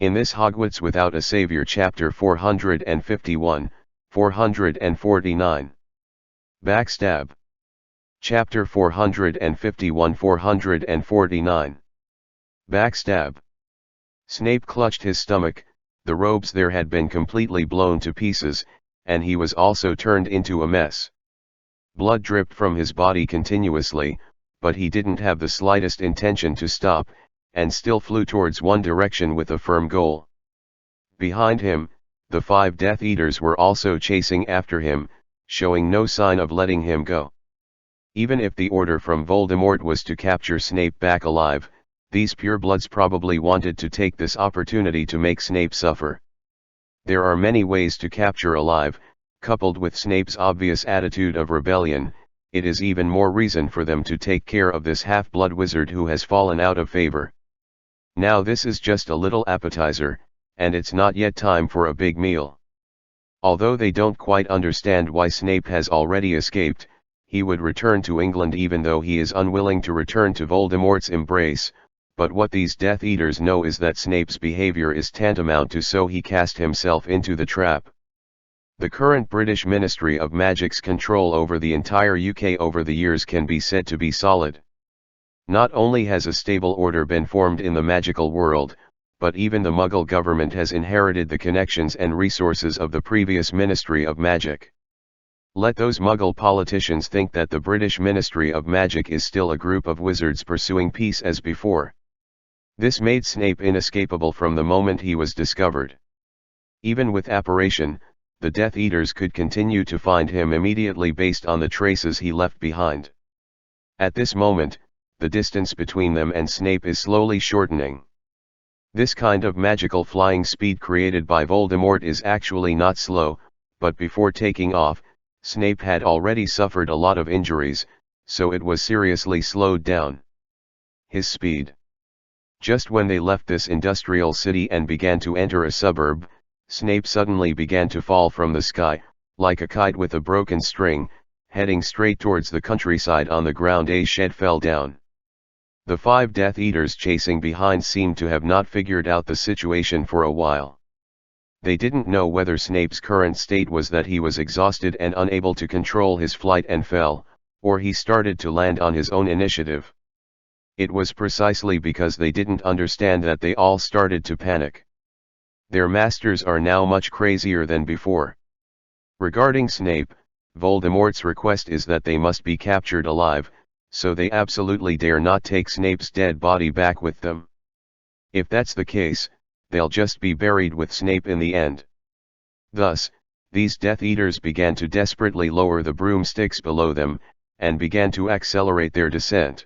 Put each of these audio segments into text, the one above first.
In this Hogwarts Without a Savior chapter 451, 449. Backstab. Chapter 451 449. Backstab. Snape clutched his stomach, the robes there had been completely blown to pieces, and he was also turned into a mess. Blood dripped from his body continuously, but he didn't have the slightest intention to stop, and still flew towards one direction with a firm goal. Behind him, the 5 Death Eaters were also chasing after him, showing no sign of letting him go. Even if the order from Voldemort was to capture Snape back alive, these purebloods probably wanted to take this opportunity to make Snape suffer. There are many ways to capture alive, coupled with Snape's obvious attitude of rebellion, it is even more reason for them to take care of this half-blood wizard who has fallen out of favor. Now this is just a little appetizer, and it's not yet time for a big meal. Although they don't quite understand why Snape has already escaped, he would return to England even though he is unwilling to return to Voldemort's embrace, but what these Death Eaters know is that Snape's behavior is tantamount to so he cast himself into the trap. The current British Ministry of Magic's control over the entire UK over the years can be said to be solid. Not only has a stable order been formed in the magical world, but even the Muggle government has inherited the connections and resources of the previous Ministry of Magic. Let those Muggle politicians think that the British Ministry of Magic is still a group of wizards pursuing peace as before. This made Snape inescapable from the moment he was discovered. Even with apparition, the Death Eaters could continue to find him immediately based on the traces he left behind. At this moment, the distance between them and Snape is slowly shortening. This kind of magical flying speed created by Voldemort is actually not slow, but before taking off, Snape had already suffered a lot of injuries, so it was seriously slowed down. His speed. Just when they left this industrial city and began to enter a suburb, Snape suddenly began to fall from the sky, like a kite with a broken string, heading straight towards the countryside. On the ground a shed fell down. The 5 Death Eaters chasing behind seemed to have not figured out the situation for a while. They didn't know whether Snape's current state was that he was exhausted and unable to control his flight and fell, or he started to land on his own initiative. It was precisely because they didn't understand that they all started to panic. Their masters are now much crazier than before. Regarding Snape, Voldemort's request is that they must be captured alive, so they absolutely dare not take Snape's dead body back with them. If that's the case, they'll just be buried with Snape in the end. Thus, these Death Eaters began to desperately lower the broomsticks below them, and began to accelerate their descent.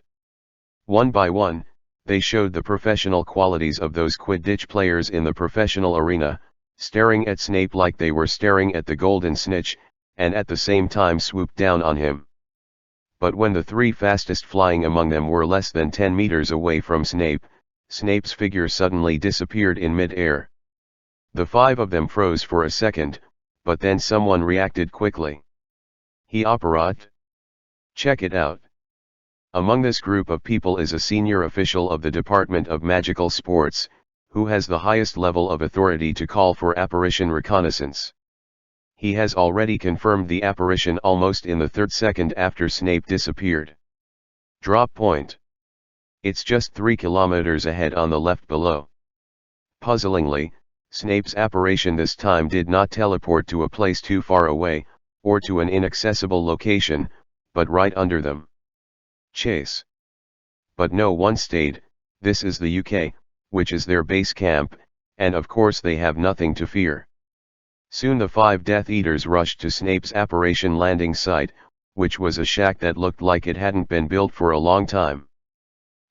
One by one, they showed the professional qualities of those Quidditch players in the professional arena, staring at Snape like they were staring at the golden snitch, and at the same time swooped down on him. But when the 3 fastest flying among them were less than 10 meters away from Snape, Snape's figure suddenly disappeared in mid-air. The 5 of them froze for a second, but then someone reacted quickly. He operat. Check it out. Among this group of people is a senior official of the Department of Magical Sports, who has the highest level of authority to call for apparition reconnaissance. He has already confirmed the apparition almost in the 3rd second after Snape disappeared. Drop point. It's just 3 kilometers ahead on the left below. Puzzlingly, Snape's apparition this time did not teleport to a place too far away, or to an inaccessible location, but right under them. Chase. But no one stayed. This is the UK, which is their base camp, and of course they have nothing to fear. Soon the 5 Death Eaters rushed to Snape's apparition landing site, which was a shack that looked like it hadn't been built for a long time.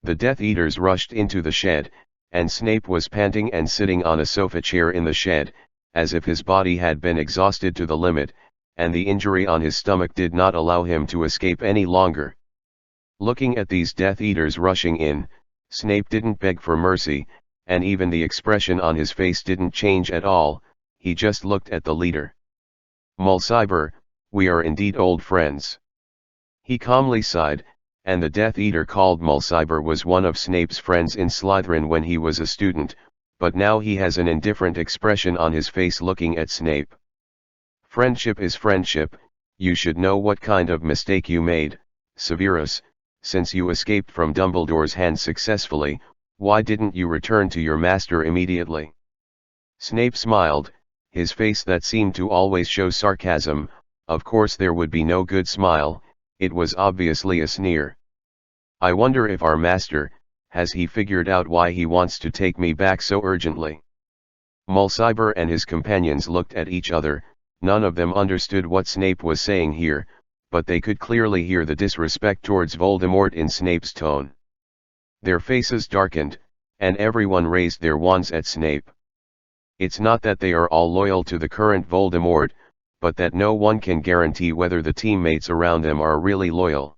The Death Eaters rushed into the shed, and Snape was panting and sitting on a sofa chair in the shed, as if his body had been exhausted to the limit, and the injury on his stomach did not allow him to escape any longer. Looking at these Death Eaters rushing in, Snape didn't beg for mercy, and even the expression on his face didn't change at all. He just looked at the leader. Mulciber, we are indeed old friends. He calmly sighed, and the Death Eater called Mulciber was one of Snape's friends in Slytherin when he was a student, but now he has an indifferent expression on his face looking at Snape. Friendship is friendship. You should know what kind of mistake you made, Severus. Since you escaped from Dumbledore's hands successfully, why didn't you return to your master immediately? Snape smiled, his face that seemed to always show sarcasm. Of course there would be no good smile, it was obviously a sneer. I wonder if our master, has he figured out why he wants to take me back so urgently? Mulciber and his companions looked at each other. None of them understood what Snape was saying here, but they could clearly hear the disrespect towards Voldemort in Snape's tone. Their faces darkened, and everyone raised their wands at Snape. It's not that they are all loyal to the current Voldemort, but that no one can guarantee whether the teammates around them are really loyal.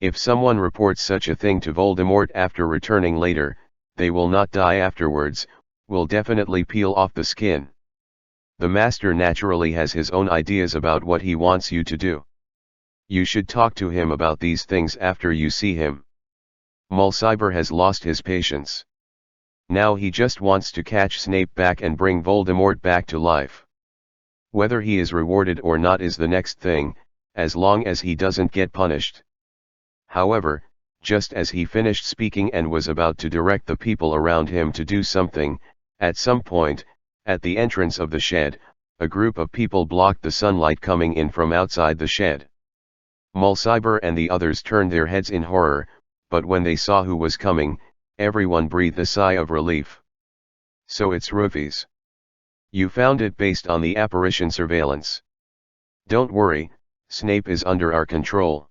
If someone reports such a thing to Voldemort after returning later, they will not die afterwards, will definitely peel off the skin. The master naturally has his own ideas about what he wants you to do. You should talk to him about these things after you see him. Mulciber has lost his patience. Now he just wants to catch Snape back and bring Voldemort back to life. Whether he is rewarded or not is the next thing, as long as he doesn't get punished. However, just as he finished speaking and was about to direct the people around him to do something, at some point, at the entrance of the shed, a group of people blocked the sunlight coming in from outside the shed. Mulciber and the others turned their heads in horror, but when they saw who was coming, everyone breathed a sigh of relief. So it's Roofies. You found it based on the apparition surveillance. Don't worry, Snape is under our control.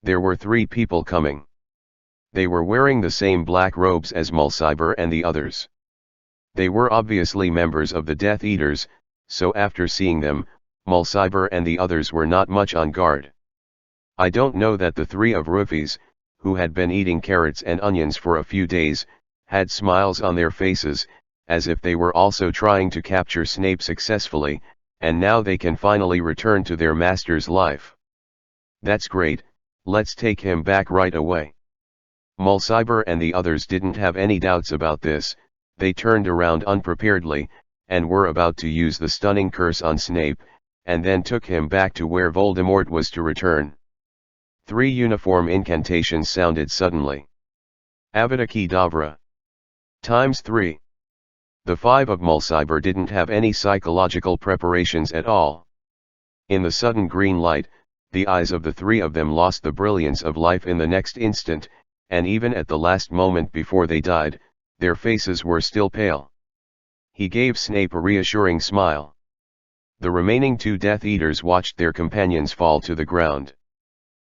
There were 3 people coming. They were wearing the same black robes as Mulciber and the others. They were obviously members of the Death Eaters, so after seeing them, Mulciber and the others were not much on guard. I don't know that the 3 of Roofies, who had been eating carrots and onions for a few days, had smiles on their faces, as if they were also trying to capture Snape successfully, and now they can finally return to their master's life. That's great, let's take him back right away. Mulciber and the others didn't have any doubts about this. They turned around unpreparedly, and were about to use the stunning curse on Snape, and then took him back to where Voldemort was to return. 3 uniform incantations sounded suddenly. Avada Kedavra. ×3. The 5 of Mulciber didn't have any psychological preparations at all. In the sudden green light, the eyes of the 3 of them lost the brilliance of life in the next instant, and even at the last moment before they died, their faces were still pale. He gave Snape a reassuring smile. The remaining 2 Death Eaters watched their companions fall to the ground.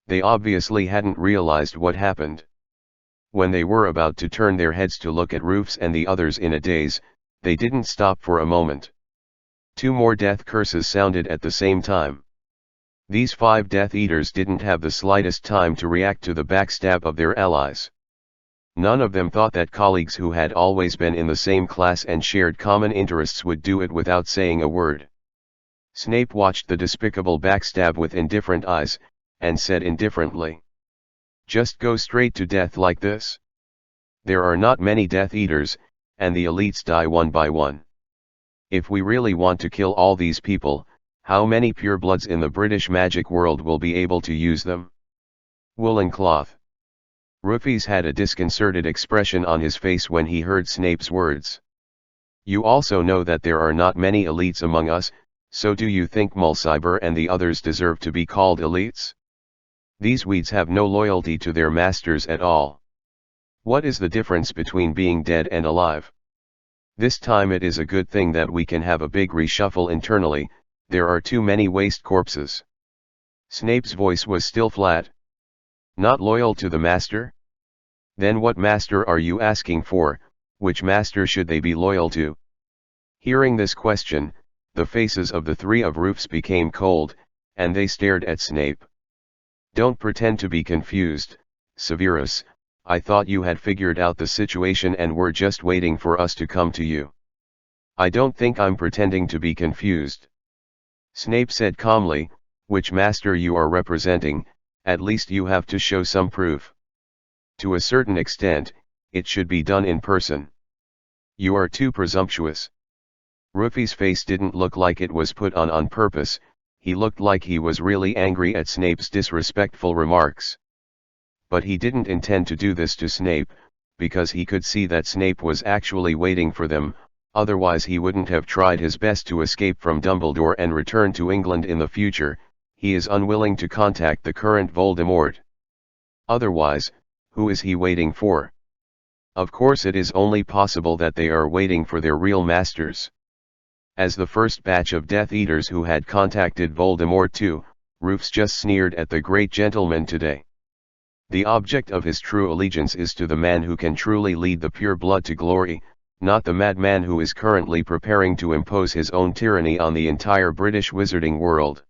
They obviously hadn't realized what happened. When they were about to turn their heads to look at Rufus and the others in a daze, they didn't stop for a moment. 2 more death curses sounded at the same time. These 5 Death Eaters didn't have the slightest time to react to the backstab of their allies. None of them thought that colleagues who had always been in the same class and shared common interests would do it without saying a word. Snape watched the despicable backstab with indifferent eyes, and said indifferently, "Just go straight to death like this? There are not many Death Eaters, and the elites die one by one. If we really want to kill all these people, how many purebloods in the British magic world will be able to use them?" Woolen cloth. Roofies had a disconcerted expression on his face when he heard Snape's words. "You also know that there are not many elites among us, so do you think Mulciber and the others deserve to be called elites? These weeds have no loyalty to their masters at all. What is the difference between being dead and alive? This time it is a good thing that we can have a big reshuffle internally, there are too many waste corpses." Snape's voice was still flat. "Not loyal to the master? Then what master are you asking for? Which master should they be loyal to?" Hearing this question, the faces of the 3 of Rufus became cold, and they stared at Snape. "Don't pretend to be confused, Severus. I thought you had figured out the situation and were just waiting for us to come to you." "I don't think I'm pretending to be confused," Snape said calmly. "Which master you are representing, at least you have to show some proof. To a certain extent, it should be done in person." You are too presumptuous. Rufy's face didn't look like it was put on purpose, he looked like he was really angry at Snape's disrespectful remarks. But he didn't intend to do this to Snape, because he could see that Snape was actually waiting for them, otherwise he wouldn't have tried his best to escape from Dumbledore and return to England in the future. He is unwilling to contact the current Voldemort. Otherwise, who is he waiting for? Of course it is only possible that they are waiting for their real masters. As the first batch of Death Eaters who had contacted Voldemort too, Rufus just sneered at the great gentleman today. The object of his true allegiance is to the man who can truly lead the pure blood to glory, not the madman who is currently preparing to impose his own tyranny on the entire British wizarding world.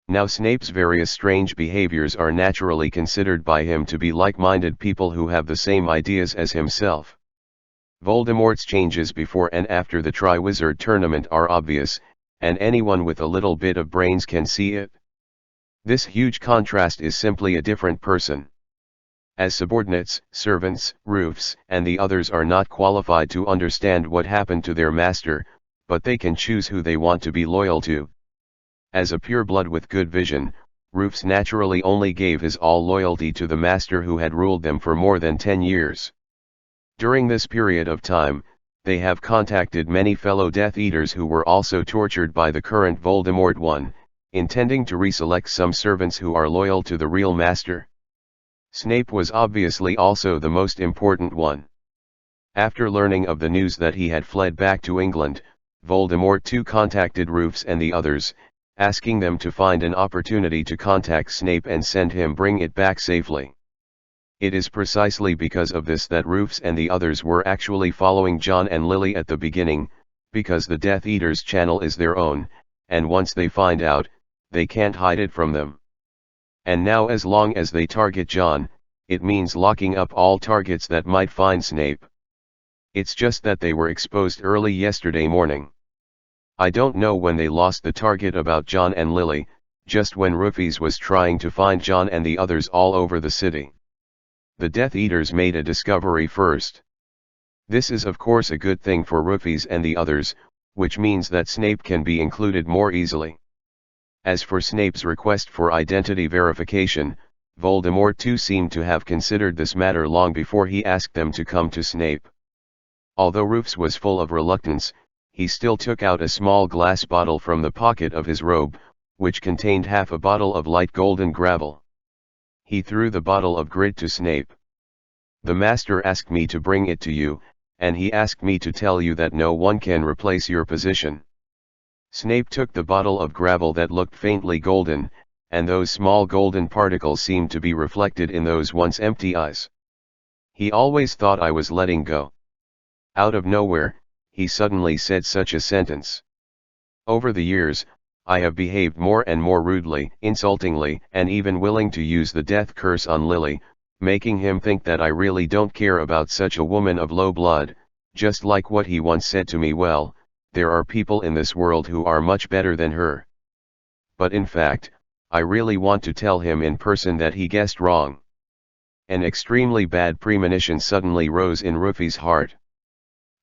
Now Snape's various strange behaviors are naturally considered by him to be like-minded people who have the same ideas as himself. Voldemort's changes before and after the Triwizard Tournament are obvious, and anyone with a little bit of brains can see it. This huge contrast is simply a different person. As subordinates, servants, Rufus, and the others are not qualified to understand what happened to their master, but they can choose who they want to be loyal to. As a pureblood with good vision, Rufus naturally only gave his all loyalty to the master who had ruled them for more than 10 years. During this period of time, they have contacted many fellow Death Eaters who were also tortured by the current Voldemort one, intending to reselect some servants who are loyal to the real master. Snape was obviously also the most important one. After learning of the news that he had fled back to England, Voldemort too contacted Rufus and the others, asking them to find an opportunity to contact Snape and send him bring it back safely. It is precisely because of this that Rufus and the others were actually following John and Lily at the beginning, because the Death Eaters' channel is their own, and once they find out, they can't hide it from them. And now as long as they target John, it means locking up all targets that might find Snape. It's just that they were exposed early yesterday morning. I don't know when they lost the target about John and Lily, just when Rufus was trying to find John and the others all over the city. The Death Eaters made a discovery first. This is of course a good thing for Rufus and the others, which means that Snape can be included more easily. As for Snape's request for identity verification, Voldemort too seemed to have considered this matter long before he asked them to come to Snape. Although Rufus was full of reluctance, he still took out a small glass bottle from the pocket of his robe, which contained half a bottle of light golden gravel. He threw the bottle of grit to Snape. The master asked me to bring it to you, and he asked me to tell you that no one can replace your position. Snape took the bottle of gravel that looked faintly golden, and those small golden particles seemed to be reflected in those once empty eyes. He always thought I was letting go. Out of nowhere, he suddenly said such a sentence. Over the years, I have behaved more and more rudely, insultingly, and even willing to use the death curse on Lily, making him think that I really don't care about such a woman of low blood, just like what he once said to me. Well, there are people in this world who are much better than her. But in fact, I really want to tell him in person that he guessed wrong. An extremely bad premonition suddenly rose in Rufy's heart.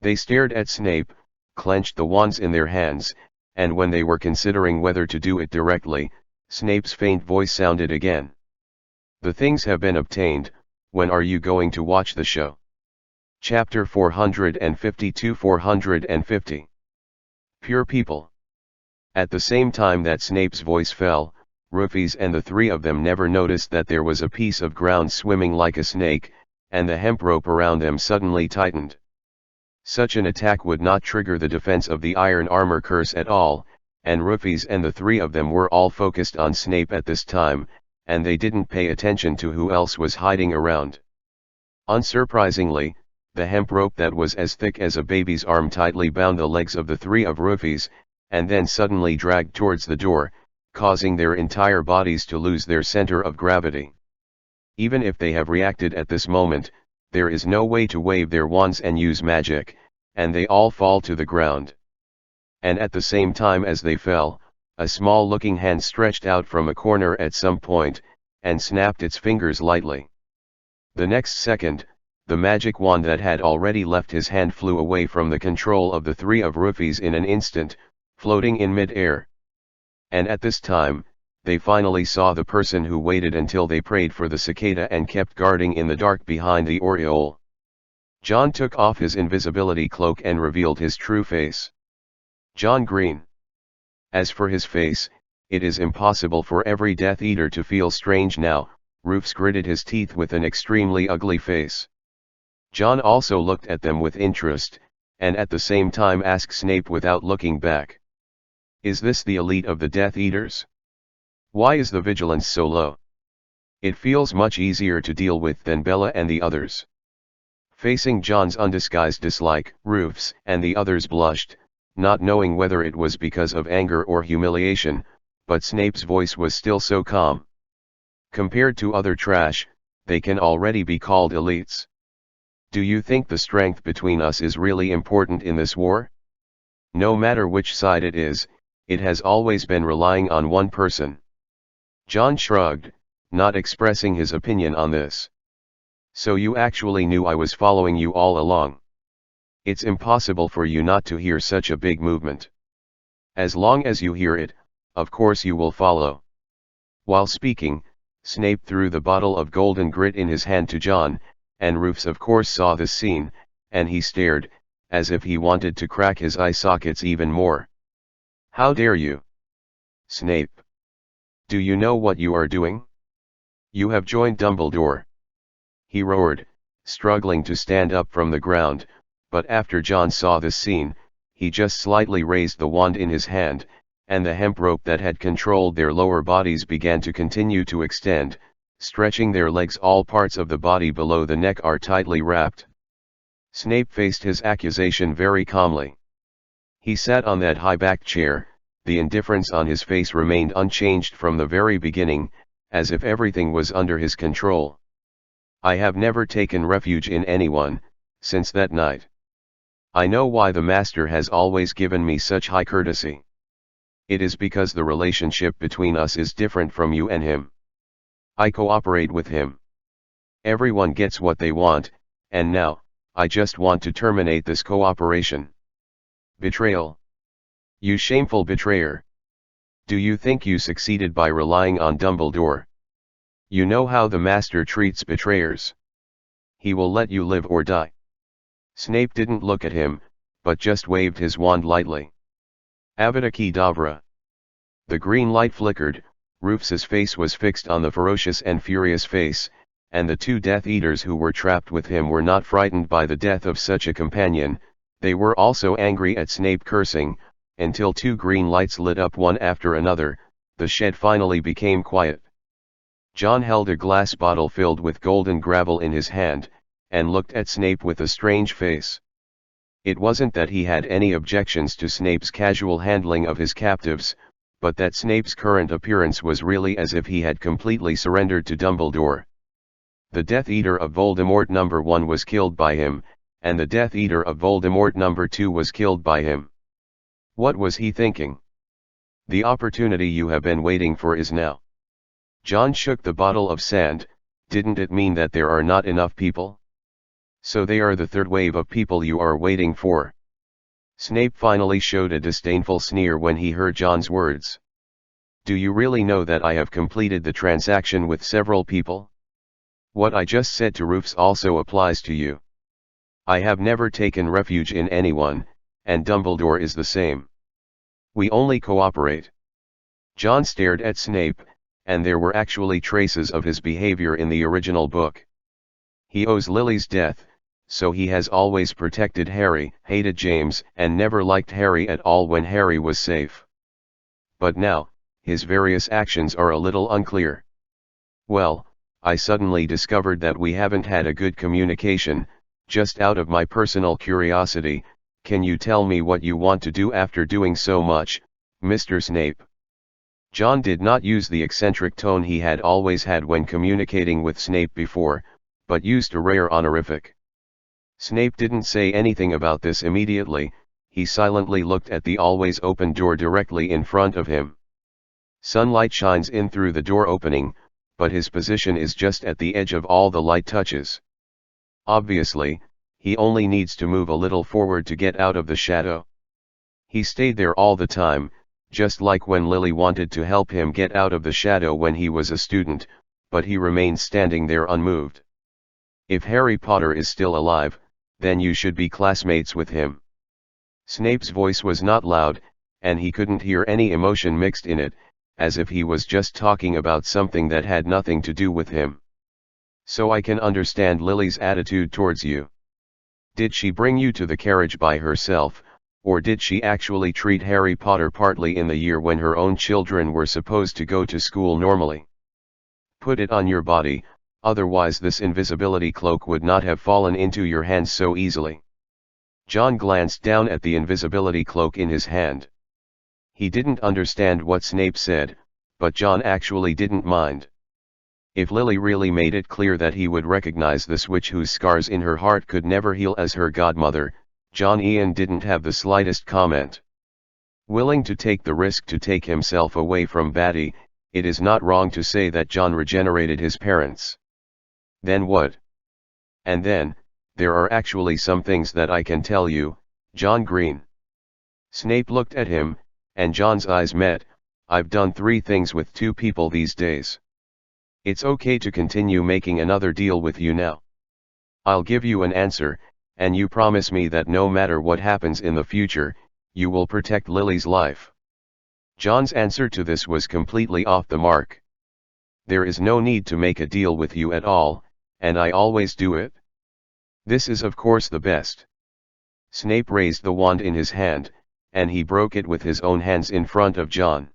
They stared at Snape, clenched the wands in their hands, and when they were considering whether to do it directly, Snape's faint voice sounded again. The things have been obtained, when are you going to watch the show? Chapter 452-450. Pure People. At the same time that Snape's voice fell, Rufus and the three of them never noticed that there was a piece of ground swimming like a snake, and the hemp rope around them suddenly tightened. Such an attack would not trigger the defense of the iron armor curse at all, and Rufus and the three of them were all focused on Snape at this time, and they didn't pay attention to who else was hiding around. Unsurprisingly, the hemp rope that was as thick as a baby's arm tightly bound the legs of the three of Rufus, and then suddenly dragged towards the door, causing their entire bodies to lose their center of gravity. Even if they have reacted at this moment, there is no way to wave their wands and use magic, and they all fall to the ground. And at the same time as they fell, a small-looking hand stretched out from a corner at some point, and snapped its fingers lightly. The next second, The magic wand that had already left his hand flew away from the control of the three of roofies in an instant, floating in mid-air. And at this time, they finally saw the person who waited until they prayed for the cicada and kept guarding in the dark behind the aureole. John took off his invisibility cloak and revealed his true face. John Green. As for his face, it is impossible for every Death Eater to feel strange now. Rufus gritted his teeth with an extremely ugly face. John also looked at them with interest, and at the same time asked Snape without looking back. Is this the elite of the Death Eaters? Why is the vigilance so low? It feels much easier to deal with than Bella and the others. Facing John's undisguised dislike, Rufus and the others blushed, not knowing whether it was because of anger or humiliation, but Snape's voice was still so calm. Compared to other trash, they can already be called elites. Do you think the strength between us is really important in this war? No matter which side it is, it has always been relying on one person. John shrugged, not expressing his opinion on this. So you actually knew I was following you all along. It's impossible for you not to hear such a big movement. As long as you hear it, of course you will follow. While speaking, Snape threw the bottle of golden grit in his hand to John, and Rufus of course saw this scene, and he stared, as if he wanted to crack his eye sockets even more. How dare you? Snape. Do you know what you are doing? You have joined Dumbledore. He roared, struggling to stand up from the ground, but after John saw this scene, he just slightly raised the wand in his hand, and the hemp rope that had controlled their lower bodies began to continue to extend, stretching their legs. All parts of the body below the neck are tightly wrapped. Snape faced his accusation very calmly. He sat on that high-backed chair, the indifference on his face remained unchanged from the very beginning, as if everything was under his control. I have never taken refuge in anyone, since that night. I know why the Master has always given me such high courtesy. It is because the relationship between us is different from you and him. I cooperate with him. Everyone gets what they want, and now, I just want to terminate this cooperation. Betrayal. You shameful betrayer. Do you think you succeeded by relying on Dumbledore? You know how the Master treats betrayers. He will let you live or die. Snape didn't look at him, but just waved his wand lightly. Avada Kedavra. The green light flickered, Rufus's face was fixed on the ferocious and furious face, and the two Death Eaters who were trapped with him were not frightened by the death of such a companion. They were also angry at Snape cursing, until two green lights lit up one after another. The shed finally became quiet. John held a glass bottle filled with golden gravel in his hand, and looked at Snape with a strange face. It wasn't that he had any objections to Snape's casual handling of his captives, but that Snape's current appearance was really as if he had completely surrendered to Dumbledore. The Death Eater of Voldemort No. 1 was killed by him, and the Death Eater of Voldemort No. 2 was killed by him. What was he thinking? The opportunity you have been waiting for is now. John shook the bottle of sand. Didn't it mean that there are not enough people? So they are the third wave of people you are waiting for. Snape finally showed a disdainful sneer when he heard John's words. Do you really know that I have completed the transaction with several people? What I just said to Rufus also applies to you. I have never taken refuge in anyone, and Dumbledore is the same. We only cooperate. John stared at Snape, and there were actually traces of his behavior in the original book. He owes Lily's death, so he has always protected Harry, hated James, and never liked Harry at all when Harry was safe. But now, his various actions are a little unclear. Well, I suddenly discovered that we haven't had a good communication. Just out of my personal curiosity, can you tell me what you want to do after doing so much, Mr. Snape? John did not use the eccentric tone he had always had when communicating with Snape before, but used a rare honorific. Snape didn't say anything about this immediately. He silently looked at the always open door directly in front of him. Sunlight shines in through the door opening, but his position is just at the edge of all the light touches. Obviously, he only needs to move a little forward to get out of the shadow. He stayed there all the time, just like when Lily wanted to help him get out of the shadow when he was a student, but he remained standing there unmoved. If Harry Potter is still alive, then you should be classmates with him. Snape's voice was not loud, and he couldn't hear any emotion mixed in it, as if he was just talking about something that had nothing to do with him. So I can understand Lily's attitude towards you. Did she bring you to the carriage by herself, or did she actually treat Harry Potter partly in the year when her own children were supposed to go to school normally? Put it on your body, otherwise this invisibility cloak would not have fallen into your hands so easily. John glanced down at the invisibility cloak in his hand. He didn't understand what Snape said, but John actually didn't mind. If Lily really made it clear that he would recognize this witch whose scars in her heart could never heal as her godmother, John Ian didn't have the slightest comment. Willing to take the risk to take himself away from Batty, it is not wrong to say that John regenerated his parents. Then what? And then, there are actually some things that I can tell you, John Green. Snape looked at him, and John's eyes met. I've done 3 things with 2 people these days. It's okay to continue making another deal with you now. I'll give you an answer, and you promise me that no matter what happens in the future, you will protect Lily's life. John's answer to this was completely off the mark. There is no need to make a deal with you at all, and I always do it. This is of course the best. Snape raised the wand in his hand, and he broke it with his own hands in front of John.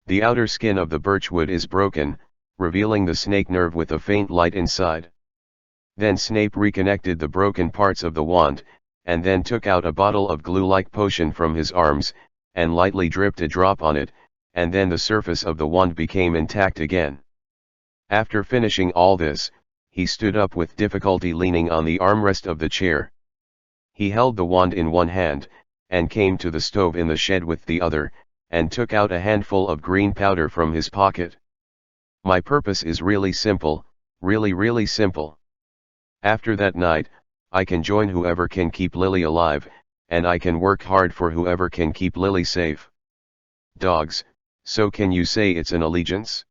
The outer skin of the birch wood is broken, revealing the snake nerve with a faint light inside. Then Snape reconnected the broken parts of the wand, and then took out a bottle of glue-like potion from his arms, and lightly dripped a drop on it, and then the surface of the wand became intact again. After finishing all this, he stood up with difficulty leaning on the armrest of the chair. He held the wand in one hand, and came to the stove in the shed with the other, and took out a handful of green powder from his pocket. My purpose is really simple, really simple. After that night, I can join whoever can keep Lily alive, and I can work hard for whoever can keep Lily safe. Dogs, so can you say it's an allegiance?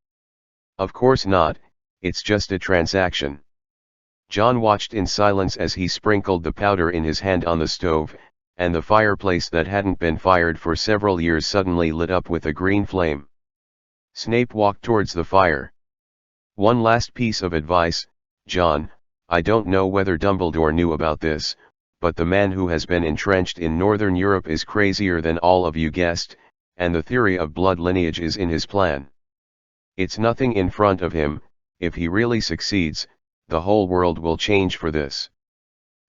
Of course not, it's just a transaction. John watched in silence as he sprinkled the powder in his hand on the stove, and the fireplace that hadn't been fired for several years suddenly lit up with a green flame. Snape walked towards the fire. One last piece of advice, John. I don't know whether Dumbledore knew about this, but the man who has been entrenched in Northern Europe is crazier than all of you guessed, and the theory of blood lineage is in his plan. It's nothing in front of him. If he really succeeds, the whole world will change for this.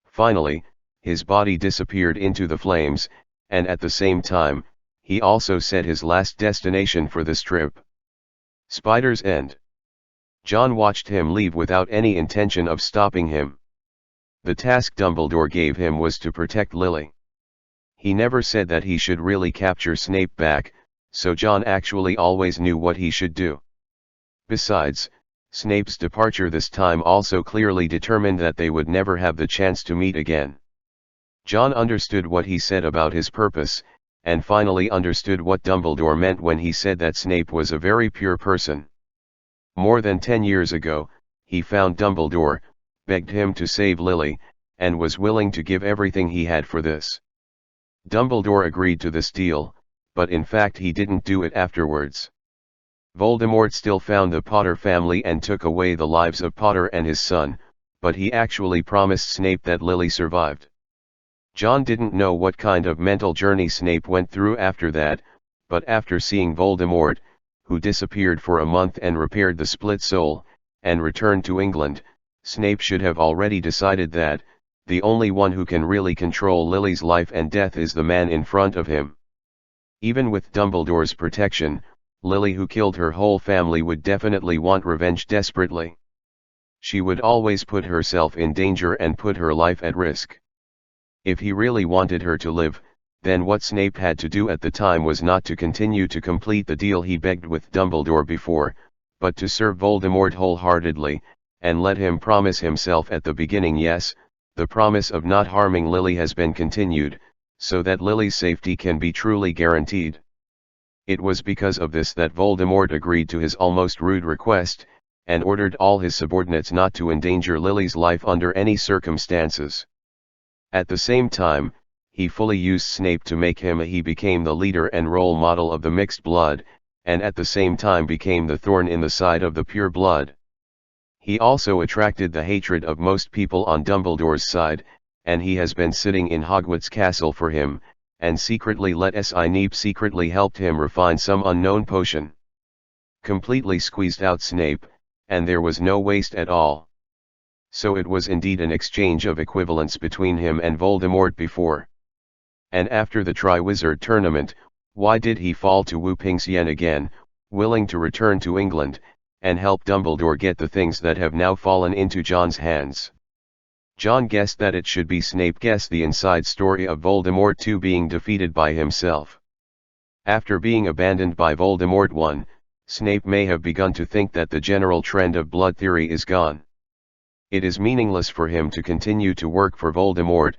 Finally, his body disappeared into the flames, and at the same time, he also set his last destination for this trip. Spider's End. John watched him leave without any intention of stopping him. The task Dumbledore gave him was to protect Lily. He never said that he should really capture Snape back, so John actually always knew what he should do. Besides, Snape's departure this time also clearly determined that they would never have the chance to meet again. John understood what he said about his purpose, and finally understood what Dumbledore meant when he said that Snape was a very pure person. More than 10 years ago, he found Dumbledore, begged him to save Lily, and was willing to give everything he had for this. Dumbledore agreed to this deal, but in fact he didn't do it afterwards. Voldemort still found the Potter family and took away the lives of Potter and his son, but he actually promised Snape that Lily survived. John didn't know what kind of mental journey Snape went through after that, but after seeing Voldemort, who disappeared for a month and repaired the split soul, and returned to England, Snape should have already decided that, the only one who can really control Lily's life and death is the man in front of him. Even with Dumbledore's protection, Lily, who killed her whole family, would definitely want revenge desperately. She would always put herself in danger and put her life at risk. If he really wanted her to live, then what Snape had to do at the time was not to continue to complete the deal he begged with Dumbledore before, but to serve Voldemort wholeheartedly, and let him promise himself at the beginning. Yes, the promise of not harming Lily has been continued, so that Lily's safety can be truly guaranteed. It was because of this that Voldemort agreed to his almost rude request, and ordered all his subordinates not to endanger Lily's life under any circumstances. At the same time, he fully used Snape to make him he became the leader and role model of the mixed blood, and at the same time became the thorn in the side of the pure blood. He also attracted the hatred of most people on Dumbledore's side, and he has been sitting in Hogwarts Castle for him, and secretly let Snape secretly helped him refine some unknown potion. Completely squeezed out Snape, and there was no waste at all. So it was indeed an exchange of equivalence between him and Voldemort before. And after the Triwizard Tournament, why did he fall to Wu Pingxian again, willing to return to England, and help Dumbledore get the things that have now fallen into John's hands? John guessed that it should be Snape guessed the inside story of Voldemort 2 being defeated by himself. After being abandoned by Voldemort 1, Snape may have begun to think that the general trend of blood theory is gone. It is meaningless for him to continue to work for Voldemort,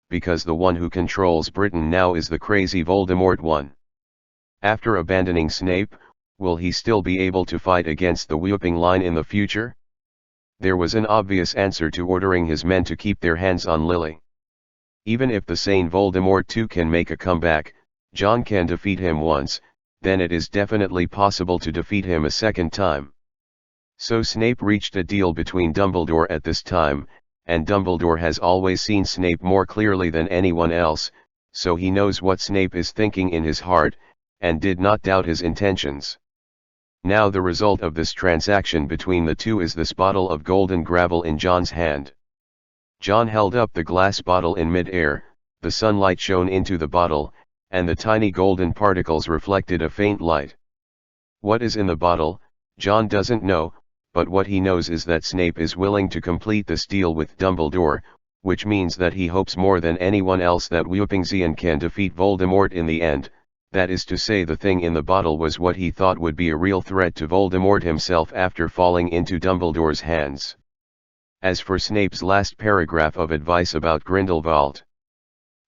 because the one who controls Britain now is the crazy Voldemort 1. After abandoning Snape, will he still be able to fight against the Whooping Line in the future? There was an obvious answer to ordering his men to keep their hands on Lily. Even if the sane Voldemort 2 can make a comeback, John can defeat him once, then it is definitely possible to defeat him a second time. So Snape reached a deal between Dumbledore at this time, and Dumbledore has always seen Snape more clearly than anyone else, so he knows what Snape is thinking in his heart, and did not doubt his intentions. Now the result of this transaction between the two is this bottle of golden gravel in John's hand. John held up the glass bottle in mid-air, the sunlight shone into the bottle, and the tiny golden particles reflected a faint light. What is in the bottle, John doesn't know, but what he knows is that Snape is willing to complete this deal with Dumbledore, which means that he hopes more than anyone else that Wu Pingxian can defeat Voldemort in the end. That is to say, the thing in the bottle was what he thought would be a real threat to Voldemort himself after falling into Dumbledore's hands. As for Snape's last paragraph of advice about Grindelwald.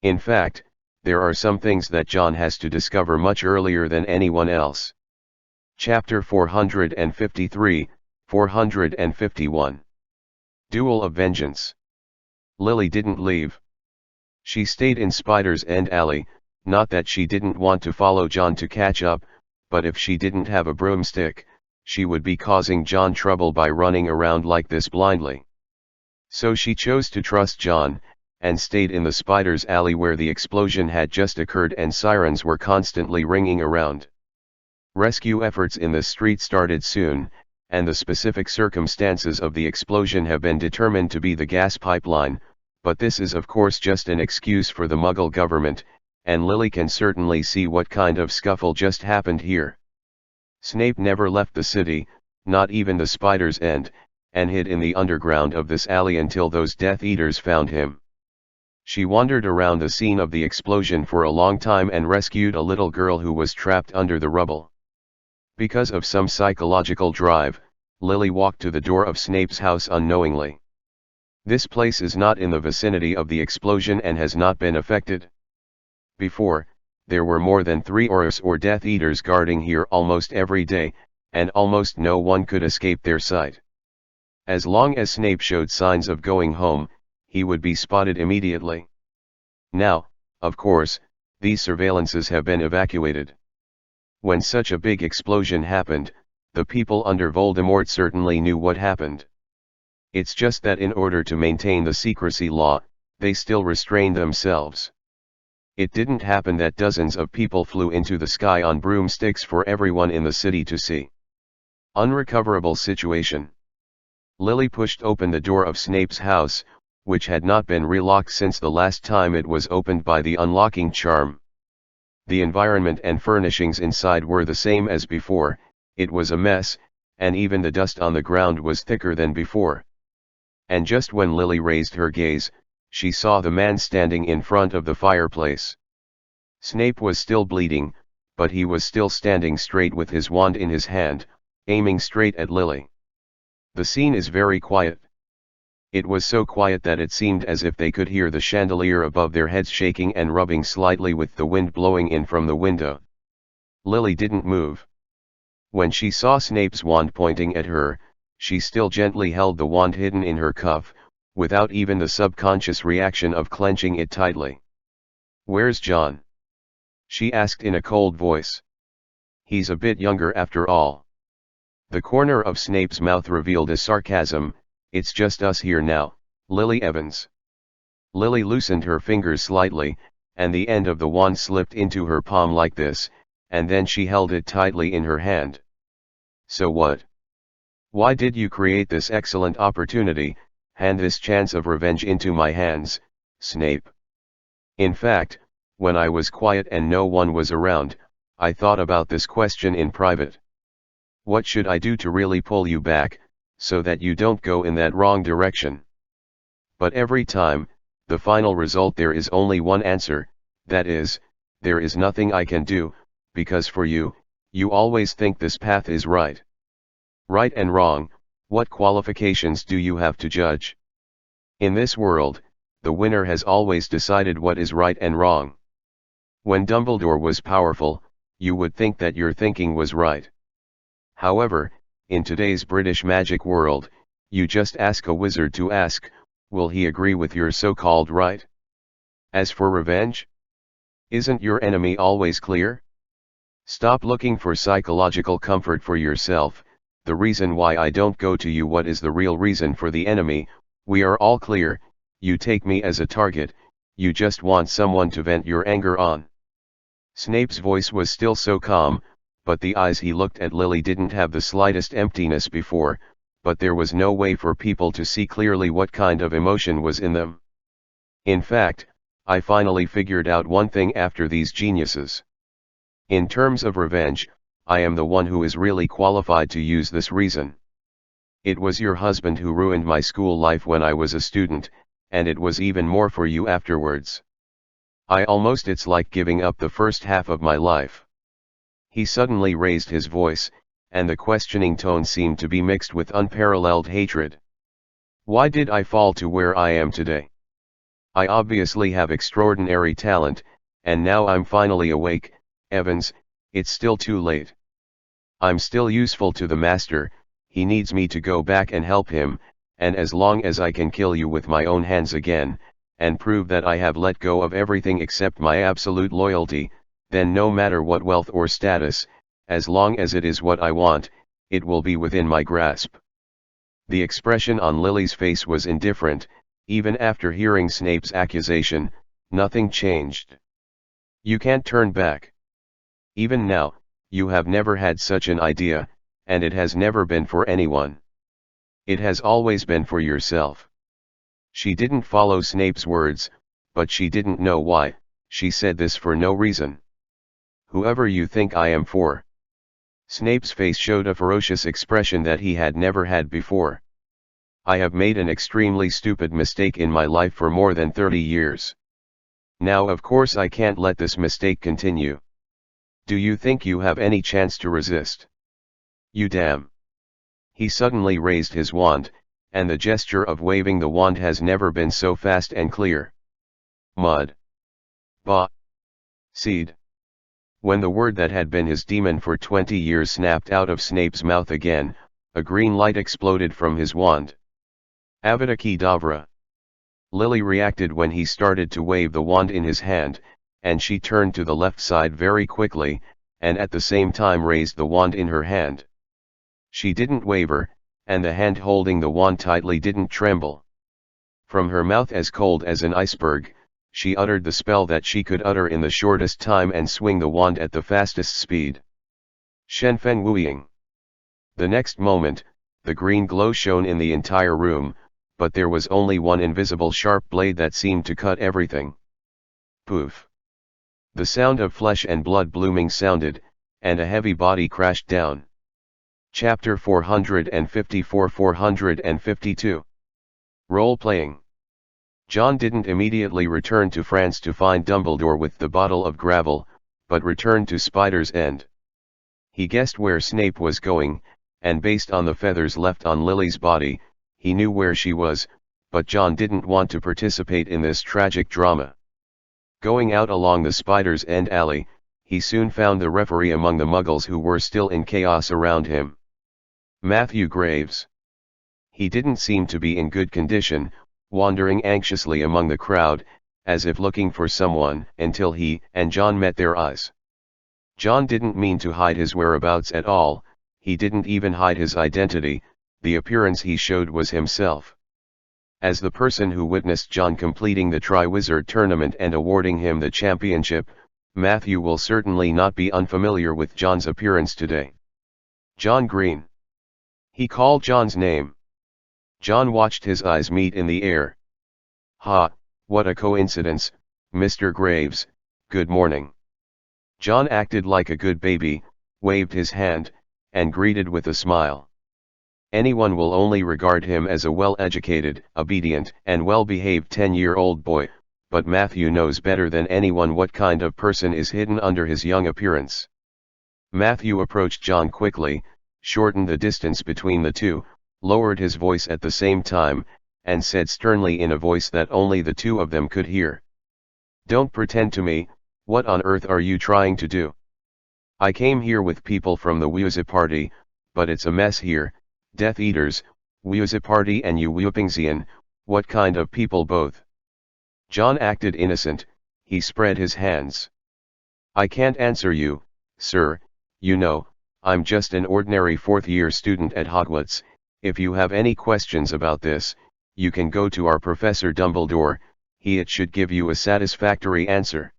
In fact, there are some things that John has to discover much earlier than anyone else. Chapter 453, 451. Duel of Vengeance. Lily didn't leave. She stayed in Spider's End Alley. Not that she didn't want to follow John to catch up, but if she didn't have a broomstick, she would be causing John trouble by running around like this blindly. So she chose to trust John, and stayed in the Spider's Alley where the explosion had just occurred and sirens were constantly ringing around. Rescue efforts in the street started soon, and the specific circumstances of the explosion have been determined to be the gas pipeline, but this is of course just an excuse for the Muggle government, and Lily can certainly see what kind of scuffle just happened here. Snape never left the city, not even the Spider's End, and hid in the underground of this alley until those Death Eaters found him. She wandered around the scene of the explosion for a long time and rescued a little girl who was trapped under the rubble. Because of some psychological drive, Lily walked to the door of Snape's house unknowingly. This place is not in the vicinity of the explosion and has not been affected. Before, there were more than 3 Aurors or Death Eaters guarding here almost every day, and almost no one could escape their sight. As long as Snape showed signs of going home, he would be spotted immediately. Now, of course, these surveillances have been evacuated. When such a big explosion happened, the people under Voldemort certainly knew what happened. It's just that in order to maintain the secrecy law, they still restrained themselves. It didn't happen that dozens of people flew into the sky on broomsticks for everyone in the city to see. Unrecoverable situation. Lily pushed open the door of Snape's house, which had not been relocked since the last time it was opened by the unlocking charm. The environment and furnishings inside were the same as before. It was a mess, and even the dust on the ground was thicker than before. And just when Lily raised her gaze, she saw the man standing in front of the fireplace. Snape was still bleeding, but he was still standing straight with his wand in his hand, aiming straight at Lily. The scene is very quiet. It was so quiet that it seemed as if they could hear the chandelier above their heads shaking and rubbing slightly with the wind blowing in from the window. Lily didn't move. When she saw Snape's wand pointing at her, she still gently held the wand hidden in her cuff, without even the subconscious reaction of clenching it tightly. "Where's John?" she asked in a cold voice. "He's a bit younger after all." The corner of Snape's mouth revealed a sarcasm. "It's just us here now, Lily Evans." Lily loosened her fingers slightly, and the end of the wand slipped into her palm like this, and then she held it tightly in her hand. "So what? Why did you create this excellent opportunity, hand this chance of revenge into my hands, Snape?" "In fact, when I was quiet and no one was around, I thought about this question in private. What should I do to really pull you back, so that you don't go in that wrong direction? But every time, the final result, there is only one answer, that is, there is nothing I can do, because for you, you always think this path is right. Right and wrong, what qualifications do you have to judge? In this world, the winner has always decided what is right and wrong. When Dumbledore was powerful, you would think that your thinking was right. However, in today's British magic world, you just ask a wizard to ask, will he agree with your so-called right? As for revenge? Isn't your enemy always clear? Stop looking for psychological comfort for yourself. The reason why I don't go to you, what is the real reason for the enemy? We are all clear. You take me as a target, you just want someone to vent your anger on." Snape's voice was still so calm, but the eyes he looked at Lily didn't have the slightest emptiness before, but there was no way for people to see clearly what kind of emotion was in them. "In fact, I finally figured out one thing after these geniuses. In terms of revenge, I am the one who is really qualified to use this reason. It was your husband who ruined my school life when I was a student, and it was even more for you afterwards. It's like giving up the first half of my life." He suddenly raised his voice, and the questioning tone seemed to be mixed with unparalleled hatred. "Why did I fall to where I am today? I obviously have extraordinary talent, and now I'm finally awake, Evans. It's still too late. I'm still useful to the Master, he needs me to go back and help him, and as long as I can kill you with my own hands again, and prove that I have let go of everything except my absolute loyalty, then no matter what wealth or status, as long as it is what I want, it will be within my grasp." The expression on Lily's face was indifferent. Even after hearing Snape's accusation, nothing changed. "You can't turn back. Even now, you have never had such an idea, and it has never been for anyone. It has always been for yourself." She didn't follow Snape's words, but she didn't know why. She said this for no reason. "Whoever you think I am for." Snape's face showed a ferocious expression that he had never had before. "I have made an extremely stupid mistake in my life for more than 30 years. Now of course I can't let this mistake continue. Do you think you have any chance to resist? You damn." He suddenly raised his wand, and the gesture of waving the wand has never been so fast and clear. "Mud. Ba. Seed." When the word that had been his demon for 20 years snapped out of Snape's mouth again, a green light exploded from his wand. Avada Kedavra. Lily reacted when he started to wave the wand in his hand, and she turned to the left side very quickly, and at the same time raised the wand in her hand. She didn't waver, and the hand holding the wand tightly didn't tremble. From her mouth as cold as an iceberg, she uttered the spell that she could utter in the shortest time and swing the wand at the fastest speed. Shen Fen Wuiying. The next moment, the green glow shone in the entire room, but there was only one invisible sharp blade that seemed to cut everything. Poof. The sound of flesh and blood blooming sounded, and a heavy body crashed down. Chapter 454-452. Role-playing. John didn't immediately return to France to find Dumbledore with the bottle of gravel, but returned to Spider's End. He guessed where Snape was going, and based on the feathers left on Lily's body, he knew where she was, but John didn't want to participate in this tragic drama. Going out along the Spider's End alley, he soon found the referee among the muggles who were still in chaos around him. Matthew Graves. He didn't seem to be in good condition, wandering anxiously among the crowd, as if looking for someone, until he and John met their eyes. John didn't mean to hide his whereabouts at all, he didn't even hide his identity, the appearance he showed was himself. As the person who witnessed John completing the Triwizard Tournament and awarding him the championship, Matthew will certainly not be unfamiliar with John's appearance today. John Green. He called John's name. John watched his eyes meet in the air. "Ha, what a coincidence, Mr. Graves, good morning." John acted like a good baby, waved his hand, and greeted with a smile. Anyone will only regard him as a well-educated, obedient, and well-behaved 10-year-old boy, but Matthew knows better than anyone what kind of person is hidden under his young appearance. Matthew approached John quickly, shortened the distance between the two, lowered his voice at the same time, and said sternly in a voice that only the two of them could hear. "Don't pretend to me, what on earth are you trying to do? I came here with people from the Wuzi party, but it's a mess here, Death Eaters, Wuzi party and you Wupingzian, what kind of people both?" John acted innocent, he spread his hands. "I can't answer you, sir, you know, I'm just an ordinary fourth-year student at Hogwarts. If you have any questions about this, you can go to our Professor Dumbledore, it should give you a satisfactory answer."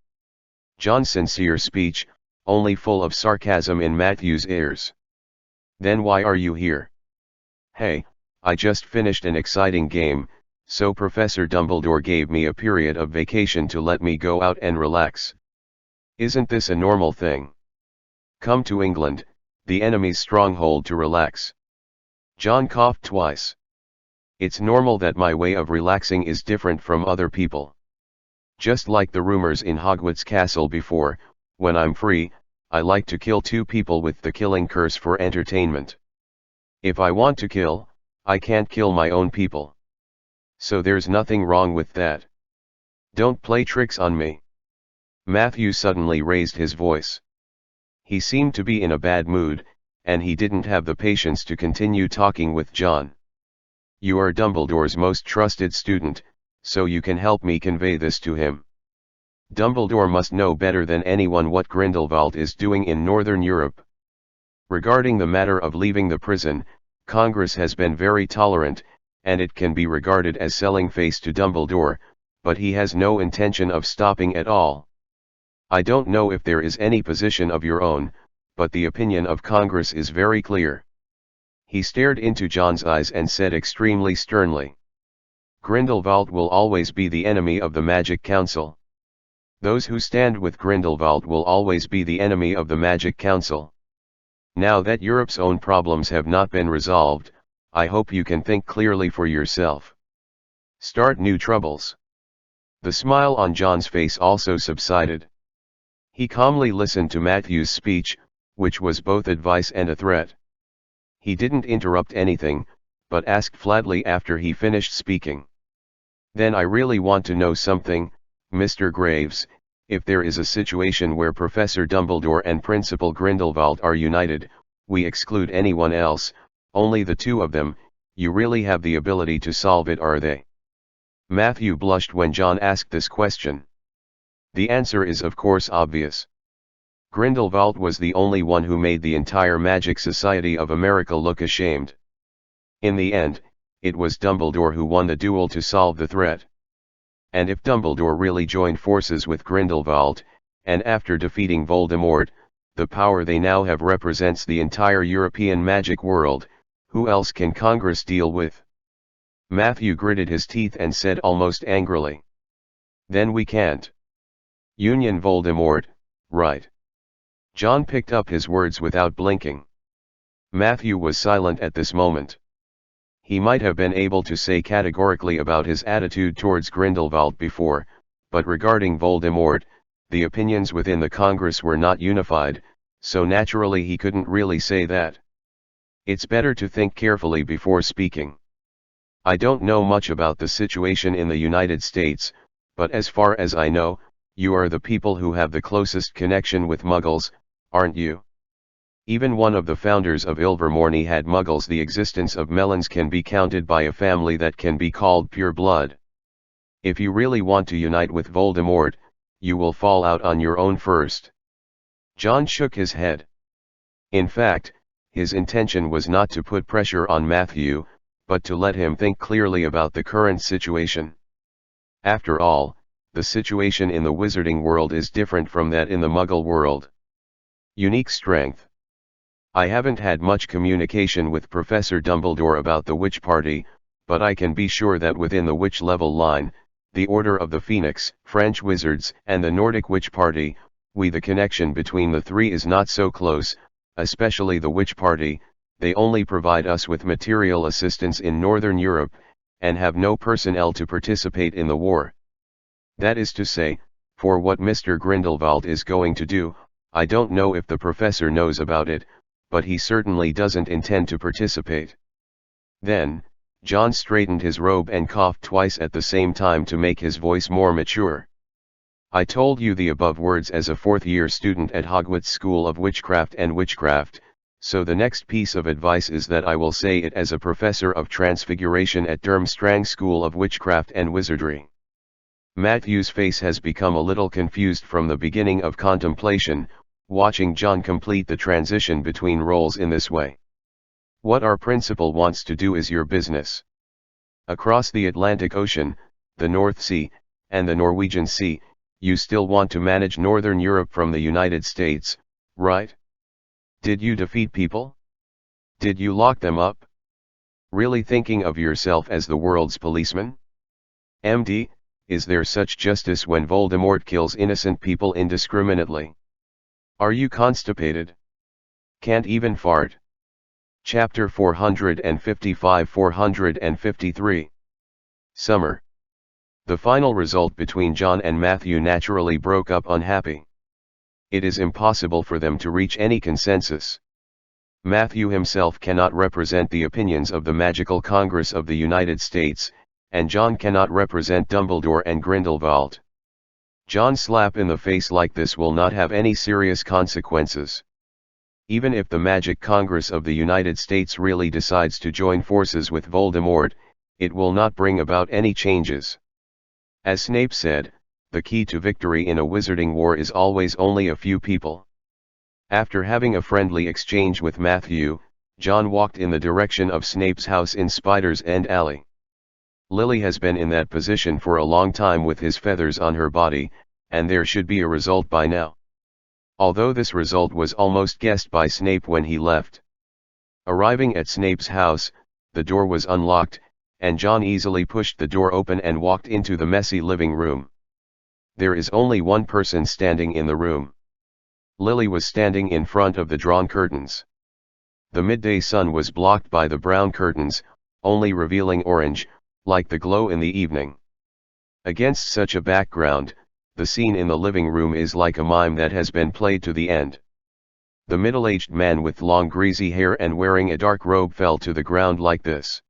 John's sincere speech, only full of sarcasm in Matthew's ears. "Then why are you here?" "Hey, I just finished an exciting game, so Professor Dumbledore gave me a period of vacation to let me go out and relax. Isn't this a normal thing? Come to England, the enemy's stronghold, to relax." John coughed twice. "It's normal that my way of relaxing is different from other people. Just like the rumors in Hogwarts Castle before, when I'm free, I like to kill 2 people with the killing curse for entertainment. If I want to kill, I can't kill my own people. So there's nothing wrong with that. Don't play tricks on me." Matthew suddenly raised his voice. He seemed to be in a bad mood, and he didn't have the patience to continue talking with John. "You are Dumbledore's most trusted student, so you can help me convey this to him. Dumbledore must know better than anyone what Grindelwald is doing in Northern Europe. Regarding the matter of leaving the prison, Congress has been very tolerant, and it can be regarded as selling face to Dumbledore, but he has no intention of stopping at all. I don't know if there is any position of your own, but the opinion of Congress is very clear." He stared into John's eyes and said extremely sternly, "Grindelwald will always be the enemy of the Magic Council. Those who stand with Grindelwald will always be the enemy of the Magic Council. Now that Europe's own problems have not been resolved, I hope you can think clearly for yourself. Start new troubles." The smile on John's face also subsided. He calmly listened to Matthew's speech, which was both advice and a threat. He didn't interrupt anything, but asked flatly after he finished speaking. "Then I really want to know something, Mr. Graves. If there is a situation where Professor Dumbledore and Principal Grindelwald are united, we exclude anyone else, only the 2 of them, you really have the ability to solve it, are they?" Matthew blushed when John asked this question. The answer is of course obvious. Grindelwald was the only one who made the entire Magic Society of America look ashamed. In the end, it was Dumbledore who won the duel to solve the threat. And if Dumbledore really joined forces with Grindelwald, and after defeating Voldemort, the power they now have represents the entire European magic world, who else can Congress deal with? Matthew gritted his teeth and said almost angrily. "Then we can't. Union Voldemort, right?" John picked up his words without blinking. Matthew was silent at this moment. He might have been able to say categorically about his attitude towards Grindelwald before, but regarding Voldemort, the opinions within the Congress were not unified, so naturally he couldn't really say that. It's better to think carefully before speaking. I don't know much about the situation in the United States, but as far as I know, you are the people who have the closest connection with Muggles, aren't you? Even one of the founders of Ilvermorny had Muggles. The existence of Melons can be counted by a family that can be called pure blood. If you really want to unite with Voldemort, you will fall out on your own first. John shook his head. In fact, his intention was not to put pressure on Matthew, but to let him think clearly about the current situation. After all, the situation in the wizarding world is different from that in the Muggle world. Unique strength. I haven't had much communication with Professor Dumbledore about the Witch Party, but I can be sure that within the Witch level line, the Order of the Phoenix, French Wizards, and the Nordic Witch Party, the connection between the three is not so close, especially the Witch Party. They only provide us with material assistance in Northern Europe, and have no personnel to participate in the war. That is to say, for what Mr. Grindelwald is going to do, I don't know if the professor knows about it, but he certainly doesn't intend to participate. Then, John straightened his robe and coughed twice at the same time to make his voice more mature. I told you the above words as a fourth-year student at Hogwarts School of Witchcraft and Witchcraft, so the next piece of advice is that I will say it as a professor of Transfiguration at Durmstrang School of Witchcraft and Wizardry. Matthew's face has become a little confused from the beginning of contemplation, watching John complete the transition between roles in this way. What our principal wants to do is your business. Across the Atlantic Ocean, the North Sea, and the Norwegian Sea, you still want to manage Northern Europe from the United States, right? Did you defeat people? Did you lock them up? Really thinking of yourself as the world's policeman? MD, is there such justice when Voldemort kills innocent people indiscriminately? Are you constipated? Can't even fart? Chapter 455-453. Summer. The final result between John and Matthew naturally broke up unhappy. It is impossible for them to reach any consensus. Matthew himself cannot represent the opinions of the Magical Congress of the United States, and John cannot represent Dumbledore and Grindelwald. John's slap in the face like this will not have any serious consequences. Even if the Magic Congress of the United States really decides to join forces with Voldemort, it will not bring about any changes. As Snape said, the key to victory in a wizarding war is always only a few people. After having a friendly exchange with Matthew, John walked in the direction of Snape's house in Spider's End Alley. Lily has been in that position for a long time with his feathers on her body, and there should be a result by now. Although this result was almost guessed by Snape when he left. Arriving at Snape's house, the door was unlocked, and John easily pushed the door open and walked into the messy living room. There is only one person standing in the room. Lily was standing in front of the drawn curtains. The midday sun was blocked by the brown curtains, only revealing orange, like the glow in the evening. Against such a background, the scene in the living room is like a mime that has been played to the end. The middle-aged man with long greasy hair and wearing a dark robe fell to the ground like this.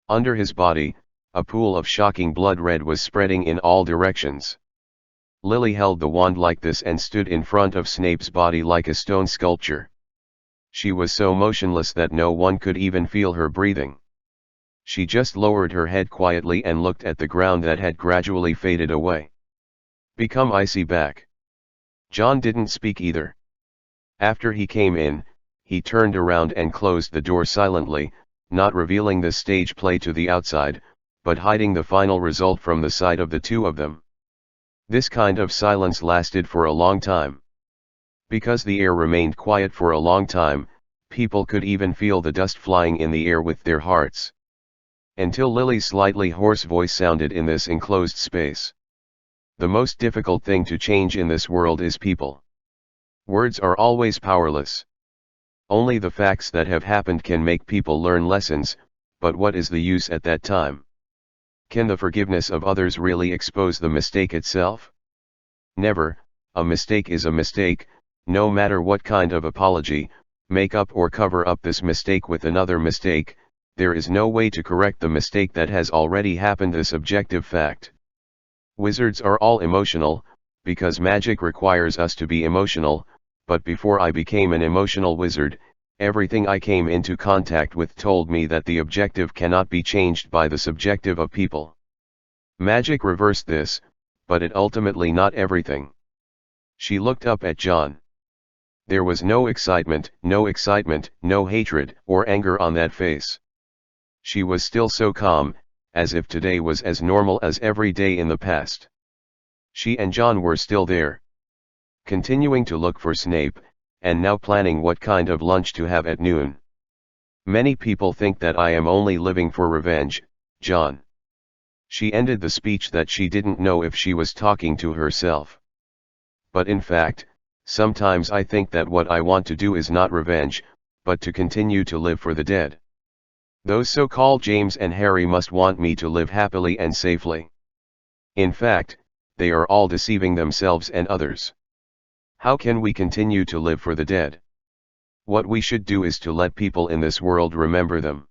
Under his body, a pool of shocking blood red was spreading in all directions. Lily held the wand like this and stood in front of Snape's body like a stone sculpture. She was so motionless that no one could even feel her breathing. She just lowered her head quietly and looked at the ground that had gradually faded away. Become icy back. John didn't speak either. After he came in, he turned around and closed the door silently, not revealing the stage play to the outside, but hiding the final result from the sight of the two of them. This kind of silence lasted for a long time. Because the air remained quiet for a long time, people could even feel the dust flying in the air with their hearts. Until Lily's slightly hoarse voice sounded in this enclosed space. The most difficult thing to change in this world is people. Words are always powerless. Only the facts that have happened can make people learn lessons, but what is the use at that time? Can the forgiveness of others really expose the mistake itself? Never. A mistake is a mistake, no matter what kind of apology, make up or cover up this mistake with another mistake. There is no way to correct the mistake that has already happened, this objective fact. Wizards are all emotional, because magic requires us to be emotional, but before I became an emotional wizard, everything I came into contact with told me that the objective cannot be changed by the subjective of people. Magic reversed this, but it ultimately not everything. She looked up at John. There was no excitement, no hatred or anger on that face. She was still so calm, as if today was as normal as every day in the past. She and John were still there, continuing to look for Snape, and now planning what kind of lunch to have at noon. Many people think that I am only living for revenge, John. She ended the speech that she didn't know if she was talking to herself. But in fact, sometimes I think that what I want to do is not revenge, but to continue to live for the dead. Those so-called James and Harry must want me to live happily and safely. In fact, they are all deceiving themselves and others. How can we continue to live for the dead? What we should do is to let people in this world remember them.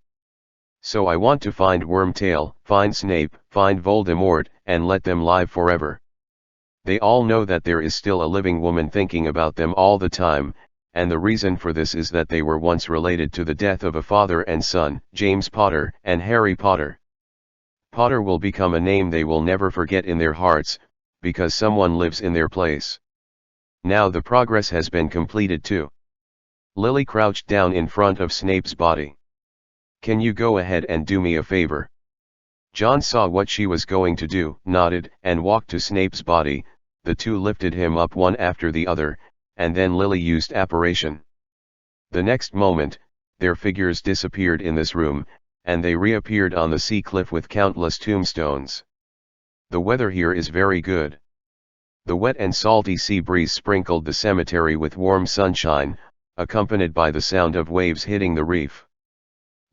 So I want to find Wormtail, find Snape, find Voldemort, and let them live forever. They all know that there is still a living woman thinking about them all the time, and the reason for this is that they were once related to the death of a father and son, James Potter and Harry Potter. Potter will become a name they will never forget in their hearts, because someone lives in their place. Now the progress has been completed too. Lily crouched down in front of Snape's body. Can you go ahead and do me a favor? John saw what she was going to do, nodded, and walked to Snape's body. The two lifted him up one after the other, and then Lily used apparition. The next moment, their figures disappeared in this room, and they reappeared on the sea cliff with countless tombstones. The weather here is very good. The wet and salty sea breeze sprinkled the cemetery with warm sunshine, accompanied by the sound of waves hitting the reef.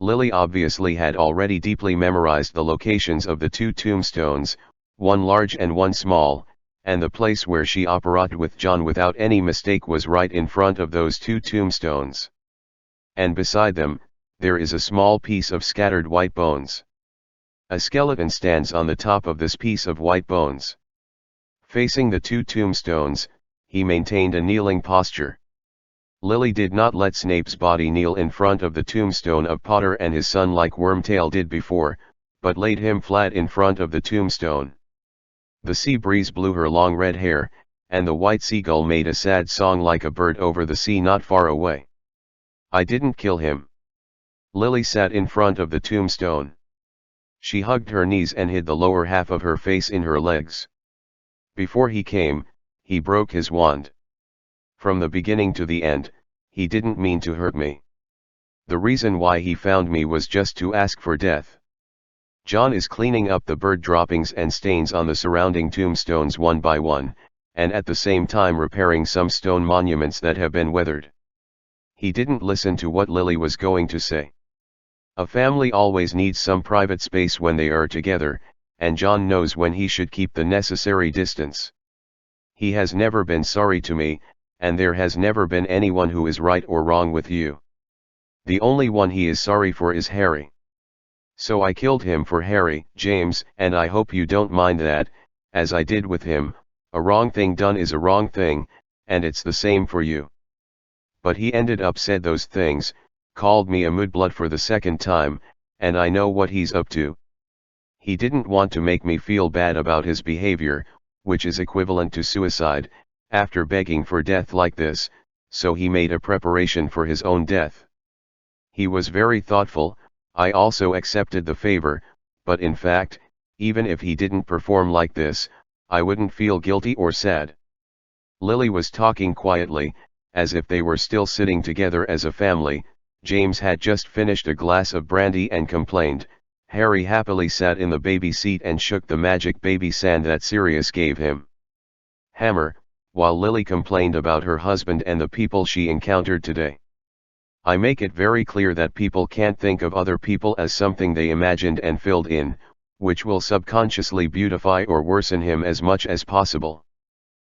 Lily obviously had already deeply memorized the locations of the two tombstones, one large and one small, and the place where she operated with John without any mistake was right in front of those two tombstones. And beside them, there is a small piece of scattered white bones. A skeleton stands on the top of this piece of white bones. Facing the two tombstones, he maintained a kneeling posture. Lily did not let Snape's body kneel in front of the tombstone of Potter and his son like Wormtail did before, but laid him flat in front of the tombstone. The sea breeze blew her long red hair, and the white seagull made a sad song like a bird over the sea not far away. I didn't kill him. Lily sat in front of the tombstone. She hugged her knees and hid the lower half of her face in her legs. Before he came, he broke his wand. From the beginning to the end, he didn't mean to hurt me. The reason why he found me was just to ask for death. John is cleaning up the bird droppings and stains on the surrounding tombstones one by one, and at the same time repairing some stone monuments that have been weathered. He didn't listen to what Lily was going to say. A family always needs some private space when they are together, and John knows when he should keep the necessary distance. He has never been sorry to me, and there has never been anyone who is right or wrong with you. The only one he is sorry for is Harry. So I killed him for Harry, James, and I hope you don't mind that, as I did with him. A wrong thing done is a wrong thing, and it's the same for you. But he ended up said those things, called me a mudblood for the second time, and I know what he's up to. He didn't want to make me feel bad about his behavior, which is equivalent to suicide, after begging for death like this, so he made a preparation for his own death. He was very thoughtful. I also accepted the favor, but in fact, even if he didn't perform like this, I wouldn't feel guilty or sad. Lily was talking quietly, as if they were still sitting together as a family. James had just finished a glass of brandy and complained. Harry happily sat in the baby seat and shook the magic baby sand that Sirius gave him. Hammer, while Lily complained about her husband and the people she encountered today. I make it very clear that people can't think of other people as something they imagined and filled in, which will subconsciously beautify or worsen him as much as possible.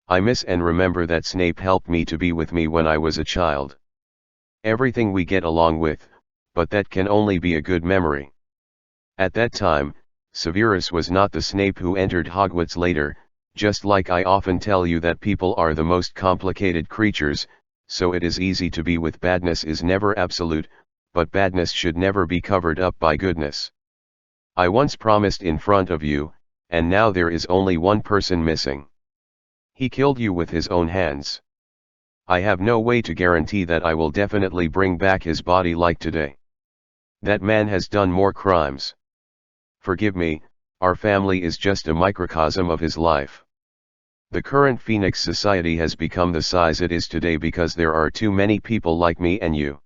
I miss and remember that Snape helped me to be with me when I was a child. everything we get along with, but that can only be a good memory. At that time, Severus was not the Snape who entered Hogwarts later, just like I often tell you that people are the most complicated creatures, so it is easy to be with badness is never absolute, but badness should never be covered up by goodness. I once promised in front of you, and now there is only one person missing. He killed you with his own hands. I have no way to guarantee that I will definitely bring back his body like today. That man has done more crimes. Forgive me, our family is just a microcosm of his life. The current Phoenix Society has become the size it is today because there are too many people like me and you.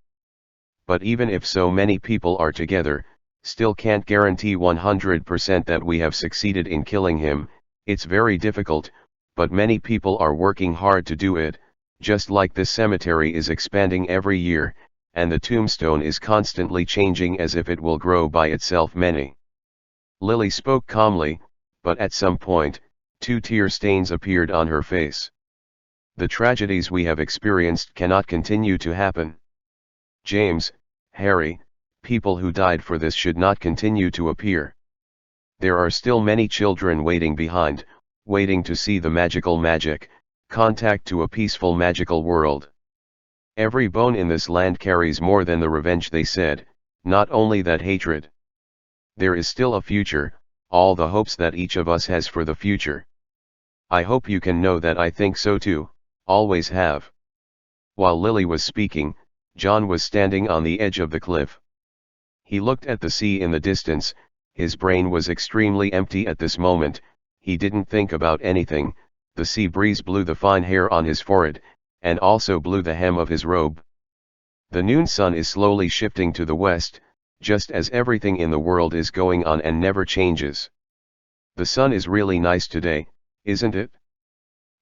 But even if so many people are together, still can't guarantee 100% that we have succeeded in killing him. It's very difficult, but many people are working hard to do it, just like this cemetery is expanding every year, and the tombstone is constantly changing as if it will grow by itself. Lily spoke calmly, but at some point, 2 tear stains appeared on her face. The tragedies we have experienced cannot continue to happen. James, Harry, people who died for this should not continue to appear. There are still many children waiting behind, waiting to see the magic, contact to a peaceful magical world. Every bone in this land carries more than the revenge they said, not only that hatred. There is still a future, all the hopes that each of us has for the future. I hope you can know that I think so too, always have. While Lily was speaking, John was standing on the edge of the cliff. He looked at the sea in the distance, his brain was extremely empty at this moment, he didn't think about anything, the sea breeze blew the fine hair on his forehead, and also blew the hem of his robe. The noon sun is slowly shifting to the west, just as everything in the world is going on and never changes. The sun is really nice today, isn't it?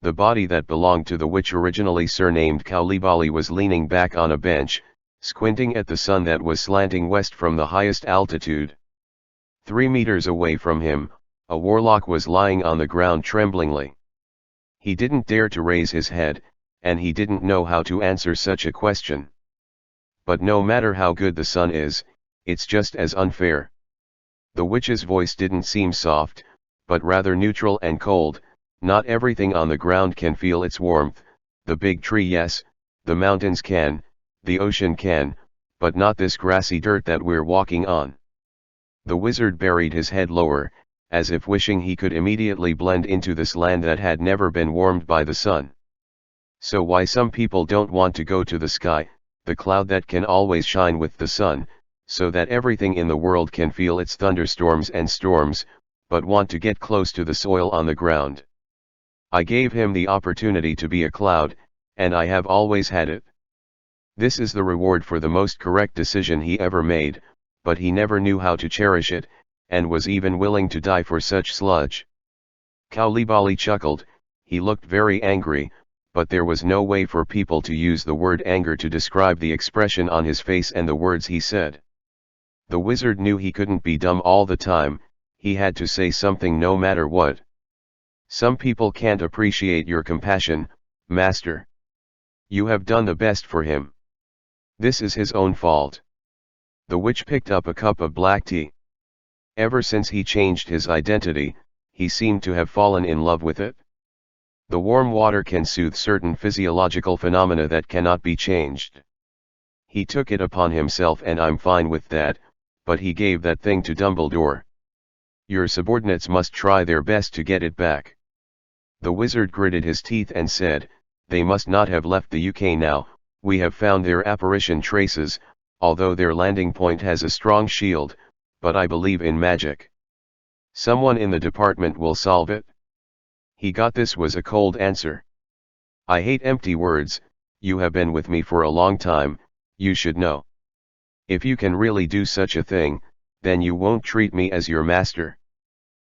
The body that belonged to the witch originally surnamed Caulibali was leaning back on a bench, squinting at the sun that was slanting west from the highest altitude. 3 meters away from him, a warlock was lying on the ground tremblingly. He didn't dare to raise his head, and he didn't know how to answer such a question. But no matter how good the sun is, it's just as unfair. The witch's voice didn't seem soft, but rather neutral and cold. Not everything on the ground can feel its warmth, the big tree yes, the mountains can, the ocean can, but not this grassy dirt that we're walking on. The wizard buried his head lower, as if wishing he could immediately blend into this land that had never been warmed by the sun. So why some people don't want to go to the sky, the cloud that can always shine with the sun, so that everything in the world can feel its thunderstorms and storms, but want to get close to the soil on the ground. I gave him the opportunity to be a cloud, and I have always had it. This is the reward for the most correct decision he ever made, but he never knew how to cherish it, and was even willing to die for such sludge. Caulibali chuckled, he looked very angry, but there was no way for people to use the word anger to describe the expression on his face and the words he said. The wizard knew he couldn't be dumb all the time, he had to say something no matter what. Some people can't appreciate your compassion, master. You have done the best for him. This is his own fault. The witch picked up a cup of black tea. Ever since he changed his identity, he seemed to have fallen in love with it. The warm water can soothe certain physiological phenomena that cannot be changed. He took it upon himself and I'm fine with that, but he gave that thing to Dumbledore. Your subordinates must try their best to get it back. The wizard gritted his teeth and said, they must not have left the UK now, we have found their apparition traces, although their landing point has a strong shield, but I believe in magic. Someone in the department will solve it. He got this was a cold answer. I hate empty words, you have been with me for a long time, you should know. If you can really do such a thing, then you won't treat me as your master.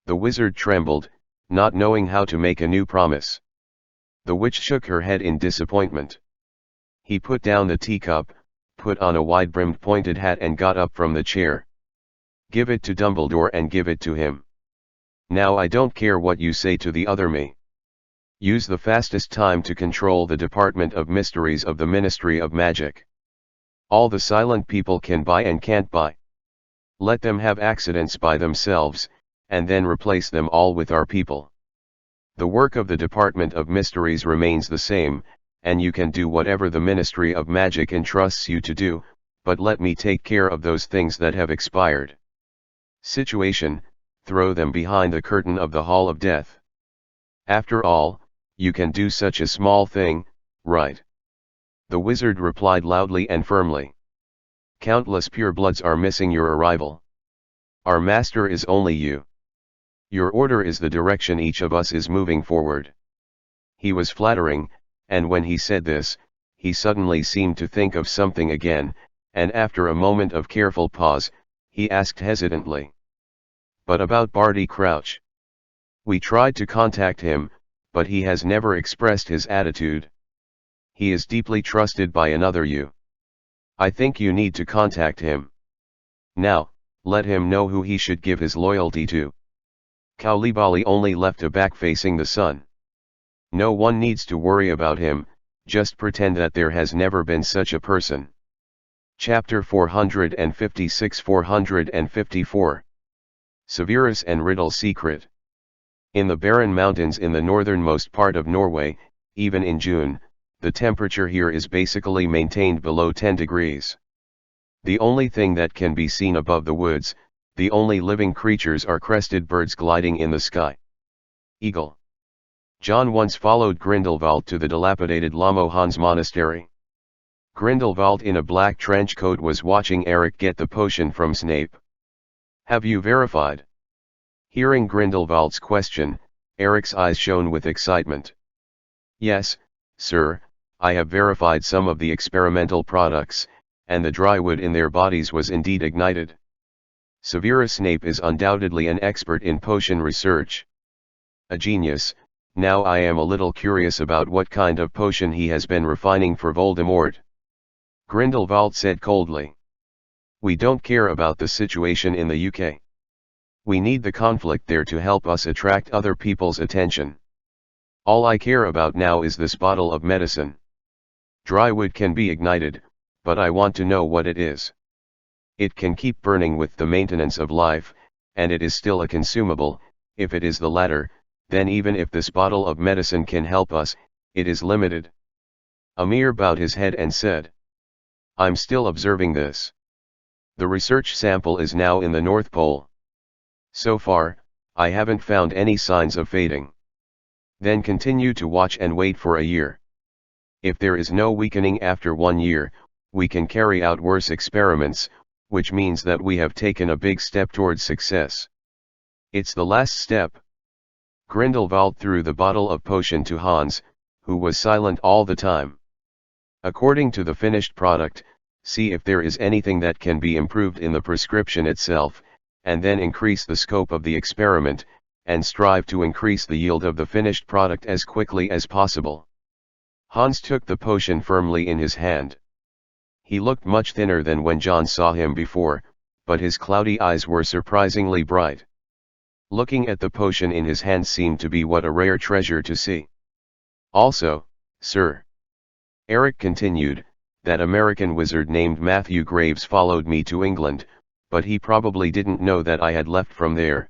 The wizard trembled, not knowing how to make a new promise. The witch shook her head in disappointment. He put down the teacup, put on a wide-brimmed pointed hat and got up from the chair. Give it to Dumbledore and give it to him. Now I don't care what you say to the other me. Use the fastest time to control the Department of Mysteries of the Ministry of Magic. All the silent people can buy and can't buy. Let them have accidents by themselves, and then replace them all with our people. The work of the Department of Mysteries remains the same, and you can do whatever the Ministry of Magic entrusts you to do, but let me take care of those things that have expired. Situation: throw them behind the curtain of the Hall of Death. After all, you can do such a small thing, right? The wizard replied loudly and firmly. Countless purebloods are missing your arrival. Our master is only you. Your order is the direction each of us is moving forward. He was flattering, and when he said this, he suddenly seemed to think of something again, and after a moment of careful pause, he asked hesitantly. But about Barty Crouch? We tried to contact him, but he has never expressed his attitude. He is deeply trusted by another you. I think you need to contact him. Now, let him know who he should give his loyalty to. Coulibaly only left a back facing the sun. No one needs to worry about him, just pretend that there has never been such a person. Chapter 456-454 Severus and Riddle's Secret. In the barren mountains in the northernmost part of Norway, even in June, the temperature here is basically maintained below 10 degrees. The only thing that can be seen above the woods, the only living creatures are crested birds gliding in the sky. Eagle. John once followed Grindelwald to the dilapidated Lamohans monastery. Grindelwald in a black trench coat was watching Eric get the potion from Snape. Have you verified? Hearing Grindelwald's question, Eric's eyes shone with excitement. Yes, sir, I have verified some of the experimental products, and the dry wood in their bodies was indeed ignited. Severus Snape is undoubtedly an expert in potion research. A genius. Now I am a little curious about what kind of potion he has been refining for Voldemort. Grindelwald said coldly. We don't care about the situation in the UK. We need the conflict there to help us attract other people's attention. All I care about now is this bottle of medicine. Dry wood can be ignited, but I want to know what it is. It can keep burning with the maintenance of life, and it is still a consumable. If it is the latter, then even if this bottle of medicine can help us, it is limited. Amir bowed his head and said, I'm still observing this. The research sample is now in the North Pole. So far, I haven't found any signs of fading. Then continue to watch and wait for a year. If there is no weakening after 1 year, we can carry out worse experiments, which means that we have taken a big step towards success. It's the last step. Grindelwald threw the bottle of potion to Hans, who was silent all the time. According to the finished product, see if there is anything that can be improved in the prescription itself, and then increase the scope of the experiment, and strive to increase the yield of the finished product as quickly as possible. Hans took the potion firmly in his hand. He looked much thinner than when John saw him before, but his cloudy eyes were surprisingly bright. Looking at the potion in his hand seemed to be what a rare treasure to see. Also, sir, Eric continued, that American wizard named Matthew Graves followed me to England, but he probably didn't know that I had left from there.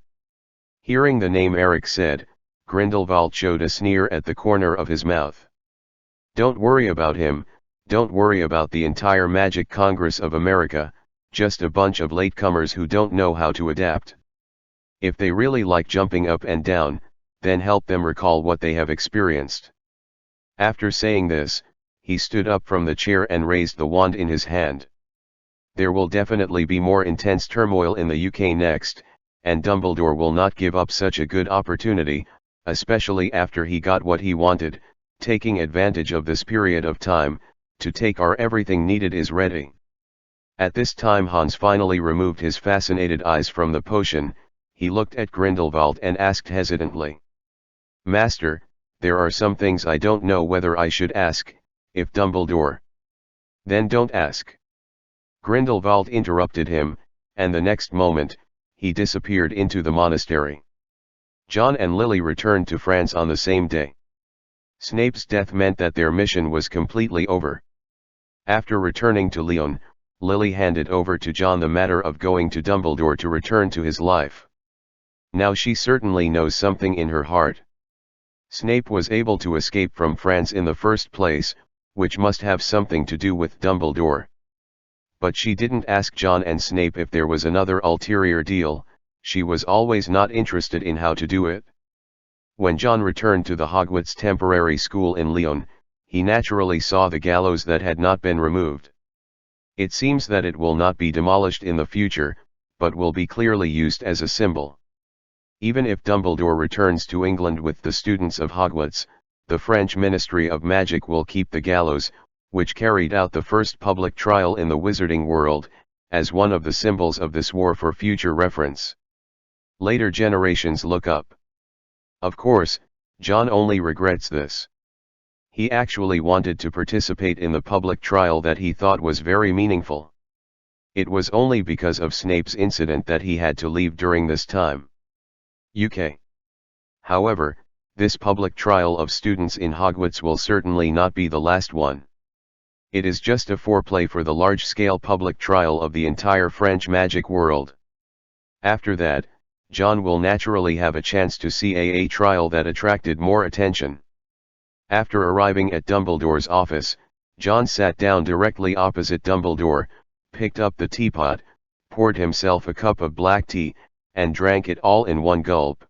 Hearing the name Eric said, Grindelwald showed a sneer at the corner of his mouth. Don't worry about him, don't worry about the entire Magic Congress of America, just a bunch of latecomers who don't know how to adapt. If they really like jumping up and down, then help them recall what they have experienced. After saying this, he stood up from the chair and raised the wand in his hand. There will definitely be more intense turmoil in the UK next, and Dumbledore will not give up such a good opportunity, especially after he got what he wanted, taking advantage of this period of time, to take our everything needed is ready. At this time Hans finally removed his fascinated eyes from the potion. He looked at Grindelwald and asked hesitantly. Master, there are some things I don't know whether I should ask, if Dumbledore. Then don't ask. Grindelwald interrupted him, and the next moment, he disappeared into the monastery. John and Lily returned to France on the same day. Snape's death meant that their mission was completely over. After returning to Lyon, Lily handed over to John the matter of going to Dumbledore to return to his life. Now she certainly knows something in her heart. Snape was able to escape from France in the first place, which must have something to do with Dumbledore. But she didn't ask John and Snape if there was another ulterior deal. She was always not interested in how to do it. When John returned to the Hogwarts temporary school in Lyon, he naturally saw the gallows that had not been removed. It seems that it will not be demolished in the future, but will be clearly used as a symbol. Even if Dumbledore returns to England with the students of Hogwarts, the French Ministry of Magic will keep the gallows, which carried out the first public trial in the wizarding world, as one of the symbols of this war for future reference. Later generations look up. Of course, John only regrets this. He actually wanted to participate in the public trial that he thought was very meaningful. It was only because of Snape's incident that he had to leave during this time. UK. However, this public trial of students in Hogwarts will certainly not be the last one. It is just a foreplay for the large-scale public trial of the entire French magic world. After that, John will naturally have a chance to see a trial that attracted more attention. After arriving at Dumbledore's office, John sat down directly opposite Dumbledore, picked up the teapot, poured himself a cup of black tea, and drank it all in one gulp.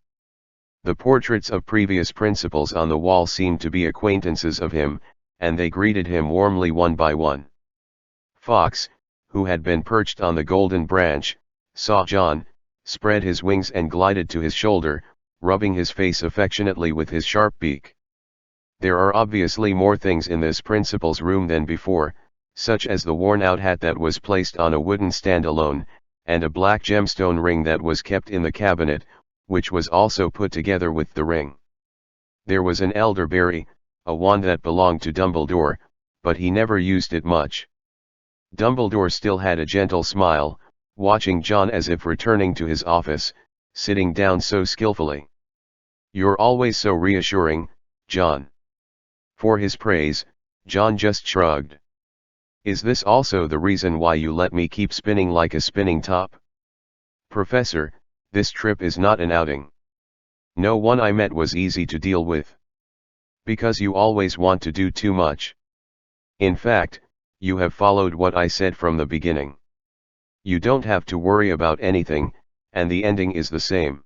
The portraits of previous principals on the wall seemed to be acquaintances of him, and they greeted him warmly one by one. Fox, who had been perched on the golden branch, saw John, spread his wings and glided to his shoulder, rubbing his face affectionately with his sharp beak. There are obviously more things in this principal's room than before, such as the worn-out hat that was placed on a wooden stand alone, and a black gemstone ring that was kept in the cabinet, which was also put together with the ring. There was an elderberry, a wand that belonged to Dumbledore, but he never used it much. Dumbledore still had a gentle smile, watching John as if returning to his office, sitting down so skillfully. "You're always so reassuring, John." For his praise, John just shrugged. "Is this also the reason why you let me keep spinning like a spinning top?" "Professor, this trip is not an outing. No one I met was easy to deal with. Because you always want to do too much. In fact, you have followed what I said from the beginning. You don't have to worry about anything, and the ending is the same."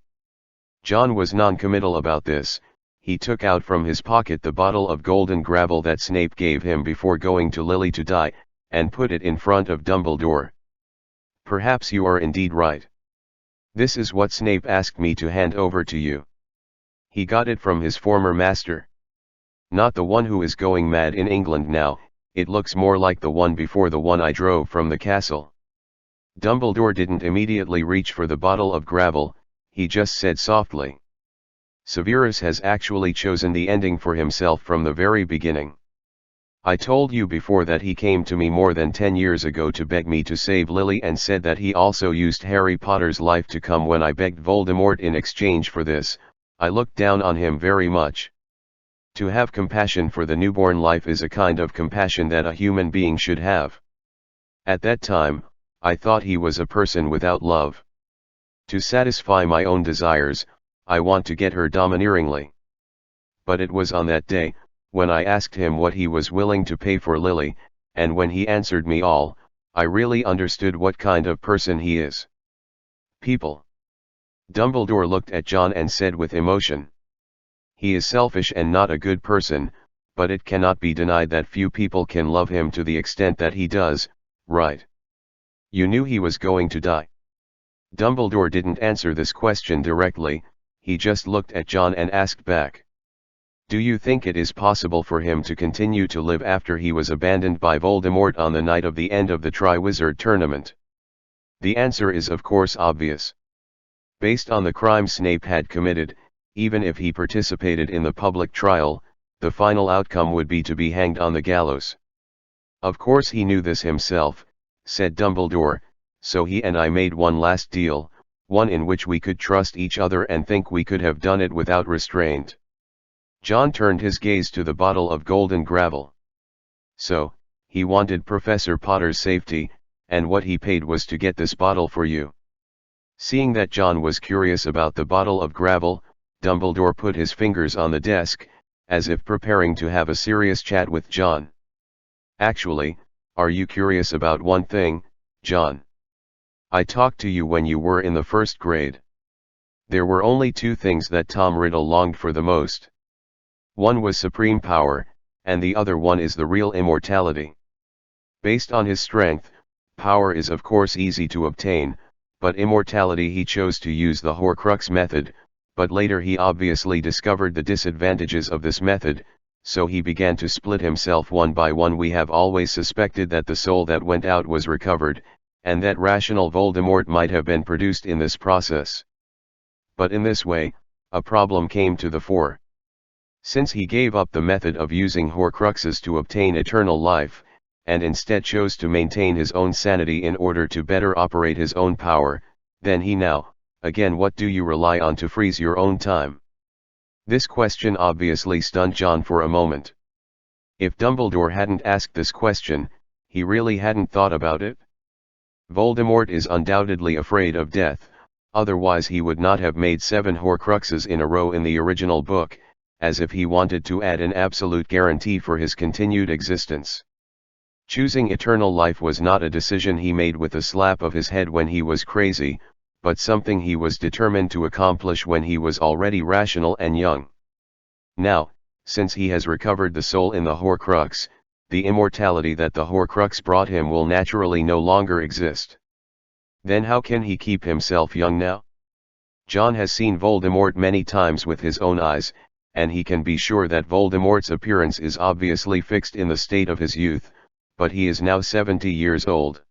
John was non-committal about this. He took out from his pocket the bottle of golden gravel that Snape gave him before going to Lily to die, and put it in front of Dumbledore. "Perhaps you are indeed right. This is what Snape asked me to hand over to you. He got it from his former master. Not the one who is going mad in England now, it looks more like the one before the one I drove from the castle." Dumbledore didn't immediately reach for the bottle of gravel, he just said softly, "Severus has actually chosen the ending for himself from the very beginning. I told you before that he came to me more than 10 years ago to beg me to save Lily and said that he also used Harry Potter's life to come when I begged Voldemort in exchange for this. I looked down on him very much. To have compassion for the newborn life is a kind of compassion that a human being should have. At that time, I thought he was a person without love. To satisfy my own desires, I want to get her domineeringly. But it was on that day, when I asked him what he was willing to pay for Lily, and when he answered me all, I really understood what kind of person he is." "People." Dumbledore looked at John and said with emotion. "He is selfish and not a good person, but it cannot be denied that few people can love him to the extent that he does, right? You knew he was going to die." Dumbledore didn't answer this question directly, he just looked at John and asked back, "Do you think it is possible for him to continue to live after he was abandoned by Voldemort on the night of the end of the Triwizard Tournament?" The answer is of course obvious. Based on the crime Snape had committed, even if he participated in the public trial, the final outcome would be to be hanged on the gallows. "Of course he knew this himself," said Dumbledore, "so he and I made one last deal, one in which we could trust each other and think we could have done it without restraint." John turned his gaze to the bottle of golden gravel. "So, he wanted Professor Potter's safety, and what he paid was to get this bottle for you. Seeing that John was curious about the bottle of gravel, Dumbledore put his fingers on the desk, as if preparing to have a serious chat with John. Actually, are you curious about one thing, John? I talked to you when you were in the first grade. There were only two things that Tom Riddle longed for the most. One was supreme power, and the other one is the real immortality. Based on his strength, power is of course easy to obtain, but immortality he chose to use the Horcrux method, but later he obviously discovered the disadvantages of this method, so he began to split himself one by one. We have always suspected that the soul that went out was recovered, and that rational Voldemort might have been produced in this process. But in this way, a problem came to the fore. Since he gave up the method of using Horcruxes to obtain eternal life, and instead chose to maintain his own sanity in order to better operate his own power, then he now, again, what do you rely on to freeze your own time? This question obviously stunned John for a moment. If Dumbledore hadn't asked this question, he really hadn't thought about it. Voldemort is undoubtedly afraid of death, otherwise he would not have made 7 Horcruxes in a row in the original book, as if he wanted to add an absolute guarantee for his continued existence. Choosing eternal life was not a decision he made with a slap of his head when he was crazy, but something he was determined to accomplish when he was already rational and young. Now, since he has recovered the soul in the Horcrux, the immortality that the Horcrux brought him will naturally no longer exist. Then how can he keep himself young now? John has seen Voldemort many times with his own eyes, and he can be sure that Voldemort's appearance is obviously fixed in the state of his youth, but he is now 70 years old.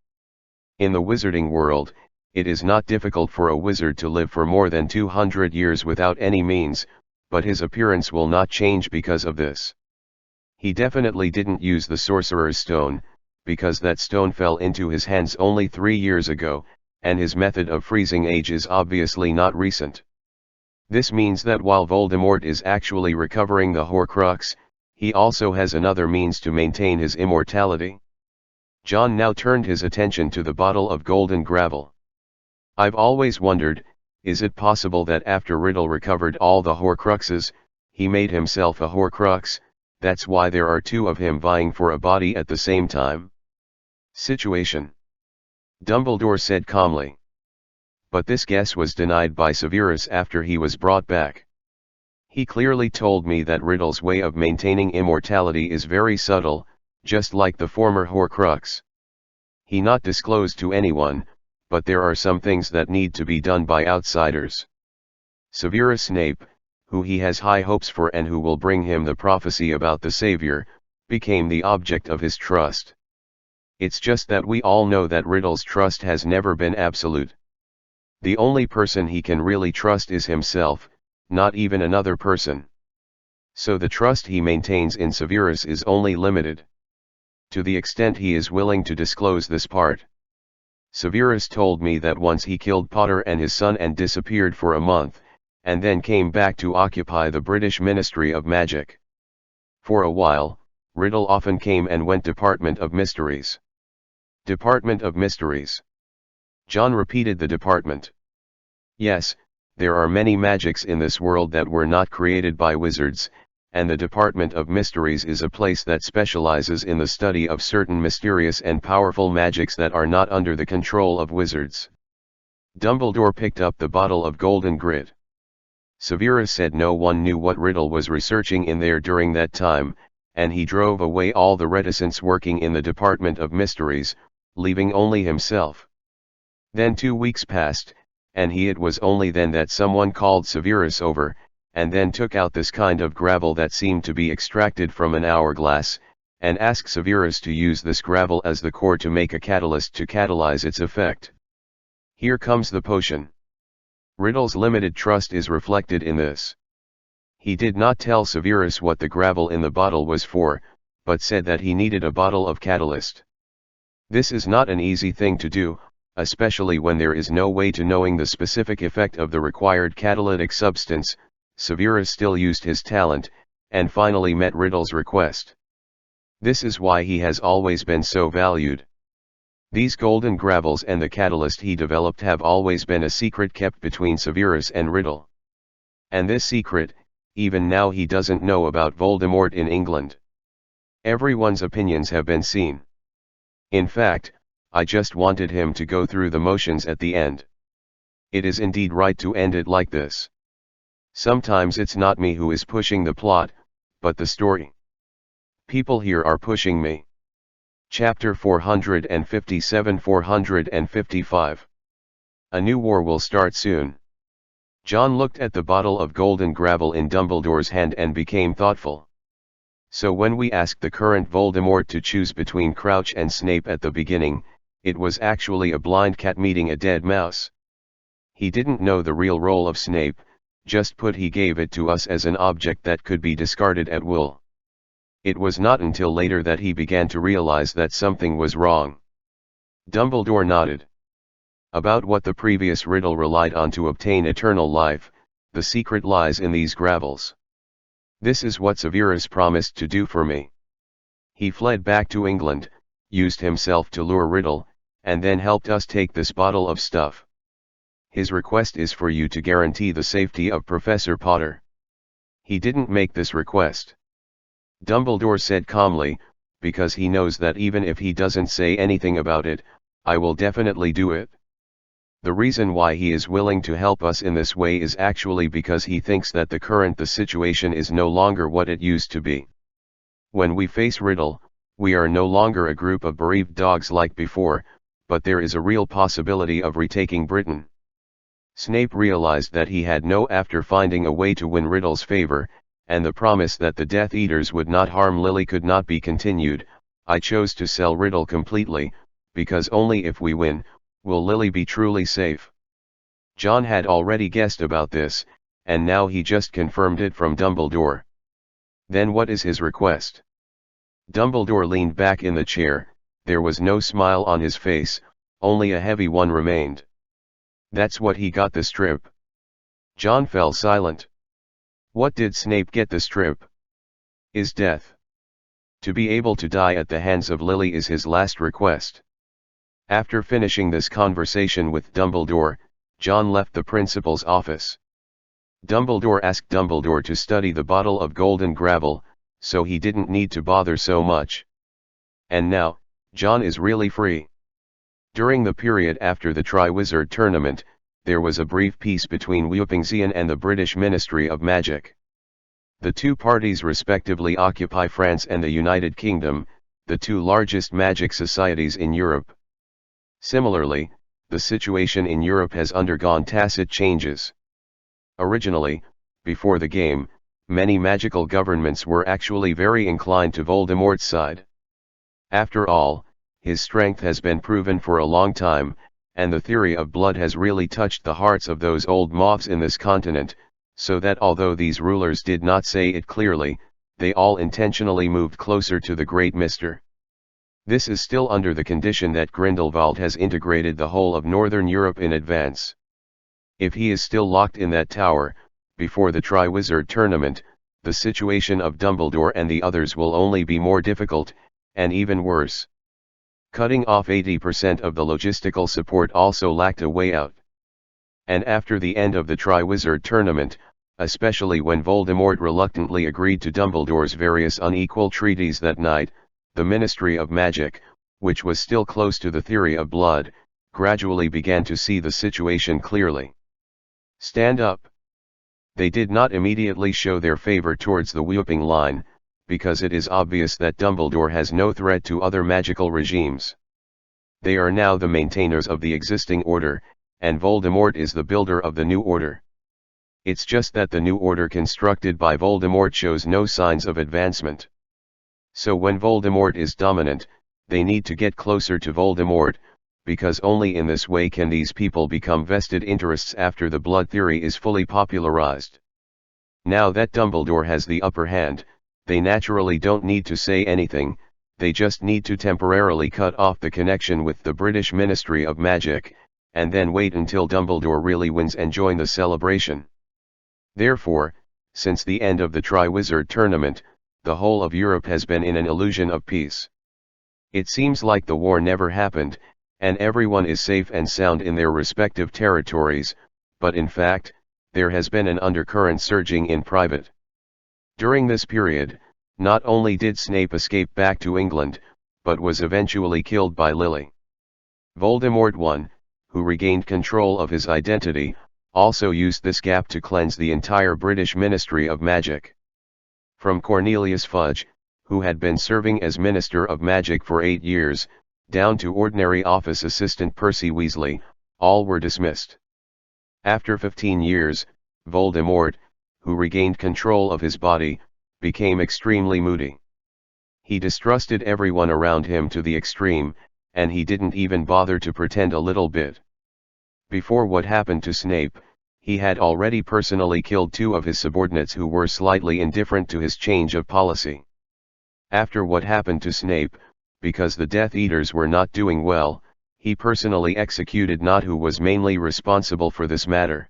In the wizarding world, it is not difficult for a wizard to live for more than 200 years without any means, but his appearance will not change because of this. He definitely didn't use the Sorcerer's Stone, because that stone fell into his hands only 3 years ago, and his method of freezing age is obviously not recent. This means that while Voldemort is actually recovering the Horcrux, he also has another means to maintain his immortality. John now turned his attention to the bottle of golden gravel. I've always wondered, is it possible that after Riddle recovered all the Horcruxes, he made himself a Horcrux? That's why there are 2 of him vying for a body at the same time? Situation. Dumbledore said calmly. But this guess was denied by Severus after he was brought back. He clearly told me that Riddle's way of maintaining immortality is very subtle, just like the former Horcrux. He not disclosed to anyone, but there are some things that need to be done by outsiders. Severus Snape, who he has high hopes for and who will bring him the prophecy about the Savior, became the object of his trust. It's just that we all know that Riddle's trust has never been absolute. The only person he can really trust is himself, not even another person. So the trust he maintains in Severus is only limited. To the extent he is willing to disclose this part. Severus told me that once he killed Potter and his son and disappeared for a month, and then came back to occupy the British Ministry of Magic. For a while, Riddle often came and went. Department of Mysteries. Department of Mysteries. John repeated the department. Yes, there are many magics in this world that were not created by wizards, and the Department of Mysteries is a place that specializes in the study of certain mysterious and powerful magics that are not under the control of wizards. Dumbledore picked up the bottle of golden grit. Severus said no one knew what Riddle was researching in there during that time, and he drove away all the reticents working in the Department of Mysteries, leaving only himself. Then 2 weeks passed, and it was only then that someone called Severus over, and then took out this kind of gravel that seemed to be extracted from an hourglass, and asked Severus to use this gravel as the core to make a catalyst to catalyze its effect. Here comes the potion. Riddle's limited trust is reflected in this. He did not tell Severus what the gravel in the bottle was for, but said that he needed a bottle of catalyst. This is not an easy thing to do, especially when there is no way to knowing the specific effect of the required catalytic substance. Severus still used his talent, and finally met Riddle's request. This is why he has always been so valued. These golden gravels and the catalyst he developed have always been a secret kept between Severus and Riddle. And this secret, even now he doesn't know about Voldemort in England. Everyone's opinions have been seen. In fact, I just wanted him to go through the motions at the end. It is indeed right to end it like this. Sometimes it's not me who is pushing the plot, but the story. People here are pushing me. Chapter 457-455. A new war will start soon. John looked at the bottle of golden gravel in Dumbledore's hand and became thoughtful. So when we asked the current Voldemort to choose between Crouch and Snape at the beginning, it was actually a blind cat meeting a dead mouse. He didn't know the real role of Snape, just put he gave it to us as an object that could be discarded at will. It was not until later that he began to realize that something was wrong. Dumbledore nodded. About what the previous riddle relied on to obtain eternal life, the secret lies in these gravels. This is what Severus promised to do for me. He fled back to England, used himself to lure Riddle, and then helped us take this bottle of stuff. His request is for you to guarantee the safety of Professor Potter. He didn't make this request. Dumbledore said calmly, because he knows that even if he doesn't say anything about it, I will definitely do it. The reason why he is willing to help us in this way is actually because he thinks that the situation is no longer what it used to be. When we face Riddle, we are no longer a group of bereaved dogs like before, but there is a real possibility of retaking Britain. Snape realized that he had no after finding a way to win Riddle's favor, and the promise that the Death Eaters would not harm Lily could not be continued. I chose to sell Riddle completely, because only if we win, will Lily be truly safe. John had already guessed about this, and now he just confirmed it from Dumbledore. Then what is his request? Dumbledore leaned back in the chair, there was no smile on his face, only a heavy one remained. That's what he got the strip. John fell silent. What did Snape get the strip? Is death. To be able to die at the hands of Lily is his last request. After finishing this conversation with Dumbledore, John left the principal's office. Dumbledore asked Dumbledore to study the bottle of golden gravel, so he didn't need to bother so much. And now, John is really free. During the period after the Triwizard Tournament, there was a brief peace between Wupingzian and the British Ministry of Magic. The two parties respectively occupy France and the United Kingdom, the two largest magic societies in Europe. Similarly, the situation in Europe has undergone tacit changes. Originally, before the game, many magical governments were actually very inclined to Voldemort's side. After all, his strength has been proven for a long time, and the theory of blood has really touched the hearts of those old moths in this continent, so that although these rulers did not say it clearly, they all intentionally moved closer to the Great Mister. This is still under the condition that Grindelwald has integrated the whole of Northern Europe in advance. If he is still locked in that tower, before the Triwizard Tournament, the situation of Dumbledore and the others will only be more difficult, and even worse. Cutting off 80% of the logistical support also lacked a way out. And after the end of the Triwizard Tournament, especially when Voldemort reluctantly agreed to Dumbledore's various unequal treaties that night, the Ministry of Magic, which was still close to the theory of blood, gradually began to see the situation clearly. Stand up. They did not immediately show their favor towards the Whooping line, because it is obvious that Dumbledore has no threat to other magical regimes. They are now the maintainers of the existing order, and Voldemort is the builder of the new order. It's just that the new order constructed by Voldemort shows no signs of advancement. So when Voldemort is dominant, they need to get closer to Voldemort, because only in this way can these people become vested interests after the blood theory is fully popularized. Now that Dumbledore has the upper hand, they naturally don't need to say anything, they just need to temporarily cut off the connection with the British Ministry of Magic, and then wait until Dumbledore really wins and join the celebration. Therefore, since the end of the Triwizard Tournament, the whole of Europe has been in an illusion of peace. It seems like the war never happened, and everyone is safe and sound in their respective territories, but in fact, there has been an undercurrent surging in private. During this period, not only did Snape escape back to England, but was eventually killed by Lily. Voldemort I, who regained control of his identity, also used this gap to cleanse the entire British Ministry of Magic. From Cornelius Fudge, who had been serving as Minister of Magic for 8 years, down to ordinary office assistant Percy Weasley, all were dismissed. After 15 years, Voldemort, who regained control of his body, became extremely moody. He distrusted everyone around him to the extreme, and he didn't even bother to pretend a little bit. Before what happened to Snape, he had already personally killed 2 of his subordinates who were slightly indifferent to his change of policy. After what happened to Snape, because the Death Eaters were not doing well, he personally executed Nott, who was mainly responsible for this matter.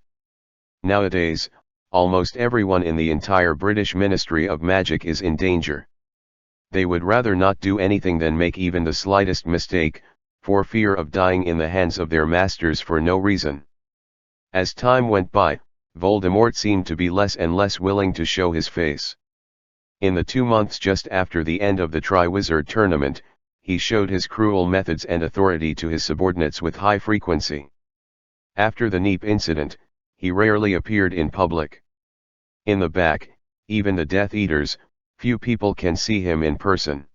Nowadays, almost everyone in the entire British Ministry of Magic is in danger. They would rather not do anything than make even the slightest mistake, for fear of dying in the hands of their masters for no reason. As time went by, Voldemort seemed to be less and less willing to show his face. In the 2 months just after the end of the Triwizard Tournament, he showed his cruel methods and authority to his subordinates with high frequency. After the Neep incident, he rarely appeared in public. In the back, even the Death Eaters, few people can see him in person.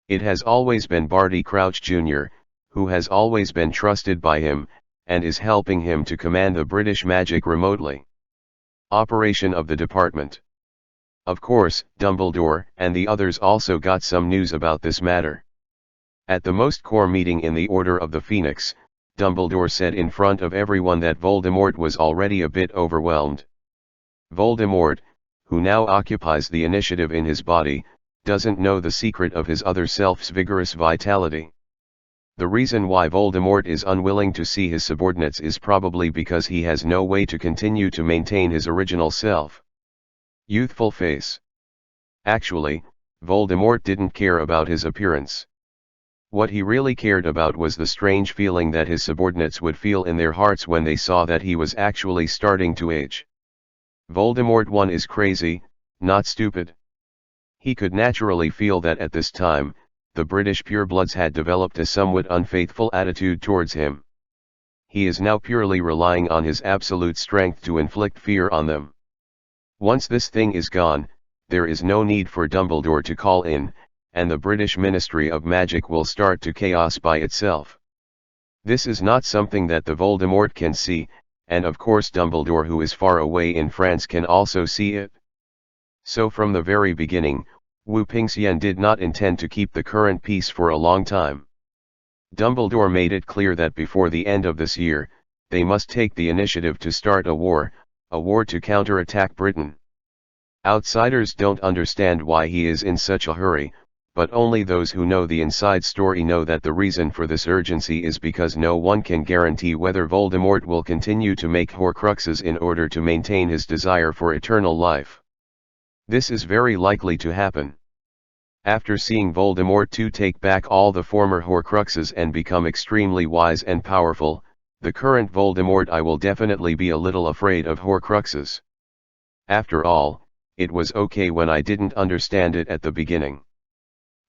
It has always been Barty Crouch Jr., who has always been trusted by him, and is helping him to command the British magic remotely. Operation of the department. Of course, Dumbledore and the others also got some news about this matter. At the most core meeting in the Order of the Phoenix, Dumbledore said in front of everyone that Voldemort was already a bit overwhelmed. Voldemort, who now occupies the initiative in his body, doesn't know the secret of his other self's vigorous vitality. The reason why Voldemort is unwilling to see his subordinates is probably because he has no way to continue to maintain his original self. Youthful face. Actually, Voldemort didn't care about his appearance. What he really cared about was the strange feeling that his subordinates would feel in their hearts when they saw that he was actually starting to age. Voldemort I is crazy, not stupid. He could naturally feel that at this time, the British purebloods had developed a somewhat unfaithful attitude towards him. He is now purely relying on his absolute strength to inflict fear on them. Once this thing is gone, there is no need for Dumbledore to call in, and the British Ministry of Magic will start to chaos by itself. This is not something that the Voldemort can see, and of course Dumbledore, who is far away in France, can also see it. So from the very beginning, Wu Pingxian did not intend to keep the current peace for a long time. Dumbledore made it clear that before the end of this year, they must take the initiative to start a war to counterattack Britain. Outsiders don't understand why he is in such a hurry, but only those who know the inside story know that the reason for this urgency is because no one can guarantee whether Voldemort will continue to make Horcruxes in order to maintain his desire for eternal life. This is very likely to happen. After seeing Voldemort II take back all the former Horcruxes and become extremely wise and powerful, the current Voldemort I will definitely be a little afraid of Horcruxes. After all, it was okay when I didn't understand it at the beginning.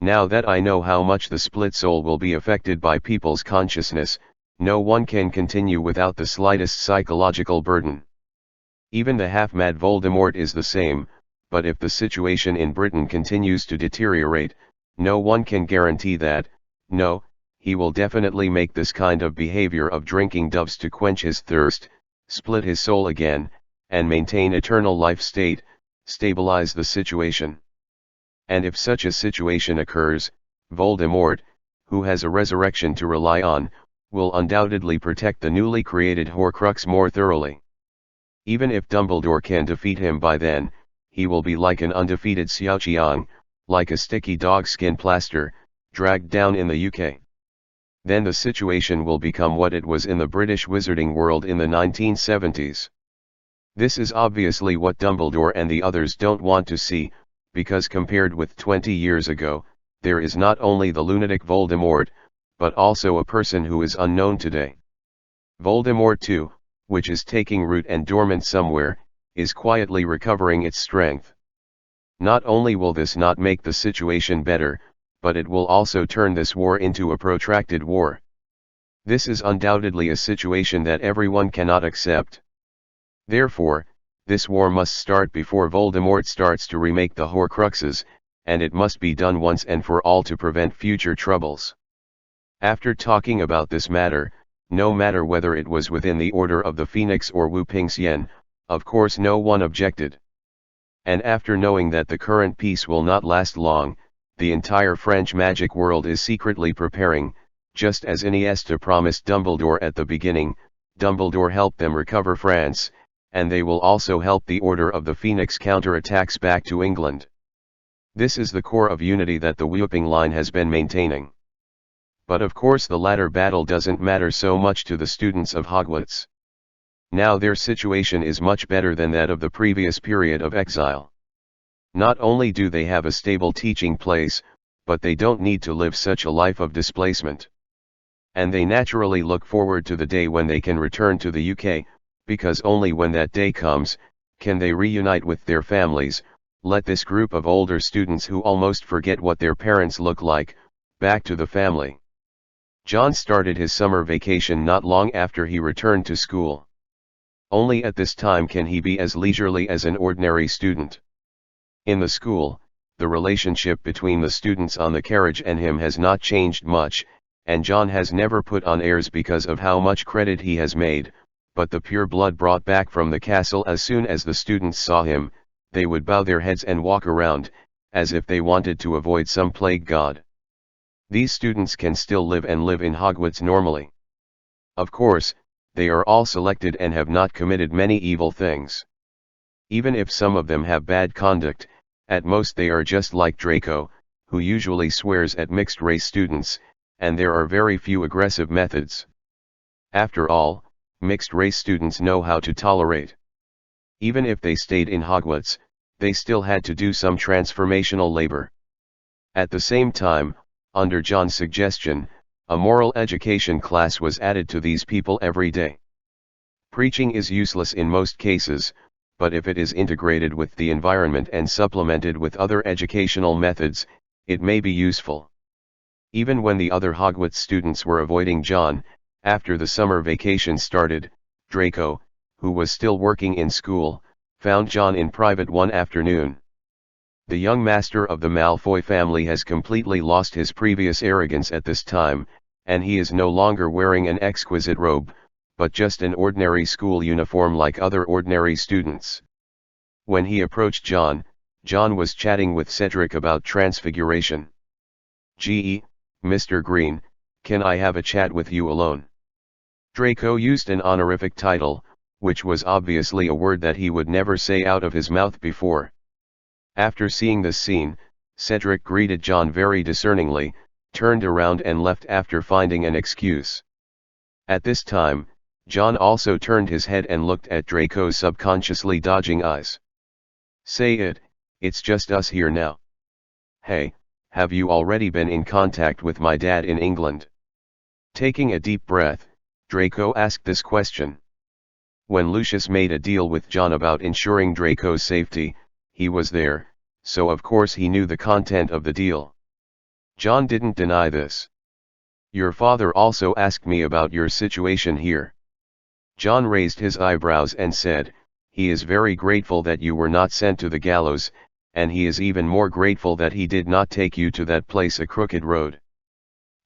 Now that I know how much the split soul will be affected by people's consciousness, no one can continue without the slightest psychological burden. Even the half-mad Voldemort is the same, but if the situation in Britain continues to deteriorate, no one can guarantee that, no, he will definitely make this kind of behavior of drinking doves to quench his thirst, split his soul again, and maintain eternal life state, stabilize the situation. And if such a situation occurs, Voldemort, who has a resurrection to rely on, will undoubtedly protect the newly created Horcrux more thoroughly. Even if Dumbledore can defeat him by then, he will be like an undefeated Xiaoqiang, like a sticky dog skin plaster, dragged down in the UK. Then the situation will become what it was in the British wizarding world in the 1970s. This is obviously what Dumbledore and the others don't want to see, because compared with 20 years ago, there is not only the lunatic Voldemort, but also a person who is unknown today. Voldemort too, which is taking root and dormant somewhere, is quietly recovering its strength. Not only will this not make the situation better, but it will also turn this war into a protracted war. This is undoubtedly a situation that everyone cannot accept. Therefore, this war must start before Voldemort starts to remake the Horcruxes, and it must be done once and for all to prevent future troubles. After talking about this matter, no matter whether it was within the Order of the Phoenix or Wu Pingxian, of course no one objected. And after knowing that the current peace will not last long, the entire French magic world is secretly preparing, just as Iniesta promised Dumbledore at the beginning. Dumbledore helped them recover France, and they will also help the Order of the Phoenix counterattacks back to England. This is the core of unity that the Whooping line has been maintaining. But of course the latter battle doesn't matter so much to the students of Hogwarts. Now their situation is much better than that of the previous period of exile. Not only do they have a stable teaching place, but they don't need to live such a life of displacement. And they naturally look forward to the day when they can return to the UK, because only when that day comes, can they reunite with their families. Let this group of older students who almost forget what their parents look like, back to the family. John started his summer vacation not long after he returned to school. Only at this time can he be as leisurely as an ordinary student. In the school, the relationship between the students on the carriage and him has not changed much, and John has never put on airs because of how much credit he has made, but the pure blood brought back from the castle. As soon as the students saw him, they would bow their heads and walk around, as if they wanted to avoid some plague god. These students can still live in Hogwarts normally. Of course, they are all selected and have not committed many evil things. Even if some of them have bad conduct, at most they are just like Draco, who usually swears at mixed-race students, and there are very few aggressive methods. After all, mixed-race students know how to tolerate. Even if they stayed in Hogwarts, they still had to do some transformational labor. At the same time, under John's suggestion, a moral education class was added to these people every day. Preaching is useless in most cases, but if it is integrated with the environment and supplemented with other educational methods, it may be useful. Even when the other Hogwarts students were avoiding John, after the summer vacation started, Draco, who was still working in school, found John in private one afternoon. The young master of the Malfoy family has completely lost his previous arrogance at this time, and he is no longer wearing an exquisite robe, but just an ordinary school uniform like other ordinary students. When he approached John, John was chatting with Cedric about transfiguration. "Gee, Mr. Green, can I have a chat with you alone?" Draco used an honorific title, which was obviously a word that he would never say out of his mouth before. After seeing this scene, Cedric greeted John very discerningly, turned around and left after finding an excuse. At this time, John also turned his head and looked at Draco's subconsciously dodging eyes. "Say it, it's just us here now. Hey, have you already been in contact with my dad in England?" Taking a deep breath, Draco asked this question. When Lucius made a deal with John about ensuring Draco's safety, he was there, so of course he knew the content of the deal. John didn't deny this. "Your father also asked me about your situation here." John raised his eyebrows and said, "He is very grateful that you were not sent to the gallows, and he is even more grateful that he did not take you to that place, a crooked road."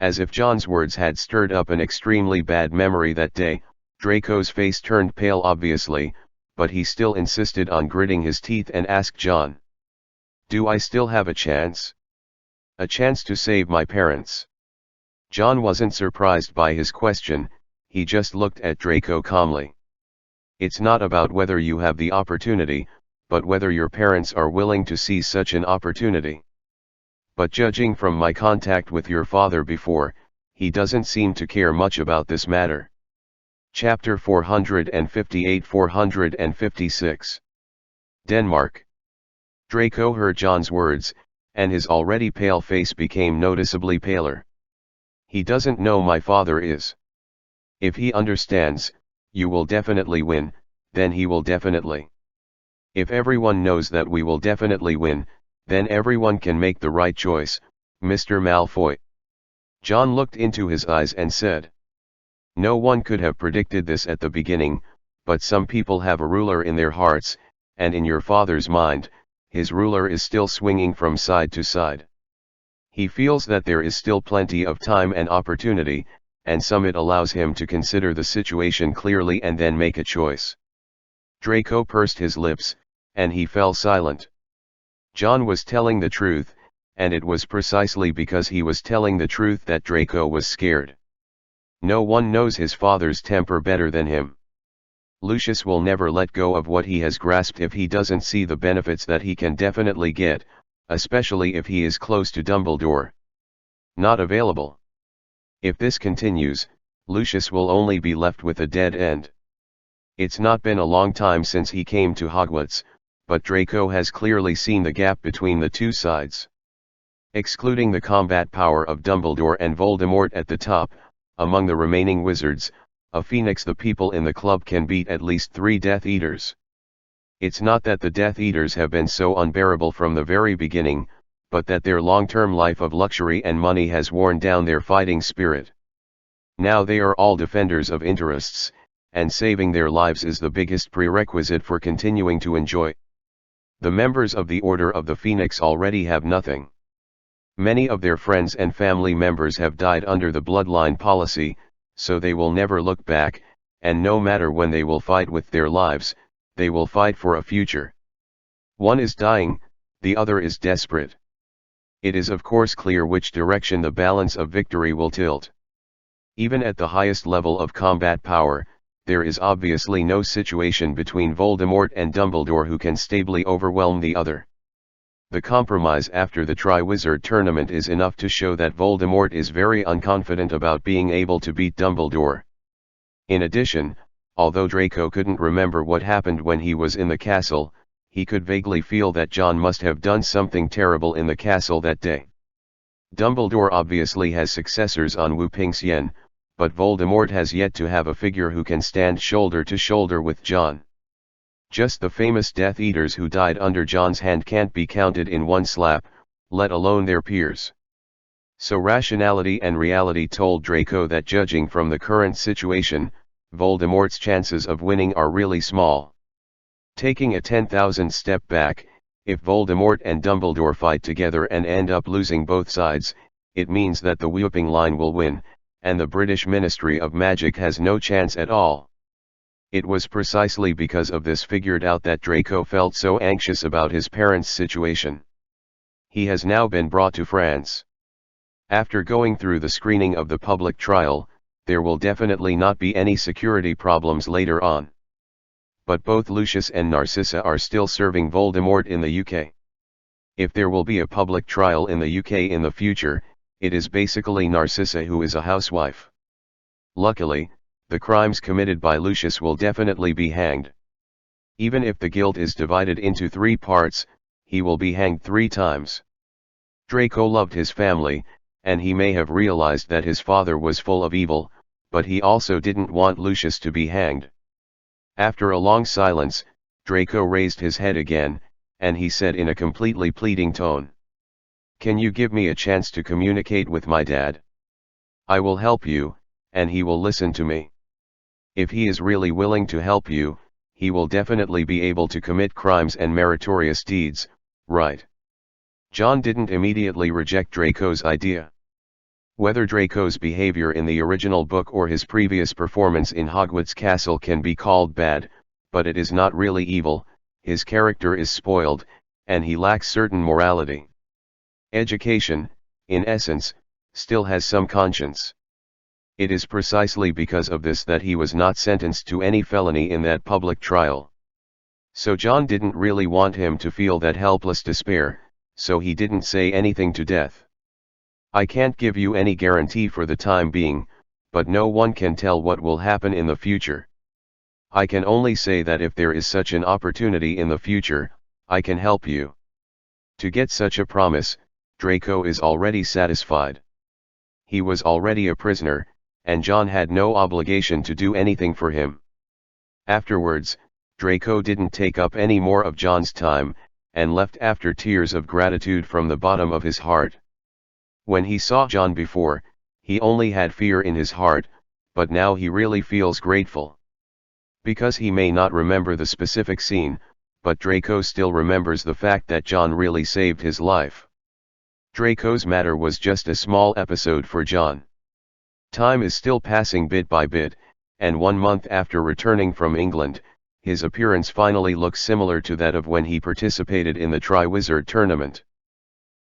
As if John's words had stirred up an extremely bad memory that day, Draco's face turned pale obviously, but he still insisted on gritting his teeth and asked John, "Do I still have a chance? A chance to save my parents?" John wasn't surprised by his question, he just looked at Draco calmly. "It's not about whether you have the opportunity, but whether your parents are willing to see such an opportunity. But judging from my contact with your father before, he doesn't seem to care much about this matter." Chapter 458-456 Denmark. Draco heard John's words, and his already pale face became noticeably paler. He doesn't know my father is. If he understands, you will definitely win, then he will definitely. If everyone knows that we will definitely win, then everyone can make the right choice, Mr. Malfoy. John looked into his eyes and said. No one could have predicted this at the beginning, but some people have a ruler in their hearts, and in your father's mind, his ruler is still swinging from side to side. He feels that there is still plenty of time and opportunity, and some it allows him to consider the situation clearly and then make a choice. Draco pursed his lips, and he fell silent. John was telling the truth, and it was precisely because he was telling the truth that Draco was scared. No one knows his father's temper better than him. Lucius will never let go of what he has grasped if he doesn't see the benefits that he can definitely get, especially if he is close to Dumbledore. Not available. If this continues, Lucius will only be left with a dead end. It's not been a long time since he came to Hogwarts, but Draco has clearly seen the gap between the two sides. Excluding the combat power of Dumbledore and Voldemort at the top, among the remaining wizards, a phoenix the people in the club can beat at least 3 Death Eaters. It's not that the Death Eaters have been so unbearable from the very beginning, but that their long-term life of luxury and money has worn down their fighting spirit. Now they are all defenders of interests, and saving their lives is the biggest prerequisite for continuing to enjoy. The members of the Order of the Phoenix already have nothing. Many of their friends and family members have died under the bloodline policy, so they will never look back, and no matter when they will fight with their lives, they will fight for a future. One is dying, the other is desperate. It is of course clear which direction the balance of victory will tilt. Even at the highest level of combat power, there is obviously no situation between Voldemort and Dumbledore who can stably overwhelm the other. The compromise after the Triwizard Tournament is enough to show that Voldemort is very unconfident about being able to beat Dumbledore. In addition, although Draco couldn't remember what happened when he was in the castle, he could vaguely feel that John must have done something terrible in the castle that day. Dumbledore obviously has successors on Wu Pingxian, but Voldemort has yet to have a figure who can stand shoulder to shoulder with John. Just the famous Death Eaters who died under John's hand can't be counted in one slap, let alone their peers. So rationality and reality told Draco that judging from the current situation, Voldemort's chances of winning are really small. Taking a 10,000 step back, if Voldemort and Dumbledore fight together and end up losing both sides, it means that the Whooping Line will win, and the British Ministry of Magic has no chance at all. It was precisely because of this figured out that Draco felt so anxious about his parents' situation. He has now been brought to France. After going through the screening of the public trial, there will definitely not be any security problems later on. But both Lucius and Narcissa are still serving Voldemort in the UK. If there will be a public trial in the UK in the future, it is basically Narcissa who is a housewife. Luckily, the crimes committed by Lucius will definitely be hanged. Even if the guilt is divided into 3 parts, he will be hanged 3 times. Draco loved his family, and he may have realized that his father was full of evil, but he also didn't want Lucius to be hanged. After a long silence, Draco raised his head again, and he said in a completely pleading tone, "Can you give me a chance to communicate with my dad? I will help you, and he will listen to me. If he is really willing to help you, he will definitely be able to commit crimes and meritorious deeds, right?" John didn't immediately reject Draco's idea. Whether Draco's behavior in the original book or his previous performance in Hogwarts Castle can be called bad, but it is not really evil, his character is spoiled, and he lacks certain morality. Education, in essence, still has some conscience. It is precisely because of this that he was not sentenced to any felony in that public trial. So John didn't really want him to feel that helpless despair, so he didn't say anything to Death. "I can't give you any guarantee for the time being, but no one can tell what will happen in the future. I can only say that if there is such an opportunity in the future, I can help you." To get such a promise, Draco is already satisfied. he was already a prisoner, and John had no obligation to do anything for him. Afterwards, Draco didn't take up any more of John's time, and left after tears of gratitude from the bottom of his heart. When he saw John before, he only had fear in his heart, but now he really feels grateful. Because he may not remember the specific scene, but Draco still remembers the fact that John really saved his life. Draco's matter was just a small episode for John. Time is still passing bit by bit, and 1 month after returning from England, his appearance finally looks similar to that of when he participated in the Triwizard tournament.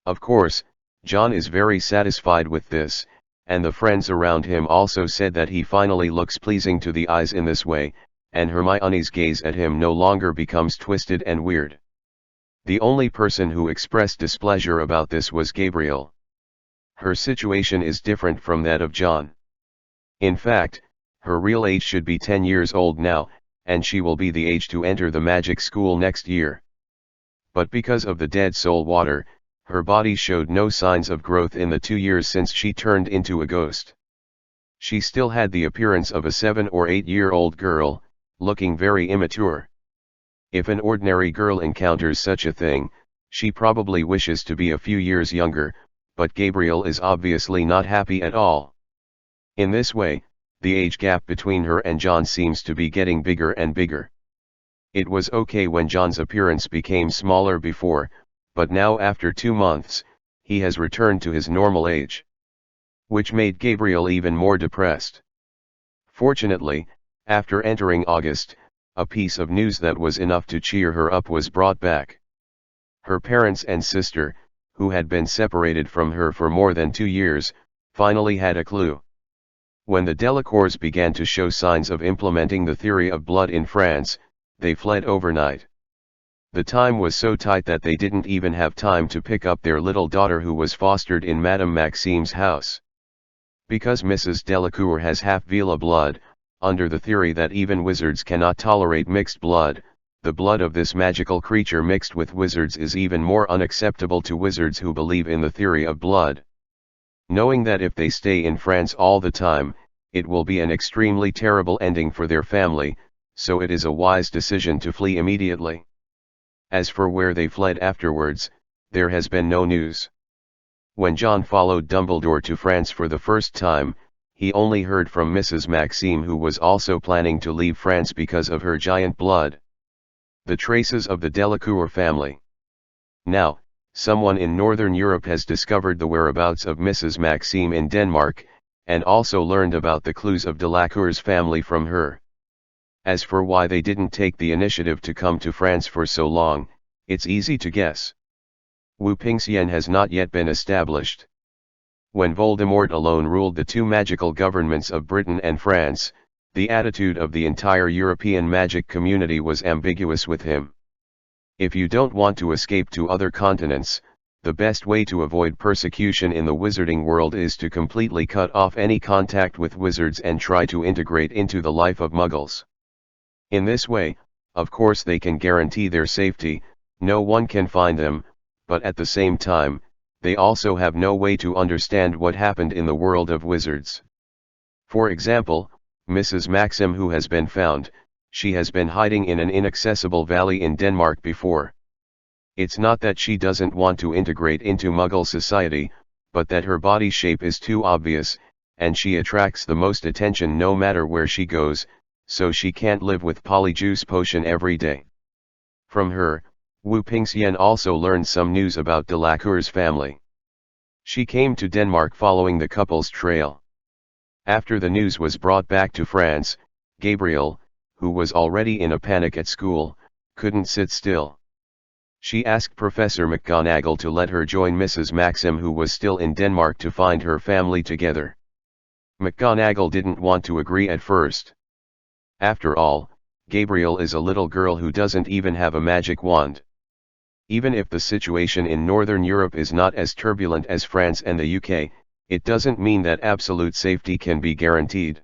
Of course, John is very satisfied with this, and the friends around him also said that he finally looks pleasing to the eyes in this way, and Hermione's gaze at him no longer becomes twisted and weird. The only person who expressed displeasure about this was Gabriel. Her situation is different from that of John. In fact, her real age should be 10 years old now, and she will be the age to enter the magic school next year. But because of the dead soul water, her body showed no signs of growth in the 2 years since she turned into a ghost. She still had the appearance of a 7 or 8-year-old girl, looking very immature. If an ordinary girl encounters such a thing, she probably wishes to be a few years younger, but Gabriel is obviously not happy at all. In this way, the age gap between her and John seems to be getting bigger and bigger. It was okay when John's appearance became smaller before, but now after 2 months, he has returned to his normal age. Which made Gabriel even more depressed. Fortunately, after entering August, a piece of news that was enough to cheer her up was brought back. Her parents and sister, who had been separated from her for more than 2 years, finally had a clue. When the Delacours began to show signs of implementing the theory of blood in France, they fled overnight. The time was so tight that they didn't even have time to pick up their little daughter who was fostered in Madame Maxime's house. Because Mrs. Delacour has half Vila blood, under the theory that even wizards cannot tolerate mixed blood, the blood of this magical creature mixed with wizards is even more unacceptable to wizards who believe in the theory of blood. Knowing that if they stay in France all the time, it will be an extremely terrible ending for their family, so it is a wise decision to flee immediately. As for where they fled afterwards, there has been no news. When John followed Dumbledore to France for the first time, he only heard from Mrs. Maxime, who was also planning to leave France because of her giant blood. The traces of the Delacour family. Now, someone in Northern Europe has discovered the whereabouts of Mrs. Maxime in Denmark, and also learned about the clues of Delacour's family from her. As for why they didn't take the initiative to come to France for so long, it's easy to guess. Wu Pingxian has not yet been established. When Voldemort alone ruled the 2 magical governments of Britain and France, the attitude of the entire European magic community was ambiguous with him. If you don't want to escape to other continents, the best way to avoid persecution in the wizarding world is to completely cut off any contact with wizards and try to integrate into the life of muggles. In this way, of course they can guarantee their safety, no one can find them, but at the same time, they also have no way to understand what happened in the world of wizards. For example, Mrs. Maxim, who has been found, she has been hiding in an inaccessible valley in Denmark before. It's not that she doesn't want to integrate into Muggle society, but that her body shape is too obvious, and she attracts the most attention no matter where she goes, so she can't live with Polyjuice Potion every day. From her, Wu Pingxian also learned some news about Delacour's family. She came to Denmark following the couple's trail. After the news was brought back to France, Gabriel, who was already in a panic at school, couldn't sit still. She asked Professor McGonagall to let her join Mrs. Maxim, who was still in Denmark, to find her family together. McGonagall didn't want to agree at first. After all, Gabriel is a little girl who doesn't even have a magic wand. Even if the situation in Northern Europe is not as turbulent as France and the UK, it doesn't mean that absolute safety can be guaranteed.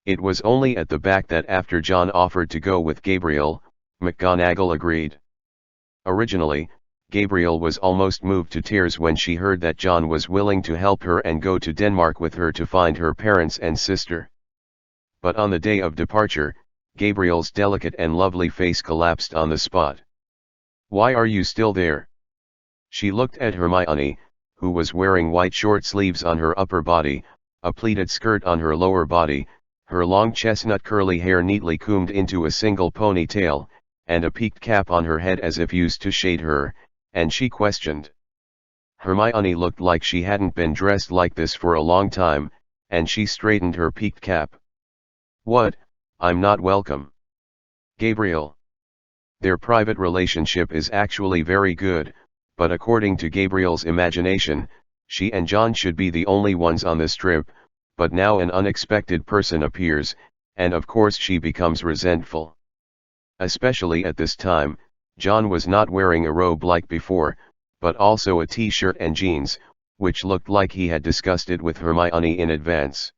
It was only at the back that after John offered to go with Gabriel, McGonagall agreed. Originally, Gabriel was almost moved to tears when she heard that John was willing to help her and go to Denmark with her to find her parents and sister. But on the day of departure, Gabriel's delicate and lovely face collapsed on the spot. "Why are you still there?" She looked at Hermione, who was wearing white short sleeves on her upper body, a pleated skirt on her lower body, her long chestnut curly hair neatly combed into a single ponytail, and a peaked cap on her head as if used to shade her, and she questioned. Hermione looked like she hadn't been dressed like this for a long time, and she straightened her peaked cap. "What, I'm not welcome." "Gabriel." Their private relationship is actually very good, but according to Gabriel's imagination, she and John should be the only ones on this trip, but now an unexpected person appears, and of course she becomes resentful. Especially at this time, John was not wearing a robe like before, but also a t-shirt and jeans, which looked like he had discussed it with Hermione in advance.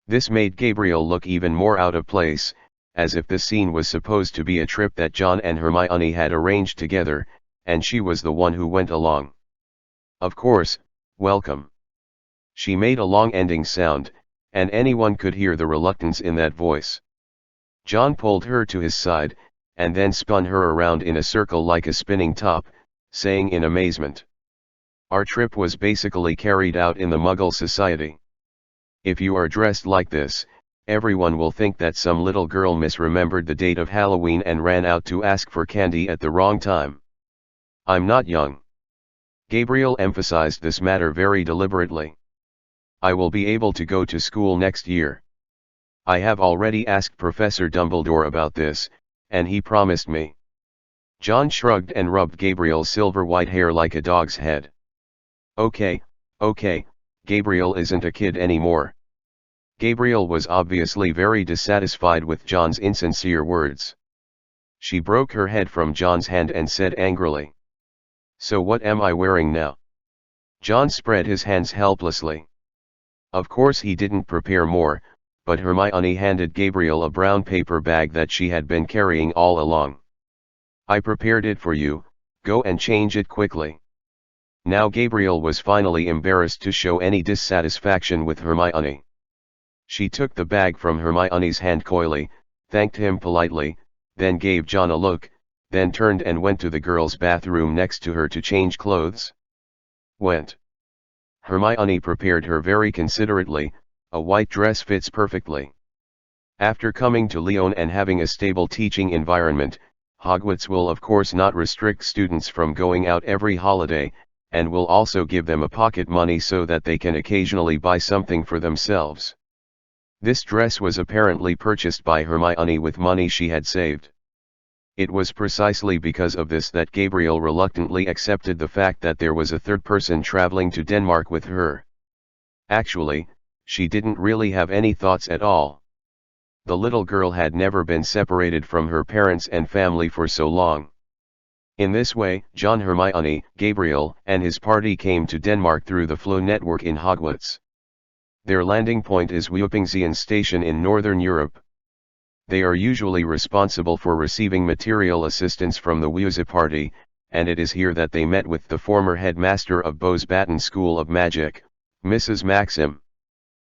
This made Gabriel look even more out of place, as if this scene was supposed to be a trip that John and Hermione had arranged together, and she was the one who went along. "Of course, welcome." She made a long ending sound, and anyone could hear the reluctance in that voice. John pulled her to his side, and then spun her around in a circle like a spinning top, saying in amazement, "Our trip was basically carried out in the Muggle society. If you are dressed like this, everyone will think that some little girl misremembered the date of Halloween and ran out to ask for candy at the wrong time. I'm not young." Gabriel emphasized this matter very deliberately. "I will be able to go to school next year. I have already asked Professor Dumbledore about this, and he promised me." John shrugged and rubbed Gabriel's silver white hair like a dog's head. Okay, Gabriel isn't a kid anymore." Gabriel was obviously very dissatisfied with John's insincere words. She broke her head from John's hand and said angrily, "So what am I wearing now?" John spread his hands helplessly. Of course he didn't prepare more, but Hermione handed Gabriel a brown paper bag that she had been carrying all along. "I prepared it for you, go and change it quickly." Now Gabriel was finally embarrassed to show any dissatisfaction with Hermione. She took the bag from Hermione's hand coyly, thanked him politely, then gave John a look, then turned and went to the girls' bathroom next to her to change clothes. Hermione prepared her very considerately, a white dress fits perfectly. After coming to Lyon and having a stable teaching environment, Hogwarts will of course not restrict students from going out every holiday, and will also give them a pocket money so that they can occasionally buy something for themselves. This dress was apparently purchased by Hermione with money she had saved. It was precisely because of this that Gabriel reluctantly accepted the fact that there was a third person traveling to Denmark with her. Actually, she didn't really have any thoughts at all. The little girl had never been separated from her parents and family for so long. In this way, John, Hermione, Gabriel, and his party came to Denmark through the Flow network in Hogwarts. Their landing point is Weopingsian Station in Northern Europe. They are usually responsible for receiving material assistance from the Weoza party, and it is here that they met with the former headmaster of Bosbatten School of Magic, Mrs. Maxim.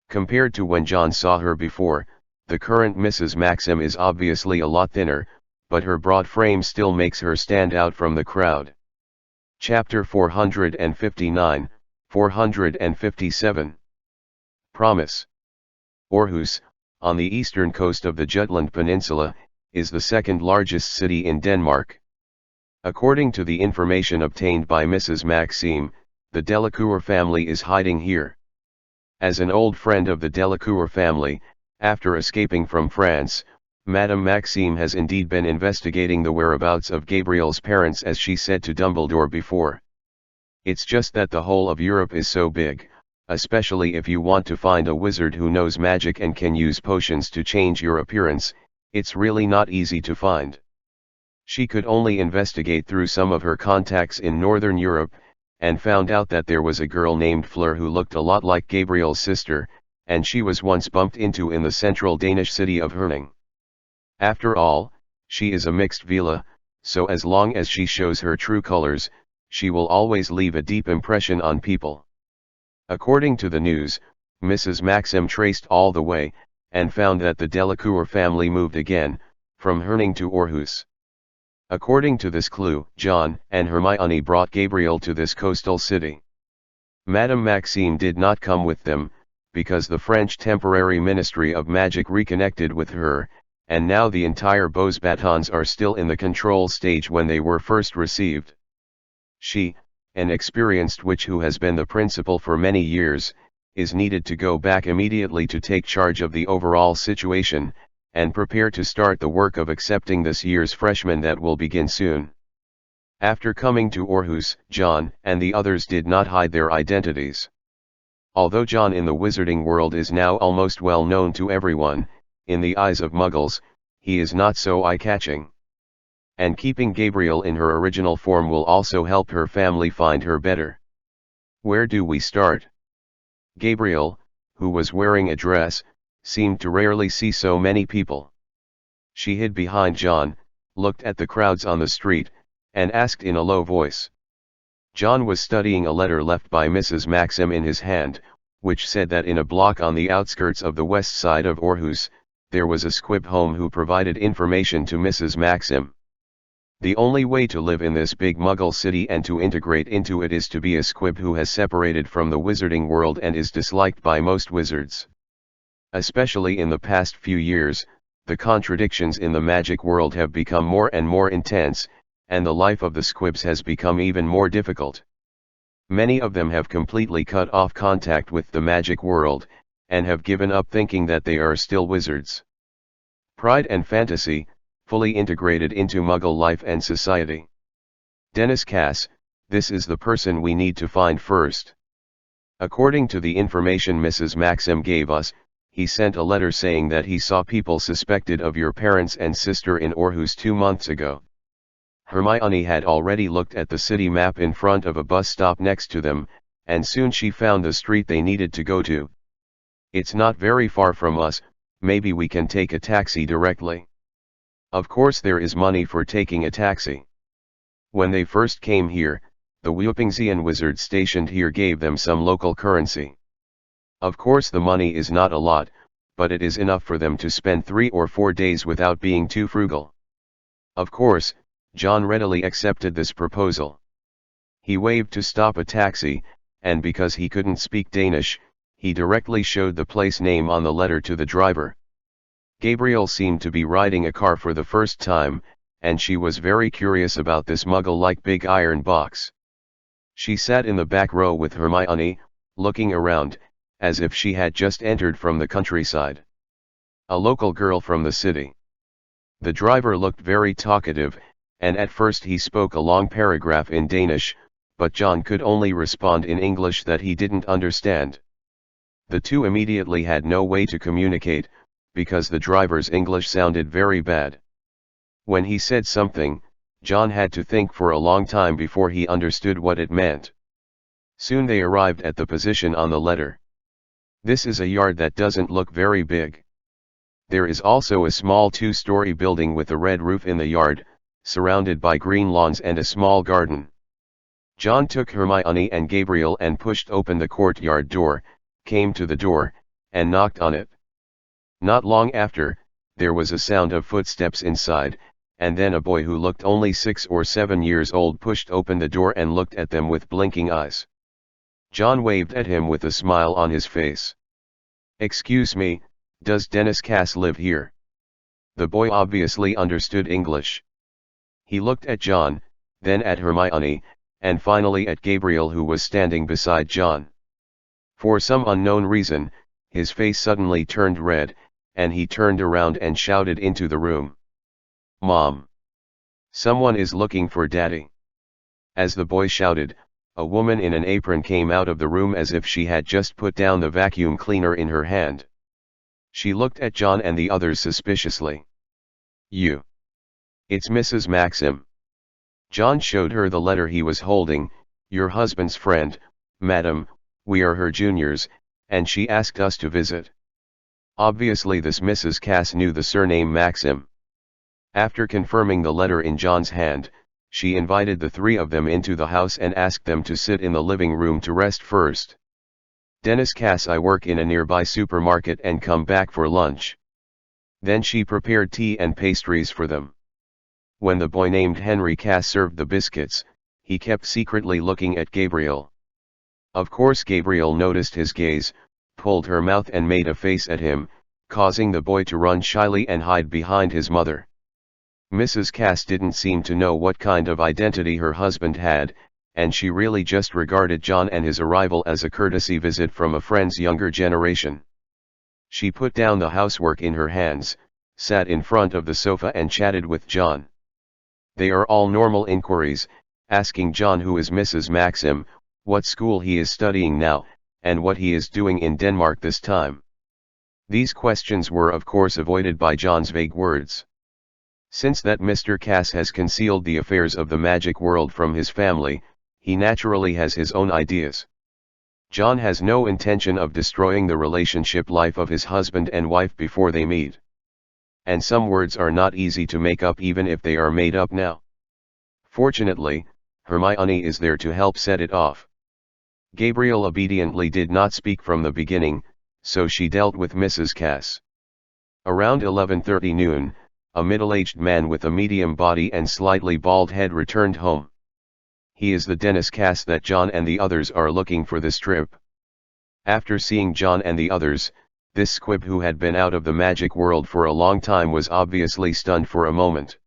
Compared to when John saw her before, the current Mrs. Maxim is obviously a lot thinner, but her broad frame still makes her stand out from the crowd. Chapter 459, 457. Promise. Aarhus, on the eastern coast of the Jutland Peninsula, is the second largest city in Denmark. According to the information obtained by Mrs. Maxime, the Delacour family is hiding here. As an old friend of the Delacour family, after escaping from France, Madame Maxime has indeed been investigating the whereabouts of Gabriel's parents, as she said to Dumbledore before. "It's just that the whole of Europe is so big, especially if you want to find a wizard who knows magic and can use potions to change your appearance, it's really not easy to find." She could only investigate through some of her contacts in Northern Europe, and found out that there was a girl named Fleur who looked a lot like Gabriel's sister, and she was once bumped into in the central Danish city of Herning. After all, she is a mixed Vila, so as long as she shows her true colors, she will always leave a deep impression on people. According to the news, Mrs. Maxim traced all the way, and found that the Delacour family moved again, from Herning to Aarhus. According to this clue, John and Hermione brought Gabriel to this coastal city. Madame Maxime did not come with them, because the French temporary Ministry of Magic reconnected with her, and now the entire Beaux Batons are still in the control stage when they were first received. She, an experienced witch who has been the principal for many years, is needed to go back immediately to take charge of the overall situation, and prepare to start the work of accepting this year's freshmen that will begin soon. After coming to Aarhus, John and the others did not hide their identities. Although John in the wizarding world is now almost well known to everyone, in the eyes of Muggles, he is not so eye-catching. And keeping Gabriel in her original form will also help her family find her better. Where do we start? Gabriel, who was wearing a dress, seemed to rarely see so many people. She hid behind John, looked at the crowds on the street, and asked in a low voice. John was studying a letter left by Mrs. Maxim in his hand, which said that in a block on the outskirts of the west side of Aarhus, there was a squib home who provided information to Mrs. Maxim. The only way to live in this big Muggle city and to integrate into it is to be a squib who has separated from the wizarding world and is disliked by most wizards. Especially in the past few years, the contradictions in the magic world have become more and more intense, and the life of the squibs has become even more difficult. Many of them have completely cut off contact with the magic world, and have given up thinking that they are still wizards. Pride and fantasy, fully integrated into Muggle life and society. Dennis Cass, this is the person we need to find first. According to the information Mrs. Maxim gave us, he sent a letter saying that he saw people suspected of your parents and sister in Aarhus 2 months ago. Hermione had already looked at the city map in front of a bus stop next to them, and soon she found the street they needed to go to. It's not very far from us, maybe we can take a taxi directly. Of course there is money for taking a taxi. When they first came here, the Wupingzian wizard stationed here gave them some local currency. Of course the money is not a lot, but it is enough for them to spend 3 or 4 days without being too frugal. Of course, John readily accepted this proposal. He waved to stop a taxi, and because he couldn't speak Danish, he directly showed the place name on the letter to the driver. Gabriel seemed to be riding a car for the first time, and she was very curious about this Muggle-like big iron box. She sat in the back row with Hermione, looking around, as if she had just entered from the countryside. A local girl from the city. The driver looked very talkative, and at first he spoke a long paragraph in Danish, but John could only respond in English that he didn't understand. The two immediately had no way to communicate, because the driver's English sounded very bad. When he said something, John had to think for a long time before he understood what it meant. Soon they arrived at the position on the letter. This is a yard that doesn't look very big. There is also a small 2-story building with a red roof in the yard, surrounded by green lawns and a small garden. John took Hermione and Gabriel and pushed open the courtyard door, came to the door, and knocked on it. Not long after, there was a sound of footsteps inside, and then a boy who looked only 6 or 7 years old pushed open the door and looked at them with blinking eyes. John waved at him with a smile on his face. "Excuse me, does Dennis Cass live here?" The boy obviously understood English. He looked at John, then at Hermione, and finally at Gabriel who was standing beside John. For some unknown reason, his face suddenly turned red, and he turned around and shouted into the room. "Mom! Someone is looking for Daddy!" As the boy shouted, a woman in an apron came out of the room as if she had just put down the vacuum cleaner in her hand. She looked at John and the others suspiciously. "You! It's Mrs. Maxim." John showed her the letter he was holding. "Your husband's friend, madam, we are her juniors, and she asked us to visit." Obviously this Mrs. Cass knew the surname Maxim. After confirming the letter in John's hand, She invited the three of them into the house and asked them to sit in the living room to rest first. Dennis Cass, I work in a nearby supermarket and come back for lunch. Then she prepared tea and pastries for them. When the boy named Henry Cass served the biscuits, he kept secretly looking at Gabriel. Of course Gabriel noticed his gaze, pulled her mouth and made a face at him, causing the boy to run shyly and hide behind his mother. Mrs. Cass didn't seem to know what kind of identity her husband had, and she really just regarded John and his arrival as a courtesy visit from a friend's younger generation. She put down the housework in her hands, sat in front of the sofa and chatted with John. They are all normal inquiries, asking John who is Mrs. Maxim, what school he is studying now, and what he is doing in Denmark this time. These questions were of course avoided by John's vague words. Since that Mr. Cass has concealed the affairs of the magic world from his family, he naturally has his own ideas. John has no intention of destroying the relationship life of his husband and wife before they meet. And some words are not easy to make up even if they are made up now. Fortunately, Hermione is there to help set it off. Gabriel obediently did not speak from the beginning, so she dealt with Mrs. Cass. Around 11:30 noon, a middle-aged man with a medium body and slightly bald head returned home. He is the Dennis Cass that John and the others are looking for this trip. After seeing John and the others, this squib who had been out of the magic world for a long time was obviously stunned for a moment.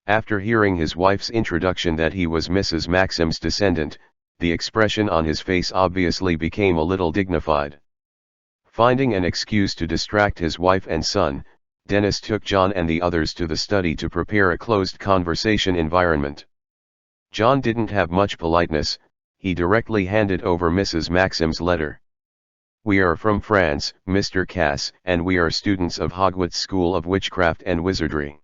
After hearing his wife's introduction that he was Mrs. Maxim's descendant, the expression on his face obviously became a little dignified. Finding an excuse to distract his wife and son, Dennis took John and the others to the study to prepare a closed conversation environment. John didn't have much politeness, he directly handed over Mrs. Maxim's letter. We are from France, Mr. Cass, and we are students of Hogwarts School of Witchcraft and Wizardry.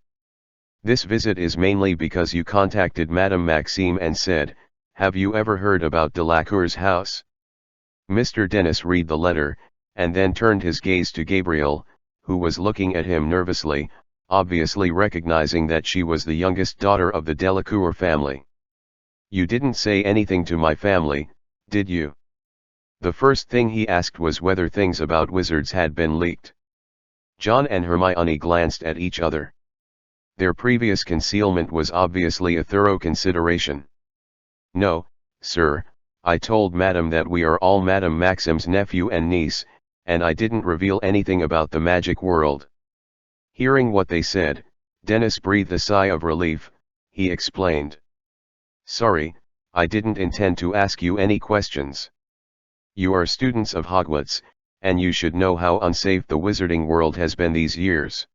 This visit is mainly because you contacted Madame Maxime and said, have you ever heard about Delacour's house? Mr. Dennis read the letter, and then turned his gaze to Gabriel, who was looking at him nervously, obviously recognizing that she was the youngest daughter of the Delacour family. You didn't say anything to my family, did you? The first thing he asked was whether things about wizards had been leaked. John and Hermione glanced at each other. Their previous concealment was obviously a thorough consideration. No, sir, I told Madame that we are all Madame Maxim's nephew and niece, and I didn't reveal anything about the magic world. Hearing what they said, Dennis breathed a sigh of relief. He explained. Sorry, I didn't intend to ask you any questions. You are students of Hogwarts, and you should know how unsafe the wizarding world has been these years.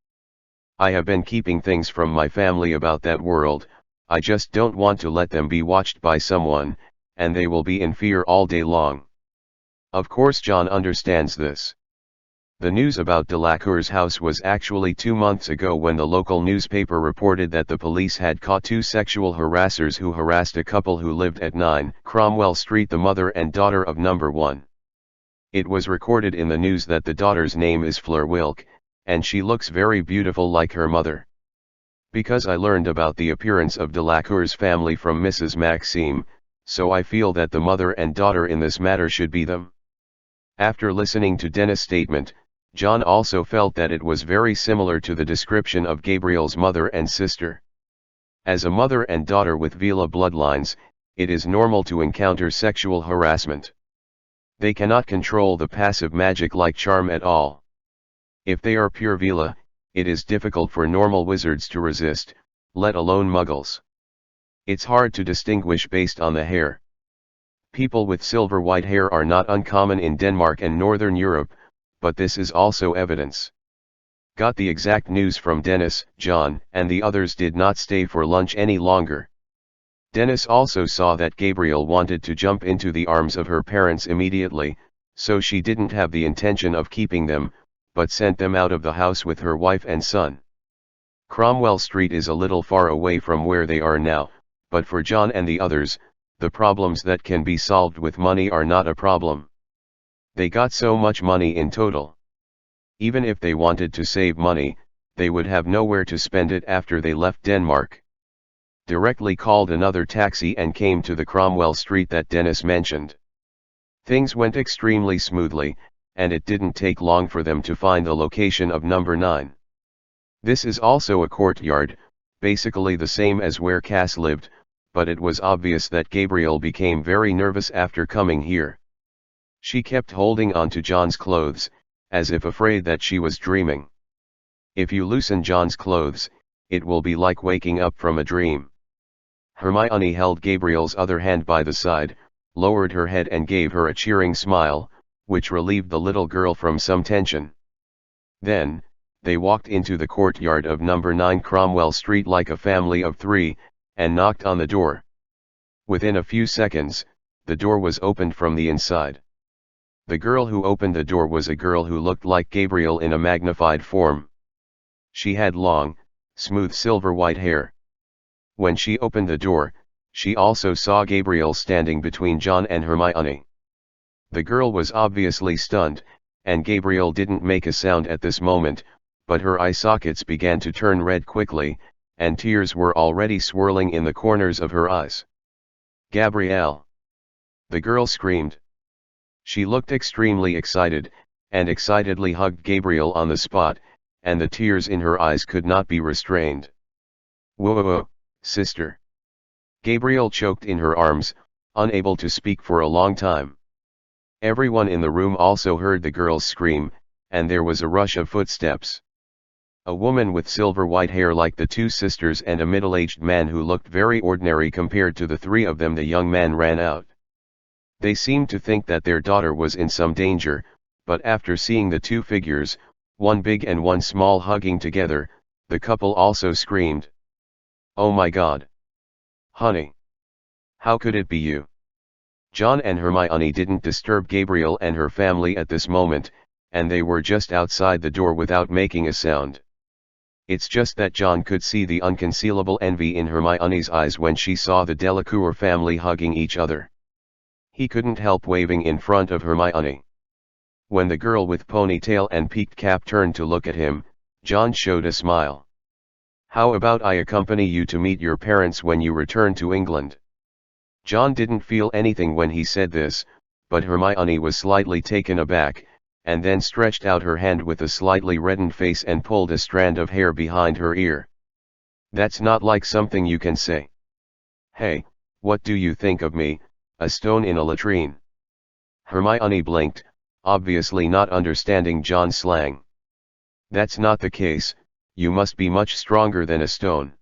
I have been keeping things from my family about that world, I just don't want to let them be watched by someone, and they will be in fear all day long. Of course John understands this. The news about Delacour's house was actually 2 months ago when the local newspaper reported that the police had caught 2 sexual harassers who harassed a couple who lived at 9 Cromwell Street, the mother and daughter of number 1. It was recorded in the news that the daughter's name is Fleur Wilk, and she looks very beautiful like her mother. Because I learned about the appearance of Delacour's family from Mrs. Maxime, so I feel that the mother and daughter in this matter should be them. After listening to Dennis' statement, John also felt that it was very similar to the description of Gabriel's mother and sister. As a mother and daughter with Vila bloodlines, it is normal to encounter sexual harassment. They cannot control the passive magic like charm at all. If they are pure Vila, it is difficult for normal wizards to resist, let alone muggles. It's hard to distinguish based on the hair. People with silver white hair are not uncommon in Denmark and Northern Europe, but this is also evidence. Got the exact news from Dennis, John, and the others did not stay for lunch any longer. Dennis also saw that Gabriel wanted to jump into the arms of her parents immediately, so she didn't have the intention of keeping them, but sent them out of the house with her wife and son. Cromwell Street is a little far away from where they are now, but for John and the others, the problems that can be solved with money are not a problem. They got so much money in total. Even if they wanted to save money, they would have nowhere to spend it after they left Denmark. directly called another taxi and came to the Cromwell Street that Dennis mentioned. Things went extremely smoothly, and it didn't take long for them to find the location of number 9. This is also a courtyard, basically the same as where Cass lived, but it was obvious that Gabriel became very nervous after coming here. She kept holding on to John's clothes, as if afraid that she was dreaming. If you loosen John's clothes, it will be like waking up from a dream. Hermione held Gabriel's other hand by the side, lowered her head and gave her a cheering smile, which relieved the little girl from some tension. Then, they walked into the courtyard of number 9 Cromwell Street like a family of 3, and knocked on the door. Within a few seconds, the door was opened from the inside. The girl who opened the door was a girl who looked like Gabriel in a magnified form. She had long, smooth silver white hair. When she opened the door, she also saw Gabriel standing between John and Hermione. The girl was obviously stunned, and Gabriel didn't make a sound at this moment, but her eye sockets began to turn red quickly, and tears were already swirling in the corners of her eyes. "Gabrielle!" the girl screamed. She looked extremely excited, and excitedly hugged Gabriel on the spot, and the tears in her eyes could not be restrained. "Whoa, sister!" Gabriel choked in her arms, unable to speak for a long time. Everyone in the room also heard the girl's scream, and there was a rush of footsteps. A woman with silver white hair like the two sisters and a middle-aged man who looked very ordinary compared to the three of them. The young man ran out. They seemed to think that their daughter was in some danger, but after seeing the two figures, one big and one small, hugging together, the couple also screamed. "Oh my God! Honey! How could it be you?" John and Hermione didn't disturb Gabriel and her family at this moment, and they were just outside the door without making a sound. It's just that John could see the unconcealable envy in Hermione's eyes when she saw the Delacour family hugging each other. He couldn't help waving in front of Hermione. When the girl with ponytail and peaked cap turned to look at him, John showed a smile. "How about I accompany you to meet your parents when you return to England?" John didn't feel anything when he said this, but Hermione was slightly taken aback, and then stretched out her hand with a slightly reddened face and pulled a strand of hair behind her ear. "That's not like something you can say. Hey, what do you think of me, a stone in a latrine?" Hermione blinked, obviously not understanding John's slang. "That's not the case, you must be much stronger than a stone."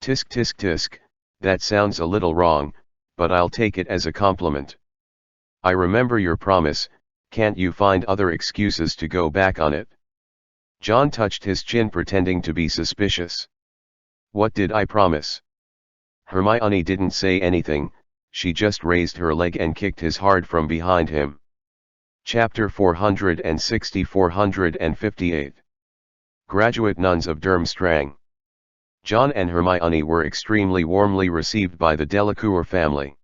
"Tisk tisk tisk, that sounds a little wrong, but I'll take it as a compliment. I remember your promise, can't you find other excuses to go back on it?" John touched his chin pretending to be suspicious. "What did I promise?" Hermione didn't say anything, she just raised her leg and kicked his hard from behind him. Chapter 460-458 Graduate Nuns of Durmstrang. John and Hermione were extremely warmly received by the Delacour family.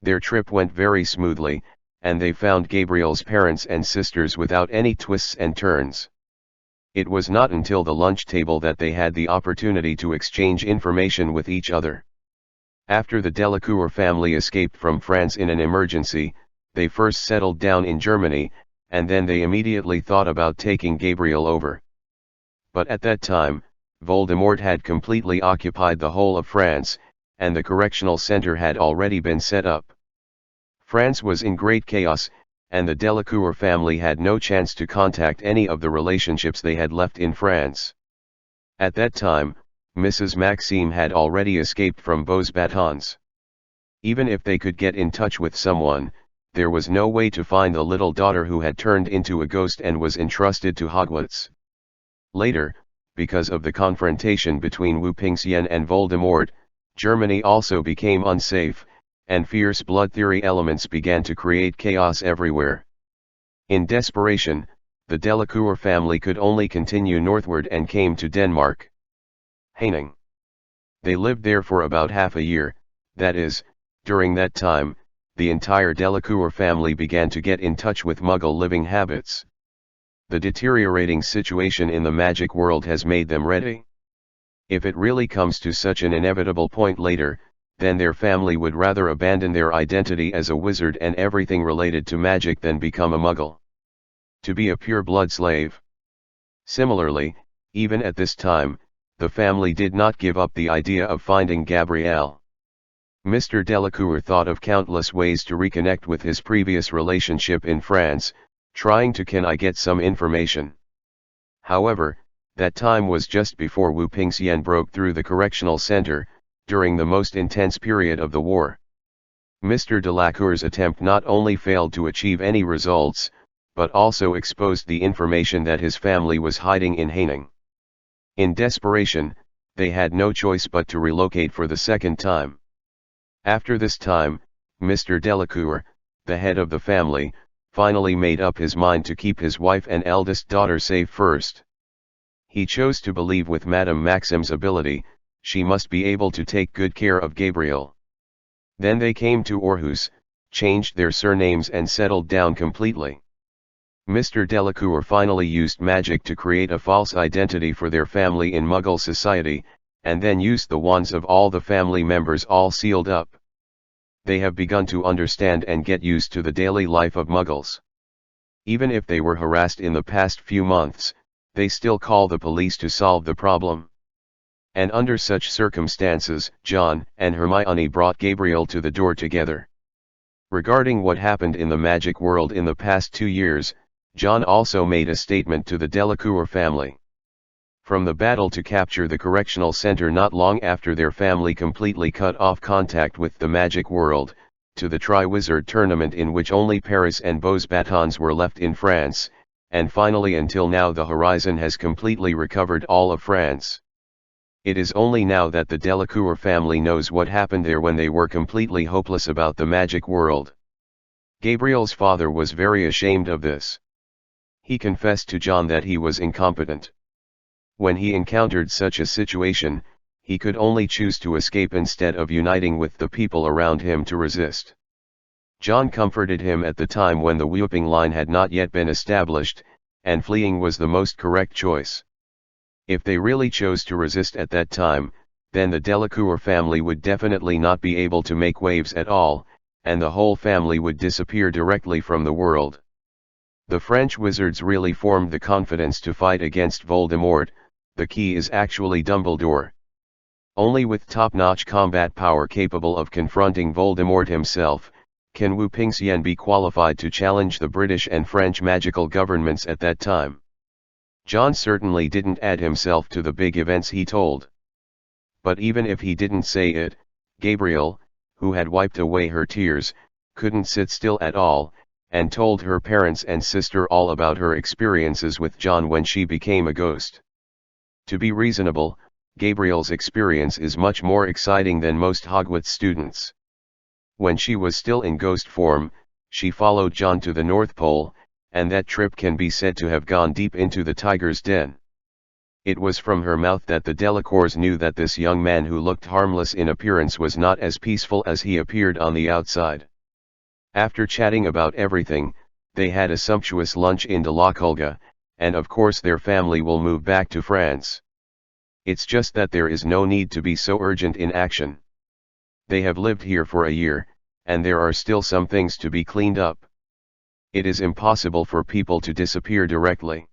Their trip went very smoothly, and they found Gabriel's parents and sisters without any twists and turns. It was not until the lunch table that they had the opportunity to exchange information with each other. After the Delacour family escaped from France in an emergency, they first settled down in Germany, and then they immediately thought about taking Gabriel over. But at that time, Voldemort had completely occupied the whole of France, and the correctional center had already been set up. France was in great chaos, and the Delacour family had no chance to contact any of the relationships they had left in France. At that time, Mrs. Maxime had already escaped from Beaux Batons. Even if they could get in touch with someone, there was no way to find the little daughter who had turned into a ghost and was entrusted to Hogwarts. Later, because of the confrontation between Wu Pingxian and Voldemort, Germany also became unsafe, and fierce blood theory elements began to create chaos everywhere. In desperation, the Delacour family could only continue northward and came to Denmark. Haining. They lived there for about half a year, that is, during that time, the entire Delacour family began to get in touch with Muggle living habits. The deteriorating situation in the magic world has made them ready. If it really comes to such an inevitable point later, then their family would rather abandon their identity as a wizard and everything related to magic than become a muggle. To be a pure-blood slave. Similarly, even at this time, the family did not give up the idea of finding Gabrielle. Mr. Delacour thought of countless ways to reconnect with his previous relationship in France, trying to "Can I get some information?" However, that time was just before Wu Pingxian broke through the correctional center, during the most intense period of the war. Mr. Delacour's attempt not only failed to achieve any results, but also exposed the information that his family was hiding in Haining. In desperation, they had no choice but to relocate for the second time. After this time, Mr. Delacour, the head of the family, finally made up his mind to keep his wife and eldest daughter safe first. He chose to believe with Madame Maxim's ability, she must be able to take good care of Gabriel. Then they came to Aarhus, changed their surnames and settled down completely. Mr. Delacour finally used magic to create a false identity for their family in Muggle society, and then used the wands of all the family members all sealed up. They have begun to understand and get used to the daily life of Muggles. Even if they were harassed in the past few months, they still call the police to solve the problem. And under such circumstances, John and Hermione brought Gabriel to the door together. Regarding what happened in the magic world in the past 2 years, John also made a statement to the Delacour family. From the battle to capture the correctional center not long after their family completely cut off contact with the magic world, to the Triwizard tournament in which only Paris and Beaux Batons were left in France, and finally until now the Horizon has completely recovered all of France. It is only now that the Delacour family knows what happened there when they were completely hopeless about the magic world. Gabriel's father was very ashamed of this. He confessed to John that he was incompetent. When he encountered such a situation, he could only choose to escape instead of uniting with the people around him to resist. John comforted him at the time when the whooping line had not yet been established, and fleeing was the most correct choice. If they really chose to resist at that time, then the Delacour family would definitely not be able to make waves at all, and the whole family would disappear directly from the world. The French wizards really formed the confidence to fight against Voldemort. The key is actually Dumbledore. Only with top-notch combat power capable of confronting Voldemort himself, can Wu Pingxian be qualified to challenge the British and French magical governments at that time. John certainly didn't add himself to the big events he told. But even if he didn't say it, Gabriel, who had wiped away her tears, couldn't sit still at all, and told her parents and sister all about her experiences with John when she became a ghost. To be reasonable, Gabriel's experience is much more exciting than most Hogwarts students. When she was still in ghost form, she followed John to the North Pole, and that trip can be said to have gone deep into the tiger's den. It was from her mouth that the Delacours knew that this young man who looked harmless in appearance was not as peaceful as he appeared on the outside. After chatting about everything, they had a sumptuous lunch in de la Colga, and of course their family will move back to France. It's just that there is no need to be so urgent in action. They have lived here for a year, and there are still some things to be cleaned up. It is impossible for people to disappear directly.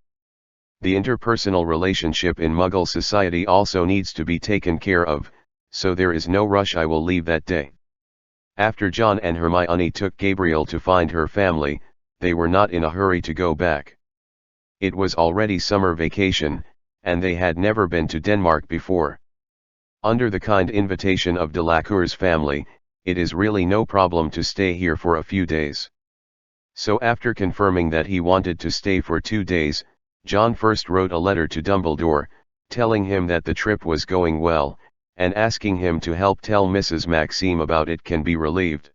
The interpersonal relationship in Muggle society also needs to be taken care of, so there is no rush. I will leave that day. After John and Hermione took Gabriel to find her family, they were not in a hurry to go back. It was already summer vacation, and they had never been to Denmark before. Under the kind invitation of Delacour's family, it is really no problem to stay here for a few days. So after confirming that he wanted to stay for 2 days, John first wrote a letter to Dumbledore, telling him that the trip was going well, and asking him to help tell Mrs. Maxime about it can be relieved.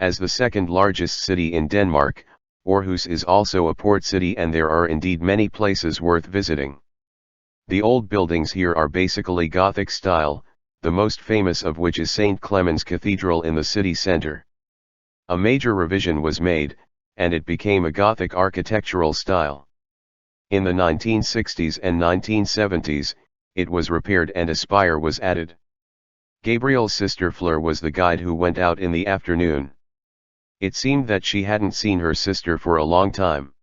As the second largest city in Denmark, Aarhus is also a port city and there are indeed many places worth visiting. The old buildings here are basically Gothic style, the most famous of which is St. Clement's Cathedral in the city center. A major revision was made, and it became a Gothic architectural style. In the 1960s and 1970s, it was repaired and a spire was added. Gabriel's sister Fleur was the guide who went out in the afternoon. It seemed that she hadn't seen her sister for a long time.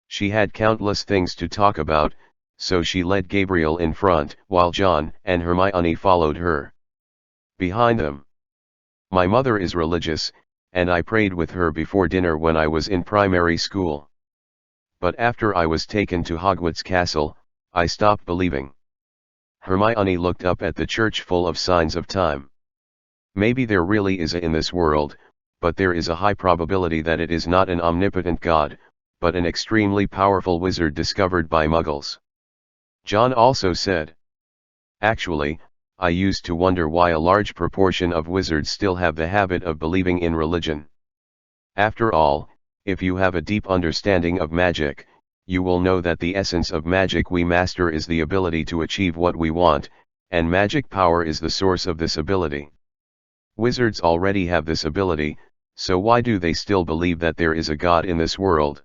She had countless things to talk about, so she led Gabriel in front, while John and Hermione followed her behind them. My mother is religious, and I prayed with her before dinner when I was in primary school. But after I was taken to Hogwarts Castle, I stopped believing. Hermione looked up at the church full of signs of time. Maybe there really is a in this world, but there is a high probability that it is not an omnipotent god, but an extremely powerful wizard discovered by Muggles. John also said. Actually, I used to wonder why a large proportion of wizards still have the habit of believing in religion. After all, if you have a deep understanding of magic, you will know that the essence of magic we master is the ability to achieve what we want, and magic power is the source of this ability. Wizards already have this ability, so why do they still believe that there is a god in this world?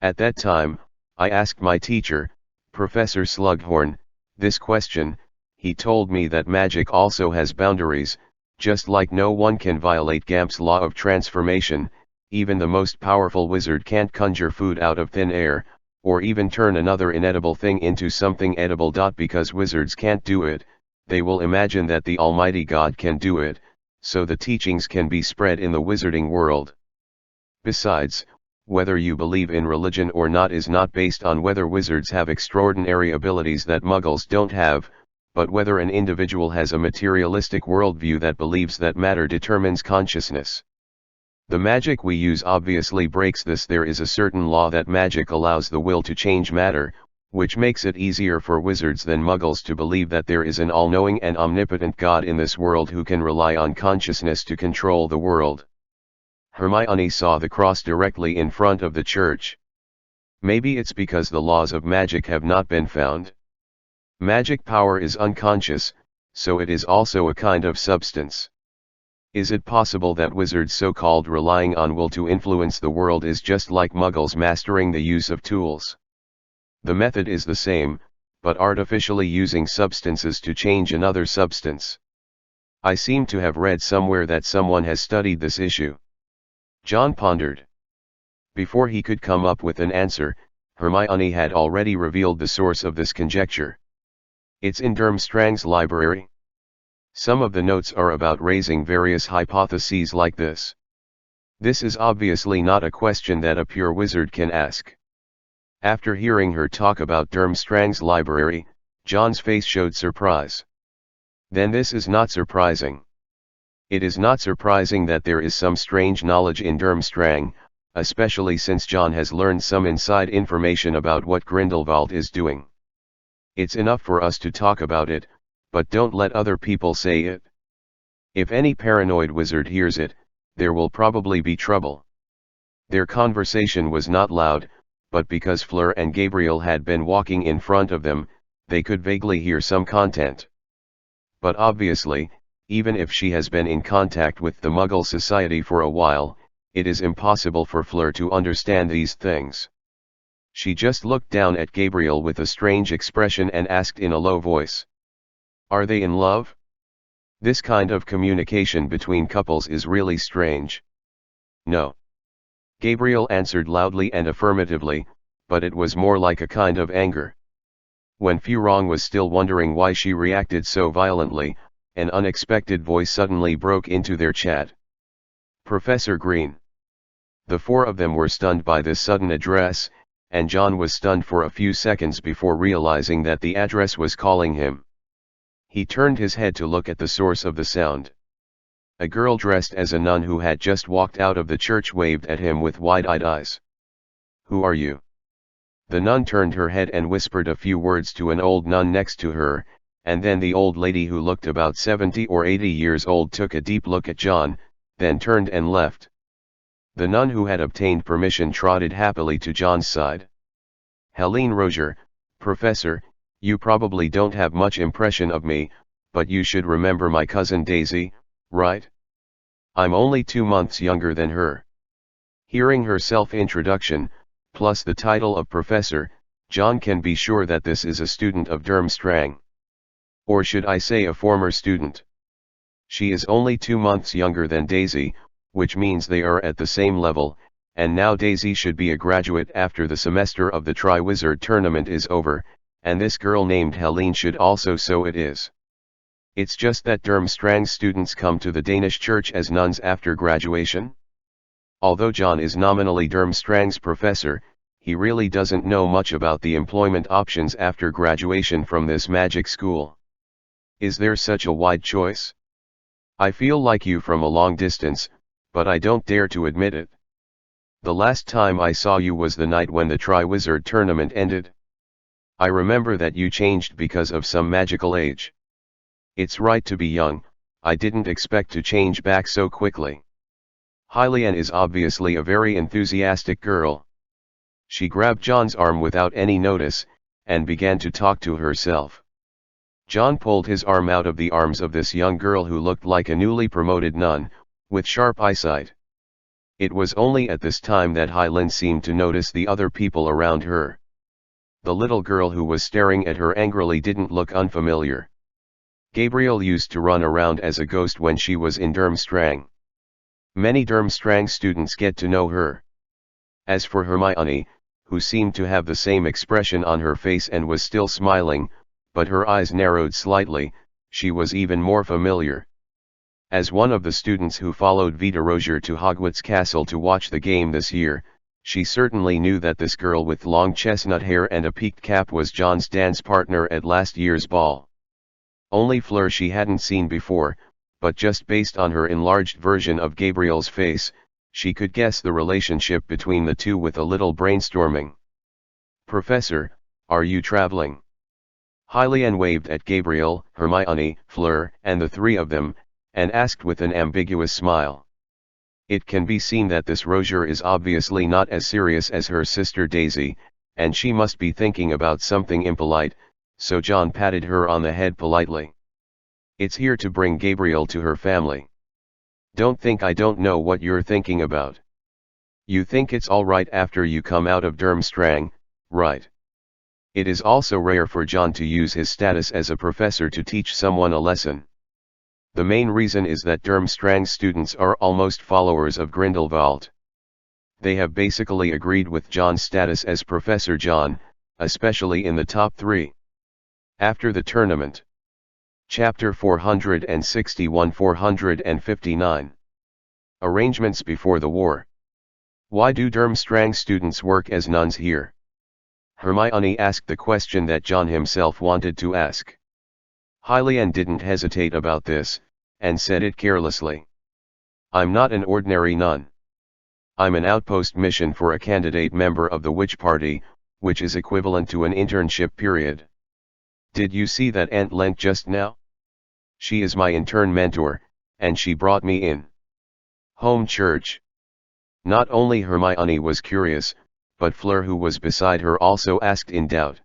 At that time, I asked my teacher, Professor Slughorn, this question. He told me that magic also has boundaries, just like no one can violate Gamp's law of transformation. Even the most powerful wizard can't conjure food out of thin air, or even turn another inedible thing into something edible. Because wizards can't do it, they will imagine that the Almighty God can do it, so the teachings can be spread in the wizarding world. Besides, whether you believe in religion or not is not based on whether wizards have extraordinary abilities that Muggles don't have, but whether an individual has a materialistic worldview that believes that matter determines consciousness. The magic we use obviously breaks this. There is a certain law that magic allows the will to change matter, which makes it easier for wizards than Muggles to believe that there is an all-knowing and omnipotent God in this world who can rely on consciousness to control the world. Hermione saw the cross directly in front of the church. Maybe it's because the laws of magic have not been found. Magic power is unconscious, so it is also a kind of substance. Is it possible that wizards so-called relying on will to influence the world is just like Muggles mastering the use of tools? The method is the same, but artificially using substances to change another substance. I seem to have read somewhere that someone has studied this issue. John pondered. Before he could come up with an answer, Hermione had already revealed the source of this conjecture. It's in Durmstrang's library. Some of the notes are about raising various hypotheses like this. This is obviously not a question that a pure wizard can ask. After hearing her talk about Durmstrang's library, John's face showed surprise. Then this is not surprising. It is not surprising that there is some strange knowledge in Durmstrang, especially since John has learned some inside information about what Grindelwald is doing. It's enough for us to talk about it, but don't let other people say it. If any paranoid wizard hears it, there will probably be trouble. Their conversation was not loud, but because Fleur and Gabriel had been walking in front of them, they could vaguely hear some content. But obviously, even if she has been in contact with the Muggle society for a while, it is impossible for Fleur to understand these things. She just looked down at Gabriel with a strange expression and asked in a low voice, "Are they in love?" This kind of communication between couples is really strange. No. Gabriel answered loudly and affirmatively, but it was more like a kind of anger. When Furong was still wondering why she reacted so violently, an unexpected voice suddenly broke into their chat. Professor Green. The four of them were stunned by this sudden address, and John was stunned for a few seconds before realizing that the address was calling him. He turned his head to look at the source of the sound. A girl dressed as a nun who had just walked out of the church waved at him with wide-eyed eyes. "Who are you?" The nun turned her head and whispered a few words to an old nun next to her, and then the old lady who looked about 70 or 80 years old took a deep look at John, then turned and left. The nun who had obtained permission trotted happily to John's side. "Helene Rozier, Professor, you probably don't have much impression of me, but you should remember my cousin Daisy, right? I'm only 2 months younger than her." Hearing her self-introduction, plus the title of professor, John can be sure that this is a student of Durmstrang. Or should I say a former student? She is only 2 months younger than Daisy, which means they are at the same level, and now Daisy should be a graduate after the semester of the Triwizard Tournament is over, and this girl named Helene should also, so it is. It's just that Durmstrang's students come to the Danish church as nuns after graduation. Although John is nominally Durmstrang's professor, he really doesn't know much about the employment options after graduation from this magic school. Is there such a wide choice? I feel like you from a long distance, but I don't dare to admit it. The last time I saw you was the night when the Triwizard Tournament ended. I remember that you changed because of some magical age. It's right to be young, I didn't expect to change back so quickly. Hylian is obviously a very enthusiastic girl. She grabbed John's arm without any notice, and began to talk to herself. John pulled his arm out of the arms of this young girl who looked like a newly promoted nun, with sharp eyesight. It was only at this time that Hylian seemed to notice the other people around her. The little girl who was staring at her angrily didn't look unfamiliar. Gabriel used to run around as a ghost when she was in Durmstrang. Many Durmstrang students get to know her. As for Hermione, who seemed to have the same expression on her face and was still smiling, but her eyes narrowed slightly, she was even more familiar. As one of the students who followed Vita Rozier to Hogwarts Castle to watch the game this year, she certainly knew that this girl with long chestnut hair and a peaked cap was John's dance partner at last year's ball. Only Fleur she hadn't seen before, but just based on her enlarged version of Gabriel's face, she could guess the relationship between the two with a little brainstorming. "Professor, are you traveling?" Hylian waved at Gabriel, Hermione, Fleur, and the three of them, and asked with an ambiguous smile. It can be seen that this Rozier is obviously not as serious as her sister Daisy, and she must be thinking about something impolite, so John patted her on the head politely. "It's here to bring Gabriel to her family. Don't think I don't know what you're thinking about. You think it's all right after you come out of Durmstrang, right?" It is also rare for John to use his status as a professor to teach someone a lesson. The main reason is that Durmstrang students are almost followers of Grindelwald. They have basically agreed with John's status as Professor John, especially in the top 3. After the tournament. Chapter 461-459. Arrangements before the war. Why do Durmstrang students work as nuns here? Hermione asked the question that John himself wanted to ask. Hylian didn't hesitate about this, and said it carelessly. "I'm not an ordinary nun. I'm an outpost mission for a candidate member of the Witch Party, which is equivalent to an internship period. Did you see that Aunt Lent just now? She is my intern mentor, and she brought me in. Home church." Not only Hermione was curious, but Fleur who was beside her also asked in doubt.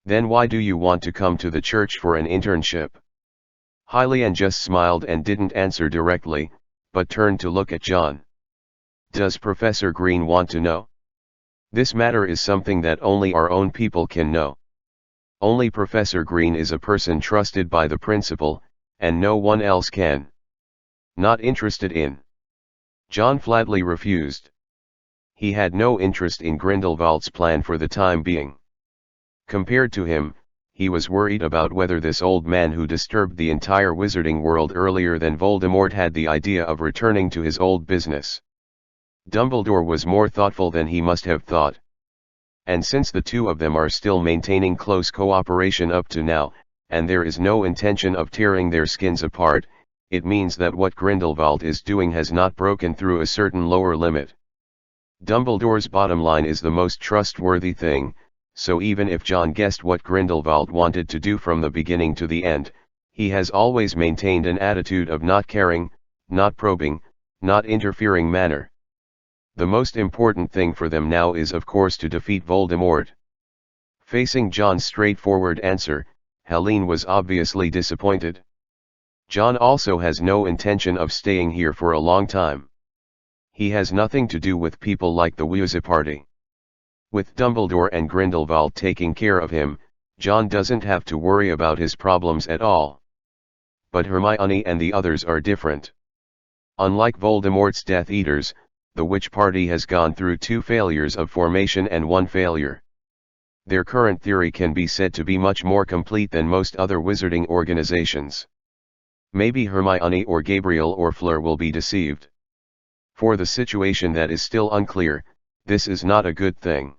"Then why do you want to come to the church for an internship?" Hylian just smiled and didn't answer directly, but turned to look at John. "Does Professor Green want to know? This matter is something that only our own people can know. Only Professor Green is a person trusted by the principal, and no one else can." "Not interested in." John flatly refused. He had no interest in Grindelwald's plan for the time being. Compared to him, he was worried about whether this old man who disturbed the entire wizarding world earlier than Voldemort had the idea of returning to his old business. Dumbledore was more thoughtful than he must have thought. And since the two of them are still maintaining close cooperation up to now, and there is no intention of tearing their skins apart, it means that what Grindelwald is doing has not broken through a certain lower limit. Dumbledore's bottom line is the most trustworthy thing, so even if John guessed what Grindelwald wanted to do from the beginning to the end, he has always maintained an attitude of not caring, not probing, not interfering manner. The most important thing for them now is of course to defeat Voldemort. Facing John's straightforward answer, Helene was obviously disappointed. John also has no intention of staying here for a long time. He has nothing to do with people like the Wizard Party. With Dumbledore and Grindelwald taking care of him, John doesn't have to worry about his problems at all. But Hermione and the others are different. Unlike Voldemort's Death Eaters, the Witch Party has gone through 2 failures of formation and 1 failure. Their current theory can be said to be much more complete than most other wizarding organizations. Maybe Hermione or Gabriel or Fleur will be deceived. For the situation that is still unclear, this is not a good thing.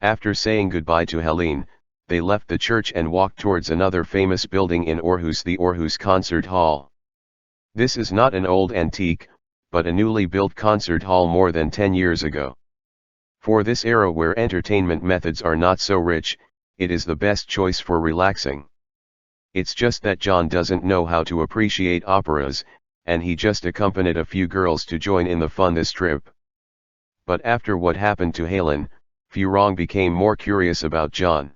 After saying goodbye to Helene, they left the church and walked towards another famous building in Aarhus, the Aarhus Concert Hall. This is not an old antique, but a newly built concert hall more than 10 years ago. For this era where entertainment methods are not so rich, it is the best choice for relaxing. It's just that John doesn't know how to appreciate operas, and he just accompanied a few girls to join in the fun this trip. But after what happened to Helen, Furong became more curious about John.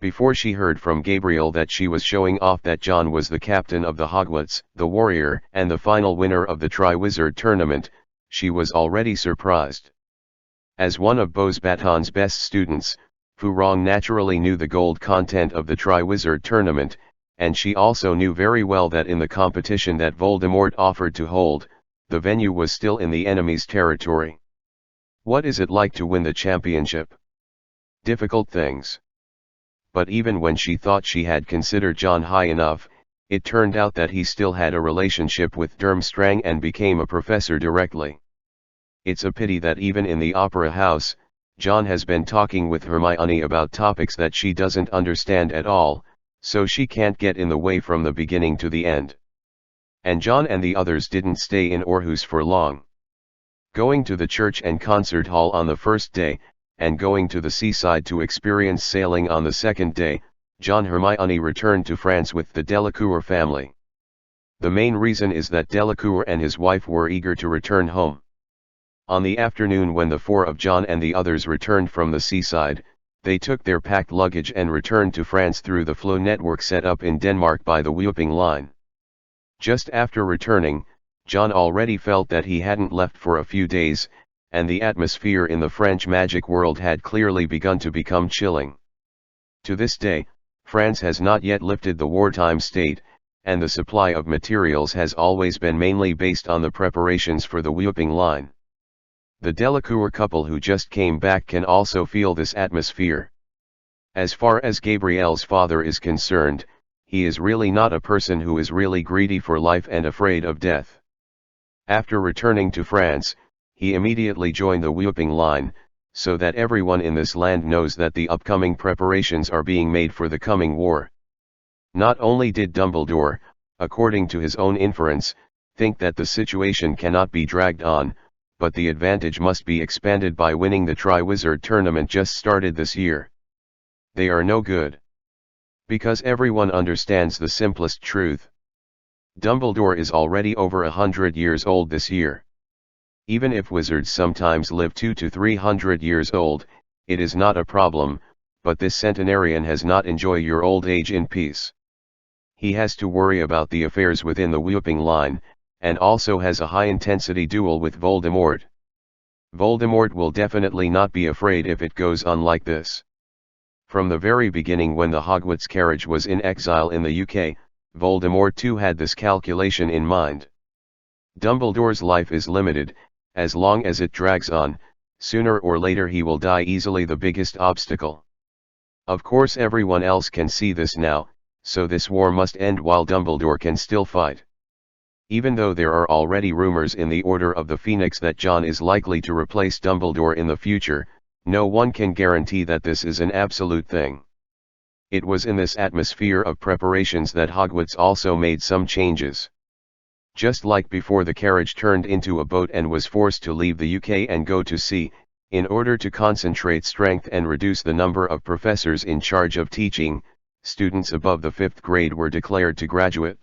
Before she heard from Gabriel that she was showing off that John was the captain of the Hogwarts, the warrior, and the final winner of the Triwizard Tournament, she was already surprised. As one of Beauxbaton's best students, Furong naturally knew the gold content of the Triwizard Tournament, and she also knew very well that in the competition that Voldemort offered to hold, the venue was still in the enemy's territory. What is it like to win the championship? Difficult things. But even when she thought she had considered John high enough, it turned out that he still had a relationship with Durmstrang and became a professor directly. It's a pity that even in the opera house, John has been talking with Hermione about topics that she doesn't understand at all, so she can't get in the way from the beginning to the end. And John and the others didn't stay in Aarhus for long. Going to the church and concert hall on the first day, and going to the seaside to experience sailing on the second day, John and Hermione returned to France with the Delacour family. The main reason is that Delacour and his wife were eager to return home. On the afternoon when the 4 of John and the others returned from the seaside, they took their packed luggage and returned to France through the flow network set up in Denmark by the Whooping Line. Just after returning, John already felt that he hadn't left for a few days, and the atmosphere in the French magic world had clearly begun to become chilling. To this day, France has not yet lifted the wartime state, and the supply of materials has always been mainly based on the preparations for the Whooping Line. The Delacour couple who just came back can also feel this atmosphere. As far as Gabriel's father is concerned, he is really not a person who is really greedy for life and afraid of death. After returning to France, he immediately joined the Whooping Line, so that everyone in this land knows that the upcoming preparations are being made for the coming war. Not only did Dumbledore, according to his own inference, think that the situation cannot be dragged on, but the advantage must be expanded by winning the Triwizard Tournament just started this year. They are no good. Because everyone understands the simplest truth. Dumbledore is already over 100 years old this year. Even if wizards sometimes live 200 to 300 years old, it is not a problem, but this centenarian has not enjoyed your old age in peace. He has to worry about the affairs within the Whooping Line, and also has a high-intensity duel with Voldemort. Voldemort will definitely not be afraid if it goes on like this. From the very beginning when the Hogwarts carriage was in exile in the UK, Voldemort too had this calculation in mind. Dumbledore's life is limited. As long as it drags on, sooner or later he will die easily, the biggest obstacle. Of course everyone else can see this now, so this war must end while Dumbledore can still fight. Even though there are already rumors in the Order of the Phoenix that John is likely to replace Dumbledore in the future, no one can guarantee that this is an absolute thing. It was in this atmosphere of preparations that Hogwarts also made some changes. Just like before, the carriage turned into a boat and was forced to leave the UK and go to sea, in order to concentrate strength and reduce the number of professors in charge of teaching. Students above the 5th grade were declared to graduate.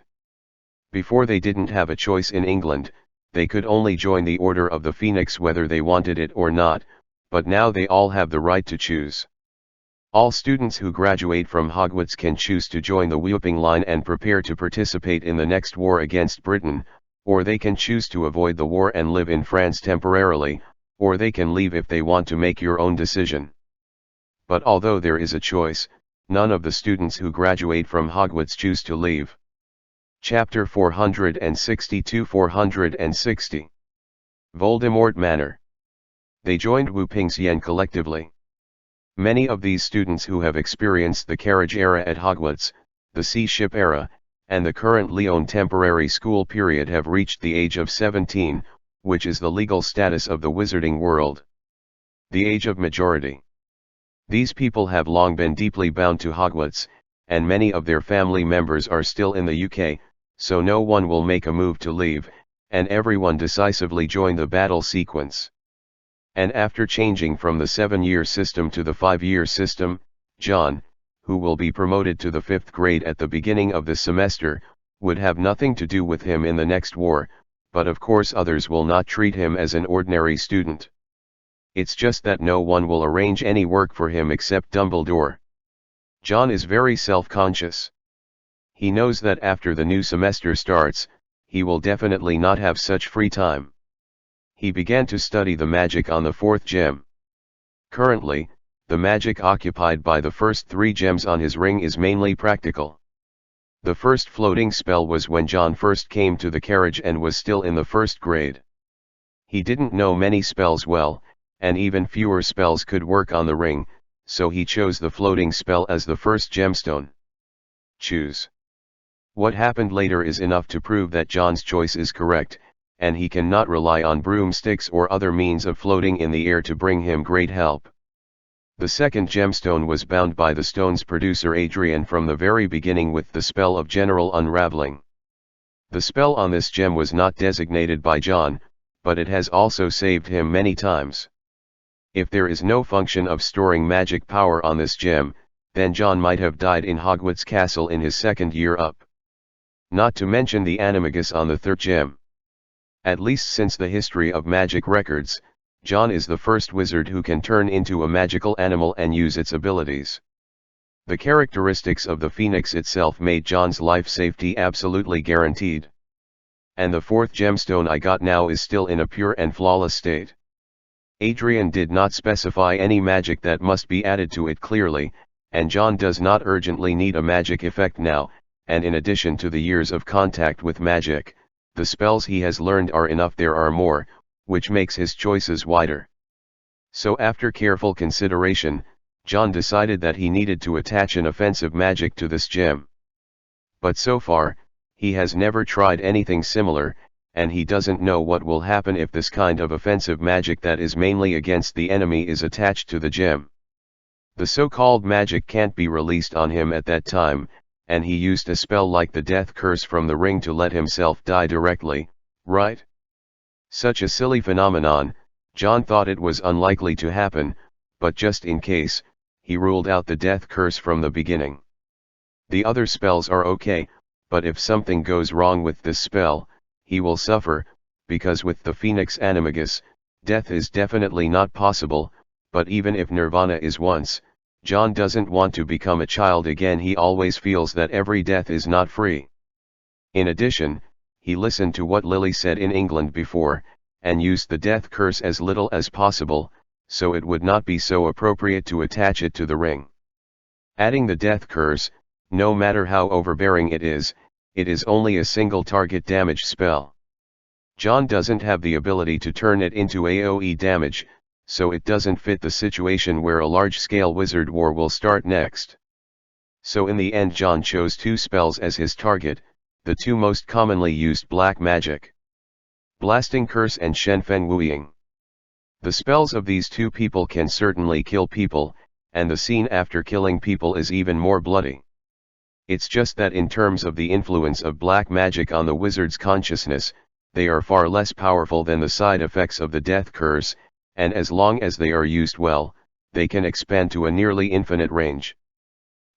Before they didn't have a choice in England, they could only join the Order of the Phoenix whether they wanted it or not, but now they all have the right to choose. All students who graduate from Hogwarts can choose to join the Whooping Line and prepare to participate in the next war against Britain, or they can choose to avoid the war and live in France temporarily, or they can leave if they want to. Make your own decision. But although there is a choice, none of the students who graduate from Hogwarts choose to leave. Chapter 462-460 Voldemort Manor. They joined Wu Pingxian collectively. Many of these students who have experienced the carriage era at Hogwarts, the sea ship era, and the current Lyon temporary school period have reached the age of 17, which is the legal status of the wizarding world. The age of majority. These people have long been deeply bound to Hogwarts, and many of their family members are still in the UK, so no one will make a move to leave, and everyone decisively join the battle sequence. And after changing from the 7-year system to the 5-year system, John, who will be promoted to the 5th grade at the beginning of the semester, would have nothing to do with him in the next war, but of course others will not treat him as an ordinary student. It's just that no one will arrange any work for him except Dumbledore. John is very self-conscious. He knows that after the new semester starts, he will definitely not have such free time. He began to study the magic on the 4th gem. Currently, the magic occupied by the first 3 gems on his ring is mainly practical. The first floating spell was when John first came to the carriage and was still in the 1st grade. He didn't know many spells well, and even fewer spells could work on the ring, so he chose the floating spell as the first gemstone. Choose. What happened later is enough to prove that John's choice is correct, and he cannot rely on broomsticks or other means of floating in the air to bring him great help. The second gemstone was bound by the stone's producer Adrian from the very beginning with the spell of general unraveling. The spell on this gem was not designated by John, but it has also saved him many times. If there is no function of storing magic power on this gem, then John might have died in Hogwarts Castle in his 2nd year up. Not to mention the animagus on the 3rd gem. At least since the history of magic records, John is the first wizard who can turn into a magical animal and use its abilities. The characteristics of the phoenix itself made John's life safety absolutely guaranteed. And the 4th gemstone I got now is still in a pure and flawless state. Adrian did not specify any magic that must be added to it clearly, and John does not urgently need a magic effect now, and in addition to the years of contact with magic, the spells he has learned are enough. There are more, which makes his choices wider. So after careful consideration, John decided that he needed to attach an offensive magic to this gem. But so far, he has never tried anything similar, and he doesn't know what will happen if this kind of offensive magic that is mainly against the enemy is attached to the gem. The so-called magic can't be released on him at that time, and he used a spell like the death curse from the ring to let himself die directly, right? Such a silly phenomenon, John thought it was unlikely to happen, but just in case, he ruled out the death curse from the beginning. The other spells are okay, but if something goes wrong with this spell, he will suffer, because with the Phoenix Animagus, death is definitely not possible, but even if Nirvana is once, John doesn't want to become a child again. He always feels that every death is not free. In addition, he listened to what Lily said in England before, and used the death curse as little as possible, so it would not be so appropriate to attach it to the ring. Adding the death curse, no matter how overbearing it is only a single target damage spell. John doesn't have the ability to turn it into AoE damage, so it doesn't fit the situation where a large-scale wizard war will start next. So in the end John chose 2 spells as his target, the 2 most commonly used black magic. Blasting Curse and Shenfen Wuying. The spells of these 2 people can certainly kill people, and the scene after killing people is even more bloody. It's just that in terms of the influence of black magic on the wizard's consciousness, they are far less powerful than the side effects of the death curse, and as long as they are used well, they can expand to a nearly infinite range.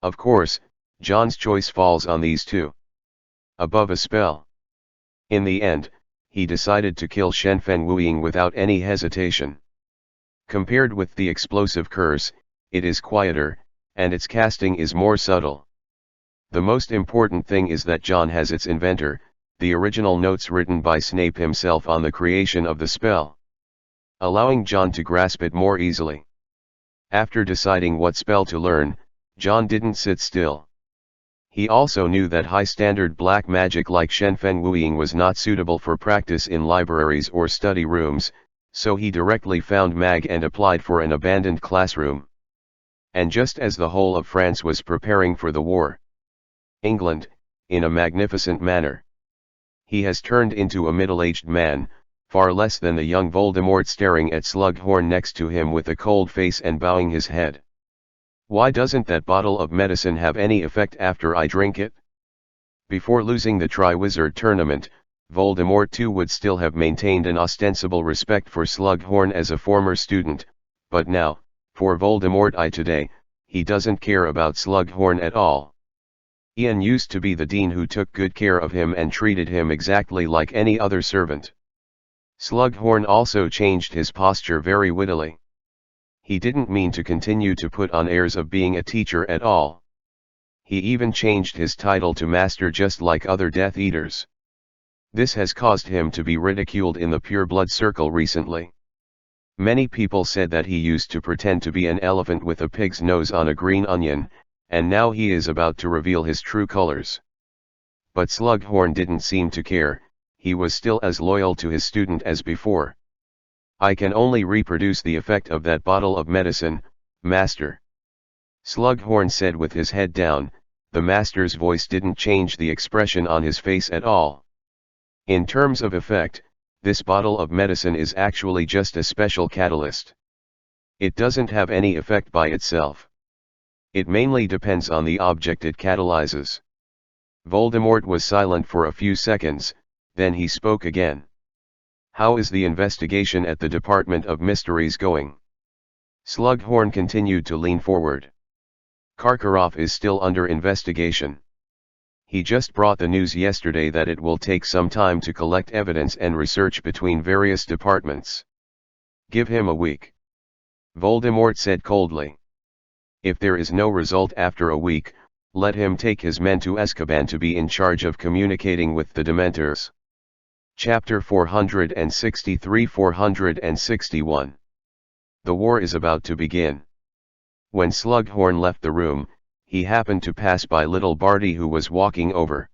Of course, John's choice falls on these 2. Above a spell. In the end, he decided to kill Shenfen Wuying without any hesitation. Compared with the explosive curse, it is quieter, and its casting is more subtle. The most important thing is that John has its inventor, the original notes written by Snape himself on the creation of the spell. allowing John to grasp it more easily. After deciding what spell to learn, John didn't sit still. He also knew that high-standard black magic like Shenfeng Wuying was not suitable for practice in libraries or study rooms, so he directly found Mag and applied for an abandoned classroom. And just as the whole of France was preparing for the war, England, in a magnificent manner, he has turned into a middle-aged man, far less than the young Voldemort staring at Slughorn next to him with a cold face and bowing his head. Why doesn't that bottle of medicine have any effect after I drink it? Before losing the Triwizard Tournament, Voldemort too would still have maintained an ostensible respect for Slughorn as a former student, but now, for Voldemort today, he doesn't care about Slughorn at all. Ian used to be the dean who took good care of him and treated him exactly like any other servant. Slughorn also changed his posture very wittily. He didn't mean to continue to put on airs of being a teacher at all. He even changed his title to Master just like other Death Eaters. This has caused him to be ridiculed in the Pure Blood circle recently. Many people said that he used to pretend to be an elephant with a pig's nose on a green onion, and now he is about to reveal his true colors. But Slughorn didn't seem to care, he was still as loyal to his student as before. I can only reproduce the effect of that bottle of medicine, Master. Slughorn said with his head down. The Master's voice didn't change the expression on his face at all. In terms of effect, this bottle of medicine is actually just a special catalyst. It doesn't have any effect by itself. It mainly depends on the object it catalyzes. Voldemort was silent for a few seconds, then he spoke again. How is the investigation at the Department of Mysteries going? Slughorn continued to lean forward. Karkaroff is still under investigation. He just brought the news yesterday that it will take some time to collect evidence and research between various departments. Give him a week. Voldemort said coldly. If there is no result after a week, let him take his men to Azkaban to be in charge of communicating with the Dementors. Chapter 463-461. The war is about to begin. When Slughorn left the room, he happened to pass by little Barty who was walking over.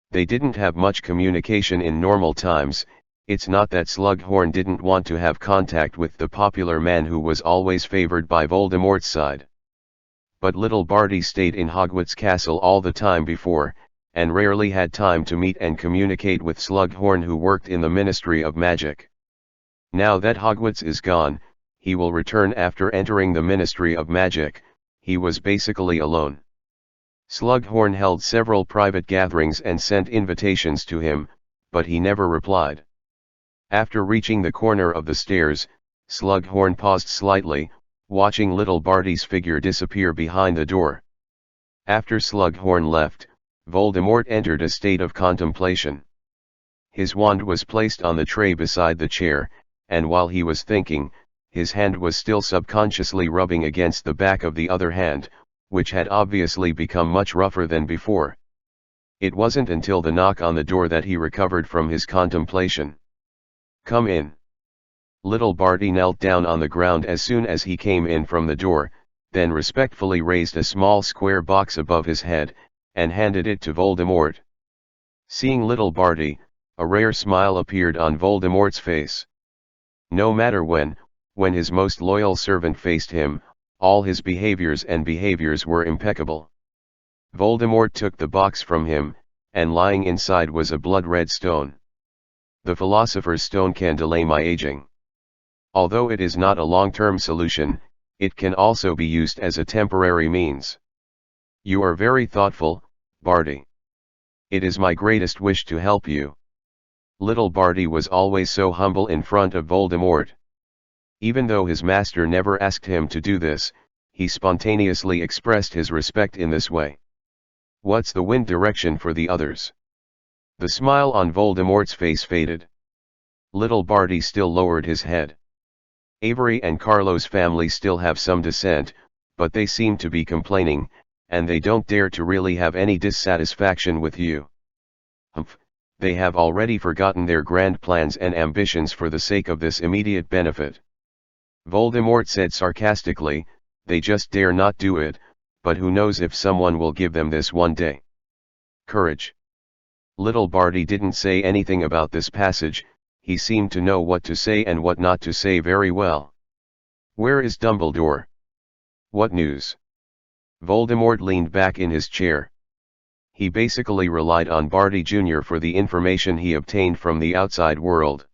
They didn't have much communication in normal times. It's not that Slughorn didn't want to have contact with the popular man who was always favored by Voldemort's side. But little Barty stayed in Hogwarts Castle all the time before, and rarely had time to meet and communicate with Slughorn who worked in the Ministry of Magic. Now that Hogwarts is gone, he will return after entering the Ministry of Magic. He was basically alone. Slughorn held several private gatherings and sent invitations to him, but he never replied. After reaching the corner of the stairs, Slughorn paused slightly, watching little Barty's figure disappear behind the door. After Slughorn left, Voldemort entered a state of contemplation. His wand was placed on the tray beside the chair, and while he was thinking, his hand was still subconsciously rubbing against the back of the other hand, which had obviously become much rougher than before. It wasn't until the knock on the door that he recovered from his contemplation. Come in. Little Barty knelt down on the ground as soon as he came in from the door, then respectfully raised a small square box above his head, and handed it to Voldemort. Seeing little Barty, a rare smile appeared on Voldemort's face. No matter when his most loyal servant faced him, all his behaviors were impeccable. Voldemort took the box from him, and lying inside was a blood-red stone. The Philosopher's Stone can delay my aging. Although it is not a long-term solution, it can also be used as a temporary means. You are very thoughtful, Barty. It is my greatest wish to help you. Little Barty was always so humble in front of Voldemort. Even though his master never asked him to do this, he spontaneously expressed his respect in this way. What's the wind direction for the others? The smile on Voldemort's face faded. Little Barty still lowered his head. Avery and Carlo's family still have some dissent, but they seem to be complaining, and they don't dare to really have any dissatisfaction with you. Humph, They have already forgotten their grand plans and ambitions for the sake of this immediate benefit. Voldemort said sarcastically, they just dare not do it, but who knows if someone will give them this one day. Courage. Little Barty didn't say anything about this passage, he seemed to know what to say and what not to say very well. Where is Dumbledore? What news? Voldemort leaned back in his chair. He basically relied on Barty Jr. for the information he obtained from the outside world.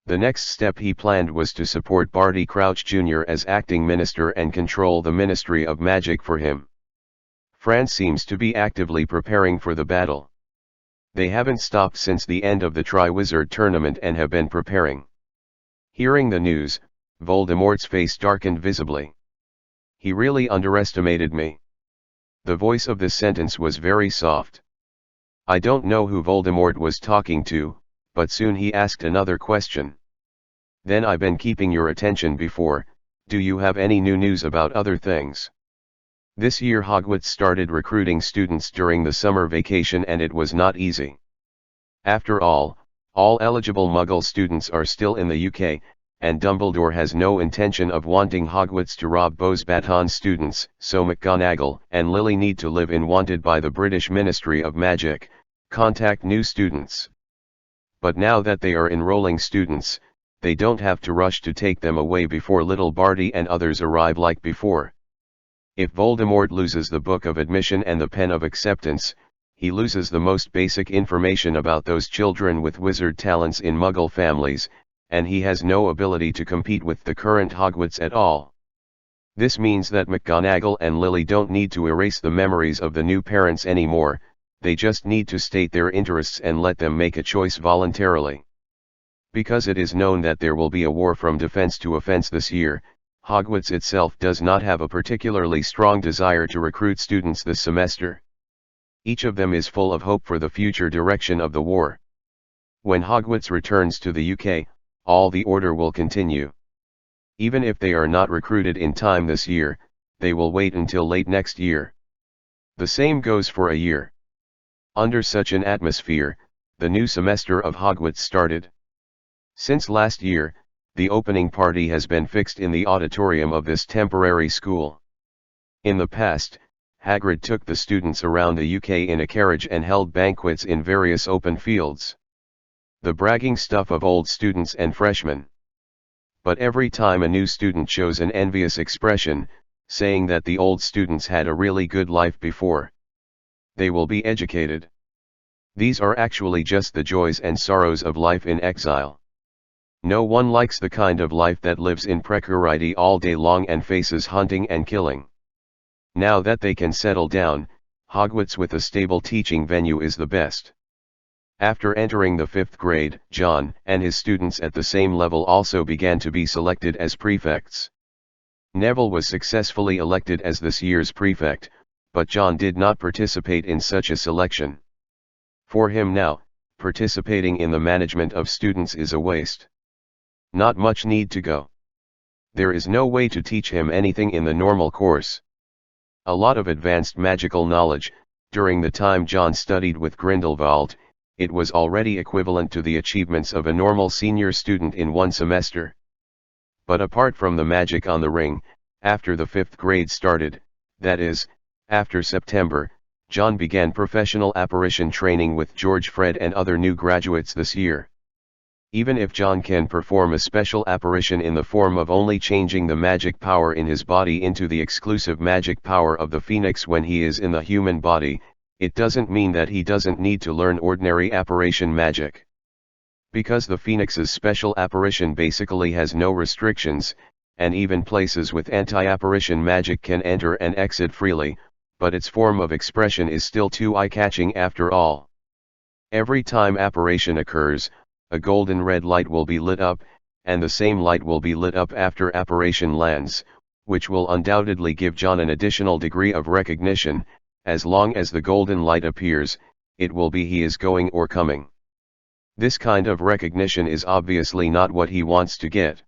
The next step he planned was to support Barty Crouch Jr. as acting minister and control the Ministry of Magic for him. France seems to be actively preparing for the battle. They haven't stopped since the end of the Triwizard Tournament and have been preparing. Hearing the news, Voldemort's face darkened visibly. He really underestimated me. The voice of this sentence was very soft. I don't know who Voldemort was talking to, but soon he asked another question. Then I've been keeping your attention before, do you have any new news about other things? This year Hogwarts started recruiting students during the summer vacation and it was not easy. After all eligible Muggle students are still in the UK, and Dumbledore has no intention of wanting Hogwarts to rob Beauxbatons students, so McGonagall and Lily need to live in wanted by the British Ministry of Magic, contact new students. But now that they are enrolling students, they don't have to rush to take them away before little Barty and others arrive like before. If Voldemort loses the Book of Admission and the Pen of Acceptance, he loses the most basic information about those children with wizard talents in Muggle families, and he has no ability to compete with the current Hogwarts at all. This means that McGonagall and Lily don't need to erase the memories of the new parents anymore, they just need to state their interests and let them make a choice voluntarily. Because it is known that there will be a war from defense to offense this year, Hogwarts itself does not have a particularly strong desire to recruit students this semester. Each of them is full of hope for the future direction of the war. When Hogwarts returns to the UK, all the order will continue. Even if they are not recruited in time this year, they will wait until late next year. The same goes for a year. Under such an atmosphere, the new semester of Hogwarts started. Since last year, the opening party has been fixed in the auditorium of this temporary school. In the past, Hagrid took the students around the UK in a carriage and held banquets in various open fields. The bragging stuff of old students and freshmen. But every time a new student shows an envious expression, saying that the old students had a really good life before. They will be educated. These are actually just the joys and sorrows of life in exile. No one likes the kind of life that lives in precarity all day long and faces hunting and killing. Now that they can settle down, Hogwarts with a stable teaching venue is the best. After entering the 5th grade, John and his students at the same level also began to be selected as prefects. Neville was successfully elected as this year's prefect, but John did not participate in such a selection. For him now, participating in the management of students is a waste. Not much need to go. There is no way to teach him anything in the normal course. A lot of advanced magical knowledge, during the time John studied with Grindelwald, it was already equivalent to the achievements of a normal senior student in one semester. But apart from the magic on the ring, after the 5th grade started, that is, after September, John began professional apparition training with George Fred and other new graduates this year. Even if John can perform a special apparition in the form of only changing the magic power in his body into the exclusive magic power of the Phoenix when he is in the human body, it doesn't mean that he doesn't need to learn ordinary apparition magic. Because the Phoenix's special apparition basically has no restrictions, and even places with anti-apparition magic can enter and exit freely, but its form of expression is still too eye-catching after all. Every time apparition occurs, a golden red light will be lit up, and the same light will be lit up after apparition lands, which will undoubtedly give John an additional degree of recognition. As long as the golden light appears, it will be he is going or coming. This kind of recognition is obviously not what he wants to get.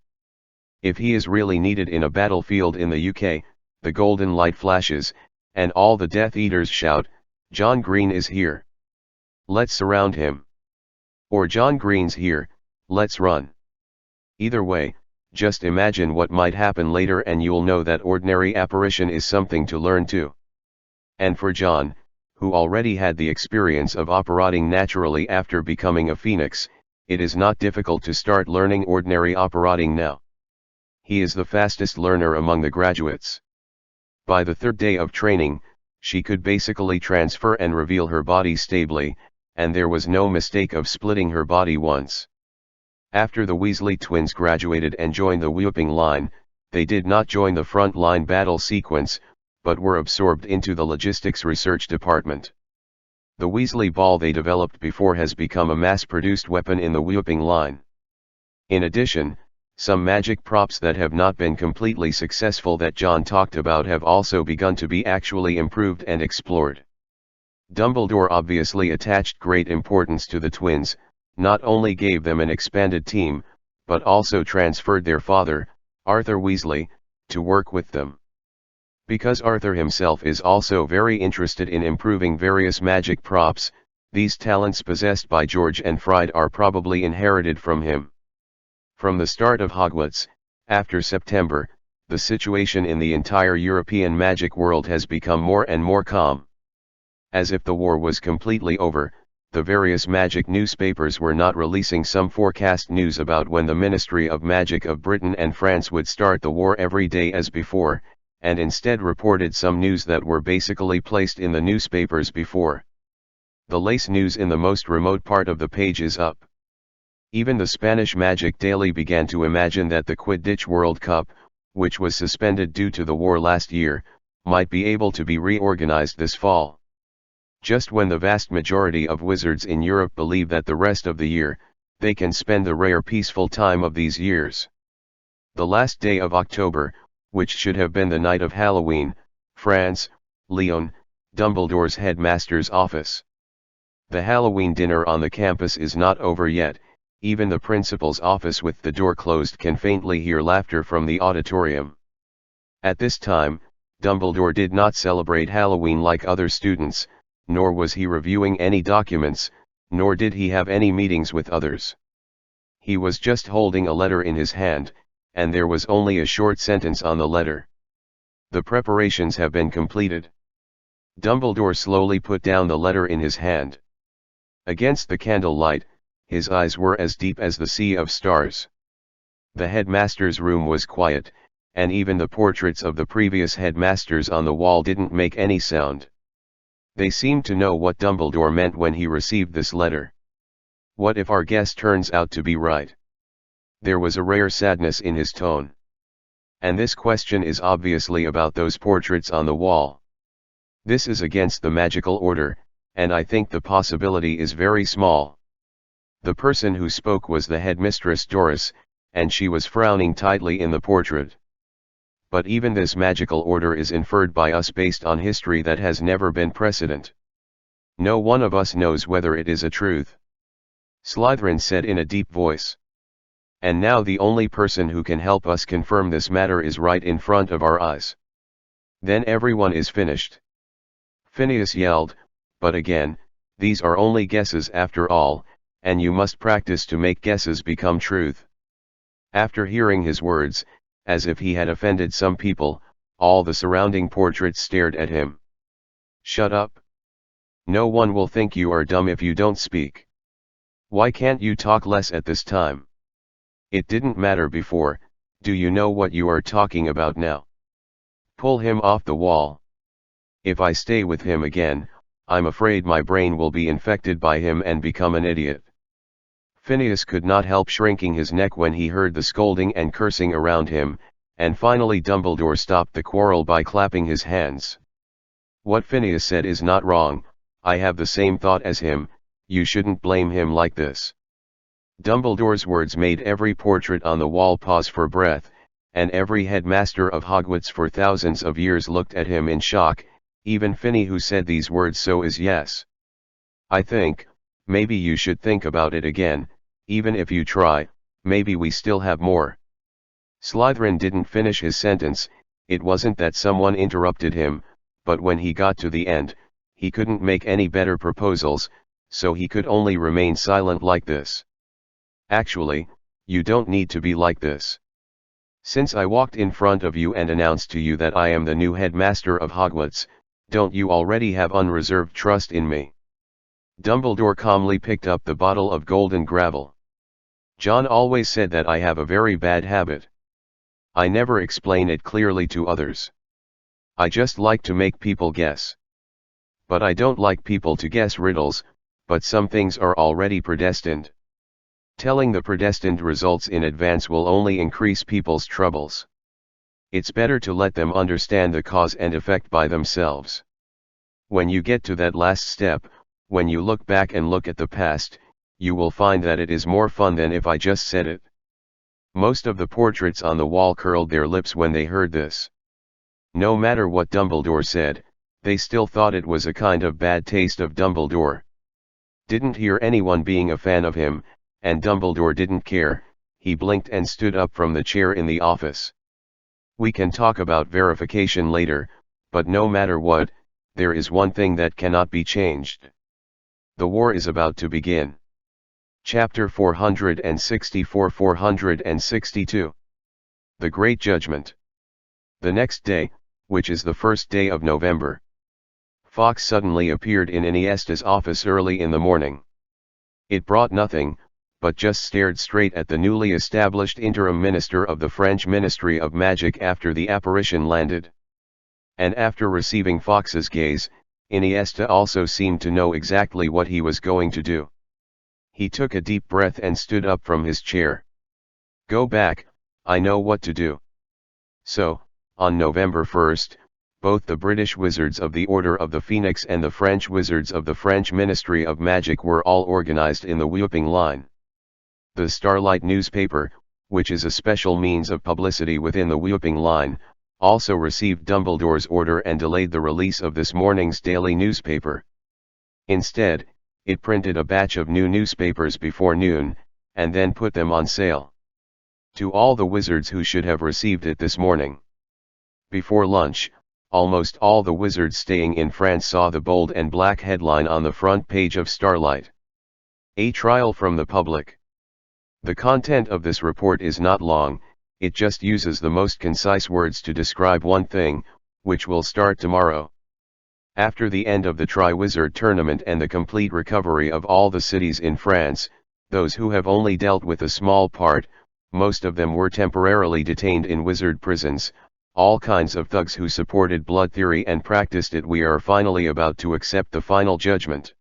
If he is really needed in a battlefield in the UK, the golden light flashes, and all the Death Eaters shout, "John Green is here. Let's surround him." Or John Green's here, let's run. Either way, just imagine what might happen later and you'll know that ordinary apparition is something to learn too. And for John, who already had the experience of operating naturally after becoming a phoenix, it is not difficult to start learning ordinary operating now. He is the fastest learner among the graduates. By the third day of training, she could basically transfer and reveal her body stably, and there was no mistake of splitting her body once. After the Weasley twins graduated and joined the whooping line, they did not join the front line battle sequence, but were absorbed into the logistics research department. The Weasley ball they developed before has become a mass-produced weapon in the whooping line. In addition, some magic props that have not been completely successful that John talked about have also begun to be actually improved and explored. Dumbledore obviously attached great importance to the twins, not only gave them an expanded team, but also transferred their father, Arthur Weasley, to work with them. Because Arthur himself is also very interested in improving various magic props, these talents possessed by George and Fred are probably inherited from him. From the start of Hogwarts, after September, the situation in the entire European magic world has become more and more calm. As if the war was completely over, the various magic newspapers were not releasing some forecast news about when the Ministry of Magic of Britain and France would start the war every day as before, and instead reported some news that were basically placed in the newspapers before. The lace news in the most remote part of the page is up. Even the Spanish Magic Daily began to imagine that the Quidditch World Cup, which was suspended due to the war last year, might be able to be reorganized this fall. Just when the vast majority of wizards in Europe believe that the rest of the year, they can spend the rare peaceful time of these years. The last day of October, which should have been the night of Halloween, France, Lyon, Dumbledore's headmaster's office. The Halloween dinner on the campus is not over yet. Even the principal's office with the door closed can faintly hear laughter from the auditorium. At this time, Dumbledore did not celebrate Halloween like other students, nor was he reviewing any documents, nor did he have any meetings with others. He was just holding a letter in his hand, and there was only a short sentence on the letter. The preparations have been completed. Dumbledore slowly put down the letter in his hand. Against the candlelight, his eyes were as deep as the sea of stars. The headmaster's room was quiet, and even the portraits of the previous headmasters on the wall didn't make any sound. They seemed to know what Dumbledore meant when he received this letter. What if our guess turns out to be right? There was a rare sadness in his tone. And this question is obviously about those portraits on the wall. This is against the magical order, and I think the possibility is very small. The person who spoke was the headmistress Doris, and she was frowning tightly in the portrait. But even this magical order is inferred by us based on history that has never been precedent. No one of us knows whether it is a truth. Slytherin said in a deep voice. And now the only person who can help us confirm this matter is right in front of our eyes. Then everyone is finished. Phineas yelled, but again, these are only guesses after all, and you must practice to make guesses become truth. After hearing his words, as if he had offended some people, all the surrounding portraits stared at him. Shut up. No one will think you are dumb if you don't speak. Why can't you talk less at this time? It didn't matter before, do you know what you are talking about now? Pull him off the wall. If I stay with him again, I'm afraid my brain will be infected by him and become an idiot. Phineas could not help shrinking his neck when he heard the scolding and cursing around him, and finally Dumbledore stopped the quarrel by clapping his hands. What Phineas said is not wrong, I have the same thought as him, you shouldn't blame him like this. Dumbledore's words made every portrait on the wall pause for breath, and every headmaster of Hogwarts for thousands of years looked at him in shock, even Finny who said these words so is yes. I think, maybe you should think about it again, even if you try, maybe we still have more. Slytherin didn't finish his sentence, it wasn't that someone interrupted him, but when he got to the end, he couldn't make any better proposals, so he could only remain silent like this. Actually, you don't need to be like this. Since I walked in front of you and announced to you that I am the new headmaster of Hogwarts, don't you already have unreserved trust in me? Dumbledore calmly picked up the bottle of golden gravel. John always said that I have a very bad habit. I never explain it clearly to others. I just like to make people guess. But I don't like people to guess riddles, but some things are already predestined. Telling the predestined results in advance will only increase people's troubles. It's better to let them understand the cause and effect by themselves. When you get to that last step, when you look back and look at the past, you will find that it is more fun than if I just said it. Most of the portraits on the wall curled their lips when they heard this. No matter what Dumbledore said, they still thought it was a kind of bad taste of Dumbledore. Didn't hear anyone being a fan of him, and Dumbledore didn't care. He blinked and stood up from the chair in the office. We can talk about verification later, but no matter what, there is one thing that cannot be changed. The war is about to begin. Chapter 464-462. The Great Judgment. The next day, which is the first day of November, Fawkes suddenly appeared in Iniesta's office early in the morning. It brought nothing, but just stared straight at the newly established interim minister of the French Ministry of Magic after the apparition landed. And after receiving Fawkes's gaze, Iniesta also seemed to know exactly what he was going to do. He took a deep breath and stood up from his chair. Go back, I know what to do. So, on November 1st, both the British Wizards of the Order of the Phoenix and the French Wizards of the French Ministry of Magic were all organized in the whooping line. The Starlight newspaper, which is a special means of publicity within the whooping line, also received Dumbledore's order and delayed the release of this morning's daily newspaper. Instead, it printed a batch of new newspapers before noon, and then put them on sale to all the wizards who should have received it this morning. Before lunch, almost all the wizards staying in France saw the bold and black headline on the front page of Starlight. A trial from the public. The content of this report is not long, it just uses the most concise words to describe one thing, which will start tomorrow. After the end of the Tri-Wizard tournament and the complete recovery of all the cities in France, those who have only dealt with a small part, most of them were temporarily detained in wizard prisons, all kinds of thugs who supported blood theory and practiced it. We are finally about to accept the final judgment.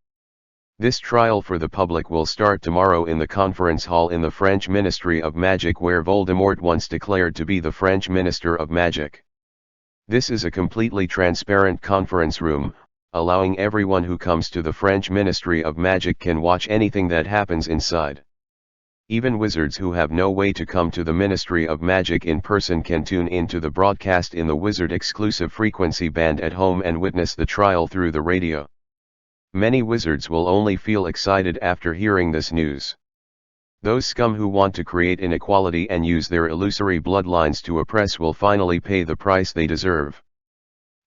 This trial for the public will start tomorrow in the conference hall in the French Ministry of Magic, where Voldemort once declared to be the French Minister of Magic. This is a completely transparent conference room, allowing everyone who comes to the French Ministry of Magic can watch anything that happens inside. Even wizards who have no way to come to the Ministry of Magic in person can tune into the broadcast in the wizard exclusive frequency band at home and witness the trial through the radio. Many wizards will only feel excited after hearing this news. Those scum who want to create inequality and use their illusory bloodlines to oppress will finally pay the price they deserve.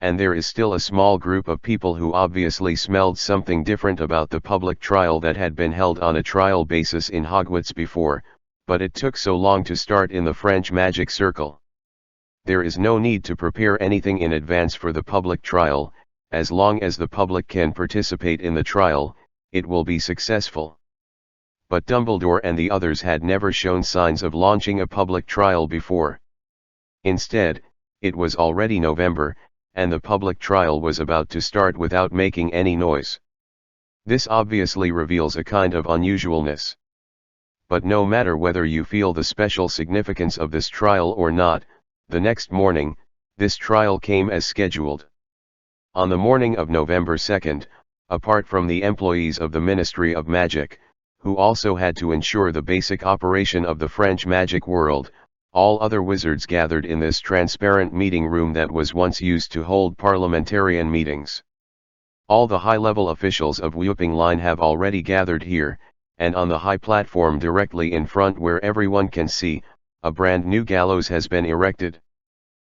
And there is still a small group of people who obviously smelled something different about the public trial that had been held on a trial basis in Hogwarts before, but it took so long to start in the French magic circle. There is no need to prepare anything in advance for the public trial. As long as the public can participate in the trial, it will be successful. But Dumbledore and the others had never shown signs of launching a public trial before. Instead, it was already November, and the public trial was about to start without making any noise. This obviously reveals a kind of unusualness. But no matter whether you feel the special significance of this trial or not, the next morning, this trial came as scheduled. On the morning of November 2nd, apart from the employees of the Ministry of Magic, who also had to ensure the basic operation of the French magic world, all other wizards gathered in this transparent meeting room that was once used to hold parliamentarian meetings. All the high-level officials of Whooping Line have already gathered here, and on the high platform directly in front where everyone can see, a brand new gallows has been erected.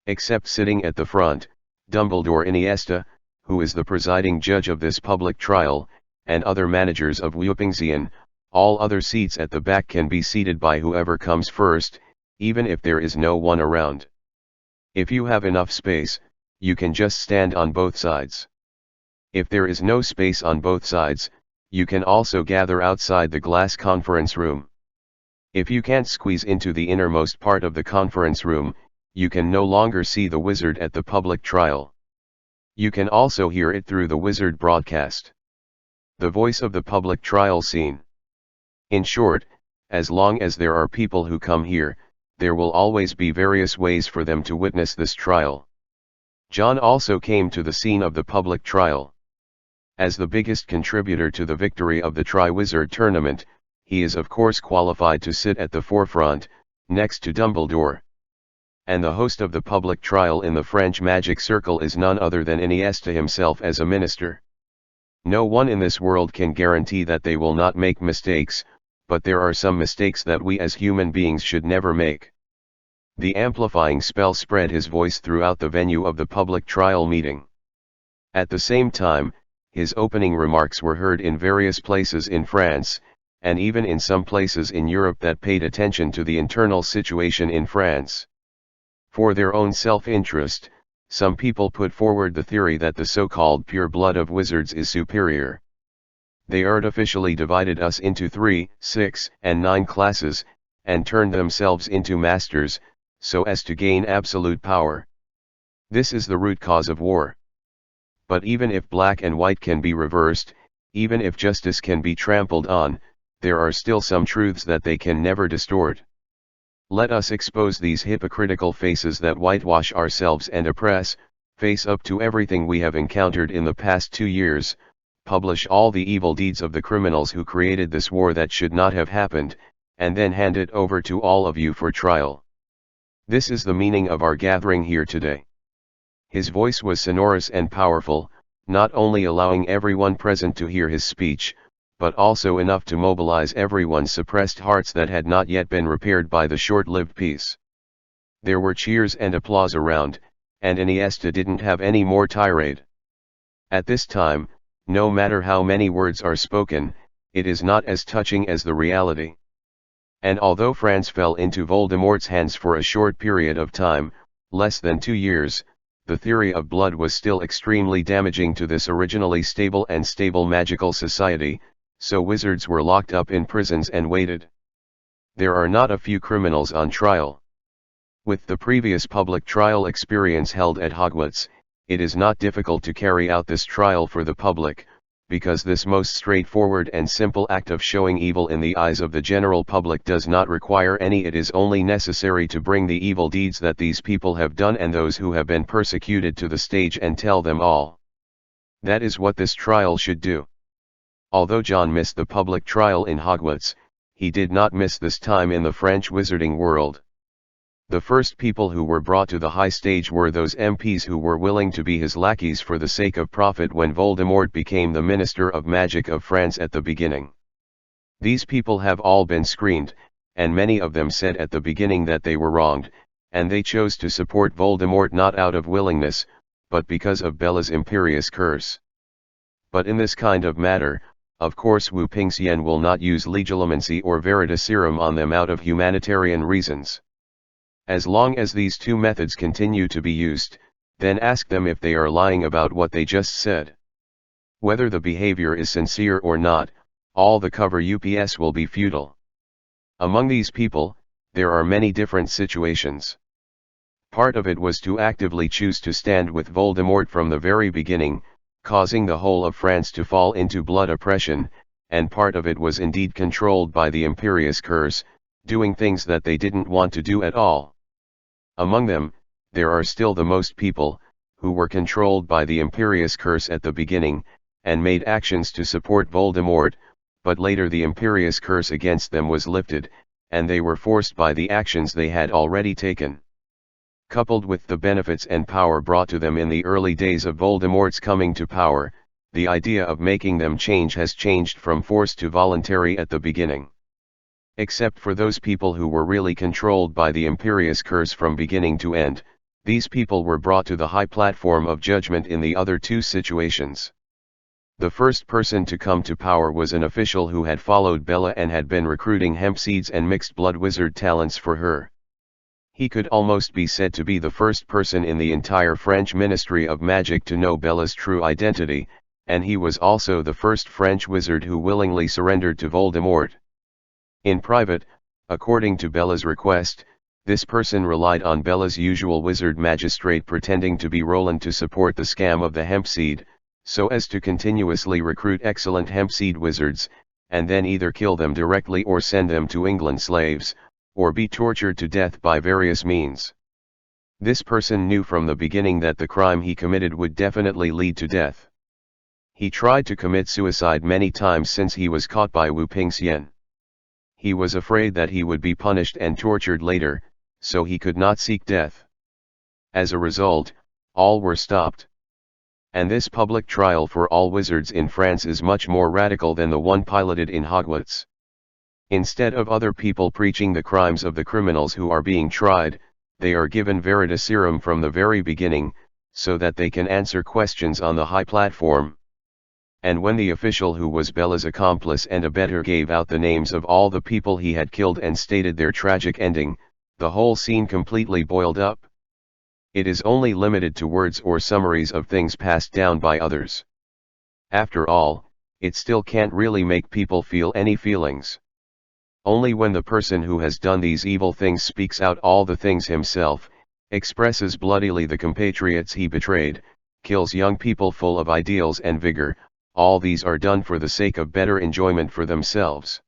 Except sitting at the front, Dumbledore Iniesta, who is the presiding judge of this public trial, and other managers of Wupingzian. All other seats at the back can be seated by whoever comes first, even if there is no one around. If you have enough space, you can just stand on both sides. If there is no space on both sides, you can also gather outside the glass conference room. If you can't squeeze into the innermost part of the conference room, you can no longer see the wizard at the public trial. You can also hear it through the wizard broadcast. The voice of the public trial scene. In short, as long as there are people who come here, there will always be various ways for them to witness this trial. John also came to the scene of the public trial. As the biggest contributor to the victory of the Triwizard Tournament, he is of course qualified to sit at the forefront, next to Dumbledore. And the host of the public trial in the French magic circle is none other than Iniesta himself as a minister. No one in this world can guarantee that they will not make mistakes, but there are some mistakes that we as human beings should never make. The amplifying spell spread his voice throughout the venue of the public trial meeting. At the same time, his opening remarks were heard in various places in France, and even in some places in Europe that paid attention to the internal situation in France. For their own self-interest, some people put forward the theory that the so-called pure blood of wizards is superior. They artificially divided us into 3, 6, and 9 classes, and turned themselves into masters, so as to gain absolute power. This is the root cause of war. But even if black and white can be reversed, even if justice can be trampled on, there are still some truths that they can never distort. Let us expose these hypocritical faces that whitewash ourselves and oppress, face up to everything we have encountered in the past 2 years, publish all the evil deeds of the criminals who created this war that should not have happened, and then hand it over to all of you for trial. This is the meaning of our gathering here today. His voice was sonorous and powerful, not only allowing everyone present to hear his speech, but also enough to mobilize everyone's suppressed hearts that had not yet been repaired by the short-lived peace. There were cheers and applause around, and Iniesta didn't have any more tirade. At this time, no matter how many words are spoken, it is not as touching as the reality. And although France fell into Voldemort's hands for a short period of time, less than 2 years, the theory of blood was still extremely damaging to this originally stable and stable magical society, so wizards were locked up in prisons and waited. There are not a few criminals on trial. With the previous public trial experience held at Hogwarts, it is not difficult to carry out this trial for the public, because this most straightforward and simple act of showing evil in the eyes of the general public does not require any. It is only necessary to bring the evil deeds that these people have done and those who have been persecuted to the stage and tell them all. That is what this trial should do. Although John missed the public trial in Hogwarts, he did not miss this time in the French wizarding world. The first people who were brought to the high stage were those MPs who were willing to be his lackeys for the sake of profit when Voldemort became the Minister of Magic of France at the beginning. These people have all been screened, and many of them said at the beginning that they were wronged, and they chose to support Voldemort not out of willingness, but because of Bella's imperious curse. But in this kind of matter, of course Wupingzian will not use legilimency or veritaserum on them out of humanitarian reasons. As long as these two methods continue to be used, then ask them if they are lying about what they just said. Whether the behavior is sincere or not, all the cover ups will be futile. Among these people, there are many different situations. Part of it was to actively choose to stand with Voldemort from the very beginning, causing the whole of France to fall into blood oppression, and part of it was indeed controlled by the imperious curse, doing things that they didn't want to do at all. Among them, there are still the most people, who were controlled by the imperious curse at the beginning, and made actions to support Voldemort, but later the imperious curse against them was lifted, and they were forced by the actions they had already taken. Coupled with the benefits and power brought to them in the early days of Voldemort's coming to power, the idea of making them change has changed from forced to voluntary at the beginning. Except for those people who were really controlled by the imperious curse from beginning to end, these people were brought to the high platform of judgment in the other two situations. The first person to come to power was an official who had followed Bella and had been recruiting hemp seeds and mixed blood wizard talents for her. He could almost be said to be the first person in the entire French Ministry of Magic to know Bella's true identity, and he was also the first French wizard who willingly surrendered to Voldemort. In private, according to Bella's request, this person relied on Bella's usual wizard magistrate pretending to be Roland to support the scam of the hemp seed, so as to continuously recruit excellent hemp seed wizards, and then either kill them directly or send them to England slaves, or be tortured to death by various means. This person knew from the beginning that the crime he committed would definitely lead to death. He tried to commit suicide many times since he was caught by Wu Pingxian. He was afraid that he would be punished and tortured later, so he could not seek death. As a result, all were stopped. And this public trial for all wizards in France is much more radical than the one piloted in Hogwarts. Instead of other people preaching the crimes of the criminals who are being tried, they are given veritaserum from the very beginning, so that they can answer questions on the high platform. And when the official who was Bella's accomplice and abettor gave out the names of all the people he had killed and stated their tragic ending, the whole scene completely boiled up. It is only limited to words or summaries of things passed down by others. After all, it still can't really make people feel any feelings. Only when the person who has done these evil things speaks out all the things himself, expresses bloodily the compatriots he betrayed, kills young people full of ideals and vigor, all these are done for the sake of better enjoyment for themselves.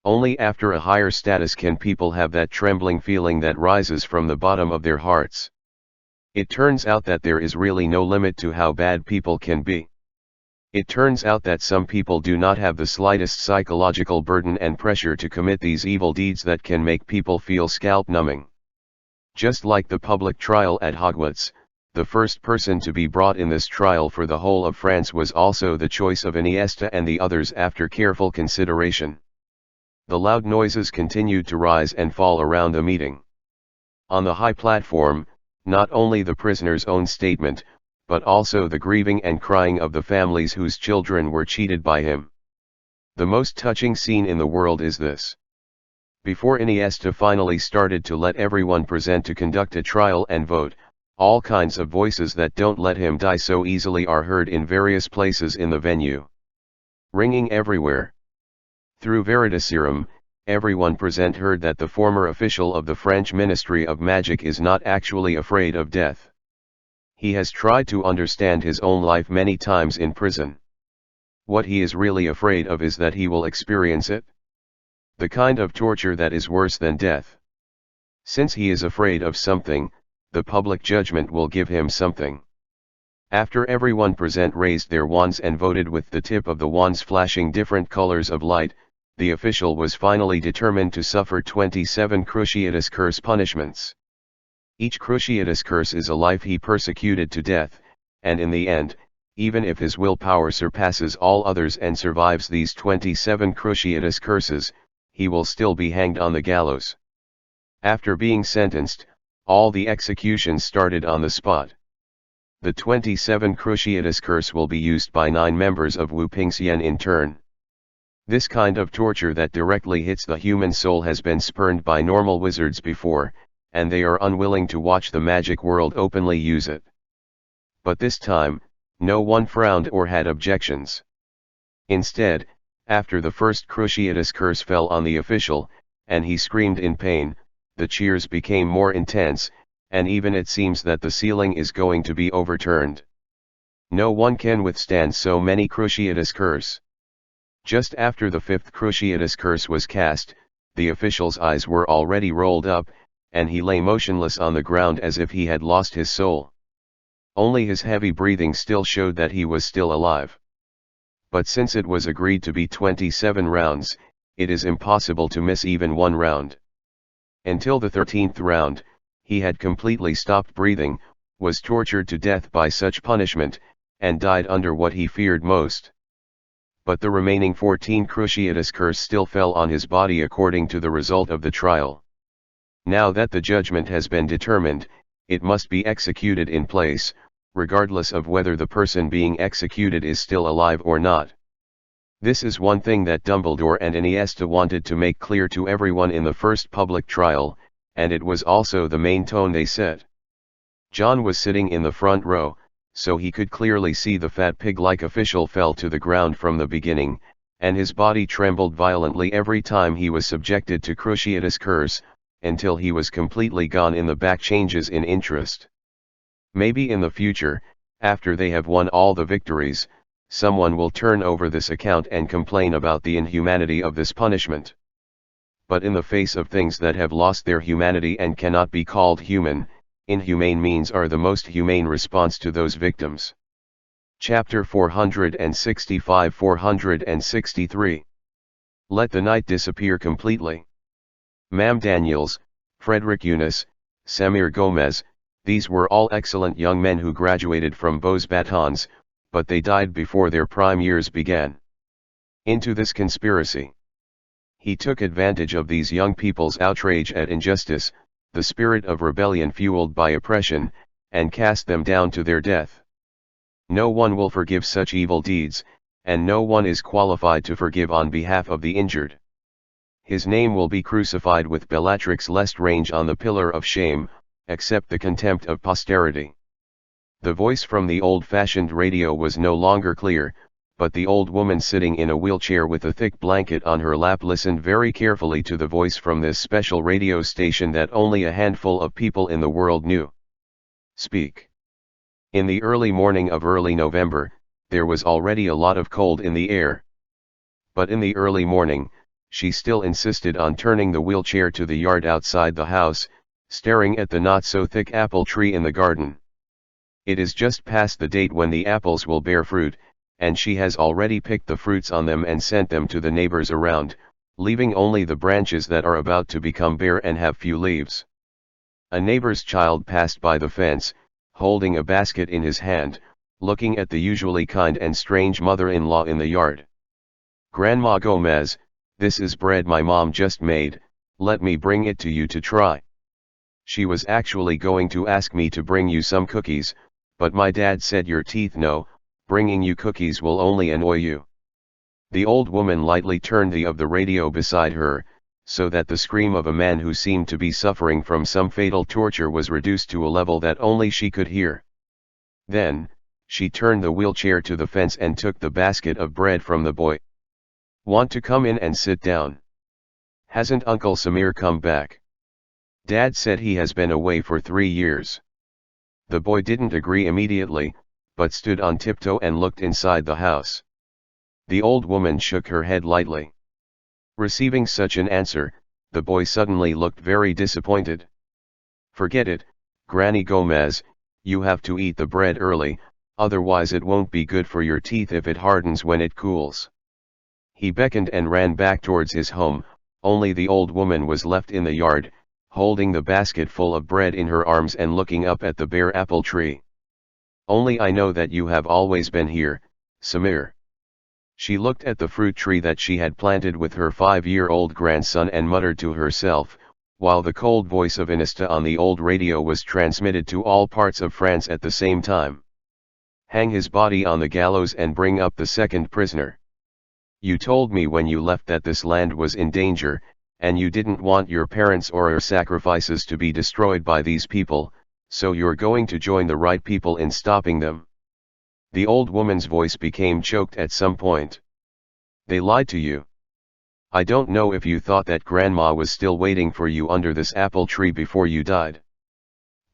Only after a higher status can people have that trembling feeling that rises from the bottom of their hearts. It turns out that there is really no limit to how bad people can be. It turns out that some people do not have the slightest psychological burden and pressure to commit these evil deeds that can make people feel scalp-numbing. Just like the public trial at Hogwarts, the first person to be brought in this trial for the whole of France was also the choice of Iniesta and the others after careful consideration. The loud noises continued to rise and fall around the meeting. On the high platform, not only the prisoner's own statement, but also the grieving and crying of the families whose children were cheated by him. The most touching scene in the world is this. Before Iniesta finally started to let everyone present to conduct a trial and vote, all kinds of voices that don't let him die so easily are heard in various places in the venue. Ringing everywhere. Through veritaserum, everyone present heard that the former official of the French Ministry of Magic is not actually afraid of death. He has tried to understand his own life many times in prison. What he is really afraid of is that he will experience it. The kind of torture that is worse than death. Since he is afraid of something, the public judgment will give him something. After everyone present raised their wands and voted with the tip of the wands flashing different colors of light, the official was finally determined to suffer 27 Cruciatus Curse punishments. Each Cruciatus Curse is a life he persecuted to death, and in the end, even if his willpower surpasses all others and survives these 27 Cruciatus Curses, he will still be hanged on the gallows. After being sentenced, all the executions started on the spot. The 27 Cruciatus Curse will be used by 9 members of Wu Pingxian in turn. This kind of torture that directly hits the human soul has been spurned by normal wizards before, and they are unwilling to watch the magic world openly use it. But this time, no one frowned or had objections. Instead, after the first Cruciatus Curse fell on the official, and he screamed in pain, the cheers became more intense, and even it seems that the ceiling is going to be overturned. No one can withstand so many Cruciatus Curse. Just after the 5th Cruciatus Curse was cast, the official's eyes were already rolled up, and he lay motionless on the ground as if he had lost his soul. Only his heavy breathing still showed that he was still alive. But since it was agreed to be 27 rounds, it is impossible to miss even one round. Until the 13th round, he had completely stopped breathing, was tortured to death by such punishment, and died under what he feared most. But the remaining 14 Cruciatus Curse still fell on his body according to the result of the trial. Now that the judgment has been determined, it must be executed in place, regardless of whether the person being executed is still alive or not. This is one thing that Dumbledore and Iniesta wanted to make clear to everyone in the first public trial, and it was also the main tone they set. John was sitting in the front row, so he could clearly see the fat pig-like official fell to the ground from the beginning, and his body trembled violently every time he was subjected to Cruciatus curse, until he was completely gone in the back changes in interest. Maybe in the future, after they have won all the victories, someone will turn over this account and complain about the inhumanity of this punishment. But in the face of things that have lost their humanity and cannot be called human, inhumane means are the most humane response to those victims. Chapter 465-463. Let the night disappear completely. Mam Daniels, Frederick Eunice, Samir Gomez, these were all excellent young men who graduated from Beaux Batons, but they died before their prime years began. Into this conspiracy. He took advantage of these young people's outrage at injustice, the spirit of rebellion fueled by oppression, and cast them down to their death. No one will forgive such evil deeds, and no one is qualified to forgive on behalf of the injured. His name will be crucified with Bellatrix Lestrange on the pillar of shame, except the contempt of posterity. The voice from the old-fashioned radio was no longer clear, but the old woman sitting in a wheelchair with a thick blanket on her lap listened very carefully to the voice from this special radio station that only a handful of people in the world knew. Speak. In the early morning of early November, there was already a lot of cold in the air. But in the early morning, she still insisted on turning the wheelchair to the yard outside the house, staring at the not-so-thick apple tree in the garden. It is just past the date when the apples will bear fruit, and she has already picked the fruits on them and sent them to the neighbors around, leaving only the branches that are about to become bare and have few leaves. A neighbor's child passed by the fence, holding a basket in his hand, looking at the usually kind and strange mother-in-law in the yard. "Grandma Gomez, this is bread my mom just made, let me bring it to you to try. She was actually going to ask me to bring you some cookies, but my dad said your teeth no, bringing you cookies will only annoy you." The old woman lightly turned the radio beside her, so that the scream of a man who seemed to be suffering from some fatal torture was reduced to a level that only she could hear. Then, she turned the wheelchair to the fence and took the basket of bread from the boy. "Want to come in and sit down? Hasn't Uncle Samir come back? Dad said he has been away for 3 years. The boy didn't agree immediately, but stood on tiptoe and looked inside the house. The old woman shook her head lightly. Receiving such an answer, the boy suddenly looked very disappointed. "Forget it, Granny Gomez, you have to eat the bread early, otherwise it won't be good for your teeth if it hardens when it cools." He beckoned and ran back towards his home, only the old woman was left in the yard, holding the basket full of bread in her arms and looking up at the bare apple tree. "Only I know that you have always been here, Samir." She looked at the fruit tree that she had planted with her 5-year-old grandson and muttered to herself, while the cold voice of Iniesta on the old radio was transmitted to all parts of France at the same time. "Hang his body on the gallows and bring up the second prisoner. You told me when you left that this land was in danger, and you didn't want your parents or your sacrifices to be destroyed by these people, so you're going to join the right people in stopping them." The old woman's voice became choked at some point. "They lied to you. I don't know if you thought that Grandma was still waiting for you under this apple tree before you died.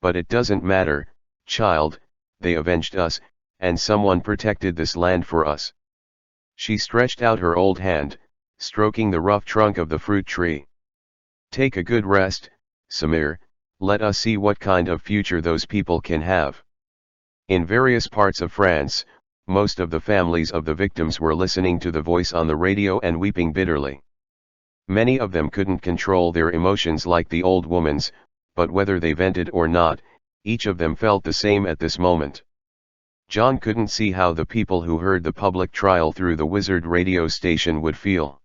But it doesn't matter, child, they avenged us, and someone protected this land for us." She stretched out her old hand, stroking the rough trunk of the fruit tree. "Take a good rest, Samir, let us see what kind of future those people can have." In various parts of France, most of the families of the victims were listening to the voice on the radio and weeping bitterly. Many of them couldn't control their emotions like the old woman's, but whether they vented or not, each of them felt the same at this moment. John couldn't see how the people who heard the public trial through the wizard radio station would feel.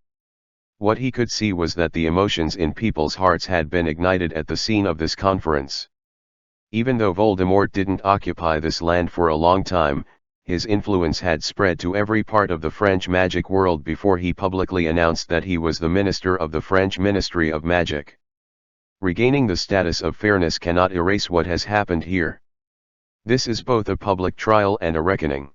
What he could see was that the emotions in people's hearts had been ignited at the scene of this conference. Even though Voldemort didn't occupy this land for a long time, his influence had spread to every part of the French magic world before he publicly announced that he was the minister of the French Ministry of Magic. Regaining the status of fairness cannot erase what has happened here. This is both a public trial and a reckoning.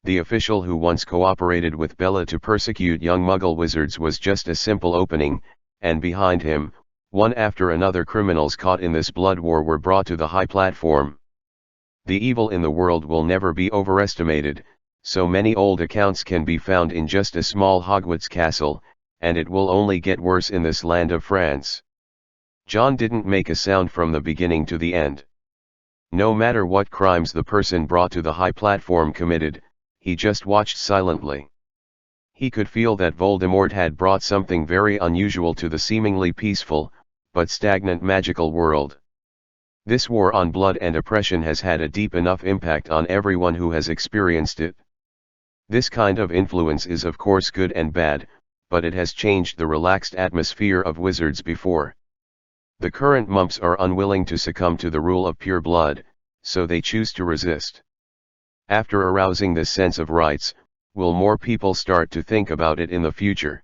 The official who once cooperated with Bella to persecute young Muggle wizards was just a simple opening, and behind him, one after another criminals caught in this blood war were brought to the high platform. The evil in the world will never be overestimated, so many old accounts can be found in just a small Hogwarts castle, and it will only get worse in this land of France. John didn't make a sound from the beginning to the end. No matter what crimes the person brought to the high platform committed, he just watched silently. He could feel that Voldemort had brought something very unusual to the seemingly peaceful, but stagnant magical world. This war on blood and oppression has had a deep enough impact on everyone who has experienced it. This kind of influence is of course good and bad, but it has changed the relaxed atmosphere of wizards before. The current mumps are unwilling to succumb to the rule of pure blood, so they choose to resist. After arousing this sense of rights, will more people start to think about it in the future?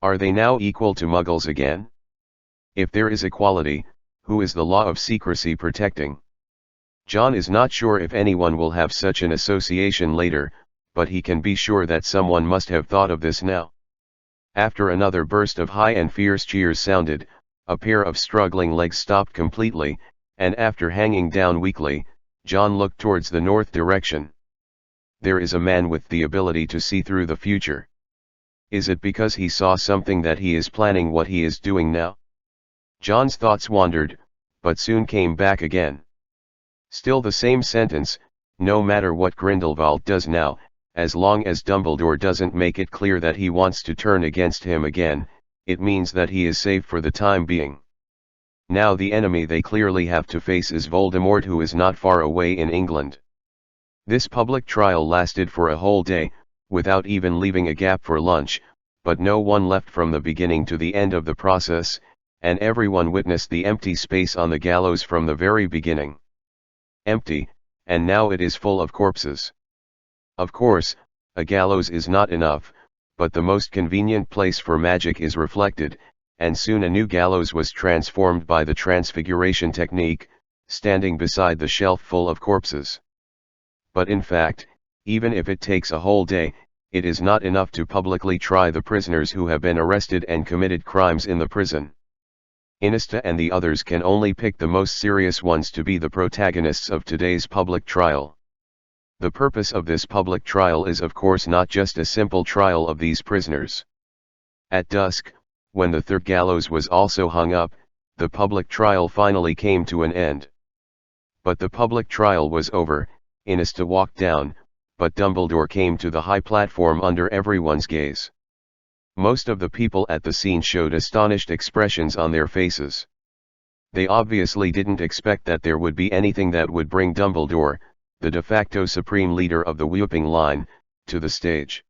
Are they now equal to Muggles again? If there is equality, who is the law of secrecy protecting? John is not sure if anyone will have such an association later, but he can be sure that someone must have thought of this now. After another burst of high and fierce cheers sounded, a pair of struggling legs stopped completely, and after hanging down weakly, John looked towards the north direction. There is a man with the ability to see through the future. Is it because he saw something that he is planning what he is doing now? John's thoughts wandered, but soon came back again. Still the same sentence, no matter what Grindelwald does now, as long as Dumbledore doesn't make it clear that he wants to turn against him again, it means that he is safe for the time being. Now the enemy they clearly have to face is Voldemort, who is not far away in England. This public trial lasted for a whole day, without even leaving a gap for lunch, but no one left from the beginning to the end of the process, and everyone witnessed the empty space on the gallows from the very beginning. Empty, and now it is full of corpses. Of course, a gallows is not enough, but the most convenient place for magic is reflected, and soon a new gallows was transformed by the transfiguration technique, standing beside the shelf full of corpses. But in fact, even if it takes a whole day, it is not enough to publicly try the prisoners who have been arrested and committed crimes in the prison. Iniesta and the others can only pick the most serious ones to be the protagonists of today's public trial. The purpose of this public trial is of course not just a simple trial of these prisoners. At dusk, when the third gallows was also hung up, the public trial finally came to an end. But the public trial was over. Iniesta walked down, but Dumbledore came to the high platform under everyone's gaze. Most of the people at the scene showed astonished expressions on their faces. They obviously didn't expect that there would be anything that would bring Dumbledore, the de facto supreme leader of the whooping line, to the stage.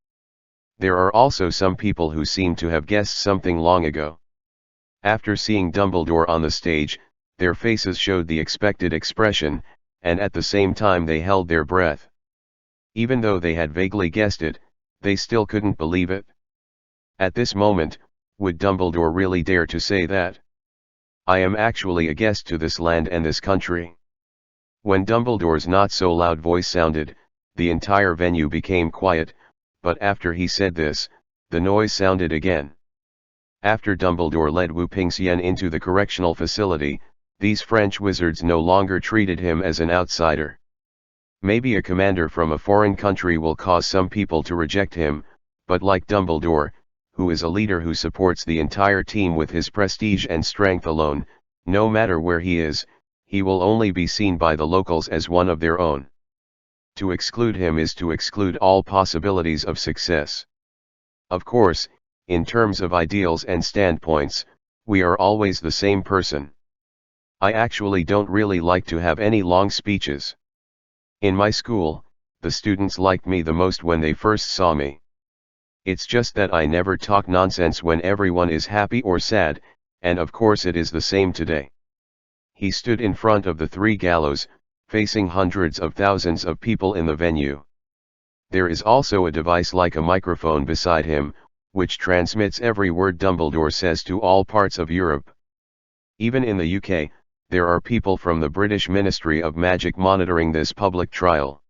There are also some people who seem to have guessed something long ago. After seeing Dumbledore on the stage, their faces showed the expected expression, and at the same time they held their breath. Even though they had vaguely guessed it, they still couldn't believe it. At this moment, would Dumbledore really dare to say that? I am actually a guest to this land and this country. When Dumbledore's not-so-loud voice sounded, the entire venue became quiet, but after he said this, the noise sounded again. After Dumbledore led Wu Pingxian into the correctional facility, these French wizards no longer treated him as an outsider. Maybe a commander from a foreign country will cause some people to reject him, but like Dumbledore, who is a leader who supports the entire team with his prestige and strength alone, no matter where he is, he will only be seen by the locals as one of their own. To exclude him is to exclude all possibilities of success. Of course, in terms of ideals and standpoints, we are always the same person. I actually don't really like to have any long speeches. In my school, the students liked me the most when they first saw me. It's just that I never talk nonsense when everyone is happy or sad, and of course it is the same today. He stood in front of the three gallows, facing hundreds of thousands of people in the venue. There is also a device like a microphone beside him, which transmits every word Dumbledore says to all parts of Europe. Even in the UK, there are people from the British Ministry of Magic monitoring this public trial.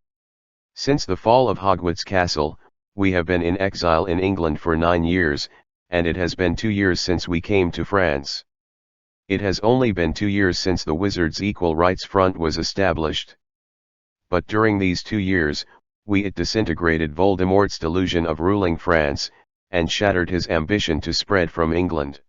Since the fall of Hogwarts Castle, we have been in exile in England for 9 years, and it has been 2 years since we came to France. It has only been 2 years since the Wizards' Equal Rights Front was established. But during these 2 years, it disintegrated Voldemort's delusion of ruling France, and shattered his ambition to spread from England.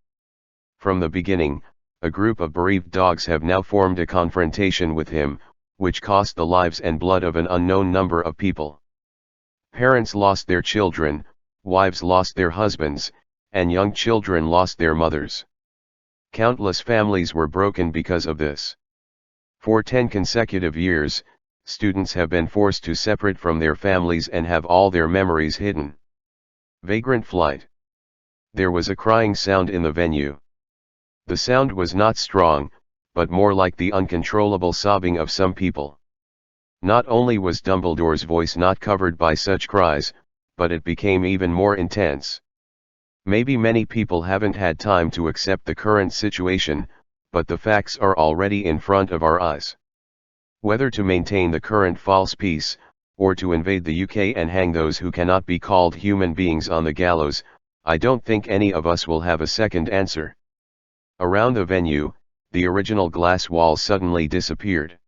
From the beginning, a group of bereaved dogs have now formed a confrontation with him, which cost the lives and blood of an unknown number of people. Parents lost their children, wives lost their husbands, and young children lost their mothers. Countless families were broken because of this. For 10 consecutive years, students have been forced to separate from their families and have all their memories hidden. Vagrant flight. There was a crying sound in the venue. The sound was not strong, but more like the uncontrollable sobbing of some people. Not only was Dumbledore's voice not covered by such cries, but it became even more intense. Maybe many people haven't had time to accept the current situation, but the facts are already in front of our eyes. Whether to maintain the current false peace, or to invade the UK and hang those who cannot be called human beings on the gallows, I don't think any of us will have a second answer. Around the venue, the original glass wall suddenly disappeared.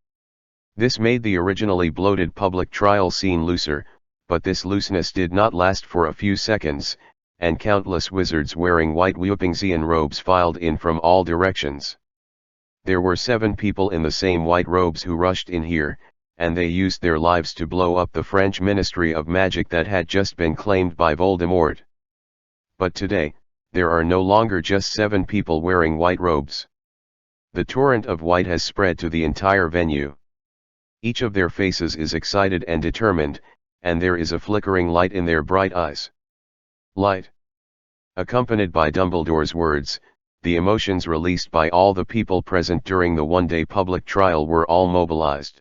This made the originally bloated public trial scene looser, but this looseness did not last for a few seconds, and countless wizards wearing white Wupingzian robes filed in from all directions. There were 7 people in the same white robes who rushed in here, and they used their lives to blow up the French Ministry of Magic that had just been claimed by Voldemort. But today, there are no longer just 7 people wearing white robes. The torrent of white has spread to the entire venue. Each of their faces is excited and determined, and there is a flickering light in their bright eyes. Light. Accompanied by Dumbledore's words, the emotions released by all the people present during the one-day public trial were all mobilized.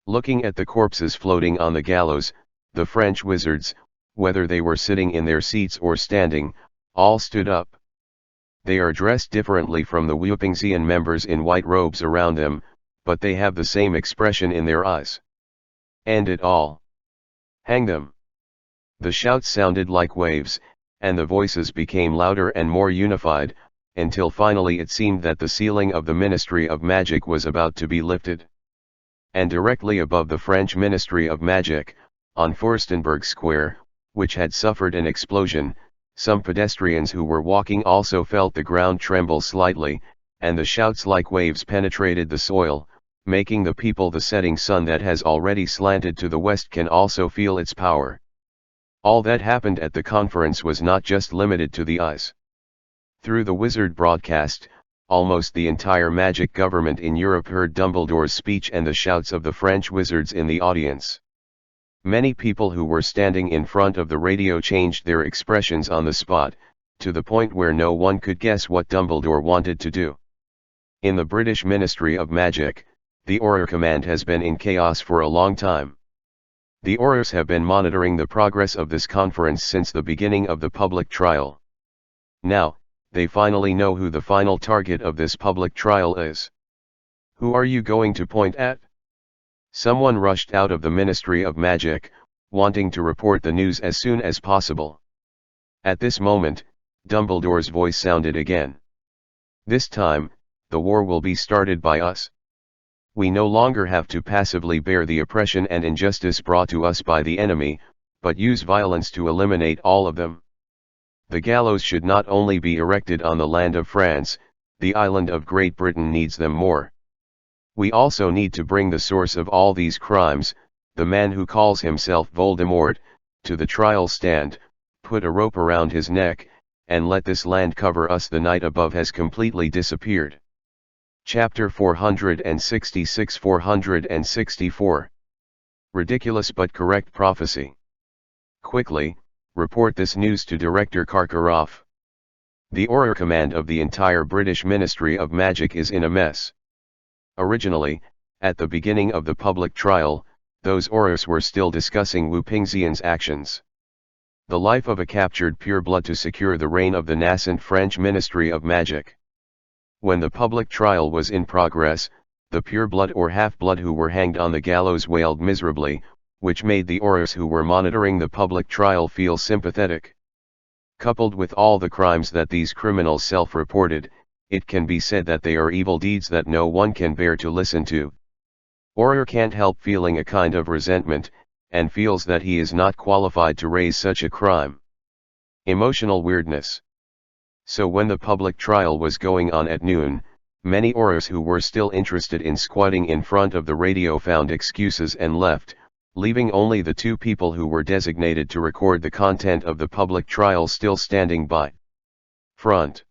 Looking at the corpses floating on the gallows, the French wizards, whether they were sitting in their seats or standing, all stood up. They are dressed differently from the Wupingzian members in white robes around them, but they have the same expression in their eyes. End it all. Hang them. The shouts sounded like waves, and the voices became louder and more unified, until finally it seemed that the ceiling of the Ministry of Magic was about to be lifted. And directly above the French Ministry of Magic, on Furstenberg Square, which had suffered an explosion, some pedestrians who were walking also felt the ground tremble slightly, and the shouts like waves penetrated the soil, making the people the setting sun that has already slanted to the west can also feel its power. All that happened at the conference was not just limited to the eyes. Through the wizard broadcast, almost the entire magic government in Europe heard Dumbledore's speech and the shouts of the French wizards in the audience. Many people who were standing in front of the radio changed their expressions on the spot, to the point where no one could guess what Dumbledore wanted to do. In the British Ministry of Magic, the Auror Command has been in chaos for a long time. The Aurors have been monitoring the progress of this conference since the beginning of the public trial. Now, they finally know who the final target of this public trial is. Who are you going to point at? Someone rushed out of the Ministry of Magic, wanting to report the news as soon as possible. At this moment, Dumbledore's voice sounded again. This time, the war will be started by us. We no longer have to passively bear the oppression and injustice brought to us by the enemy, but use violence to eliminate all of them. The gallows should not only be erected on the land of France, the island of Great Britain needs them more. We also need to bring the source of all these crimes, the man who calls himself Voldemort, to the trial stand, put a rope around his neck, and let this land cover us. The night above has completely disappeared. Chapter 466-464. Ridiculous but correct prophecy. Quickly, report this news to Director Karkaroff. The Auror Command of the entire British Ministry of Magic is in a mess. Originally, at the beginning of the public trial, those Aurors were still discussing Wu Pingxian's actions. The life of a captured pureblood to secure the reign of the nascent French Ministry of Magic. When the public trial was in progress, the pureblood or half-blood who were hanged on the gallows wailed miserably, which made the Aurors who were monitoring the public trial feel sympathetic. Coupled with all the crimes that these criminals self-reported, it can be said that they are evil deeds that no one can bear to listen to. Auror can't help feeling a kind of resentment, and feels that he is not qualified to raise such a crime. Emotional weirdness. So when the public trial was going on at noon, many Aurors who were still interested in squatting in front of the radio found excuses and left, leaving only the two people who were designated to record the content of the public trial still standing by front.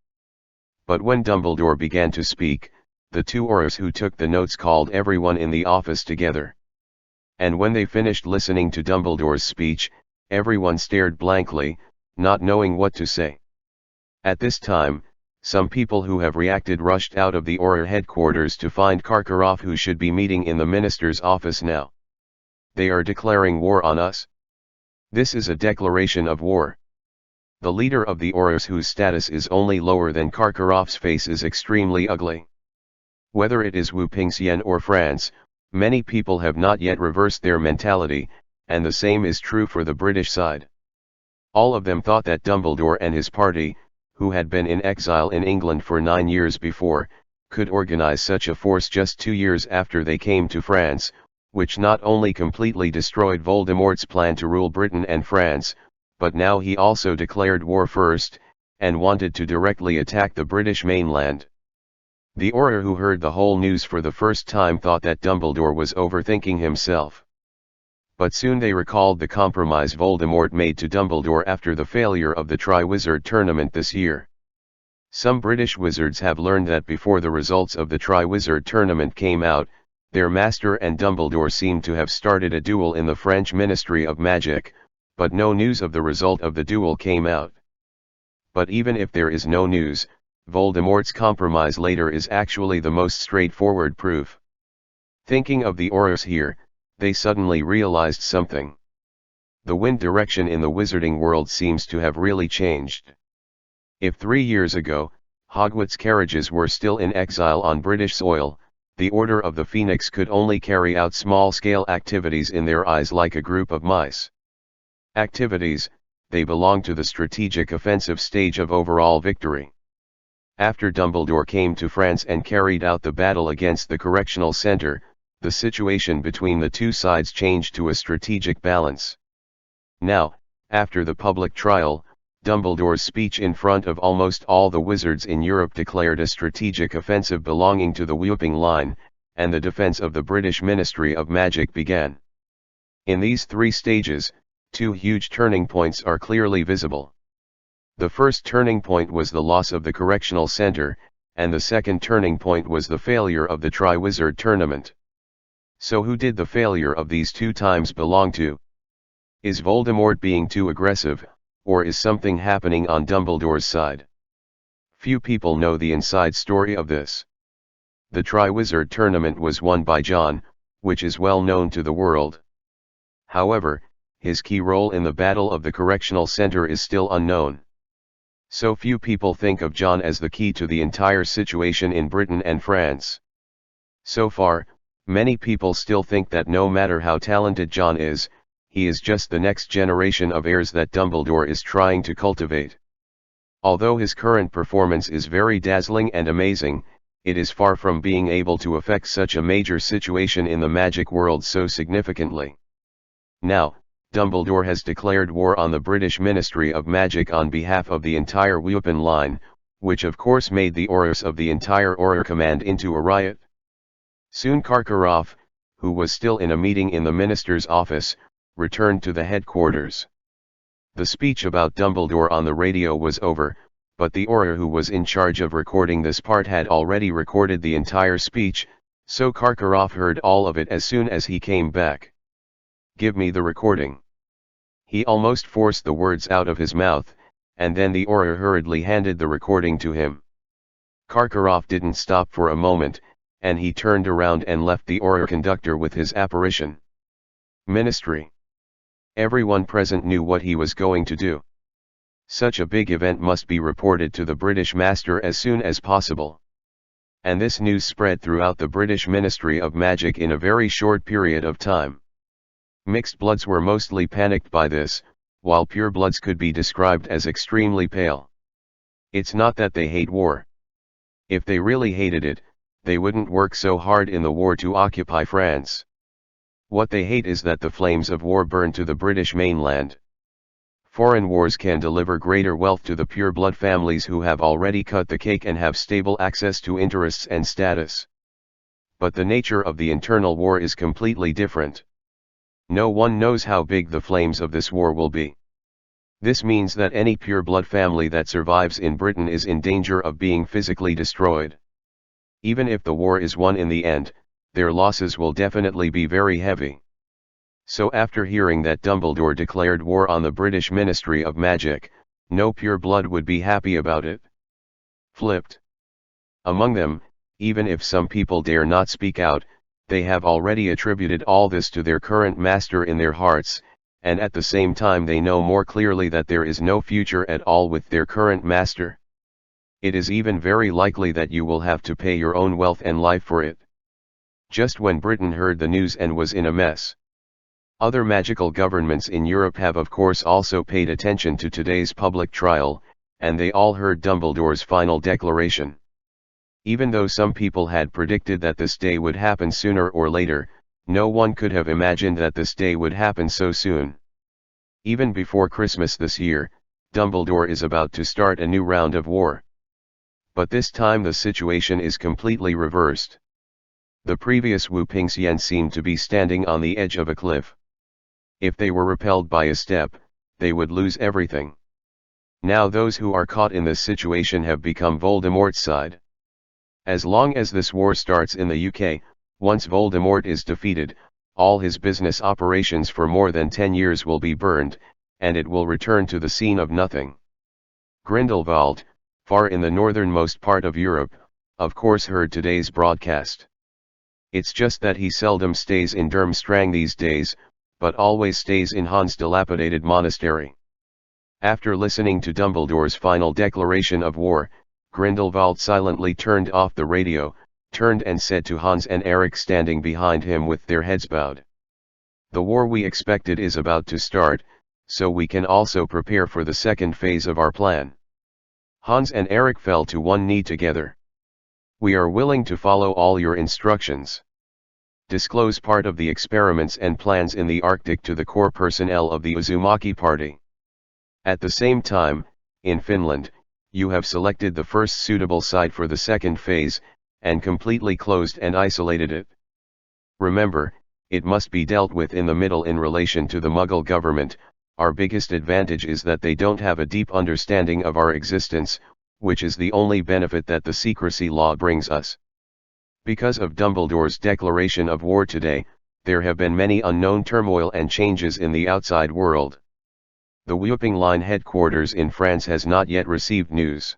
But when Dumbledore began to speak, the two Aurors who took the notes called everyone in the office together. And when they finished listening to Dumbledore's speech, everyone stared blankly, not knowing what to say. At this time, some people who have reacted rushed out of the Auror headquarters to find Karkaroff, who should be meeting in the minister's office now. They are declaring war on us. This is a declaration of war. The leader of the Aurors, whose status is only lower than Karkaroff's face, is extremely ugly. Whether it is Wu Pingxian or France, many people have not yet reversed their mentality, and the same is true for the British side. All of them thought that Dumbledore and his party, who had been in exile in England for 9 years before, could organize such a force just 2 years after they came to France, which not only completely destroyed Voldemort's plan to rule Britain and France, but now he also declared war first, and wanted to directly attack the British mainland. The Auror who heard the whole news for the first time thought that Dumbledore was overthinking himself. But soon they recalled the compromise Voldemort made to Dumbledore after the failure of the Triwizard Tournament this year. Some British wizards have learned that before the results of the Triwizard Tournament came out, their master and Dumbledore seemed to have started a duel in the French Ministry of Magic, but no news of the result of the duel came out. But even if there is no news, Voldemort's compromise later is actually the most straightforward proof. Thinking of the Aurors here, they suddenly realized something. The wind direction in the wizarding world seems to have really changed. If 3 years ago, Hogwarts carriages were still in exile on British soil, the Order of the Phoenix could only carry out small-scale activities in their eyes like a group of mice. Activities, they belong to the strategic offensive stage of overall victory. After Dumbledore came to France and carried out the battle against the correctional center, the situation between the two sides changed to a strategic balance. Now, after the public trial, Dumbledore's speech in front of almost all the wizards in Europe declared a strategic offensive belonging to the Whooping Line, and the defense of the British Ministry of Magic began. In these 3 stages, 2 huge turning points are clearly visible. The first turning point was the loss of the correctional center, and the second turning point was the failure of the Triwizard Tournament. So who did the failure of these 2 times belong to? Is Voldemort being too aggressive, or is something happening on Dumbledore's side? Few people know the inside story of this. The Triwizard Tournament was won by John, which is well known to the world. However, his key role in the Battle of the Correctional Center is still unknown. So few people think of John as the key to the entire situation in Britain and France. So far, many people still think that no matter how talented John is, he is just the next generation of heirs that Dumbledore is trying to cultivate. Although his current performance is very dazzling and amazing, it is far from being able to affect such a major situation in the magic world so significantly. Now, Dumbledore has declared war on the British Ministry of Magic on behalf of the entire Whooping Line, which of course made the Aurors of the entire Auror Command into a riot. Soon Karkaroff, who was still in a meeting in the minister's office, returned to the headquarters. The speech about Dumbledore on the radio was over, but the Auror who was in charge of recording this part had already recorded the entire speech, so Karkaroff heard all of it as soon as he came back. "Give me the recording." He almost forced the words out of his mouth, and then the Auror hurriedly handed the recording to him. Karkaroff didn't stop for a moment, and he turned around and left the aura conductor with his apparition ministry. Everyone present knew what he was going to do. Such a big event must be reported to the British Master as soon as possible. And this news spread throughout the British Ministry of Magic in a very short period of time. Mixed bloods were mostly panicked by this, while pure bloods could be described as extremely pale. It's not that they hate war. If they really hated it, they wouldn't work so hard in the war to occupy France. What they hate is that the flames of war burn to the British mainland. Foreign wars can deliver greater wealth to the pure blood families who have already cut the cake and have stable access to interests and status. But the nature of the internal war is completely different. No one knows how big the flames of this war will be. This means that any pure blood family that survives in Britain is in danger of being physically destroyed. Even if the war is won in the end, their losses will definitely be very heavy. So after hearing that Dumbledore declared war on the British Ministry of Magic, no pure blood would be happy about it. Flipped. Among them, even if some people dare not speak out, they have already attributed all this to their current master in their hearts, and at the same time they know more clearly that there is no future at all with their current master. It is even very likely that you will have to pay your own wealth and life for it. Just when Britain heard the news and was in a mess. Other magical governments in Europe have of course also paid attention to today's public trial, and they all heard Dumbledore's final declaration. Even though some people had predicted that this day would happen sooner or later, no one could have imagined that this day would happen so soon. Even before Christmas this year, Dumbledore is about to start a new round of war. But this time the situation is completely reversed. The previous Wu Pingxian seemed to be standing on the edge of a cliff. If they were repelled by a step, they would lose everything. Now those who are caught in this situation have become Voldemort's side. As long as this war starts in the UK, once Voldemort is defeated, all his business operations for more than 10 years will be burned, and it will return to the scene of nothing. Grindelwald, far in the northernmost part of Europe, of course heard today's broadcast. It's just that he seldom stays in Durmstrang these days, but always stays in Hans' dilapidated monastery. After listening to Dumbledore's final declaration of war, Grindelwald silently turned off the radio, turned and said to Hans and Eric standing behind him with their heads bowed. The war we expected is about to start, so we can also prepare for the second phase of our plan. Hans and Eric fell to one knee together. We are willing to follow all your instructions. Disclose part of the experiments and plans in the Arctic to the core personnel of the Uzumaki party. At the same time, in Finland, you have selected the first suitable site for the second phase, and completely closed and isolated it. Remember, it must be dealt with in the middle in relation to the Muggle government. Our biggest advantage is that they don't have a deep understanding of our existence, which is the only benefit that the secrecy law brings us. Because of Dumbledore's declaration of war today, there have been many unknown turmoil and changes in the outside world. The Whooping Line headquarters in France has not yet received news.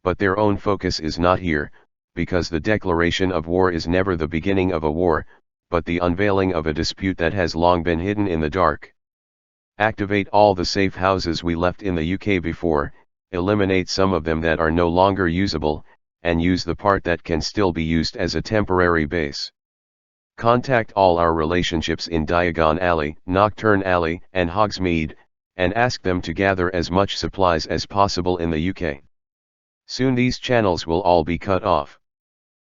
But their own focus is not here, because the declaration of war is never the beginning of a war, but the unveiling of a dispute that has long been hidden in the dark. Activate all the safe houses we left in the UK before, eliminate some of them that are no longer usable, and use the part that can still be used as a temporary base. Contact all our relationships in Diagon Alley, Nocturne Alley, and Hogsmeade, and ask them to gather as much supplies as possible in the UK. Soon these channels will all be cut off.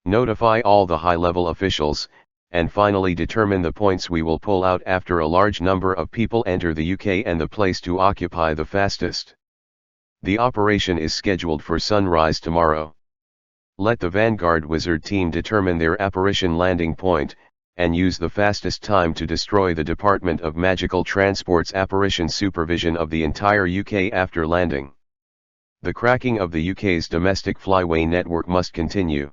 Notify all the high-level officials, and finally determine the points we will pull out after a large number of people enter the UK and the place to occupy the fastest. The operation is scheduled for sunrise tomorrow. Let the Vanguard Wizard team determine their apparition landing point, and use the fastest time to destroy the Department of Magical Transport's apparition supervision of the entire UK after landing. The cracking of the UK's domestic flyway network must continue.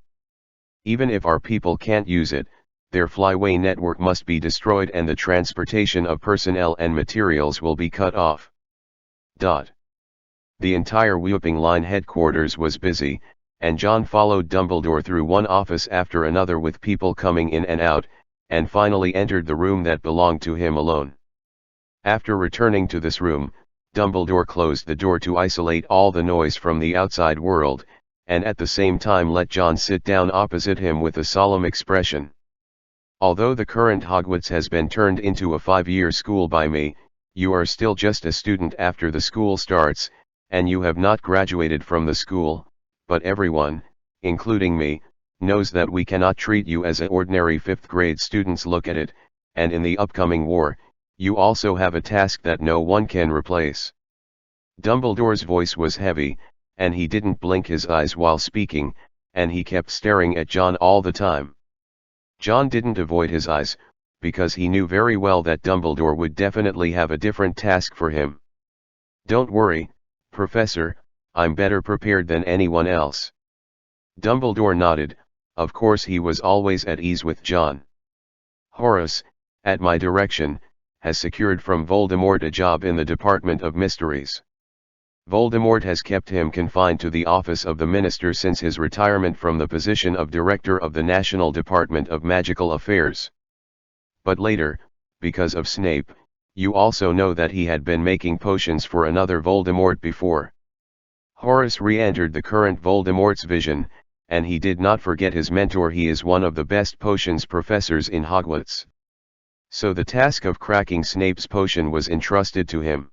Even if our people can't use it, their flyway network must be destroyed and the transportation of personnel and materials will be cut off. The entire Whooping Line headquarters was busy, and John followed Dumbledore through one office after another with people coming in and out, and finally entered the room that belonged to him alone. After returning to this room, Dumbledore closed the door to isolate all the noise from the outside world, and at the same time let John sit down opposite him with a solemn expression. Although the current Hogwarts has been turned into a 5-year school by me, you are still just a student after the school starts, and you have not graduated from the school, but everyone, including me, knows that we cannot treat you as ordinary 5th grade students. Look at it, and in the upcoming war, you also have a task that no one can replace. Dumbledore's voice was heavy, and he didn't blink his eyes while speaking, and he kept staring at John all the time. John didn't avoid his eyes, because he knew very well that Dumbledore would definitely have a different task for him. Don't worry, Professor, I'm better prepared than anyone else. Dumbledore nodded. Of course he was always at ease with John. Horace, at my direction, has secured from Voldemort a job in the Department of Mysteries. Voldemort has kept him confined to the office of the Minister since his retirement from the position of Director of the National Department of Magical Affairs. But later, because of Snape, you also know that he had been making potions for another Voldemort before. Horace re-entered the current Voldemort's vision, and he did not forget his mentor. He is one of the best potions professors in Hogwarts. So the task of cracking Snape's potion was entrusted to him.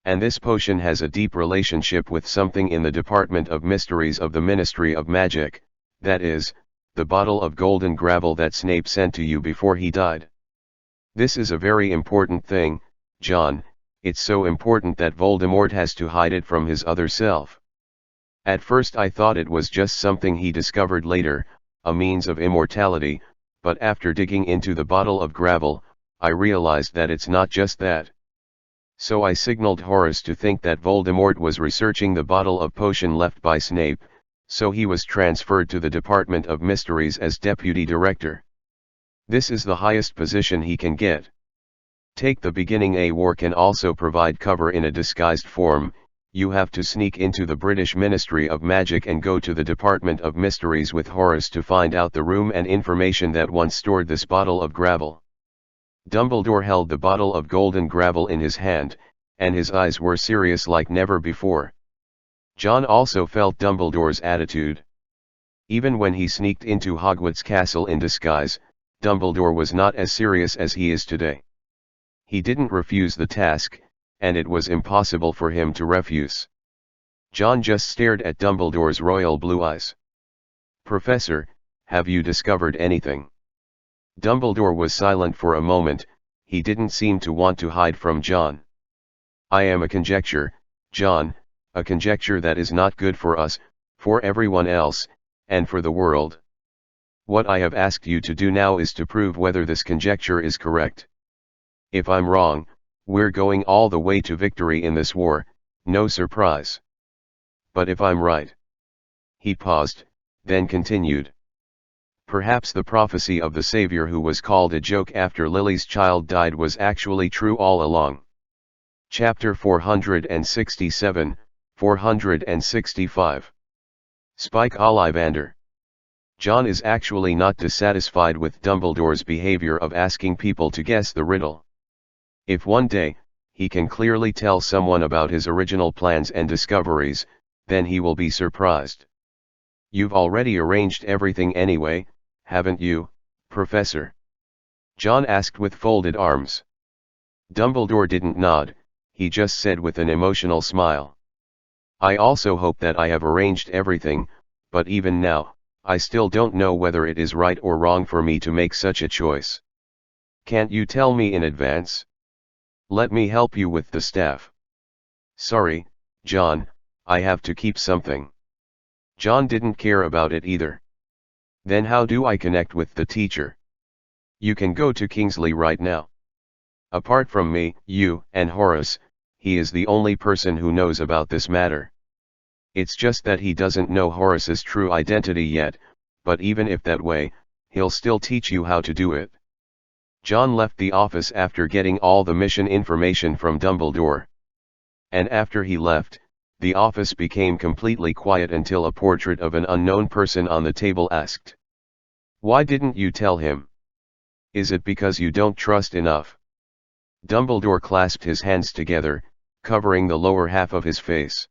And this potion has a deep relationship with something in the Department of Mysteries of the Ministry of Magic, that is, the bottle of golden gravel that Snape sent to you before he died. This is a very important thing, John. It's so important that Voldemort has to hide it from his other self. At first I thought it was just something he discovered later, a means of immortality, but after digging into the bottle of gravel, I realized that it's not just that. So I signaled Horace to think that Voldemort was researching the bottle of potion left by Snape, so he was transferred to the Department of Mysteries as Deputy Director. This is the highest position he can get. Take the beginning. A war can also provide cover in a disguised form. You have to sneak into the British Ministry of Magic and go to the Department of Mysteries with Horace to find out the room and information that once stored this bottle of gravel. Dumbledore held the bottle of golden gravel in his hand, and his eyes were serious like never before. John also felt Dumbledore's attitude. Even when he sneaked into Hogwarts Castle in disguise, Dumbledore was not as serious as he is today. He didn't refuse the task, and it was impossible for him to refuse. John just stared at Dumbledore's royal blue eyes. Professor, have you discovered anything? Dumbledore was silent for a moment. He didn't seem to want to hide from John. I am a conjecture, John, a conjecture that is not good for us, for everyone else, and for the world. What I have asked you to do now is to prove whether this conjecture is correct. If I'm wrong, we're going all the way to victory in this war, no surprise. But if I'm right. He paused, then continued. Perhaps the prophecy of the Savior who was called a joke after Lily's child died was actually true all along. Chapter 467, 465. Spike Ollivander. John is actually not dissatisfied with Dumbledore's behavior of asking people to guess the riddle. If one day, he can clearly tell someone about his original plans and discoveries, then he will be surprised. You've already arranged everything anyway, haven't you, Professor? John asked with folded arms. Dumbledore didn't nod, he just said with an emotional smile. I also hope that I have arranged everything, but even now, I still don't know whether it is right or wrong for me to make such a choice. Can't you tell me in advance? Let me help you with the staff. Sorry, John, I have to keep something. John didn't care about it either. Then how do I connect with the teacher? You can go to Kingsley right now. Apart from me, you, and Horace, he is the only person who knows about this matter. It's just that he doesn't know Horace's true identity yet, but even if that way, he'll still teach you how to do it. John left the office after getting all the mission information from Dumbledore. And after he left, The office became completely quiet until a portrait of an unknown person on the table asked, "Why didn't you tell him? Is it because you don't trust enough?" Dumbledore clasped his hands together, covering the lower half of his face.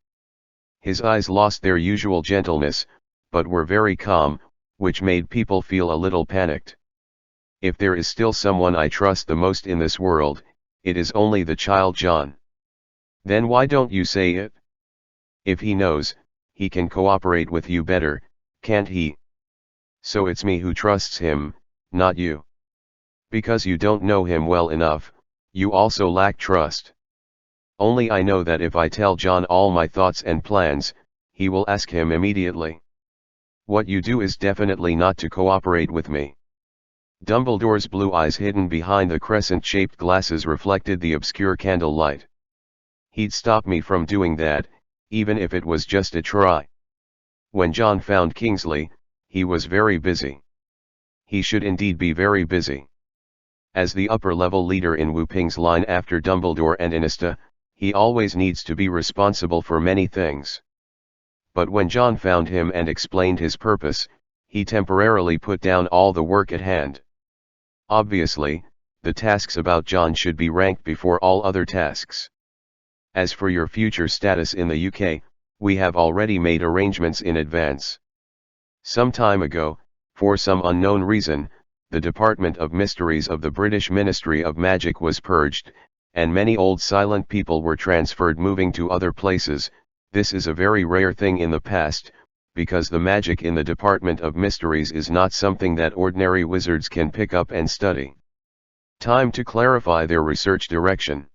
His eyes lost their usual gentleness, but were very calm, which made people feel a little panicked. If there is still someone I trust the most in this world, it is only the child John. Then why don't you say it? If he knows, he can cooperate with you better, can't he? So it's me who trusts him, not you. Because you don't know him well enough, you also lack trust. Only I know that if I tell John all my thoughts and plans, he will ask him immediately. What you do is definitely not to cooperate with me. Dumbledore's blue eyes hidden behind the crescent-shaped glasses reflected the obscure candle light. He'd stop me from doing that, even if it was just a try. When John found Kingsley, he was very busy. He should indeed be very busy. As the upper-level leader in Wuping's line after Dumbledore and Inista, he always needs to be responsible for many things. But when John found him and explained his purpose, he temporarily put down all the work at hand. Obviously, the tasks about John should be ranked before all other tasks. As for your future status in the UK, we have already made arrangements in advance. Some time ago, for some unknown reason, the Department of Mysteries of the British Ministry of Magic was purged, and many old silent people were transferred moving to other places. This is a very rare thing in the past, because the magic in the Department of Mysteries is not something that ordinary wizards can pick up and study. Time to clarify their research direction.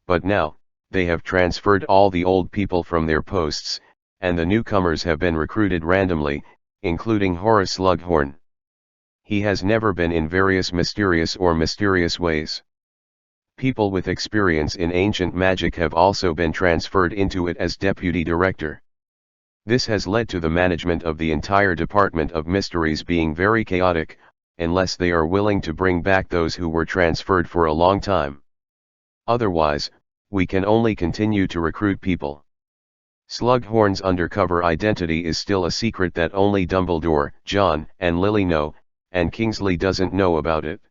But now, they have transferred all the old people from their posts, and the newcomers have been recruited randomly, including Horace Slughorn. He has never been in various mysterious ways. People with experience in ancient magic have also been transferred into it as deputy director. This has led to the management of the entire Department of Mysteries being very chaotic, unless they are willing to bring back those who were transferred for a long time. Otherwise, we can only continue to recruit people. Slughorn's undercover identity is still a secret that only Dumbledore, John, and Lily know, and Kingsley doesn't know about it.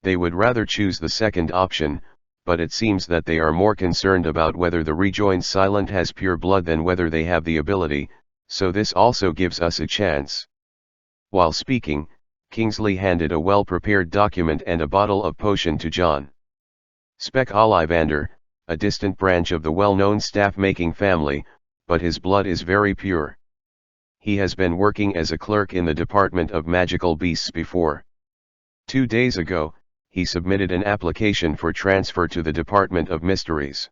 They would rather choose the second option, but it seems that they are more concerned about whether the rejoined Silent has pure blood than whether they have the ability, so this also gives us a chance. While speaking, Kingsley handed a well-prepared document and a bottle of potion to John. Spec Ollivander, a distant branch of the well-known staff-making family, but his blood is very pure. He has been working as a clerk in the Department of Magical Beasts before. 2 days ago, he submitted an application for transfer to the Department of Mysteries.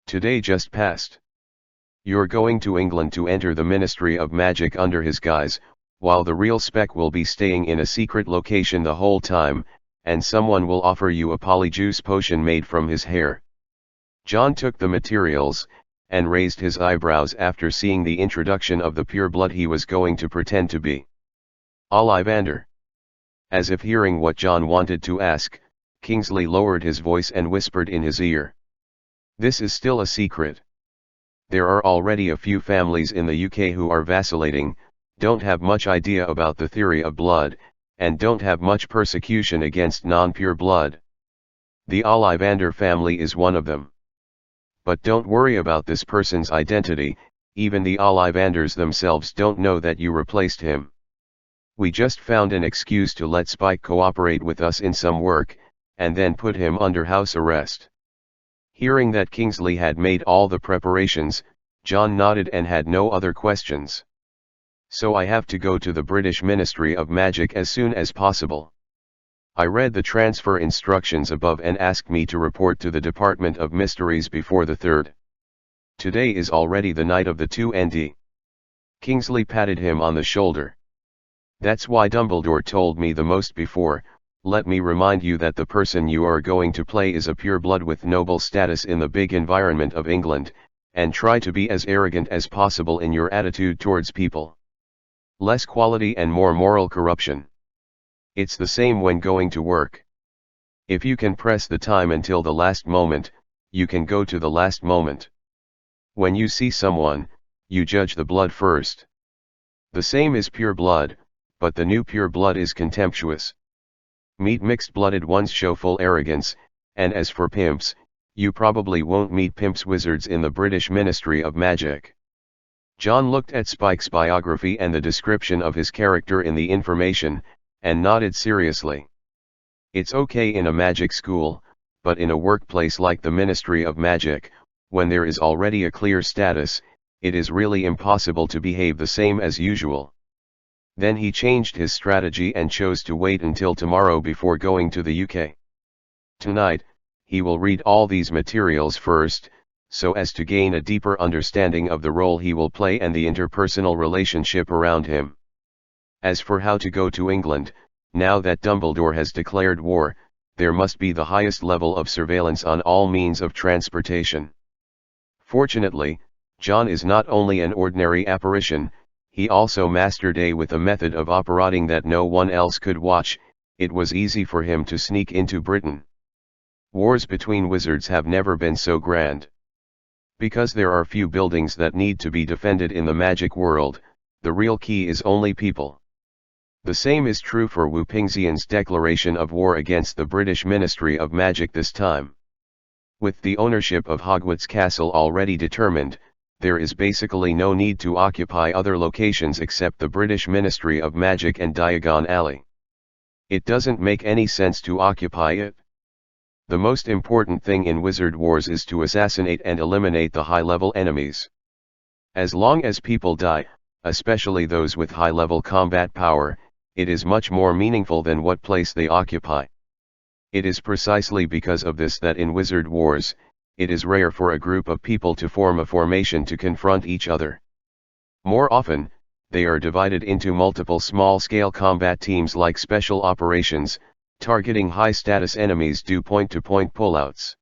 Today just passed. You're going to England to enter the Ministry of Magic under his guise, while the real Spec will be staying in a secret location the whole time, and someone will offer you a polyjuice potion made from his hair. John took the materials, and raised his eyebrows after seeing the introduction of the pure blood he was going to pretend to be. Ollivander. As if hearing what John wanted to ask, Kingsley lowered his voice and whispered in his ear. This is still a secret. There are already a few families in the UK who are vacillating, don't have much idea about the theory of blood, and don't have much persecution against non-pure blood. The Ollivander family is one of them. But don't worry about this person's identity, even the Ollivanders themselves don't know that you replaced him. We just found an excuse to let Spike cooperate with us in some work, and then put him under house arrest. Hearing that Kingsley had made all the preparations, John nodded and had no other questions. So I have to go to the British Ministry of Magic as soon as possible. I read the transfer instructions above and asked me to report to the Department of Mysteries before the 3rd. Today is already the night of the 2nd. Kingsley patted him on the shoulder. That's why Dumbledore told me the most before. Let me remind you that the person you are going to play is a pure blood with noble status in the big environment of England, and try to be as arrogant as possible in your attitude towards people. Less quality and more moral corruption. It's the same when going to work. If you can press the time until the last moment, you can go to the last moment. When you see someone, you judge the blood first. The same is pure blood, but the new pure blood is contemptuous. Meet mixed-blooded ones show full arrogance, and as for pimps, you probably won't meet pimps wizards in the British Ministry of Magic. John looked at Spike's biography and the description of his character in the information, and nodded seriously. It's okay in a magic school, but in a workplace like the Ministry of Magic, when there is already a clear status, it is really impossible to behave the same as usual. Then he changed his strategy and chose to wait until tomorrow before going to the UK. Tonight, he will read all these materials first, so as to gain a deeper understanding of the role he will play and the interpersonal relationship around him. As for how to go to England, now that Dumbledore has declared war, there must be the highest level of surveillance on all means of transportation. Fortunately, John is not only an ordinary apparition, he also mastered with a method of operating that no one else could watch. It was easy for him to sneak into Britain. Wars between wizards have never been so grand. Because there are few buildings that need to be defended in the magic world, the real key is only people. The same is true for Wu Pingxian's declaration of war against the British Ministry of Magic this time. With the ownership of Hogwarts Castle already determined, there is basically no need to occupy other locations except the British Ministry of Magic and Diagon Alley. It doesn't make any sense to occupy it. The most important thing in Wizard Wars is to assassinate and eliminate the high-level enemies. As long as people die, especially those with high-level combat power, it is much more meaningful than what place they occupy. It is precisely because of this that in Wizard Wars, it is rare for a group of people to form a formation to confront each other. More often, they are divided into multiple small-scale combat teams like special operations, targeting high-status enemies do point-to-point pullouts.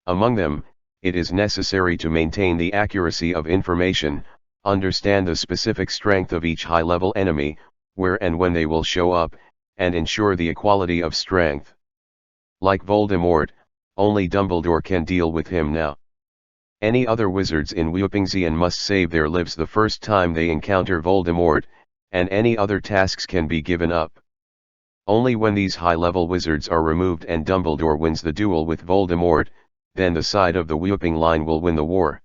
Among them, it is necessary to maintain the accuracy of information, understand the specific strength of each high-level enemy, where and when they will show up, and ensure the equality of strength. Like Voldemort, only Dumbledore can deal with him now. Any other wizards in Wu Pingxian must save their lives the first time they encounter Voldemort, and any other tasks can be given up. Only when these high-level wizards are removed and Dumbledore wins the duel with Voldemort, then the side of the Whooping line will win the war.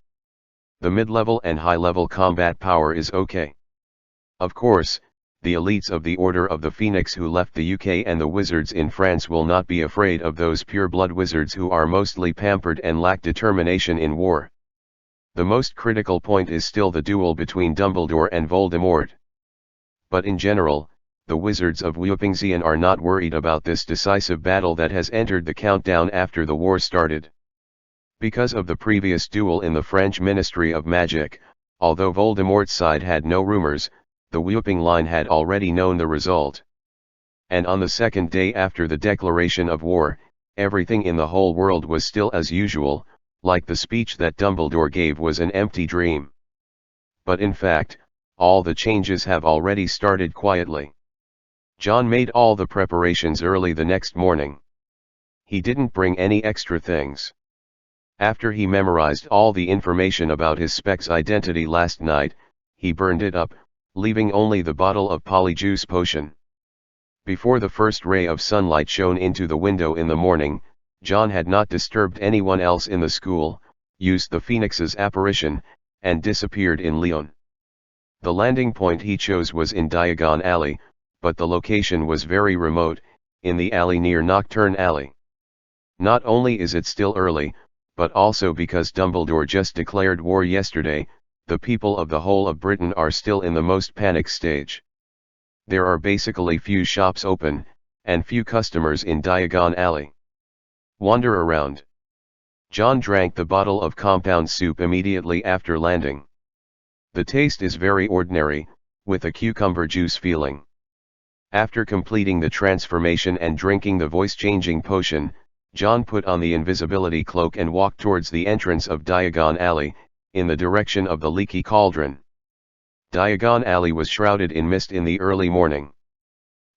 The mid-level and high-level combat power is okay. Of course, the elites of the Order of the Phoenix who left the UK and the wizards in France will not be afraid of those pure-blood wizards who are mostly pampered and lack determination in war. The most critical point is still the duel between Dumbledore and Voldemort. But in general, the wizards of Wu Pingxian are not worried about this decisive battle that has entered the countdown after the war started. Because of the previous duel in the French Ministry of Magic, although Voldemort's side had no rumors, the Whooping line had already known the result. And on the second day after the declaration of war, everything in the whole world was still as usual, like the speech that Dumbledore gave was an empty dream. But in fact, all the changes have already started quietly. John made all the preparations early the next morning. He didn't bring any extra things. After he memorized all the information about his spec's identity last night, he burned it up, leaving only the bottle of polyjuice potion. Before the first ray of sunlight shone into the window in the morning, John had not disturbed anyone else in the school, used the Phoenix's apparition, and disappeared in Lyon. The landing point he chose was in Diagon Alley, but the location was very remote, in the alley near Nocturne Alley. Not only is it still early, but also because Dumbledore just declared war yesterday, the people of the whole of Britain are still in the most panic stage. There are basically few shops open, and few customers in Diagon Alley. Wander around. John drank the bottle of compound soup immediately after landing. The taste is very ordinary, with a cucumber juice feeling. After completing the transformation and drinking the voice-changing potion, John put on the invisibility cloak and walked towards the entrance of Diagon Alley, in the direction of the Leaky Cauldron. Diagon Alley was shrouded in mist in the early morning.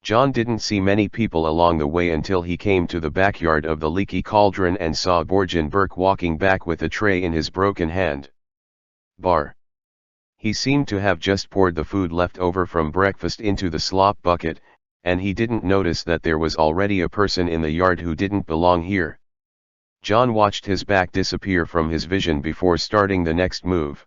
John didn't see many people along the way until he came to the backyard of the Leaky Cauldron and saw Borgin Burke walking back with a tray in his broken hand. Bar. He seemed to have just poured the food left over from breakfast into the slop bucket, and he didn't notice that there was already a person in the yard who didn't belong here. John watched his back disappear from his vision before starting the next move.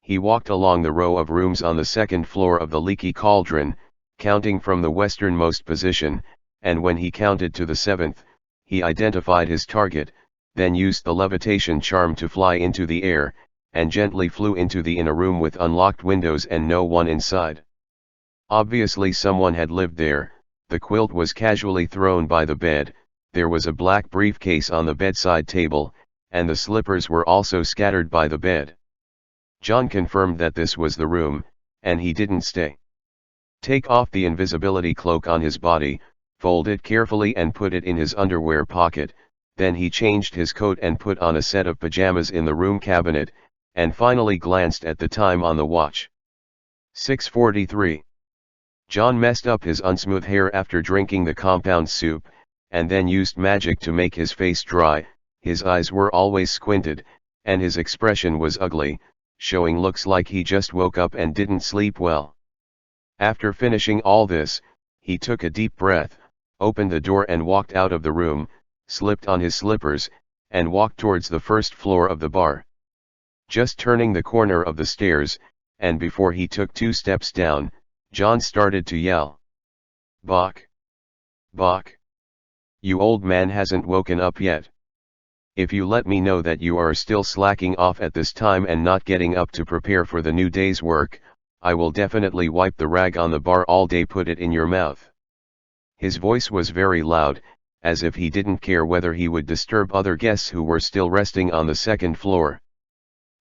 He walked along the row of rooms on the second floor of the leaky cauldron, counting from the westernmost position, and when he counted to the seventh, he identified his target, then used the levitation charm to fly into the air, and gently flew into the inner room with unlocked windows and no one inside. Obviously someone had lived there. The quilt was casually thrown by the bed, there was a black briefcase on the bedside table, and the slippers were also scattered by the bed. John confirmed that this was the room, and he didn't stay. Take off the invisibility cloak on his body, fold it carefully and put it in his underwear pocket, then he changed his coat and put on a set of pajamas in the room cabinet, and finally glanced at the time on the watch. 6:43. John messed up his unsmooth hair after drinking the compound soup, and then used magic to make his face dry. His eyes were always squinted, and his expression was ugly, showing looks like he just woke up and didn't sleep well. After finishing all this, he took a deep breath, opened the door and walked out of the room, slipped on his slippers, and walked towards the first floor of the bar. Just turning the corner of the stairs, and before he took 2 steps down, John started to yell. "Bach! Bach! You old man hasn't woken up yet. If you let me know that you are still slacking off at this time and not getting up to prepare for the new day's work, I will definitely wipe the rag on the bar all day, put it in your mouth." His voice was very loud, as if he didn't care whether he would disturb other guests who were still resting on the second floor.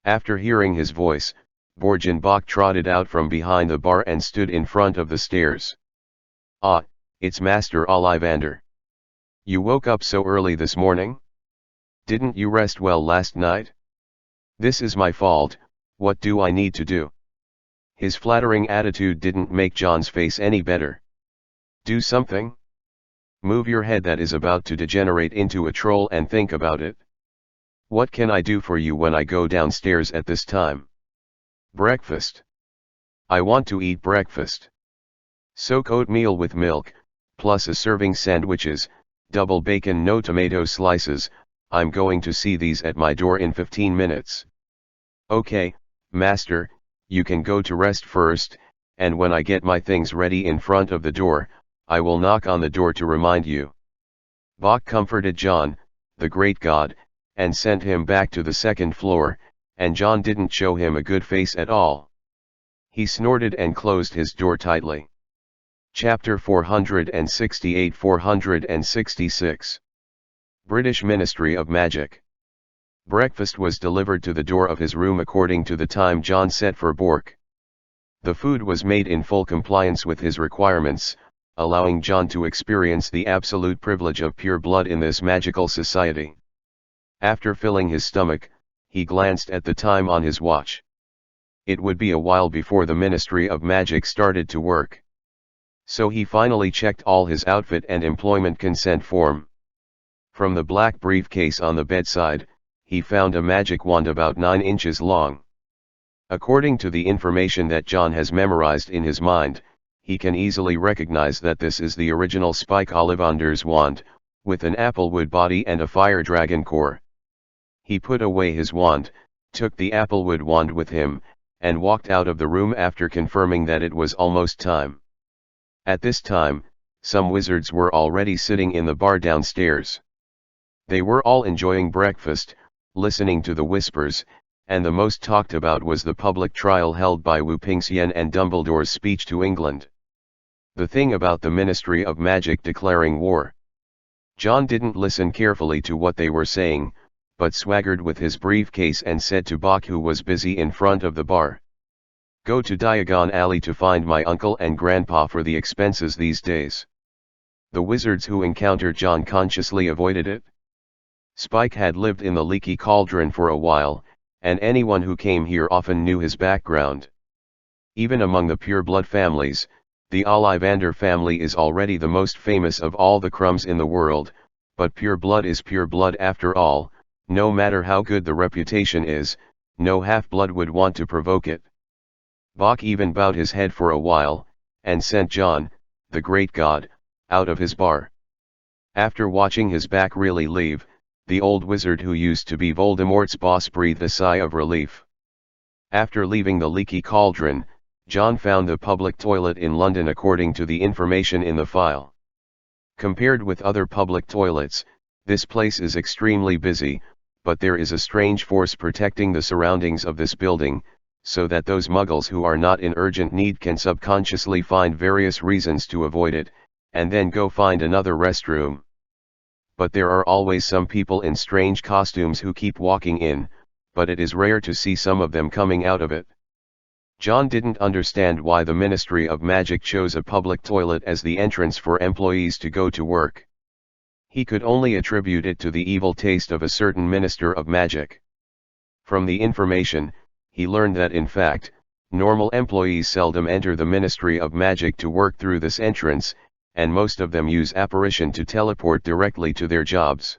After hearing his voice, Borgen Bach trotted out from behind the bar and stood in front of the stairs. "Ah, it's Master Ollivander. You woke up so early this morning? Didn't you rest well last night? This is my fault, what do I need to do?" His flattering attitude didn't make John's face any better. "Do something? Move your head that is about to degenerate into a troll and think about it. What can I do for you when I go downstairs at this time?" "Breakfast. I want to eat breakfast. Soak oatmeal with milk, plus a serving sandwiches, double bacon no tomato slices. I'm going to see these at my door in 15 minutes. "Okay, master, you can go to rest first, and when I get my things ready in front of the door, I will knock on the door to remind you." Bach comforted John, the great god, and sent him back to the second floor, and John didn't show him a good face at all. He snorted and closed his door tightly. Chapter 468-466. British Ministry of Magic. Breakfast was delivered to the door of his room according to the time John set for Bork. The food was made in full compliance with his requirements, allowing John to experience the absolute privilege of pure blood in this magical society. After filling his stomach, he glanced at the time on his watch. It would be a while before the Ministry of Magic started to work. So he finally checked all his outfit and employment consent form. From the black briefcase on the bedside, he found a magic wand about 9 inches long. According to the information that John has memorized in his mind, he can easily recognize that this is the original Spike Ollivander's wand, with an applewood body and a fire dragon core. He put away his wand, took the applewood wand with him, and walked out of the room after confirming that it was almost time. At this time, some wizards were already sitting in the bar downstairs. They were all enjoying breakfast, listening to the whispers, and the most talked about was the public trial held by Wu Pingxian and Dumbledore's speech to England. The thing about the Ministry of Magic declaring war. John didn't listen carefully to what they were saying, but swaggered with his briefcase and said to Bach, who was busy in front of the bar, "Go to Diagon Alley to find my uncle and grandpa for the expenses these days." The wizards who encountered John consciously avoided it. Spike had lived in the leaky cauldron for a while, and anyone who came here often knew his background. Even among the pure-blood families, the Ollivander family is already the most famous of all the crumbs in the world, but pure blood is pure blood after all. No matter how good the reputation is, No half-blood would want to provoke it. Bach even bowed his head for a while, and sent John, the great god, out of his bar. After watching his back really leave, the old wizard who used to be Voldemort's boss breathed a sigh of relief. After leaving the leaky cauldron, John found the public toilet in London according to the information in the file. Compared with other public toilets, this place is extremely busy, but there is a strange force protecting the surroundings of this building, so that those muggles who are not in urgent need can subconsciously find various reasons to avoid it, and then go find another restroom. But there are always some people in strange costumes who keep walking in, but it is rare to see some of them coming out of it. John didn't understand why the Ministry of Magic chose a public toilet as the entrance for employees to go to work. He could only attribute it to the evil taste of a certain Minister of Magic. From the information, he learned that in fact, normal employees seldom enter the Ministry of Magic to work through this entrance, and most of them use apparition to teleport directly to their jobs.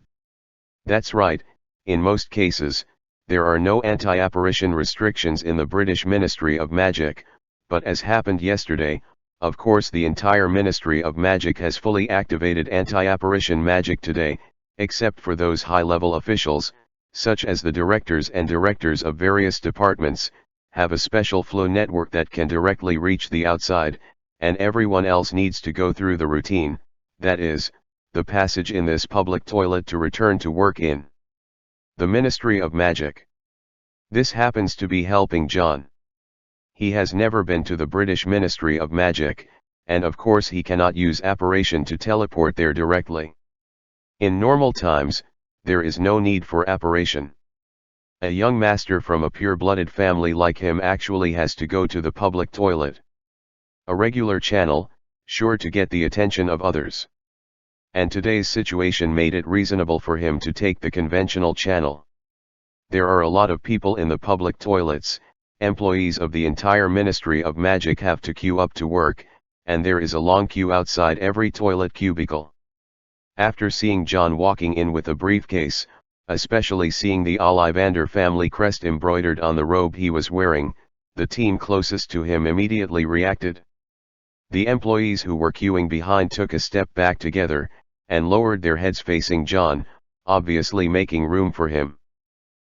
That's right, in most cases, there are no anti-apparition restrictions in the British Ministry of Magic, but as happened yesterday, of course the entire Ministry of Magic has fully activated anti-apparition magic today, except for those high-level officials, such as the directors and directors of various departments, have a special flow network that can directly reach the outside, and everyone else needs to go through the routine, that is, the passage in this public toilet to return to work in the Ministry of Magic. This happens to be helping John. He has never been to the British Ministry of Magic, and of course he cannot use apparition to teleport there directly. In normal times, there is no need for apparition. A young master from a pure-blooded family like him actually has to go to the public toilet. A regular channel, sure to get the attention of others. And today's situation made it reasonable for him to take the conventional channel. There are a lot of people in the public toilets. Employees of the entire Ministry of Magic have to queue up to work, and there is a long queue outside every toilet cubicle. After seeing John walking in with a briefcase, especially seeing the Ollivander family crest embroidered on the robe he was wearing, the team closest to him immediately reacted. The employees who were queuing behind took a step back together, and lowered their heads facing John, obviously making room for him.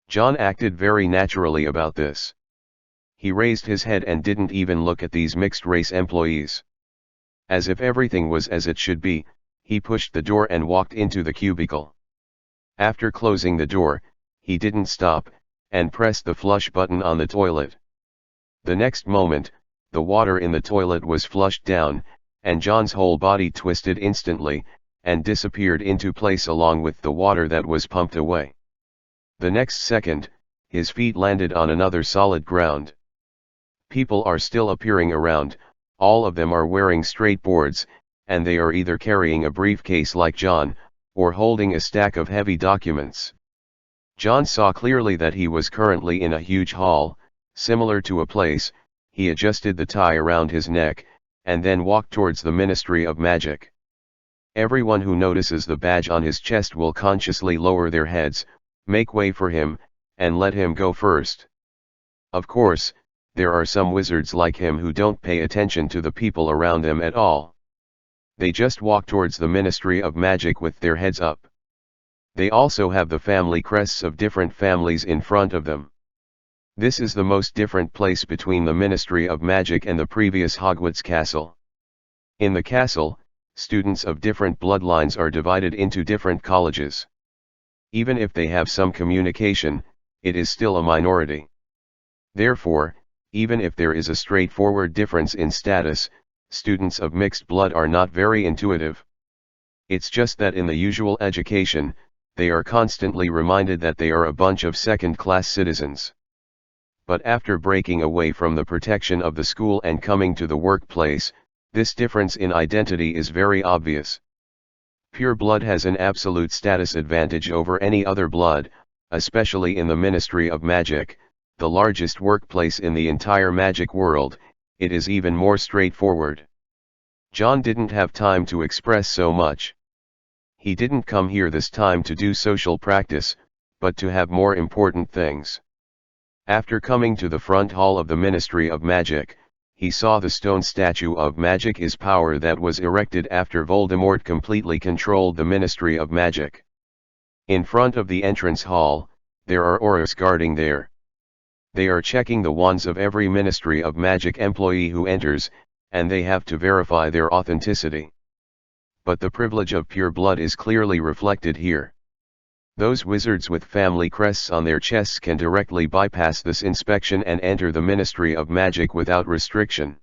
John acted very naturally about this. He raised his head and didn't even look at these mixed-race employees. As if everything was as it should be, he pushed the door and walked into the cubicle. After closing the door, he didn't stop, and pressed the flush button on the toilet. The next moment, the water in the toilet was flushed down, and John's whole body twisted instantly, and disappeared into place along with the water that was pumped away. The next second, his feet landed on another solid ground. People are still appearing around, all of them are wearing straight boards, and they are either carrying a briefcase like John, or holding a stack of heavy documents. John saw clearly that he was currently in a huge hall, similar to a place. He adjusted the tie around his neck, and then walked towards the Ministry of Magic. Everyone who notices the badge on his chest will consciously lower their heads, make way for him, and let him go first. Of course, there are some wizards like him who don't pay attention to the people around them at all. They just walk towards the Ministry of Magic with their heads up. They also have the family crests of different families in front of them. This is the most different place between the Ministry of Magic and the previous Hogwarts castle. In the castle, students of different bloodlines are divided into different colleges. Even if they have some communication, it is still a minority. Therefore, even if there is a straightforward difference in status, students of mixed blood are not very intuitive. It's just that in the usual education, they are constantly reminded that they are a bunch of second-class citizens. But after breaking away from the protection of the school and coming to the workplace, this difference in identity is very obvious. Pure blood has an absolute status advantage over any other blood, especially in the Ministry of Magic, the largest workplace in the entire magic world. It is even more straightforward. John didn't have time to express so much. He didn't come here this time to do social practice, but to have more important things. After coming to the front hall of the Ministry of Magic, he saw the stone statue of Magic is Power that was erected after Voldemort completely controlled the Ministry of Magic. In front of the entrance hall, there are Aurors guarding there. They are checking the wands of every Ministry of Magic employee who enters, and they have to verify their authenticity. But the privilege of pure blood is clearly reflected here. Those wizards with family crests on their chests can directly bypass this inspection and enter the Ministry of Magic without restriction.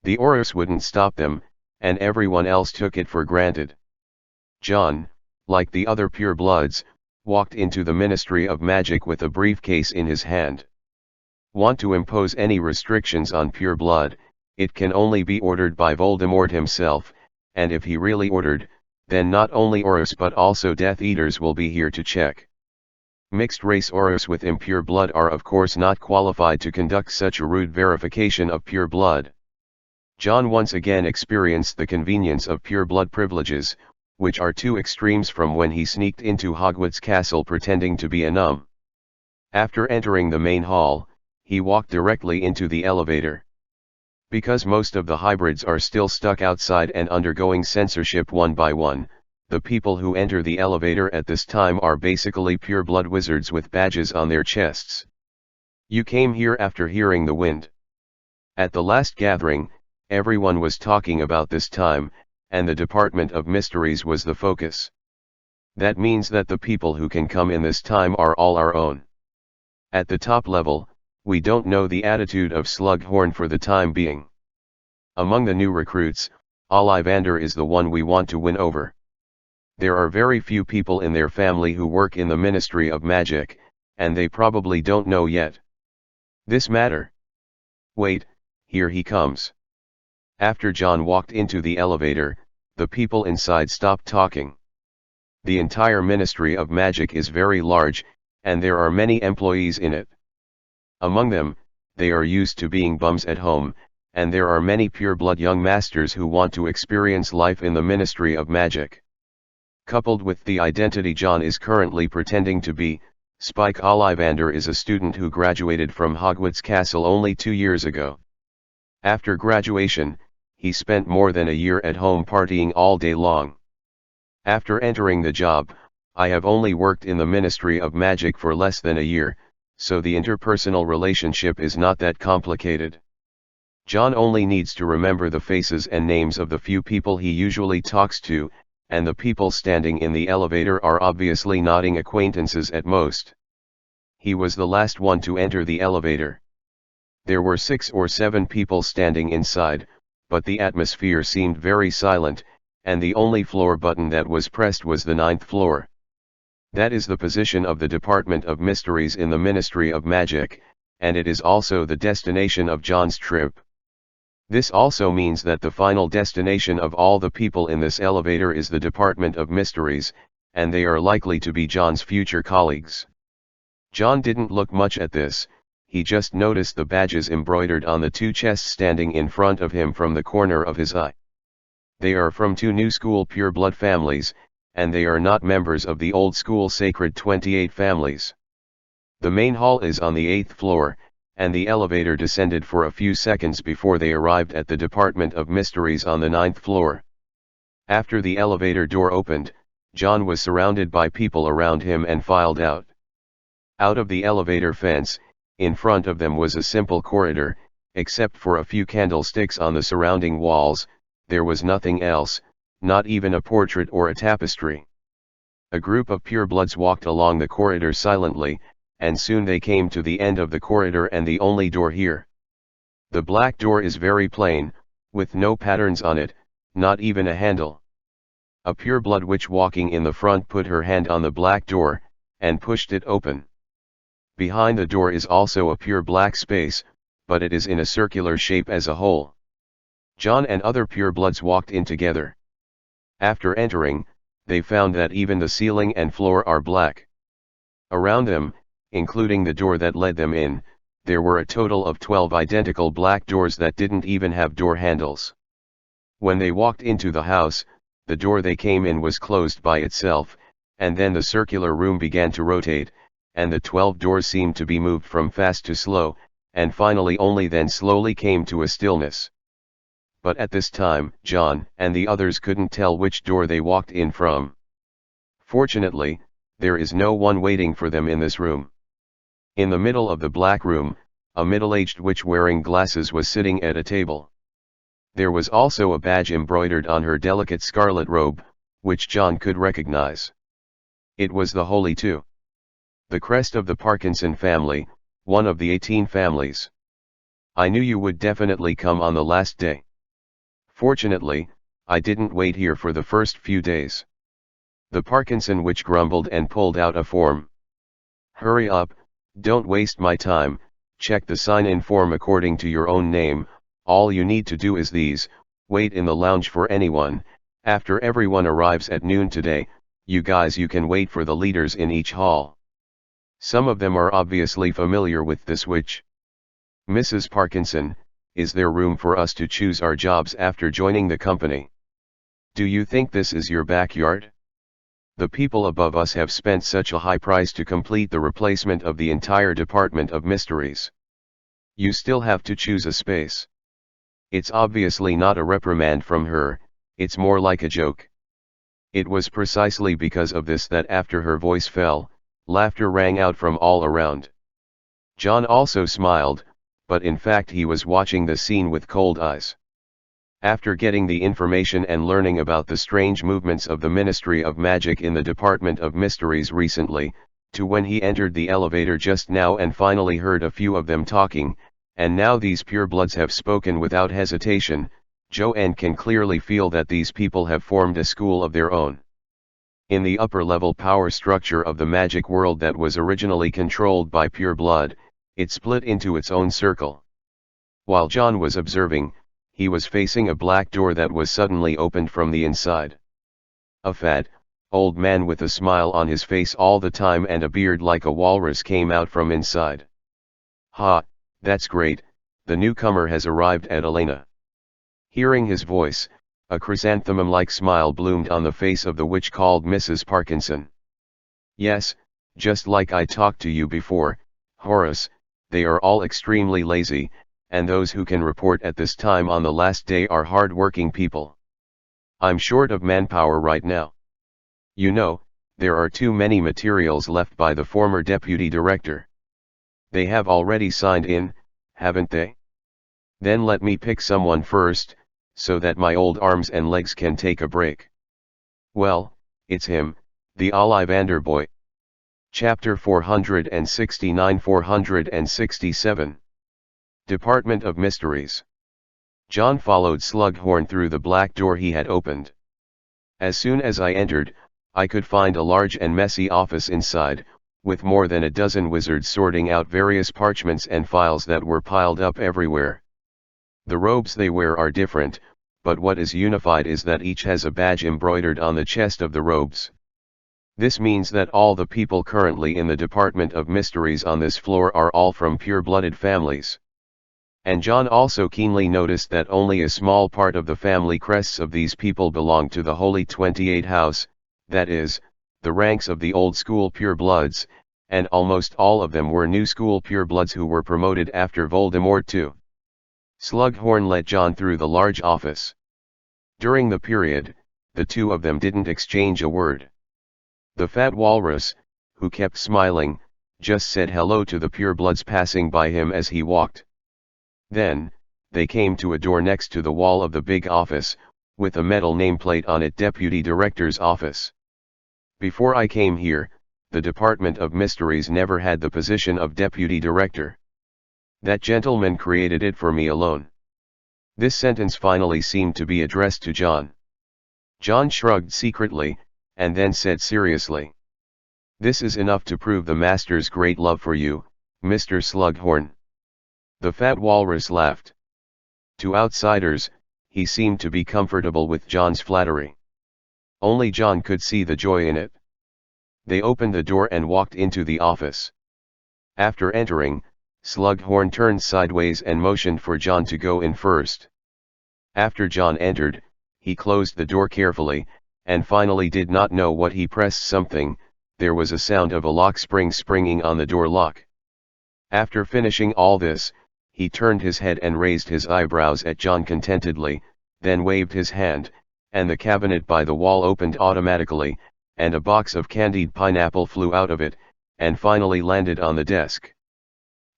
The Aurors wouldn't stop them, and everyone else took it for granted. John, like the other purebloods, walked into the Ministry of Magic with a briefcase in his hand. Want to impose any restrictions on pure blood, it can only be ordered by Voldemort himself, and if he really ordered, then not only Aurors but also Death Eaters will be here to check. Mixed race Aurors with impure blood are of course not qualified to conduct such a rude verification of pure blood. John once again experienced the convenience of pure blood privileges, which are two extremes from when he sneaked into Hogwarts Castle pretending to be a gnome. After entering the main hall, he walked directly into the elevator. Because most of the hybrids are still stuck outside and undergoing censorship one by one, the people who enter the elevator at this time are basically pure-blood wizards with badges on their chests. You came here after hearing the wind. At the last gathering, everyone was talking about this time, and the Department of Mysteries was the focus. That means that the people who can come in this time are all our own. At the top level, we don't know the attitude of Slughorn for the time being. Among the new recruits, Ollivander is the one we want to win over. There are very few people in their family who work in the Ministry of Magic, and they probably don't know yet. This matter. Wait, here he comes. After John walked into the elevator, the people inside stopped talking. The entire Ministry of Magic is very large, and there are many employees in it. Among them, they are used to being bums at home, and there are many pure-blood young masters who want to experience life in the Ministry of Magic. Coupled with the identity John is currently pretending to be, Spike Ollivander is a student who graduated from Hogwarts Castle only 2 years ago. After graduation, he spent more than a year at home partying all day long. After entering the job, I have only worked in the Ministry of Magic for less than a year, so the interpersonal relationship is not that complicated. John only needs to remember the faces and names of the few people he usually talks to, and the people standing in the elevator are obviously nodding acquaintances at most. He was the last one to enter the elevator. There were 6 or 7 people standing inside, but the atmosphere seemed very silent, and the only floor button that was pressed was the 9th floor. That is the position of the Department of Mysteries in the Ministry of Magic, and it is also the destination of John's trip. This also means that the final destination of all the people in this elevator is the Department of Mysteries, and they are likely to be John's future colleagues. John didn't look much at this, he just noticed the badges embroidered on the 2 chests standing in front of him from the corner of his eye. They are from 2 new school pure-blood families, and they are not members of the old school Sacred 28 families. The main hall is on the 8th floor, and the elevator descended for a few seconds before they arrived at the Department of Mysteries on the 9th floor. After the elevator door opened, John was surrounded by people around him and filed out. Out of the elevator fence, in front of them was a simple corridor, except for a few candlesticks on the surrounding walls, there was nothing else, not even a portrait or a tapestry. A group of purebloods walked along the corridor silently, and soon they came to the end of the corridor and the only door here. The black door is very plain, with no patterns on it, not even a handle. A pureblood witch walking in the front put her hand on the black door, and pushed it open. Behind the door is also a pure black space, but it is in a circular shape as a whole. John and other purebloods walked in together. After entering, they found that even the ceiling and floor are black. Around them, including the door that led them in, there were a total of 12 identical black doors that didn't even have door handles. When they walked into the house, the door they came in was closed by itself, and then the circular room began to rotate, and the 12 doors seemed to be moved from fast to slow, and finally only then slowly came to a stillness. But at this time, John and the others couldn't tell which door they walked in from. Fortunately, there is no one waiting for them in this room. In the middle of the black room, a middle-aged witch wearing glasses was sitting at a table. There was also a badge embroidered on her delicate scarlet robe, which John could recognize. It was the Holy Two. The crest of the Parkinson family, one of the 18 families. I knew you would definitely come on the last day. Fortunately, I didn't wait here for the first few days. The Parkinson witch grumbled and pulled out a form. Hurry up, don't waste my time, check the sign-in form according to your own name, all you need to do is these, wait in the lounge for anyone, after everyone arrives at noon today, you can wait for the leaders in each hall. Some of them are obviously familiar with this witch. Mrs. Parkinson, is there room for us to choose our jobs after joining the company? Do you think this is your backyard? The people above us have spent such a high price to complete the replacement of the entire Department of Mysteries. You still have to choose a space. It's obviously not a reprimand from her, it's more like a joke. It was precisely because of this that after her voice fell, laughter rang out from all around. John also smiled, but in fact he was watching the scene with cold eyes. After getting the information and learning about the strange movements of the Ministry of Magic in the Department of Mysteries recently, to when he entered the elevator just now and finally heard a few of them talking, and now these purebloods have spoken without hesitation, Joanne can clearly feel that these people have formed a school of their own. In the upper-level power structure of the magic world that was originally controlled by pure blood, it split into its own circle. While John was observing, he was facing a black door that was suddenly opened from the inside. A fat, old man with a smile on his face all the time and a beard like a walrus came out from inside. "Ha, that's great, the newcomer has arrived at Elena." Hearing his voice, a chrysanthemum-like smile bloomed on the face of the witch called Mrs. Parkinson. "Yes, just like I talked to you before, Horace, they are all extremely lazy, and those who can report at this time on the last day are hard-working people. I'm short of manpower right now. You know, there are too many materials left by the former deputy director. They have already signed in, haven't they? Then let me pick someone first, so that my old arms and legs can take a break. Well, it's him, the Ollivander boy." Chapter 469-467 Department of Mysteries. John followed Slughorn through the black door he had opened. As soon as I entered, I could find a large and messy office inside, with more than a dozen wizards sorting out various parchments and files that were piled up everywhere. The robes they wear are different, but what is unified is that each has a badge embroidered on the chest of the robes. This means that all the people currently in the Department of Mysteries on this floor are all from pure-blooded families. And John also keenly noticed that only a small part of the family crests of these people belonged to the Holy 28 House, that is, the ranks of the old-school pure-bloods, and almost all of them were new-school pure-bloods who were promoted after Voldemort too. Slughorn led John through the large office. During the period, the two of them didn't exchange a word. The fat walrus, who kept smiling, just said hello to the purebloods passing by him as he walked. Then, they came to a door next to the wall of the big office, with a metal nameplate on it, Deputy Director's Office. Before I came here, the Department of Mysteries never had the position of Deputy Director. That gentleman created it for me alone. This sentence finally seemed to be addressed to John. John shrugged secretly, and then said seriously, "This is enough to prove the Master's great love for you, Mr. Slughorn." The fat walrus laughed. To outsiders, he seemed to be comfortable with John's flattery. Only John could see the joy in it. They opened the door and walked into the office. After entering, Slughorn turned sideways and motioned for John to go in first. After John entered, he closed the door carefully, and finally did not know what he pressed something, there was a sound of a lock springing on the door lock. After finishing all this, he turned his head and raised his eyebrows at John contentedly, then waved his hand, and the cabinet by the wall opened automatically, and a box of candied pineapple flew out of it, and finally landed on the desk.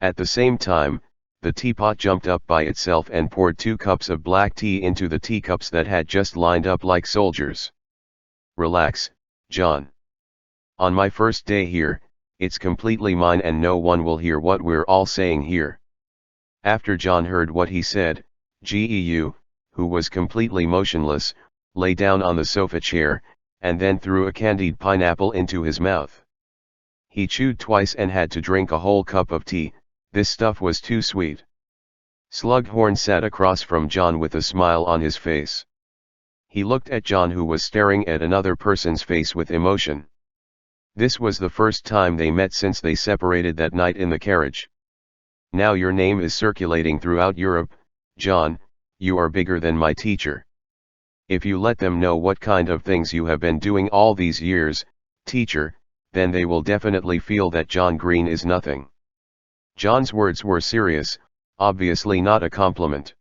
At the same time, the teapot jumped up by itself and poured 2 cups of black tea into the teacups that had just lined up like soldiers. Relax, John. On my first day here, it's completely mine and no one will hear what we're all saying here. After John heard what he said, Geu, who was completely motionless, lay down on the sofa chair, and then threw a candied pineapple into his mouth. He chewed twice and had to drink a whole cup of tea. This stuff was too sweet. Slughorn sat across from John with a smile on his face. He looked at John, who was staring at another person's face with emotion. This was the first time they met since they separated that night in the carriage. Now your name is circulating throughout Europe, John. You are bigger than my teacher. If you let them know what kind of things you have been doing all these years, teacher, then they will definitely feel that John Green is nothing. John's words were serious, obviously not a compliment.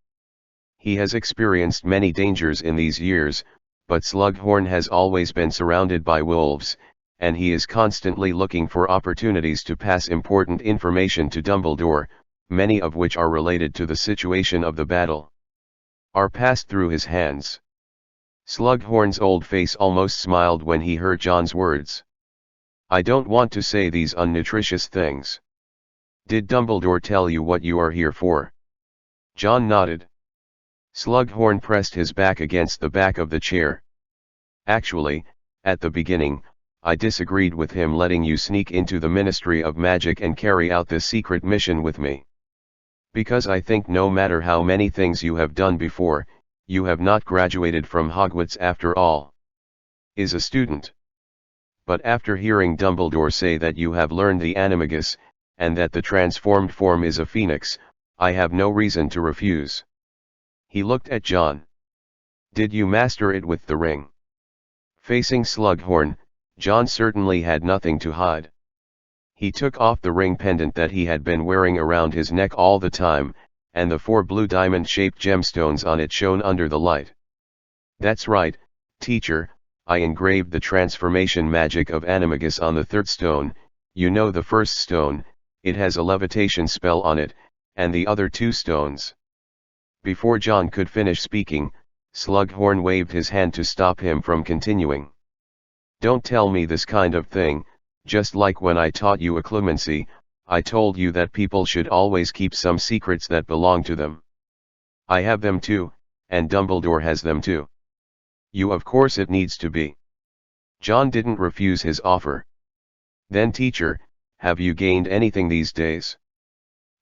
He has experienced many dangers in these years, but Slughorn has always been surrounded by wolves, and he is constantly looking for opportunities to pass important information to Dumbledore, many of which are related to the situation of the battle. Are passed through his hands. Slughorn's old face almost smiled when he heard John's words. I don't want to say these unnutritious things. Did Dumbledore tell you what you are here for? John nodded. Slughorn pressed his back against the back of the chair. Actually, at the beginning, I disagreed with him letting you sneak into the Ministry of Magic and carry out this secret mission with me. Because I think no matter how many things you have done before, you have not graduated from Hogwarts after all. Is a student. But after hearing Dumbledore say that you have learned the animagus, and that the transformed form is a phoenix, I have no reason to refuse. He looked at John. Did you master it with the ring? Facing Slughorn, John certainly had nothing to hide. He took off the ring pendant that he had been wearing around his neck all the time, and the 4 blue diamond-shaped gemstones on it shone under the light. That's right, teacher, I engraved the transformation magic of animagus on the 3rd stone. You know the 1st stone, it has a levitation spell on it, and the other 2 stones. Before John could finish speaking, Slughorn waved his hand to stop him from continuing. Don't tell me this kind of thing, just like when I taught you occlumency, I told you that people should always keep some secrets that belong to them. I have them too, and Dumbledore has them too. You, of course it needs to be. John didn't refuse his offer. Then teacher, have you gained anything these days?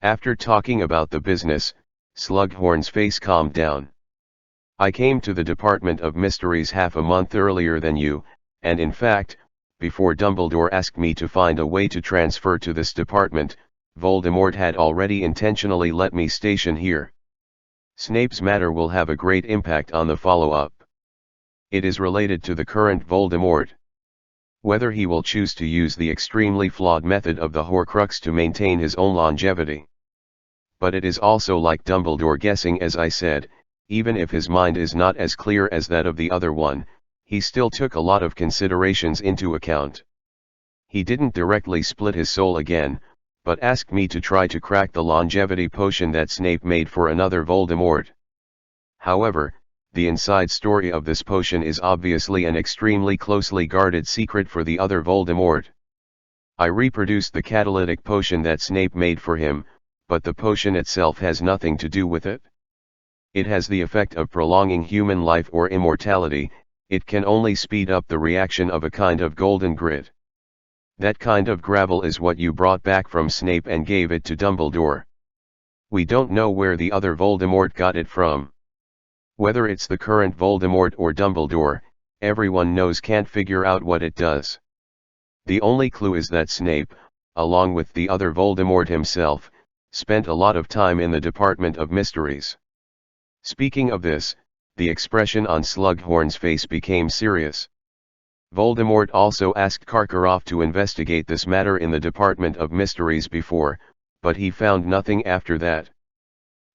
After talking about the business, Slughorn's face calmed down. I came to the Department of Mysteries half a month earlier than you, and in fact, before Dumbledore asked me to find a way to transfer to this department, Voldemort had already intentionally let me station here. Snape's matter will have a great impact on the follow-up. It is related to the current Voldemort. Whether he will choose to use the extremely flawed method of the Horcrux to maintain his own longevity. But it is also like Dumbledore guessing, as I said, even if his mind is not as clear as that of the other one, he still took a lot of considerations into account. He didn't directly split his soul again, but asked me to try to crack the longevity potion that Snape made for another Voldemort. However, the inside story of this potion is obviously an extremely closely guarded secret for the other Voldemort. I reproduced the catalytic potion that Snape made for him, but the potion itself has nothing to do with it. It has the effect of prolonging human life or immortality. It can only speed up the reaction of a kind of golden grit. That kind of gravel is what you brought back from Snape and gave it to Dumbledore. We don't know where the other Voldemort got it from. Whether it's the current Voldemort or Dumbledore, everyone can't figure out what it does. The only clue is that Snape, along with the other Voldemort himself, spent a lot of time in the Department of Mysteries. Speaking of this, the expression on Slughorn's face became serious. Voldemort also asked Karkaroff to investigate this matter in the Department of Mysteries before, but he found nothing after that.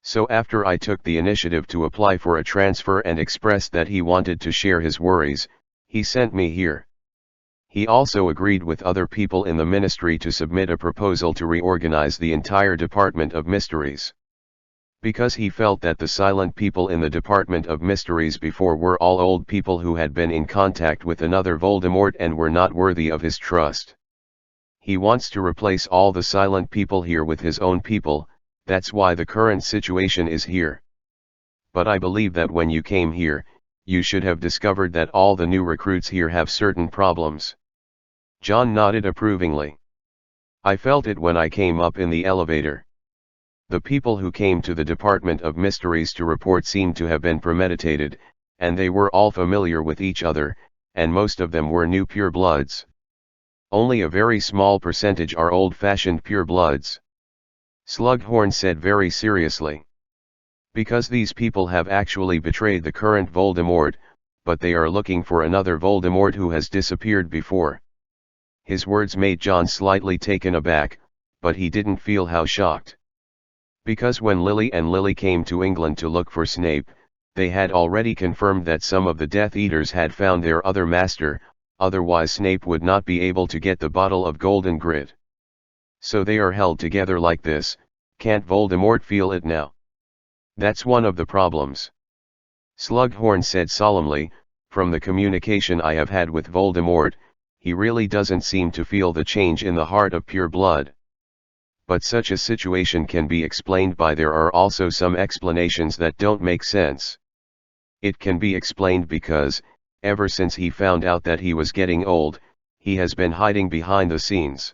So after I took the initiative to apply for a transfer and expressed that he wanted to share his worries, he sent me here. He also agreed with other people in the ministry to submit a proposal to reorganize the entire Department of Mysteries. Because he felt that the silent people in the Department of Mysteries before were all old people who had been in contact with another Voldemort and were not worthy of his trust. He wants to replace all the silent people here with his own people. That's why the current situation is here. But I believe that when you came here, you should have discovered that all the new recruits here have certain problems. John nodded approvingly. I felt it when I came up in the elevator. The people who came to the Department of Mysteries to report seemed to have been premeditated, and they were all familiar with each other, and most of them were new purebloods. Only a very small percentage are old-fashioned purebloods. Slughorn said very seriously. Because these people have actually betrayed the current Voldemort, but they are looking for another Voldemort who has disappeared before. His words made John slightly taken aback, but he didn't feel how shocked. Because when Lily and Lily came to England to look for Snape, they had already confirmed that some of the Death Eaters had found their other master, otherwise Snape would not be able to get the bottle of golden grit. So they are held together like this. Can't Voldemort feel it now? That's one of the problems. Slughorn said solemnly, from the communication I have had with Voldemort, he really doesn't seem to feel the change in the heart of pure blood. But such a situation can be explained by there are also some explanations that don't make sense. It can be explained because, ever since he found out that he was getting old, he has been hiding behind the scenes.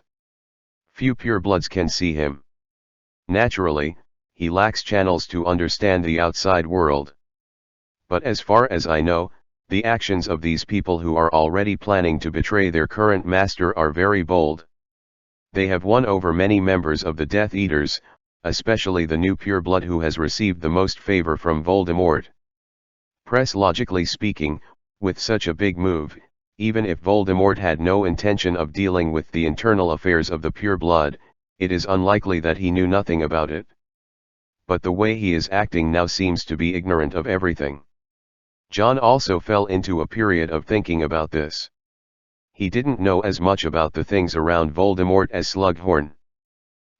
Few purebloods can see him. Naturally, he lacks channels to understand the outside world. But as far as I know, the actions of these people who are already planning to betray their current master are very bold. They have won over many members of the Death Eaters, especially the new pureblood who has received the most favor from Voldemort. Logically speaking, with such a big move, even if Voldemort had no intention of dealing with the internal affairs of the pureblood, it is unlikely that he knew nothing about it. But the way he is acting now seems to be ignorant of everything. John also fell into a period of thinking about this. He didn't know as much about the things around Voldemort as Slughorn.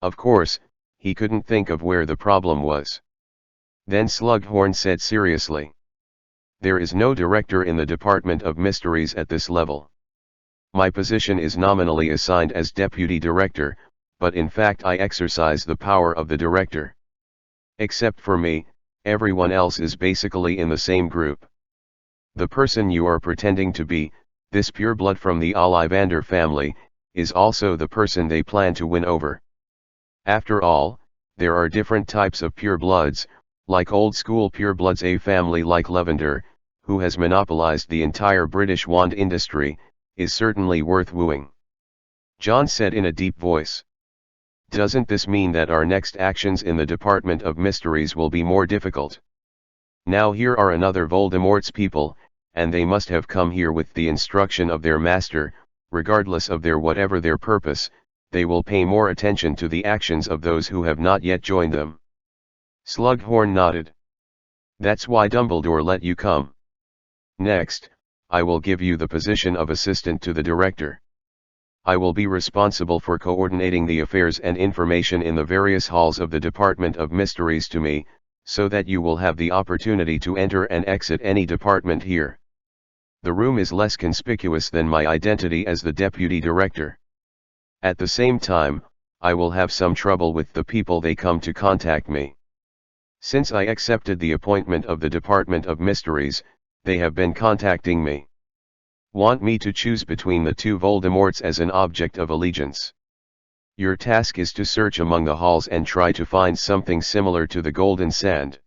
Of course, he couldn't think of where the problem was. Then Slughorn said seriously. There is no director in the Department of Mysteries at this level. My position is nominally assigned as deputy director, but in fact I exercise the power of the director. Except for me, everyone else is basically in the same group. The person you are pretending to be, this pureblood from the Ollivander family, is also the person they plan to win over. After all, there are different types of purebloods, like old-school purebloods. A family like Lavender, who has monopolized the entire British wand industry, is certainly worth wooing. John said in a deep voice. Doesn't this mean that our next actions in the Department of Mysteries will be more difficult? Now here are another Voldemort's people, and they must have come here with the instruction of their master. Regardless of their whatever their purpose, they will pay more attention to the actions of those who have not yet joined them. Slughorn nodded. That's why Dumbledore let you come. Next, I will give you the position of assistant to the director. I will be responsible for coordinating the affairs and information in the various halls of the Department of Mysteries to me, so that you will have the opportunity to enter and exit any department here. The room is less conspicuous than my identity as the deputy director. At the same time, I will have some trouble with the people they come to contact me. Since I accepted the appointment of the Department of Mysteries, they have been contacting me. Want me to choose between the two Voldemorts as an object of allegiance. Your task is to search among the halls and try to find something similar to the golden sand.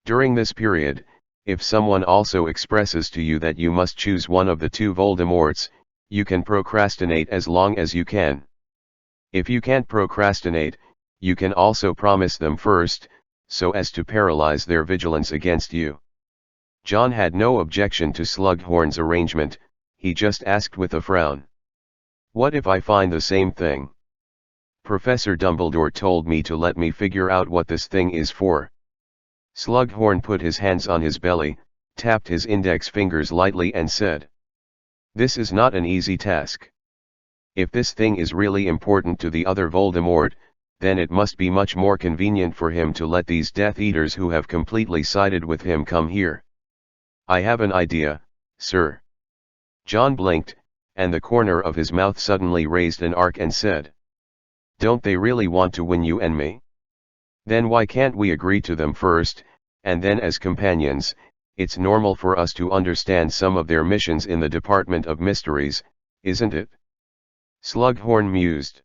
During this period, if someone also expresses to you that you must choose one of the two Voldemorts, you can procrastinate as long as you can. If you can't procrastinate, you can also promise them first, so as to paralyze their vigilance against you. John had no objection to Slughorn's arrangement, he just asked with a frown. What if I find the same thing? Professor Dumbledore told me to let me figure out what this thing is for. Slughorn put his hands on his belly, tapped his index fingers lightly and said, "This is not an easy task. If this thing is really important to the other Voldemort, then it must be much more convenient for him to let these Death Eaters who have completely sided with him come here. I have an idea, sir." John blinked, and the corner of his mouth suddenly raised an arc and said, "Don't they really want to win you and me? Then why can't we agree to them first, and then as companions, it's normal for us to understand some of their missions in the Department of Mysteries, isn't it?" Slughorn mused.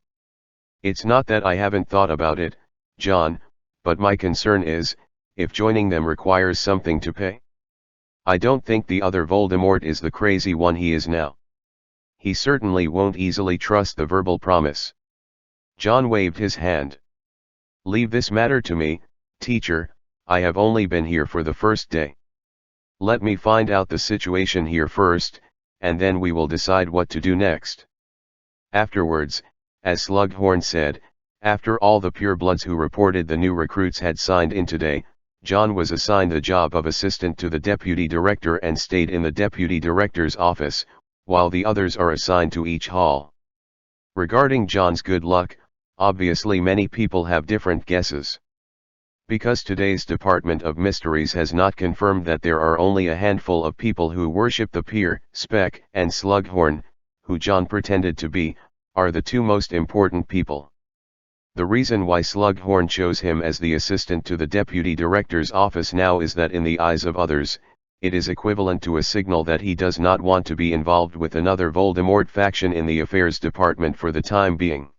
"It's not that I haven't thought about it, John, but my concern is, if joining them requires something to pay. I don't think the other Voldemort is the crazy one he is now. He certainly won't easily trust the verbal promise." John waved his hand. "Leave this matter to me, teacher, I have only been here for the first day. Let me find out the situation here first, and then we will decide what to do next." Afterwards, as Slughorn said, after all the purebloods who reported the new recruits had signed in today, John was assigned the job of assistant to the deputy director and stayed in the deputy director's office, while the others are assigned to each hall. Regarding John's good luck, obviously many people have different guesses. Because today's Department of Mysteries has not confirmed that there are only a handful of people who worship the Peer, Speck, and Slughorn, who John pretended to be, are the two most important people. The reason why Slughorn chose him as the assistant to the deputy director's office now is that in the eyes of others, it is equivalent to a signal that he does not want to be involved with another Voldemort faction in the affairs department for the time being.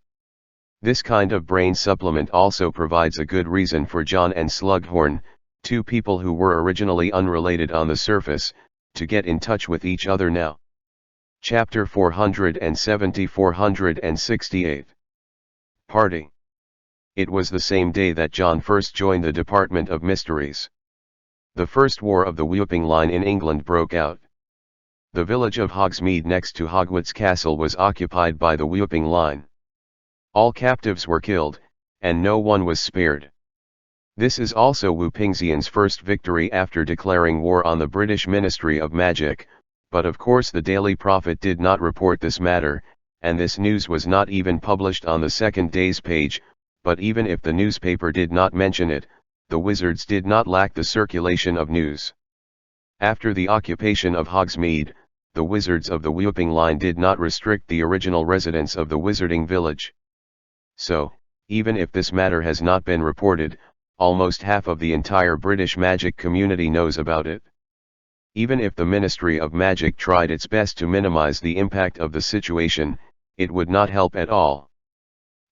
This kind of brain supplement also provides a good reason for John and Slughorn, two people who were originally unrelated on the surface, to get in touch with each other now. Chapter 470-468 Party. It was the same day that John first joined the Department of Mysteries. The First War of the Whooping Line in England broke out. The village of Hogsmeade next to Hogwarts Castle was occupied by the Whooping Line. All captives were killed, and no one was spared. This is also Whoopingsian's first victory after declaring war on the British Ministry of Magic, but of course the Daily Prophet did not report this matter, and this news was not even published on the second day's page, but even if the newspaper did not mention it, the wizards did not lack the circulation of news. After the occupation of Hogsmeade, the wizards of the Whooping Line did not restrict the original residents of the Wizarding Village. So, even if this matter has not been reported, almost half of the entire British magic community knows about it. Even if the Ministry of Magic tried its best to minimize the impact of the situation, it would not help at all.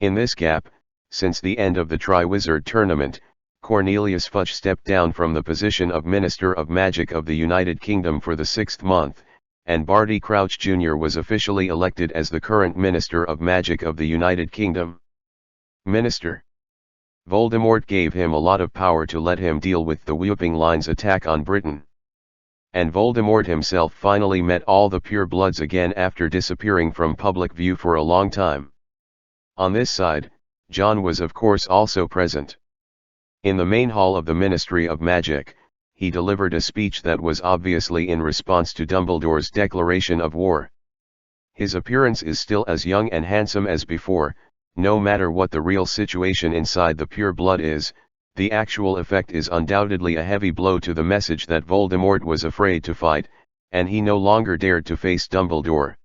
In this gap, since the end of the Triwizard Tournament, Cornelius Fudge stepped down from the position of Minister of Magic of the United Kingdom for the 6th month, and Barty Crouch Jr. was officially elected as the current Minister of Magic of the United Kingdom. Minister. Voldemort gave him a lot of power to let him deal with the Whooping Line's attack on Britain. And Voldemort himself finally met all the purebloods again after disappearing from public view for a long time. On this side, John was of course also present. In the main hall of the Ministry of Magic, he delivered a speech that was obviously in response to Dumbledore's declaration of war. His appearance is still as young and handsome as before. No matter what the real situation inside the pure blood is, the actual effect is undoubtedly a heavy blow to the message that Voldemort was afraid to fight, and he no longer dared to face Dumbledore.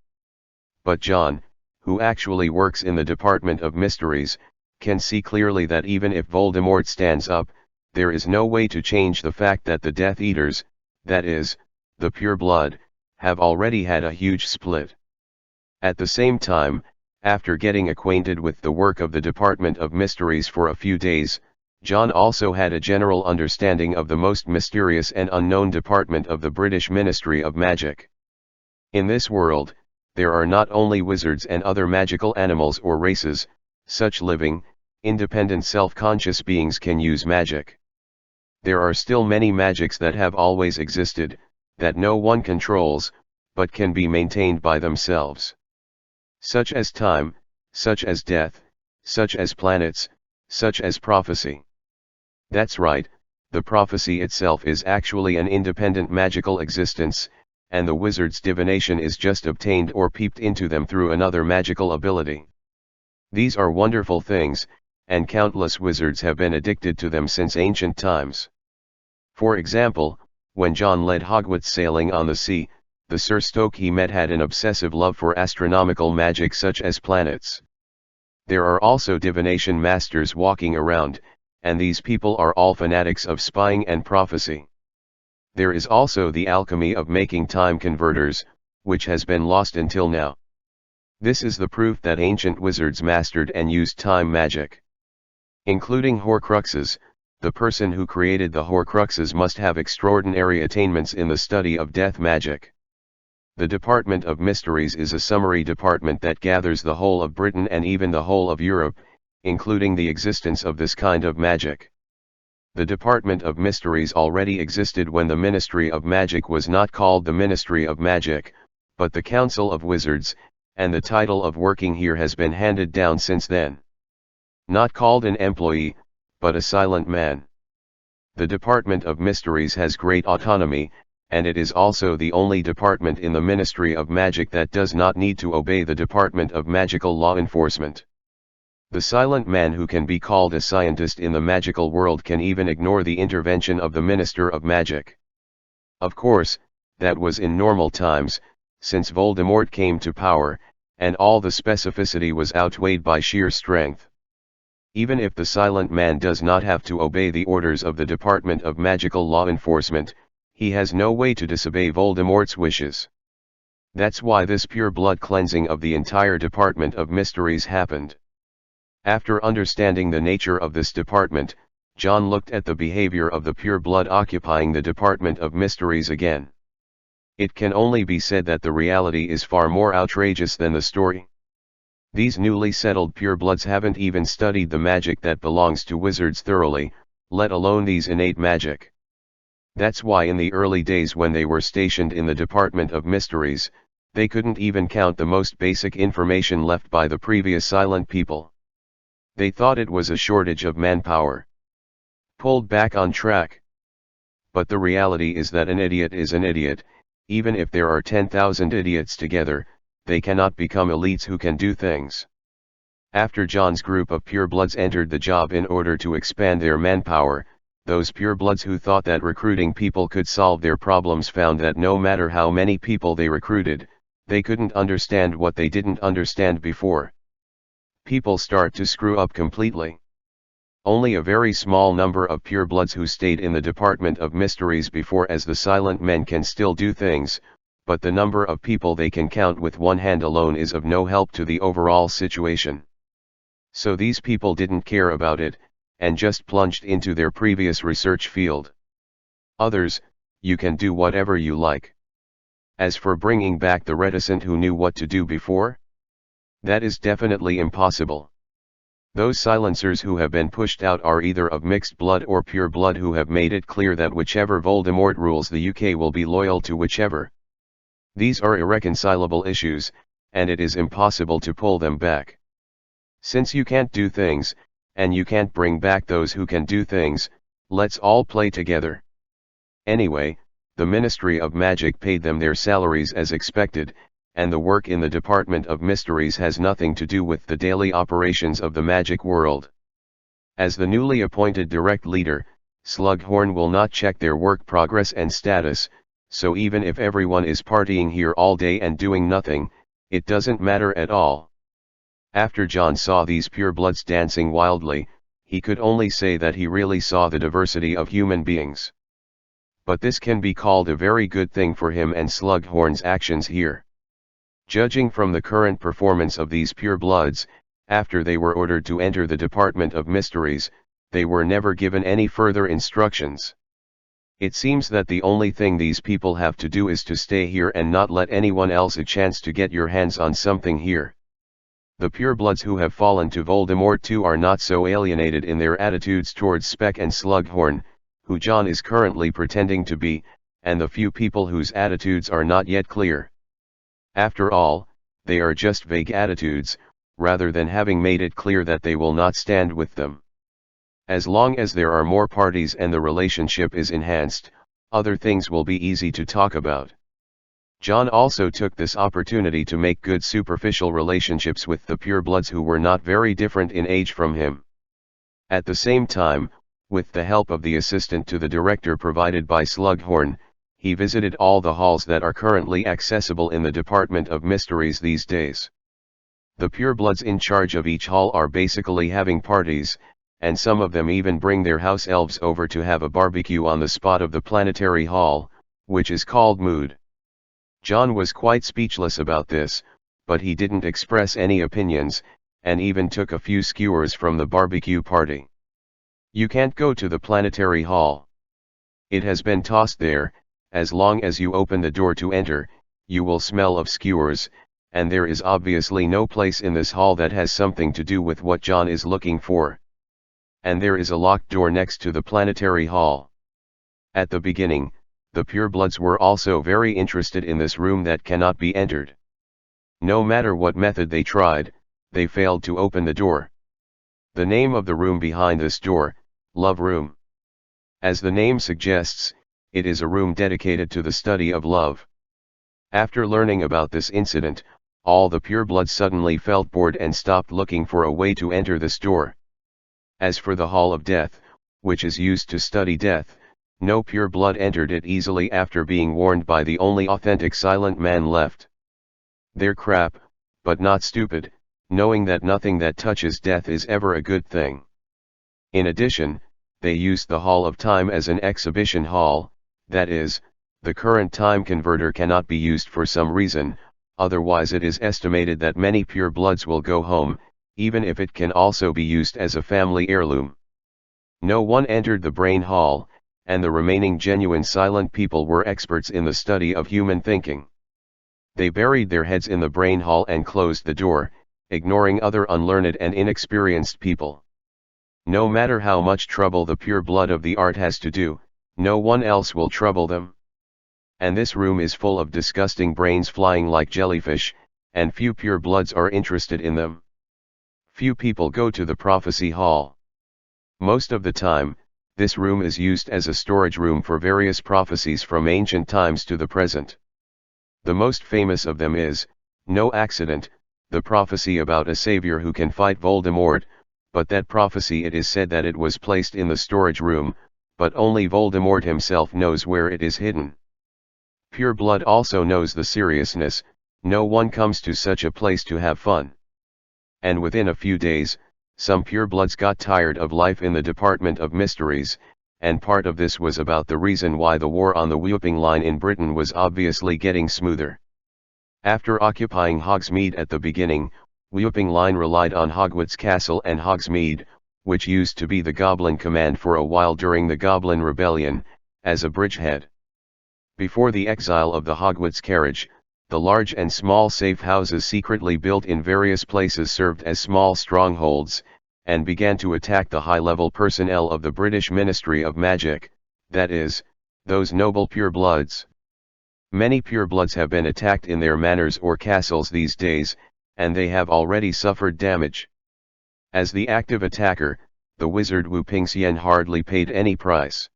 But John, who actually works in the Department of Mysteries, can see clearly that even if Voldemort stands up, there is no way to change the fact that the Death Eaters, that is, the pure blood, have already had a huge split. At the same time, after getting acquainted with the work of the Department of Mysteries for a few days, John also had a general understanding of the most mysterious and unknown department of the British Ministry of Magic. In this world, there are not only wizards and other magical animals or races, such living, independent self-conscious beings can use magic. There are still many magics that have always existed, that no one controls, but can be maintained by themselves. Such as time, such as death, such as planets, such as prophecy. That's right, the prophecy itself is actually an independent magical existence, and the wizard's divination is just obtained or peeped into them through another magical ability. These are wonderful things, and countless wizards have been addicted to them since ancient times. For example, when John led Hogwarts sailing on the sea, the Sir Stoke he met had an obsessive love for astronomical magic such as planets. There are also divination masters walking around, and these people are all fanatics of spying and prophecy. There is also the alchemy of making time converters, which has been lost until now. This is the proof that ancient wizards mastered and used time magic. Including Horcruxes, the person who created the Horcruxes must have extraordinary attainments in the study of death magic. The Department of Mysteries is a summary department that gathers the whole of Britain and even the whole of Europe, including the existence of this kind of magic. The Department of Mysteries already existed when the Ministry of Magic was not called the Ministry of Magic, but the Council of Wizards, and the title of working here has been handed down since then. Not called an employee, but a silent man. The Department of Mysteries has great autonomy, and it is also the only department in the Ministry of Magic that does not need to obey the Department of Magical Law Enforcement. The silent man who can be called a scientist in the magical world can even ignore the intervention of the Minister of Magic. Of course, that was in normal times, since Voldemort came to power, and all the specificity was outweighed by sheer strength. Even if the silent man does not have to obey the orders of the Department of Magical Law Enforcement, he has no way to disobey Voldemort's wishes. That's why this pure blood cleansing of the entire Department of Mysteries happened. After understanding the nature of this department, John looked at the behavior of the pure blood occupying the Department of Mysteries again. It can only be said that the reality is far more outrageous than the story. These newly settled purebloods haven't even studied the magic that belongs to wizards thoroughly, let alone these innate magic. That's why in the early days when they were stationed in the Department of Mysteries, they couldn't even count the most basic information left by the previous silent people. They thought it was a shortage of manpower. Pulled back on track. But the reality is that an idiot is an idiot, even if there are 10,000 idiots together, they cannot become elites who can do things. After John's group of purebloods entered the job in order to expand their manpower, those purebloods who thought that recruiting people could solve their problems found that no matter how many people they recruited, they couldn't understand what they didn't understand before. People start to screw up completely. Only a very small number of purebloods who stayed in the Department of Mysteries before as the silent men can still do things, but the number of people they can count with one hand alone is of no help to the overall situation. So these people didn't care about it, and just plunged into their previous research field. Others, you can do whatever you like. As for bringing back the reticent who knew what to do before, that is definitely impossible. Those silencers who have been pushed out are either of mixed blood or pure blood who have made it clear that whichever Voldemort rules the UK will be loyal to whichever. These are irreconcilable issues, and it is impossible to pull them back. Since you can't do things, and you can't bring back those who can do things, let's all play together. Anyway, the Ministry of Magic paid them their salaries as expected, and the work in the Department of Mysteries has nothing to do with the daily operations of the magic world. As the newly appointed direct leader, Slughorn will not check their work progress and status, so even if everyone is partying here all day and doing nothing, it doesn't matter at all. After John saw these purebloods dancing wildly, he could only say that he really saw the diversity of human beings. But this can be called a very good thing for him and Slughorn's actions here. Judging from the current performance of these purebloods, after they were ordered to enter the Department of Mysteries, they were never given any further instructions. It seems that the only thing these people have to do is to stay here and not let anyone else a chance to get your hands on something here. The purebloods who have fallen to Voldemort too are not so alienated in their attitudes towards Speck and Slughorn, who John is currently pretending to be, and the few people whose attitudes are not yet clear. After all, they are just vague attitudes, rather than having made it clear that they will not stand with them. As long as there are more parties and the relationship is enhanced, other things will be easy to talk about. John also took this opportunity to make good superficial relationships with the purebloods who were not very different in age from him. At the same time, with the help of the assistant to the director provided by Slughorn, he visited all the halls that are currently accessible in the Department of Mysteries these days. The purebloods in charge of each hall are basically having parties, and some of them even bring their house elves over to have a barbecue on the spot of the planetary hall, which is called Mood. John was quite speechless about this, but he didn't express any opinions, and even took a few skewers from the barbecue party. You can't go to the planetary hall. It has been tossed there. As long as you open the door to enter, you will smell of skewers, and there is obviously no place in this hall that has something to do with what John is looking for. And there is a locked door next to the planetary hall. At the beginning, the purebloods were also very interested in this room that cannot be entered. No matter what method they tried, they failed to open the door. The name of the room behind this door, Love Room. As the name suggests, it is a room dedicated to the study of love. After learning about this incident, all the purebloods suddenly felt bored and stopped looking for a way to enter this door. As for the Hall of Death, which is used to study death, no pureblood entered it easily after being warned by the only authentic silent man left. They're crap, but not stupid, knowing that nothing that touches death is ever a good thing. In addition, they used the Hall of Time as an exhibition hall, that is, the current time converter cannot be used for some reason, otherwise it is estimated that many purebloods will go home, even if it can also be used as a family heirloom. No one entered the Brain Hall, and the remaining genuine silent people were experts in the study of human thinking. They buried their heads in the Brain Hall and closed the door, ignoring other unlearned and inexperienced people. No matter how much trouble the pure blood of the art has to do, no one else will trouble them. And this room is full of disgusting brains flying like jellyfish, and few pure bloods are interested in them. Few people go to the Prophecy Hall. Most of the time, this room is used as a storage room for various prophecies from ancient times to the present. The most famous of them is, no accident, the prophecy about a savior who can fight Voldemort, but that prophecy it is said that it was placed in the storage room, but only Voldemort himself knows where it is hidden. Pure blood also knows the seriousness, no one comes to such a place to have fun. And within a few days, some purebloods got tired of life in the Department of Mysteries, and part of this was about the reason why the war on the Whooping Line in Britain was obviously getting smoother. After occupying Hogsmeade at the beginning, Whooping Line relied on Hogwarts Castle and Hogsmeade, which used to be the Goblin Command for a while during the Goblin Rebellion, as a bridgehead. Before the exile of the Hogwarts carriage, the large and small safe houses secretly built in various places served as small strongholds, and began to attack the high-level personnel of the British Ministry of Magic, that is, those noble purebloods. Many purebloods have been attacked in their manors or castles these days, and they have already suffered damage. As the active attacker, the wizard Wu Pingxian hardly paid any price.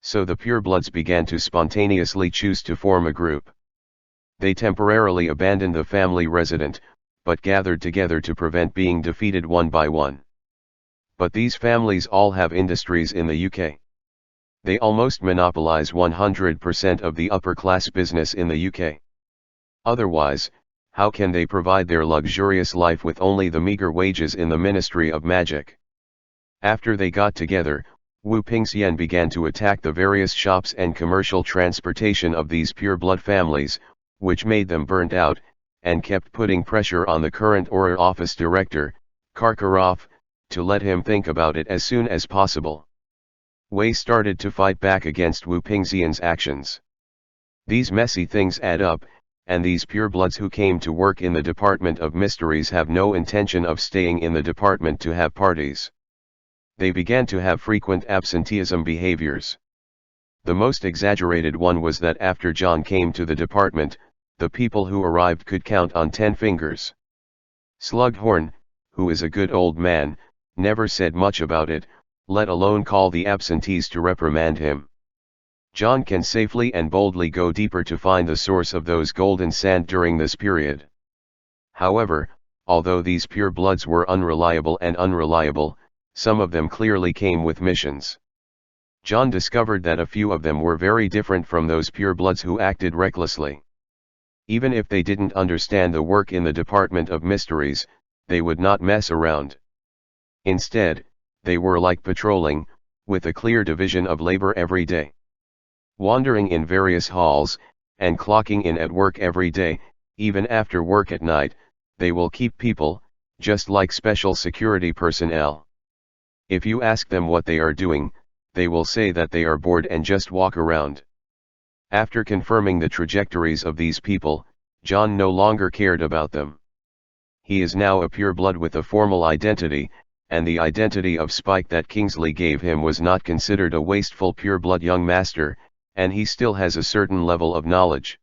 So the purebloods began to spontaneously choose to form a group. They temporarily abandoned the family resident, but gathered together to prevent being defeated one by one. But these families all have industries in the UK. They almost monopolize 100% of the upper-class business in the UK. Otherwise, how can they provide their luxurious life with only the meager wages in the Ministry of Magic? After they got together, Wu Pingxian began to attack the various shops and commercial transportation of these pure-blood families, which made them burnt out, and kept putting pressure on the current Auror office director, Karkaroff, to let him think about it as soon as possible. Wei started to fight back against Wu Pingxian's actions. These messy things add up, and these purebloods who came to work in the Department of Mysteries have no intention of staying in the department to have parties. They began to have frequent absenteeism behaviors. The most exaggerated one was that after John came to the department, the people who arrived could count on 10 fingers. Slughorn, who is a good old man, never said much about it, let alone call the absentees to reprimand him. John can safely and boldly go deeper to find the source of those golden sand during this period. However, although these purebloods were unreliable, some of them clearly came with missions. John discovered that a few of them were very different from those purebloods who acted recklessly. Even if they didn't understand the work in the Department of Mysteries, they would not mess around. Instead, they were like patrolling, with a clear division of labor every day. Wandering in various halls, and clocking in at work every day, even after work at night, they will keep people, just like special security personnel. If you ask them what they are doing, they will say that they are bored and just walk around. After confirming the trajectories of these people, John no longer cared about them. He is now a pureblood with a formal identity, and the identity of Spike that Kingsley gave him was not considered a wasteful pureblood young master, and he still has a certain level of knowledge.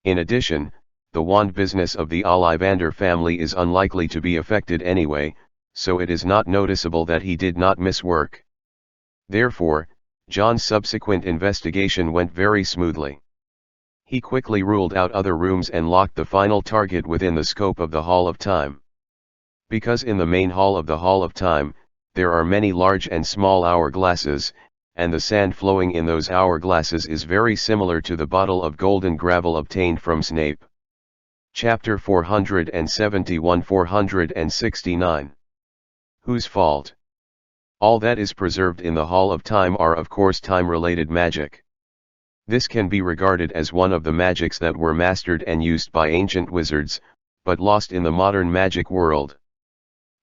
In addition, the wand business of the Ollivander family is unlikely to be affected anyway, so it is not noticeable that he did not miss work. Therefore, John's subsequent investigation went very smoothly. He quickly ruled out other rooms and locked the final target within the scope of the Hall of Time. Because in the main hall of the Hall of Time, there are many large and small hourglasses, and the sand flowing in those hourglasses is very similar to the bottle of golden gravel obtained from Snape. Chapter 471-469. Whose fault? All that is preserved in the Hall of Time are of course time-related magic. This can be regarded as one of the magics that were mastered and used by ancient wizards, but lost in the modern magic world.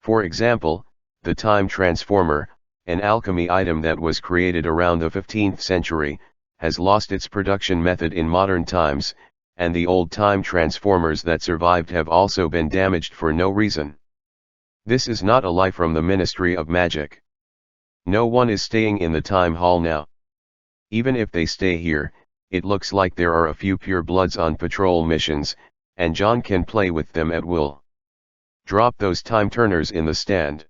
For example, the Time Transformer, an alchemy item that was created around the 15th century, has lost its production method in modern times, and the old time transformers that survived have also been damaged for no reason. This is not a lie from the Ministry of Magic. No one is staying in the Time Hall now. Even if they stay here, it looks like there are a few purebloods on patrol missions, and John can play with them at will. Drop those time turners in the stand.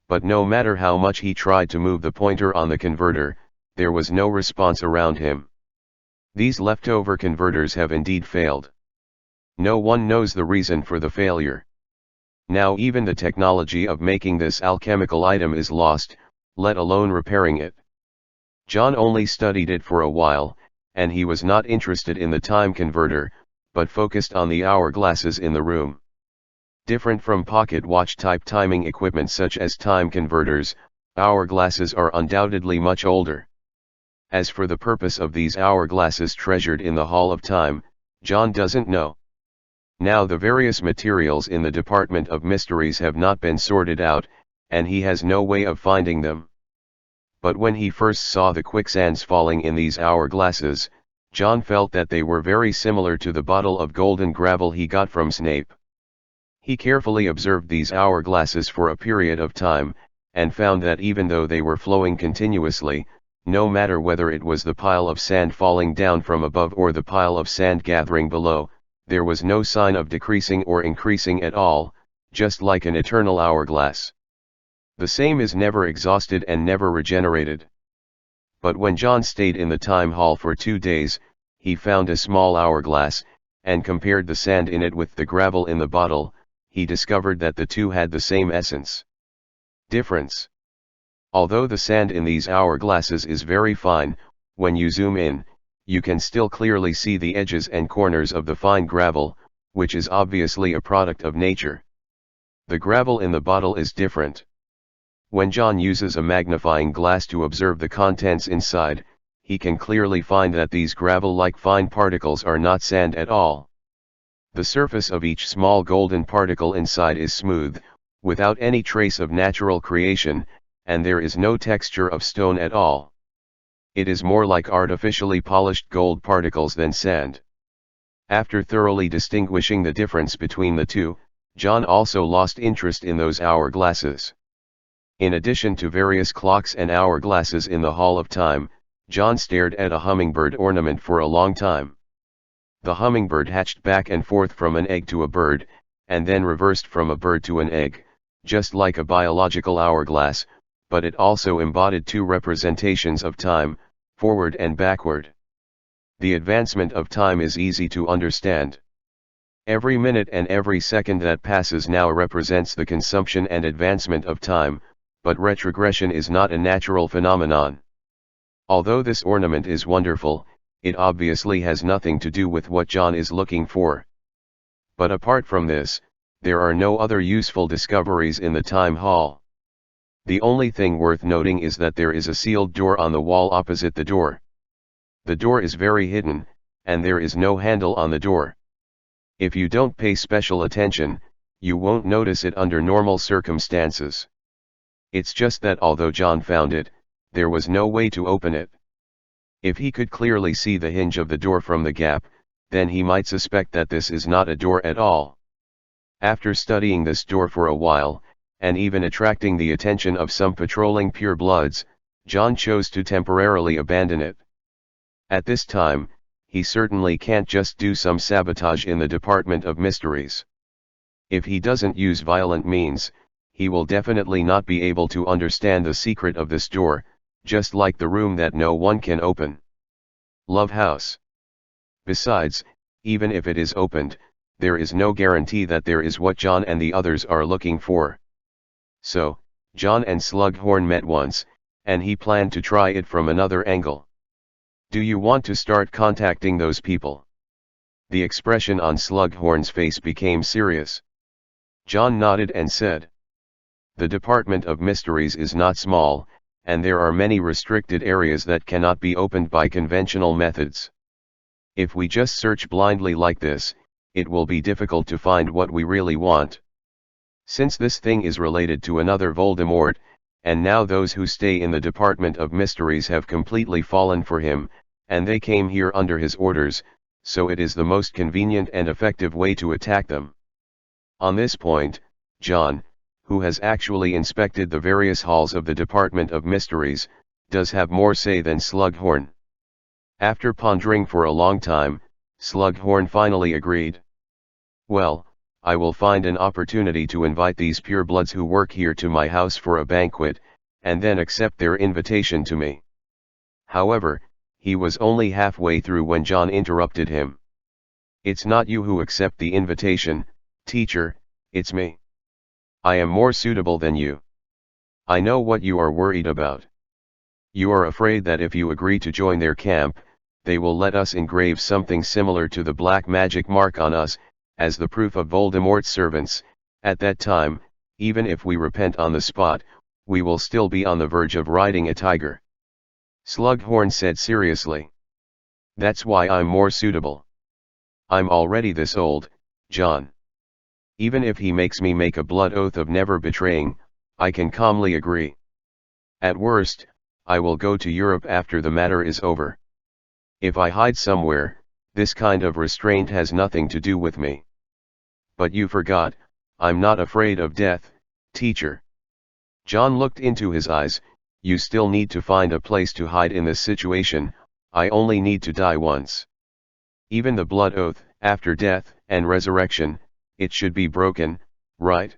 But no matter how much he tried to move the pointer on the converter, there was no response around him. These leftover converters have indeed failed. No one knows the reason for the failure. Now even the technology of making this alchemical item is lost, let alone repairing it. John only studied it for a while, and he was not interested in the time converter, but focused on the hourglasses in the room. Different from pocket watch type timing equipment such as time converters, hourglasses are undoubtedly much older. As for the purpose of these hourglasses treasured in the Hall of Time, John doesn't know. Now the various materials in the Department of Mysteries have not been sorted out, and he has no way of finding them. But when he first saw the quicksands falling in these hourglasses, John felt that they were very similar to the bottle of golden gravel he got from Snape. He carefully observed these hourglasses for a period of time, and found that even though they were flowing continuously, no matter whether it was the pile of sand falling down from above or the pile of sand gathering below, there was no sign of decreasing or increasing at all, just like an eternal hourglass. The same is never exhausted and never regenerated. But when John stayed in the time hall for 2 days, he found a small hourglass, and compared the sand in it with the gravel in the bottle. He discovered that the two had the same essence. Difference. Although the sand in these hourglasses is very fine, when you zoom in, you can still clearly see the edges and corners of the fine gravel, which is obviously a product of nature. The gravel in the bottle is different. When John uses a magnifying glass to observe the contents inside, he can clearly find that these gravel-like fine particles are not sand at all. The surface of each small golden particle inside is smooth, without any trace of natural creation, and there is no texture of stone at all. It is more like artificially polished gold particles than sand. After thoroughly distinguishing the difference between the two, John also lost interest in those hourglasses. In addition to various clocks and hourglasses in the Hall of Time, John stared at a hummingbird ornament for a long time. The hummingbird hatched back and forth from an egg to a bird, and then reversed from a bird to an egg, just like a biological hourglass, but it also embodied two representations of time, forward and backward. The advancement of time is easy to understand. Every minute and every second that passes now represents the consumption and advancement of time, but retrogression is not a natural phenomenon. Although this ornament is wonderful, it obviously has nothing to do with what John is looking for. But apart from this, there are no other useful discoveries in the time hall. The only thing worth noting is that there is a sealed door on the wall opposite the door. The door is very hidden, and there is no handle on the door. If you don't pay special attention, you won't notice it under normal circumstances. It's just that although John found it, there was no way to open it. If he could clearly see the hinge of the door from the gap, then he might suspect that this is not a door at all. After studying this door for a while, and even attracting the attention of some patrolling purebloods, John chose to temporarily abandon it. At this time, he certainly can't just do some sabotage in the Department of Mysteries. If he doesn't use violent means, he will definitely not be able to understand the secret of this door, just like the room that no one can open. Love House. Besides, even if it is opened, there is no guarantee that there is what John and the others are looking for. So, John and Slughorn met once, and he planned to try it from another angle. Do you want to start contacting those people? The expression on Slughorn's face became serious. John nodded and said, the Department of Mysteries is not small, and there are many restricted areas that cannot be opened by conventional methods. If we just search blindly like this, it will be difficult to find what we really want. Since this thing is related to another Voldemort, and now those who stay in the Department of Mysteries have completely fallen for him, and they came here under his orders, so it is the most convenient and effective way to attack them. On this point, John, who has actually inspected the various halls of the Department of Mysteries, does have more say than Slughorn. After pondering for a long time, Slughorn finally agreed. Well, I will find an opportunity to invite these purebloods who work here to my house for a banquet, and then accept their invitation to me. However, he was only halfway through when John interrupted him. It's not you who accept the invitation, teacher, it's me. I am more suitable than you. I know what you are worried about. You are afraid that if you agree to join their camp, they will let us engrave something similar to the black magic mark on us, as the proof of Voldemort's servants. At that time, even if we repent on the spot, we will still be on the verge of riding a tiger. Slughorn said seriously. That's why I'm more suitable. I'm already this old, John. Even if he makes me make a blood oath of never betraying, I can calmly agree. At worst, I will go to Europe after the matter is over. If I hide somewhere, this kind of restraint has nothing to do with me. But you forgot, I'm not afraid of death, teacher. John looked into his eyes. You still need to find a place to hide in this situation. I only need to die once. Even the blood oath, after death and resurrection, it should be broken, right?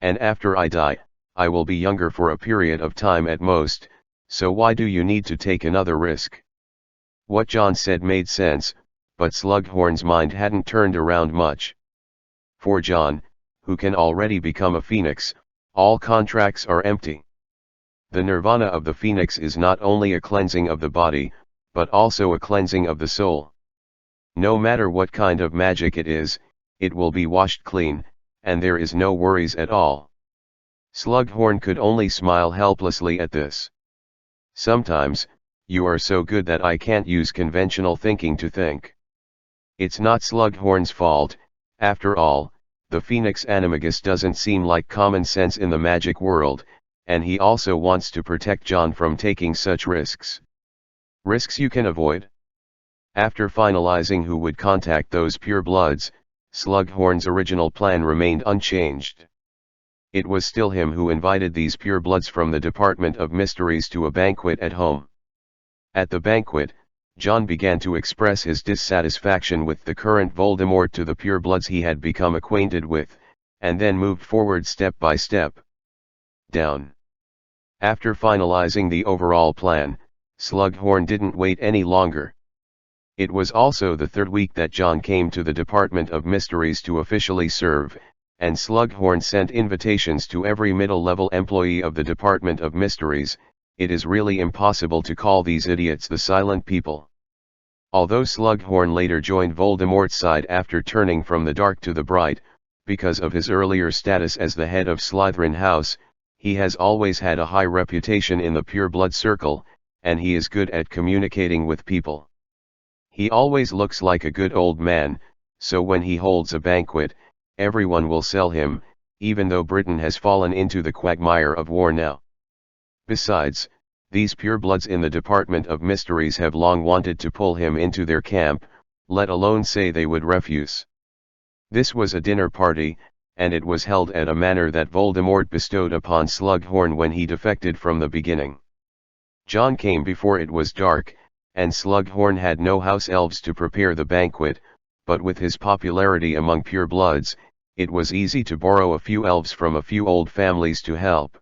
And after I die, I will be younger for a period of time at most, so why do you need to take another risk? What John said made sense, but Slughorn's mind hadn't turned around much. For John, who can already become a phoenix, all contracts are empty. The nirvana of the phoenix is not only a cleansing of the body, but also a cleansing of the soul. No matter what kind of magic it is, it will be washed clean, and there is no worries at all. Slughorn could only smile helplessly at this. Sometimes, you are so good that I can't use conventional thinking to think. It's not Slughorn's fault. After all, the Phoenix Animagus doesn't seem like common sense in the magic world, and he also wants to protect John from taking such risks. Risks you can avoid? After finalizing who would contact those purebloods, Slughorn's original plan remained unchanged. It was still him who invited these purebloods from the Department of Mysteries to a banquet at home. At the banquet, John began to express his dissatisfaction with the current Voldemort to the purebloods he had become acquainted with, and then moved forward step by step. Down. After finalizing the overall plan, Slughorn didn't wait any longer. It was also the third week that John came to the Department of Mysteries to officially serve, and Slughorn sent invitations to every middle-level employee of the Department of Mysteries. It is really impossible to call these idiots the Silent People. Although Slughorn later joined Voldemort's side after turning from the dark to the bright, because of his earlier status as the head of Slytherin House, he has always had a high reputation in the pureblood circle, and he is good at communicating with people. He always looks like a good old man, so when he holds a banquet, everyone will sell him, even though Britain has fallen into the quagmire of war now. Besides, these purebloods in the Department of Mysteries have long wanted to pull him into their camp, let alone say they would refuse. This was a dinner party, and it was held at a manor that Voldemort bestowed upon Slughorn when he defected from the beginning. John came before it was dark, and Slughorn had no house elves to prepare the banquet, but with his popularity among purebloods, it was easy to borrow a few elves from a few old families to help.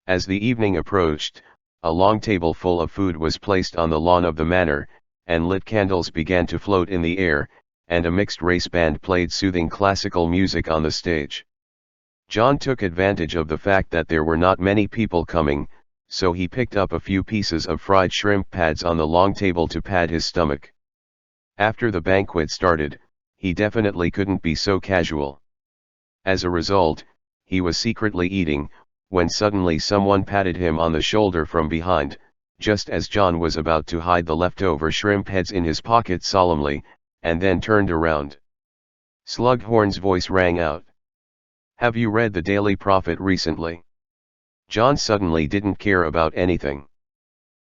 As the evening approached, a long table full of food was placed on the lawn of the manor, and lit candles began to float in the air, and a mixed-race band played soothing classical music on the stage. John took advantage of the fact that there were not many people coming, so he picked up a few pieces of fried shrimp pads on the long table to pad his stomach. After the banquet started, he definitely couldn't be so casual. As a result, he was secretly eating, when suddenly someone patted him on the shoulder from behind, just as John was about to hide the leftover shrimp heads in his pocket solemnly, and then turned around. Slughorn's voice rang out. "Have you read the Daily Prophet recently?" John suddenly didn't care about anything.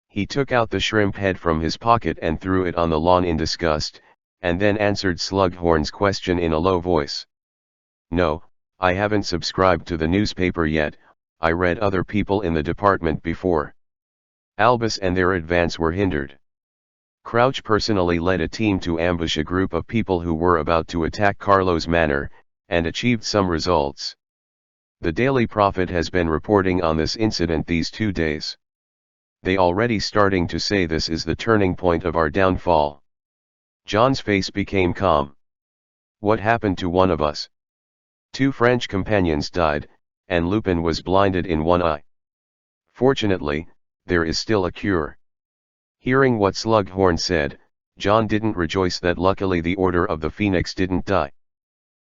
He took out the shrimp head from his pocket and threw it on the lawn in disgust, and then answered Slughorn's question in a low voice. "No, I haven't subscribed to the newspaper yet. I read other people in the department before. Albus and their advance were hindered. Crouch personally led a team to ambush a group of people who were about to attack Carlo's manor, and achieved some results. The Daily Prophet has been reporting on this incident these 2 days. They already starting to say this is the turning point of our downfall." John's face became calm. "What happened to one of us?" "2 French companions died, and Lupin was blinded in one eye. Fortunately, there is still a cure." Hearing what Slughorn said, John didn't rejoice that luckily the Order of the Phoenix didn't die.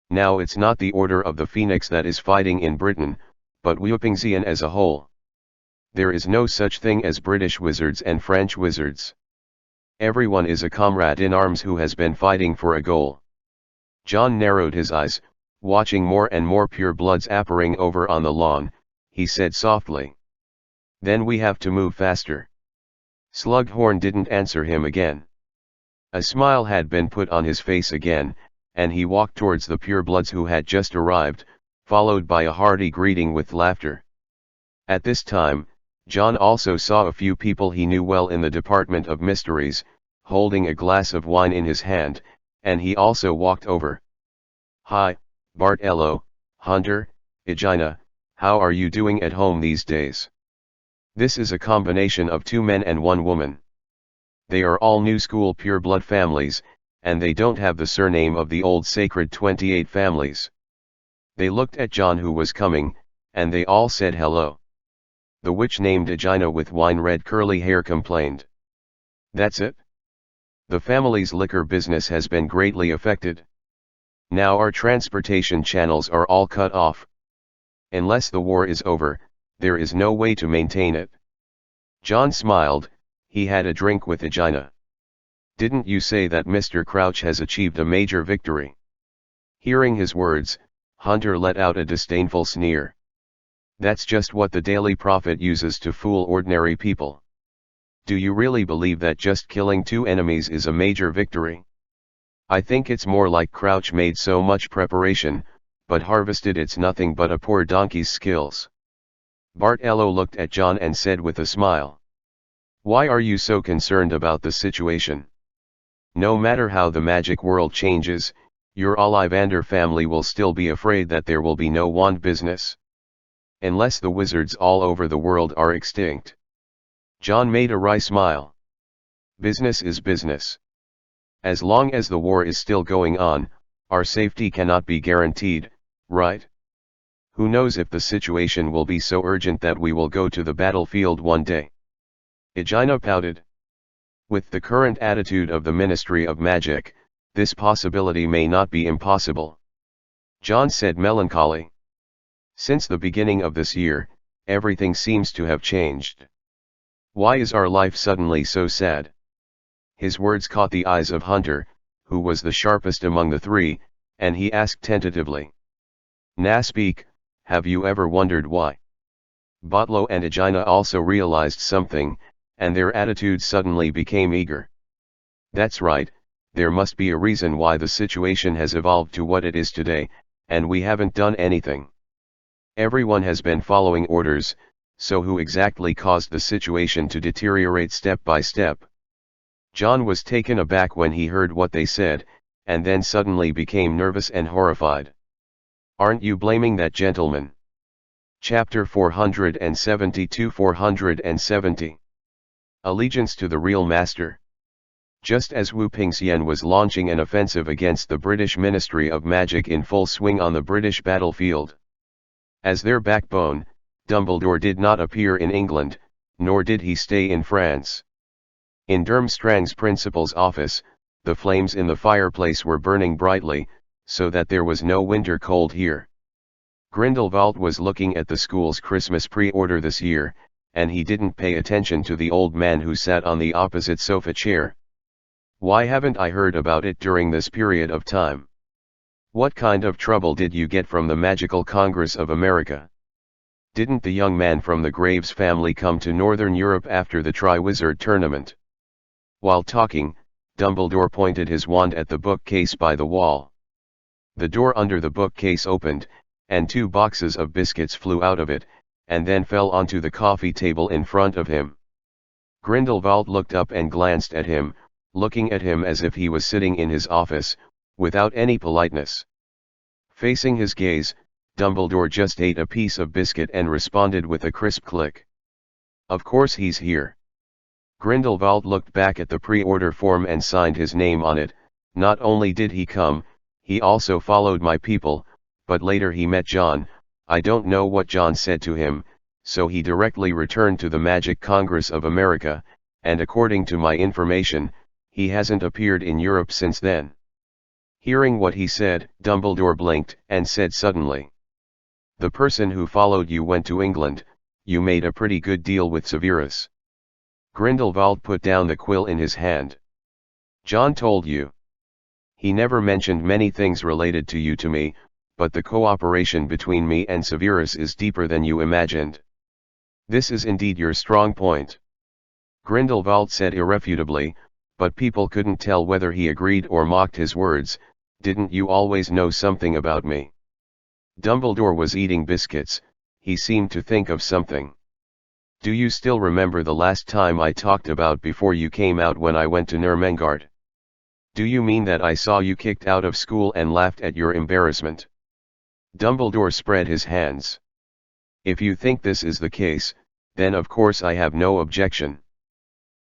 Now it's not the Order of the Phoenix that is fighting in Britain, but Wupingzian as a whole. There is no such thing as British wizards and French wizards. Everyone is a comrade in arms who has been fighting for a goal. John narrowed his eyes, watching more and more purebloods appearing over on the lawn. He said softly, "Then we have to move faster." Slughorn didn't answer him again. A smile had been put on his face again, and he walked towards the purebloods who had just arrived, followed by a hearty greeting with laughter. At this time, John also saw a few people he knew well in the Department of Mysteries, holding a glass of wine in his hand, and he also walked over. "Hi, Bartello, Hunter, Aegina, how are you doing at home these days?" This is a combination of 2 men and 1 woman. They are all new school pureblood families, and they don't have the surname of the old sacred 28 families. They looked at John who was coming, and they all said hello. The witch named Aegina with wine-red curly hair complained. "That's it? The family's liquor business has been greatly affected. Now our transportation channels are all cut off. Unless the war is over, there is no way to maintain it." John smiled. He had a drink with Aegina. "Didn't you say that Mr. Crouch has achieved a major victory?" Hearing his words, Hunter let out a disdainful sneer. "That's just what the Daily Prophet uses to fool ordinary people. Do you really believe that just killing 2 enemies is a major victory? I think it's more like Crouch made so much preparation, but harvested it's nothing but a poor donkey's skills." Bartello looked at John and said with a smile, Why are you so concerned about the situation? No matter how the magic world changes, your Ollivander family will still be afraid that there will be no wand business. Unless the wizards all over the world are extinct. John made a wry smile. Business is business. As long as the war is still going on, our safety cannot be guaranteed, right? Who knows if the situation will be so urgent that we will go to the battlefield one day? Aegina pouted. With the current attitude of the Ministry of Magic, this possibility may not be impossible. John said melancholy. Since the beginning of this year, everything seems to have changed. Why is our life suddenly so sad? His words caught the eyes of Hunter, who was the sharpest among the three, and he asked tentatively. "Na speak, have you ever wondered why?" Botlo and Aegina also realized something, and their attitudes suddenly became eager. That's right, there must be a reason why the situation has evolved to what it is today, and we haven't done anything. Everyone has been following orders, so who exactly caused the situation to deteriorate step by step? John was taken aback when he heard what they said, and then suddenly became nervous and horrified. Aren't you blaming that gentleman? Chapter 472-470. Allegiance to the real master. Just as Wu Pingxian was launching an offensive against the British Ministry of Magic in full swing on the British battlefield. As their backbone, Dumbledore did not appear in England, nor did he stay in France. In Durmstrang's principal's office, the flames in the fireplace were burning brightly, so that there was no winter cold here. Grindelwald was looking at the school's Christmas pre-order this year, and he didn't pay attention to the old man who sat on the opposite sofa chair. Why haven't I heard about it during this period of time? What kind of trouble did you get from the Magical Congress of America? Didn't the young man from the Graves family come to Northern Europe after the Triwizard Tournament? While talking, Dumbledore pointed his wand at the bookcase by the wall. The door under the bookcase opened, and 2 boxes of biscuits flew out of it, and then fell onto the coffee table in front of him. Grindelwald looked up and glanced at him, looking at him as if he was sitting in his office, without any politeness. Facing his gaze, Dumbledore just ate a piece of biscuit and responded with a crisp click. Of course he's here. Grindelwald looked back at the pre-order form and signed his name on it. Not only did he come, he also followed my people, but later he met John. I don't know what John said to him, so he directly returned to the Magic Congress of America, and according to my information, he hasn't appeared in Europe since then. Hearing what he said, Dumbledore blinked and said suddenly. The person who followed you went to England. You made a pretty good deal with Severus. Grindelwald put down the quill in his hand. John told you. He never mentioned many things related to you to me, but the cooperation between me and Severus is deeper than you imagined. This is indeed your strong point. Grindelwald said irrefutably, but people couldn't tell whether he agreed or mocked his words. Didn't you always know something about me? Dumbledore was eating biscuits. He seemed to think of something. Do you still remember the last time I talked about before you came out when I went to Nurmengard? Do you mean that I saw you kicked out of school and laughed at your embarrassment? Dumbledore spread his hands. If you think this is the case, then of course I have no objection.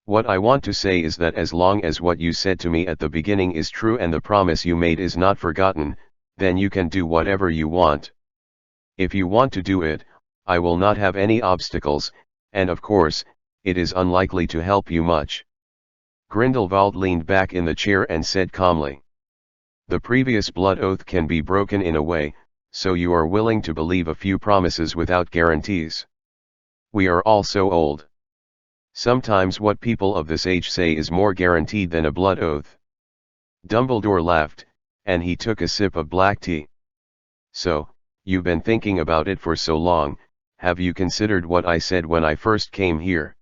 What I want to say is that as long as what you said to me at the beginning is true and the promise you made is not forgotten, then you can do whatever you want. If you want to do it, I will not have any obstacles, and of course, it is unlikely to help you much. Grindelwald leaned back in the chair and said calmly. The previous blood oath can be broken in a way, so you are willing to believe a few promises without guarantees. We are all so old. Sometimes what people of this age say is more guaranteed than a blood oath. Dumbledore laughed, and he took a sip of black tea. So, you've been thinking about it for so long. Have you considered what I said when I first came here?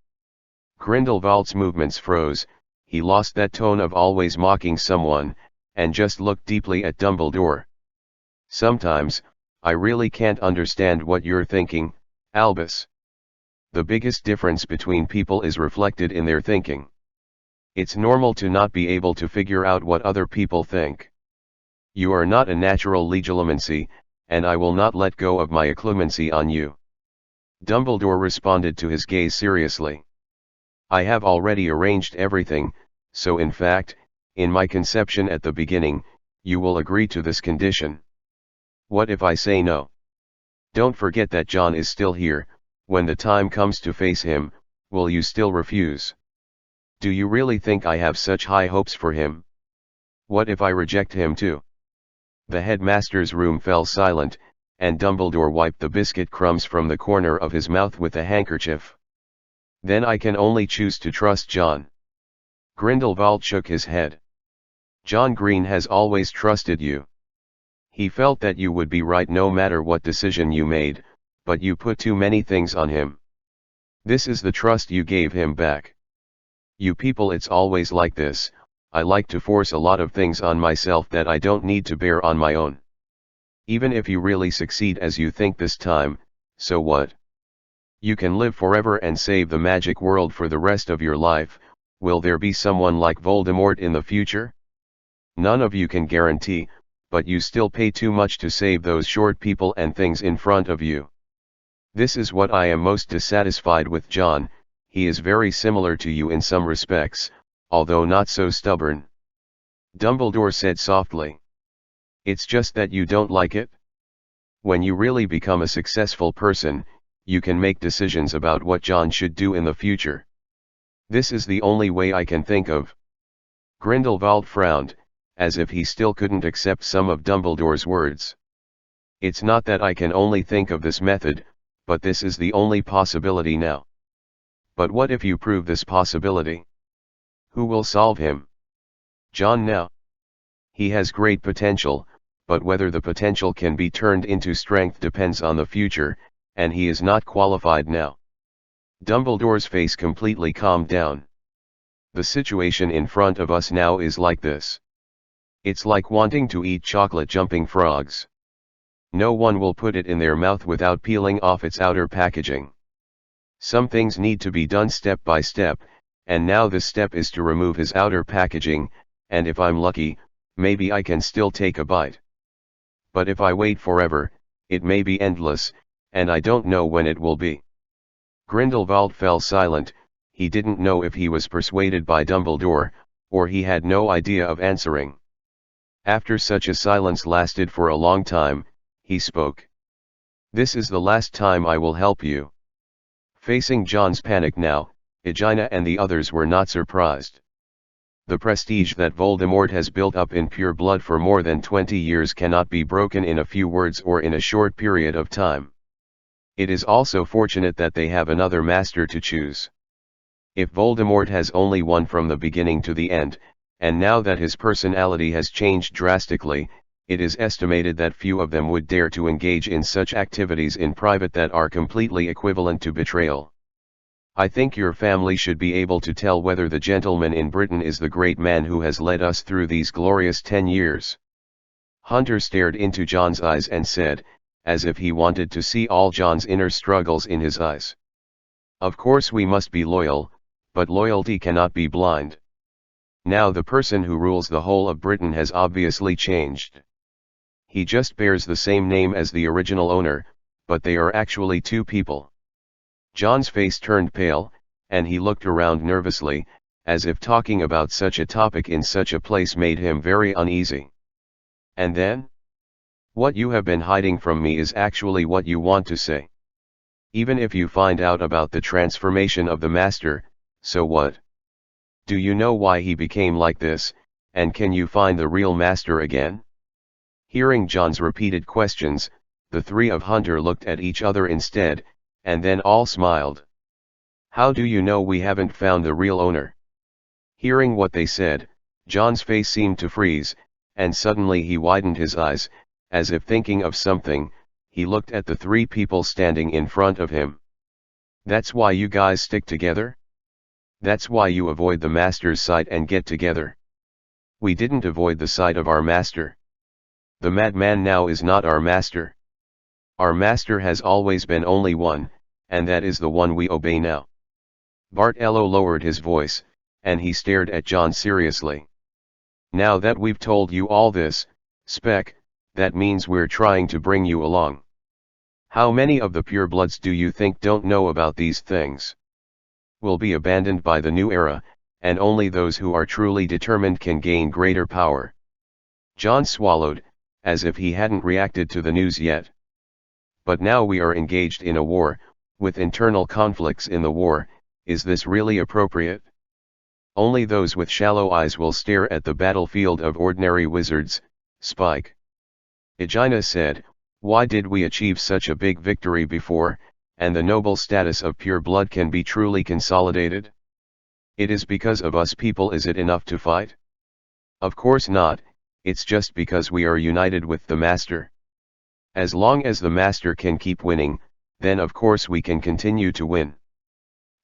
Grindelwald's movements froze. He lost that tone of always mocking someone, and just looked deeply at Dumbledore. Sometimes, I really can't understand what you're thinking, Albus. The biggest difference between people is reflected in their thinking. It's normal to not be able to figure out what other people think. You are not a natural legilimency, and I will not let go of my acclimancy on you. Dumbledore responded to his gaze seriously. I have already arranged everything, so in fact, in my conception at the beginning, you will agree to this condition. What if I say no? Don't forget that John is still here. When the time comes to face him, will you still refuse? Do you really think I have such high hopes for him? What if I reject him too? The headmaster's room fell silent, and Dumbledore wiped the biscuit crumbs from the corner of his mouth with a handkerchief. Then I can only choose to trust John. Grindelwald shook his head. John Green has always trusted you. He felt that you would be right no matter what decision you made, but you put too many things on him. This is the trust you gave him back. You people, it's always like this. I like to force a lot of things on myself that I don't need to bear on my own. Even if you really succeed as you think this time, so what? You can live forever and save the magic world for the rest of your life. Will there be someone like Voldemort in the future? None of you can guarantee, but you still pay too much to save those short people and things in front of you. This is what I am most dissatisfied with John. He is very similar to you in some respects, although not so stubborn. Dumbledore said softly. It's just that you don't like it? When you really become a successful person, you can make decisions about what John should do in the future. This is the only way I can think of. Grindelwald frowned, as if he still couldn't accept some of Dumbledore's words. It's not that I can only think of this method, but this is the only possibility now. But what if you prove this possibility? Who will solve him? John now. He has great potential, but whether the potential can be turned into strength depends on the future, and he is not qualified now. Dumbledore's face completely calmed down. The situation in front of us now is like this. It's like wanting to eat chocolate jumping frogs. No one will put it in their mouth without peeling off its outer packaging. Some things need to be done step by step, and now this step is to remove his outer packaging, and if I'm lucky, maybe I can still take a bite. But if I wait forever, it may be endless, and I don't know when it will be. Grindelwald fell silent. He didn't know if he was persuaded by Dumbledore, or he had no idea of answering. After such a silence lasted for a long time, he spoke. This is the last time I will help you. Facing John's panic now, Aegina and the others were not surprised. The prestige that Voldemort has built up in pure blood for more than 20 years cannot be broken in a few words or in a short period of time. It is also fortunate that they have another master to choose. If Voldemort has only one from the beginning to the end, and now that his personality has changed drastically, it is estimated that few of them would dare to engage in such activities in private that are completely equivalent to betrayal. I think your family should be able to tell whether the gentleman in Britain is the great man who has led us through these glorious 10 years. Hunter stared into John's eyes and said, as if he wanted to see all John's inner struggles in his eyes. Of course we must be loyal, but loyalty cannot be blind. Now the person who rules the whole of Britain has obviously changed. He just bears the same name as the original owner, but they are actually two people. John's face turned pale, and he looked around nervously, as if talking about such a topic in such a place made him very uneasy. And then? What you have been hiding from me is actually what you want to say. Even if you find out about the transformation of the master, so what? Do you know why he became like this, and can you find the real master again? Hearing John's repeated questions, the three of Hunter looked at each other instead, and then all smiled. How do you know we haven't found the real owner? Hearing what they said, John's face seemed to freeze, and suddenly he widened his eyes, as if thinking of something. He looked at the three people standing in front of him. That's why you guys stick together? That's why you avoid the master's sight and get together? We didn't avoid the sight of our master. The madman now is not our master. Our master has always been only one, and that is the one we obey now. Bartello lowered his voice, and he stared at John seriously. Now that we've told you all this, Spec, that means we're trying to bring you along. How many of the purebloods do you think don't know about these things? Will be abandoned by the new era, and only those who are truly determined can gain greater power. John swallowed, as if he hadn't reacted to the news yet. But now we are engaged in a war, with internal conflicts in the war. Is this really appropriate? Only those with shallow eyes will stare at the battlefield of ordinary wizards, Spike. Aegina said, why did we achieve such a big victory before, and the noble status of pure blood can be truly consolidated? It is because of us people. Is it enough to fight? Of course not, it's just because we are united with the Master. As long as the Master can keep winning, then of course we can continue to win.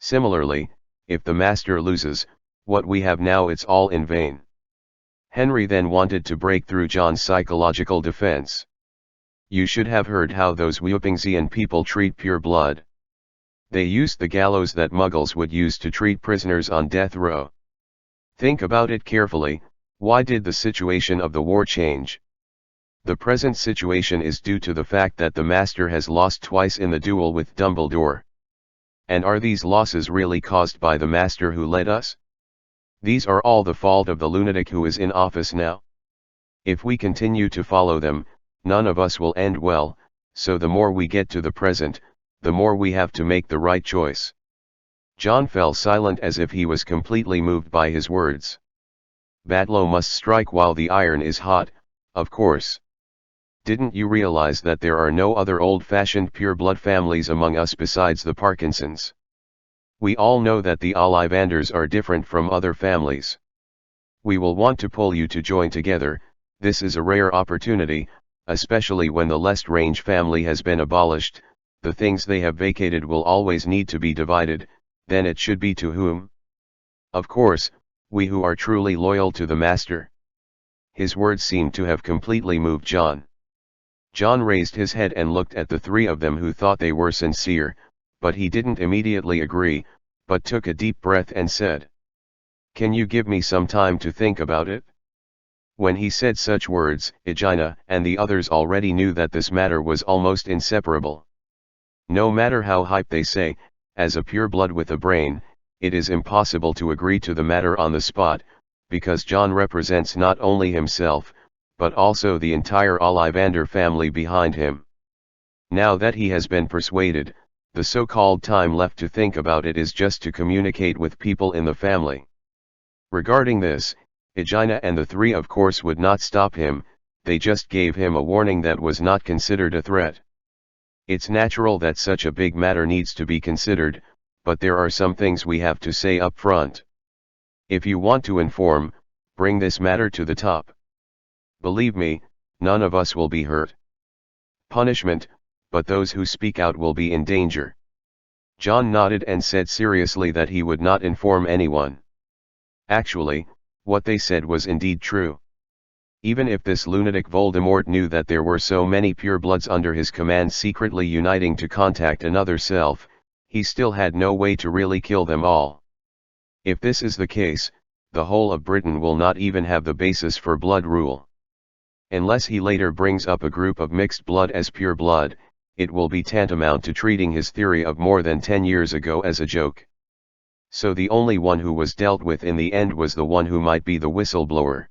Similarly, if the Master loses, what we have now, it's all in vain. Henry then wanted to break through John's psychological defense. You should have heard how those Wuopingsian people treat pure blood. They used the gallows that Muggles would use to treat prisoners on death row. Think about it carefully. Why did the situation of the war change? The present situation is due to the fact that the Master has lost twice in the duel with Dumbledore. And are these losses really caused by the Master who led us? These are all the fault of the lunatic who is in office now. If we continue to follow them, none of us will end well, so the more we get to the present, the more we have to make the right choice. John fell silent as if he was completely moved by his words. Batlow must strike while the iron is hot, of course. Didn't you realize that there are no other old-fashioned pure-blood families among us besides the Parkinsons? We all know that the Ollivanders are different from other families. We will want to pull you to join together. This is a rare opportunity, especially when the Lestrange family has been abolished. The things they have vacated will always need to be divided. Then it should be to whom? Of course, we who are truly loyal to the Master. His words seemed to have completely moved John. John raised his head and looked at the three of them who thought they were sincere, but he didn't immediately agree, but took a deep breath and said, "Can you give me some time to think about it?" When he said such words, Aegina and the others already knew that this matter was almost inseparable. No matter how hype they say, as a pure blood with a brain, it is impossible to agree to the matter on the spot, because John represents not only himself, but also the entire Ollivander family behind him. Now that he has been persuaded, the so-called time left to think about it is just to communicate with people in the family. Regarding this, Aegina and the three of course would not stop him. They just gave him a warning that was not considered a threat. It's natural that such a big matter needs to be considered, but there are some things we have to say up front. If you want to inform, bring this matter to the top. Believe me, none of us will be hurt. Punishment, but those who speak out will be in danger. John nodded and said seriously that he would not inform anyone. Actually, what they said was indeed true. Even if this lunatic Voldemort knew that there were so many purebloods under his command secretly uniting to contact another self, he still had no way to really kill them all. If this is the case, the whole of Britain will not even have the basis for blood rule. Unless he later brings up a group of mixed blood as pure blood, it will be tantamount to treating his theory of more than 10 years ago as a joke. So the only one who was dealt with in the end was the one who might be the whistleblower.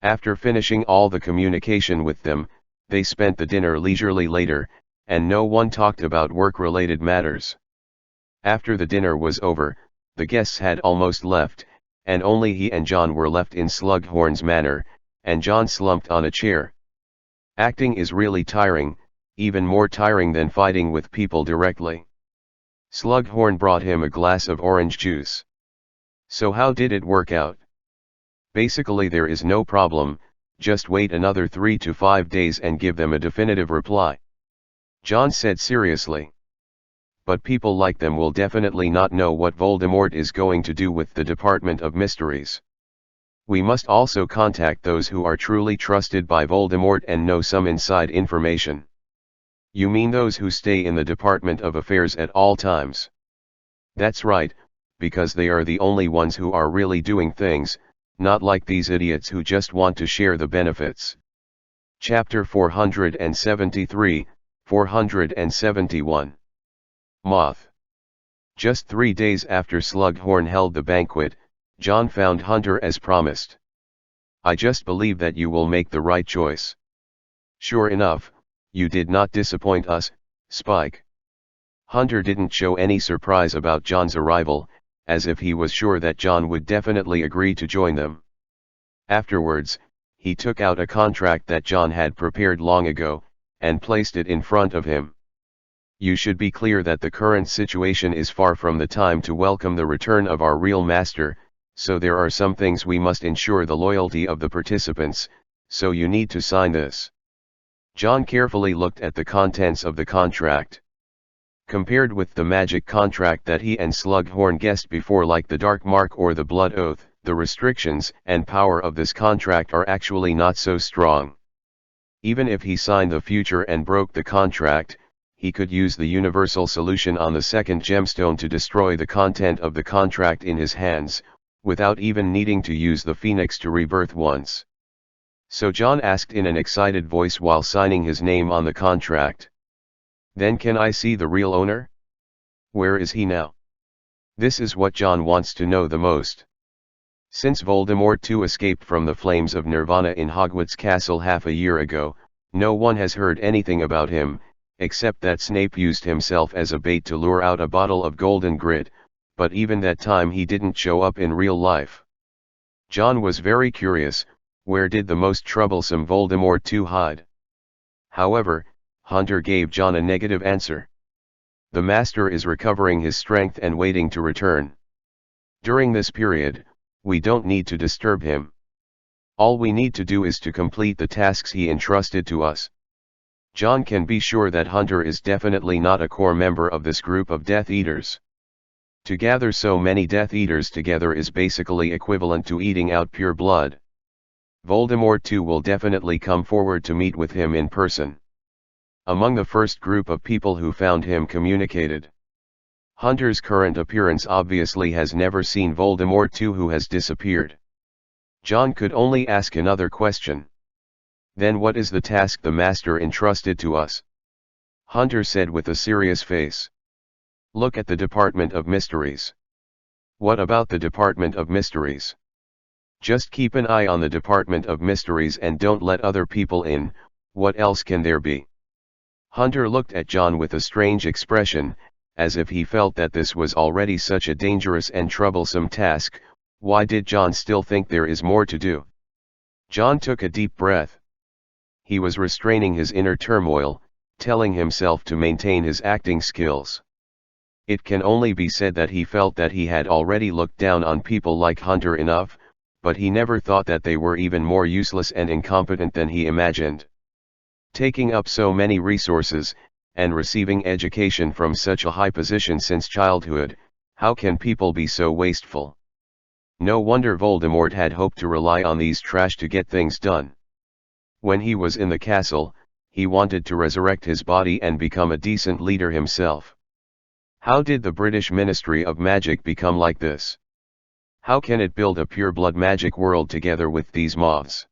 After finishing all the communication with them, they spent the dinner leisurely later, and no one talked about work-related matters. After the dinner was over, the guests had almost left, and only he and John were left in Slughorn's Manor, and John slumped on a chair. Acting is really tiring, even more tiring than fighting with people directly. Slughorn brought him a glass of orange juice. So how did it work out? Basically there is no problem, just wait another 3 to 5 days and give them a definitive reply. John said seriously. But people like them will definitely not know what Voldemort is going to do with the Department of Mysteries. We must also contact those who are truly trusted by Voldemort and know some inside information. You mean those who stay in the Department of Affairs at all times? That's right, because they are the only ones who are really doing things, not like these idiots who just want to share the benefits. Chapter 473, 471. Moth. Just 3 days after Slughorn held the banquet, John found Hunter as promised. I just believe that you will make the right choice. Sure enough, you did not disappoint us, Spike. Hunter didn't show any surprise about John's arrival, as if he was sure that John would definitely agree to join them. Afterwards, he took out a contract that John had prepared long ago, and placed it in front of him. You should be clear that the current situation is far from the time to welcome the return of our real master, so there are some things we must ensure the loyalty of the participants, so you need to sign this. John carefully looked at the contents of the contract. Compared with the magic contract that he and Slughorn guessed before, like the Dark Mark or the Blood Oath, the restrictions and power of this contract are actually not so strong. Even if he signed the future and broke the contract, he could use the universal solution on the second gemstone to destroy the content of the contract in his hands, without even needing to use the Phoenix to rebirth once. So John asked in an excited voice while signing his name on the contract. Then can I see the real owner? Where is he now? This is what John wants to know the most. Since Voldemort too escaped from the flames of Nirvana in Hogwarts Castle half a year ago, no one has heard anything about him, except that Snape used himself as a bait to lure out a bottle of golden grit, but even that time he didn't show up in real life. John was very curious, where did the most troublesome Voldemort too hide? However, Hunter gave John a negative answer. The master is recovering his strength and waiting to return. During this period, we don't need to disturb him. All we need to do is to complete the tasks he entrusted to us. John can be sure that Hunter is definitely not a core member of this group of Death Eaters. To gather so many Death Eaters together is basically equivalent to eating out pure blood. Voldemort too will definitely come forward to meet with him in person. Among the first group of people who found him communicated. Hunter's current appearance obviously has never seen Voldemort too, who has disappeared. John could only ask another question. Then what is the task the master entrusted to us? Hunter said with a serious face. Look at the Department of Mysteries. What about the Department of Mysteries? Just keep an eye on the Department of Mysteries and don't let other people in. What else can there be? Hunter looked at John with a strange expression, as if he felt that this was already such a dangerous and troublesome task. Why did John still think there is more to do? John took a deep breath. He was restraining his inner turmoil, telling himself to maintain his acting skills. It can only be said that he felt that he had already looked down on people like Hunter enough, but he never thought that they were even more useless and incompetent than he imagined. Taking up so many resources, and receiving education from such a high position since childhood, how can people be so wasteful? No wonder Voldemort had hoped to rely on these trash to get things done. When he was in the castle, he wanted to resurrect his body and become a decent leader himself. How did the British Ministry of Magic become like this? How can it build a pure-blood magic world together with these moths?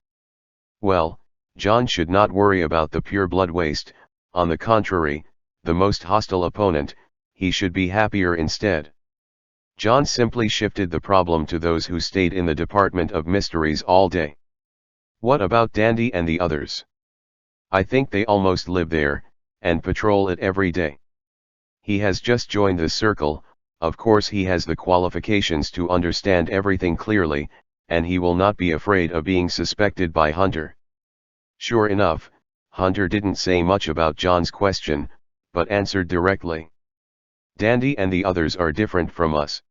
Well, John should not worry about the pure-blood waste. On the contrary, the most hostile opponent, he should be happier instead. John simply shifted the problem to those who stayed in the Department of Mysteries all day. What about Dandy and the others? I think they almost live there, and patrol it every day. He has just joined the circle, of course he has the qualifications to understand everything clearly, and he will not be afraid of being suspected by Hunter. Sure enough, Hunter didn't say much about John's question, but answered directly. Dandy and the others are different from us.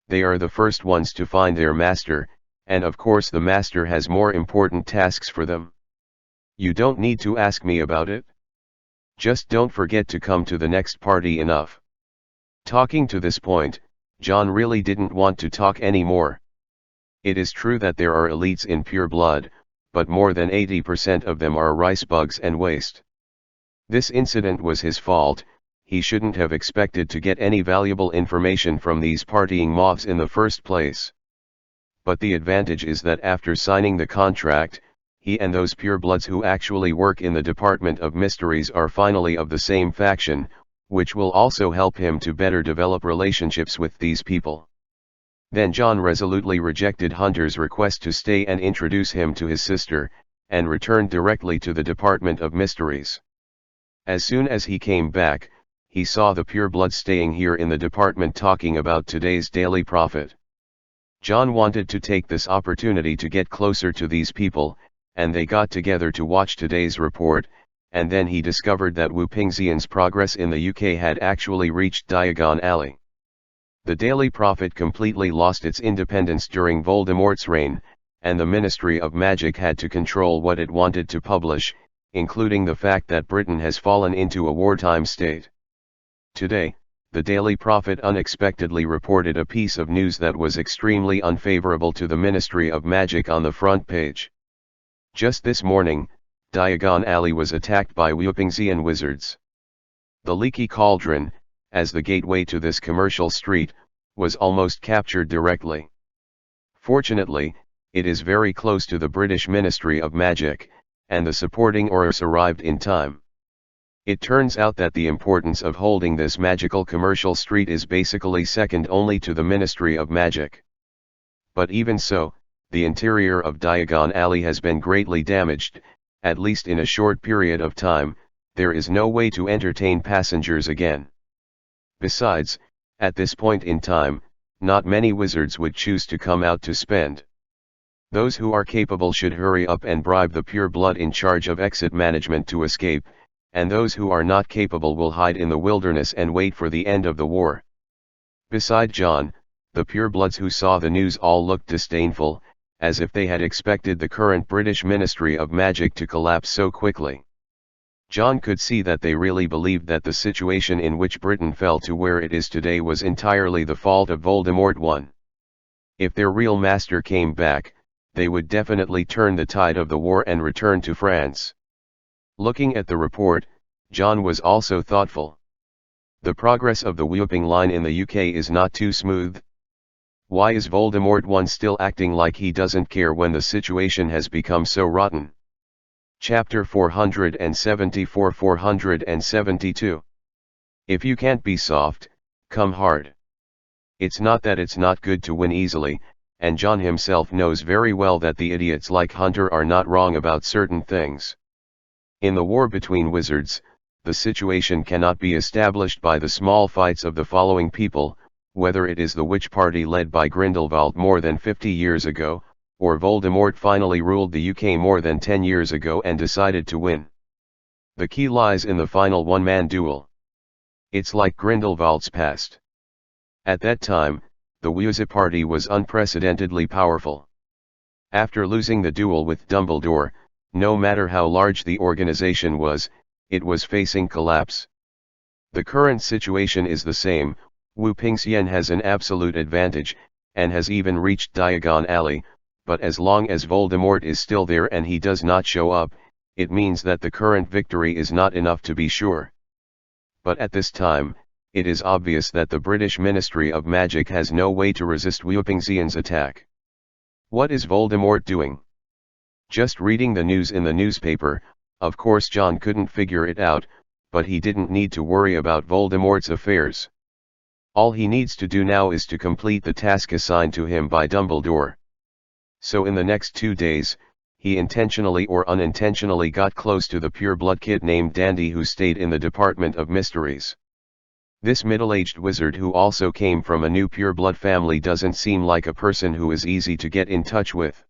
They are the first ones to find their master, and of course the master has more important tasks for them. You don't need to ask me about it. Just don't forget to come to the next party. Enough. Talking to this point, John really didn't want to talk anymore. It is true that there are elites in pure blood, but more than 80% of them are rice bugs and waste. This incident was his fault. He shouldn't have expected to get any valuable information from these partying moths in the first place. But the advantage is that after signing the contract, he and those purebloods who actually work in the Department of Mysteries are finally of the same faction, which will also help him to better develop relationships with these people. Then John resolutely rejected Hunter's request to stay and introduce him to his sister, and returned directly to the Department of Mysteries. As soon as he came back, he saw the purebloods staying here in the department talking about today's daily profit. John wanted to take this opportunity to get closer to these people, and they got together to watch today's report, and then he discovered that Wu Pingxian's progress in the UK had actually reached Diagon Alley. The Daily Prophet completely lost its independence during Voldemort's reign, and the Ministry of Magic had to control what it wanted to publish, including the fact that Britain has fallen into a wartime state. Today, the Daily Prophet unexpectedly reported a piece of news that was extremely unfavorable to the Ministry of Magic on the front page. Just this morning, Diagon Alley was attacked by Wu Pingxian wizards. The Leaky Cauldron, as the gateway to this commercial street, was almost captured directly. Fortunately, it is very close to the British Ministry of Magic, and the supporting orders arrived in time. It turns out that the importance of holding this magical commercial street is basically second only to the Ministry of Magic. But even so, the interior of Diagon Alley has been greatly damaged. At least in a short period of time, there is no way to entertain passengers again. Besides, at this point in time, not many wizards would choose to come out to spend. Those who are capable should hurry up and bribe the pureblood in charge of exit management to escape, and those who are not capable will hide in the wilderness and wait for the end of the war. Beside John, the purebloods who saw the news all looked disdainful, as if they had expected the current British Ministry of Magic to collapse so quickly. John could see that they really believed that the situation in which Britain fell to where it is today was entirely the fault of Voldemort I. If their real master came back, they would definitely turn the tide of the war and return to France. Looking at the report, John was also thoughtful. The progress of the whooping line in the UK is not too smooth. Why is Voldemort I still acting like he doesn't care when the situation has become so rotten? Chapter 474-472. If you can't be soft, come hard. It's not that it's not good to win easily, and John himself knows very well that the idiots like Hunter are not wrong about certain things. In the war between wizards, the situation cannot be established by the small fights of the following people, whether it is the witch party led by Grindelwald more than 50 years ago, or Voldemort finally ruled the UK more than 10 years ago and decided to win. The key lies in the final one-man duel. It's like Grindelwald's past. At that time, the Wizard party was unprecedentedly powerful. After losing the duel with Dumbledore, no matter how large the organization was, it was facing collapse. The current situation is the same. Wu Pingxian has an absolute advantage, and has even reached Diagon Alley, but as long as Voldemort is still there and he does not show up, it means that the current victory is not enough to be sure. But at this time, it is obvious that the British Ministry of Magic has no way to resist Wu Pingxian's attack. What is Voldemort doing? Just reading the news in the newspaper, of course John couldn't figure it out, but he didn't need to worry about Voldemort's affairs. All he needs to do now is to complete the task assigned to him by Dumbledore. So in the next 2 days, he intentionally or unintentionally got close to the pureblood kid named Dandy who stayed in the Department of Mysteries. This middle-aged wizard who also came from a new pureblood family doesn't seem like a person who is easy to get in touch with.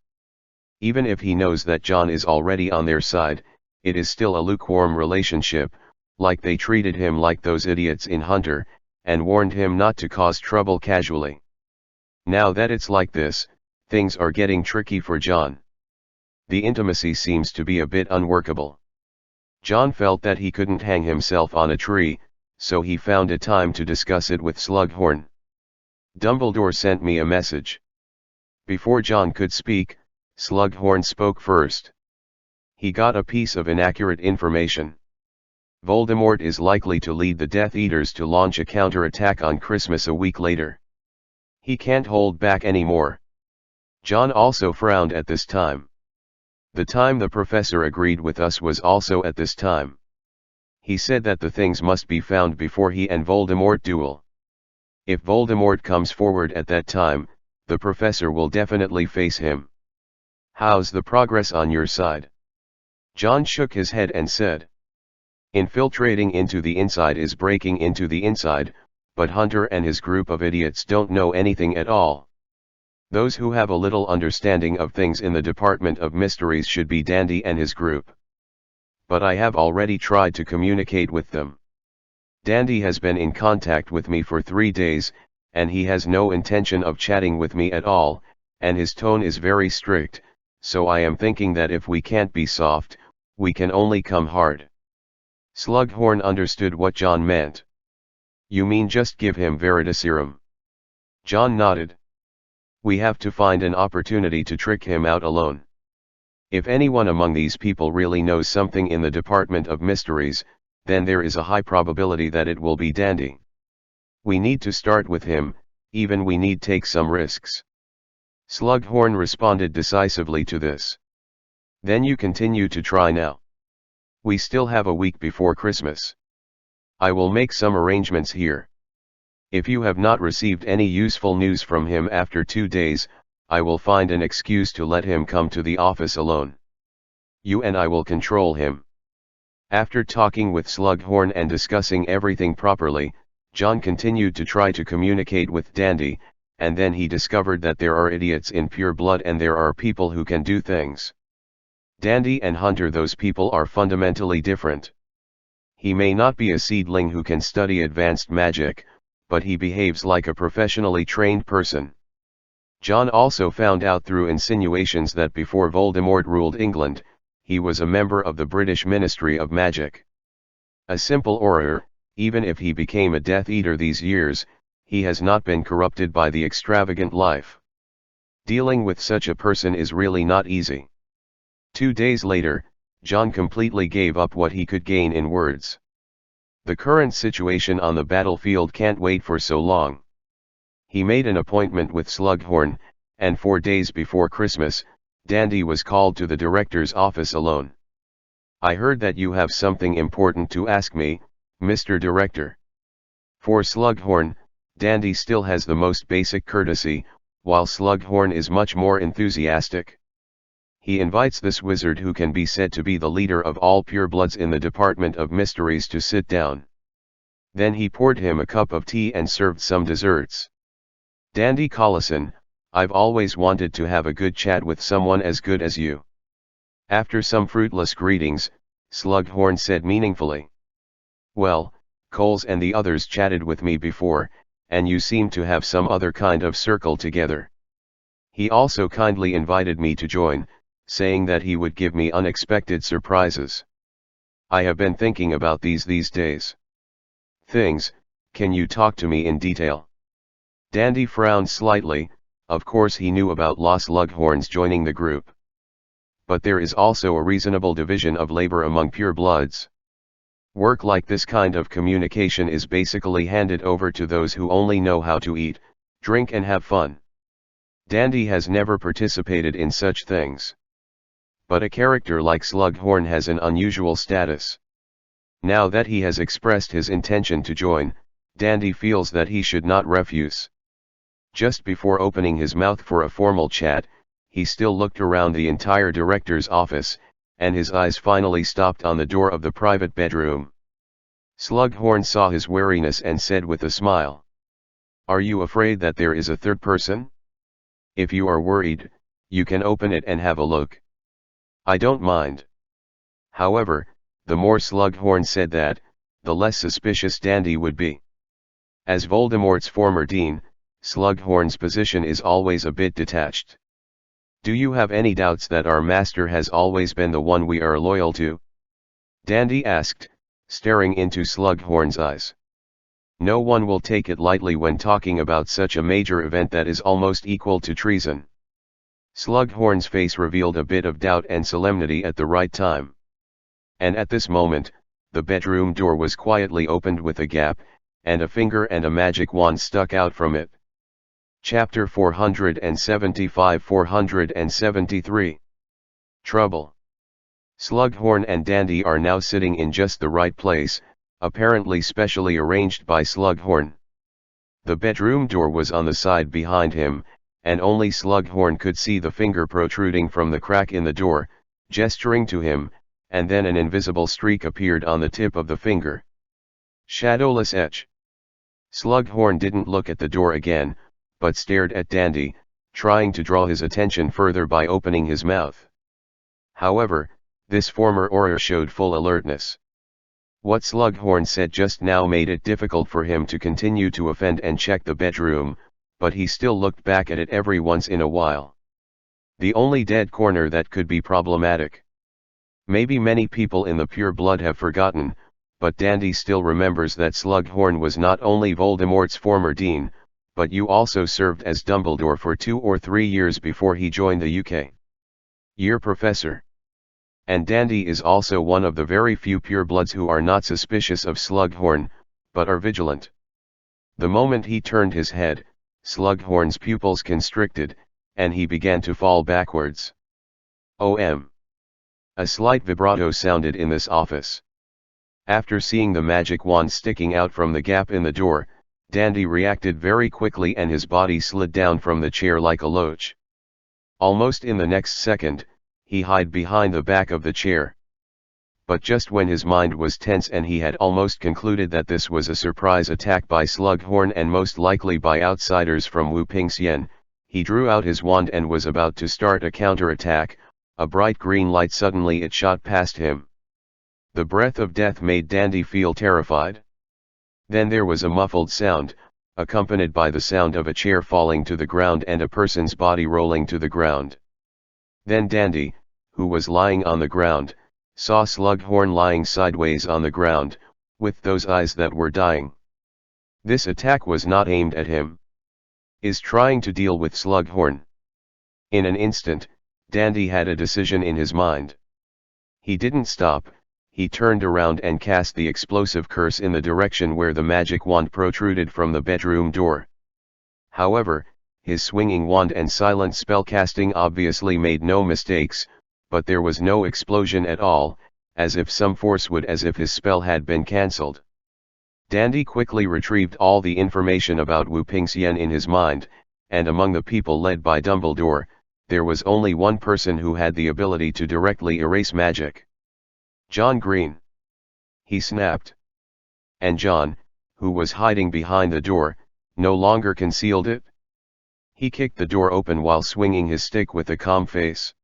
Even if he knows that John is already on their side, it is still a lukewarm relationship, like they treated him like those idiots in Hunter, and warned him not to cause trouble casually. Now that it's like this, things are getting tricky for John. The intimacy seems to be a bit unworkable. John felt that he couldn't hang himself on a tree, so he found a time to discuss it with Slughorn. Dumbledore sent me a message. Before John could speak, Slughorn spoke first. He got a piece of inaccurate information. Voldemort is likely to lead the Death Eaters to launch a counterattack on Christmas a week later. He can't hold back anymore. John also frowned at this time. The time the professor agreed with us was also at this time. He said that the things must be found before he and Voldemort duel. If Voldemort comes forward at that time, the professor will definitely face him. How's the progress on your side? John shook his head and said. Infiltrating into the inside is breaking into the inside, but Hunter and his group of idiots don't know anything at all. Those who have a little understanding of things in the Department of Mysteries should be Dandy and his group. But I have already tried to communicate with them. Dandy has been in contact with me for 3 days, and he has no intention of chatting with me at all, and his tone is very strict, so I am thinking that if we can't be soft, we can only come hard. Slughorn understood what John meant. You mean just give him Veritaserum? John nodded. We have to find an opportunity to trick him out alone. If anyone among these people really knows something in the Department of Mysteries, then there is a high probability that it will be Dandy. We need to start with him, even we need take some risks. Slughorn responded decisively to this. Then you continue to try now. We still have a week before Christmas. I will make some arrangements here. If you have not received any useful news from him after 2 days, I will find an excuse to let him come to the office alone. You and I will control him. After talking with Slughorn and discussing everything properly, John continued to try to communicate with Dandy, and then he discovered that there are idiots in pure blood and there are people who can do things. Dandy and Hunter, those people are fundamentally different. He may not be a seedling who can study advanced magic, but he behaves like a professionally trained person. John also found out through insinuations that before Voldemort ruled England, he was a member of the British Ministry of Magic. A simple orator, even if he became a Death Eater these years, he has not been corrupted by the extravagant life. Dealing with such a person is really not easy. 2 days later, John completely gave up what he could gain in words. The current situation on the battlefield can't wait for so long. He made an appointment with Slughorn, and 4 days before Christmas, Dandy was called to the director's office alone. I heard that you have something important to ask me, Mr. Director. For Slughorn, Dandy still has the most basic courtesy, while Slughorn is much more enthusiastic. He invites this wizard, who can be said to be the leader of all purebloods in the Department of Mysteries, to sit down. Then he poured him a cup of tea and served some desserts. Dandy Collison, I've always wanted to have a good chat with someone as good as you. After some fruitless greetings, Slughorn said meaningfully. Well, Coles and the others chatted with me before, and you seem to have some other kind of circle together. He also kindly invited me to join, saying that he would give me unexpected surprises. I have been thinking about these days. Things, can you talk to me in detail? Dandy frowned slightly. Of course he knew about Los Slughorns joining the group. But there is also a reasonable division of labor among purebloods. Work like this kind of communication is basically handed over to those who only know how to eat, drink and have fun. Dandy has never participated in such things. But a character like Slughorn has an unusual status. Now that he has expressed his intention to join, Dandy feels that he should not refuse. Just before opening his mouth for a formal chat, he still looked around the entire director's office, and his eyes finally stopped on the door of the private bedroom. Slughorn saw his wariness and said with a smile, "Are you afraid that there is a third person? If you are worried, you can open it and have a look. I don't mind." However, the more Slughorn said that, the less suspicious Dandy would be. As Voldemort's former dean, Slughorn's position is always a bit detached. Do you have any doubts that our master has always been the one we are loyal to? Dandy asked, staring into Slughorn's eyes. No one will take it lightly when talking about such a major event that is almost equal to treason. Slughorn's face revealed a bit of doubt and solemnity at the right time. And at this moment, the bedroom door was quietly opened with a gap, and a finger and a magic wand stuck out from it. Chapter 475-473. Trouble. Slughorn and Dandy are now sitting in just the right place, apparently specially arranged by Slughorn. The bedroom door was on the side behind him, and only Slughorn could see the finger protruding from the crack in the door, gesturing to him, and then an invisible streak appeared on the tip of the finger. Shadowless etch. Slughorn didn't look at the door again, but stared at Dandy, trying to draw his attention further by opening his mouth. However, this former aura showed full alertness. What Slughorn said just now made it difficult for him to continue to offend and check the bedroom, but he still looked back at it every once in a while. The only dead corner that could be problematic. Maybe many people in the pure blood have forgotten, but Dandy still remembers that Slughorn was not only Voldemort's former dean, but you also served as Dumbledore for 2 or 3 years before he joined the UK. Year professor. And Dandy is also one of the very few purebloods who are not suspicious of Slughorn, but are vigilant. The moment he turned his head, Slughorn's pupils constricted, and he began to fall backwards. OM. A slight vibrato sounded in this office. After seeing the magic wand sticking out from the gap in the door, Dandy reacted very quickly and his body slid down from the chair like a loach. Almost in the next second, he hid behind the back of the chair. But just when his mind was tense and he had almost concluded that this was a surprise attack by Slughorn and most likely by outsiders from Wu-Pingxian, he drew out his wand and was about to start a counterattack. A bright green light suddenly it shot past him. The breath of death made Dandy feel terrified. Then there was a muffled sound, accompanied by the sound of a chair falling to the ground and a person's body rolling to the ground. Then Dandy, who was lying on the ground, saw Slughorn lying sideways on the ground, with those eyes that were dying. This attack was not aimed at him. Is trying to deal with Slughorn. In an instant, Dandy had a decision in his mind. He didn't stop, he turned around and cast the explosive curse in the direction where the magic wand protruded from the bedroom door. However, his swinging wand and silent spellcasting obviously made no mistakes, but there was no explosion at all, as if some force would as if his spell had been cancelled. Dandy quickly retrieved all the information about Wu-Pingxian in his mind, and among the people led by Dumbledore, there was only one person who had the ability to directly erase magic. John Green. He snapped. And John, who was hiding behind the door, no longer concealed it. He kicked the door open while swinging his stick with a calm face.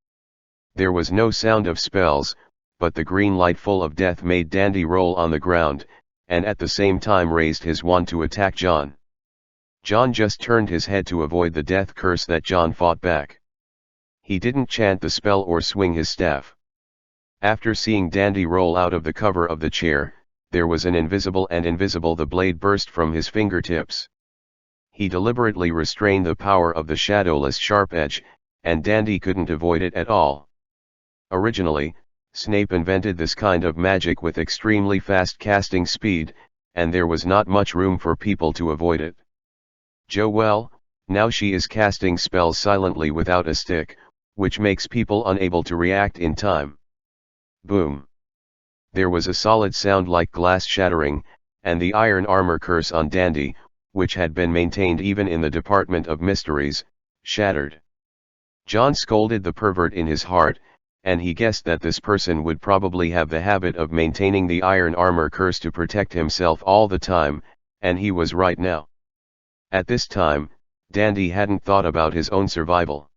There was no sound of spells, but the green light full of death made Dandy roll on the ground, and at the same time raised his wand to attack John. John just turned his head to avoid the death curse that John fought back. He didn't chant the spell or swing his staff. After seeing Dandy roll out of the cover of the chair, there was an invisible the blade burst from his fingertips. He deliberately restrained the power of the shadowless sharp edge, and Dandy couldn't avoid it at all. Originally, Snape invented this kind of magic with extremely fast casting speed, and there was not much room for people to avoid it. Well, now she is casting spells silently without a stick, which makes people unable to react in time. Boom. There was a solid sound like glass shattering, and the iron armor curse on Dandy, which had been maintained even in the Department of Mysteries, shattered. John scolded the pervert in his heart, and he guessed that this person would probably have the habit of maintaining the iron armor curse to protect himself all the time, and he was right now. At this time, Dandy hadn't thought about his own survival.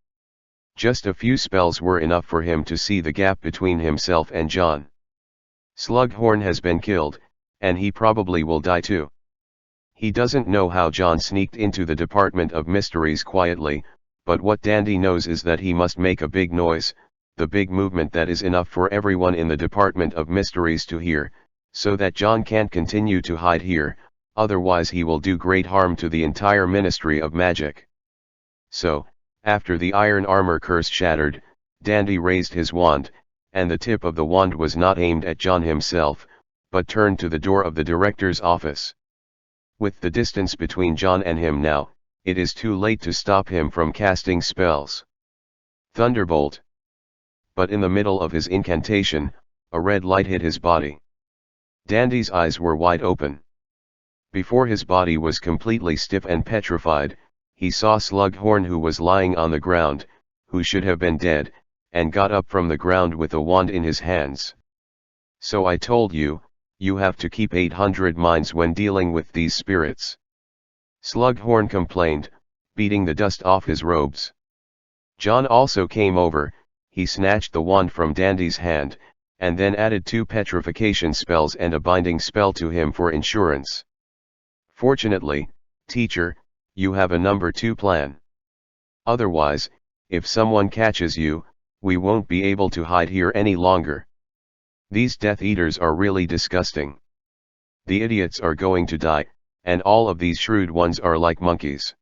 Just a few spells were enough for him to see the gap between himself and John. Slughorn has been killed, and he probably will die too. He doesn't know how John sneaked into the Department of Mysteries quietly, but what Dandy knows is that he must make a big noise, the big movement that is enough for everyone in the Department of Mysteries to hear, so that John can't continue to hide here, otherwise he will do great harm to the entire Ministry of Magic. So, after the iron armor curse shattered, Dandy raised his wand, and the tip of the wand was not aimed at John himself, but turned to the door of the director's office. With the distance between John and him now, it is too late to stop him from casting spells. Thunderbolt. But in the middle of his incantation, a red light hit his body. Dandy's eyes were wide open. Before his body was completely stiff and petrified, he saw Slughorn, who was lying on the ground, who should have been dead, and got up from the ground with a wand in his hands. "So I told you, you have to keep 800 minds when dealing with these spirits," Slughorn complained, beating the dust off his robes. John also came over. He snatched the wand from Dandy's hand, and then added 2 petrification spells and a binding spell to him for insurance. "Fortunately, teacher, you have a number 2 plan. Otherwise, if someone catches you, we won't be able to hide here any longer. These Death Eaters are really disgusting. The idiots are going to die, and all of these shrewd ones are like monkeys."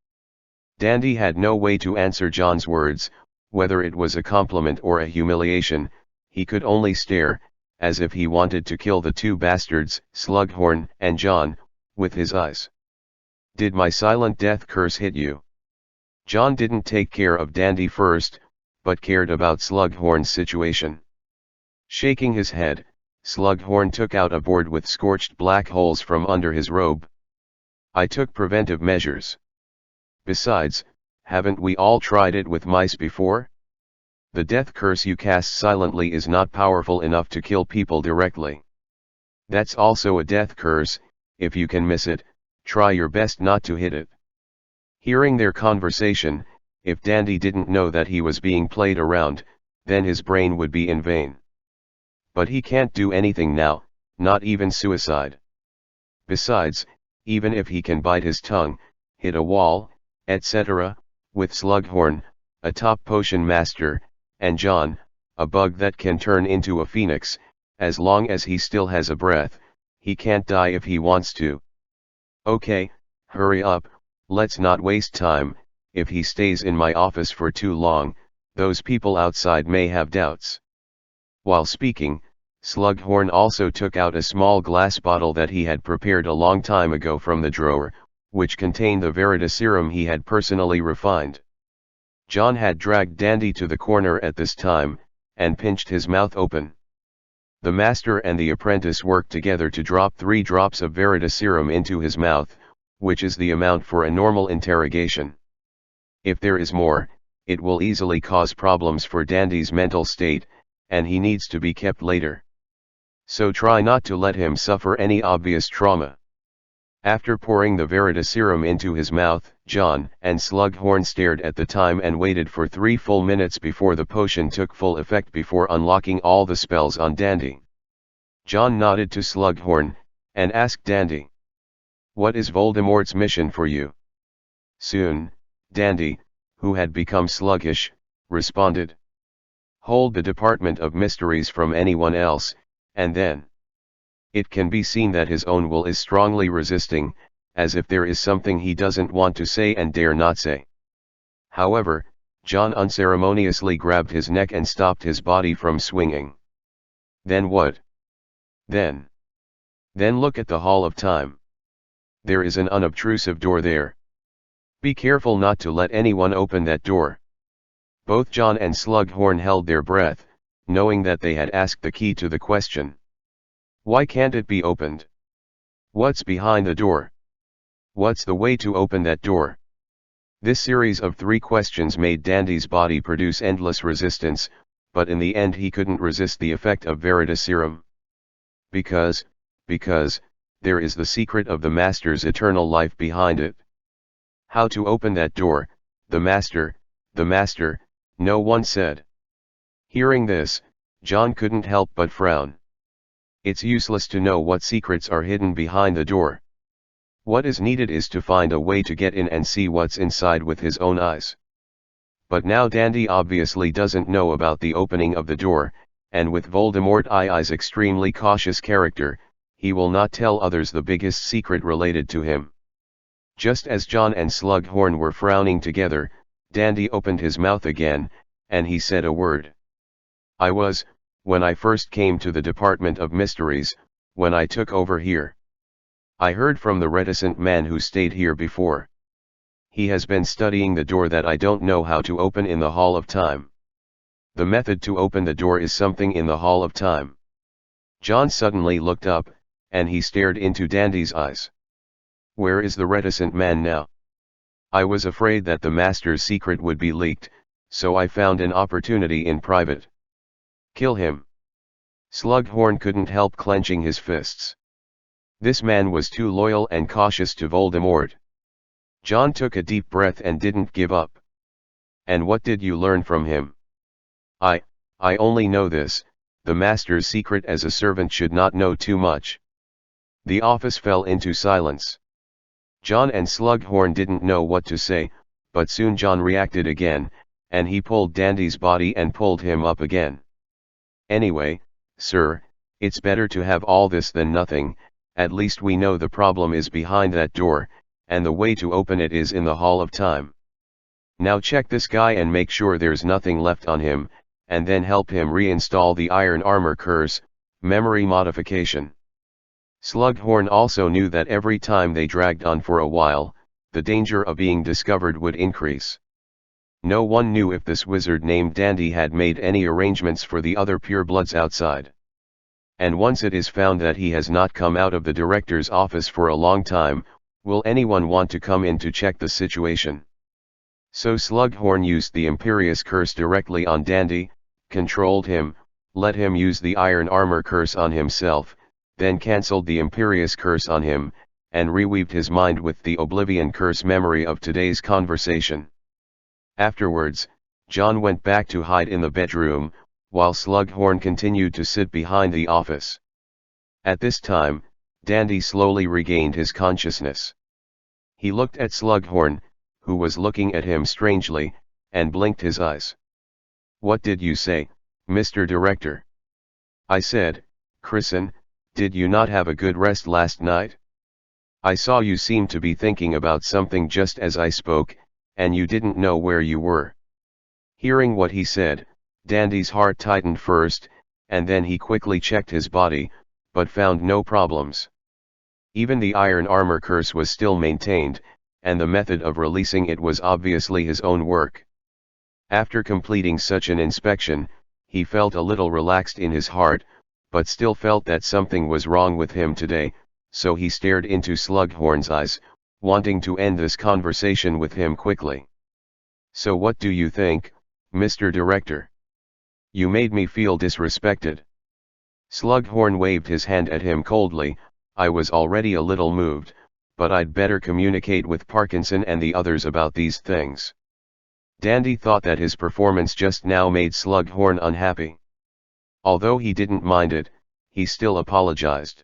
Dandy had no way to answer John's words, whether it was a compliment or a humiliation. He could only stare, as if he wanted to kill the 2 bastards, Slughorn and John, with his eyes. "Did my silent death curse hit you?" John didn't take care of Dandy first, but cared about Slughorn's situation. Shaking his head, Slughorn took out a board with scorched black holes from under his robe. "I took preventive measures. Besides, haven't we all tried it with mice before? The death curse you cast silently is not powerful enough to kill people directly. That's also a death curse. If you can miss it, try your best not to hit it." Hearing their conversation, if Dandy didn't know that he was being played around, then his brain would be in vain. But he can't do anything now, not even suicide. Besides, even if he can bite his tongue, hit a wall, etc., with Slughorn, a top potion master, and John, a bug that can turn into a phoenix, as long as he still has a breath, he can't die if he wants to. "Okay, hurry up, let's not waste time. If he stays in my office for too long, those people outside may have doubts." While speaking, Slughorn also took out a small glass bottle that he had prepared a long time ago from the drawer, which contained the Veritaserum he had personally refined. John had dragged Dandy to the corner at this time, and pinched his mouth open. The master and the apprentice worked together to drop 3 drops of Veritaserum into his mouth, which is the amount for a normal interrogation. If there is more, it will easily cause problems for Dandy's mental state, and he needs to be kept later. So try not to let him suffer any obvious trauma. After pouring the Veritaserum into his mouth, John and Slughorn stared at the time and waited for 3 full minutes before the potion took full effect before unlocking all the spells on Dandy. John nodded to Slughorn, and asked Dandy, "What is Voldemort's mission for you?" "Soon," Dandy, who had become sluggish, responded. "Hold the Department of Mysteries from anyone else, and then." It can be seen that his own will is strongly resisting, as if there is something he doesn't want to say and dare not say. However, John unceremoniously grabbed his neck and stopped his body from swinging. "Then what?" Then look at the Hall of Time. There is an unobtrusive door there. Be careful not to let anyone open that door." Both John and Slughorn held their breath, knowing that they had asked the key to the question. Why can't it be opened? What's behind the door? What's the way to open that door? This series of 3 questions made Dandy's body produce endless resistance, but in the end he couldn't resist the effect of Veritaserum. Because, there is the secret of the Master's eternal life behind it. How to open that door, the Master, no one said. Hearing this, John couldn't help but frown. It's useless to know what secrets are hidden behind the door. What is needed is to find a way to get in and see what's inside with his own eyes. But now Dandy obviously doesn't know about the opening of the door, and with Voldemort II's extremely cautious character, he will not tell others the biggest secret related to him. Just as John and Slughorn were frowning together, Dandy opened his mouth again, and he said a word. When I first came to the Department of Mysteries, when I took over here. I heard from the reticent man who stayed here before. He has been studying the door that I don't know how to open in the Hall of Time. The method to open the door is something in the Hall of Time. John suddenly looked up, and he stared into Dandy's eyes. Where is the reticent man now? I was afraid that the master's secret would be leaked, so I found an opportunity in private. Kill him. Slughorn couldn't help clenching his fists. This man was too loyal and cautious to Voldemort. John took a deep breath and didn't give up. And what did you learn from him? I only know this, the master's secret as a servant should not know too much. The office fell into silence. John and Slughorn didn't know what to say, but soon John reacted again, and he pulled Dandy's body and pulled him up again. Anyway, sir, it's better to have all this than nothing. At least we know the problem is behind that door, and the way to open it is in the Hall of Time. Now check this guy and make sure there's nothing left on him, and then help him reinstall the iron armor curse, memory modification. Slughorn also knew that every time they dragged on for a while, the danger of being discovered would increase. No one knew if this wizard named Dandy had made any arrangements for the other purebloods outside. And once it is found that he has not come out of the director's office for a long time, will anyone want to come in to check the situation? So Slughorn used the Imperious Curse directly on Dandy, controlled him, let him use the Iron Armor Curse on himself, then cancelled the Imperious Curse on him, and reweaved his mind with the Oblivion Curse memory of today's conversation. Afterwards, John went back to hide in the bedroom, while Slughorn continued to sit behind the office. At this time, Dandy slowly regained his consciousness. He looked at Slughorn, who was looking at him strangely, and blinked his eyes. What did you say, Mr. Director? I said, Chrisen, did you not have a good rest last night? I saw you seemed to be thinking about something just as I spoke, and you didn't know where you were. Hearing what he said, Dandy's heart tightened first, and then he quickly checked his body, but found no problems. Even the Iron Armor Curse was still maintained, and the method of releasing it was obviously his own work. After completing such an inspection, he felt a little relaxed in his heart, but still felt that something was wrong with him today, so he stared into Slughorn's eyes, wanting to end this conversation with him quickly. So what do you think, Mr. Director? You made me feel disrespected. Slughorn waved his hand at him coldly. I was already a little moved, but I'd better communicate with Parkinson and the others about these things. Dandy thought that his performance just now made Slughorn unhappy. Although he didn't mind it, he still apologized.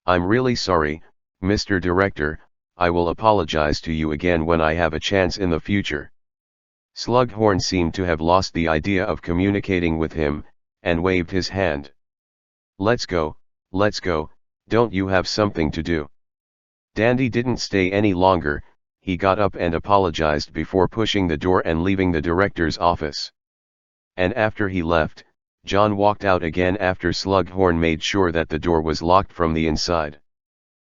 I'm really sorry, Mr. Director, I will apologize to you again when I have a chance in the future. Slughorn seemed to have lost the idea of communicating with him, and waved his hand. Let's go, don't you have something to do? Dandy didn't stay any longer, he got up and apologized before pushing the door and leaving the director's office. And after he left, John walked out again after Slughorn made sure that the door was locked from the inside.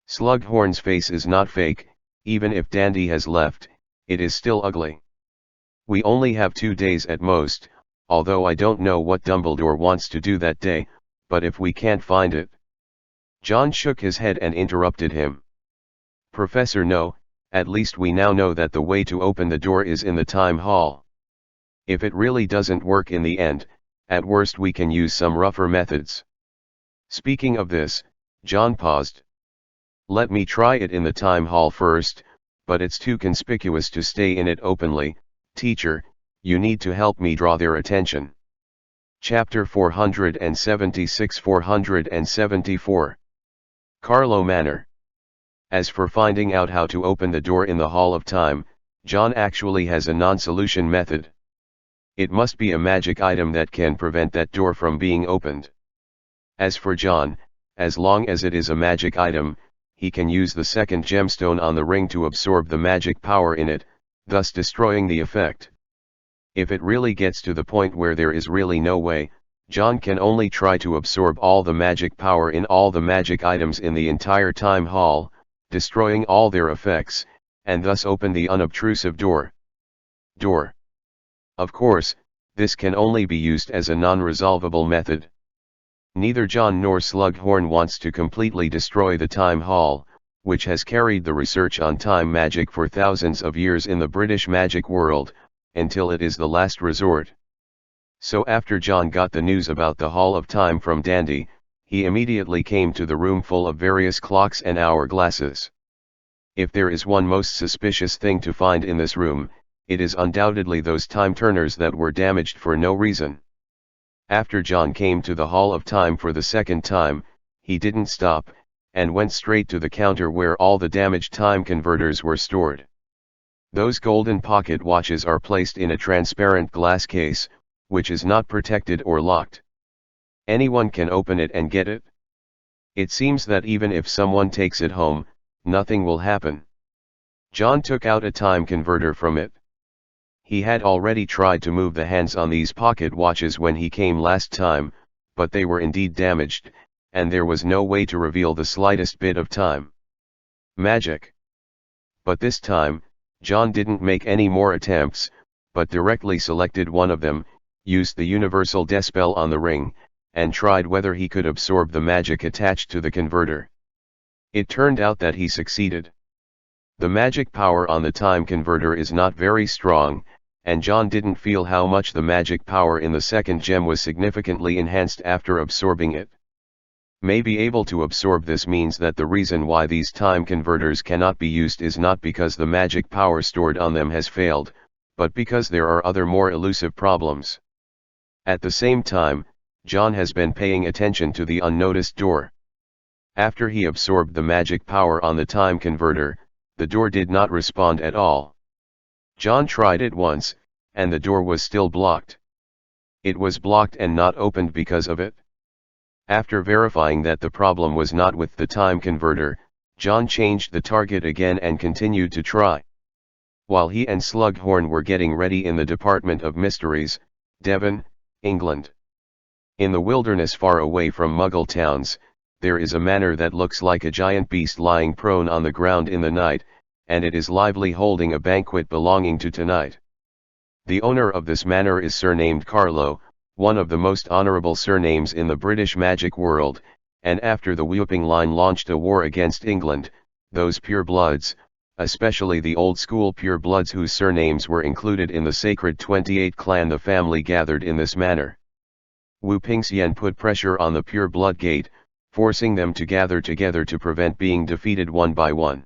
Slughorn's face is not fake, even if Dandy has left, it is still ugly. We only have 2 days at most, although I don't know what Dumbledore wants to do that day, but if we can't find it... John shook his head and interrupted him. Professor, no, at least we now know that the way to open the door is in the time hall. If it really doesn't work in the end, at worst we can use some rougher methods. Speaking of this, John paused. Let me try it in the time hall first, but it's too conspicuous to stay in it openly. Teacher, you need to help me draw their attention. Chapter 476-474. Carlo Manor. As for finding out how to open the door in the Hall of Time, John actually has a non-solution method. It must be a magic item that can prevent that door from being opened. As for John, as long as it is a magic item, he can use the second gemstone on the ring to absorb the magic power in it, thus destroying the effect. If it really gets to the point where there is really no way, John can only try to absorb all the magic power in all the magic items in the entire time hall, destroying all their effects, and thus open the unobtrusive door. Of course, this can only be used as a non-resolvable method. Neither John nor Slughorn wants to completely destroy the time hall, which has carried the research on time magic for thousands of years in the British magic world, until it is the last resort. So after John got the news about the Hall of Time from Dandy, he immediately came to the room full of various clocks and hourglasses. If there is one most suspicious thing to find in this room, it is undoubtedly those time turners that were damaged for no reason. After John came to the Hall of Time for the second time, he didn't stop, and went straight to the counter where all the damaged time converters were stored. Those golden pocket watches are placed in a transparent glass case, which is not protected or locked. Anyone can open it and get it. It seems that even if someone takes it home, nothing will happen. John took out a time converter from it. He had already tried to move the hands on these pocket watches when he came last time, but they were indeed damaged, and there was no way to reveal the slightest bit of time magic. But this time, John didn't make any more attempts, but directly selected one of them, used the universal dispel on the ring, and tried whether he could absorb the magic attached to the converter. It turned out that he succeeded. The magic power on the time converter is not very strong, and John didn't feel how much the magic power in the second gem was significantly enhanced after absorbing it. May be able to absorb this means that the reason why these time converters cannot be used is not because the magic power stored on them has failed, but because there are other more elusive problems. At the same time, John has been paying attention to the unnoticed door. After he absorbed the magic power on the time converter, the door did not respond at all. John tried it once, and the door was still blocked. It was blocked and not opened because of it. After verifying that the problem was not with the time converter, John changed the target again and continued to try. While he and Slughorn were getting ready in the Department of Mysteries, Devon, England. In the wilderness far away from Muggle towns, there is a manor that looks like a giant beast lying prone on the ground in the night, and it is lively holding a banquet belonging to tonight. The owner of this manor is surnamed Carlo, one of the most honorable surnames in the British magic world, and after the Whooping Line launched a war against England, those purebloods, especially the old-school purebloods whose surnames were included in the sacred 28 clan, the family gathered in this manor. Wu Pingxian put pressure on the pureblood gate, forcing them to gather together to prevent being defeated one by one.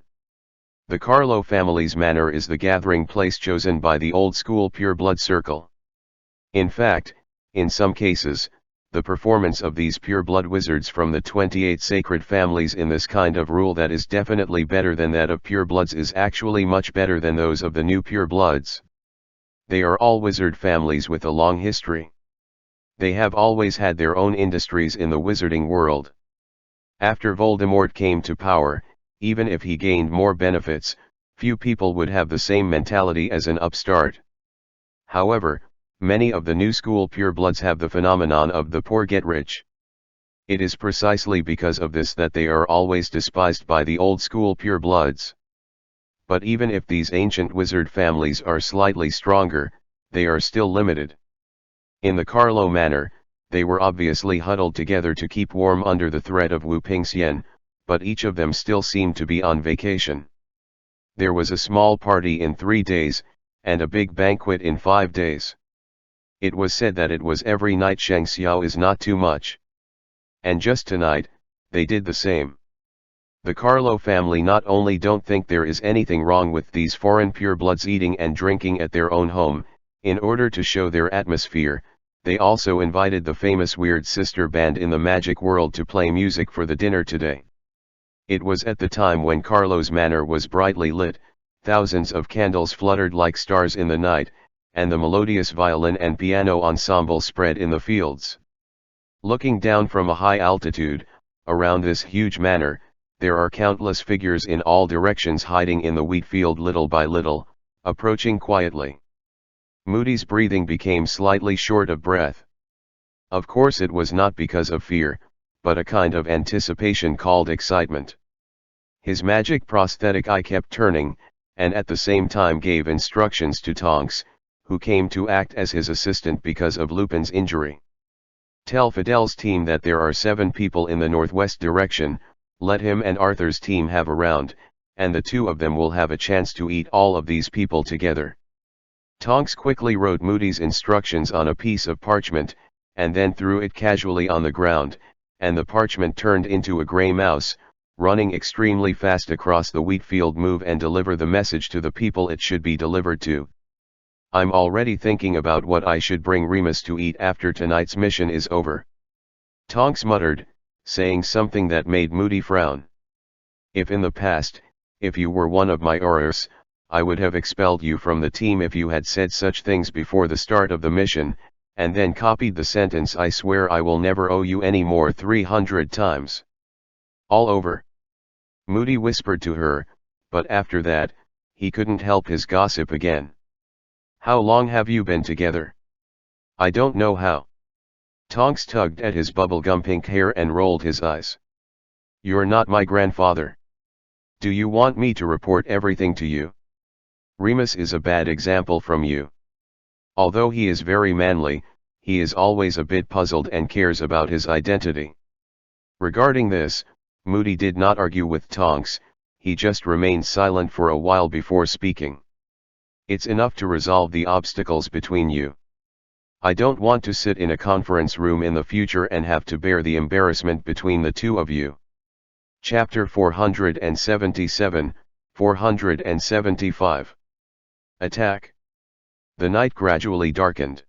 The Carlo family's manor is the gathering place chosen by the old-school pureblood circle. In fact, in some cases, the performance of these pureblood wizards from the 28 sacred families in this kind of rule that is definitely better than that of purebloods is actually much better than those of the new purebloods. They are all wizard families with a long history. They have always had their own industries in the wizarding world. After Voldemort came to power, even if he gained more benefits, few people would have the same mentality as an upstart. However, many of the new school purebloods have the phenomenon of the poor get rich. It is precisely because of this that they are always despised by the old school purebloods. But even if these ancient wizard families are slightly stronger, they are still limited. In the Carlo manor, they were obviously huddled together to keep warm under the threat of Wu Pingxian, but each of them still seemed to be on vacation. There was a small party in 3 days, and a big banquet in 5 days. It was said that it was every night. Sheng Xiao is not too much. And just tonight, they did the same. The Carlo family not only don't think there is anything wrong with these foreign purebloods eating and drinking at their own home, in order to show their atmosphere, they also invited the famous Weird Sister band in the magic world to play music for the dinner today. It was at the time when Carlo's manor was brightly lit, thousands of candles fluttered like stars in the night, and the melodious violin and piano ensemble spread in the fields. Looking down from a high altitude, around this huge manor, there are countless figures in all directions hiding in the wheat field little by little, approaching quietly. Moody's breathing became slightly short of breath. Of course it was not because of fear, but a kind of anticipation called excitement. His magic prosthetic eye kept turning, and at the same time gave instructions to Tonks, who came to act as his assistant because of Lupin's injury. Tell Fidel's team that there are 7 people in the northwest direction, let him and Arthur's team have a round, and the 2 of them will have a chance to eat all of these people together. Tonks quickly wrote Moody's instructions on a piece of parchment, and then threw it casually on the ground, and the parchment turned into a grey mouse, running extremely fast across the wheat field. Move and deliver the message to the people it should be delivered to. I'm already thinking about what I should bring Remus to eat after tonight's mission is over. Tonks muttered, saying something that made Moody frown. If in the past, if you were one of my Aurors, I would have expelled you from the team if you had said such things before the start of the mission, and then copied the sentence "I swear I will never owe you any more" 300 times. All over. Moody whispered to her, but after that, he couldn't help his gossip again. How long have you been together? I don't know how. Tonks tugged at his bubblegum pink hair and rolled his eyes. You're not my grandfather. Do you want me to report everything to you? Remus is a bad example from you. Although he is very manly, he is always a bit puzzled and cares about his identity. Regarding this, Moody did not argue with Tonks, he just remained silent for a while before speaking. It's enough to resolve the obstacles between you. I don't want to sit in a conference room in the future and have to bear the embarrassment between the 2 of you. Chapter 477, 475. Attack. The night gradually darkened.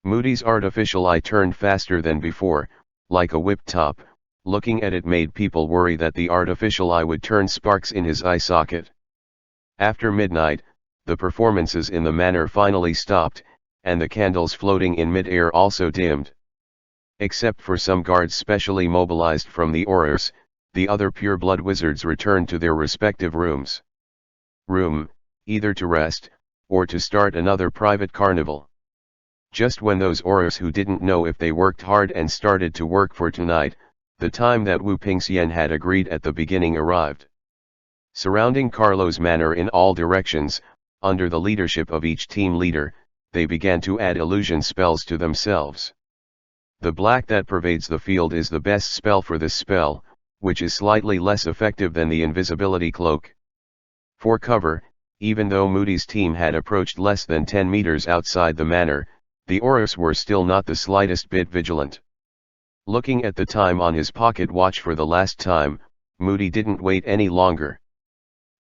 Moody's artificial eye turned faster than before, like a whip top. Looking at it made people worry that the artificial eye would turn sparks in his eye socket. After midnight, the performances in the manor finally stopped, and the candles floating in mid-air also dimmed. Except for some guards specially mobilized from the Aurors, the other pure-blood wizards returned to their respective rooms. Either to rest, or to start another private carnival. Just when those Aurors who didn't know if they worked hard and started to work for tonight, the time that Wu Pingxian had agreed at the beginning arrived. Surrounding Carlo's manor in all directions, under the leadership of each team leader, they began to add illusion spells to themselves. The black that pervades the field is the best spell for this spell, which is slightly less effective than the invisibility cloak. For cover, even though Moody's team had approached less than 10 meters outside the manor, the Aurors were still not the slightest bit vigilant. Looking at the time on his pocket watch for the last time, Moody didn't wait any longer.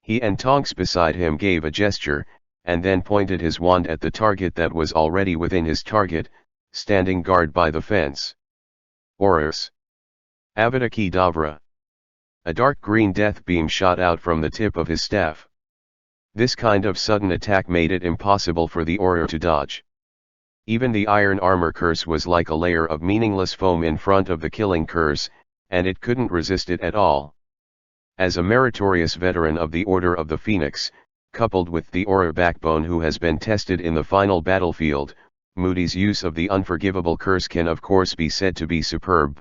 He and Tonks beside him gave a gesture, and then pointed his wand at the target that was already within his target, standing guard by the fence. Aurors. Avada Kedavra. A dark green death beam shot out from the tip of his staff. This kind of sudden attack made it impossible for the Auror to dodge. Even the iron armor curse was like a layer of meaningless foam in front of the killing curse, and it couldn't resist it at all. As a meritorious veteran of the Order of the Phoenix, coupled with the Auror backbone who has been tested in the final battlefield, Moody's use of the unforgivable curse can of course be said to be superb.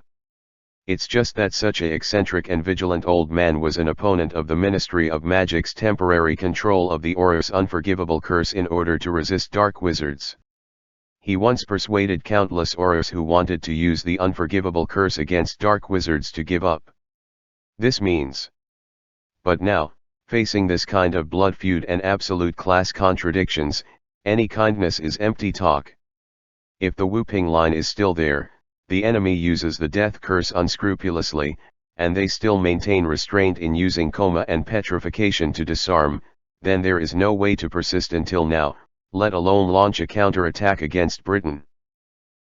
It's just that such a eccentric and vigilant old man was an opponent of the Ministry of Magic's temporary control of the Auror's unforgivable curse in order to resist dark wizards. He once persuaded countless Aurors who wanted to use the unforgivable curse against dark wizards to give up. This means. But now, facing this kind of blood feud and absolute class contradictions, any kindness is empty talk. If the Wu-Ping line is still there, the enemy uses the death curse unscrupulously, and they still maintain restraint in using coma and petrification to disarm, then there is no way to persist until now, let alone launch a counter-attack against Britain.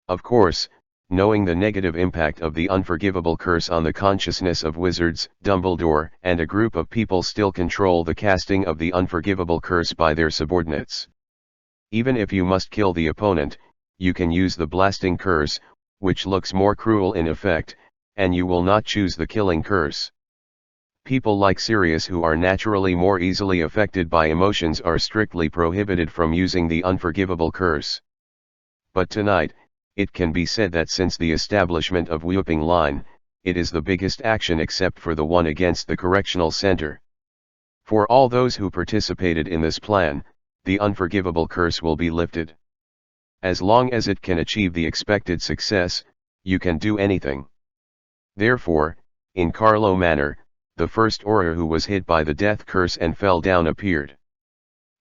Of course, knowing the negative impact of the unforgivable curse on the consciousness of wizards, Dumbledore and a group of people still control the casting of the unforgivable curse by their subordinates. Even if you must kill the opponent, you can use the blasting curse, which looks more cruel in effect, and you will not choose the killing curse. People like Sirius who are naturally more easily affected by emotions are strictly prohibited from using the unforgivable curse. But tonight, It can be said that since the establishment of Whooping Line, it is the biggest action except for the one against the correctional center. For all those who participated in this plan, the unforgivable curse will be lifted. As long as it can achieve the expected success, you can do anything. Therefore, in Carlo Manor, the first Auror who was hit by the death curse and fell down appeared.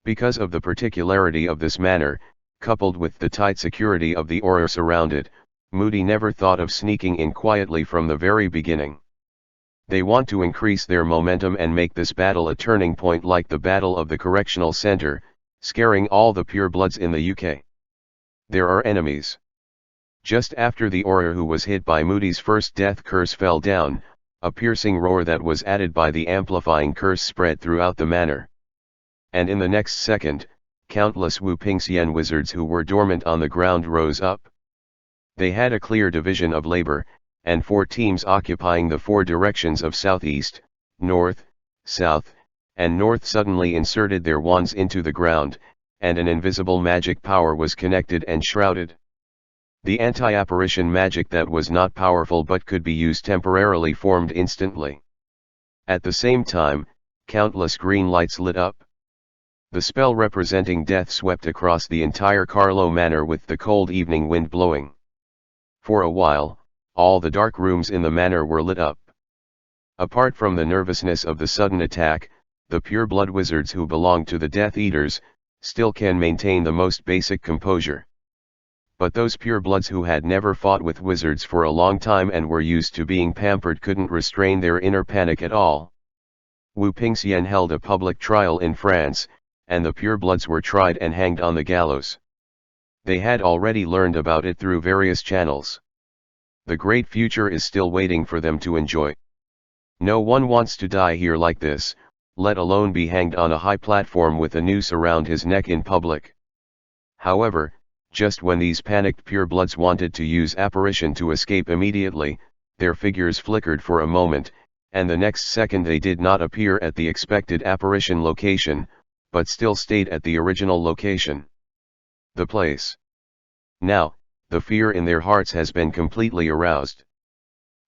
Because of the particularity of this manor, coupled with the tight security of the Auror surrounded, Moody never thought of sneaking in quietly from the very beginning. They want to increase their momentum and make this battle a turning point like the Battle of the Correctional Center, scaring all the purebloods in the UK. There are enemies. Just after the Auror who was hit by Moody's first death curse fell down, a piercing roar that was added by the amplifying curse spread throughout the manor. And in the next second, countless Wu Pingxian wizards who were dormant on the ground rose up. They had a clear division of labor, and 4 teams occupying the 4 directions of southeast, north, south, and north suddenly inserted their wands into the ground, and an invisible magic power was connected and shrouded. The anti-apparition magic that was not powerful but could be used temporarily formed instantly. At the same time, countless green lights lit up. The spell representing death swept across the entire Carlo Manor with the cold evening wind blowing. For a while, all the dark rooms in the manor were lit up. Apart from the nervousness of the sudden attack, the pure-blood wizards who belong to the Death Eaters still can maintain the most basic composure. But those pure-bloods who had never fought with wizards for a long time and were used to being pampered couldn't restrain their inner panic at all. Wu Pingxian held a public trial in France, and the pure-bloods were tried and hanged on the gallows. They had already learned about it through various channels. The great future is still waiting for them to enjoy. No one wants to die here like this, let alone be hanged on a high platform with a noose around his neck in public. However, just when these panicked purebloods wanted to use apparition to escape immediately, their figures flickered for a moment, and the next second they did not appear at the expected apparition location, but still stayed at the original location. The place. Now, the fear in their hearts has been completely aroused.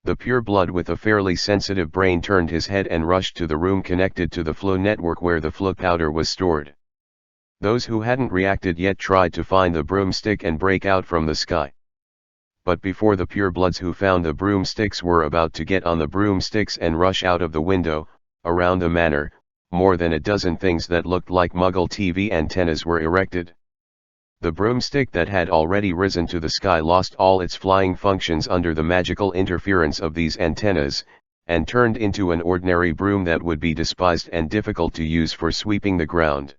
The pure-blood with a fairly sensitive brain turned his head and rushed to the room connected to the flow network where the flow powder was stored. Those who hadn't reacted yet tried to find the broomstick and break out from the sky. But before the pure-bloods who found the broomsticks were about to get on the broomsticks and rush out of the window, around the manor, more than a dozen things that looked like Muggle TV antennas were erected. The broomstick that had already risen to the sky lost all its flying functions under the magical interference of these antennas, and turned into an ordinary broom that would be despised and difficult to use for sweeping the ground.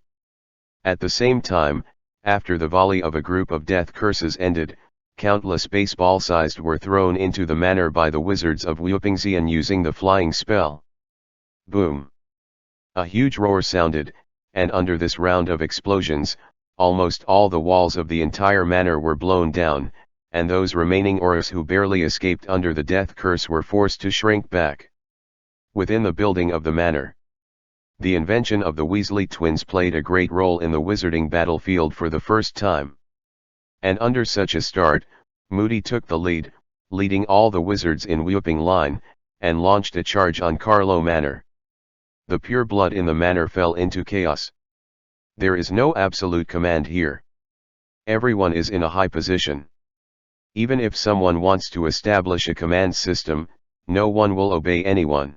At the same time, after the volley of a group of death curses ended, countless baseball-sized were thrown into the manor by the wizards of Wupingxian using the flying spell. Boom! A huge roar sounded, and under this round of explosions, almost all the walls of the entire manor were blown down, and those remaining Aurors who barely escaped under the death curse were forced to shrink back. Within the building of the manor, the invention of the Weasley twins played a great role in the wizarding battlefield for the first time. And under such a start, Moody took the lead, leading all the wizards in Whooping Line, and launched a charge on Carlo Manor. The pure blood in the manor fell into chaos. There is no absolute command here. Everyone is in a high position. Even if someone wants to establish a command system, no one will obey anyone.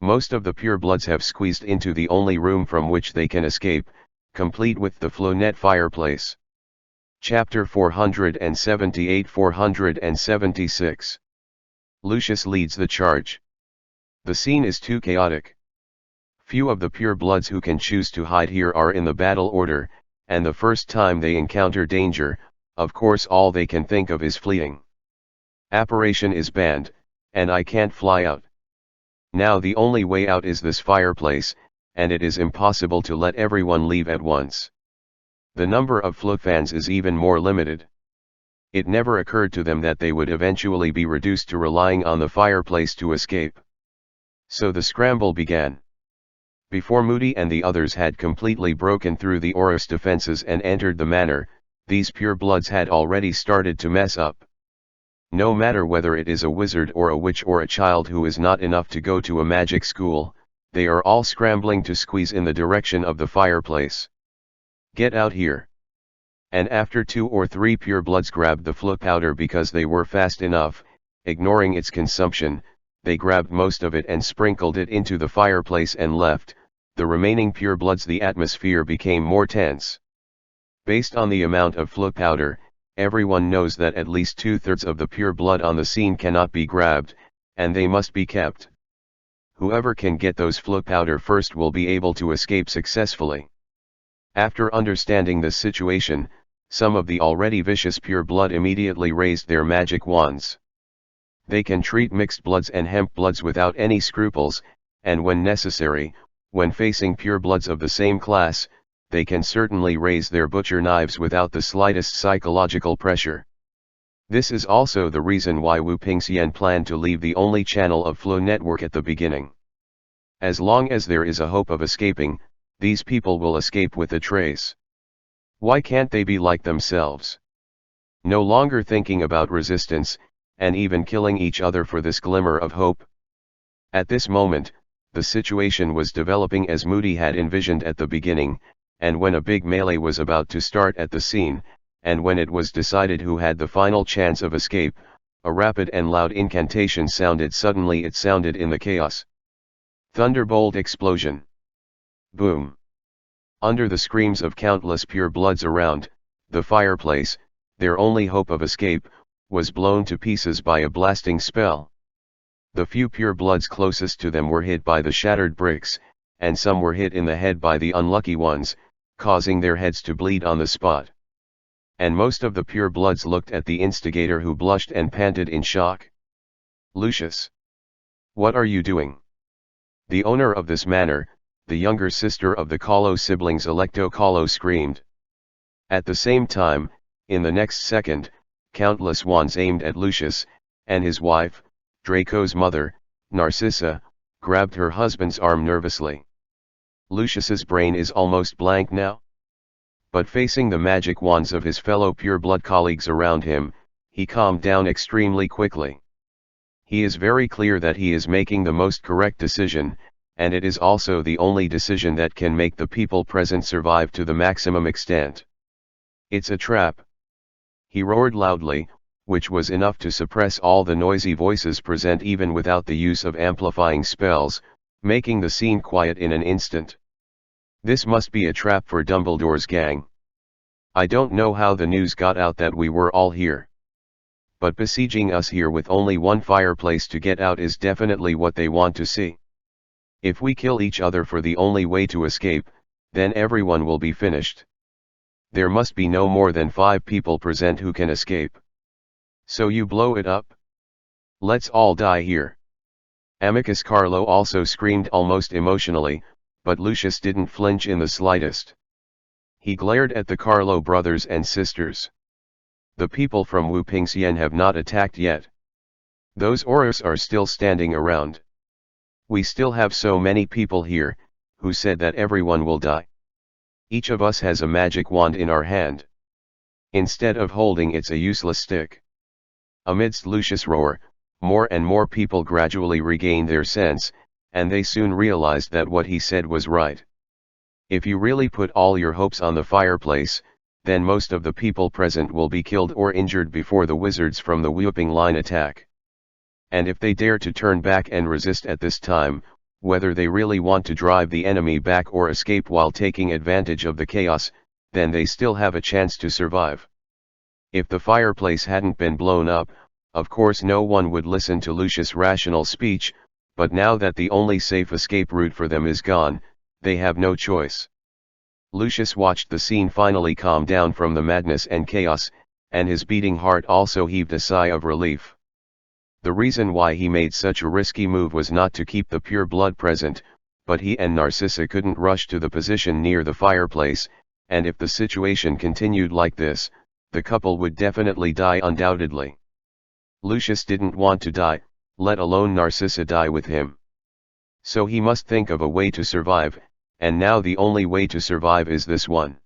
Most of the purebloods have squeezed into the only room from which they can escape, complete with the Flownet fireplace. Chapter 478-476. Lucius leads the charge. The scene is too chaotic. Few of the purebloods who can choose to hide here are in the battle order, and the first time they encounter danger, of course all they can think of is fleeing. Apparition is banned, and I can't fly out. Now the only way out is this fireplace, and it is impossible to let everyone leave at once. The number of flow fans is even more limited. It never occurred to them that they would eventually be reduced to relying on the fireplace to escape. So the scramble began. Before Moody and the others had completely broken through the Auror's defenses and entered the manor, these purebloods had already started to mess up. No matter whether it is a wizard or a witch or a child who is not enough to go to a magic school, they are all scrambling to squeeze in the direction of the fireplace. Get out here. And after 2 or 3 purebloods grabbed the flip powder because they were fast enough, ignoring its consumption, they grabbed most of it and sprinkled it into the fireplace and left. The remaining purebloods, the atmosphere became more tense. Based on the amount of flip powder, everyone knows that at least 2/3 of the pure blood on the scene cannot be grabbed, and they must be kept. Whoever can get those flip powder first will be able to escape successfully. After understanding the situation, some of the already vicious pure blood immediately raised their magic wands. They can treat mixed bloods and hemp bloods without any scruples, and when necessary, when facing pure bloods of the same class, they can certainly raise their butcher knives without the slightest psychological pressure. This is also the reason why Wu Pingxian planned to leave the only channel of flow network at the beginning. As long as there is a hope of escaping, these people will escape with a trace. Why can't they be like themselves? No longer thinking about resistance, and even killing each other for this glimmer of hope. At this moment, the situation was developing as Moody had envisioned at the beginning, and when a big melee was about to start at the scene, and when it was decided who had the final chance of escape, a rapid and loud incantation sounded suddenly. It sounded in the chaos. Thunderbolt explosion. Boom. Under the screams of countless pure bloods around, the fireplace, their only hope of escape, was blown to pieces by a blasting spell. The few pure bloods closest to them were hit by the shattered bricks, and some were hit in the head by the unlucky ones, causing their heads to bleed on the spot. And most of the pure bloods looked at the instigator, who blushed and panted in shock. "Lucius! What are you doing?" The owner of this manor, the younger sister of the Kahlo siblings Electo Kahlo, screamed. At the same time, in the next second, countless wands aimed at Lucius, and his wife, Draco's mother, Narcissa, grabbed her husband's arm nervously. Lucius's brain is almost blank now. But facing the magic wands of his fellow pure-blood colleagues around him, he calmed down extremely quickly. He is very clear that he is making the most correct decision, and it is also the only decision that can make the people present survive to the maximum extent. It's a trap. He roared loudly, which was enough to suppress all the noisy voices present even without the use of amplifying spells, making the scene quiet in an instant. This must be a trap for Dumbledore's gang. I don't know how the news got out that we were all here. But besieging us here with only one fireplace to get out is definitely what they want to see. If we kill each other for the only way to escape, then everyone will be finished. There must be no more than 5 people present who can escape. So you blow it up? Let's all die here. Amicus Carlo also screamed almost emotionally, but Lucius didn't flinch in the slightest. He glared at the Carlo brothers and sisters. The people from Wu Pingxian have not attacked yet. Those Oros are still standing around. We still have so many people here, who said that everyone will die. Each of us has a magic wand in our hand. Instead of holding it's a useless stick. Amidst Lucius' roar, more and more people gradually regained their sense, and they soon realized that what he said was right. If you really put all your hopes on the fireplace, then most of the people present will be killed or injured before the wizards from the whooping line attack. And if they dare to turn back and resist at this time, whether they really want to drive the enemy back or escape while taking advantage of the chaos, then they still have a chance to survive. If the fireplace hadn't been blown up, of course no one would listen to Lucius' rational speech, but now that the only safe escape route for them is gone, they have no choice. Lucius watched the scene finally calm down from the madness and chaos, and his beating heart also heaved a sigh of relief. The reason why he made such a risky move was not to keep the pure blood present, but he and Narcissa couldn't rush to the position near the fireplace, and if the situation continued like this, the couple would definitely die undoubtedly. Lucius didn't want to die, let alone Narcissa die with him. So he must think of a way to survive, and now the only way to survive is this one.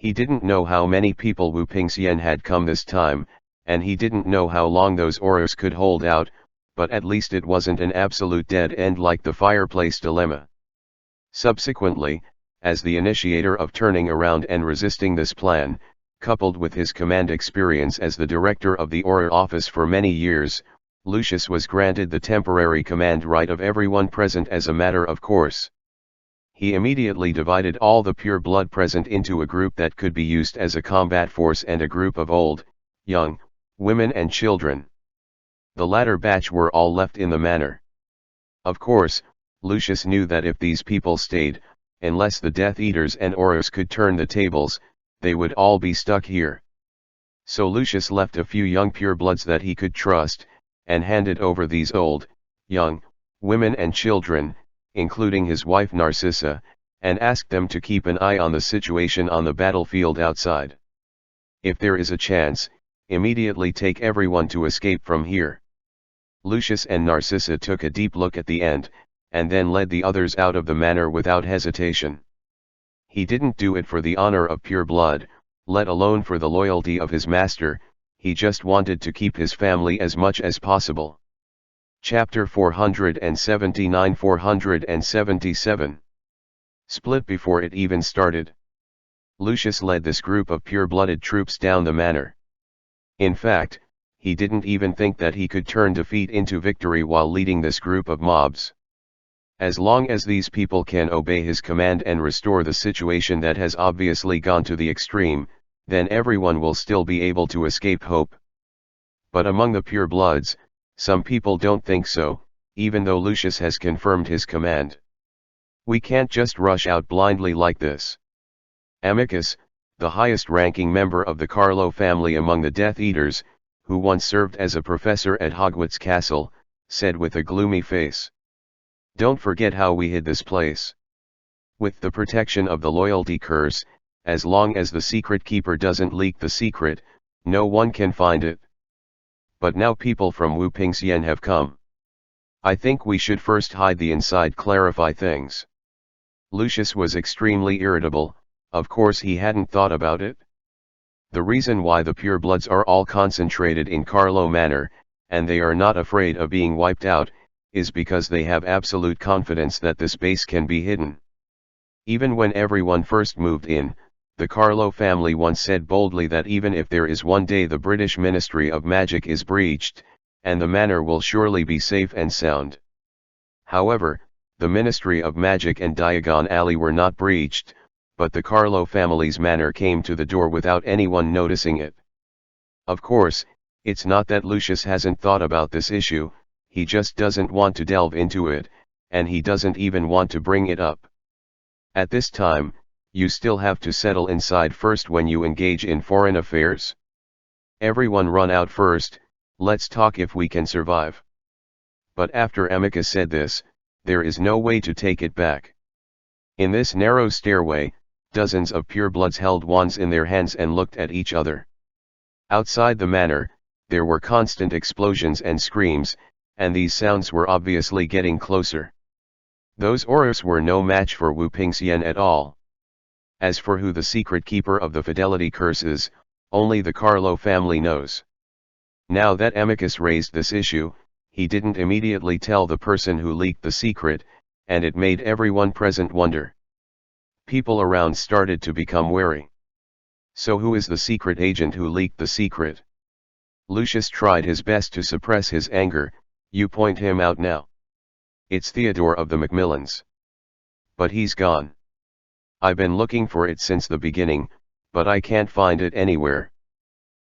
He didn't know how many people Wu Pingxian had come this time, and he didn't know how long those Oros could hold out, but at least it wasn't an absolute dead end like the fireplace dilemma. Subsequently, as the initiator of turning around and resisting this plan, coupled with his command experience as the director of the Aura office for many years, Lucius was granted the temporary command right of everyone present as a matter of course. He immediately divided all the pure blood present into a group that could be used as a combat force and a group of old, young, women and children. The latter batch were all left in the manor. Of course, Lucius knew that if these people stayed, unless the Death Eaters and Oros could turn the tables, they would all be stuck here. So Lucius left a few young purebloods that he could trust, and handed over these old, young, women and children, including his wife Narcissa, and asked them to keep an eye on the situation on the battlefield outside. If there is a chance, immediately take everyone to escape from here. Lucius and Narcissa took a deep look at the end, and then led the others out of the manor without hesitation. He didn't do it for the honor of pure blood, let alone for the loyalty of his master, he just wanted to keep his family as much as possible. Chapter 479-477. Split before it even started. Lucius led this group of pure-blooded troops down the manor. In fact, he didn't even think that he could turn defeat into victory while leading this group of mobs. As long as these people can obey his command and restore the situation that has obviously gone to the extreme, then everyone will still be able to escape hope. But among the pure bloods, some people don't think so, even though Lucius has confirmed his command. We can't just rush out blindly like this. Amicus, the highest-ranking member of the Carlo family among the Death Eaters, who once served as a professor at Hogwarts Castle, said with a gloomy face. Don't forget how we hid this place. With the protection of the loyalty curse, as long as the secret keeper doesn't leak the secret, no one can find it. But now people from Wu Pingxian have come. I think we should first hide the inside, clarify things. Lucius was extremely irritable, of course he hadn't thought about it. The reason why the purebloods are all concentrated in Carlo Manor, and they are not afraid of being wiped out, is because they have absolute confidence that this base can be hidden. Even when everyone first moved in, the Carlo family once said boldly that even if there is one day the British Ministry of Magic is breached, and the manor will surely be safe and sound. However, the Ministry of Magic and Diagon Alley were not breached, but the Carlo family's manor came to the door without anyone noticing it. Of course, it's not that Lucius hasn't thought about this issue, he just doesn't want to delve into it, and he doesn't even want to bring it up. At this time, you still have to settle inside first when you engage in foreign affairs. Everyone run out first, let's talk if we can survive. But after Amicus said this, there is no way to take it back. In this narrow stairway, dozens of purebloods held wands in their hands and looked at each other. Outside the manor, there were constant explosions and screams, and these sounds were obviously getting closer. Those Oros were no match for Wu Pingxian at all. As for who the secret keeper of the fidelity curse is, only the Carlo family knows. Now that Amicus raised this issue, he didn't immediately tell the person who leaked the secret, and it made everyone present wonder. People around started to become wary. So who is the secret agent who leaked the secret? Lucius tried his best to suppress his anger. You point him out now. It's Theodore of the Macmillans. But he's gone. I've been looking for it since the beginning, but I can't find it anywhere.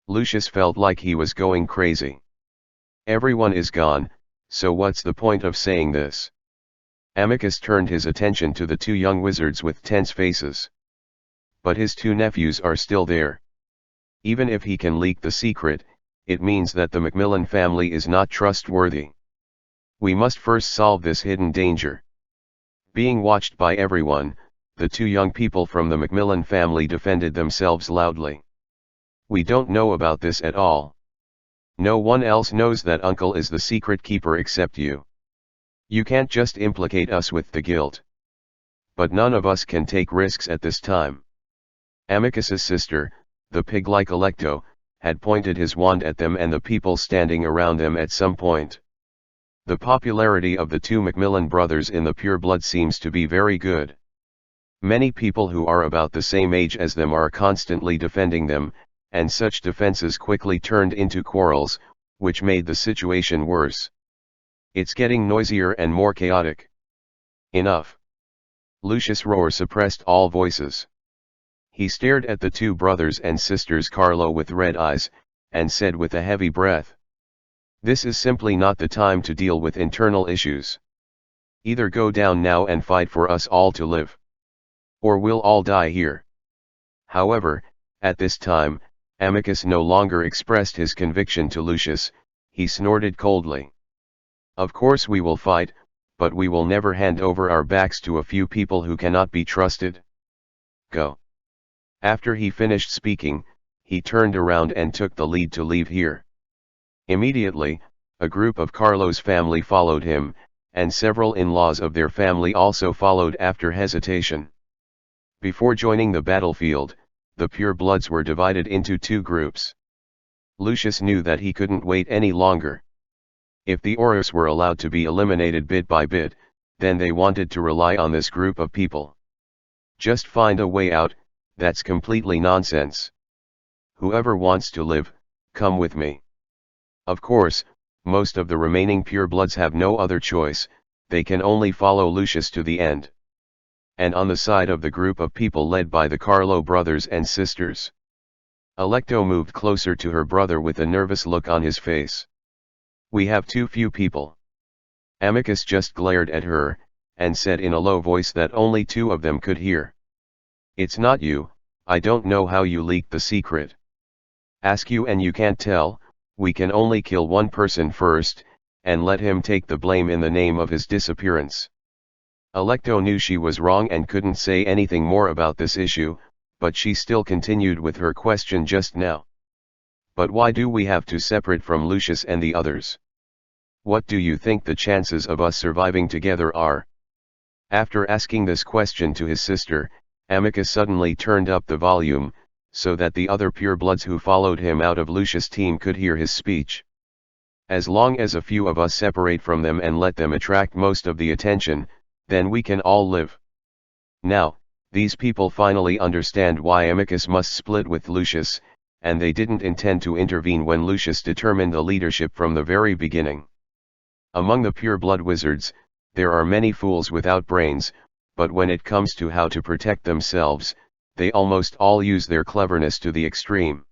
Lucius felt like he was going crazy. Everyone is gone, so what's the point of saying this? Amicus turned his attention to the two young wizards with tense faces. But his two nephews are still there. Even if he can leak the secret, it means that the Macmillan family is not trustworthy. We must first solve this hidden danger. Being watched by everyone, the two young people from the Macmillan family defended themselves loudly. We don't know about this at all. No one else knows that Uncle is the secret keeper except you. You can't just implicate us with the guilt. But none of us can take risks at this time. Amicus's sister, the pig-like Alecto, had pointed his wand at them and the people standing around them at some point. The popularity of the two Macmillan brothers in the pure blood seems to be very good. Many people who are about the same age as them are constantly defending them, and such defenses quickly turned into quarrels, which made the situation worse. It's getting noisier and more chaotic. Enough. Lucius' roar suppressed all voices. He stared at the two brothers and sisters Carlo with red eyes, and said with a heavy breath, "This is simply not the time to deal with internal issues. Either go down now and fight for us all to live, or we'll all die here." However, at this time, Amicus no longer expressed his conviction to Lucius. He snorted coldly. "Of course we will fight, but we will never hand over our backs to a few people who cannot be trusted. Go." After he finished speaking, he turned around and took the lead to leave here. Immediately, a group of Carlo's family followed him, and several in-laws of their family also followed after hesitation. Before joining the battlefield, the purebloods were divided into two groups. Lucius knew that he couldn't wait any longer. If the Aurors were allowed to be eliminated bit by bit, then they wanted to rely on this group of people. Just find a way out, that's completely nonsense. Whoever wants to live, come with me. Of course, most of the remaining purebloods have no other choice, they can only follow Lucius to the end. And on the side of the group of people led by the Carlo brothers and sisters, Alecto moved closer to her brother with a nervous look on his face. "We have too few people." Amicus just glared at her, and said in a low voice that only two of them could hear, "It's not you, I don't know how you leaked the secret. Ask you and you can't tell, we can only kill one person first, and let him take the blame in the name of his disappearance." Alecto knew she was wrong and couldn't say anything more about this issue, but she still continued with her question just now. "But why do we have to separate from Lucius and the others? What do you think the chances of us surviving together are?" After asking this question to his sister, Amicus suddenly turned up the volume, so that the other purebloods who followed him out of Lucius' team could hear his speech. "As long as a few of us separate from them and let them attract most of the attention, then we can all live." Now, these people finally understand why Amicus must split with Lucius, and they didn't intend to intervene when Lucius determined the leadership from the very beginning. Among the pure-blood wizards, there are many fools without brains, but when it comes to how to protect themselves, they almost all use their cleverness to the extreme.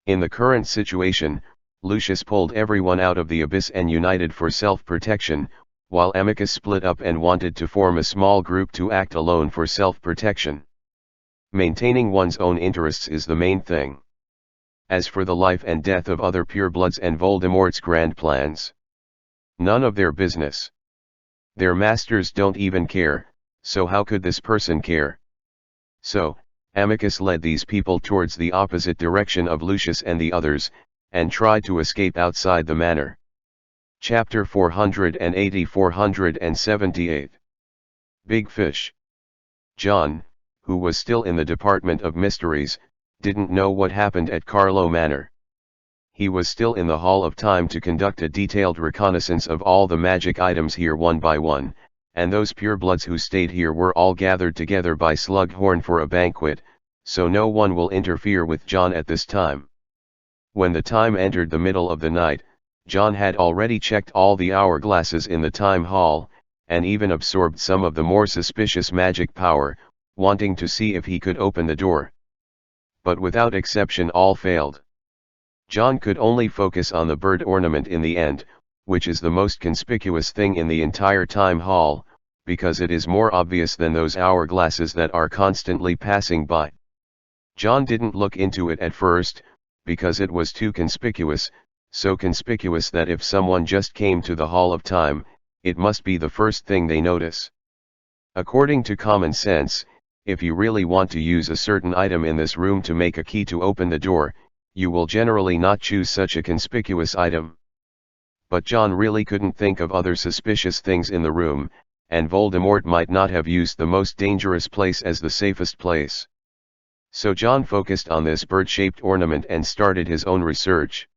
In the current situation, Lucius pulled everyone out of the abyss and united for self-protection, while Amicus split up and wanted to form a small group to act alone for self-protection. Maintaining one's own interests is the main thing. As for the life and death of other purebloods and Voldemort's grand plans, none of their business. Their masters don't even care, so how could this person care? So, Amicus led these people towards the opposite direction of Lucius and the others, and tried to escape outside the manor. Chapter 480-478. Big Fish. John, who was still in the Department of Mysteries, didn't know what happened at Carlo Manor. He was still in the Hall of Time to conduct a detailed reconnaissance of all the magic items here one by one, and those purebloods who stayed here were all gathered together by Slughorn for a banquet, so no one will interfere with John at this time. When the time entered the middle of the night, John had already checked all the hourglasses in the time hall, and even absorbed some of the more suspicious magic power, wanting to see if he could open the door. But without exception all failed. John could only focus on the bird ornament in the end, which is the most conspicuous thing in the entire time hall, because it is more obvious than those hourglasses that are constantly passing by. John didn't look into it at first, because it was too conspicuous, so conspicuous that if someone just came to the Hall of Time, it must be the first thing they notice. According to common sense, if you really want to use a certain item in this room to make a key to open the door, you will generally not choose such a conspicuous item. But John really couldn't think of other suspicious things in the room, and Voldemort might not have used the most dangerous place as the safest place. So John focused on this bird-shaped ornament and started his own research.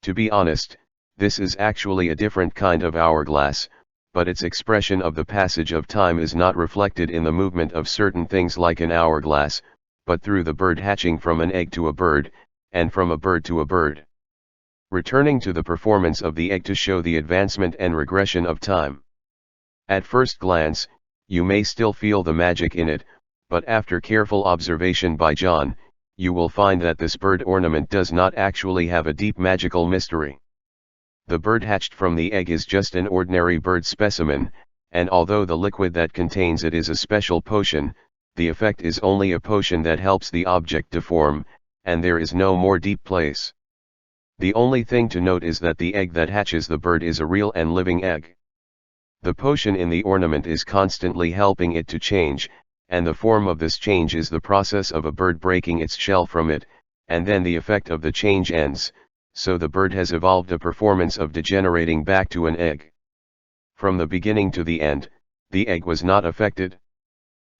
To be honest, this is actually a different kind of hourglass, but its expression of the passage of time is not reflected in the movement of certain things like an hourglass, but through the bird hatching from an egg to a bird, and from a bird to a bird. Returning to the performance of the egg to show the advancement and regression of time. At first glance, you may still feel the magic in it, but after careful observation by John, you will find that this bird ornament does not actually have a deep magical mystery. The bird hatched from the egg is just an ordinary bird specimen, and although the liquid that contains it is a special potion, the effect is only a potion that helps the object to form, and there is no more deep place. The only thing to note is that the egg that hatches the bird is a real and living egg. The potion in the ornament is constantly helping it to change, and the form of this change is the process of a bird breaking its shell from it, and then the effect of the change ends, so the bird has evolved a performance of degenerating back to an egg. From the beginning to the end, the egg was not affected.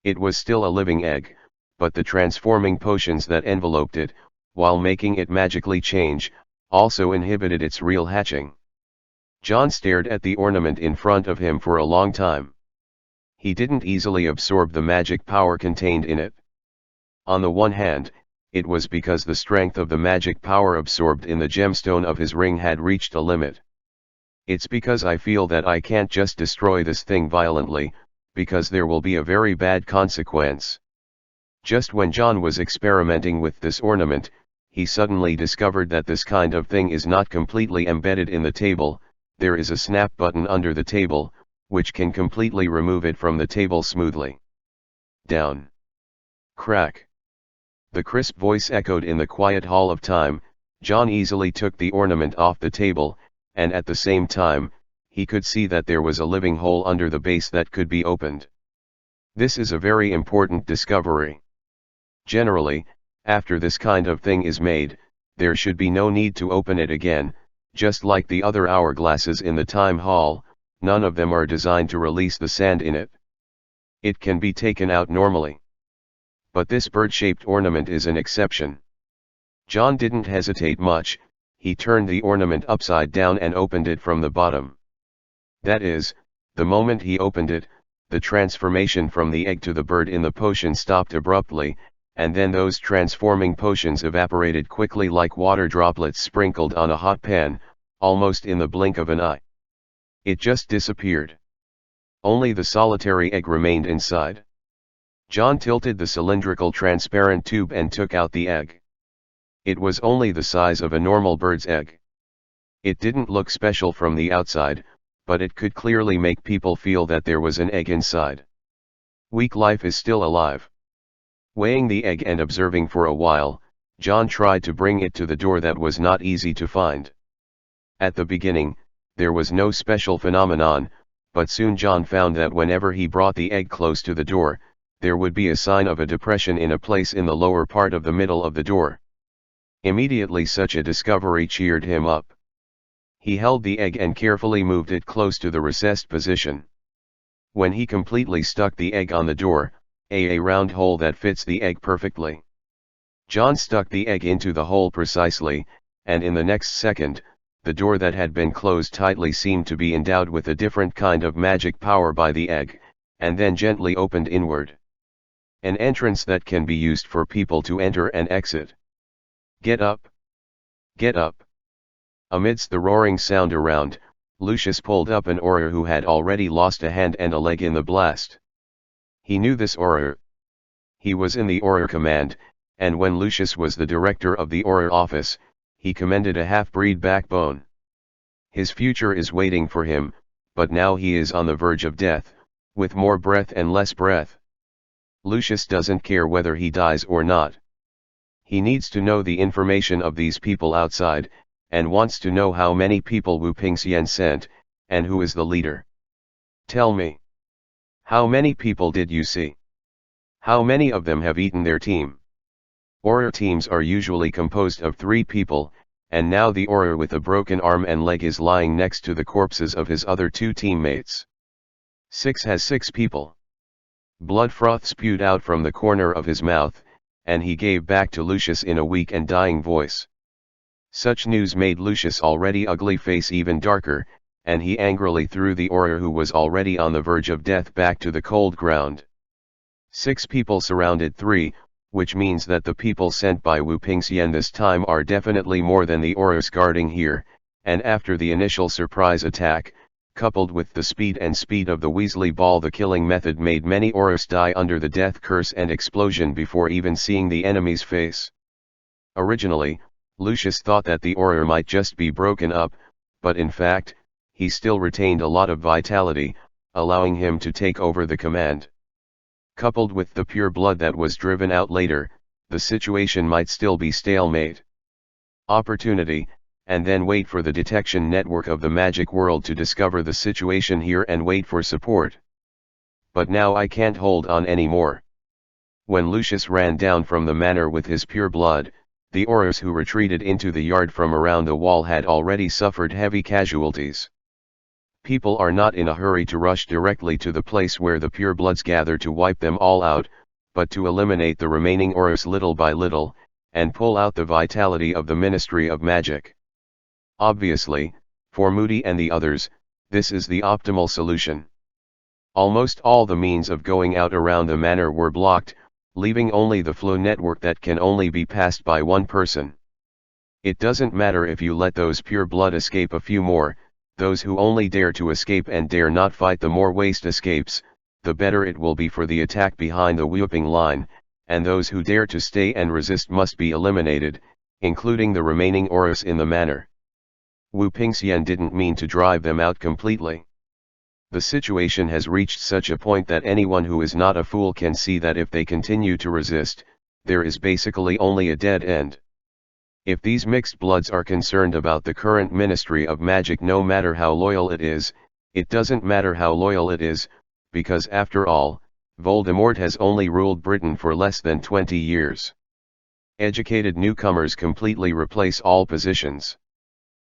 It was still a living egg, but the transforming potions that enveloped it, while making it magically change, also inhibited its real hatching. John stared at the ornament in front of him for a long time. He didn't easily absorb the magic power contained in it. On the one hand, it was because the strength of the magic power absorbed in the gemstone of his ring had reached a limit. It's because I feel that I can't just destroy this thing violently, because there will be a very bad consequence. Just when John was experimenting with this ornament, he suddenly discovered that this kind of thing is not completely embedded in the table. There is a snap button under the table, which can completely remove it from the table smoothly. Down. Crack. The crisp voice echoed in the quiet hall of time. John easily took the ornament off the table, and at the same time, he could see that there was a living hole under the base that could be opened. This is a very important discovery. Generally, after this kind of thing is made, there should be no need to open it again. Just like the other hourglasses in the time hall, none of them are designed to release the sand in it. It can be taken out normally. But this bird-shaped ornament is an exception. John didn't hesitate much. He turned the ornament upside down and opened it from the bottom. That is, the moment he opened it, the transformation from the egg to the bird in the potion stopped abruptly, and then those transforming potions evaporated quickly like water droplets sprinkled on a hot pan, almost in the blink of an eye. It just disappeared. Only the solitary egg remained inside. John tilted the cylindrical transparent tube and took out the egg. It was only the size of a normal bird's egg. It didn't look special from the outside, but it could clearly make people feel that there was an egg inside. Weak life is still alive. Weighing the egg and observing for a while, John tried to bring it to the door that was not easy to find. At the beginning, there was no special phenomenon, but soon John found that whenever he brought the egg close to the door, there would be a sign of a depression in a place in the lower part of the middle of the door. Immediately such a discovery cheered him up. He held the egg and carefully moved it close to the recessed position. When he completely stuck the egg on the door, a round hole that fits the egg perfectly. John stuck the egg into the hole precisely, and in the next second, the door that had been closed tightly seemed to be endowed with a different kind of magic power by the egg, and then gently opened inward. An entrance that can be used for people to enter and exit. Get up! Get up! Amidst the roaring sound around, Lucius pulled up an Auror who had already lost a hand and a leg in the blast. He knew this Auror. He was in the Auror command, and when Lucius was the director of the Auror office, he commended a half-breed backbone. His future is waiting for him, but now he is on the verge of death, with more breath and less breath. Lucius doesn't care whether he dies or not. He needs to know the information of these people outside, and wants to know how many people Wu Pingxian sent, and who is the leader. Tell me. How many people did you see? How many of them have eaten their team? Auror teams are usually composed of 3 people, and now the Auror with a broken arm and leg is lying next to the corpses of his other 2 teammates. 6 has 6 people. Blood froth spewed out from the corner of his mouth, and he gave back to Lucius in a weak and dying voice. Such news made Lucius' already ugly face even darker, and he angrily threw the Auror, who was already on the verge of death, back to the cold ground. 6 people surrounded 3, which means that the people sent by Wu Pingxian this time are definitely more than the Aurors guarding here, and after the initial surprise attack, coupled with the speed of the Weasley ball, the killing method made many Aurors die under the death curse and explosion before even seeing the enemy's face. Originally, Lucius thought that the Auror might just be broken up, but in fact, he still retained a lot of vitality, allowing him to take over the command. Coupled with the pure blood that was driven out later, the situation might still be stalemate. Opportunity, and then wait for the detection network of the magic world to discover the situation here and wait for support. But now I can't hold on anymore. When Lucius ran down from the manor with his pure blood, the Aurors who retreated into the yard from around the wall had already suffered heavy casualties. People are not in a hurry to rush directly to the place where the purebloods gather to wipe them all out, but to eliminate the remaining Aurors little by little, and pull out the vitality of the Ministry of Magic. Obviously, for Moody and the others, this is the optimal solution. Almost all the means of going out around the manor were blocked, leaving only the flow network that can only be passed by one person. It doesn't matter if you let those pure blood escape a few more. Those who only dare to escape and dare not fight, the more waste escapes, the better it will be for the attack behind the whooping line, and those who dare to stay and resist must be eliminated, including the remaining Aurors in the manor. Wu Pingxian didn't mean to drive them out completely. The situation has reached such a point that anyone who is not a fool can see that if they continue to resist, there is basically only a dead end. If these mixed bloods are concerned about the current Ministry of Magic, no matter how loyal it is, it doesn't matter how loyal it is, because after all, Voldemort has only ruled Britain for less than 20 years. Educated newcomers completely replace all positions.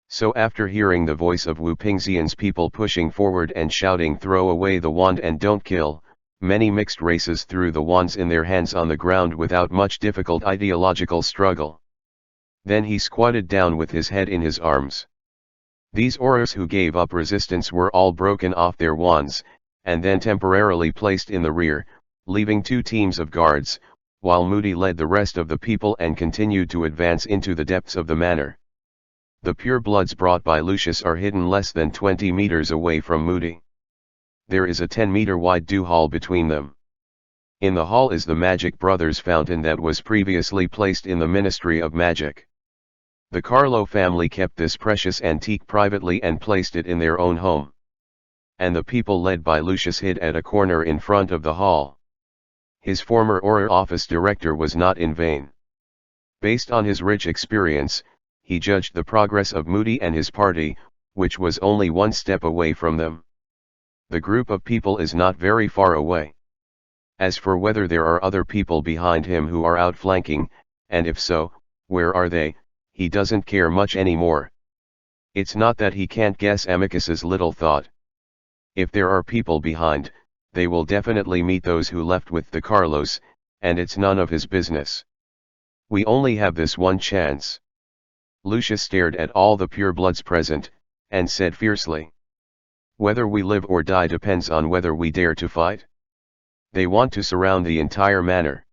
So after hearing the voice of Wu Pingxian's people pushing forward and shouting, "Throw away the wand and don't kill," many mixed races threw the wands in their hands on the ground without much difficult ideological struggle. Then he squatted down with his head in his arms. These Aurors who gave up resistance were all broken off their wands, and then temporarily placed in the rear, leaving 2 teams of guards, while Moody led the rest of the people and continued to advance into the depths of the manor. The pure bloods brought by Lucius are hidden less than 20 meters away from Moody. There is a 10-meter wide dew hall between them. In the hall is the Magic Brothers fountain that was previously placed in the Ministry of Magic. The Carlo family kept this precious antique privately and placed it in their own home. And the people led by Lucius hid at a corner in front of the hall. His former Auror office director was not in vain. Based on his rich experience, he judged the progress of Moody and his party, which was only 1 step away from them. The group of people is not very far away. As for whether there are other people behind him who are outflanking, and if so, where are they, he doesn't care much anymore. It's not that he can't guess Amicus's little thought. If there are people behind, they will definitely meet those who left with the Carlos, and it's none of his business. We only have this one chance. Lucius stared at all the purebloods present, and said fiercely, "Whether we live or die depends on whether we dare to fight. They want to surround the entire manor.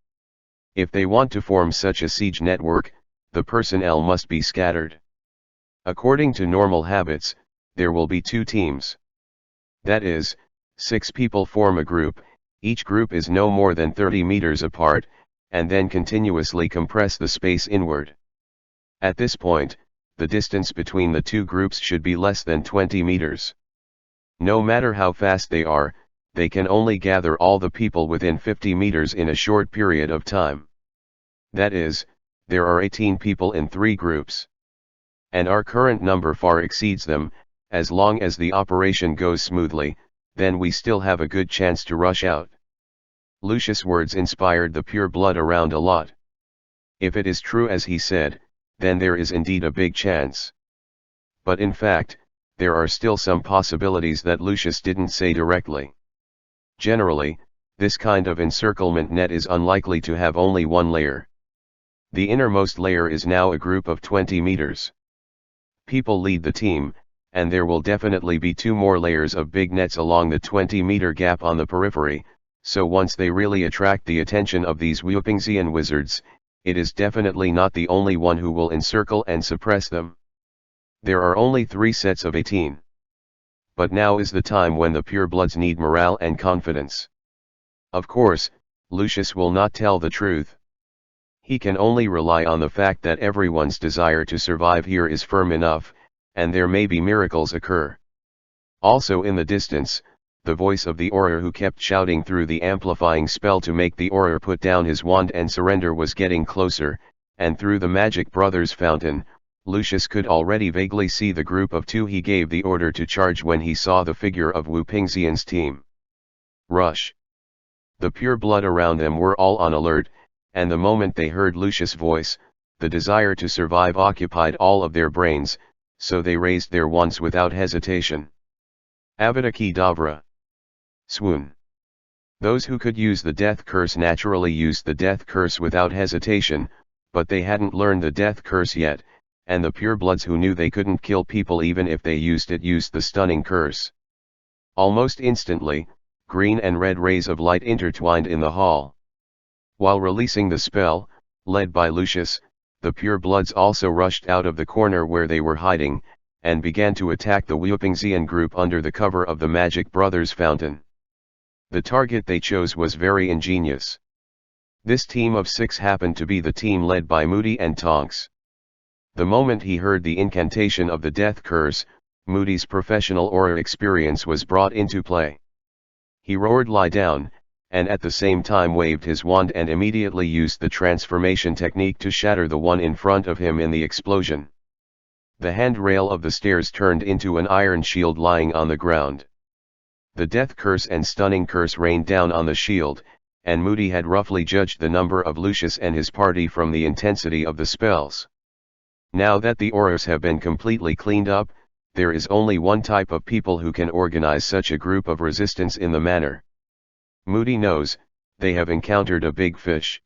If they want to form such a siege network, the personnel must be scattered. According to normal habits, there will be 2 teams. That is, 6 people form a group, each group is no more than 30 meters apart, and then continuously compress the space inward. At this point, the distance between the 2 groups should be less than 20 meters. No matter how fast they are, they can only gather all the people within 50 meters in a short period of time. That is, there are 18 people in 3 groups. And our current number far exceeds them. As long as the operation goes smoothly, then we still have a good chance to rush out." Lucius' words inspired the pure blood around a lot. If it is true as he said, then there is indeed a big chance. But in fact, there are still some possibilities that Lucius didn't say directly. Generally, this kind of encirclement net is unlikely to have only one layer. The innermost layer is now a group of 20 meters. People lead the team, and there will definitely be 2 more layers of big nets along the 20-meter gap on the periphery, so once they really attract the attention of these Wuopingxian wizards, it is definitely not the only one who will encircle and suppress them. There are only 3 sets of 18. But now is the time when the purebloods need morale and confidence. Of course, Lucius will not tell the truth. He can only rely on the fact that everyone's desire to survive here is firm enough, and there may be miracles occur. Also in the distance, the voice of the Auror who kept shouting through the amplifying spell to make the Auror put down his wand and surrender was getting closer, and through the Magic Brothers fountain, Lucius could already vaguely see the group of 2 he gave the order to charge when he saw the figure of Wuopingxian's team. Rush! The pure blood around them were all on alert, and the moment they heard Lucius' voice, the desire to survive occupied all of their brains, so they raised their wands without hesitation. Avada Kedavra! Swoon! Those who could use the death curse naturally used the death curse without hesitation, but they hadn't learned the death curse yet, and the purebloods who knew they couldn't kill people even if they used it used the stunning curse. Almost instantly, green and red rays of light intertwined in the hall. While releasing the spell, led by Lucius, the purebloods also rushed out of the corner where they were hiding, and began to attack the Wuopingxian group under the cover of the Magic Brothers fountain. The target they chose was very ingenious. This team of 6 happened to be the team led by Moody and Tonks. The moment he heard the incantation of the death curse, Moody's professional aura experience was brought into play. He roared "Lie down," and at the same time waved his wand and immediately used the transformation technique to shatter the one in front of him in the explosion. The handrail of the stairs turned into an iron shield lying on the ground. The death curse and stunning curse rained down on the shield, and Moody had roughly judged the number of Lucius and his party from the intensity of the spells. Now that the auras have been completely cleaned up, there is only one type of people who can organize such a group of resistance in the manner. Moody knows, they have encountered a big fish.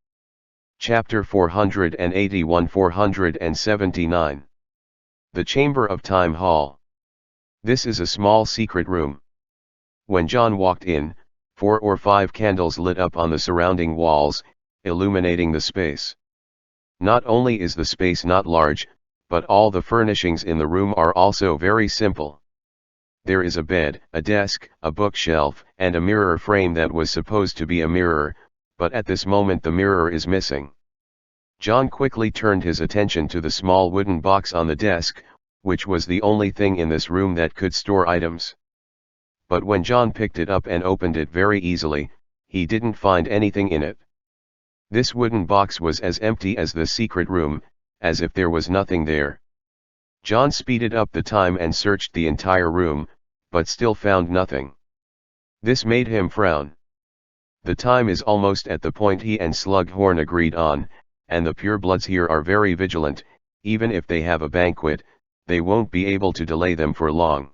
Chapter 481-479. The Chamber of Time Hall. This is a small secret room. When John walked in, 4 or 5 candles lit up on the surrounding walls, illuminating the space. Not only is the space not large, but all the furnishings in the room are also very simple. There is a bed, a desk, a bookshelf, and a mirror frame that was supposed to be a mirror, but at this moment the mirror is missing. John quickly turned his attention to the small wooden box on the desk, which was the only thing in this room that could store items. But when John picked it up and opened it very easily, he didn't find anything in it. This wooden box was as empty as the secret room, as if there was nothing there. John speeded up the time and searched the entire room, but still found nothing. This made him frown. The time is almost at the point he and Slughorn agreed on, and the purebloods here are very vigilant. Even if they have a banquet, they won't be able to delay them for long.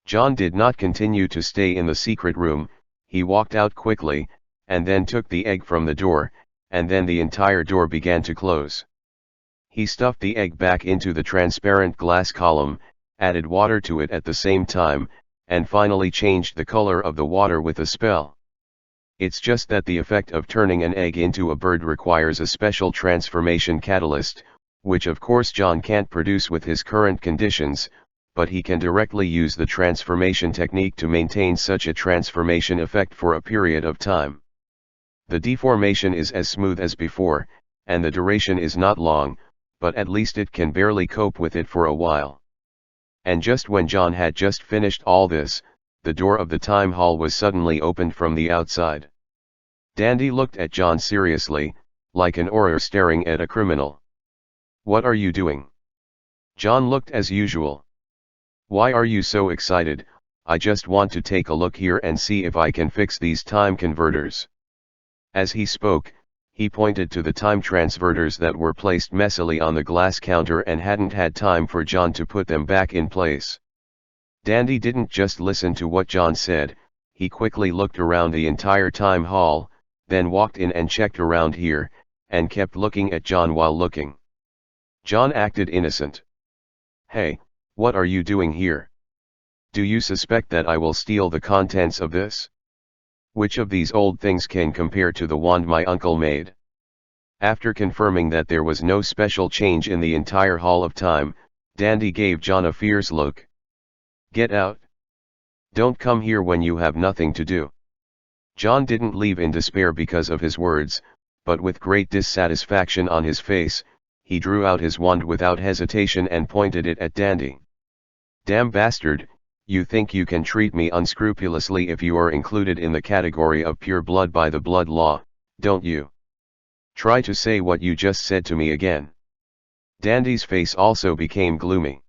John did not continue to stay in the secret room. He walked out quickly, and then took the egg from the door, and then the entire door began to close. He stuffed the egg back into the transparent glass column, added water to it at the same time, and finally changed the color of the water with a spell. It's just that the effect of turning an egg into a bird requires a special transformation catalyst, which of course John can't produce with his current conditions, but he can directly use the transformation technique to maintain such a transformation effect for a period of time. The deformation is as smooth as before, and the duration is not long, but at least it can barely cope with it for a while. And just when John had just finished all this, the door of the time hall was suddenly opened from the outside. Dandy looked at John seriously, like an auror staring at a criminal. "What are you doing?" John looked as usual. "Why are you so excited? I just want to take a look here and see if I can fix these time converters." As he spoke, he pointed to the time transverters that were placed messily on the glass counter and hadn't had time for John to put them back in place. Dandy didn't just listen to what John said, he quickly looked around the entire time hall, then walked in and checked around here, and kept looking at John while looking. John acted innocent. "Hey, what are you doing here? Do you suspect that I will steal the contents of this? Which of these old things can compare to the wand my uncle made?" After confirming that there was no special change in the entire Hall of Time, Dandy gave John a fierce look. "Get out. Don't come here when you have nothing to do." John didn't leave in despair because of his words, but with great dissatisfaction on his face, he drew out his wand without hesitation and pointed it at Dandy. "Damn bastard, you think you can treat me unscrupulously if you are included in the category of pure blood by the blood law, don't you? Try to say what you just said to me again." Dandy's face also became gloomy.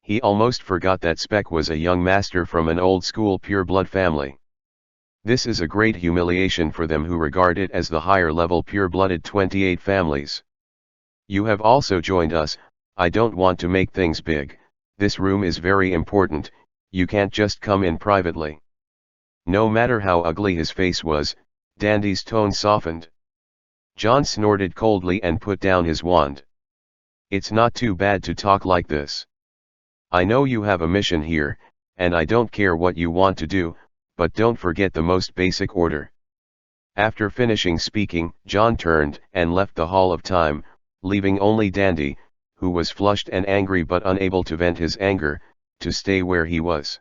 He almost forgot that Speck was a young master from an old-school pure-blood family. This is a great humiliation for them who regard it as the higher-level pure-blooded 28 families. "You have also joined us. I don't want to make things big. This room is very important, you can't just come in privately." No matter how ugly his face was, Dandy's tone softened. John snorted coldly and put down his wand. "It's not too bad to talk like this. I know you have a mission here, and I don't care what you want to do, but don't forget the most basic order." After finishing speaking, John turned and left the Hall of Time, leaving only Dandy, who was flushed and angry but unable to vent his anger, to stay where he was.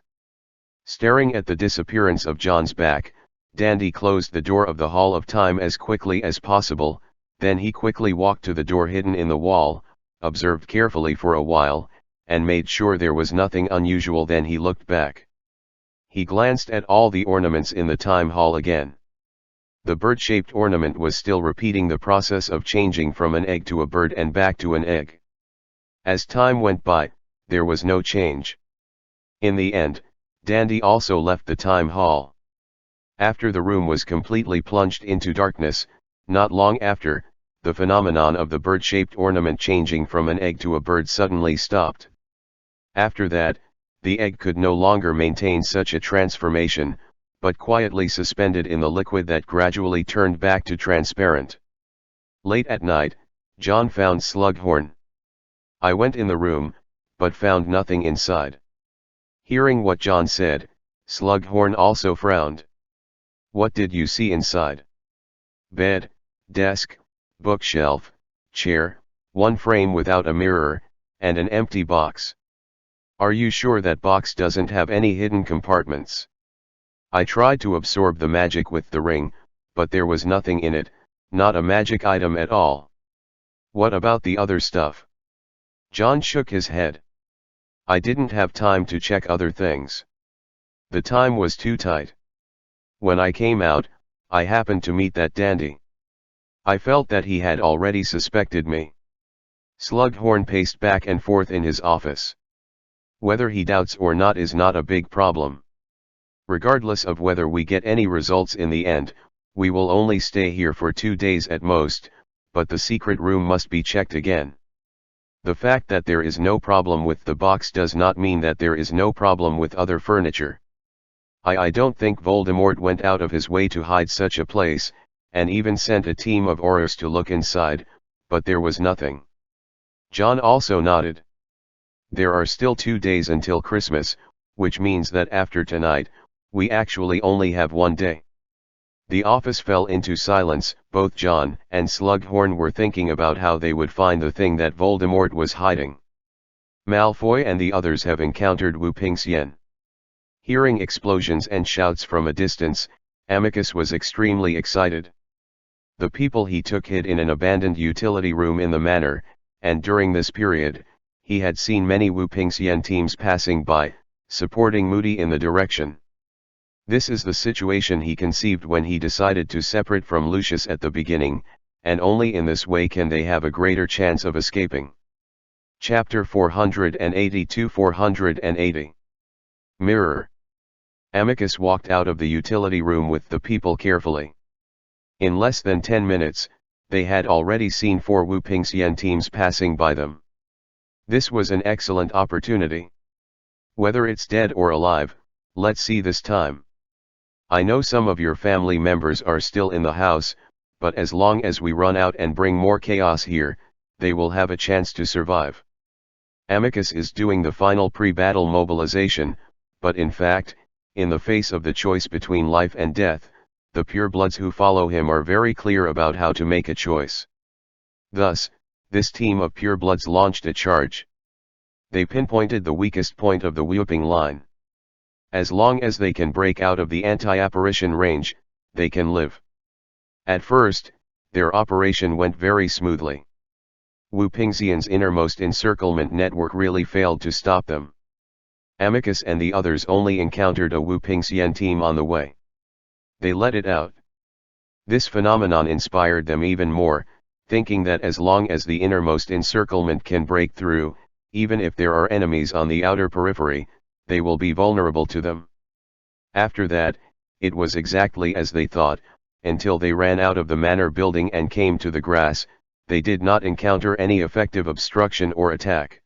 Staring at the disappearance of John's back, Dandy closed the door of the Hall of Time as quickly as possible, then he quickly walked to the door hidden in the wall, observed carefully for a while, and made sure there was nothing unusual. Then he looked back. He glanced at all the ornaments in the time hall again. The bird-shaped ornament was still repeating the process of changing from an egg to a bird and back to an egg. As time went by, there was no change. In the end, Dandy also left the time hall. After the room was completely plunged into darkness, not long after, the phenomenon of the bird-shaped ornament changing from an egg to a bird suddenly stopped. After that, the egg could no longer maintain such a transformation, but quietly suspended in the liquid that gradually turned back to transparent. Late at night, John found Slughorn. "I went in the room, but found nothing inside." Hearing what John said, Slughorn also frowned. "What did you see inside?" "Bed, desk, bookshelf, chair, one frame without a mirror, and an empty box." "Are you sure that box doesn't have any hidden compartments?" "I tried to absorb the magic with the ring, but there was nothing in it, not a magic item at all." "What about the other stuff?" John shook his head. "I didn't have time to check other things. The time was too tight. When I came out, I happened to meet that Dandy. I felt that he had already suspected me." Slughorn paced back and forth in his office. "Whether he doubts or not is not a big problem. Regardless of whether we get any results in the end, we will only stay here for 2 days at most, but the secret room must be checked again. The fact that there is no problem with the box does not mean that there is no problem with other furniture. I don't think Voldemort went out of his way to hide such a place, and even sent a team of Aurors to look inside, but there was nothing." John also nodded. "There are still 2 days until Christmas, which means that after tonight, we actually only have 1 day." The office fell into silence. Both John and Slughorn were thinking about how they would find the thing that Voldemort was hiding. "Malfoy and the others have encountered Wu Pingxian." Hearing explosions and shouts from a distance, Amicus was extremely excited. The people he took hid in an abandoned utility room in the manor, and during this period, he had seen many Wu Pingxian teams passing by, supporting Moody in the direction. This is the situation he conceived when he decided to separate from Lucius at the beginning, and only in this way can they have a greater chance of escaping. Chapter 480-480. Mirror. Amicus walked out of the utility room with the people carefully. In less than 10 minutes, they had already seen 4 Wu Pingxian teams passing by them. This was an excellent opportunity. "Whether it's dead or alive, let's see this time." I know some of your family members are still in the house, but as long as we run out and bring more chaos here, they will have a chance to survive. Amicus is doing the final pre-battle mobilization, but in fact, in the face of the choice between life and death, the purebloods who follow him are very clear about how to make a choice. Thus, this team of purebloods launched a charge. They pinpointed the weakest point of the whooping line. As long as they can break out of the anti-apparition range, they can live. At first, their operation went very smoothly. Wu Pingxian's innermost encirclement network really failed to stop them. Amicus and the others only encountered a Wu Pingxian team on the way. They let it out. This phenomenon inspired them even more, thinking that as long as the innermost encirclement can break through, even if there are enemies on the outer periphery, they will be vulnerable to them. After that, it was exactly as they thought, until they ran out of the manor building and came to the grass, they did not encounter any effective obstruction or attack.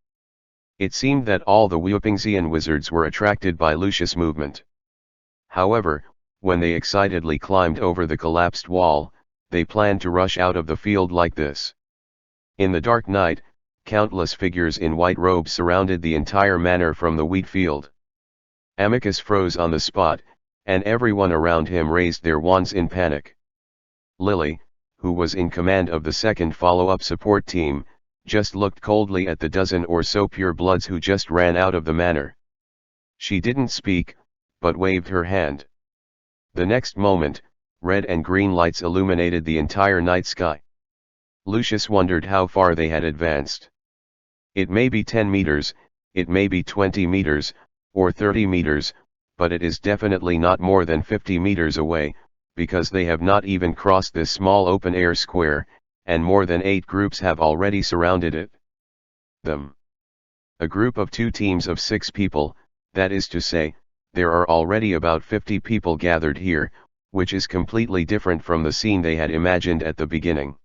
It seemed that all the Wu Pingxian wizards were attracted by Lucius' movement. However, when they excitedly climbed over the collapsed wall, they planned to rush out of the field like this. In the dark night, countless figures in white robes surrounded the entire manor from the wheat field. Amicus froze on the spot, and everyone around him raised their wands in panic. Lily, who was in command of the second follow-up support team, just looked coldly at the dozen or so purebloods who just ran out of the manor. She didn't speak, but waved her hand. The next moment, red and green lights illuminated the entire night sky. Lucius wondered how far they had advanced. It may be 10 meters, it may be 20 meters, or 30 meters, but it is definitely not more than 50 meters away, because they have not even crossed this small open-air square, and more than 8 groups have already surrounded it. A group of 2 teams of 6 people, that is to say, there are already about 50 people gathered here, which is completely different from the scene they had imagined at the beginning.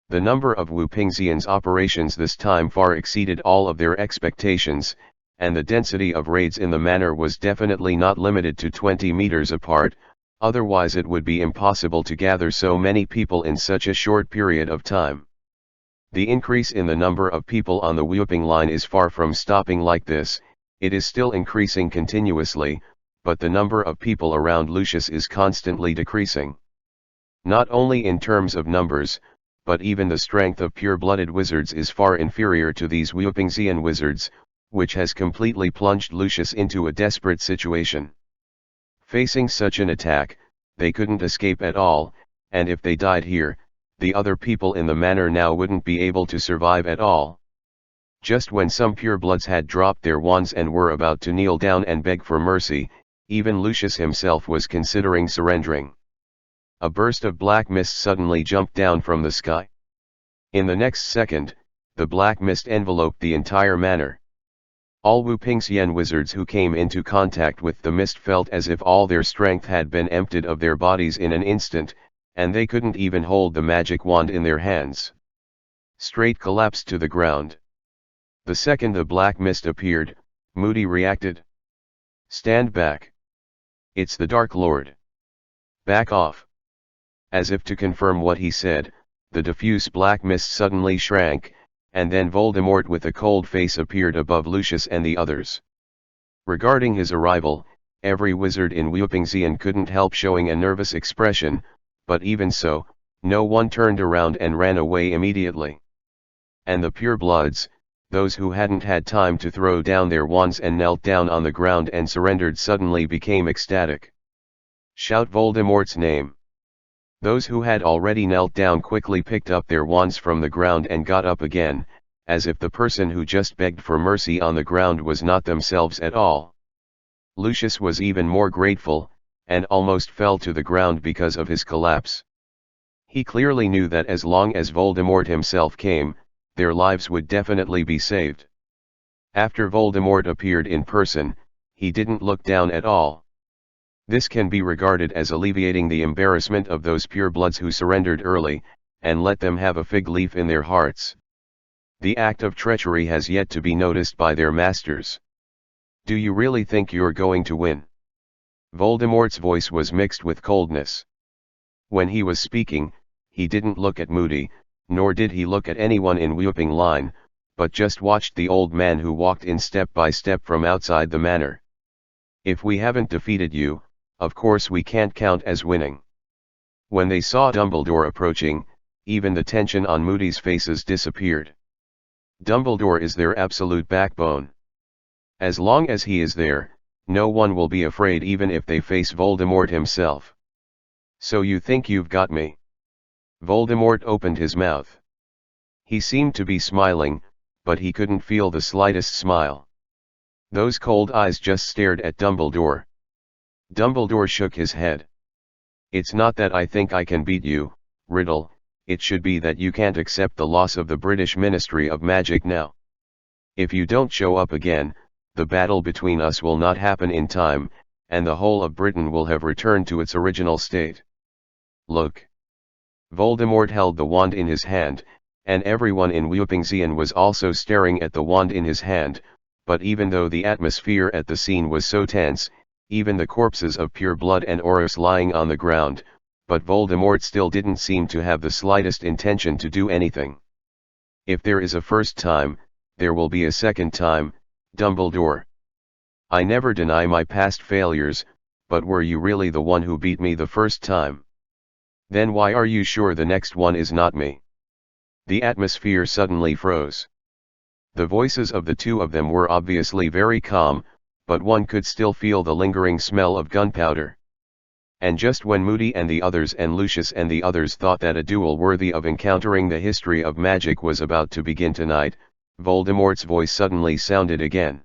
The number of Wu Pingxian's operations this time far exceeded all of their expectations, and the density of raids in the manor was definitely not limited to 20 meters apart, otherwise it would be impossible to gather so many people in such a short period of time. The increase in the number of people on the whooping line is far from stopping like this, it is still increasing continuously, but the number of people around Lucius is constantly decreasing. Not only in terms of numbers, but even the strength of pure-blooded wizards is far inferior to these Wu Pingxian wizards, which has completely plunged Lucius into a desperate situation. Facing such an attack, they couldn't escape at all, and if they died here, the other people in the manor now wouldn't be able to survive at all. Just when some purebloods had dropped their wands and were about to kneel down and beg for mercy, even Lucius himself was considering surrendering. A burst of black mist suddenly jumped down from the sky. In the next second, the black mist enveloped the entire manor. All Wu Pingxian wizards who came into contact with the mist felt as if all their strength had been emptied of their bodies in an instant, and they couldn't even hold the magic wand in their hands. Straight collapsed to the ground. The second the black mist appeared, Moody reacted. "Stand back. It's the Dark Lord. Back off." As if to confirm what he said, the diffuse black mist suddenly shrank, and then Voldemort with a cold face appeared above Lucius and the others. Regarding his arrival, every wizard in Wu Pingxian couldn't help showing a nervous expression, but even so, no one turned around and ran away immediately. And the purebloods, those who hadn't had time to throw down their wands and knelt down on the ground and surrendered, suddenly became ecstatic. "Shout Voldemort's name." Those who had already knelt down quickly picked up their wands from the ground and got up again, as if the person who just begged for mercy on the ground was not themselves at all. Lucius was even more grateful, and almost fell to the ground because of his collapse. He clearly knew that as long as Voldemort himself came, their lives would definitely be saved. After Voldemort appeared in person, he didn't look down at all. This can be regarded as alleviating the embarrassment of those purebloods who surrendered early, and let them have a fig leaf in their hearts. The act of treachery has yet to be noticed by their masters. "Do you really think you're going to win?" Voldemort's voice was mixed with coldness. When he was speaking, he didn't look at Moody, nor did he look at anyone in whooping line, but just watched the old man who walked in step by step from outside the manor. If we haven't defeated you, of course we can't count as winning. When they saw Dumbledore approaching, even the tension on Moody's faces disappeared. Dumbledore is their absolute backbone. As long as he is there, no one will be afraid even if they face Voldemort himself. So you think you've got me? Voldemort opened his mouth. He seemed to be smiling, but he couldn't feel the slightest smile. Those cold eyes just stared at Dumbledore. Dumbledore shook his head. It's not that I think I can beat you, Riddle, it should be that you can't accept the loss of the British Ministry of Magic now. If you don't show up again, the battle between us will not happen in time, and the whole of Britain will have returned to its original state. Look. Voldemort held the wand in his hand, and everyone in Whoopingzian was also staring at the wand in his hand, but even though the atmosphere at the scene was so tense, even the corpses of Pure Blood and Aurus lying on the ground, but Voldemort still didn't seem to have the slightest intention to do anything. If there is a first time, there will be a second time, Dumbledore. I never deny my past failures, but were you really the one who beat me the first time? Then why are you sure the next one is not me? The atmosphere suddenly froze. The voices of the two of them were obviously very calm, but one could still feel the lingering smell of gunpowder. And just when Moody and the others and Lucius and the others thought that a duel worthy of encountering the history of magic was about to begin tonight, Voldemort's voice suddenly sounded again.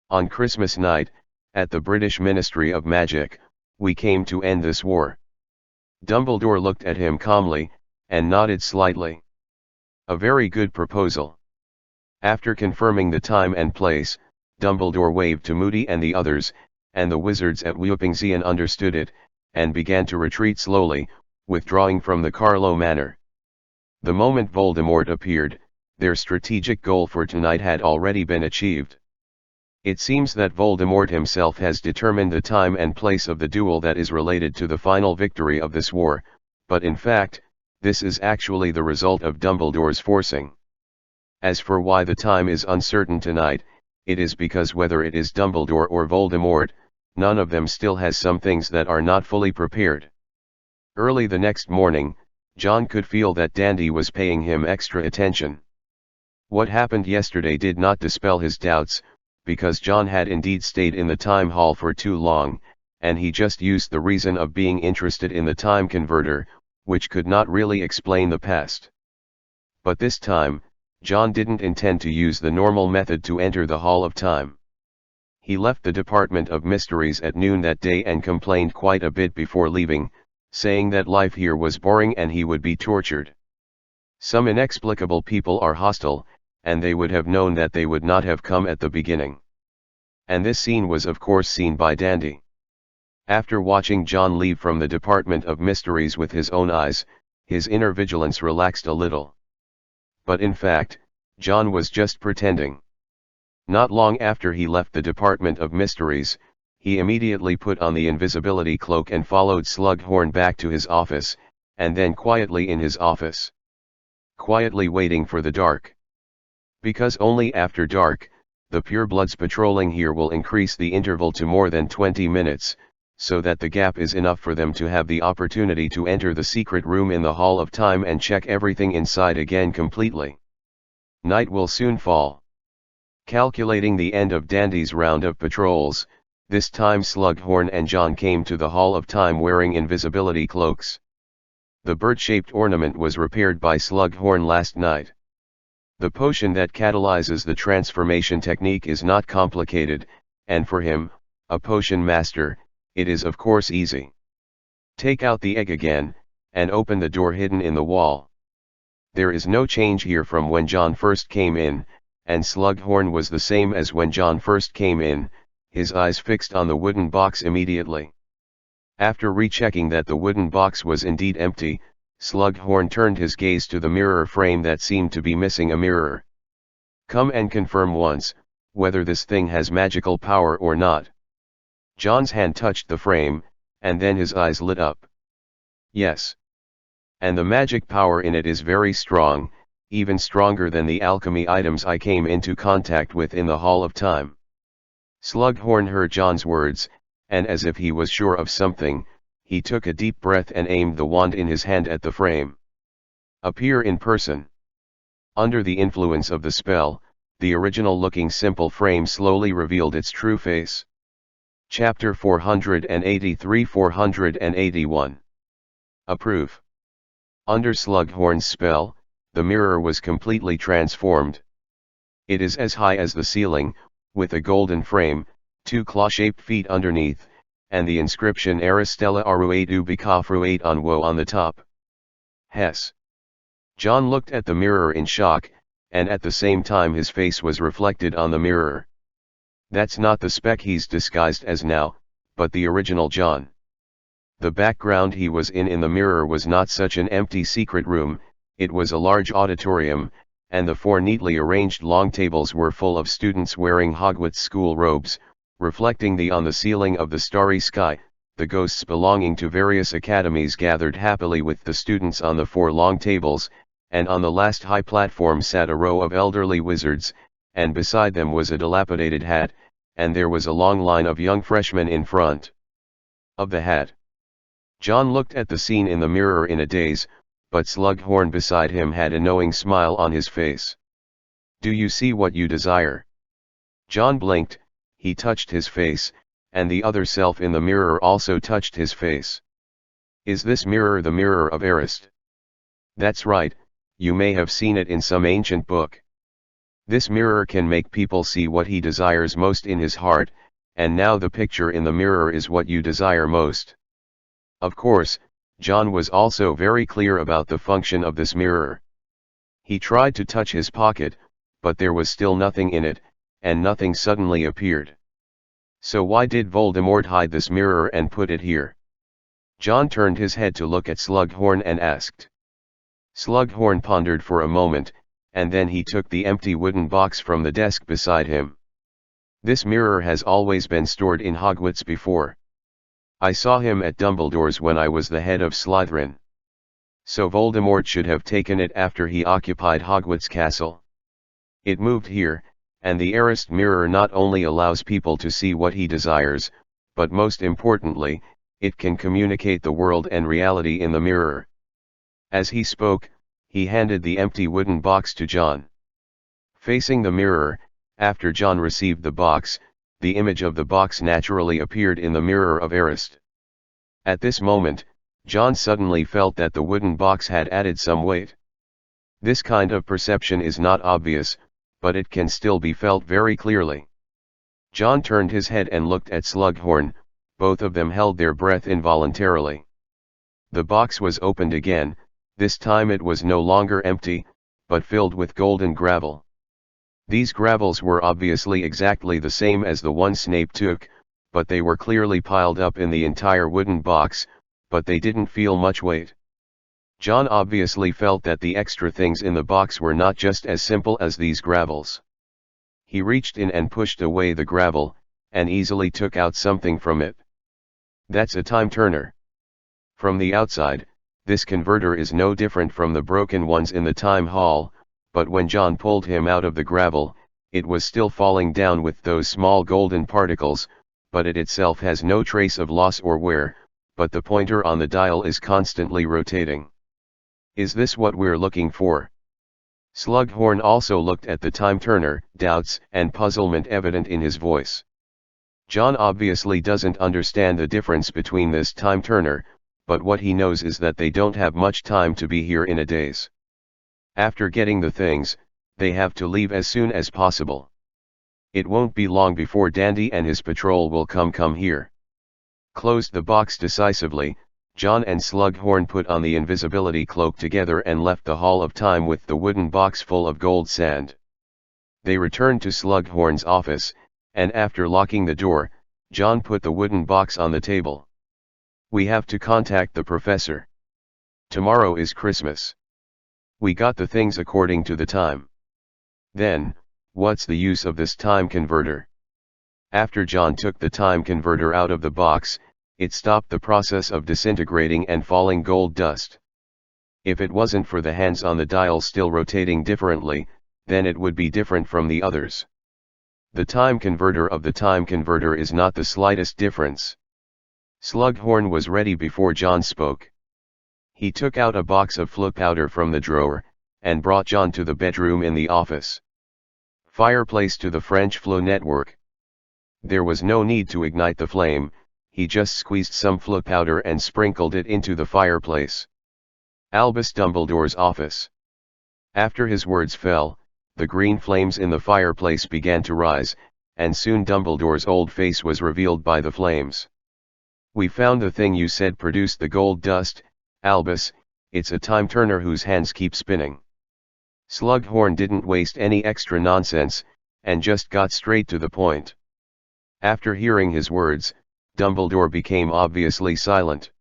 On Christmas night, at the British Ministry of Magic, we came to end this war. Dumbledore looked at him calmly, and nodded slightly. A very good proposal. After confirming the time and place, Dumbledore waved to Moody and the others, and the wizards at Whoopingzian understood it, and began to retreat slowly, withdrawing from the Carlow Manor. The moment Voldemort appeared, their strategic goal for tonight had already been achieved. It seems that Voldemort himself has determined the time and place of the duel that is related to the final victory of this war, but in fact, this is actually the result of Dumbledore's forcing. As for why the time is uncertain tonight, it is because whether it is Dumbledore or Voldemort, none of them still has some things that are not fully prepared. Early the next morning, John could feel that Dandy was paying him extra attention. What happened yesterday did not dispel his doubts, because John had indeed stayed in the time hall for too long, and he just used the reason of being interested in the time converter, which could not really explain the past. But this time, John didn't intend to use the normal method to enter the Hall of Time. He left the Department of Mysteries at noon that day and complained quite a bit before leaving, saying that life here was boring and he would be tortured. Some inexplicable people are hostile, and they would have known that they would not have come at the beginning. And this scene was of course seen by Dandy. After watching John leave from the Department of Mysteries with his own eyes, his inner vigilance relaxed a little. But in fact, John was just pretending. Not long after he left the Department of Mysteries, he immediately put on the invisibility cloak and followed Slughorn back to his office, and then quietly in his office. Quietly waiting for the dark. Because only after dark, the purebloods patrolling here will increase the interval to more than 20 minutes, so that the gap is enough for them to have the opportunity to enter the secret room in the Hall of Time and check everything inside again completely. Night will soon fall. Calculating the end of Dandy's round of patrols, this time Slughorn and John came to the Hall of Time wearing invisibility cloaks. The bird-shaped ornament was repaired by Slughorn last night. The potion that catalyzes the transformation technique is not complicated, and for him, a potion master, it is of course easy. Take out the egg again, and open the door hidden in the wall. There is no change here from when John first came in, and Slughorn was the same as when John first came in, his eyes fixed on the wooden box immediately. After rechecking that the wooden box was indeed empty, Slughorn turned his gaze to the mirror frame that seemed to be missing a mirror. Come and confirm once, whether this thing has magical power or not. John's hand touched the frame, and then his eyes lit up. Yes. And the magic power in it is very strong, even stronger than the alchemy items I came into contact with in the Hall of Time. Slughorn heard John's words, and as if he was sure of something, he took a deep breath and aimed the wand in his hand at the frame. Appear in person. Under the influence of the spell, the original-looking simple frame slowly revealed its true face. Chapter 483-481. Approve. Under Slughorn's spell, the mirror was completely transformed. It is as high as the ceiling, with a golden frame, 2 claw-shaped feet underneath, and the inscription Aristella Aruetu Bikafruate on Wo on the top. Hess. John looked at the mirror in shock, and at the same time his face was reflected on the mirror. That's not the speck he's disguised as now, but the original John. The background he was in the mirror was not such an empty secret room, it was a large auditorium, and the 4 neatly arranged long tables were full of students wearing Hogwarts school robes, reflecting on the ceiling of the starry sky. The ghosts belonging to various academies gathered happily with the students on the 4 long tables, and on the last high platform sat a row of elderly wizards, and beside them was a dilapidated hat, and there was a long line of young freshmen in front of the hat. John looked at the scene in the mirror in a daze, but Slughorn beside him had a knowing smile on his face. Do you see what you desire? John blinked, he touched his face, and the other self in the mirror also touched his face. Is this mirror the mirror of Arist? That's right, you may have seen it in some ancient book. This mirror can make people see what he desires most in his heart, and now the picture in the mirror is what you desire most. Of course, John was also very clear about the function of this mirror. He tried to touch his pocket, but there was still nothing in it, and nothing suddenly appeared. So why did Voldemort hide this mirror and put it here? John turned his head to look at Slughorn and asked. Slughorn pondered for a moment, and then he took the empty wooden box from the desk beside him. This mirror has always been stored in Hogwarts before. I saw him at Dumbledore's when I was the head of Slytherin. So Voldemort should have taken it after he occupied Hogwarts Castle. It moved here, and the Arist mirror not only allows people to see what he desires, but most importantly, it can communicate the world and reality in the mirror. As he spoke, he handed the empty wooden box to John. Facing the mirror, after John received the box, the image of the box naturally appeared in the mirror of Arist. At this moment, John suddenly felt that the wooden box had added some weight. This kind of perception is not obvious, but it can still be felt very clearly. John turned his head and looked at Slughorn, both of them held their breath involuntarily. The box was opened again, this time it was no longer empty, but filled with golden gravel. These gravels were obviously exactly the same as the one Snape took, but they were clearly piled up in the entire wooden box, but they didn't feel much weight. John obviously felt that the extra things in the box were not just as simple as these gravels. He reached in and pushed away the gravel, and easily took out something from it. That's a time turner. From the outside, this converter is no different from the broken ones in the time hall, but when John pulled him out of the gravel, it was still falling down with those small golden particles, but it itself has no trace of loss or wear, but the pointer on the dial is constantly rotating. Is this what we're looking for? Slughorn also looked at the time turner, doubts and puzzlement evident in his voice. John obviously doesn't understand the difference between this time turner, but what he knows is that they don't have much time to be here in a daze. After getting the things, they have to leave as soon as possible. It won't be long before Dandy and his patrol will come here. Closed the box decisively, John and Slughorn put on the invisibility cloak together and left the Hall of Time with the wooden box full of gold sand. They returned to Slughorn's office, and after locking the door, John put the wooden box on the table. We have to contact the professor. Tomorrow is Christmas. We got the things according to the time. Then, what's the use of this time converter? After John took the time converter out of the box, it stopped the process of disintegrating and falling gold dust. If it wasn't for the hands on the dial still rotating differently, then it would be different from the others. The time converter of the time converter is not the slightest difference. Slughorn was ready before John spoke. He took out a box of flu powder from the drawer, and brought John to the bedroom in the office. Fireplace to the French flu network. There was no need to ignite the flame, he just squeezed some flu powder and sprinkled it into the fireplace. Albus Dumbledore's office. After his words fell, the green flames in the fireplace began to rise, and soon Dumbledore's old face was revealed by the flames. "We found the thing you said produced the gold dust, Albus. It's a time turner whose hands keep spinning." Slughorn didn't waste any extra nonsense, and just got straight to the point. After hearing his words, Dumbledore became obviously silent.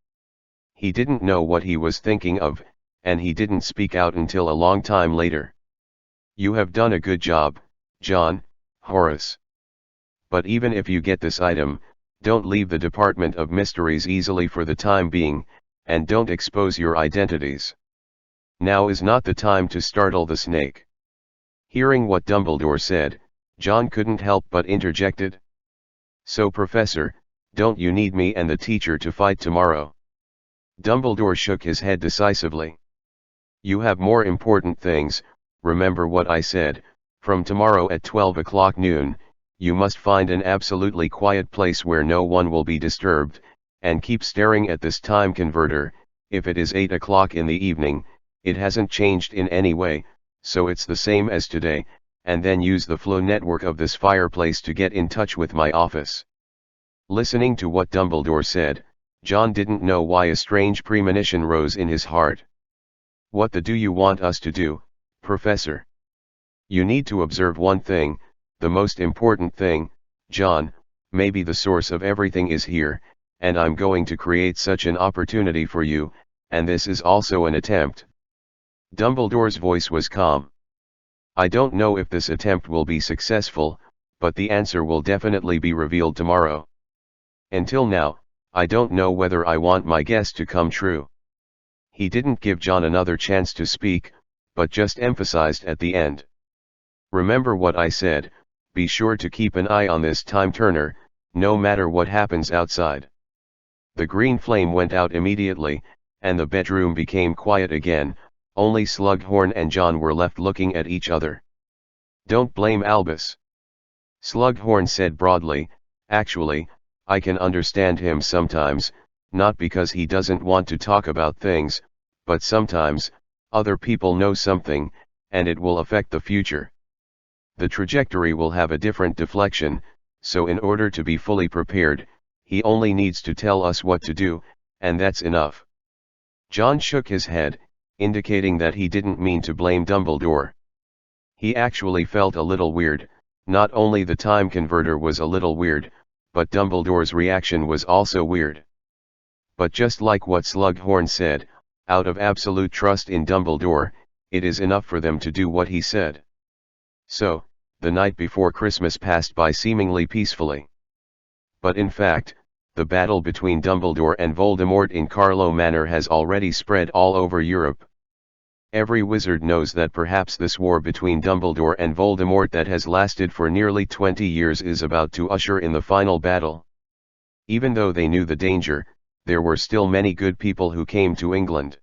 He didn't know what he was thinking of, and he didn't speak out until a long time later. "You have done a good job, John, Horace. But even if you get this item, don't leave the Department of Mysteries easily for the time being, and don't expose your identities. Now is not the time to startle the snake." Hearing what Dumbledore said, John couldn't help but interjected. "So Professor, don't you need me and the teacher to fight tomorrow?" Dumbledore shook his head decisively. "You have more important things. Remember what I said. From tomorrow at 12 o'clock noon, you must find an absolutely quiet place where no one will be disturbed, and keep staring at this time converter. If it is 8 o'clock in the evening, it hasn't changed in any way, so it's the same as today, and then use the flow network of this fireplace to get in touch with my office." Listening to what Dumbledore said, John didn't know why a strange premonition rose in his heart. "What the do you want us to do, Professor?" "You need to observe one thing, the most important thing, John. Maybe the source of everything is here, and I'm going to create such an opportunity for you, and this is also an attempt." Dumbledore's voice was calm. "I don't know if this attempt will be successful, but the answer will definitely be revealed tomorrow. Until now, I don't know whether I want my guess to come true." He didn't give John another chance to speak, but just emphasized at the end. "Remember what I said, be sure to keep an eye on this time turner, no matter what happens outside." The green flame went out immediately, and the bedroom became quiet again. Only Slughorn and John were left looking at each other. "Don't blame Albus," Slughorn said broadly. "Actually, I can understand him sometimes, not because he doesn't want to talk about things, but sometimes, other people know something, and it will affect the future. The trajectory will have a different deflection, so in order to be fully prepared, he only needs to tell us what to do, and that's enough." John shook his head, indicating that he didn't mean to blame Dumbledore. He actually felt a little weird. Not only the time converter was a little weird, but Dumbledore's reaction was also weird. But just like what Slughorn said, out of absolute trust in Dumbledore, it is enough for them to do what he said. So, the night before Christmas passed by seemingly peacefully. But in fact, the battle between Dumbledore and Voldemort in Carlow Manor has already spread all over Europe. Every wizard knows that perhaps this war between Dumbledore and Voldemort that has lasted for nearly 20 years is about to usher in the final battle. Even though they knew the danger, there were still many good people who came to England.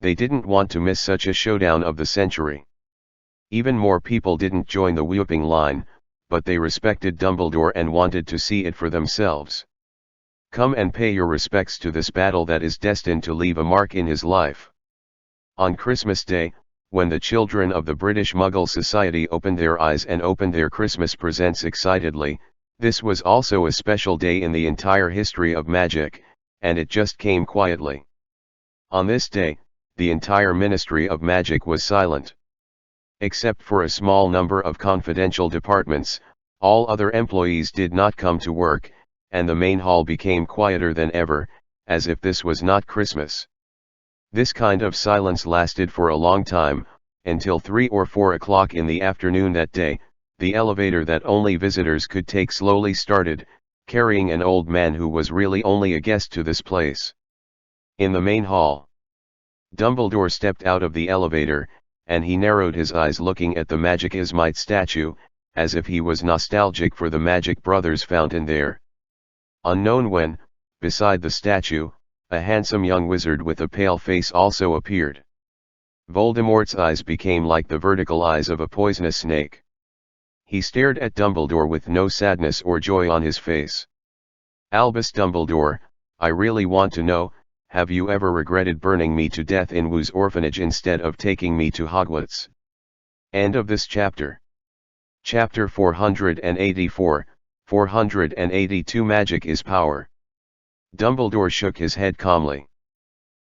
They didn't want to miss such a showdown of the century. Even more people didn't join the whooping line, but they respected Dumbledore and wanted to see it for themselves. Come and pay your respects to this battle that is destined to leave a mark in his life. On Christmas Day, when the children of the British Muggle Society opened their eyes and opened their Christmas presents excitedly, this was also a special day in the entire history of magic, and it just came quietly. On this day, the entire Ministry of Magic was silent. Except for a small number of confidential departments, all other employees did not come to work, and the main hall became quieter than ever, as if this was not Christmas. This kind of silence lasted for a long time, until 3 or 4 o'clock in the afternoon that day. The elevator that only visitors could take slowly started, carrying an old man who was really only a guest to this place. In the main hall, Dumbledore stepped out of the elevator, and he narrowed his eyes looking at the Magic-Ismite statue, as if he was nostalgic for the Magic Brothers fountain there. Unknown when, beside the statue, a handsome young wizard with a pale face also appeared. Voldemort's eyes became like the vertical eyes of a poisonous snake. He stared at Dumbledore with no sadness or joy on his face. "Albus Dumbledore, I really want to know, have you ever regretted burning me to death in Wu's orphanage instead of taking me to Hogwarts?" End of this chapter. Chapter 484, 482 Magic is Power. Dumbledore shook his head calmly.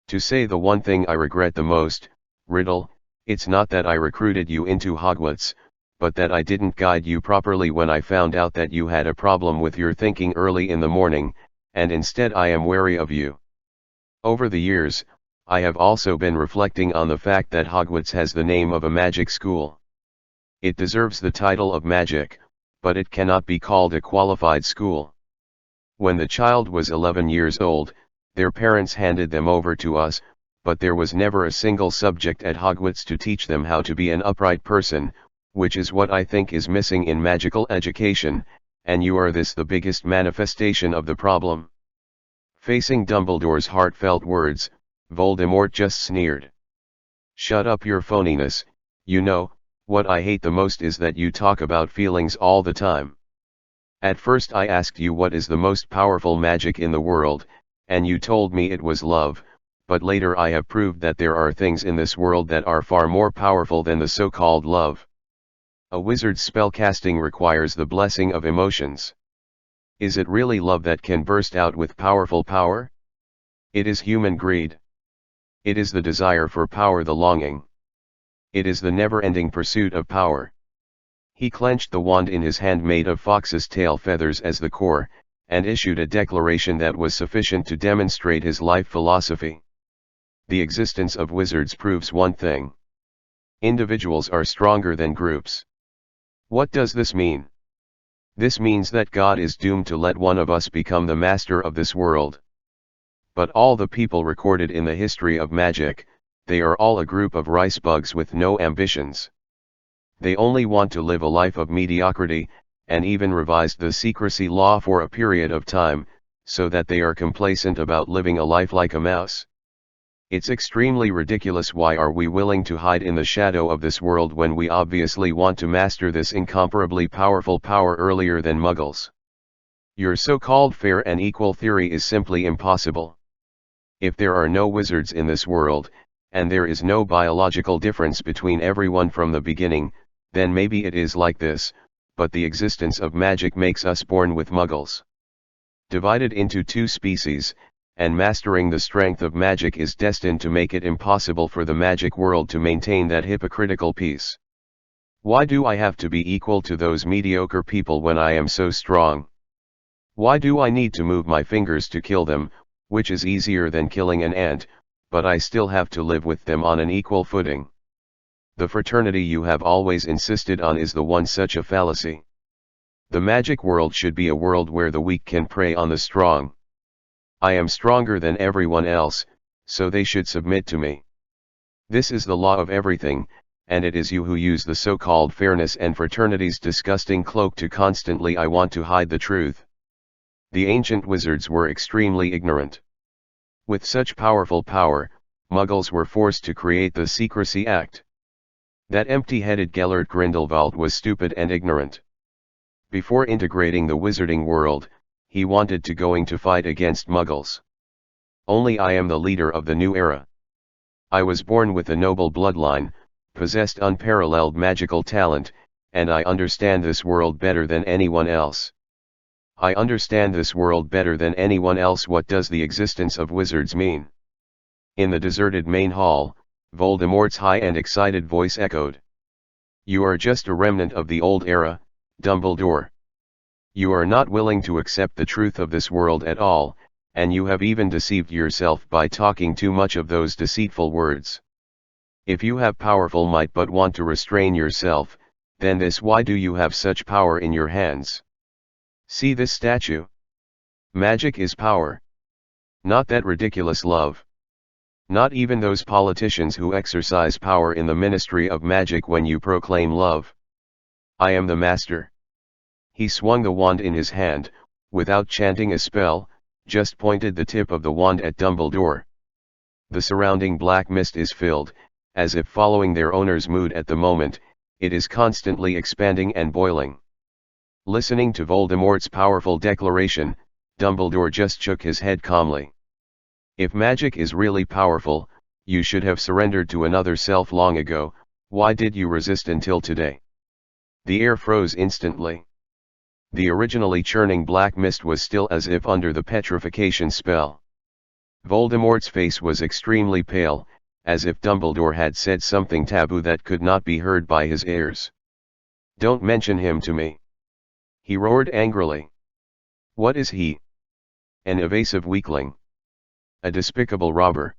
"To say the one thing I regret the most, Riddle, it's not that I recruited you into Hogwarts, but that I didn't guide you properly when I found out that you had a problem with your thinking early in the morning, and instead I am wary of you. Over the years, I have also been reflecting on the fact that Hogwarts has the name of a magic school. It deserves the title of magic, but it cannot be called a qualified school. When the child was 11 years old, their parents handed them over to us, but there was never a single subject at Hogwarts to teach them how to be an upright person, which is what I think is missing in magical education, and you are the biggest manifestation of the problem." Facing Dumbledore's heartfelt words, Voldemort just sneered. "Shut up your phoniness, you know, what I hate the most is that you talk about feelings all the time. At first I asked you what is the most powerful magic in the world, and you told me it was love, but later I have proved that there are things in this world that are far more powerful than the so-called love. A wizard's spellcasting requires the blessing of emotions. Is it really love that can burst out with powerful power? It is human greed. It is the desire for power, the longing. It is the never-ending pursuit of power." He clenched the wand in his hand made of fox's tail feathers as the core, and issued a declaration that was sufficient to demonstrate his life philosophy. The existence of wizards proves one thing. Individuals are stronger than groups. What does this mean? This means that God is doomed to let one of us become the master of this world. But all the people recorded in the history of magic, they are all a group of rice bugs with no ambitions. They only want to live a life of mediocrity, and even revised the secrecy law for a period of time, so that they are complacent about living a life like a mouse. It's extremely ridiculous. Why are we willing to hide in the shadow of this world when we obviously want to master this incomparably powerful power earlier than Muggles? Your so-called fair and equal theory is simply impossible. If there are no wizards in this world, and there is no biological difference between everyone from the beginning, then maybe it is like this, but the existence of magic makes us born with Muggles. Divided into two species, and mastering the strength of magic is destined to make it impossible for the magic world to maintain that hypocritical peace. Why do I have to be equal to those mediocre people when I am so strong? Why do I need to move my fingers to kill them, which is easier than killing an ant, but I still have to live with them on an equal footing? The fraternity you have always insisted on is the one such a fallacy. The magic world should be a world where the weak can prey on the strong. I am stronger than everyone else, so they should submit to me. This is the law of everything, and it is you who use the so-called fairness and fraternity's disgusting cloak to constantly want to hide the truth. The ancient wizards were extremely ignorant. With such powerful power, Muggles were forced to create the Secrecy Act. That empty-headed Gellert Grindelwald was stupid and ignorant. Before integrating the wizarding world, he wanted to fight against Muggles. Only I am the leader of the new era. I was born with a noble bloodline, possessed unparalleled magical talent, and I understand this world better than anyone else. I understand this world better than anyone else. What does the existence of wizards mean? In the deserted main hall, Voldemort's high and excited voice echoed. You are just a remnant of the old era, Dumbledore. You are not willing to accept the truth of this world at all, and you have even deceived yourself by talking too much of those deceitful words. If you have powerful might but want to restrain yourself, then why do you have such power in your hands? See this statue? Magic is power. Not that ridiculous love. Not even those politicians who exercise power in the ministry of magic when you proclaim love. I am the master. He swung the wand in his hand, without chanting a spell, just pointed the tip of the wand at Dumbledore. The surrounding black mist is filled, as if following their owner's mood at the moment, it is constantly expanding and boiling. Listening to Voldemort's powerful declaration, Dumbledore just shook his head calmly. If magic is really powerful, you should have surrendered to another self long ago. Why did you resist until today? The air froze instantly. The originally churning black mist was still as if under the petrification spell. Voldemort's face was extremely pale, as if Dumbledore had said something taboo that could not be heard by his heirs. Don't mention him to me. He roared angrily. What is he? An evasive weakling. A despicable robber.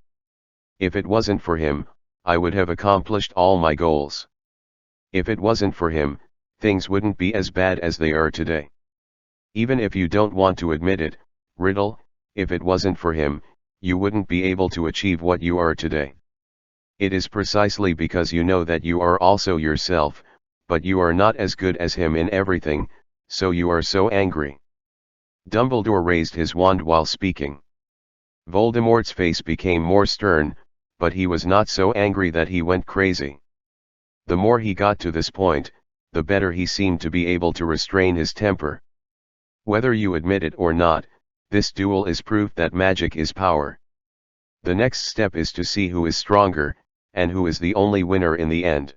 If it wasn't for him, I would have accomplished all my goals. If it wasn't for him, things wouldn't be as bad as they are today. Even if you don't want to admit it, Riddle, if it wasn't for him, you wouldn't be able to achieve what you are today. It is precisely because you know that you are also yourself, but you are not as good as him in everything, so you are so angry. Dumbledore raised his wand while speaking. Voldemort's face became more stern, but he was not so angry that he went crazy. The more he got to this point, the better he seemed to be able to restrain his temper. Whether you admit it or not, this duel is proof that magic is power. The next step is to see who is stronger, and who is the only winner in the end.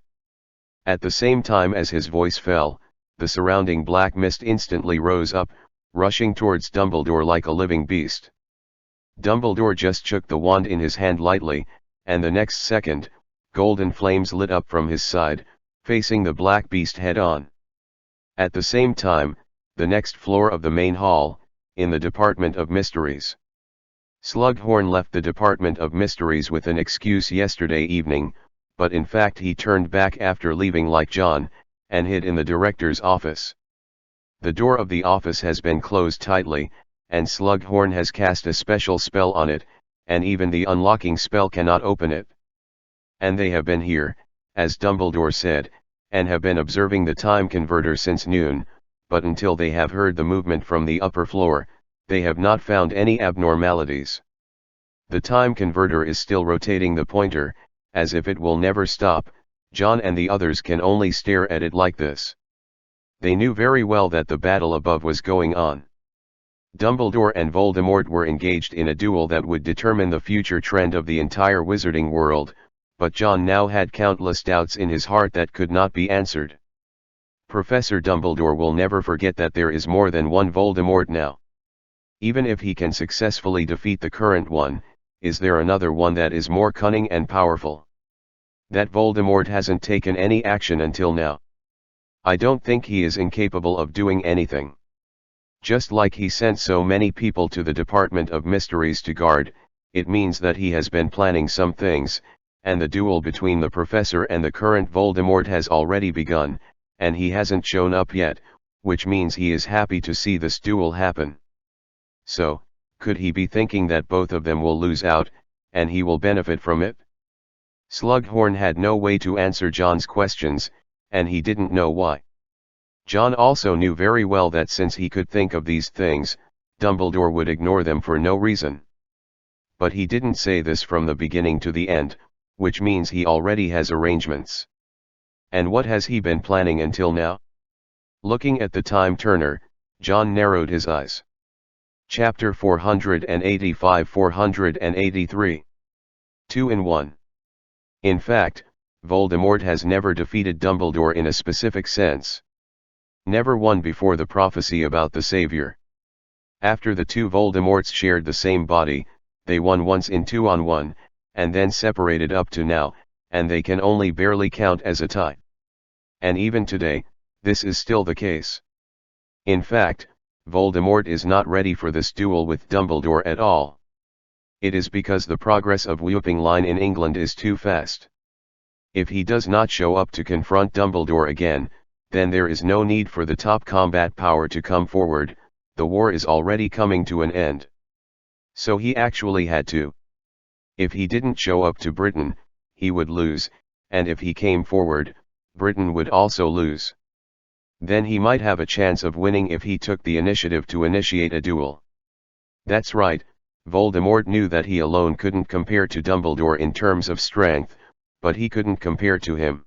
At the same time as his voice fell, the surrounding black mist instantly rose up, rushing towards Dumbledore like a living beast. Dumbledore just shook the wand in his hand lightly, and the next second, golden flames lit up from his side, facing the black beast head-on. At the same time, the next floor of the main hall, in the Department of Mysteries. Slughorn left the Department of Mysteries with an excuse yesterday evening, but in fact he turned back after leaving like John, and hid in the director's office. The door of the office has been closed tightly, and Slughorn has cast a special spell on it, and even the unlocking spell cannot open it. And they have been here, as Dumbledore said, and have been observing the time converter since noon, but until they have heard the movement from the upper floor, they have not found any abnormalities. The time converter is still rotating the pointer, as if it will never stop. John and the others can only stare at it like this. They knew very well that the battle above was going on. Dumbledore and Voldemort were engaged in a duel that would determine the future trend of the entire wizarding world, but John now had countless doubts in his heart that could not be answered. Professor Dumbledore will never forget that there is more than one Voldemort now. Even if he can successfully defeat the current one, is there another one that is more cunning and powerful? That Voldemort hasn't taken any action until now. I don't think he is incapable of doing anything. Just like he sent so many people to the Department of Mysteries to guard, it means that he has been planning some things, and the duel between the professor and the current Voldemort has already begun, and he hasn't shown up yet, which means he is happy to see this duel happen. So, could he be thinking that both of them will lose out, and he will benefit from it? Slughorn had no way to answer John's questions, and he didn't know why. John also knew very well that since he could think of these things, Dumbledore would ignore them for no reason. But he didn't say this from the beginning to the end, which means he already has arrangements. And what has he been planning until now? Looking at the time turner, John narrowed his eyes. Chapter 485-483. 2 in 1. In fact, Voldemort has never defeated Dumbledore in a specific sense. Never won before the prophecy about the Savior. After the two Voldemorts shared the same body, they won once in 2-on-1, and then separated up to now, and they can only barely count as a tie. And even today, this is still the case. In fact, Voldemort is not ready for this duel with Dumbledore at all. It is because the progress of Whooping Line in England is too fast. If he does not show up to confront Dumbledore again, then there is no need for the top combat power to come forward, the war is already coming to an end. So he actually had to. If he didn't show up to Britain, he would lose, and if he came forward, Britain would also lose. Then he might have a chance of winning if he took the initiative to initiate a duel. That's right, Voldemort knew that he alone couldn't compare to Dumbledore in terms of strength, but he couldn't compare to him.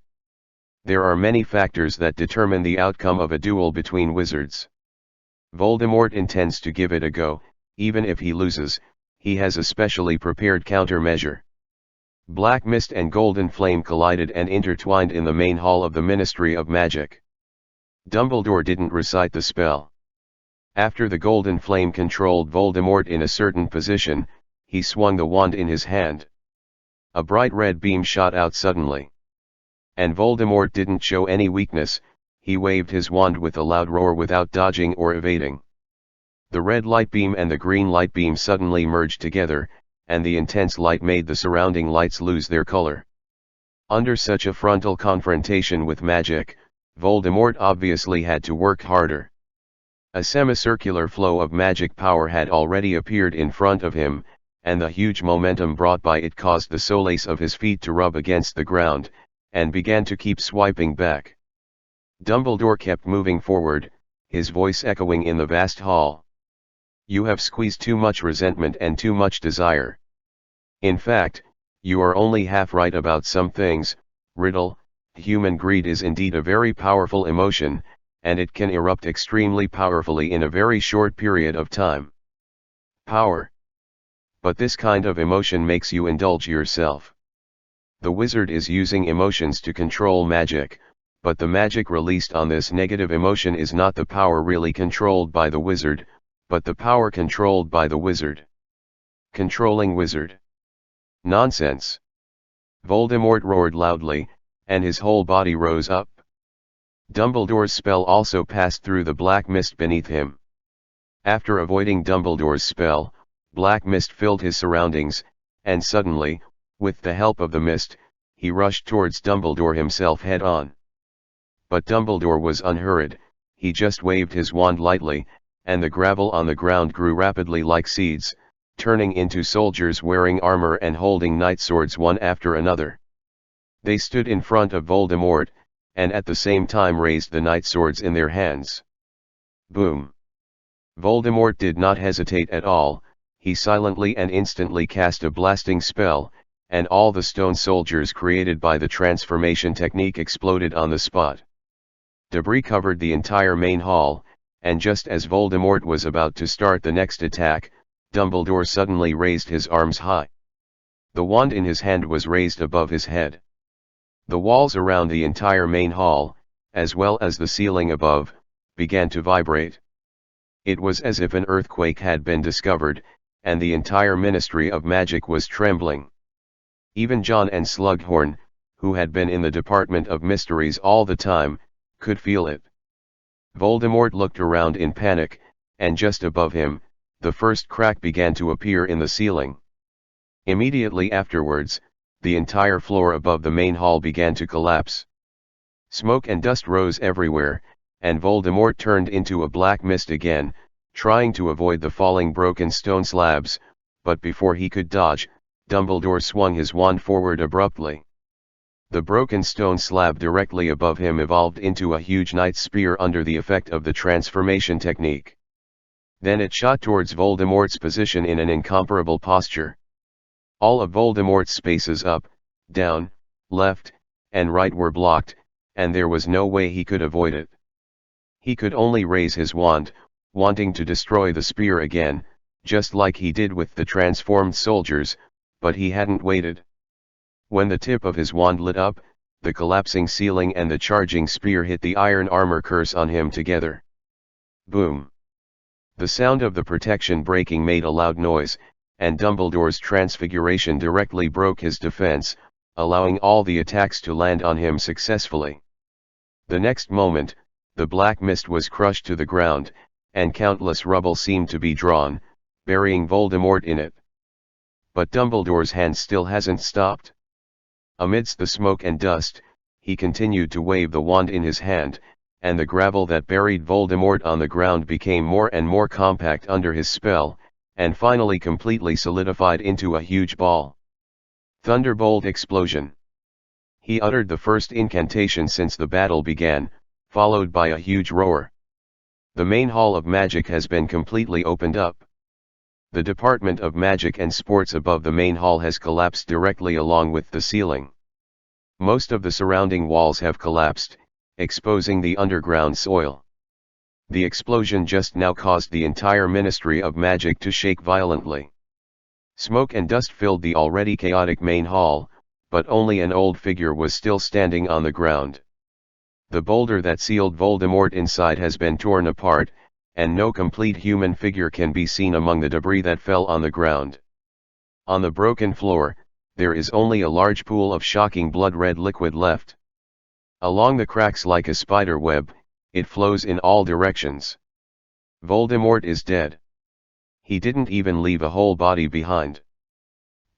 There are many factors that determine the outcome of a duel between wizards. Voldemort intends to give it a go, even if he loses, he has a specially prepared countermeasure. Black mist and golden flame collided and intertwined in the main hall of the Ministry of Magic. Dumbledore didn't recite the spell. After the golden flame controlled Voldemort in a certain position, he swung the wand in his hand. A bright red beam shot out suddenly. And Voldemort didn't show any weakness, he waved his wand with a loud roar without dodging or evading. The red light beam and the green light beam suddenly merged together, and the intense light made the surrounding lights lose their color. Under such a frontal confrontation with magic, Voldemort obviously had to work harder. A semicircular flow of magic power had already appeared in front of him, and the huge momentum brought by it caused the soles of his feet to rub against the ground, and began to keep swiping back. Dumbledore kept moving forward, his voice echoing in the vast hall. You have squeezed too much resentment and too much desire. In fact, you are only half right about some things, Riddle. Human greed is indeed a very powerful emotion, and it can erupt extremely powerfully in a very short period of time. Power. But this kind of emotion makes you indulge yourself. The wizard is using emotions to control magic, but the magic released on this negative emotion is not the power really controlled by the wizard, but the power controlled by the wizard. Controlling wizard. Nonsense. Voldemort roared loudly, and his whole body rose up. Dumbledore's spell also passed through the black mist beneath him. After avoiding Dumbledore's spell, black mist filled his surroundings, and suddenly, with the help of the mist, he rushed towards Dumbledore himself head-on. But Dumbledore was unhurried, he just waved his wand lightly, and the gravel on the ground grew rapidly like seeds, turning into soldiers wearing armor and holding knight swords one after another. They stood in front of Voldemort, and at the same time raised the knight swords in their hands. Boom! Voldemort did not hesitate at all, he silently and instantly cast a blasting spell, and all the stone soldiers created by the transformation technique exploded on the spot. Debris covered the entire main hall, and just as Voldemort was about to start the next attack, Dumbledore suddenly raised his arms high. The wand in his hand was raised above his head. The walls around the entire main hall, as well as the ceiling above, began to vibrate. It was as if an earthquake had been discovered, and the entire Ministry of Magic was trembling. Even John and Slughorn, who had been in the Department of Mysteries all the time, could feel it. Voldemort looked around in panic, and just above him, the first crack began to appear in the ceiling. Immediately afterwards, the entire floor above the main hall began to collapse. Smoke and dust rose everywhere, and Voldemort turned into a black mist again, trying to avoid the falling broken stone slabs, but before he could dodge, Dumbledore swung his wand forward abruptly. The broken stone slab directly above him evolved into a huge knight's spear under the effect of the transformation technique. Then it shot towards Voldemort's position in an incomparable posture. All of Voldemort's spaces up, down, left, and right were blocked, and there was no way he could avoid it. He could only raise his wand, wanting to destroy the spear again, just like he did with the transformed soldiers, but he hadn't waited. When the tip of his wand lit up, the collapsing ceiling and the charging spear hit the iron armor curse on him together. Boom! The sound of the protection breaking made a loud noise, and Dumbledore's transfiguration directly broke his defense, allowing all the attacks to land on him successfully. The next moment, the black mist was crushed to the ground, and countless rubble seemed to be drawn, burying Voldemort in it. But Dumbledore's hand still hasn't stopped. Amidst the smoke and dust, he continued to wave the wand in his hand, and the gravel that buried Voldemort on the ground became more and more compact under his spell, and finally completely solidified into a huge ball. Thunderbolt explosion. He uttered the first incantation since the battle began, followed by a huge roar. The main hall of magic has been completely opened up. The Department of Magic and Sports above the main hall has collapsed directly along with the ceiling. Most of the surrounding walls have collapsed, exposing the underground soil. The explosion just now caused the entire Ministry of Magic to shake violently. Smoke and dust filled the already chaotic main hall, but only an old figure was still standing on the ground. The boulder that sealed Voldemort inside has been torn apart, and no complete human figure can be seen among the debris that fell on the ground. On the broken floor, there is only a large pool of shocking blood-red liquid left. Along the cracks like a spider web, it flows in all directions. Voldemort is dead. He didn't even leave a whole body behind.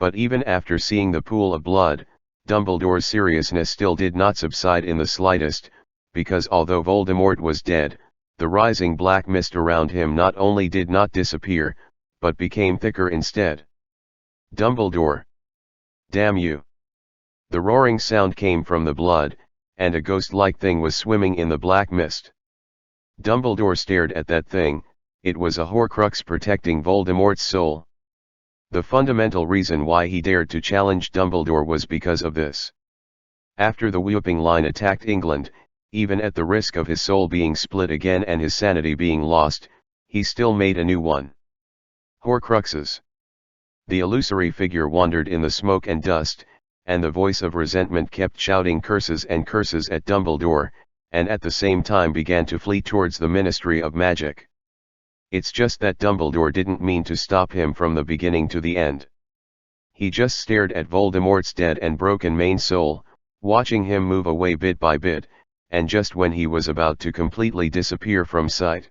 But even after seeing the pool of blood, Dumbledore's seriousness still did not subside in the slightest, because although Voldemort was dead, the rising black mist around him not only did not disappear, but became thicker instead. Dumbledore! Damn you! The roaring sound came from the blood, and a ghost-like thing was swimming in the black mist. Dumbledore stared at that thing. It was a Horcrux protecting Voldemort's soul. The fundamental reason why he dared to challenge Dumbledore was because of this. After the whooping line attacked England, even at the risk of his soul being split again and his sanity being lost, he still made a new one. Horcruxes. The illusory figure wandered in the smoke and dust, and the voice of resentment kept shouting curses and curses at Dumbledore, and at the same time began to flee towards the Ministry of Magic. It's just that Dumbledore didn't mean to stop him from the beginning to the end. He just stared at Voldemort's dead and broken main soul, watching him move away bit by bit, and just when he was about to completely disappear from sight,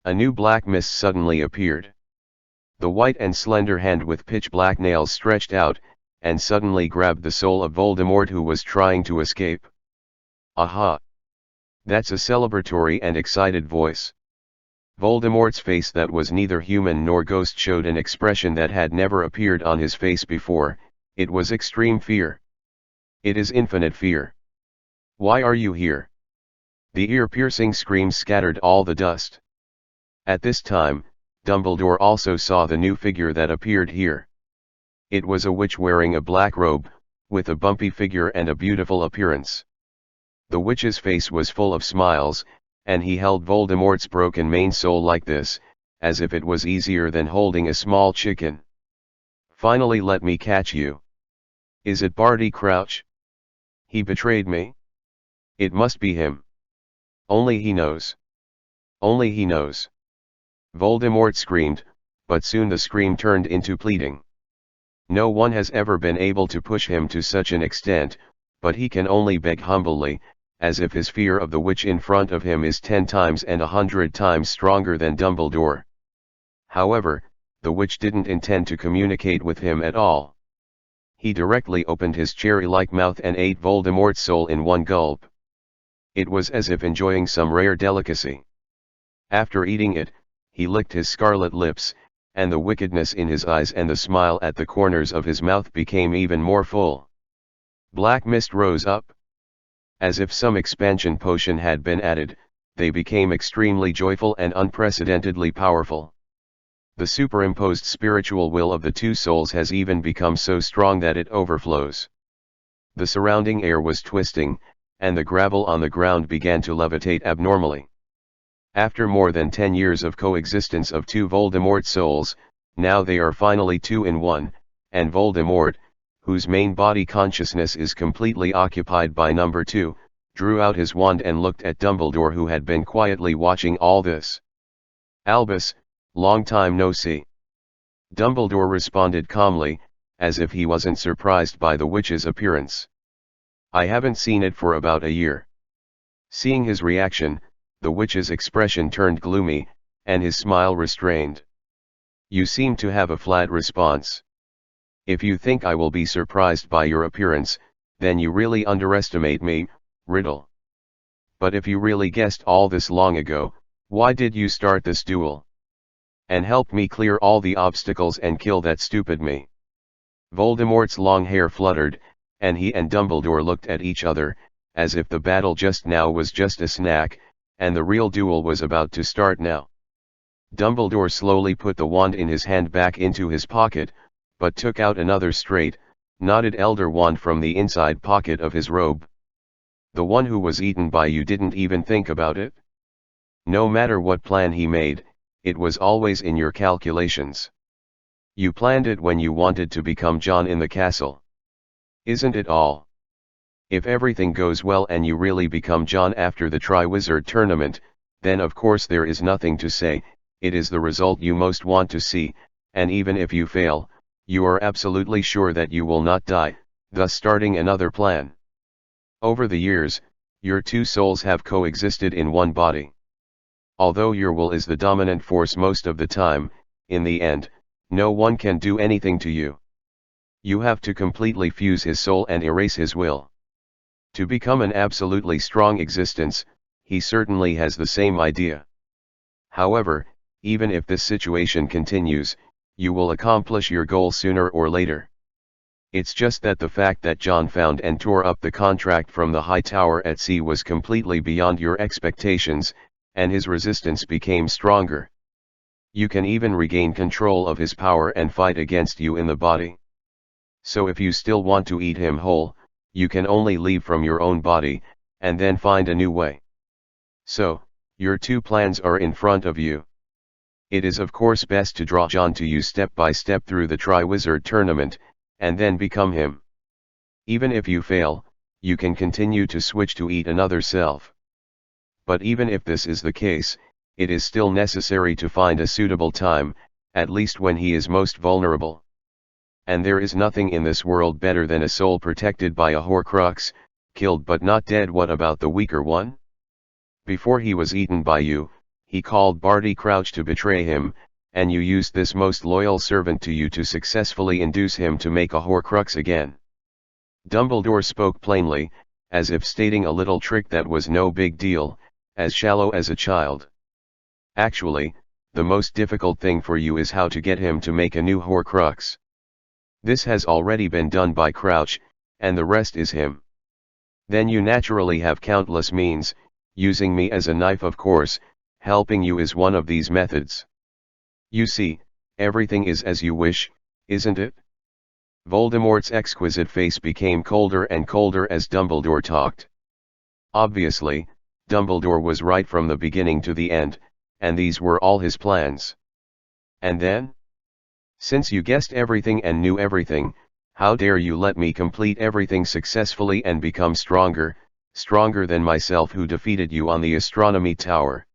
a new black mist suddenly appeared. The white and slender hand with pitch-black nails stretched out, and suddenly grabbed the soul of Voldemort who was trying to escape. Aha! That's a celebratory and excited voice. Voldemort's face that was neither human nor ghost showed an expression that had never appeared on his face before. It was extreme fear. It is infinite fear. Why are you here? The ear-piercing screams scattered all the dust. At this time, Dumbledore also saw the new figure that appeared here. It was a witch wearing a black robe, with a bumpy figure and a beautiful appearance. The witch's face was full of smiles, and he held Voldemort's broken main soul like this, as if it was easier than holding a small chicken. Finally let me catch you. Is it Barty Crouch? He betrayed me? It must be him. Only he knows. Only he knows. Voldemort screamed, but soon the scream turned into pleading. No one has ever been able to push him to such an extent, but he can only beg humbly, as if his fear of the witch in front of him is 10 times and 100 times stronger than Dumbledore. However, the witch didn't intend to communicate with him at all. He directly opened his cherry-like mouth and ate Voldemort's soul in one gulp. It was as if enjoying some rare delicacy. After eating it, he licked his scarlet lips, and the wickedness in his eyes and the smile at the corners of his mouth became even more full. Black mist rose up. As if some expansion potion had been added, they became extremely joyful and unprecedentedly powerful. The superimposed spiritual will of the two souls has even become so strong that it overflows. The surrounding air was twisting, and the gravel on the ground began to levitate abnormally. After more than 10 years of coexistence of two Voldemort souls, now they are finally two in one, and Voldemort, whose main body consciousness is completely occupied by number 2, drew out his wand and looked at Dumbledore who had been quietly watching all this. Albus, long time no see. Dumbledore responded calmly, as if he wasn't surprised by the witch's appearance. I haven't seen it for about a year. Seeing his reaction, the witch's expression turned gloomy, and his smile restrained. You seem to have a flat response. If you think I will be surprised by your appearance, then you really underestimate me, Riddle. But if you really guessed all this long ago, why did you start this duel? And help me clear all the obstacles and kill that stupid me." Voldemort's long hair fluttered, and he and Dumbledore looked at each other, as if the battle just now was just a snack, and the real duel was about to start now. Dumbledore slowly put the wand in his hand back into his pocket, but took out another straight, knotted elder wand from the inside pocket of his robe. "The one who was eaten by you didn't even think about it? No matter what plan he made, it was always in your calculations. You planned it when you wanted to become John in the castle. Isn't it all? If everything goes well and you really become John after the Triwizard Tournament, then of course there is nothing to say, it is the result you most want to see, and even if you fail, you are absolutely sure that you will not die, thus starting another plan. Over the years, your two souls have coexisted in one body. Although your will is the dominant force most of the time, in the end, no one can do anything to you. You have to completely fuse his soul and erase his will. To become an absolutely strong existence, he certainly has the same idea. However, even if this situation continues, you will accomplish your goal sooner or later. It's just that the fact that John found and tore up the contract from the High Tower at sea was completely beyond your expectations, and his resistance became stronger. You can even regain control of his power and fight against you in the body. So if you still want to eat him whole, you can only leave from your own body, and then find a new way. So, your two plans are in front of you. It is of course best to draw John to you step by step through the Triwizard Tournament, and then become him. Even if you fail, you can continue to switch to eat another self. But even if this is the case, it is still necessary to find a suitable time, at least when he is most vulnerable. And there is nothing in this world better than a soul protected by a Horcrux, killed but not dead. What about the weaker one? Before he was eaten by you, he called Barty Crouch to betray him, and you used this most loyal servant to you to successfully induce him to make a Horcrux again. Dumbledore spoke plainly, as if stating a little trick that was no big deal, as shallow as a child. Actually, the most difficult thing for you is how to get him to make a new Horcrux. This has already been done by Crouch, and the rest is him. Then you naturally have countless means, using me as a knife of course, helping you is one of these methods. You see, everything is as you wish, isn't it? Voldemort's exquisite face became colder and colder as Dumbledore talked. Obviously, Dumbledore was right from the beginning to the end, and these were all his plans. And then? Since you guessed everything and knew everything, how dare you let me complete everything successfully and become stronger, stronger than myself who defeated you on the Astronomy Tower.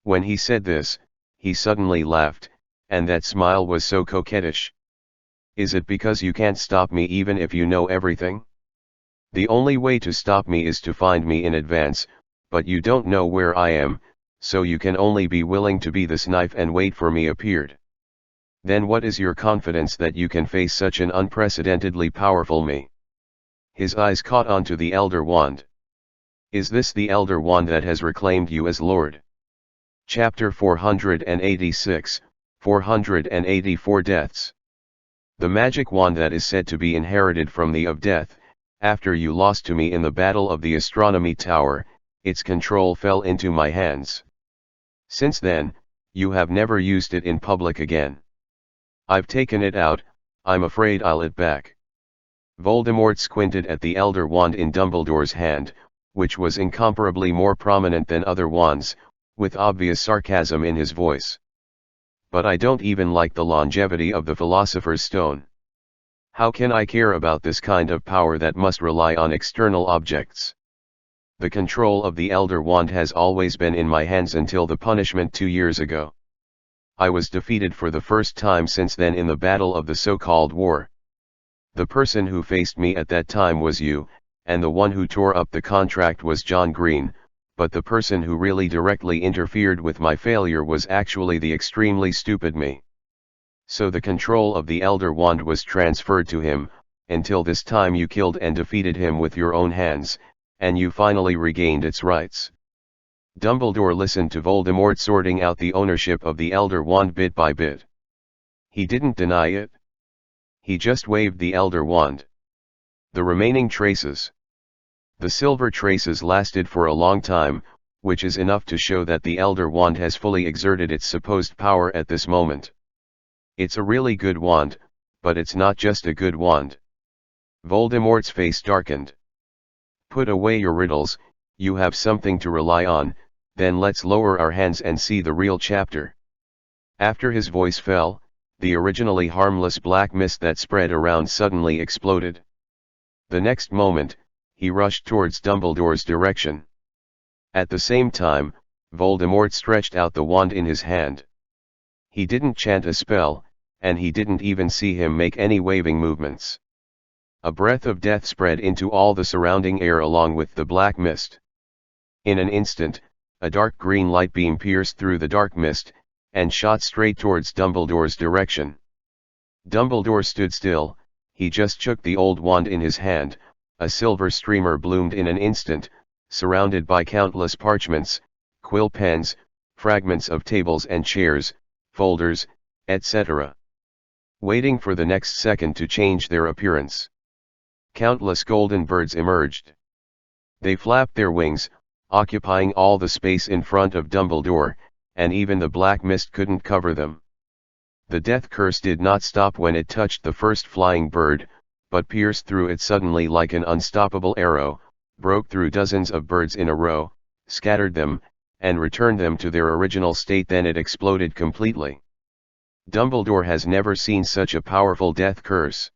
When he said this, he suddenly laughed, and that smile was so coquettish. Is it because you can't stop me even if you know everything? The only way to stop me is to find me in advance, but you don't know where I am, so you can only be willing to be this knife and wait for me appeared. Then what is your confidence that you can face such an unprecedentedly powerful me? His eyes caught onto the Elder Wand. Is this the Elder Wand that has reclaimed you as Lord? Chapter 486, 484 Deaths. The magic wand that is said to be inherited from the of Death, after you lost to me in the Battle of the Astronomy Tower, its control fell into my hands. Since then, you have never used it in public again. I've taken it out, I'm afraid I'll it back. Voldemort squinted at the Elder Wand in Dumbledore's hand, which was incomparably more prominent than other wands, with obvious sarcasm in his voice. But I don't even like the longevity of the Philosopher's Stone. How can I care about this kind of power that must rely on external objects? The control of the Elder Wand has always been in my hands until the punishment 2 years ago. I was defeated for the first time since then in the battle of the so-called war. The person who faced me at that time was you, and the one who tore up the contract was John Green, but the person who really directly interfered with my failure was actually the extremely stupid me. So the control of the Elder Wand was transferred to him, until this time you killed and defeated him with your own hands, and you finally regained its rights. Dumbledore listened to Voldemort sorting out the ownership of the Elder Wand bit by bit. He didn't deny it. He just waved the Elder Wand. The remaining traces. The silver traces lasted for a long time, which is enough to show that the Elder Wand has fully exerted its supposed power at this moment. It's a really good wand, but it's not just a good wand. Voldemort's face darkened. Put away your riddles, you have something to rely on, then let's lower our hands and see the real chapter. After his voice fell, the originally harmless black mist that spread around suddenly exploded. The next moment, he rushed towards Dumbledore's direction. At the same time, Voldemort stretched out the wand in his hand. He didn't chant a spell, and he didn't even see him make any waving movements. A breath of death spread into all the surrounding air along with the black mist. In an instant, a dark green light beam pierced through the dark mist, and shot straight towards Dumbledore's direction. Dumbledore stood still, he just shook the old wand in his hand, a silver streamer bloomed in an instant, surrounded by countless parchments, quill pens, fragments of tables and chairs, folders, etc. Waiting for the next second to change their appearance. Countless golden birds emerged. They flapped their wings, occupying all the space in front of Dumbledore, and even the black mist couldn't cover them. The death curse did not stop when it touched the first flying bird, but pierced through it suddenly like an unstoppable arrow, broke through dozens of birds in a row, scattered them, and returned them to their original state. Then it exploded completely. Dumbledore has never seen such a powerful death curse.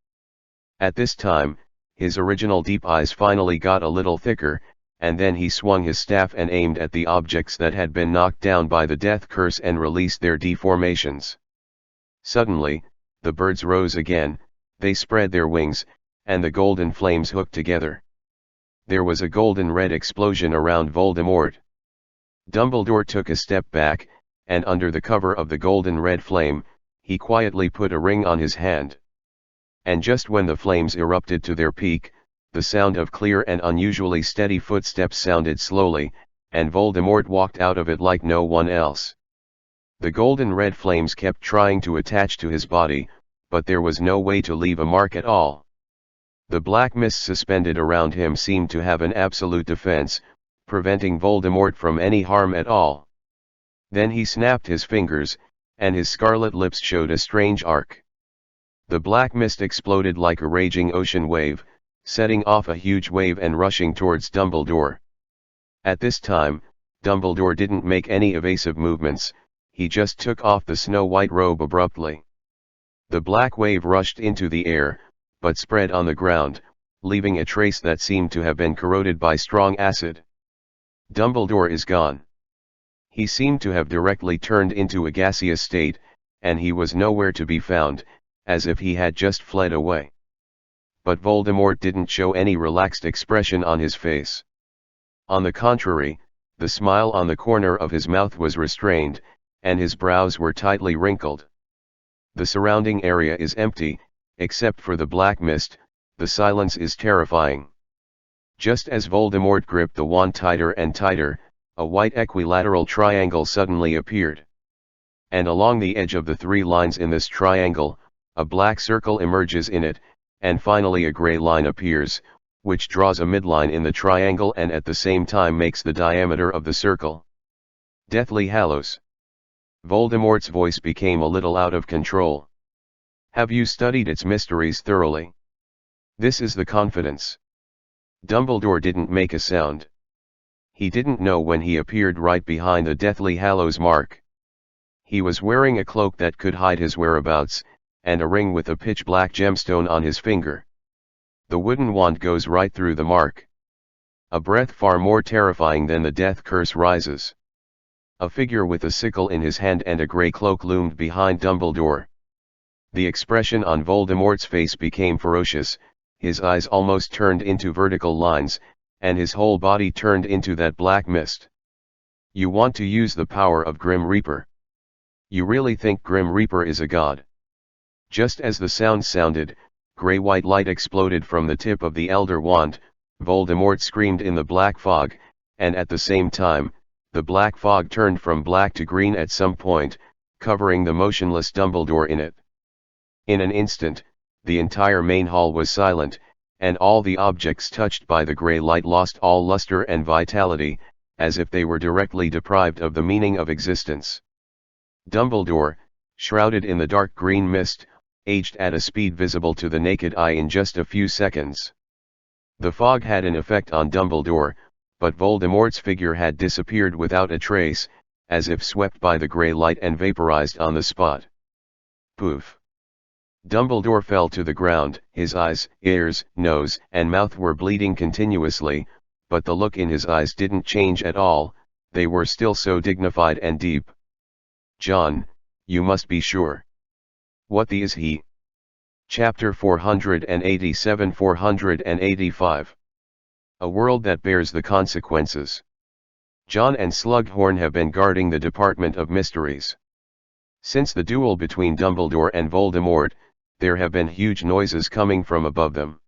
At this time, his original deep eyes finally got a little thicker, and then he swung his staff and aimed at the objects that had been knocked down by the death curse and released their deformations. Suddenly, the birds rose again, they spread their wings, and the golden flames hooked together. There was a golden-red explosion around Voldemort. Dumbledore took a step back, and under the cover of the golden-red flame, he quietly put a ring on his hand. And just when the flames erupted to their peak, the sound of clear and unusually steady footsteps sounded slowly, and Voldemort walked out of it like no one else. The golden-red flames kept trying to attach to his body, but there was no way to leave a mark at all. The black mist suspended around him seemed to have an absolute defense, preventing Voldemort from any harm at all. Then he snapped his fingers, and his scarlet lips showed a strange arc. The black mist exploded like a raging ocean wave, setting off a huge wave and rushing towards Dumbledore. At this time, Dumbledore didn't make any evasive movements, he just took off the snow-white robe abruptly. The black wave rushed into the air, but spread on the ground, leaving a trace that seemed to have been corroded by strong acid. Dumbledore is gone. He seemed to have directly turned into a gaseous state, and he was nowhere to be found, as if he had just fled away. But Voldemort didn't show any relaxed expression on his face. On the contrary, the smile on the corner of his mouth was restrained, and his brows were tightly wrinkled. The surrounding area is empty, except for the black mist, the silence is terrifying. Just as Voldemort gripped the wand tighter and tighter, a white equilateral triangle suddenly appeared. And along the edge of the three lines in this triangle, a black circle emerges in it, and finally a gray line appears, which draws a midline in the triangle and at the same time makes the diameter of the circle. Deathly Hallows. Voldemort's voice became a little out of control. Have you studied its mysteries thoroughly? This is the confidence. Dumbledore didn't make a sound. He didn't know when he appeared right behind the Deathly Hallows mark. He was wearing a cloak that could hide his whereabouts, and a ring with a pitch-black gemstone on his finger. The wooden wand goes right through the mark. A breath far more terrifying than the death curse rises. A figure with a sickle in his hand and a grey cloak loomed behind Dumbledore. The expression on Voldemort's face became ferocious, his eyes almost turned into vertical lines, and his whole body turned into that black mist. You want to use the power of Grim Reaper? You really think Grim Reaper is a god? Just as the sound sounded, grey-white light exploded from the tip of the Elder Wand, Voldemort screamed in the black fog, and at the same time, the black fog turned from black to green at some point, covering the motionless Dumbledore in it. In an instant, the entire main hall was silent, and all the objects touched by the grey light lost all luster and vitality, as if they were directly deprived of the meaning of existence. Dumbledore, shrouded in the dark green mist, aged at a speed visible to the naked eye in just a few seconds. The fog had an effect on Dumbledore, but Voldemort's figure had disappeared without a trace, as if swept by the grey light and vaporized on the spot. Poof! Dumbledore fell to the ground. His eyes, ears, nose, and mouth were bleeding continuously, but the look in his eyes didn't change at all, they were still so dignified and deep. John, you must be sure. What the is he? Chapter 487-485. A world that bears the consequences. John and Slughorn have been guarding the Department of Mysteries. Since the duel between Dumbledore and Voldemort, there have been huge noises coming from above them.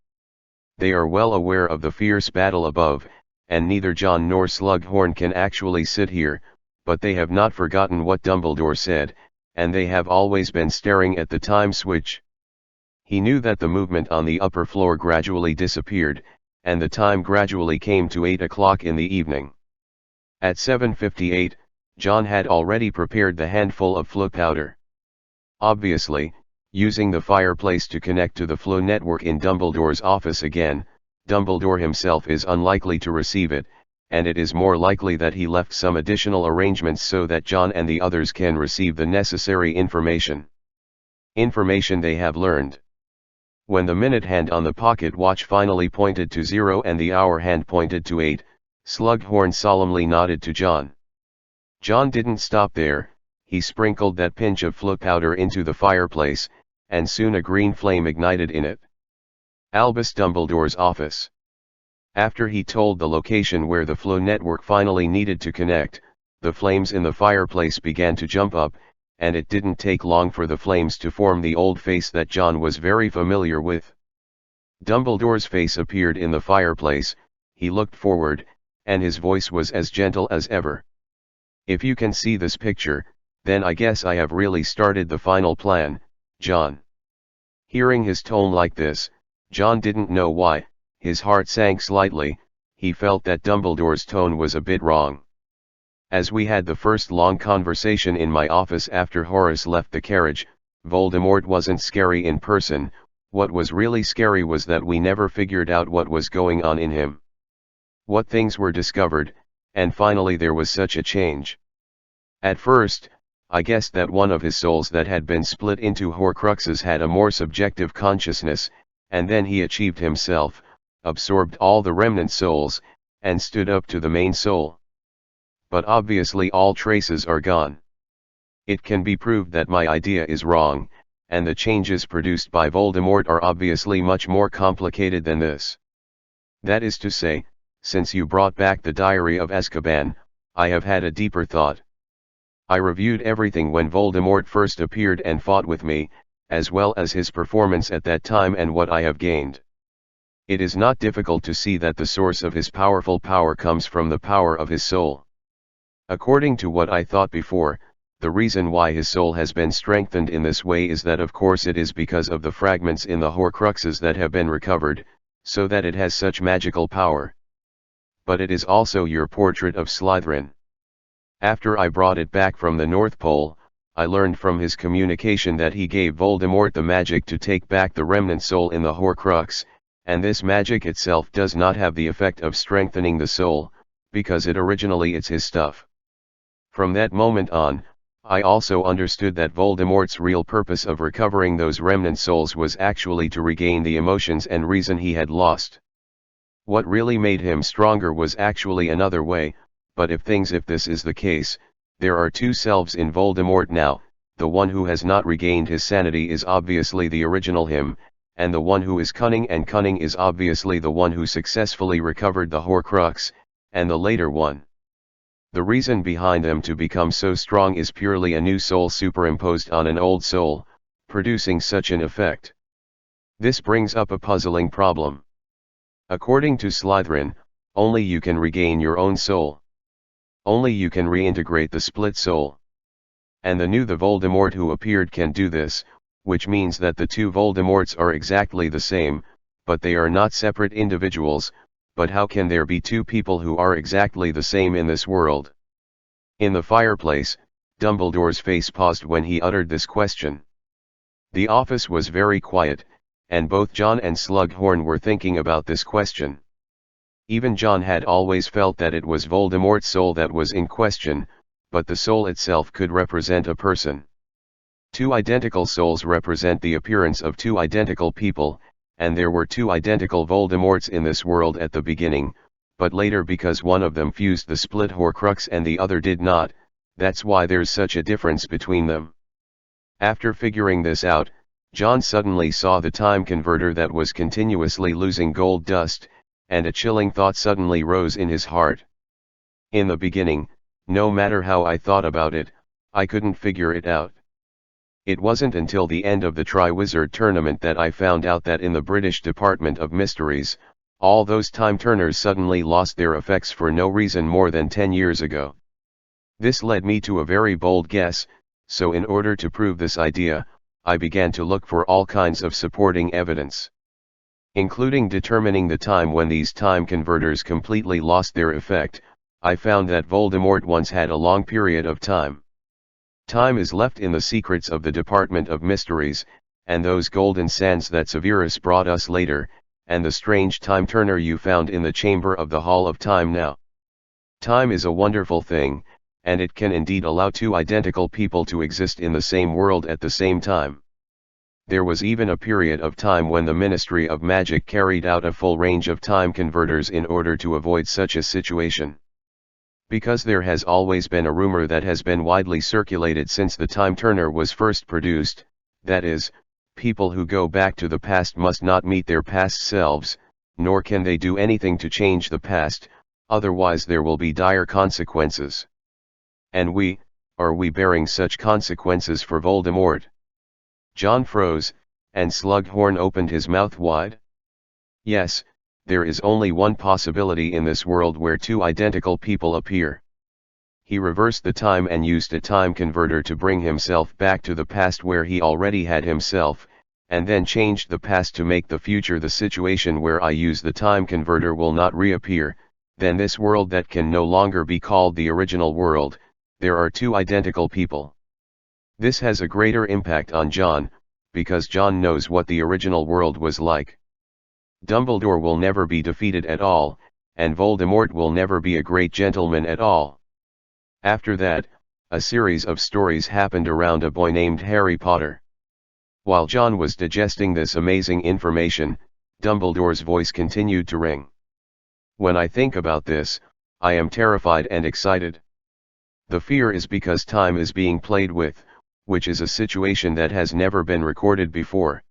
They are well aware of the fierce battle above, and neither John nor Slughorn can actually sit here, but they have not forgotten what Dumbledore said, and they have always been staring at the time switch. He knew that the movement on the upper floor gradually disappeared, and the time gradually came to 8 o'clock in the evening. At 7:58, John had already prepared the handful of flow powder. Obviously, using the fireplace to connect to the flow network in Dumbledore's office again, Dumbledore himself is unlikely to receive it, and it is more likely that he left some additional arrangements so that John and the others can receive the necessary information. Information they have learned. When the minute hand on the pocket watch finally pointed to 0 and the hour hand pointed to 8, Slughorn solemnly nodded to John. John didn't stop there, he sprinkled that pinch of flow powder into the fireplace, and soon a green flame ignited in it. Albus Dumbledore's office. After he told the location where the flow network finally needed to connect, the flames in the fireplace began to jump up, and it didn't take long for the flames to form the old face that John was very familiar with. Dumbledore's face appeared in the fireplace, he looked forward, and his voice was as gentle as ever. If you can see this picture, then I guess I have really started the final plan, John. Hearing his tone like this, John didn't know why, his heart sank slightly, he felt that Dumbledore's tone was a bit wrong. As we had the first long conversation in my office after Horace left the carriage, Voldemort wasn't scary in person, what was really scary was that we never figured out what was going on in him. What things were discovered, and finally there was such a change. At first, I guessed that one of his souls that had been split into Horcruxes had a more subjective consciousness, and then he achieved himself, absorbed all the remnant souls, and stood up to the main soul. But obviously all traces are gone. It can be proved that my idea is wrong, and the changes produced by Voldemort are obviously much more complicated than this. That is to say, since you brought back the Diary of Azkaban, I have had a deeper thought. I reviewed everything when Voldemort first appeared and fought with me, as well as his performance at that time and what I have gained. It is not difficult to see that the source of his powerful power comes from the power of his soul. According to what I thought before, the reason why his soul has been strengthened in this way is that of course it is because of the fragments in the Horcruxes that have been recovered, so that it has such magical power. But it is also your portrait of Slytherin. After I brought it back from the North Pole, I learned from his communication that he gave Voldemort the magic to take back the remnant soul in the Horcrux, and this magic itself does not have the effect of strengthening the soul, because it's his stuff. From that moment on, I also understood that Voldemort's real purpose of recovering those remnant souls was actually to regain the emotions and reason he had lost. What really made him stronger was actually another way, but if this is the case, there are two selves in Voldemort now, the one who has not regained his sanity is obviously the original him, and the one who is cunning is obviously the one who successfully recovered the Horcrux, and the later one. The reason behind them to become so strong is purely a new soul superimposed on an old soul, producing such an effect. This brings up a puzzling problem. According to Slytherin, only you can regain your own soul. Only you can reintegrate the split soul. And the Voldemort who appeared can do this, which means that the two Voldemorts are exactly the same, but they are not separate individuals. But how can there be two people who are exactly the same in this world? In the fireplace, Dumbledore's face paused when he uttered this question. The office was very quiet, and both John and Slughorn were thinking about this question. Even John had always felt that it was Voldemort's soul that was in question, but the soul itself could represent a person. Two identical souls represent the appearance of two identical people, and there were two identical Voldemorts in this world at the beginning, but later because one of them fused the split Horcrux and the other did not, that's why there's such a difference between them. After figuring this out, John suddenly saw the time converter that was continuously losing gold dust, and a chilling thought suddenly rose in his heart. In the beginning, no matter how I thought about it, I couldn't figure it out. It wasn't until the end of the Triwizard Tournament that I found out that in the British Department of Mysteries, all those time turners suddenly lost their effects for no reason more than 10 years ago. This led me to a very bold guess, so in order to prove this idea, I began to look for all kinds of supporting evidence, including determining the time when these time converters completely lost their effect. I found that Voldemort once had a long period of time. Time is left in the secrets of the Department of Mysteries, and those golden sands that Severus brought us later, and the strange time turner you found in the chamber of the Hall of Time now. Time is a wonderful thing, and it can indeed allow two identical people to exist in the same world at the same time. There was even a period of time when the Ministry of Magic carried out a full range of time converters in order to avoid such a situation. Because there has always been a rumor that has been widely circulated since the time turner was first produced, that is, people who go back to the past must not meet their past selves, nor can they do anything to change the past, otherwise there will be dire consequences. And are we bearing such consequences for Voldemort? John froze, and Slughorn opened his mouth wide. Yes, there is only one possibility in this world where two identical people appear. He reversed the time and used a time converter to bring himself back to the past where he already had himself, and then changed the past to make the future the situation where I use the time converter will not reappear. Then this world that can no longer be called the original world, there are two identical people. This has a greater impact on John, because John knows what the original world was like. Dumbledore will never be defeated at all, and Voldemort will never be a great gentleman at all. After that, a series of stories happened around a boy named Harry Potter. While John was digesting this amazing information, Dumbledore's voice continued to ring. When I think about this, I am terrified and excited. The fear is because time is being played with, which is a situation that has never been recorded before.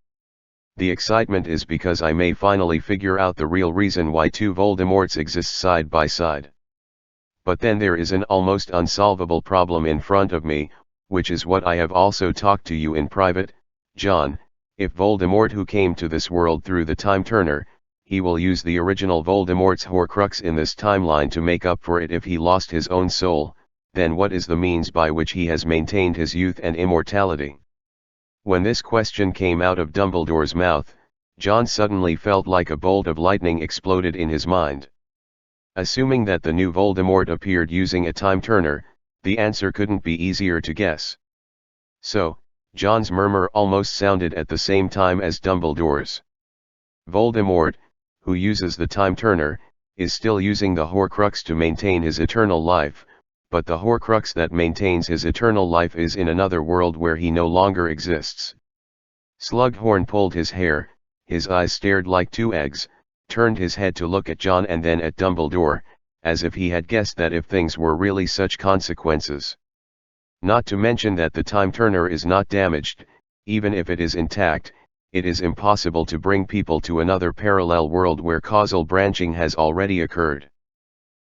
The excitement is because I may finally figure out the real reason why two Voldemorts exist side by side. But then there is an almost unsolvable problem in front of me, which is what I have also talked to you in private, John. If Voldemort who came to this world through the time turner, he will use the original Voldemort's Horcrux in this timeline to make up for it if he lost his own soul, then what is the means by which he has maintained his youth and immortality? When this question came out of Dumbledore's mouth, John suddenly felt like a bolt of lightning exploded in his mind. Assuming that the new Voldemort appeared using a time turner, the answer couldn't be easier to guess. So, John's murmur almost sounded at the same time as Dumbledore's. Voldemort, who uses the time turner, is still using the Horcrux to maintain his eternal life, but the Horcrux that maintains his eternal life is in another world where he no longer exists. Slughorn pulled his hair, his eyes stared like two eggs, turned his head to look at John and then at Dumbledore, as if he had guessed that if things were really such consequences. Not to mention that the time turner is not damaged, even if it is intact, it is impossible to bring people to another parallel world where causal branching has already occurred.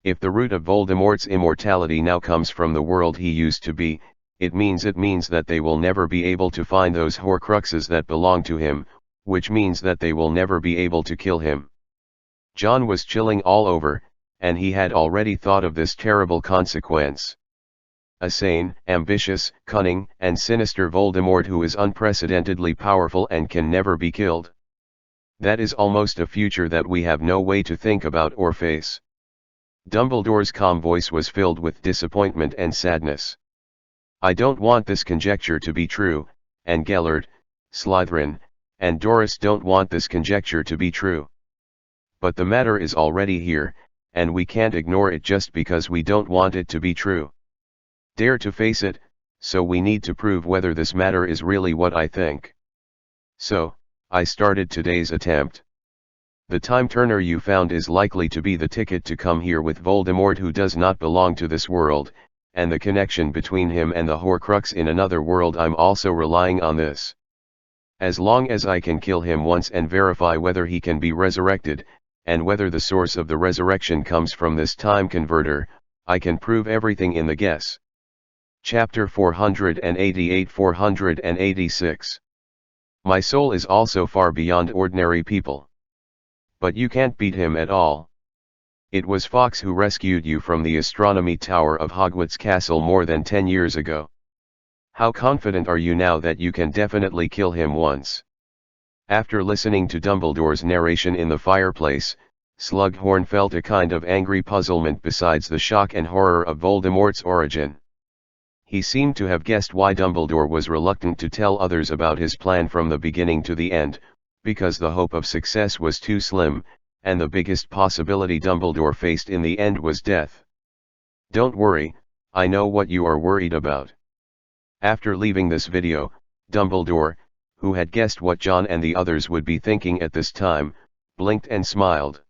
If the root of Voldemort's immortality now comes from the world he used to be, it means that they will never be able to find those Horcruxes that belong to him, which means that they will never be able to kill him. John was chilling all over, and he had already thought of this terrible consequence. A sane, ambitious, cunning, and sinister Voldemort who is unprecedentedly powerful and can never be killed. That is almost a future that we have no way to think about or face. Dumbledore's calm voice was filled with disappointment and sadness. I don't want this conjecture to be true, and Gellert, Slytherin, and Doris don't want this conjecture to be true. But the matter is already here, and we can't ignore it just because we don't want it to be true. Dare to face it, so we need to prove whether this matter is really what I think. So, I started today's attempt. The time turner you found is likely to be the ticket to come here with Voldemort, who does not belong to this world, and the connection between him and the Horcrux in another world. I'm also relying on this. As long as I can kill him once and verify whether he can be resurrected, and whether the source of the resurrection comes from this time converter, I can prove everything in the guess. Chapter 488-486. My soul is also far beyond ordinary people. But you can't beat him at all. It was Fawkes who rescued you from the astronomy tower of Hogwarts Castle more than 10 years ago. How confident are you now that you can definitely kill him once? After listening to Dumbledore's narration in the fireplace, Slughorn felt a kind of angry puzzlement besides the shock and horror of Voldemort's origin. He seemed to have guessed why Dumbledore was reluctant to tell others about his plan from the beginning to the end, because the hope of success was too slim, and the biggest possibility Dumbledore faced in the end was death. Don't worry, I know what you are worried about. After leaving this video, Dumbledore, who had guessed what John and the others would be thinking at this time, blinked and smiled.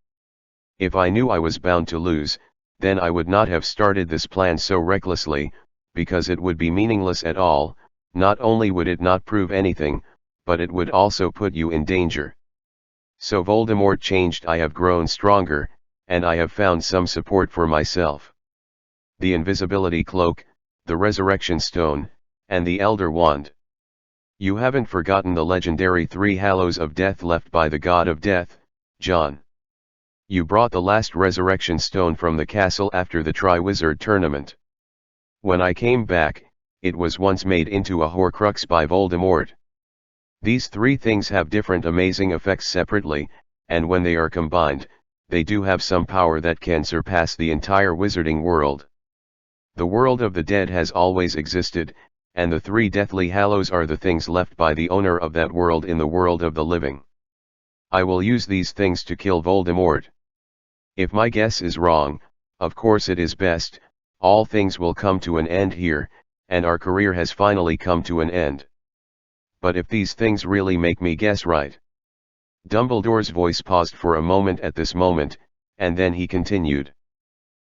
If I knew I was bound to lose, then I would not have started this plan so recklessly, because it would be meaningless at all. Not only would it not prove anything, but it would also put you in danger. So Voldemort changed. I have grown stronger, and I have found some support for myself. The invisibility cloak, the resurrection stone, and the Elder Wand. You haven't forgotten the legendary 3 Hallows of Death left by the God of Death, John. You brought the last resurrection stone from the castle after the Triwizard Tournament. When I came back, it was once made into a Horcrux by Voldemort. These 3 things have different amazing effects separately, and when they are combined, they do have some power that can surpass the entire wizarding world. The world of the dead has always existed, and the 3 Deathly Hallows are the things left by the owner of that world in the world of the living. I will use these things to kill Voldemort. If my guess is wrong, of course it is best. All things will come to an end here, and our career has finally come to an end. But if these things really make me guess right. Dumbledore's voice paused for a moment at this moment, and then he continued.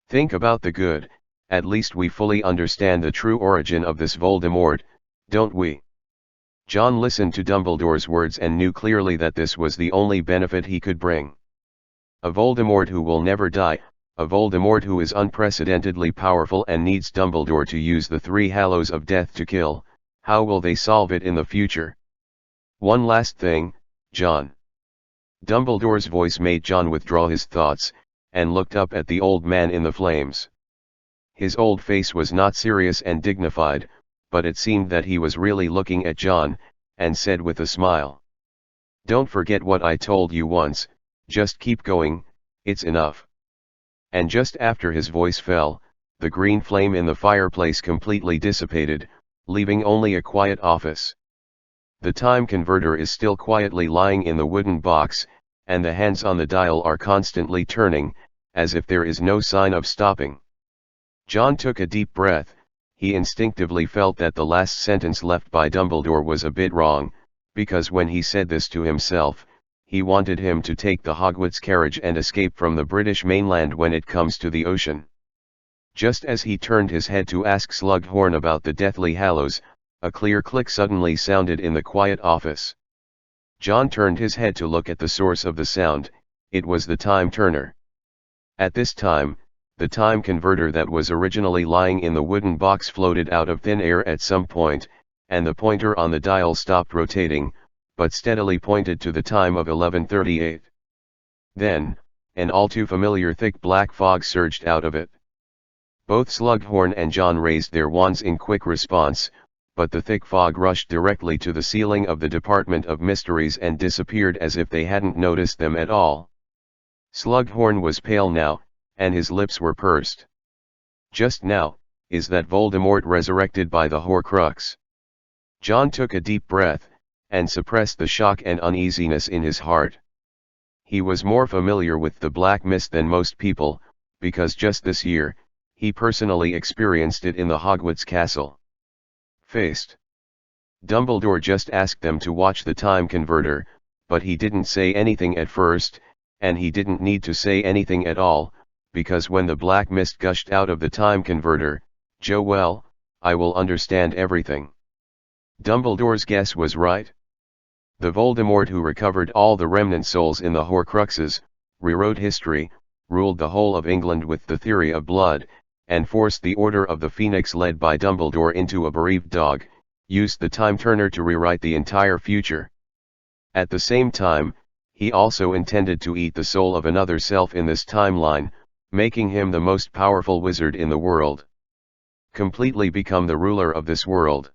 Think about the good. At least we fully understand the true origin of this Voldemort, don't we? John listened to Dumbledore's words and knew clearly that this was the only benefit he could bring. A Voldemort who will never die. A Voldemort who is unprecedentedly powerful and needs Dumbledore to use the 3 Hallows of Death to kill. How will they solve it in the future? One last thing, John. Dumbledore's voice made John withdraw his thoughts, and looked up at the old man in the flames. His old face was not serious and dignified, but it seemed that he was really looking at John, and said with a smile. Don't forget what I told you once, just keep going, it's enough. And just after his voice fell, the green flame in the fireplace completely dissipated, leaving only a quiet office. The time converter is still quietly lying in the wooden box, and the hands on the dial are constantly turning, as if there is no sign of stopping. John took a deep breath. He instinctively felt that the last sentence left by Dumbledore was a bit wrong, because when he said this to himself, he wanted him to take the Hogwarts carriage and escape from the British mainland when it comes to the ocean. Just as he turned his head to ask Slughorn about the Deathly Hallows, a clear click suddenly sounded in the quiet office. John turned his head to look at the source of the sound. It was the time turner. At this time, the time converter that was originally lying in the wooden box floated out of thin air at some point, and the pointer on the dial stopped rotating, but steadily pointed to the time of 11:38. Then, An all too familiar thick black fog surged out of it. Both Slughorn and John raised their wands in quick response, but the thick fog rushed directly to the ceiling of the Department of Mysteries and disappeared as if they hadn't noticed them at all. Slughorn was pale now, and his lips were pursed. Just now, is that Voldemort resurrected by the Horcrux? John took a deep breath, and suppressed the shock and uneasiness in his heart. He was more familiar with the Black Mist than most people, because just this year, he personally experienced it in the Hogwarts castle. Faced. Dumbledore just asked them to watch the time converter, but he didn't say anything at first, and he didn't need to say anything at all, because when the black mist gushed out of the time converter, well, I will understand everything. Dumbledore's guess was right. The Voldemort who recovered all the remnant souls in the Horcruxes, rewrote history, ruled the whole of England with the theory of blood, and forced the Order of the Phoenix led by Dumbledore into a bereaved dog, used the time turner to rewrite the entire future. At the same time, he also intended to eat the soul of another self in this timeline, making him the most powerful wizard in the world. Completely become the ruler of this world.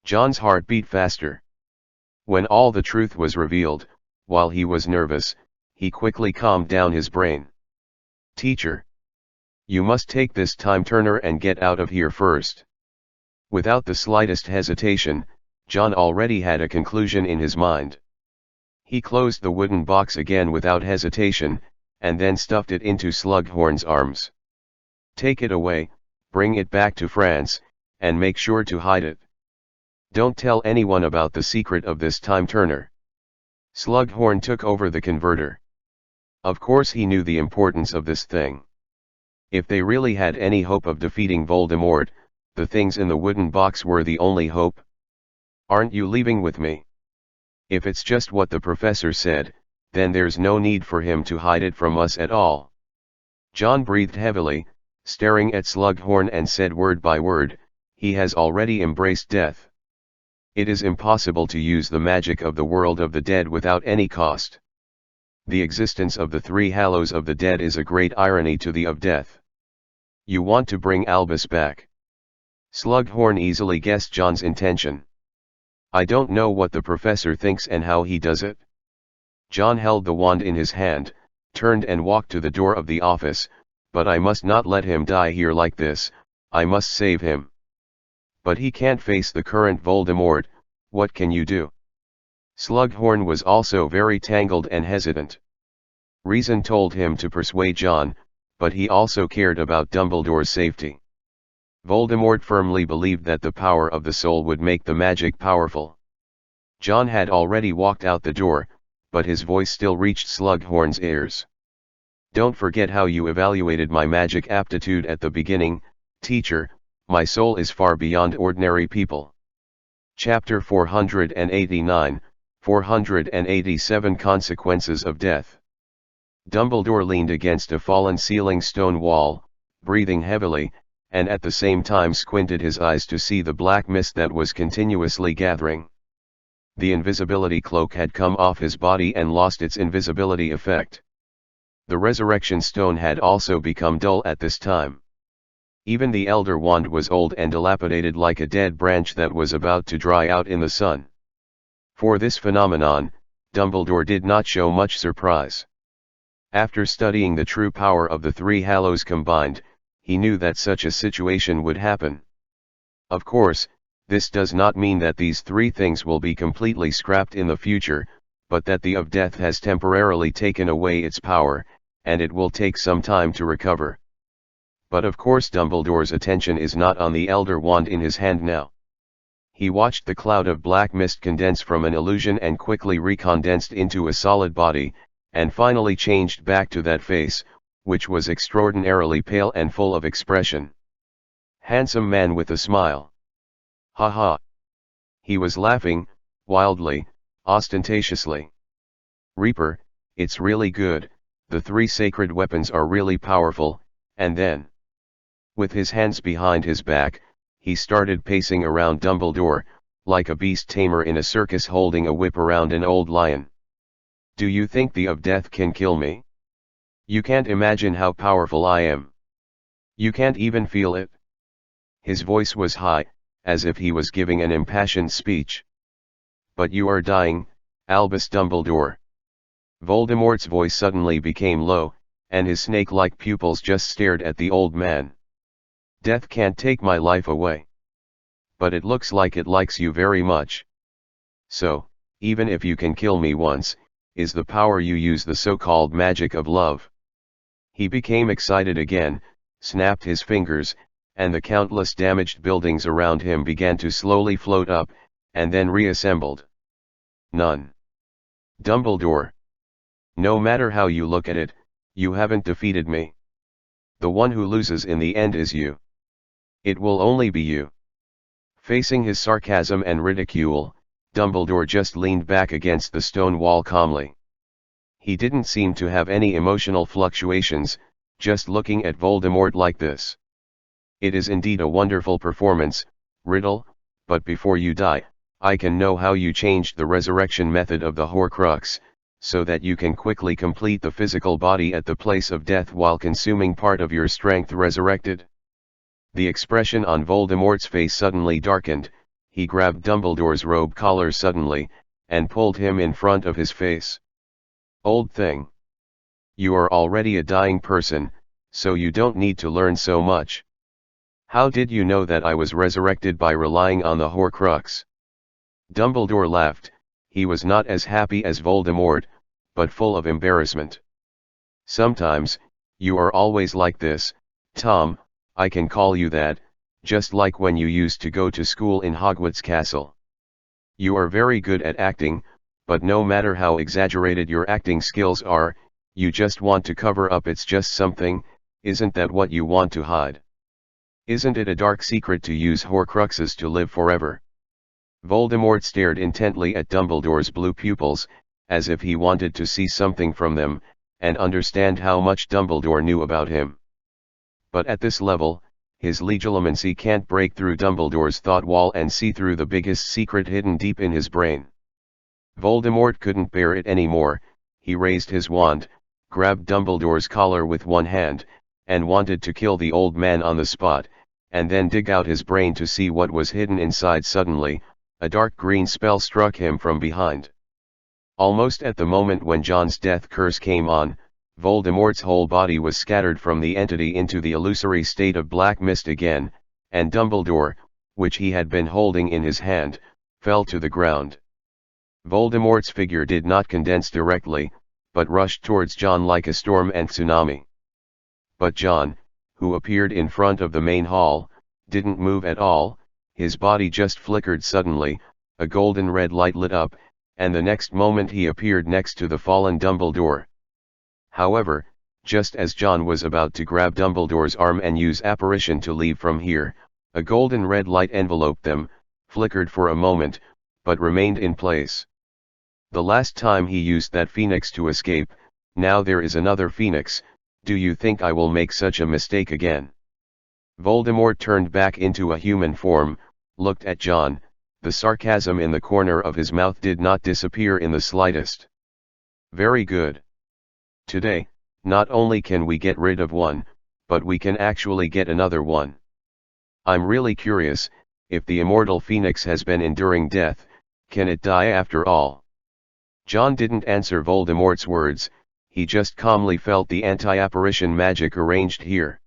John's heart beat faster. When all the truth was revealed, while he was nervous, he quickly calmed down his brain. Teacher, you must take this time turner and get out of here first. Without the slightest hesitation, John already had a conclusion in his mind. He closed the wooden box again without hesitation, and then stuffed it into Slughorn's arms. Take it away, bring it back to France, and make sure to hide it. Don't tell anyone about the secret of this time turner. Slughorn took over the converter. Of course he knew the importance of this thing. If they really had any hope of defeating Voldemort, the things in the wooden box were the only hope. Aren't you leaving with me? If it's just what the professor said, then there's no need for him to hide it from us at all. John breathed heavily, staring at Slughorn, and said word by word, he has already embraced death. It is impossible to use the magic of the world of the dead without any cost. The existence of the three hallows of the dead is a great irony to the of death. You want to bring Albus back. Slughorn easily guessed John's intention. I don't know what the professor thinks and how he does it. John held the wand in his hand, turned and walked to the door of the office, but I must not let him die here like this, I must save him. But he can't face the current Voldemort, what can you do? Slughorn was also very tangled and hesitant. Reason told him to persuade John, but he also cared about Dumbledore's safety. Voldemort firmly believed that the power of the soul would make the magic powerful. John had already walked out the door, but his voice still reached Slughorn's ears. Don't forget how you evaluated my magic aptitude at the beginning, teacher, my soul is far beyond ordinary people. Chapter 489, 487 Consequences of Death. Dumbledore leaned against a fallen ceiling stone wall, breathing heavily, and at the same time squinted his eyes to see the black mist that was continuously gathering. The invisibility cloak had come off his body and lost its invisibility effect. The resurrection stone had also become dull at this time. Even the elder wand was old and dilapidated like a dead branch that was about to dry out in the sun. For this phenomenon, Dumbledore did not show much surprise. After studying the true power of the three hallows combined, he knew that such a situation would happen. Of course, this does not mean that these three things will be completely scrapped in the future, but that the of death has temporarily taken away its power, and it will take some time to recover. But of course Dumbledore's attention is not on the elder wand in his hand now. He watched the cloud of black mist condense from an illusion and quickly recondensed into a solid body, and finally changed back to that face, which was extraordinarily pale and full of expression. Handsome man with a smile. Ha ha. He was laughing, wildly, ostentatiously. Reaper, it's really good, the three sacred weapons are really powerful, and then, with his hands behind his back, he started pacing around Dumbledore, like a beast tamer in a circus holding a whip around an old lion. Do you think the of death can kill me? You can't imagine how powerful I am. You can't even feel it. His voice was high, as if he was giving an impassioned speech. But you are dying, Albus Dumbledore. Voldemort's voice suddenly became low, and his snake-like pupils just stared at the old man. Death can't take my life away. But it looks like it likes you very much. So, even if you can kill me once, is the power you use the so-called magic of love. He became excited again, snapped his fingers, and the countless damaged buildings around him began to slowly float up, and then reassembled. None. Dumbledore. No matter how you look at it, you haven't defeated me. The one who loses in the end is you. It will only be you. Facing his sarcasm and ridicule, Dumbledore just leaned back against the stone wall calmly. He didn't seem to have any emotional fluctuations, just looking at Voldemort like this. It is indeed a wonderful performance, Riddle, but before you die, I can know how you changed the resurrection method of the Horcrux, so that you can quickly complete the physical body at the place of death while consuming part of your strength resurrected. The expression on Voldemort's face suddenly darkened. He grabbed Dumbledore's robe collar suddenly, and pulled him in front of his face. Old thing. You are already a dying person, so you don't need to learn so much. How did you know that I was resurrected by relying on the Horcrux? Dumbledore laughed. He was not as happy as Voldemort, but full of embarrassment. Sometimes, you are always like this, Tom, I can call you that, just like when you used to go to school in Hogwarts Castle. You are very good at acting, but no matter how exaggerated your acting skills are, you just want to cover up. It's just something, isn't that what you want to hide? Isn't it a dark secret to use Horcruxes to live forever? Voldemort stared intently at Dumbledore's blue pupils, as if he wanted to see something from them, and understand how much Dumbledore knew about him. But at this level, his legilimency can't break through Dumbledore's thought wall and see through the biggest secret hidden deep in his brain. Voldemort couldn't bear it anymore. He raised his wand, grabbed Dumbledore's collar with one hand, and wanted to kill the old man on the spot, and then dig out his brain to see what was hidden inside. Suddenly, a dark green spell struck him from behind. Almost at the moment when John's death curse came on, Voldemort's whole body was scattered from the entity into the illusory state of black mist again, and Dumbledore, which he had been holding in his hand, fell to the ground. Voldemort's figure did not condense directly, but rushed towards John like a storm and tsunami. But John, who appeared in front of the main hall, didn't move at all. His body just flickered suddenly, a golden red light lit up, and the next moment he appeared next to the fallen Dumbledore. However, just as John was about to grab Dumbledore's arm and use apparition to leave from here, a golden red light enveloped them, flickered for a moment, but remained in place. The last time he used that phoenix to escape, now there is another phoenix. Do you think I will make such a mistake again? Voldemort turned back into a human form, looked at John. The sarcasm in the corner of his mouth did not disappear in the slightest. Very good. Today, not only can we get rid of one, but we can actually get another one. I'm really curious, if the immortal phoenix has been enduring death, can it die after all? John didn't answer Voldemort's words. He just calmly felt the anti-apparition magic arranged here.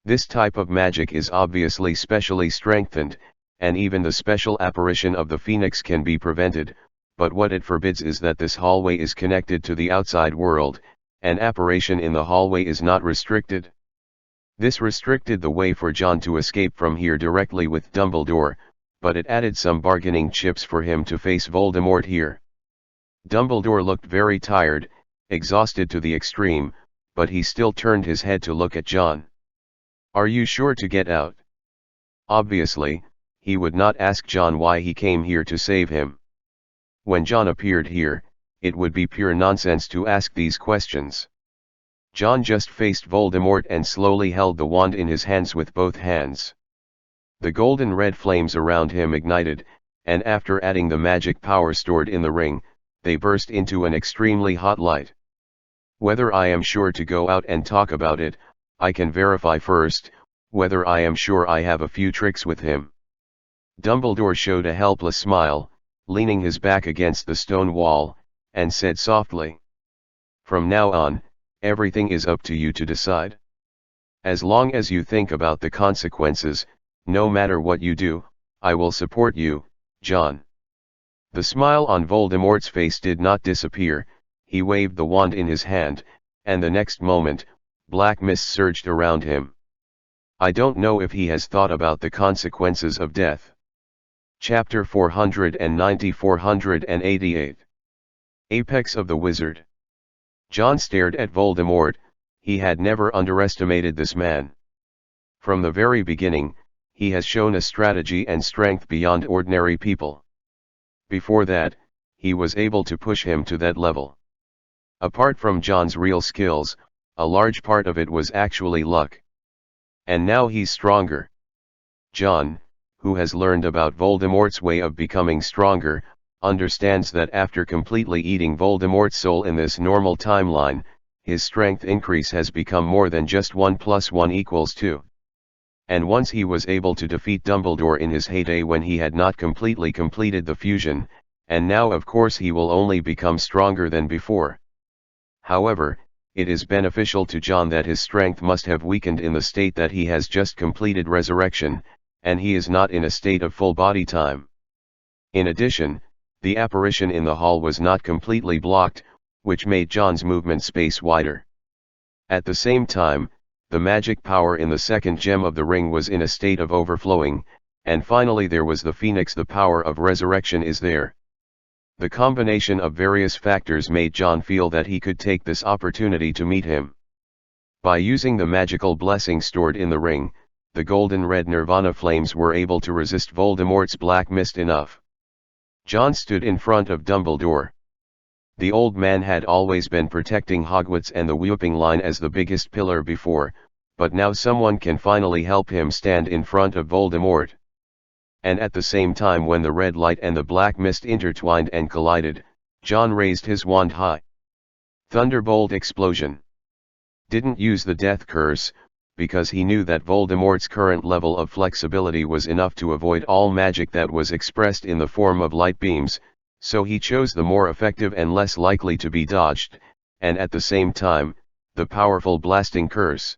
This type of magic is obviously specially strengthened, and even the special apparition of the phoenix can be prevented, but what it forbids is that this hallway is connected to the outside world. An apparition in the hallway is not restricted. This restricted the way for John to escape from here directly with Dumbledore, but it added some bargaining chips for him to face Voldemort here. Dumbledore looked very tired, exhausted to the extreme, but he still turned his head to look at John. Are you sure to get out? Obviously, he would not ask John why he came here to save him. When John appeared here, it would be pure nonsense to ask these questions. John just faced Voldemort and slowly held the wand in his hands with both hands. The golden red flames around him ignited, and after adding the magic power stored in the ring, they burst into an extremely hot light. Whether I am sure to go out and talk about it, I can verify first, whether I am sure I have a few tricks with him." Dumbledore showed a helpless smile, leaning his back against the stone wall, and said softly, "From now on, everything is up to you to decide. As long as you think about the consequences, no matter what you do, I will support you, John." The smile on Voldemort's face did not disappear. He waved the wand in his hand, and the next moment, black mist surged around him. I don't know if he has thought about the consequences of death. Chapter 490-488. Apex of the Wizard. John stared at Voldemort. He had never underestimated this man. From the very beginning, he has shown a strategy and strength beyond ordinary people. Before that, he was able to push him to that level. Apart from John's real skills, a large part of it was actually luck. And now he's stronger. John, who has learned about Voldemort's way of becoming stronger, understands that after completely eating Voldemort's soul in this normal timeline, his strength increase has become more than just 1 + 1 = 2. And once he was able to defeat Dumbledore in his heyday when he had not completely completed the fusion, and now of course he will only become stronger than before. However, it is beneficial to John that his strength must have weakened in the state that he has just completed resurrection, and he is not in a state of full body time. In addition, the apparition in the hall was not completely blocked, which made John's movement space wider. At the same time, the magic power in the second gem of the ring was in a state of overflowing, and finally there was the Phoenix. The power of resurrection is there. The combination of various factors made John feel that he could take this opportunity to meet him. By using the magical blessing stored in the ring, the golden-red Nirvana flames were able to resist Voldemort's black mist enough. John stood in front of Dumbledore. The old man had always been protecting Hogwarts and the Whooping Line as the biggest pillar before, but now someone can finally help him stand in front of Voldemort. And at the same time, when the red light and the black mist intertwined and collided, John raised his wand high. Thunderbolt explosion. Didn't use the death curse, because he knew that Voldemort's current level of flexibility was enough to avoid all magic that was expressed in the form of light beams, so he chose the more effective and less likely to be dodged, and at the same time, the powerful blasting curse.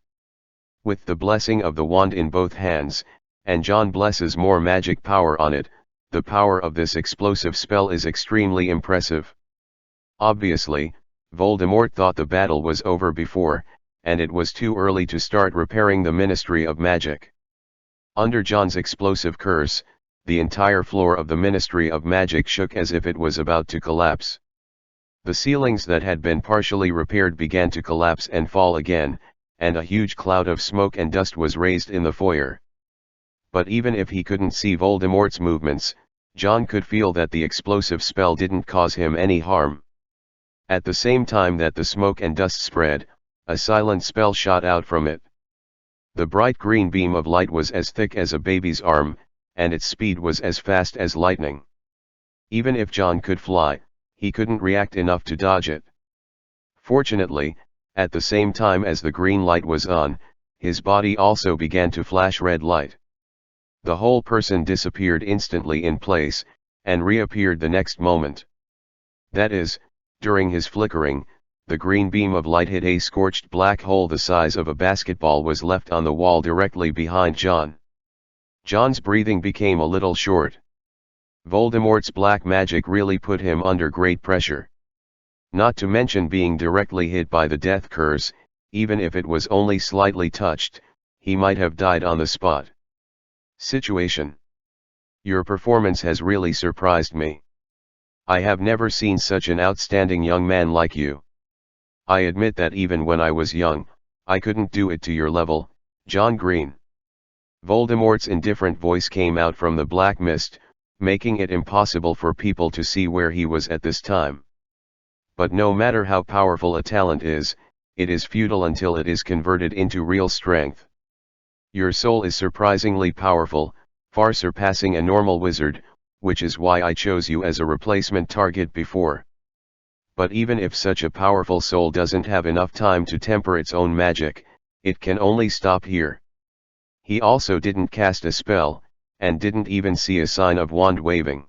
With the blessing of the wand in both hands, and John blesses more magic power on it, the power of this explosive spell is extremely impressive. Obviously, Voldemort thought the battle was over before, and it was too early to start repairing the Ministry of Magic. Under John's explosive curse, the entire floor of the Ministry of Magic shook as if it was about to collapse. The ceilings that had been partially repaired began to collapse and fall again, and a huge cloud of smoke and dust was raised in the foyer. But even if he couldn't see Voldemort's movements, John could feel that the explosive spell didn't cause him any harm. At the same time that the smoke and dust spread, a silent spell shot out from it. The bright green beam of light was as thick as a baby's arm, and its speed was as fast as lightning. Even if John could fly, he couldn't react enough to dodge it. Fortunately, at the same time as the green light was on, his body also began to flash red light. The whole person disappeared instantly in place, and reappeared the next moment. That is, during his flickering, the green beam of light hit a scorched black hole the size of a basketball was left on the wall directly behind John. John's breathing became a little short. Voldemort's black magic really put him under great pressure. Not to mention being directly hit by the death curse, even if it was only slightly touched, he might have died on the spot. Situation. Your performance has really surprised me. I have never seen such an outstanding young man like you. I admit that even when I was young, I couldn't do it to your level, John Green. Voldemort's indifferent voice came out from the black mist, making it impossible for people to see where he was at this time. But no matter how powerful a talent is, it is futile until it is converted into real strength. Your soul is surprisingly powerful, far surpassing a normal wizard, which is why I chose you as a replacement target before. But even if such a powerful soul doesn't have enough time to temper its own magic, it can only stop here. He also didn't cast a spell, and didn't even see a sign of wand waving.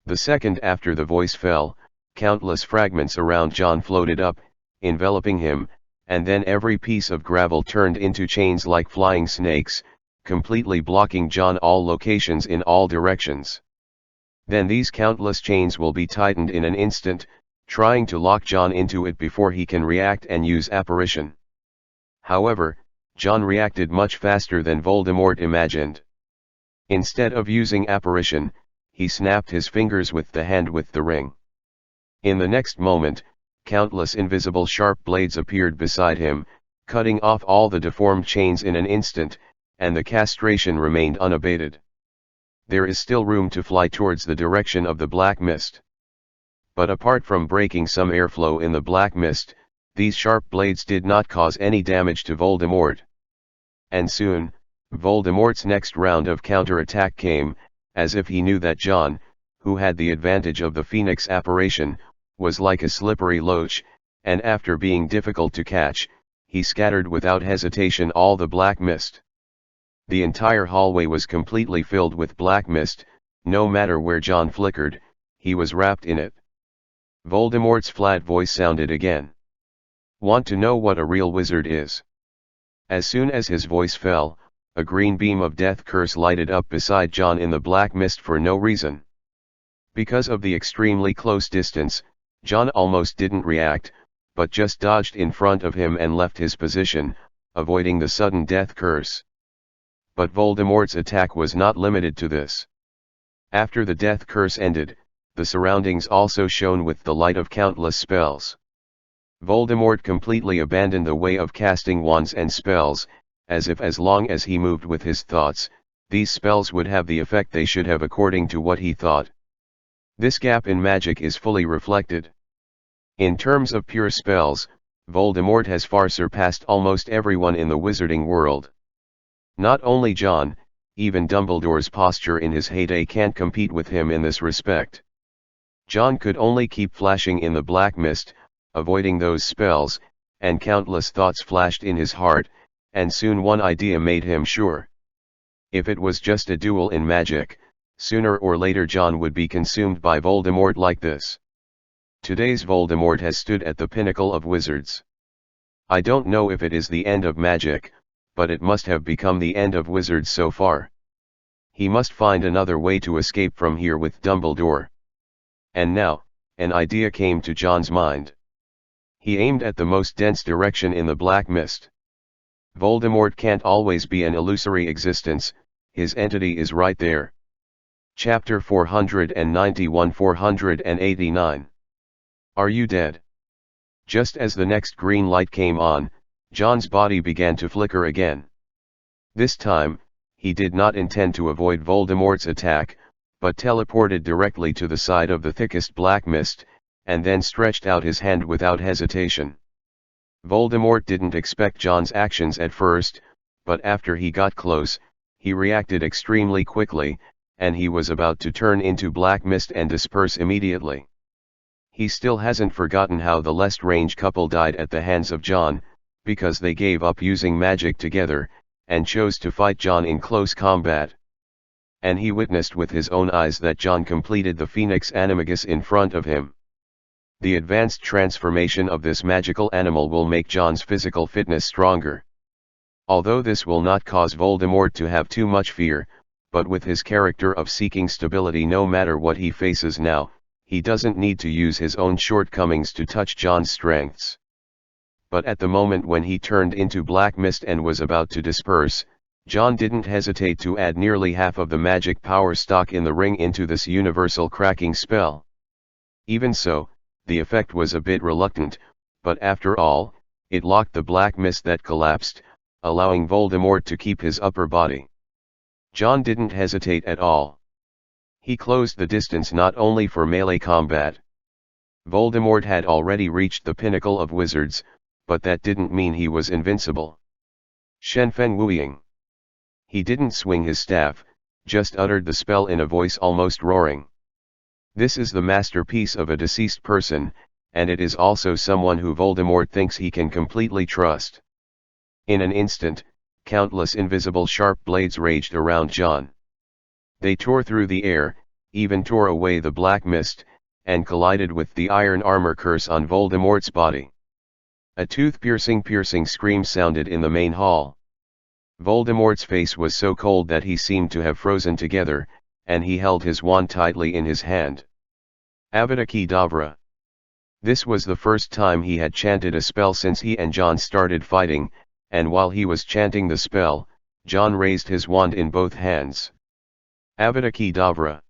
The second after the voice fell, countless fragments around John floated up, enveloping him, and then every piece of gravel turned into chains like flying snakes, completely blocking John all locations in all directions. Then these countless chains will be tightened in an instant, trying to lock John into it before he can react and use apparition. However, John reacted much faster than Voldemort imagined. Instead of using apparition, he snapped his fingers with the hand with the ring. In the next moment, countless invisible sharp blades appeared beside him, cutting off all the deformed chains in an instant, and the castration remained unabated. There is still room to fly towards the direction of the black mist. But apart from breaking some airflow in the black mist, these sharp blades did not cause any damage to Voldemort. And soon, Voldemort's next round of counterattack came, as if he knew that John, who had the advantage of the Phoenix apparition, was like a slippery loach, and after being difficult to catch, he scattered without hesitation all the black mist. The entire hallway was completely filled with black mist, no matter where John flickered, he was wrapped in it. Voldemort's flat voice sounded again. "Want to know what a real wizard is?" As soon as his voice fell, a green beam of death curse lighted up beside John in the black mist for no reason. Because of the extremely close distance, John almost didn't react, but just dodged in front of him and left his position, avoiding the sudden death curse. But Voldemort's attack was not limited to this. After the death curse ended, the surroundings also shone with the light of countless spells. Voldemort completely abandoned the way of casting wands and spells, as if as long as he moved with his thoughts, these spells would have the effect they should have according to what he thought. This gap in magic is fully reflected. In terms of pure spells, Voldemort has far surpassed almost everyone in the wizarding world. Not only John, even Dumbledore's posture in his heyday can't compete with him in this respect. John could only keep flashing in the black mist, avoiding those spells, and countless thoughts flashed in his heart, and soon one idea made him sure. If it was just a duel in magic, sooner or later John would be consumed by Voldemort like this. Today's Voldemort has stood at the pinnacle of wizards. I don't know if it is the end of magic, but it must have become the end of wizards so far. He must find another way to escape from here with Dumbledore. And now, an idea came to John's mind. He aimed at the most dense direction in the black mist. Voldemort can't always be an illusory existence, his entity is right there. Chapter 491-489. Are you dead? Just as the next green light came on, John's body began to flicker again. This time, he did not intend to avoid Voldemort's attack, but teleported directly to the side of the thickest black mist, and then stretched out his hand without hesitation. Voldemort didn't expect John's actions at first, but after he got close, he reacted extremely quickly, and he was about to turn into black mist and disperse immediately. He still hasn't forgotten how the Lestrange couple died at the hands of John, because they gave up using magic together, and chose to fight John in close combat. And he witnessed with his own eyes that John completed the Phoenix Animagus in front of him. The advanced transformation of this magical animal will make John's physical fitness stronger. Although this will not cause Voldemort to have too much fear, but with his character of seeking stability no matter what he faces now, he doesn't need to use his own shortcomings to touch John's strengths. But at the moment when he turned into black mist and was about to disperse, John didn't hesitate to add nearly half of the magic power stock in the ring into this universal cracking spell. Even so, the effect was a bit reluctant, but after all, it locked the black mist that collapsed, allowing Voldemort to keep his upper body. John didn't hesitate at all. He closed the distance not only for melee combat. Voldemort had already reached the pinnacle of wizards, but that didn't mean he was invincible. Shenfen Wuing. He didn't swing his staff, just uttered the spell in a voice almost roaring. This is the masterpiece of a deceased person, and it is also someone who Voldemort thinks he can completely trust. In an instant, countless invisible sharp blades raged around John. They tore through the air, even tore away the black mist, and collided with the iron armor curse on Voldemort's body. A tooth-piercing scream sounded in the main hall. Voldemort's face was so cold that he seemed to have frozen together, and he held his wand tightly in his hand. Avada Kedavra. This was the first time he had chanted a spell since he and John started fighting, and while he was chanting the spell, John raised his wand in both hands. Avada Kedavra.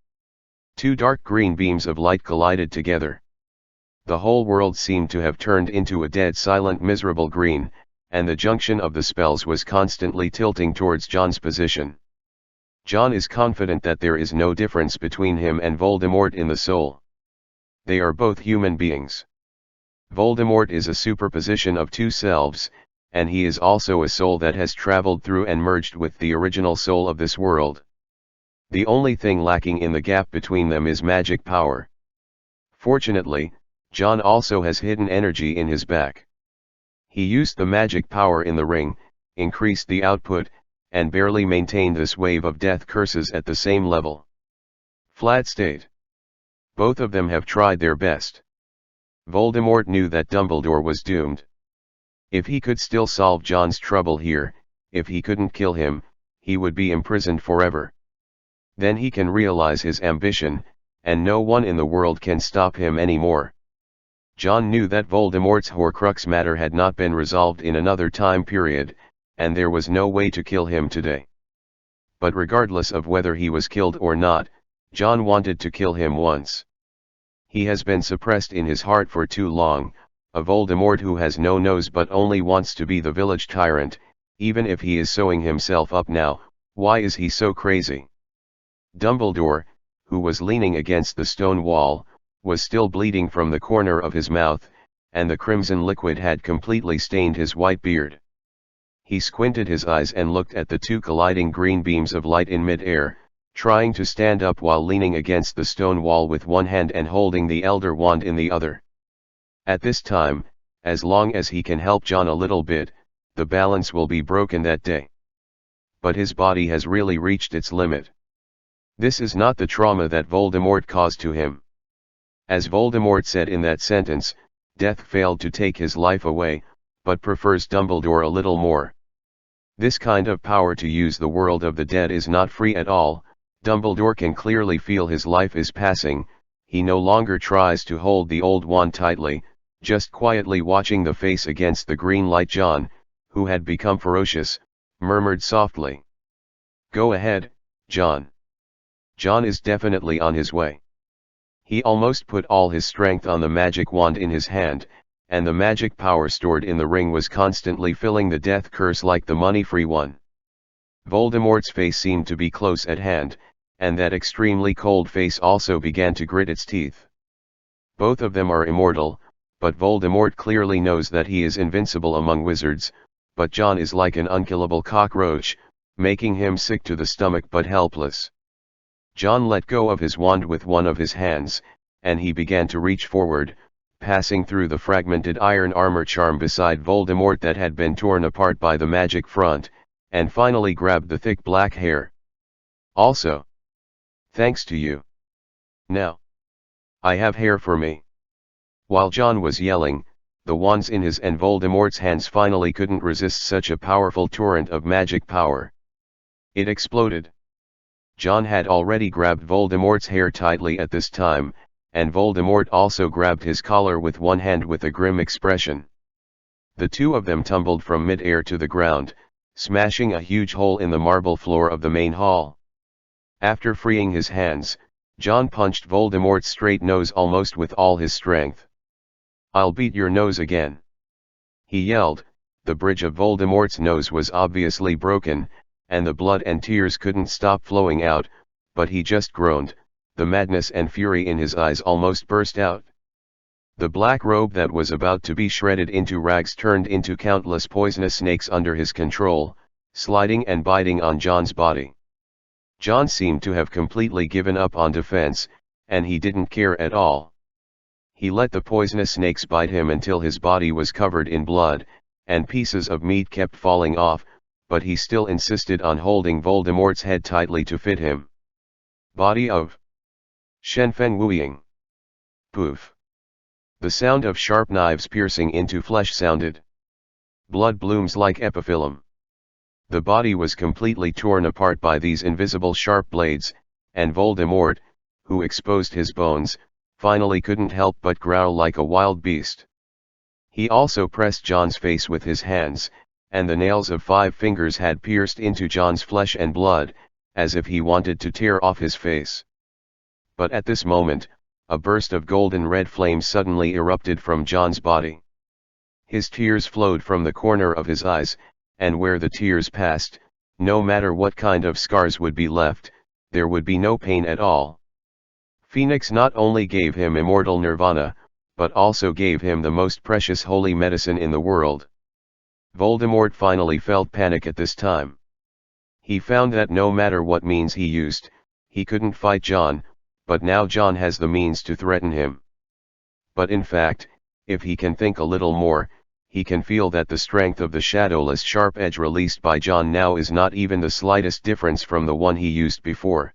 Two dark green beams of light collided together. The whole world seemed to have turned into a dead silent miserable green, and the junction of the spells was constantly tilting towards John's position. John is confident that there is no difference between him and Voldemort in the soul. They are both human beings. Voldemort is a superposition of two selves, and he is also a soul that has traveled through and merged with the original soul of this world. The only thing lacking in the gap between them is magic power. Fortunately, John also has hidden energy in his back. He used the magic power in the ring, increased the output, and barely maintained this wave of death curses at the same level. Flat state. Both of them have tried their best. Voldemort knew that Dumbledore was doomed. If he could still solve John's trouble here, if he couldn't kill him, he would be imprisoned forever. Then he can realize his ambition, and no one in the world can stop him anymore. John knew that Voldemort's Horcrux matter had not been resolved in another time period, and there was no way to kill him today. But regardless of whether he was killed or not, John wanted to kill him once. He has been suppressed in his heart for too long, a Voldemort who has no nose but only wants to be the village tyrant. Even if he is sewing himself up now, why is he so crazy? Dumbledore, who was leaning against the stone wall, was still bleeding from the corner of his mouth, and the crimson liquid had completely stained his white beard. He squinted his eyes and looked at the two colliding green beams of light in mid-air, trying to stand up while leaning against the stone wall with one hand and holding the Elder Wand in the other. At this time, as long as he can help John a little bit, the balance will be broken that day. But his body has really reached its limit. This is not the trauma that Voldemort caused to him. As Voldemort said in that sentence, death failed to take his life away, but prefers Dumbledore a little more. This kind of power to use the world of the dead is not free at all. Dumbledore can clearly feel his life is passing. He no longer tries to hold the old wand tightly, just quietly watching the face against the green light. John, who had become ferocious, murmured softly, "Go ahead, John." John is definitely on his way. He almost put all his strength on the magic wand in his hand, and the magic power stored in the ring was constantly filling the death curse like the money-free one. Voldemort's face seemed to be close at hand, and that extremely cold face also began to grit its teeth. Both of them are immortal, but Voldemort clearly knows that he is invincible among wizards, but John is like an unkillable cockroach, making him sick to the stomach but helpless. John let go of his wand with one of his hands, and he began to reach forward, passing through the fragmented iron armor charm beside Voldemort that had been torn apart by the magic front, and finally grabbed the thick black hair. "Also, thanks to you. Now, I have hair for me." While John was yelling, the wands in his and Voldemort's hands finally couldn't resist such a powerful torrent of magic power. It exploded. John had already grabbed Voldemort's hair tightly at this time, and Voldemort also grabbed his collar with one hand with a grim expression. The two of them tumbled from mid-air to the ground, smashing a huge hole in the marble floor of the main hall. After freeing his hands, John punched Voldemort's straight nose almost with all his strength. "I'll beat your nose again," he yelled. The bridge of Voldemort's nose was obviously broken, and the blood and tears couldn't stop flowing out, but he just groaned. The madness and fury in his eyes almost burst out. The black robe that was about to be shredded into rags turned into countless poisonous snakes under his control, sliding and biting on John's body. John seemed to have completely given up on defense, and he didn't care at all. He let the poisonous snakes bite him until his body was covered in blood, and pieces of meat kept falling off, but he still insisted on holding Voldemort's head tightly to fit him. Body of Shenfen Wuying. Poof. The sound of sharp knives piercing into flesh sounded. Blood blooms like epiphyllum. The body was completely torn apart by these invisible sharp blades, and Voldemort, who exposed his bones, finally couldn't help but growl like a wild beast. He also pressed John's face with his hands, and the nails of 5 fingers had pierced into John's flesh and blood, as if he wanted to tear off his face. But at this moment, a burst of golden red flame suddenly erupted from John's body. His tears flowed from the corner of his eyes, and where the tears passed, no matter what kind of scars would be left, there would be no pain at all. Phoenix not only gave him immortal nirvana, but also gave him the most precious holy medicine in the world. Voldemort finally felt panic at this time. He found that no matter what means he used, he couldn't fight John, but now John has the means to threaten him. But in fact, if he can think a little more, he can feel that the strength of the shadowless sharp edge released by John now is not even the slightest difference from the one he used before.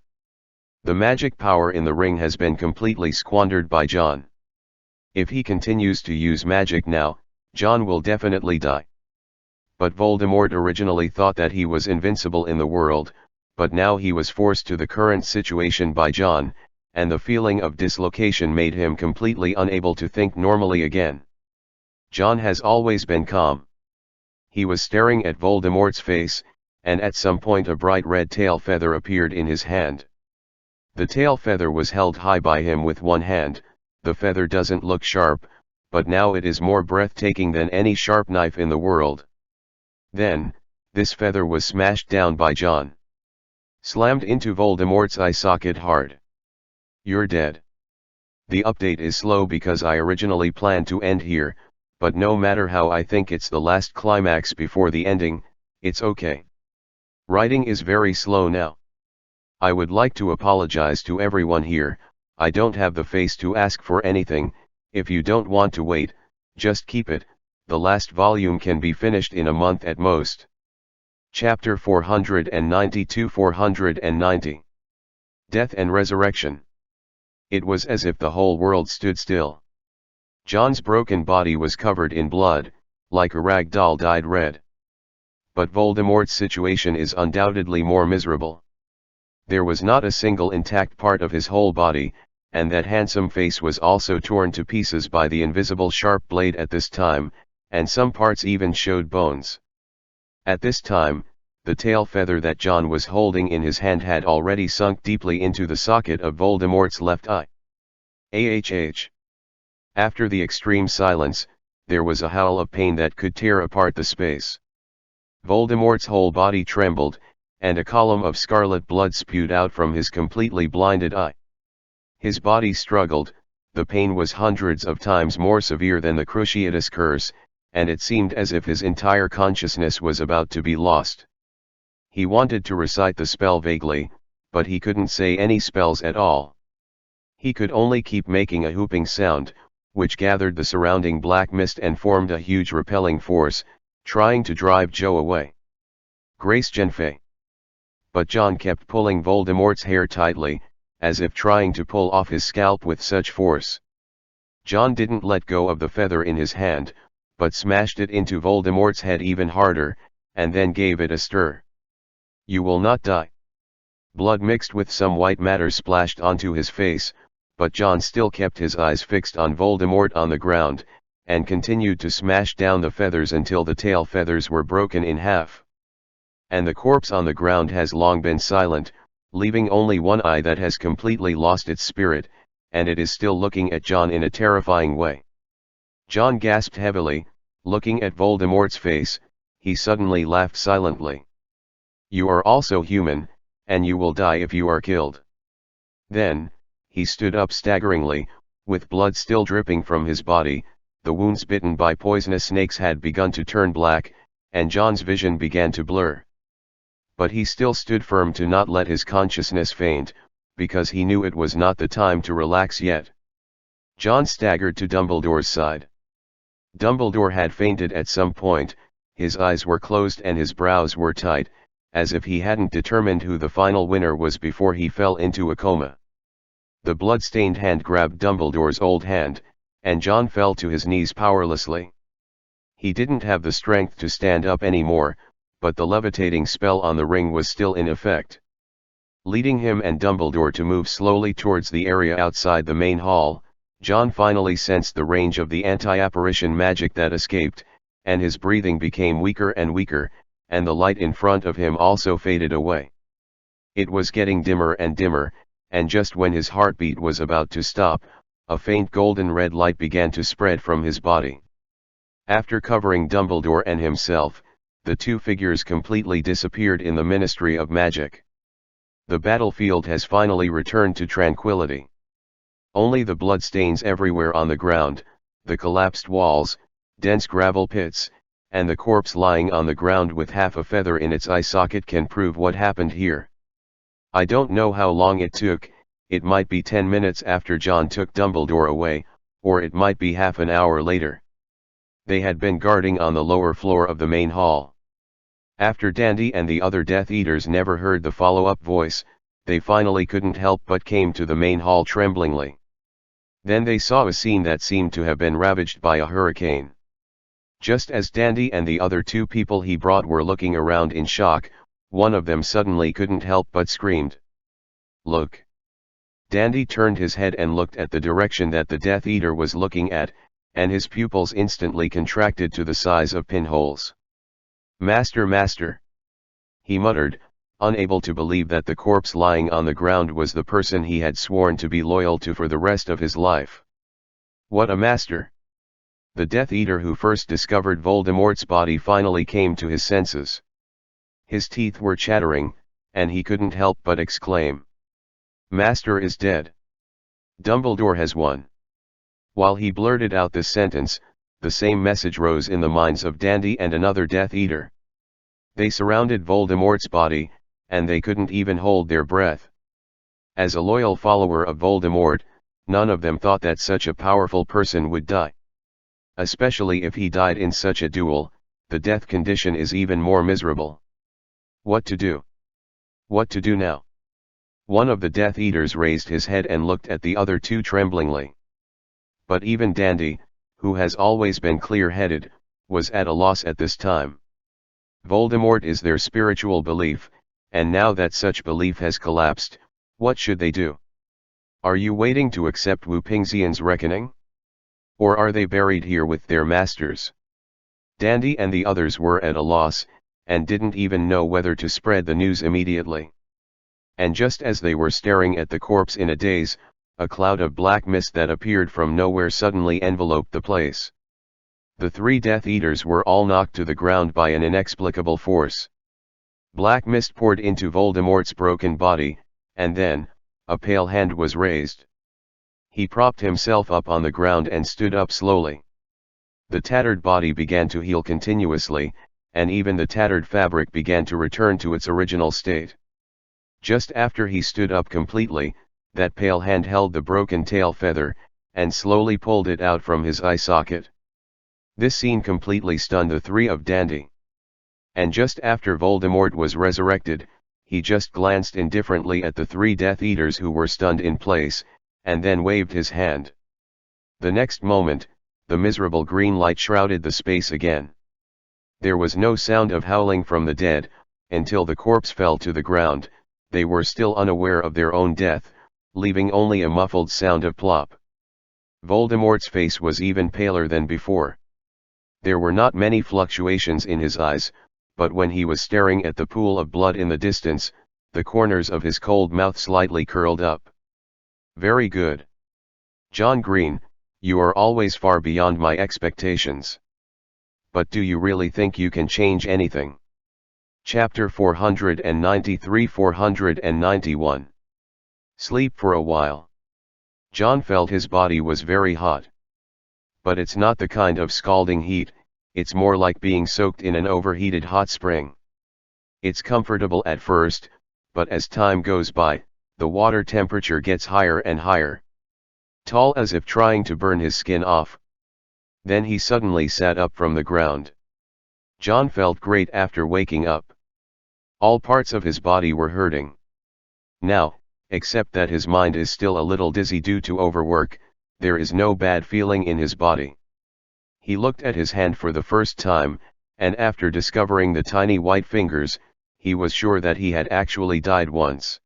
The magic power in the ring has been completely squandered by John. If he continues to use magic now, John will definitely die. But Voldemort originally thought that he was invincible in the world, but now he was forced to the current situation by John, and the feeling of dislocation made him completely unable to think normally again. John has always been calm. He was staring at Voldemort's face, and at some point a bright red tail feather appeared in his hand. The tail feather was held high by him with one hand. The feather doesn't look sharp, but now it is more breathtaking than any sharp knife in the world. Then, this feather was smashed down by John. Slammed into Voldemort's eye socket hard. You're dead. The update is slow because I originally planned to end here, but no matter how I think it's the last climax before the ending, it's okay. Writing is very slow now. I would like to apologize to everyone here. I don't have the face to ask for anything. If you don't want to wait, just keep it. The last volume can be finished in a month at most. Chapter 492-490. Death and Resurrection. It was as if the whole world stood still. John's broken body was covered in blood, like a rag doll dyed red. But Voldemort's situation is undoubtedly more miserable. There was not a single intact part of his whole body, and that handsome face was also torn to pieces by the invisible sharp blade at this time, and some parts even showed bones. At this time, the tail feather that John was holding in his hand had already sunk deeply into the socket of Voldemort's left eye. AHH. After the extreme silence, there was a howl of pain that could tear apart the space. Voldemort's whole body trembled, and a column of scarlet blood spewed out from his completely blinded eye. His body struggled. The pain was hundreds of times more severe than the Cruciatus curse, and it seemed as if his entire consciousness was about to be lost. He wanted to recite the spell vaguely, but he couldn't say any spells at all. He could only keep making a whooping sound, which gathered the surrounding black mist and formed a huge repelling force, trying to drive Joe away. Grace Genfei. But John kept pulling Voldemort's hair tightly, as if trying to pull off his scalp with such force. John didn't let go of the feather in his hand, but smashed it into Voldemort's head even harder, and then gave it a stir. You will not die. Blood mixed with some white matter splashed onto his face, but John still kept his eyes fixed on Voldemort on the ground, and continued to smash down the feathers until the tail feathers were broken in half. And the corpse on the ground has long been silent, leaving only one eye that has completely lost its spirit, and it is still looking at John in a terrifying way. John gasped heavily, looking at Voldemort's face. He suddenly laughed silently. You are also human, and you will die if you are killed. Then, he stood up staggeringly, with blood still dripping from his body. The wounds bitten by poisonous snakes had begun to turn black, and John's vision began to blur. But he still stood firm to not let his consciousness faint, because he knew it was not the time to relax yet. John staggered to Dumbledore's side. Dumbledore had fainted at some point, his eyes were closed and his brows were tight, as if he hadn't determined who the final winner was before he fell into a coma. The blood-stained hand grabbed Dumbledore's old hand, and John fell to his knees powerlessly. He didn't have the strength to stand up anymore, but the levitating spell on the ring was still in effect. Leading him and Dumbledore to move slowly towards the area outside the main hall, John finally sensed the range of the anti-apparition magic that escaped, and his breathing became weaker and weaker, and the light in front of him also faded away. It was getting dimmer and dimmer, and just when his heartbeat was about to stop, a faint golden red light began to spread from his body. After covering Dumbledore and himself, the two figures completely disappeared in the Ministry of Magic. The battlefield has finally returned to tranquility. Only the bloodstains everywhere on the ground, the collapsed walls, dense gravel pits, and the corpse lying on the ground with half a feather in its eye socket can prove what happened here. I don't know how long it took, it might be 10 minutes after John took Dumbledore away, or it might be half an hour later. They had been guarding on the lower floor of the main hall. After Dandy and the other Death Eaters never heard the follow-up voice, they finally couldn't help but came to the main hall tremblingly. Then they saw a scene that seemed to have been ravaged by a hurricane. Just as Dandy and the other two people he brought were looking around in shock, one of them suddenly couldn't help but screamed. "Look!" Dandy turned his head and looked at the direction that the Death Eater was looking at, and his pupils instantly contracted to the size of pinholes. "Master, master!" he muttered, unable to believe that the corpse lying on the ground was the person he had sworn to be loyal to for the rest of his life. "What a master!" The Death Eater who first discovered Voldemort's body finally came to his senses. His teeth were chattering, and he couldn't help but exclaim, "Master is dead. Dumbledore has won." While he blurted out this sentence, the same message rose in the minds of Dandy and another Death Eater. They surrounded Voldemort's body, and they couldn't even hold their breath. As a loyal follower of Voldemort, none of them thought that such a powerful person would die. Especially if he died in such a duel, the death condition is even more miserable. What to do? What to do now? One of the Death Eaters raised his head and looked at the other two tremblingly. But even Dandy, who has always been clear-headed, was at a loss at this time. Voldemort is their spiritual belief, and now that such belief has collapsed, what should they do? Are you waiting to accept Wu Pingxian's reckoning? Or are they buried here with their masters? Dandy and the others were at a loss, and didn't even know whether to spread the news immediately. And just as they were staring at the corpse in a daze, a cloud of black mist that appeared from nowhere suddenly enveloped the place. The three Death Eaters were all knocked to the ground by an inexplicable force. Black mist poured into Voldemort's broken body, and then, a pale hand was raised. He propped himself up on the ground and stood up slowly. The tattered body began to heal continuously, and even the tattered fabric began to return to its original state. Just after he stood up completely, that pale hand held the broken tail feather, and slowly pulled it out from his eye socket. This scene completely stunned the three of Dandy. And just after Voldemort was resurrected, he just glanced indifferently at the three Death Eaters who were stunned in place, and then waved his hand. The next moment, the miserable green light shrouded the space again. There was no sound of howling from the dead, until the corpse fell to the ground. They were still unaware of their own death, leaving only a muffled sound of plop. Voldemort's face was even paler than before. There were not many fluctuations in his eyes, but when he was staring at the pool of blood in the distance, the corners of his cold mouth slightly curled up. "Very good. John Green, you are always far beyond my expectations. But do you really think you can change anything?" Chapter 493-491. Sleep for a while. John felt his body was very hot. But it's not the kind of scalding heat, it's more like being soaked in an overheated hot spring. It's comfortable at first, but as time goes by, the water temperature gets higher and higher. tall as if trying to burn his skin off. Then he suddenly sat up from the ground. John felt great after waking up. All parts of his body were hurting. Now, except that his mind is still a little dizzy due to overwork, there is no bad feeling in his body. He looked at his hand for the first time, and after discovering the tiny white fingers, he was sure that he had actually died once.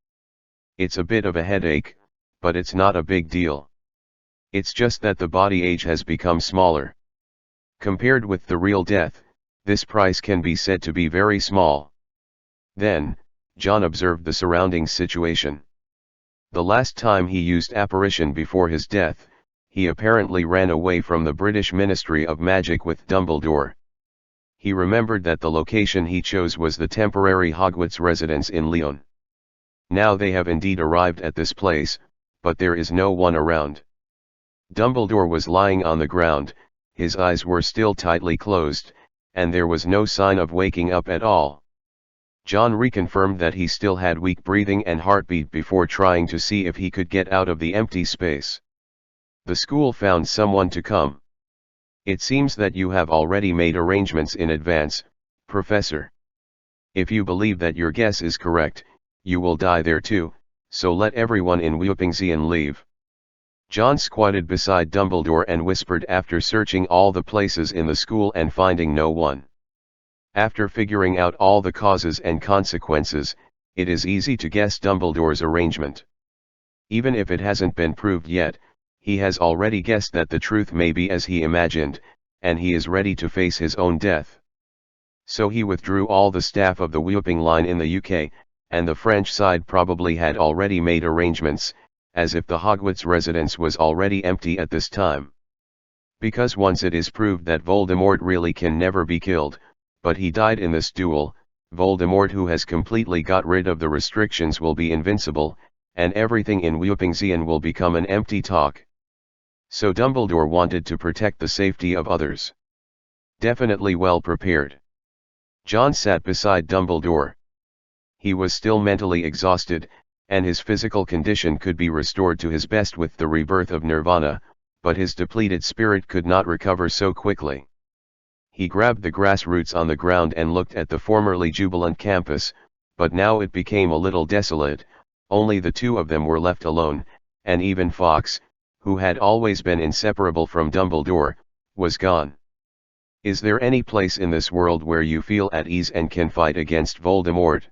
It's a bit of a headache, but it's not a big deal. It's just that the body age has become smaller. Compared with the real death, this price can be said to be very small. Then, John observed the surrounding situation. The last time he used apparition before his death, he apparently ran away from the British Ministry of Magic with Dumbledore. He remembered that the location he chose was the temporary Hogwarts residence in Lyon. Now they have indeed arrived at this place, but there is no one around. Dumbledore was lying on the ground, his eyes were still tightly closed, and there was no sign of waking up at all. John reconfirmed that he still had weak breathing and heartbeat before trying to see if he could get out of the empty space. The school found someone to come. It seems that you have already made arrangements in advance, Professor. If you believe that your guess is correct, you will die there too, so let everyone in Wupingzian leave. John squatted beside Dumbledore and whispered after searching all the places in the school and finding no one. After figuring out all the causes and consequences, it is easy to guess Dumbledore's arrangement. Even if it hasn't been proved yet, he has already guessed that the truth may be as he imagined, and he is ready to face his own death. So he withdrew all the staff of the Whooping line in the UK, and the French side probably had already made arrangements, as if the Hogwarts residence was already empty at this time. Because once it is proved that Voldemort really can never be killed, but he died in this duel, Voldemort, who has completely got rid of the restrictions, will be invincible, and everything in Wupingzian will become an empty talk. So Dumbledore wanted to protect the safety of others. Definitely well prepared. John sat beside Dumbledore. He was still mentally exhausted, and his physical condition could be restored to his best with the rebirth of Nirvana, but his depleted spirit could not recover so quickly. He grabbed the grass roots on the ground and looked at the formerly jubilant campus, but now it became a little desolate. Only the two of them were left alone, and even Fawkes, who had always been inseparable from Dumbledore, was gone. Is there any place in this world where you feel at ease and can fight against Voldemort?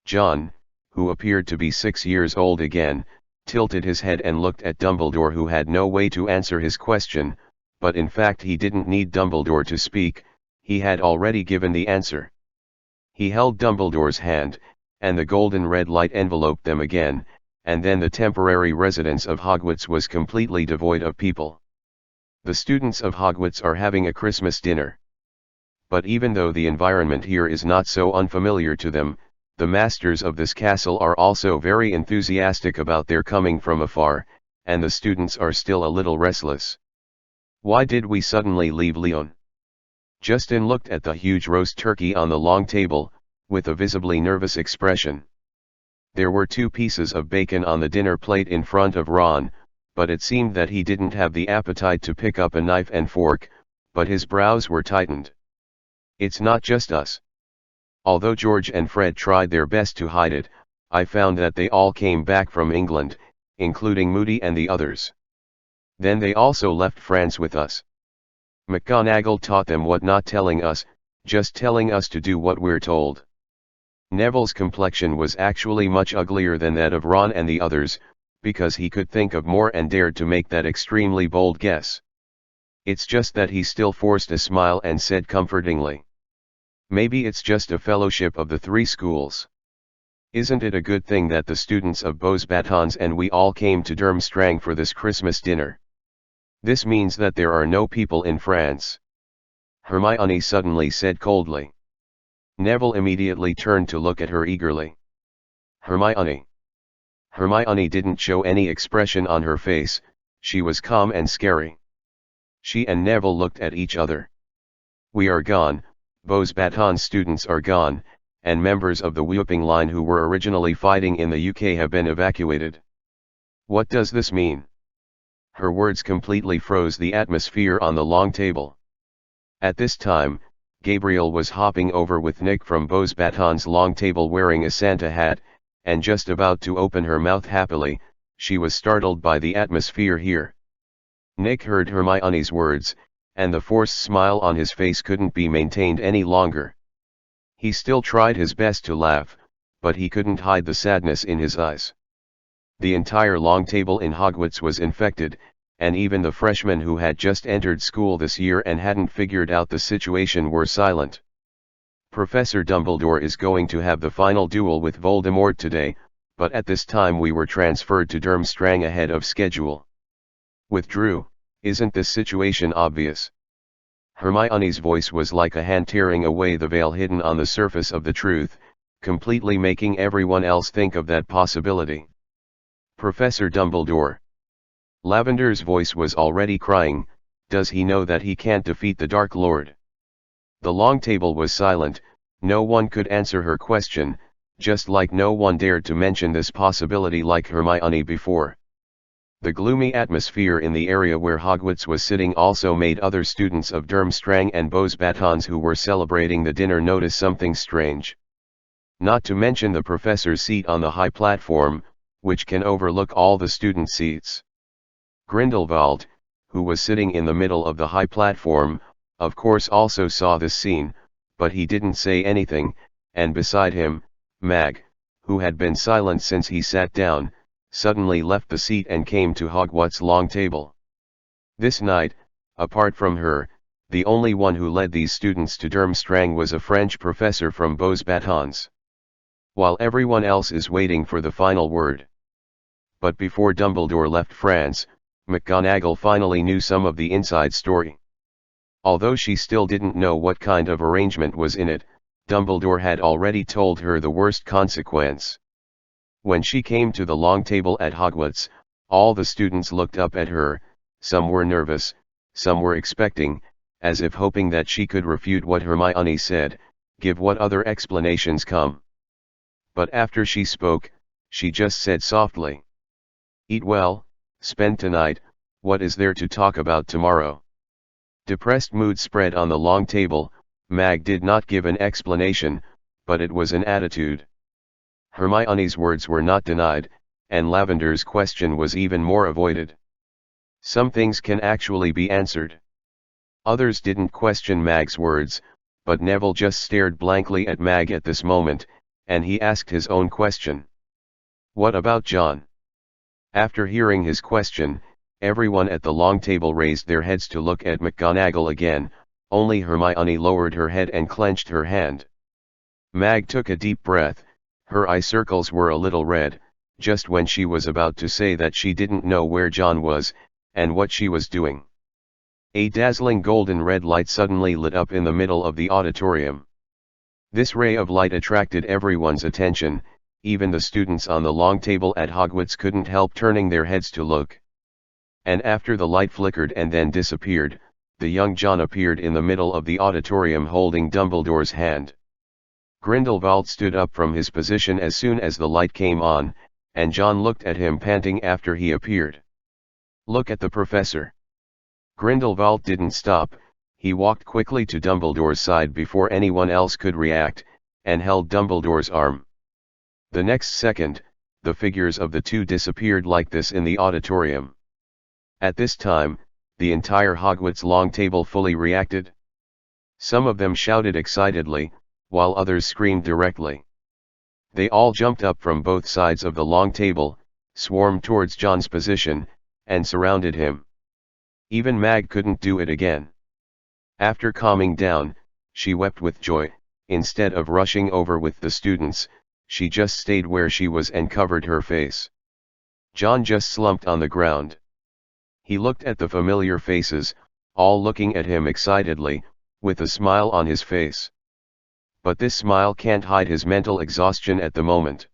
John, who appeared to be 6 years old again, tilted his head and looked at Dumbledore, who had no way to answer his question, but in fact he didn't need Dumbledore to speak, he had already given the answer. He held Dumbledore's hand, and the golden red light enveloped them again, and then the temporary residence of Hogwarts was completely devoid of people. The students of Hogwarts are having a Christmas dinner. But even though the environment here is not so unfamiliar to them, the masters of this castle are also very enthusiastic about their coming from afar, and the students are still a little restless. Why did we suddenly leave Lyon? Justin looked at the huge roast turkey on the long table, with a visibly nervous expression. There were 2 pieces of bacon on the dinner plate in front of Ron, but it seemed that he didn't have the appetite to pick up a knife and fork, but his brows were tightened. It's not just us. Although George and Fred tried their best to hide it, I found that they all came back from England, including Moody and the others. Then they also left France with us. McGonagall taught them what not telling us, just telling us to do what we're told. Neville's complexion was actually much uglier than that of Ron and the others, because he could think of more and dared to make that extremely bold guess. It's just that he still forced a smile and said comfortingly, "Maybe it's just a fellowship of the 3 schools. Isn't it a good thing that the students of Beaux Batons and we all came to Durmstrang for this Christmas dinner? This means that there are no people in France." Hermione suddenly said coldly. Neville immediately turned to look at her eagerly. Hermione. Hermione didn't show any expression on her face, she was calm and scary. She and Neville looked at each other. "We are gone, Beaux Batons students are gone, and members of the Whooping line who were originally fighting in the UK have been evacuated. What does this mean?" Her words completely froze the atmosphere on the long table. At this time, Gabriel was hopping over with Nick from Beau's Baton's long table wearing a Santa hat, and just about to open her mouth happily, she was startled by the atmosphere here. Nick heard Hermione's words, and the forced smile on his face couldn't be maintained any longer. He still tried his best to laugh, but he couldn't hide the sadness in his eyes. The entire long table in Hogwarts was infected, and even the freshmen who had just entered school this year and hadn't figured out the situation were silent. Professor Dumbledore is going to have the final duel with Voldemort today, but at this time we were transferred to Durmstrang ahead of schedule. Withdrew, isn't this situation obvious? Hermione's voice was like a hand tearing away the veil hidden on the surface of the truth, completely making everyone else think of that possibility. Professor Dumbledore. Lavender's voice was already crying, does he know that he can't defeat the Dark Lord? The long table was silent, no one could answer her question, just like no one dared to mention this possibility like Hermione before. The gloomy atmosphere in the area where Hogwarts was sitting also made other students of Durmstrang and Beau's Batons who were celebrating the dinner notice something strange. Not to mention the professor's seat on the high platform, which can overlook all the student seats. Grindelwald, who was sitting in the middle of the high platform, of course also saw this scene, but he didn't say anything, and beside him, Mag, who had been silent since he sat down, suddenly left the seat and came to Hogwarts' long table. This night, apart from her, the only one who led these students to Durmstrang was a French professor from Beau's Batons. While everyone else is waiting for the final word. But before Dumbledore left France, McGonagall finally knew some of the inside story. Although she still didn't know what kind of arrangement was in it, Dumbledore had already told her the worst consequence. When she came to the long table at Hogwarts, all the students looked up at her, some were nervous, some were expecting, as if hoping that she could refute what Hermione said, give what other explanations come. But after she spoke, she just said softly, "Eat well, spend tonight, what is there to talk about tomorrow?" Depressed mood spread on the long table. Mag did not give an explanation, but it was an attitude. Hermione's words were not denied, and Lavender's question was even more avoided. Some things can actually be answered. Others didn't question Mag's words, but Neville just stared blankly at Mag at this moment, and he asked his own question. What about John? After hearing his question, everyone at the long table raised their heads to look at McGonagall again, only Hermione lowered her head and clenched her hand. Mag took a deep breath, her eye circles were a little red, just when she was about to say that she didn't know where John was, and what she was doing. A dazzling golden red light suddenly lit up in the middle of the auditorium. This ray of light attracted everyone's attention, even the students on the long table at Hogwarts couldn't help turning their heads to look. And after the light flickered and then disappeared, the young John appeared in the middle of the auditorium holding Dumbledore's hand. Grindelwald stood up from his position as soon as the light came on, and John looked at him panting after he appeared. "Look at the professor." Grindelwald didn't stop, he walked quickly to Dumbledore's side before anyone else could react, and held Dumbledore's arm. The next second, the figures of the two disappeared like this in the auditorium. At this time, the entire Hogwarts long table fully reacted. Some of them shouted excitedly, while others screamed directly. They all jumped up from both sides of the long table, swarmed towards John's position, and surrounded him. Even Mag couldn't do it again. After calming down, she wept with joy. Instead of rushing over with the students, she just stayed where she was and covered her face. John just slumped on the ground. He looked at the familiar faces, all looking at him excitedly, with a smile on his face. But this smile can't hide his mental exhaustion at the moment.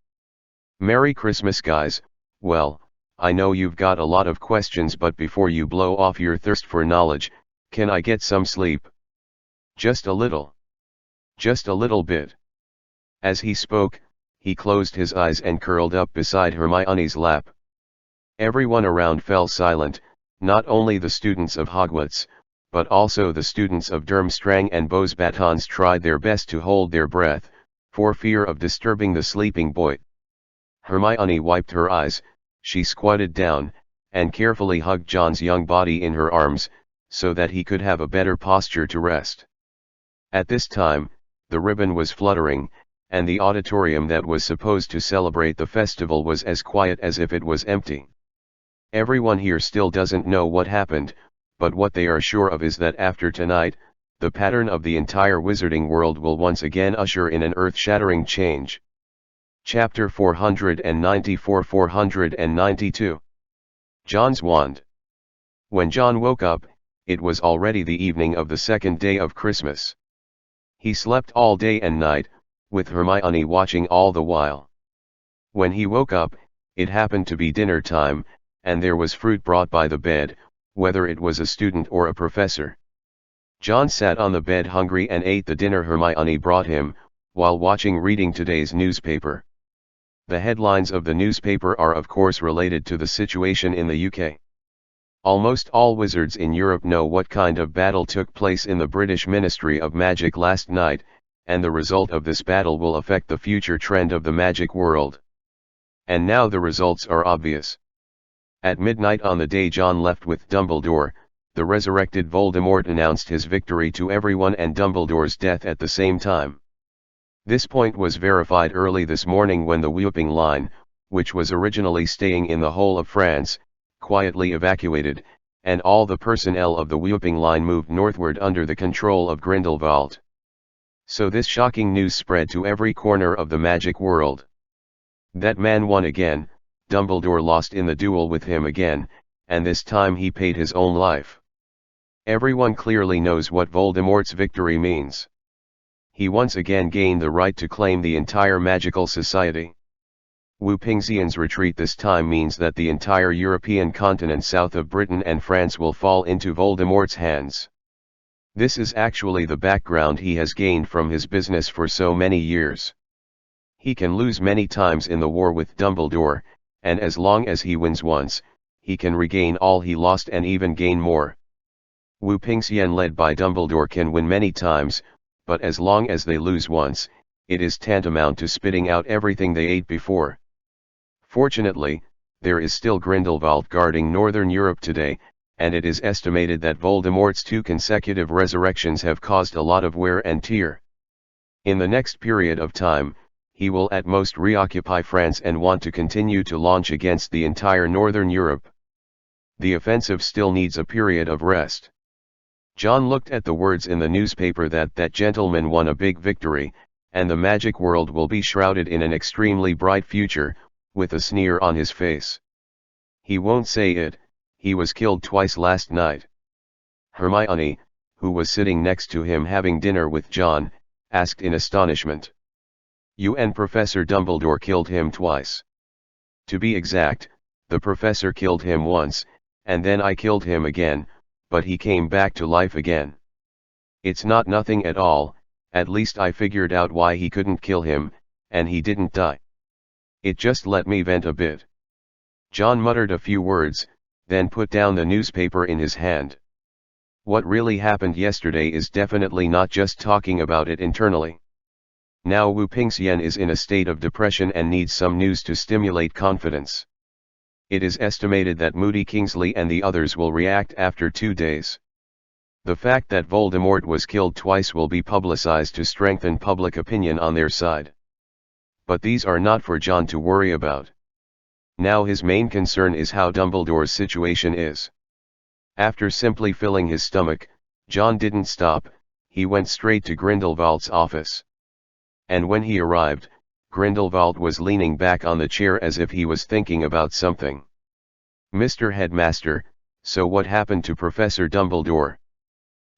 "Merry Christmas, guys. Well, I know you've got a lot of questions, but before you blow off your thirst for knowledge, can I get some sleep? Just a little. Just a little bit." As he spoke, he closed his eyes and curled up beside Hermione's lap. Everyone around fell silent, Not only the students of Hogwarts, but also the students of Durmstrang and Beauxbatons tried their best to hold their breath, for fear of disturbing the sleeping boy. Hermione wiped her eyes, she squatted down, and carefully hugged John's young body in her arms, so that he could have a better posture to rest. At this time, the ribbon was fluttering, and the auditorium that was supposed to celebrate the festival was as quiet as if it was empty. Everyone here still doesn't know what happened, but what they are sure of is that after tonight, the pattern of the entire wizarding world will once again usher in an earth-shattering change. Chapter 494-492. John's Wand. When John woke up, it was already the evening of the second day of Christmas. He slept all day and night, with Hermione watching all the while. When he woke up, it happened to be dinner time, and there was fruit brought by the bed, whether it was a student or a professor. John sat on the bed hungry and ate the dinner Hermione brought him, while reading today's newspaper. The headlines of the newspaper are of course related to the situation in the UK. Almost all wizards in Europe know what kind of battle took place in the British Ministry of Magic last night, and the result of this battle will affect the future trend of the magic world. And now the results are obvious. At midnight on the day John left with Dumbledore, the resurrected Voldemort announced his victory to everyone and Dumbledore's death at the same time. This point was verified early this morning when the Whooping Line, which was originally staying in the whole of France, quietly evacuated, and all the personnel of the Whooping Line moved northward under the control of Grindelwald. So this shocking news spread to every corner of the magic world. That man won again, Dumbledore lost in the duel with him again, and this time he paid his own life. Everyone clearly knows what Voldemort's victory means. He once again gained the right to claim the entire magical society. Wupingsian's retreat this time means that the entire European continent south of Britain and France will fall into Voldemort's hands. This is actually the background he has gained from his business for so many years. He can lose many times in the war with Dumbledore, and as long as he wins once, he can regain all he lost and even gain more. Wupingsian led by Dumbledore can win many times, but as long as they lose once, it is tantamount to spitting out everything they ate before. Fortunately, there is still Grindelwald guarding Northern Europe today, and it is estimated that Voldemort's 2 consecutive resurrections have caused a lot of wear and tear. In the next period of time, he will at most reoccupy France and want to continue to launch against the entire Northern Europe. The offensive still needs a period of rest. John looked at the words in the newspaper that gentleman won a big victory, and the magic world will be shrouded in an extremely bright future, with a sneer on his face. He won't say it, he was killed twice last night. Hermione, who was sitting next to him having dinner with John, asked in astonishment. You and Professor Dumbledore killed him twice. To be exact, the professor killed him once, and then I killed him again, but he came back to life again. It's not nothing at all, at least I figured out why he couldn't kill him, and he didn't die. It just let me vent a bit. John muttered a few words, then put down the newspaper in his hand. What really happened yesterday is definitely not just talking about it internally. Now Wupingsian is in a state of depression and needs some news to stimulate confidence. It is estimated that Moody Kingsley and the others will react after 2 days. The fact that Voldemort was killed twice will be publicized to strengthen public opinion on their side. But these are not for John to worry about. Now his main concern is how Dumbledore's situation is. After simply filling his stomach, John didn't stop, he went straight to Grindelwald's office. And when he arrived, Grindelwald was leaning back on the chair as if he was thinking about something. Mr. Headmaster, so what happened to Professor Dumbledore?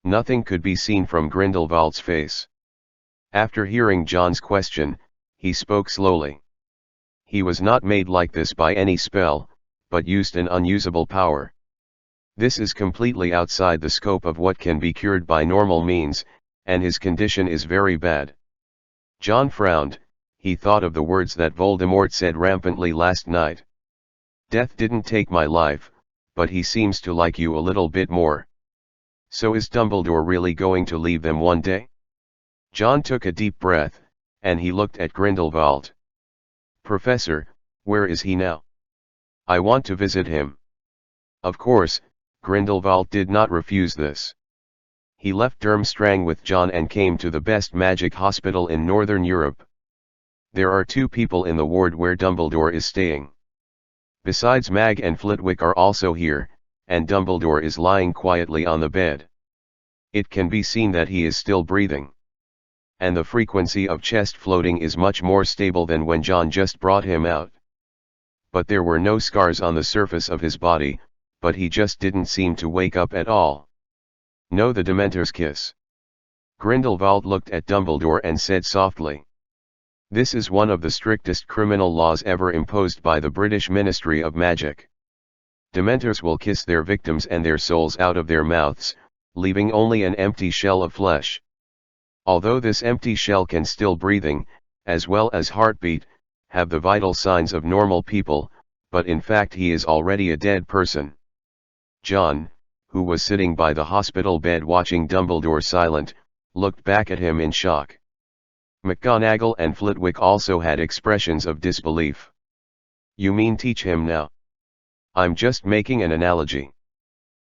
Nothing could be seen from Grindelwald's face. After hearing John's question, he spoke slowly. He was not made like this by any spell, but used an unusable power. This is completely outside the scope of what can be cured by normal means, and his condition is very bad. John frowned, he thought of the words that Voldemort said rampantly last night. Death didn't take my life, but he seems to like you a little bit more. So is Dumbledore really going to leave them one day? John took a deep breath, and he looked at Grindelwald. Professor, where is he now? I want to visit him. Of course, Grindelwald did not refuse this. He left Durmstrang with John and came to the best magic hospital in Northern Europe. There are 2 people in the ward where Dumbledore is staying. Besides, Mag and Flitwick are also here, and Dumbledore is lying quietly on the bed. It can be seen that he is still breathing. And the frequency of chest floating is much more stable than when John just brought him out. But there were no scars on the surface of his body, but he just didn't seem to wake up at all. No, the Dementor's kiss. Grindelwald looked at Dumbledore and said softly. This is one of the strictest criminal laws ever imposed by the British Ministry of Magic. Dementors will kiss their victims and their souls out of their mouths, leaving only an empty shell of flesh. Although this empty shell can still breathing, as well as heartbeat, have the vital signs of normal people, but in fact he is already a dead person. John, who was sitting by the hospital bed watching Dumbledore silent, looked back at him in shock. McGonagall and Flitwick also had expressions of disbelief. You mean teach him now? I'm just making an analogy.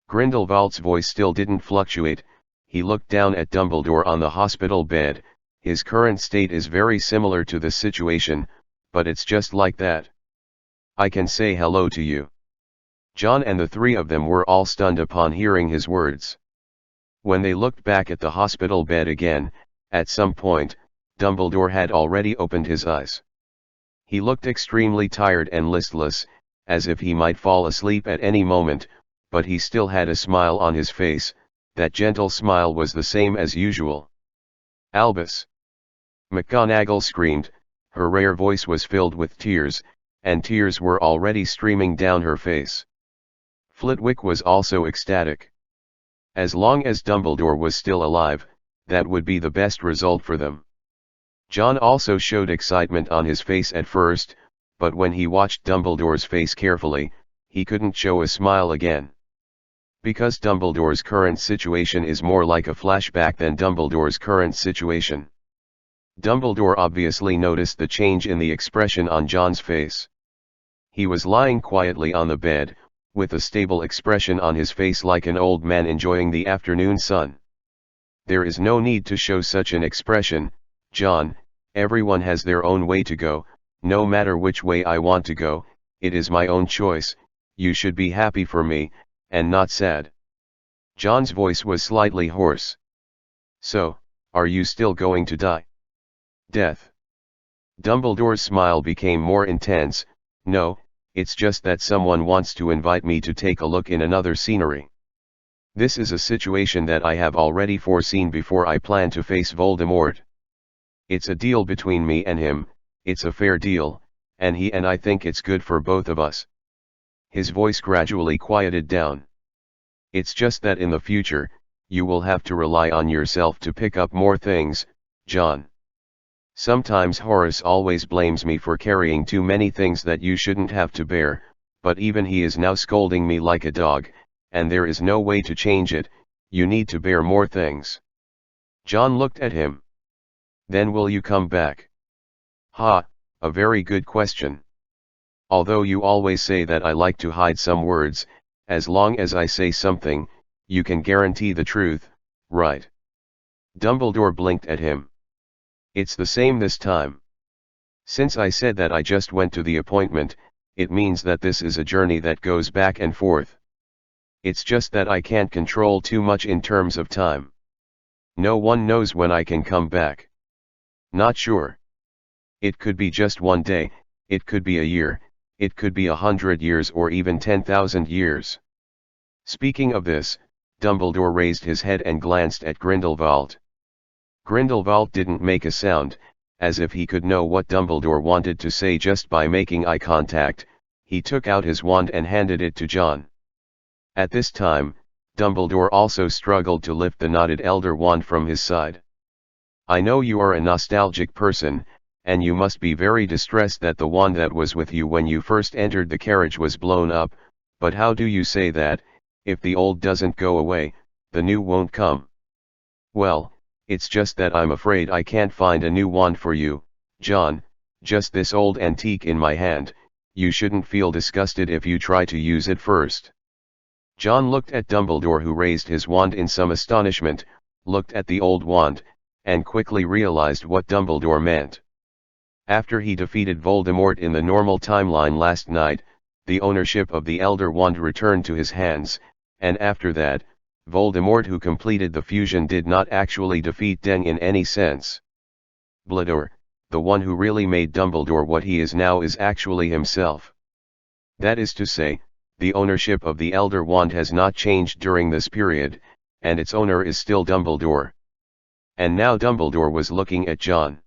Grindelwald's voice still didn't fluctuate. He looked down at Dumbledore on the hospital bed. His current state is very similar to the situation, but it's just like that. I can say hello to you. John and the 3 of them were all stunned upon hearing his words. When they looked back at the hospital bed again, at some point, Dumbledore had already opened his eyes. He looked extremely tired and listless, as if he might fall asleep at any moment, but he still had a smile on his face. That gentle smile was the same as usual. Albus! McGonagall screamed. Her rare voice was filled with tears, and tears were already streaming down her face. Flitwick was also ecstatic. As long as Dumbledore was still alive, that would be the best result for them. John also showed excitement on his face at first, but when he watched Dumbledore's face carefully, he couldn't show a smile again. Because Dumbledore's current situation is more like a flashback than Dumbledore's current situation. Dumbledore obviously noticed the change in the expression on John's face. He was lying quietly on the bed, with a stable expression on his face like an old man enjoying the afternoon sun. There is no need to show such an expression, John. Everyone has their own way to go. No matter which way I want to go, it is my own choice. You should be happy for me, and not sad. John's voice was slightly hoarse. So, are you still going to die? Death. Dumbledore's smile became more intense. No, it's just that someone wants to invite me to take a look in another scenery. This is a situation that I have already foreseen before I plan to face Voldemort. It's a deal between me and him, it's a fair deal, and he and I think it's good for both of us. His voice gradually quieted down. It's just that in the future, you will have to rely on yourself to pick up more things, John. Sometimes Horace always blames me for carrying too many things that you shouldn't have to bear, but even he is now scolding me like a dog, and there is no way to change it. You need to bear more things. John looked at him. Then will you come back? Ha, a very good question. Although you always say that I like to hide some words, as long as I say something, you can guarantee the truth, right? Dumbledore blinked at him. It's the same this time. Since I said that I just went to the appointment, it means that this is a journey that goes back and forth. It's just that I can't control too much in terms of time. No one knows when I can come back. Not sure. It could be just one day, it could be a year, it could be 100 years or even 10,000 years. Speaking of this, Dumbledore raised his head and glanced at Grindelwald. Grindelwald didn't make a sound, as if he could know what Dumbledore wanted to say just by making eye contact. He took out his wand and handed it to John. At this time, Dumbledore also struggled to lift the knotted elder wand from his side. I know you are a nostalgic person, and you must be very distressed that the wand that was with you when you first entered the carriage was blown up, But how do you say that, if the old doesn't go away, the new won't come? Well, it's just that I'm afraid I can't find a new wand for you, John, just this old antique in my hand. You shouldn't feel disgusted if you try to use it first. John looked at Dumbledore, who raised his wand in some astonishment, looked at the old wand, and quickly realized what Dumbledore meant. After he defeated Voldemort in the normal timeline last night, the ownership of the Elder Wand returned to his hands, and after that, Voldemort, who completed the fusion, did not actually defeat Deng in any sense. Blador, the one who really made Dumbledore what he is now, is actually himself. That is to say, the ownership of the Elder Wand has not changed during this period, and its owner is still Dumbledore. And now Dumbledore was looking at John.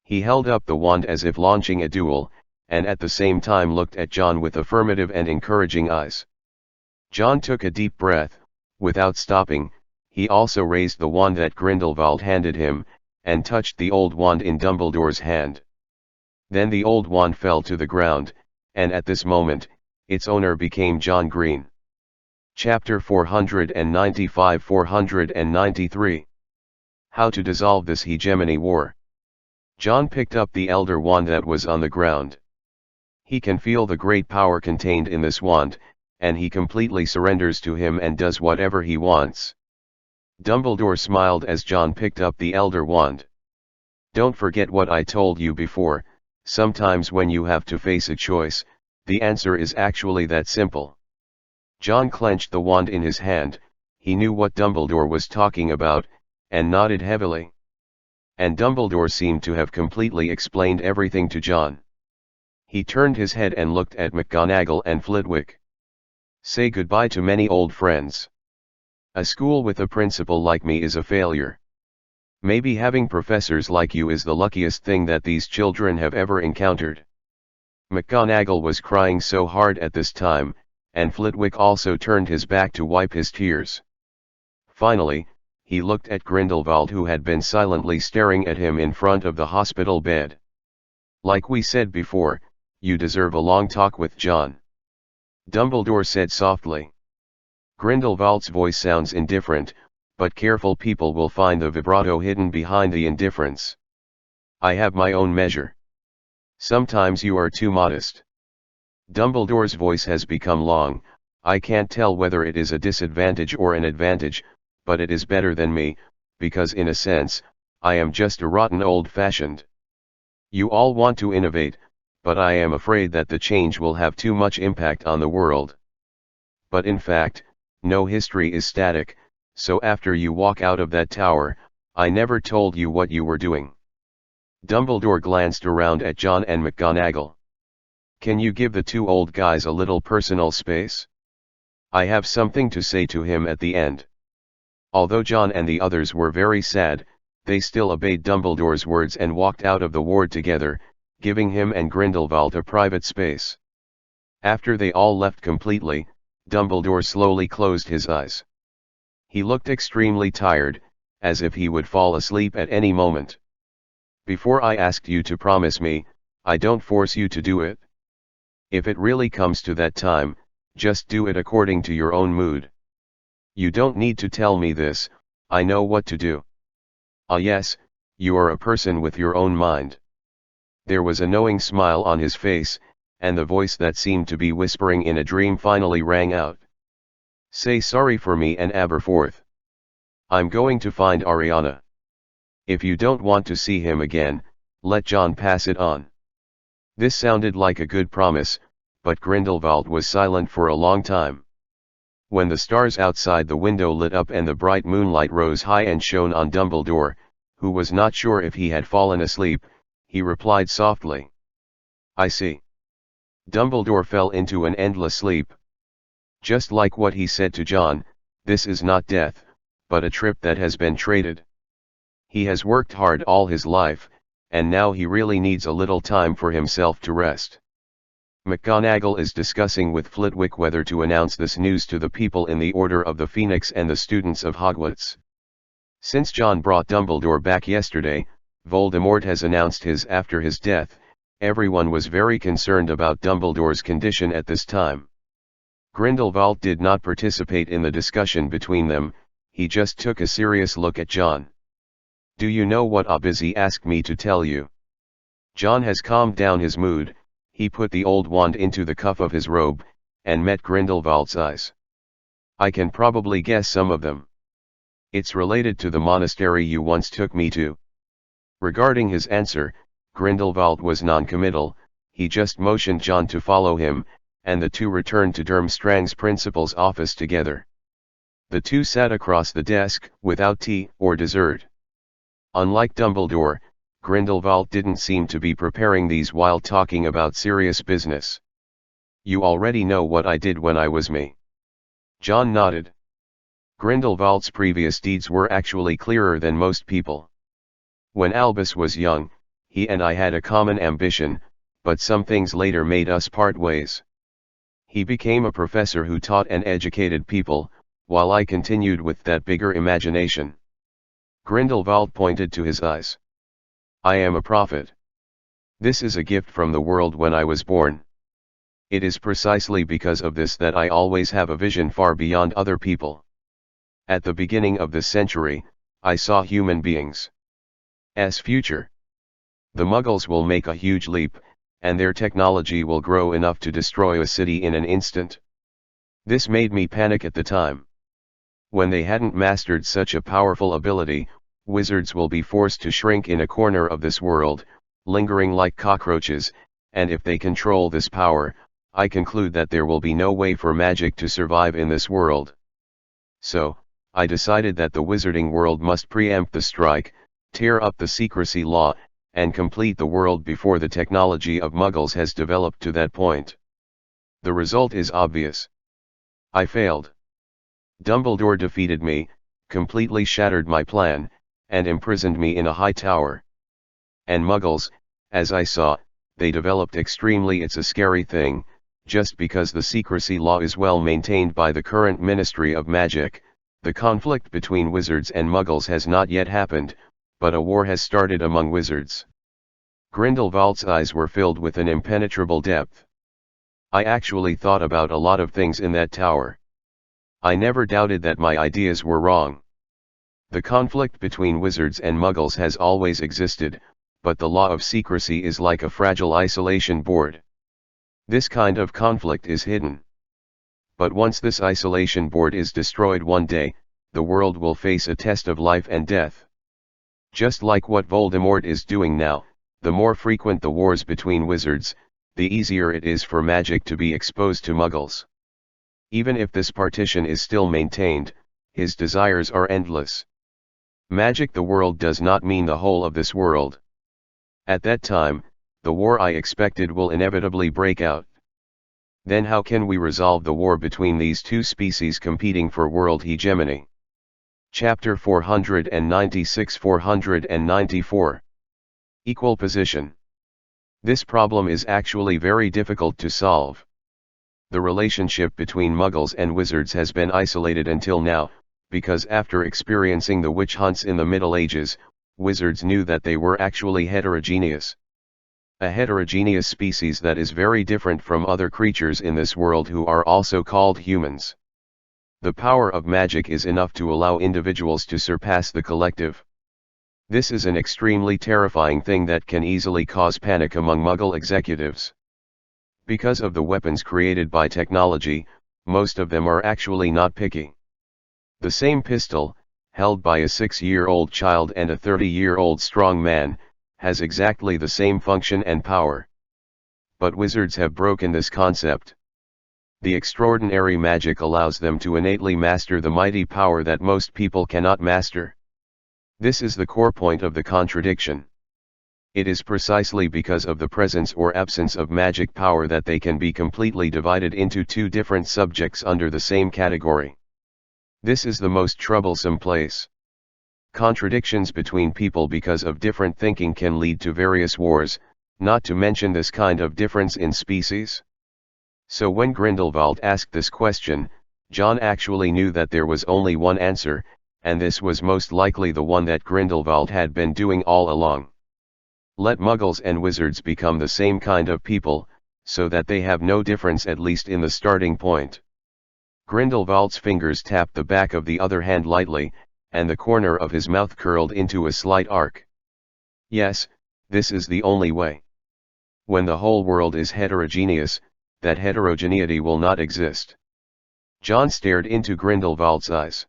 He held up the wand as if launching a duel, and at the same time looked at John with affirmative and encouraging eyes. John took a deep breath. Without stopping, he also raised the wand that Grindelwald handed him, and touched the old wand in Dumbledore's hand. Then the old wand fell to the ground, and at this moment, its owner became John Green. Chapter 495-493. How to dissolve this hegemony war. John picked up the Elder Wand that was on the ground. He can feel the great power contained in this wand, and he completely surrenders to him and does whatever he wants. Dumbledore smiled as John picked up the Elder Wand. Don't forget what I told you before, sometimes when you have to face a choice, the answer is actually that simple. John clenched the wand in his hand. He knew what Dumbledore was talking about, and nodded heavily. And Dumbledore seemed to have completely explained everything to John. He turned his head and looked at McGonagall and Flitwick. Say goodbye to many old friends. A school with a principal like me is a failure. Maybe having professors like you is the luckiest thing that these children have ever encountered. McGonagall was crying so hard at this time, and Flitwick also turned his back to wipe his tears. Finally, he looked at Grindelwald, who had been silently staring at him in front of the hospital bed. Like we said before, you deserve a long talk with John, Dumbledore said softly. Grindelwald's voice sounds indifferent, but careful people will find the vibrato hidden behind the indifference. I have my own measure. Sometimes you are too modest. Dumbledore's voice has become long. I can't tell whether it is a disadvantage or an advantage, but it is better than me, because in a sense, I am just a rotten old-fashioned. You all want to innovate, but I am afraid that the change will have too much impact on the world. But in fact, no history is static, so after you walk out of that tower, I never told you what you were doing. Dumbledore glanced around at John and McGonagall. Can you give the two old guys a little personal space? I have something to say to him at the end. Although John and the others were very sad, they still obeyed Dumbledore's words and walked out of the ward together, giving him and Grindelwald a private space. After they all left completely, Dumbledore slowly closed his eyes. He looked extremely tired, as if he would fall asleep at any moment. Before I asked you to promise me, I don't force you to do it. If it really comes to that time, just do it according to your own mood. You don't need to tell me this, I know what to do. Ah yes, you are a person with your own mind. There was a knowing smile on his face, and the voice that seemed to be whispering in a dream finally rang out. Say sorry for me and Aberforth. I'm going to find Ariana. If you don't want to see him again, let John pass it on. This sounded like a good promise, but Grindelwald was silent for a long time. When the stars outside the window lit up and the bright moonlight rose high and shone on Dumbledore, who was not sure if he had fallen asleep, he replied softly. I see. Dumbledore fell into an endless sleep. Just like what he said to John, this is not death, but a trip that has been traded. He has worked hard all his life, and now he really needs a little time for himself to rest. McGonagall is discussing with Flitwick whether to announce this news to the people in the Order of the Phoenix and the students of Hogwarts. Since John brought Dumbledore back yesterday, Voldemort has announced his after his death. Everyone was very concerned about Dumbledore's condition at this time. Grindelwald did not participate in the discussion between them, he just took a serious look at John. "Do you know what Abizzi asked me to tell you?" John has calmed down his mood, he put the old wand into the cuff of his robe, and met Grindelwald's eyes. "I can probably guess some of them. It's related to the monastery you once took me to." Regarding his answer, Grindelwald was non-committal, he just motioned John to follow him, and the two returned to Durmstrang's principal's office together. The two sat across the desk, without tea or dessert. Unlike Dumbledore, Grindelwald didn't seem to be preparing these while talking about serious business. "You already know what I did when I was me." John nodded. Grindelwald's previous deeds were actually clearer than most people. "When Albus was young, he and I had a common ambition, but some things later made us part ways. He became a professor who taught and educated people, while I continued with that bigger imagination." Grindelwald pointed to his eyes. "I am a prophet. This is a gift from the world when I was born. It is precisely because of this that I always have a vision far beyond other people. At the beginning of this century, I saw human beings' future. The Muggles will make a huge leap, and their technology will grow enough to destroy a city in an instant. This made me panic at the time. When they hadn't mastered such a powerful ability, wizards will be forced to shrink in a corner of this world, lingering like cockroaches, and if they control this power, I conclude that there will be no way for magic to survive in this world. So, I decided that the wizarding world must preempt the strike, tear up the secrecy law, and complete the world before the technology of Muggles has developed to that point. The result is obvious. I failed. Dumbledore defeated me, completely shattered my plan, and imprisoned me in a high tower. And Muggles, as I saw, they developed extremely. It's a scary thing, just because the secrecy law is well maintained by the current Ministry of Magic, the conflict between wizards and Muggles has not yet happened, but a war has started among wizards." Grindelwald's eyes were filled with an impenetrable depth. "I actually thought about a lot of things in that tower. I never doubted that my ideas were wrong. The conflict between wizards and Muggles has always existed, but the law of secrecy is like a fragile isolation board. This kind of conflict is hidden. But once this isolation board is destroyed one day, the world will face a test of life and death. Just like what Voldemort is doing now, the more frequent the wars between wizards, the easier it is for magic to be exposed to Muggles. Even if this partition is still maintained, his desires are endless. Magic the world does not mean the whole of this world. At that time, the war I expected will inevitably break out. Then how can we resolve the war between these two species competing for world hegemony?" Chapter 496-494. Equal position. This problem is actually very difficult to solve. The relationship between Muggles and wizards has been isolated until now, because after experiencing the witch hunts in the Middle Ages, wizards knew that they were actually heterogeneous. A heterogeneous species that is very different from other creatures in this world who are also called humans. The power of magic is enough to allow individuals to surpass the collective. This is an extremely terrifying thing that can easily cause panic among Muggle executives. Because of the weapons created by technology, most of them are actually not picky. The same pistol, held by a 6-year-old child and a 30-year-old strong man, has exactly the same function and power. But wizards have broken this concept. The extraordinary magic allows them to innately master the mighty power that most people cannot master. This is the core point of the contradiction. It is precisely because of the presence or absence of magic power that they can be completely divided into two different subjects under the same category. This is the most troublesome place. Contradictions between people because of different thinking can lead to various wars, not to mention this kind of difference in species. So when Grindelwald asked this question, John actually knew that there was only one answer, and this was most likely the one that Grindelwald had been doing all along. Let Muggles and wizards become the same kind of people, so that they have no difference at least in the starting point. Grindelwald's fingers tapped the back of the other hand lightly, and the corner of his mouth curled into a slight arc. Yes, this is the only way. When the whole world is heterogeneous, that heterogeneity will not exist. John stared into Grindelwald's eyes.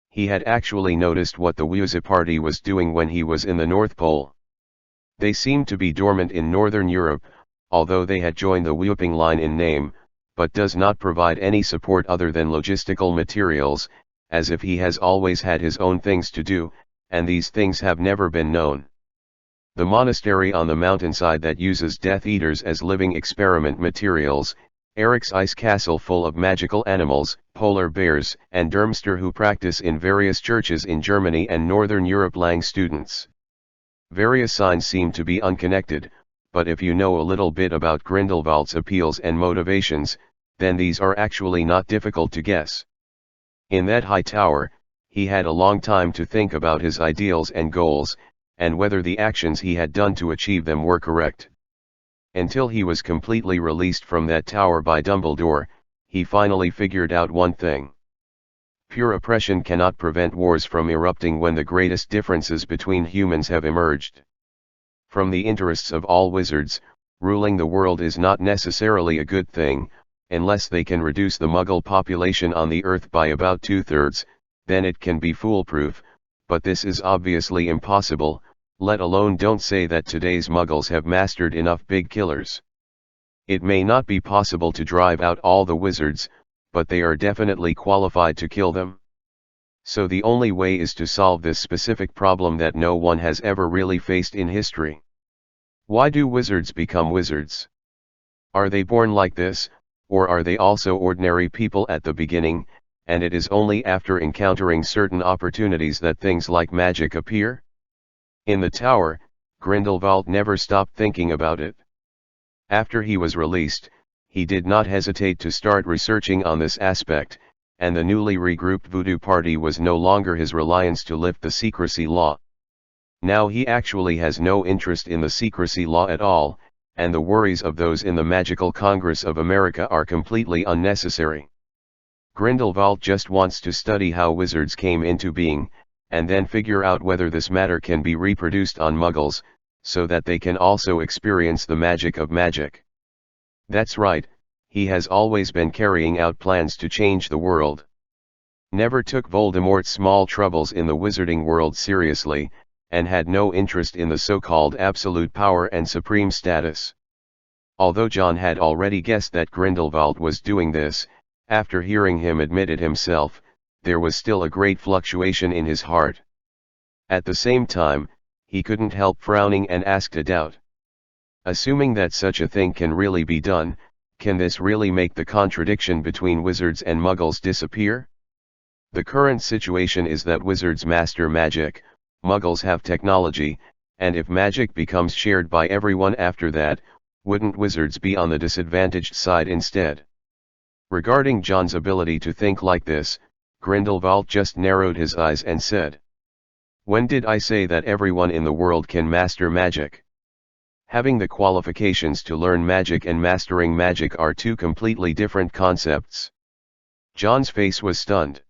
He had actually noticed what the Wusa party was doing when he was in the North Pole. They seemed to be dormant in Northern Europe, although they had joined the Whooping Line in name, but does not provide any support other than logistical materials, as if he has always had his own things to do, and these things have never been known. The monastery on the mountainside that uses Death Eaters as living experiment materials, Eric's ice castle full of magical animals, polar bears, and Dermster who practice in various churches in Germany and Northern Europe. Lang students. Various signs seem to be unconnected, but if you know a little bit about Grindelwald's appeals and motivations, then these are actually not difficult to guess. In that high tower, he had a long time to think about his ideals and goals, and whether the actions he had done to achieve them were correct. Until he was completely released from that tower by Dumbledore, he finally figured out one thing. Pure oppression cannot prevent wars from erupting when the greatest differences between humans have emerged. From the interests of all wizards, ruling the world is not necessarily a good thing, unless they can reduce the Muggle population on the Earth by about 2/3, then it can be foolproof, but this is obviously impossible, let alone don't say that today's Muggles have mastered enough big killers. It may not be possible to drive out all the wizards, but they are definitely qualified to kill them. So the only way is to solve this specific problem that no one has ever really faced in history. Why do wizards become wizards? Are they born like this, or are they also ordinary people at the beginning, and it is only after encountering certain opportunities that things like magic appear? In the tower, Grindelwald never stopped thinking about it. After he was released, he did not hesitate to start researching on this aspect, and the newly regrouped Voodoo Party was no longer his reliance to lift the secrecy law. Now he actually has no interest in the secrecy law at all, and the worries of those in the Magical Congress of America are completely unnecessary. Grindelwald just wants to study how wizards came into being, and then figure out whether this matter can be reproduced on Muggles, so that they can also experience the magic of magic. That's right, he has always been carrying out plans to change the world. Never took Voldemort's small troubles in the wizarding world seriously, and had no interest in the so-called absolute power and supreme status. Although John had already guessed that Grindelwald was doing this, after hearing him admit it himself, there was still a great fluctuation in his heart. At the same time, he couldn't help frowning and asked a doubt. Assuming that such a thing can really be done, can this really make the contradiction between wizards and Muggles disappear? The current situation is that wizards master magic, Muggles have technology, and if magic becomes shared by everyone after that, wouldn't wizards be on the disadvantaged side instead? Regarding John's ability to think like this, Grindelwald just narrowed his eyes and said, "When did I say that everyone in the world can master magic? Having the qualifications to learn magic and mastering magic are two completely different concepts." John's face was stunned.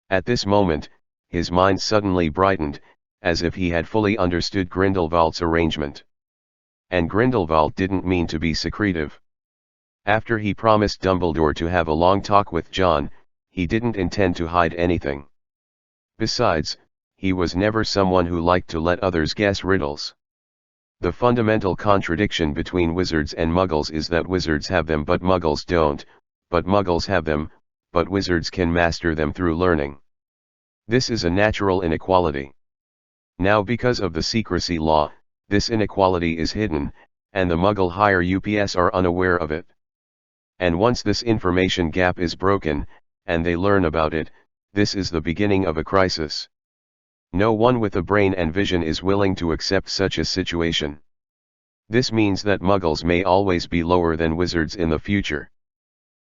At this moment, his mind suddenly brightened, as if he had fully understood Grindelwald's arrangement. And Grindelwald didn't mean to be secretive. After he promised Dumbledore to have a long talk with John, he didn't intend to hide anything. Besides, he was never someone who liked to let others guess riddles. The fundamental contradiction between wizards and Muggles is that wizards have them but Muggles don't, but Muggles have them, but wizards can master them through learning. This is a natural inequality. Now because of the secrecy law, this inequality is hidden, and the Muggle higher UPS are unaware of it. And once this information gap is broken, and they learn about it, this is the beginning of a crisis. No one with a brain and vision is willing to accept such a situation. This means that Muggles may always be lower than wizards in the future.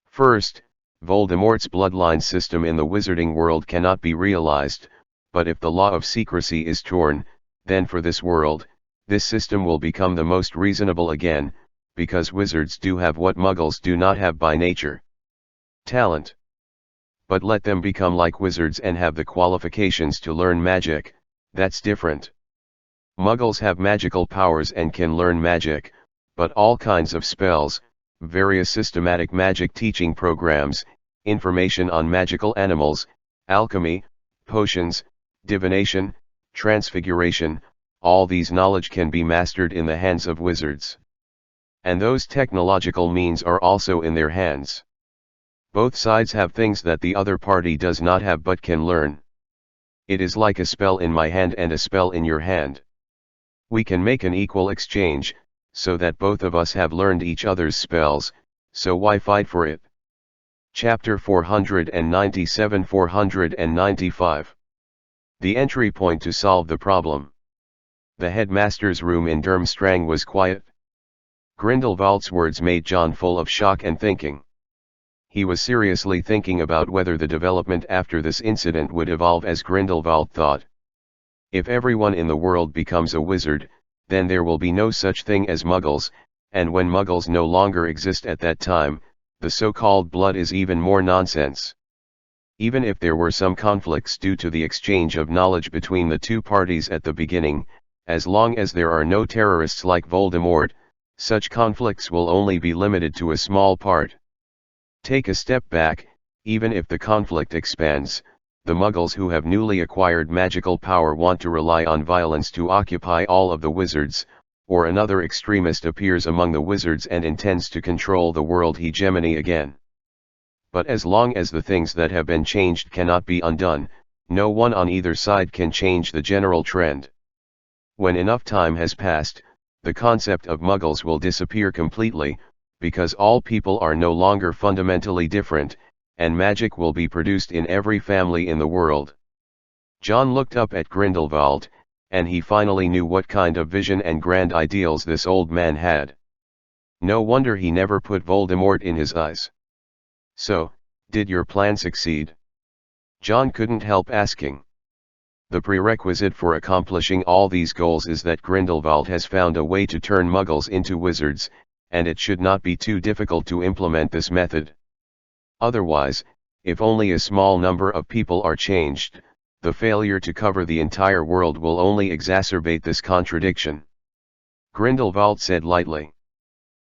First, Voldemort's bloodline system in the wizarding world cannot be realized, but if the law of secrecy is torn, then for this world, this system will become the most reasonable again, because wizards do have what Muggles do not have by nature: talent. But let them become like wizards and have the qualifications to learn magic, that's different. Muggles have magical powers and can learn magic, but all kinds of spells, various systematic magic teaching programs, information on magical animals, alchemy, potions, divination, transfiguration, all these knowledge can be mastered in the hands of wizards. And those technological means are also in their hands. Both sides have things that the other party does not have but can learn. It is like a spell in my hand and a spell in your hand. We can make an equal exchange, so that both of us have learned each other's spells, so why fight for it? Chapter 497-495. The entry point to solve the problem. The headmaster's room in Durmstrang was quiet. Grindelwald's words made John full of shock and thinking. He was seriously thinking about whether the development after this incident would evolve as Grindelwald thought. If everyone in the world becomes a wizard, then there will be no such thing as muggles, and when muggles no longer exist at that time, the so-called blood is even more nonsense. Even if there were some conflicts due to the exchange of knowledge between the two parties at the beginning, as long as there are no terrorists like Voldemort, such conflicts will only be limited to a small part. Take a step back, even if the conflict expands, the muggles who have newly acquired magical power want to rely on violence to occupy all of the wizards, or another extremist appears among the wizards and intends to control the world hegemony again. But as long as the things that have been changed cannot be undone, no one on either side can change the general trend. When enough time has passed, the concept of muggles will disappear completely, because all people are no longer fundamentally different, and magic will be produced in every family in the world. John looked up at Grindelwald, and he finally knew what kind of vision and grand ideals this old man had. No wonder he never put Voldemort in his eyes. So, did your plan succeed? John couldn't help asking. The prerequisite for accomplishing all these goals is that Grindelwald has found a way to turn muggles into wizards, and it should not be too difficult to implement this method. Otherwise, if only a small number of people are changed, the failure to cover the entire world will only exacerbate this contradiction. Grindelwald said lightly.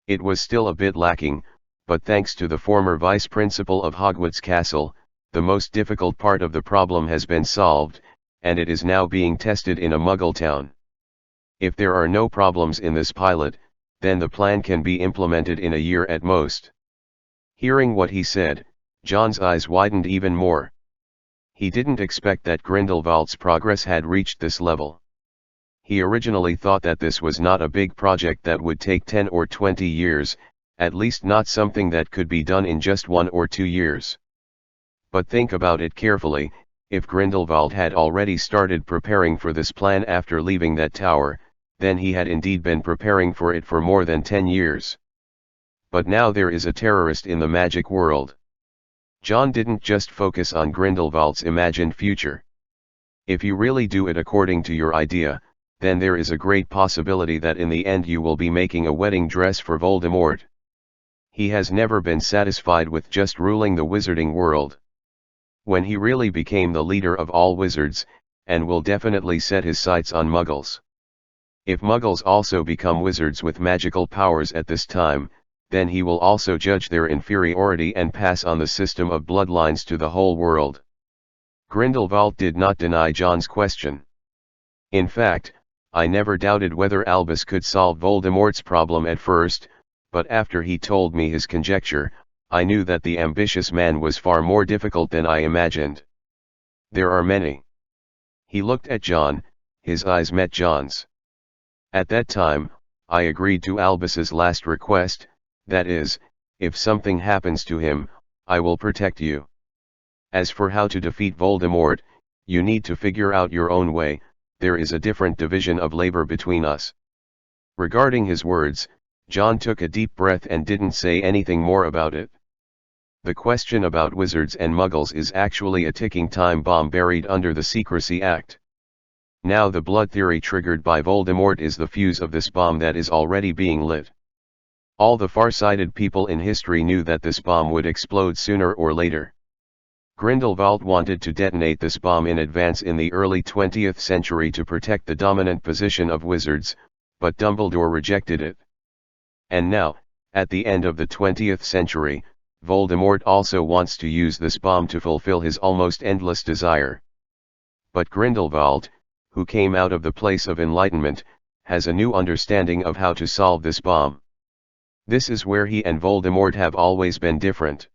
It was still a bit lacking, but thanks to the former vice principal of Hogwarts Castle, the most difficult part of the problem has been solved, and it is now being tested in a Muggle town. If there are no problems in this pilot, then the plan can be implemented in a year at most. Hearing what he said, John's eyes widened even more. He didn't expect that Grindelwald's progress had reached this level. He originally thought that this was not a big project that would take 10 or 20 years, at least not something that could be done in just 1 or 2 years. But think about it carefully, if Grindelwald had already started preparing for this plan after leaving that tower, then he had indeed been preparing for it for more than 10 years. But now there is a terrorist in the magic world. John didn't just focus on Grindelwald's imagined future. If you really do it according to your idea, then there is a great possibility that in the end you will be making a wedding dress for Voldemort. He has never been satisfied with just ruling the wizarding world. When he really became the leader of all wizards, and will definitely set his sights on muggles. If muggles also become wizards with magical powers at this time, then he will also judge their inferiority and pass on the system of bloodlines to the whole world. Grindelwald did not deny John's question. In fact, I never doubted whether Albus could solve Voldemort's problem at first, but after he told me his conjecture, I knew that the ambitious man was far more difficult than I imagined. There are many. He looked at John, his eyes met John's. At that time, I agreed to Albus's last request, that is, if something happens to him, I will protect you. As for how to defeat Voldemort, you need to figure out your own way, there is a different division of labor between us. Regarding his words, John took a deep breath and didn't say anything more about it. The question about wizards and muggles is actually a ticking time bomb buried under the Secrecy Act. Now the blood theory triggered by Voldemort is the fuse of this bomb that is already being lit. All the far-sighted people in history knew that this bomb would explode sooner or later. Grindelwald wanted to detonate this bomb in advance in the early 20th century to protect the dominant position of wizards, but Dumbledore rejected it. And now, at the end of the 20th century, Voldemort also wants to use this bomb to fulfill his almost endless desire. But Grindelwald, who came out of the place of enlightenment, has a new understanding of how to solve this bomb. This is where he and Voldemort have always been different.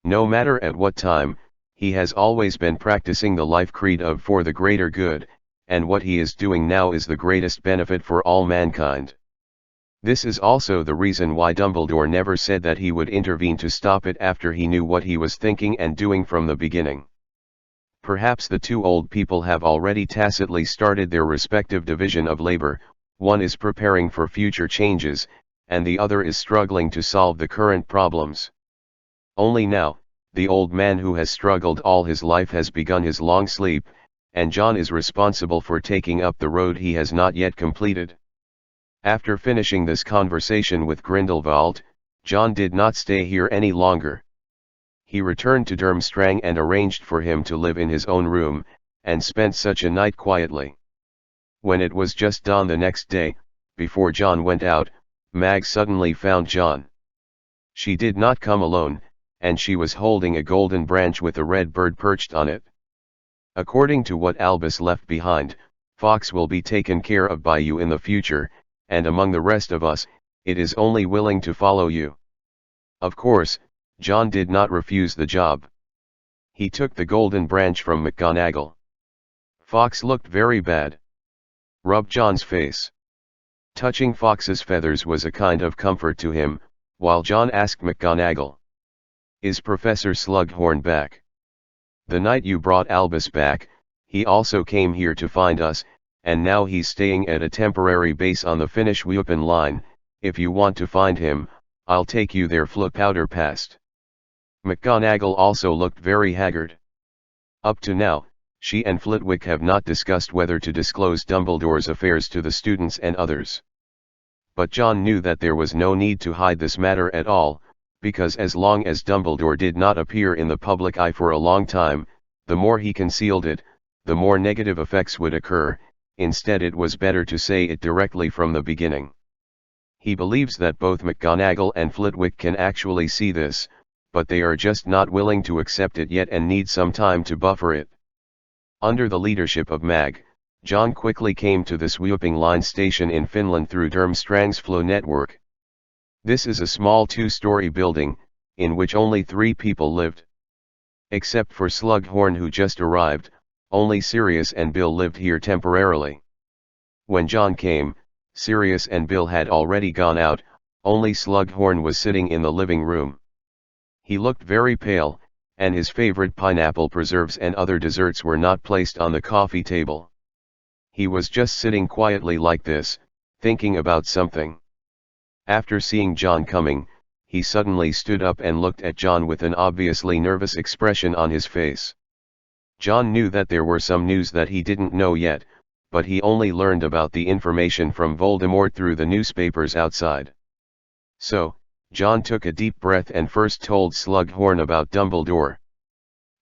No matter at what time, he has always been practicing the life creed of for the greater good, and what he is doing now is the greatest benefit for all mankind. This is also the reason why Dumbledore never said that he would intervene to stop it after he knew what he was thinking and doing from the beginning. Perhaps the two old people have already tacitly started their respective division of labor, one is preparing for future changes, and the other is struggling to solve the current problems. Only now, the old man who has struggled all his life has begun his long sleep, and John is responsible for taking up the road he has not yet completed. After finishing this conversation with Grindelwald, John did not stay here any longer. He returned to Durmstrang and arranged for him to live in his own room, and spent such a night quietly. When it was just dawn the next day, before John went out, Mag suddenly found John. She did not come alone, and she was holding a golden branch with a red bird perched on it. According to what Albus left behind, Fawkes will be taken care of by you in the future, and among the rest of us, it is only willing to follow you. Of course, John did not refuse the job. He took the golden branch from McGonagall. Fawkes looked very bad. Rubbed John's face. Touching Fawkes's feathers was a kind of comfort to him, while John asked McGonagall, "Is Professor Slughorn back? The night you brought Albus back, he also came here to find us, and now he's staying at a temporary base on the Finnish-Weapon line. If you want to find him, I'll take you there." Flipouter. McGonagall also looked very haggard. Up to now, she and Flitwick have not discussed whether to disclose Dumbledore's affairs to the students and others. But John knew that there was no need to hide this matter at all, because as long as Dumbledore did not appear in the public eye for a long time, the more he concealed it, the more negative effects would occur. Instead, it was better to say it directly from the beginning. He believes that both McGonagall and Flitwick can actually see this, but they are just not willing to accept it yet and need some time to buffer it. Under the leadership of Mag, John quickly came to the Sweeping Line station in Finland through Durmstrang's flow network. This is a small two-story building, in which only 3 people lived. Except for Slughorn, who just arrived, only Sirius and Bill lived here temporarily. When John came, Sirius and Bill had already gone out, only Slughorn was sitting in the living room. He looked very pale, and his favorite pineapple preserves and other desserts were not placed on the coffee table. He was just sitting quietly like this, thinking about something. After seeing John coming, he suddenly stood up and looked at John with an obviously nervous expression on his face. John knew that there were some news that he didn't know yet, but he only learned about the information from Voldemort through the newspapers outside. So, John took a deep breath and first told Slughorn about Dumbledore.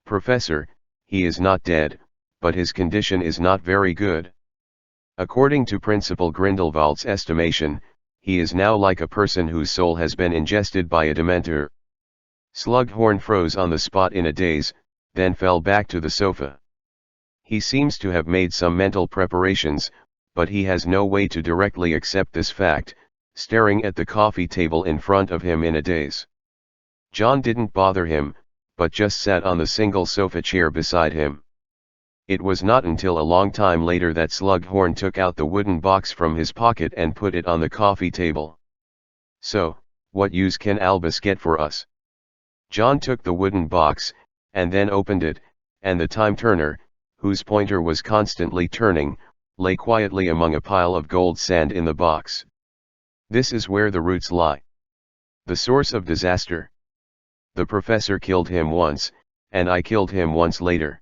"Professor, he is not dead, but his condition is not very good. According to Principal Grindelwald's estimation, he is now like a person whose soul has been ingested by a Dementor." Slughorn froze on the spot in a daze, then fell back to the sofa. He seems to have made some mental preparations, but he has no way to directly accept this fact, staring at the coffee table in front of him in a daze. John didn't bother him, but just sat on the single sofa chair beside him. It was not until a long time later that Slughorn took out the wooden box from his pocket and put it on the coffee table. "So, what use can Albus get for us?" John took the wooden box, and then opened it, and the time-turner, whose pointer was constantly turning, lay quietly among a pile of gold sand in the box. "This is where the roots lie. The source of disaster. The professor killed him once, and I killed him once later."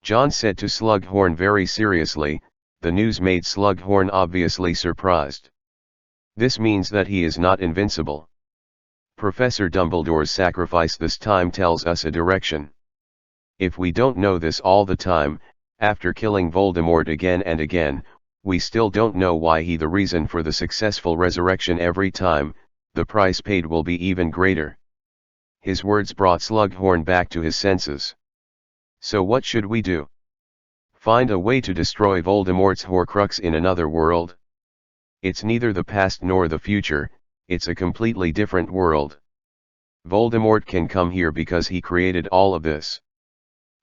John said to Slughorn very seriously. The news made Slughorn obviously surprised. "This means that he is not invincible. Professor Dumbledore's sacrifice this time tells us a direction. If we don't know this all the time, after killing Voldemort again and again, we still don't know why he the reason for the successful resurrection every time, the price paid will be even greater. His words brought Slughorn back to his senses. So what should we do? Find a way to destroy Voldemort's Horcrux in another world? It's neither the past nor the future, it's a completely different world. Voldemort can come here because he created all of this.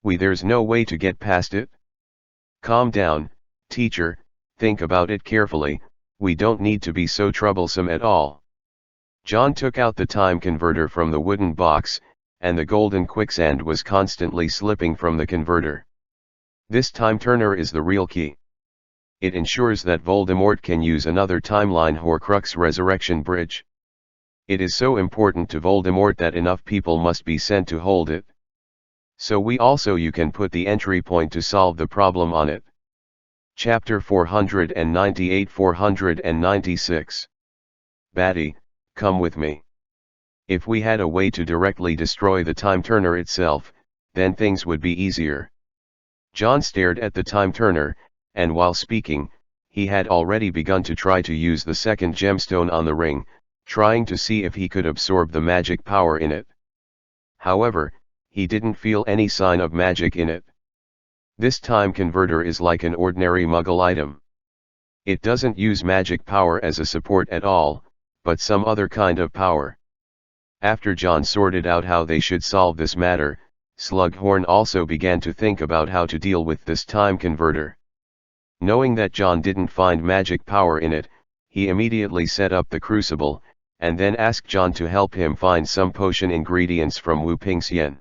There's no way to get past it? Calm down, teacher, think about it carefully, we don't need to be so troublesome at all. John took out the time converter from the wooden box, and the golden quicksand was constantly slipping from the converter. This time turner is the real key. It ensures that Voldemort can use another timeline Horcrux resurrection bridge. It is so important to Voldemort that enough people must be sent to hold it. So you can put the entry point to solve the problem on it. Chapter 498-496. Batty, come with me. If we had a way to directly destroy the time turner itself, then things would be easier. John stared at the time turner, and while speaking, he had already begun to try to use the second gemstone on the ring, trying to see if he could absorb the magic power in it. However, he didn't feel any sign of magic in it. This time converter is like an ordinary Muggle item. It doesn't use magic power as a support at all, but some other kind of power. After John sorted out how they should solve this matter, Slughorn also began to think about how to deal with this time converter. Knowing that John didn't find magic power in it, he immediately set up the crucible, and then asked John to help him find some potion ingredients from Wu Pingxian.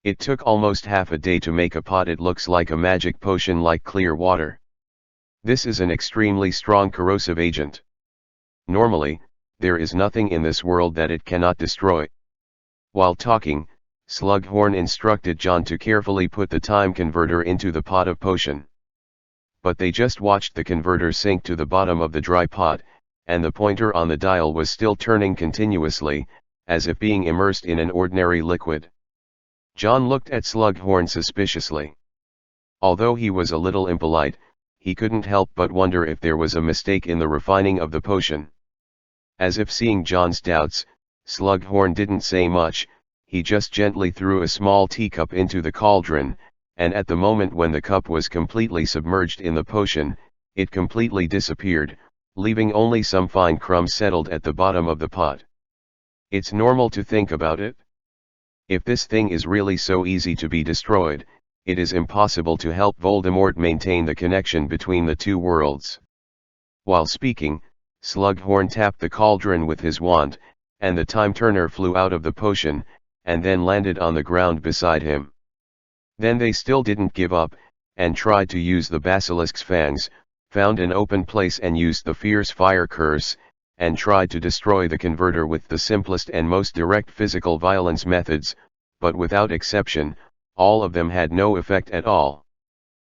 It took almost half a day to make a pot. It looks like a magic potion like clear water. This is an extremely strong corrosive agent. Normally, there is nothing in this world that it cannot destroy. While talking, Slughorn instructed John to carefully put the time converter into the pot of potion. But they just watched the converter sink to the bottom of the dry pot, and the pointer on the dial was still turning continuously, as if being immersed in an ordinary liquid. John looked at Slughorn suspiciously. Although he was a little impolite, he couldn't help but wonder if there was a mistake in the refining of the potion. As if seeing John's doubts, Slughorn didn't say much. He just gently threw a small teacup into the cauldron, and at the moment when the cup was completely submerged in the potion, it completely disappeared, leaving only some fine crumbs settled at the bottom of the pot. It's normal to think about it. If this thing is really so easy to be destroyed, it is impossible to help Voldemort maintain the connection between the two worlds. While speaking, Slughorn tapped the cauldron with his wand, and the time turner flew out of the potion, and then landed on the ground beside him. Then they still didn't give up, and tried to use the basilisk's fangs, found an open place and used the fierce fire curse, and tried to destroy the converter with the simplest and most direct physical violence methods, but without exception, all of them had no effect at all.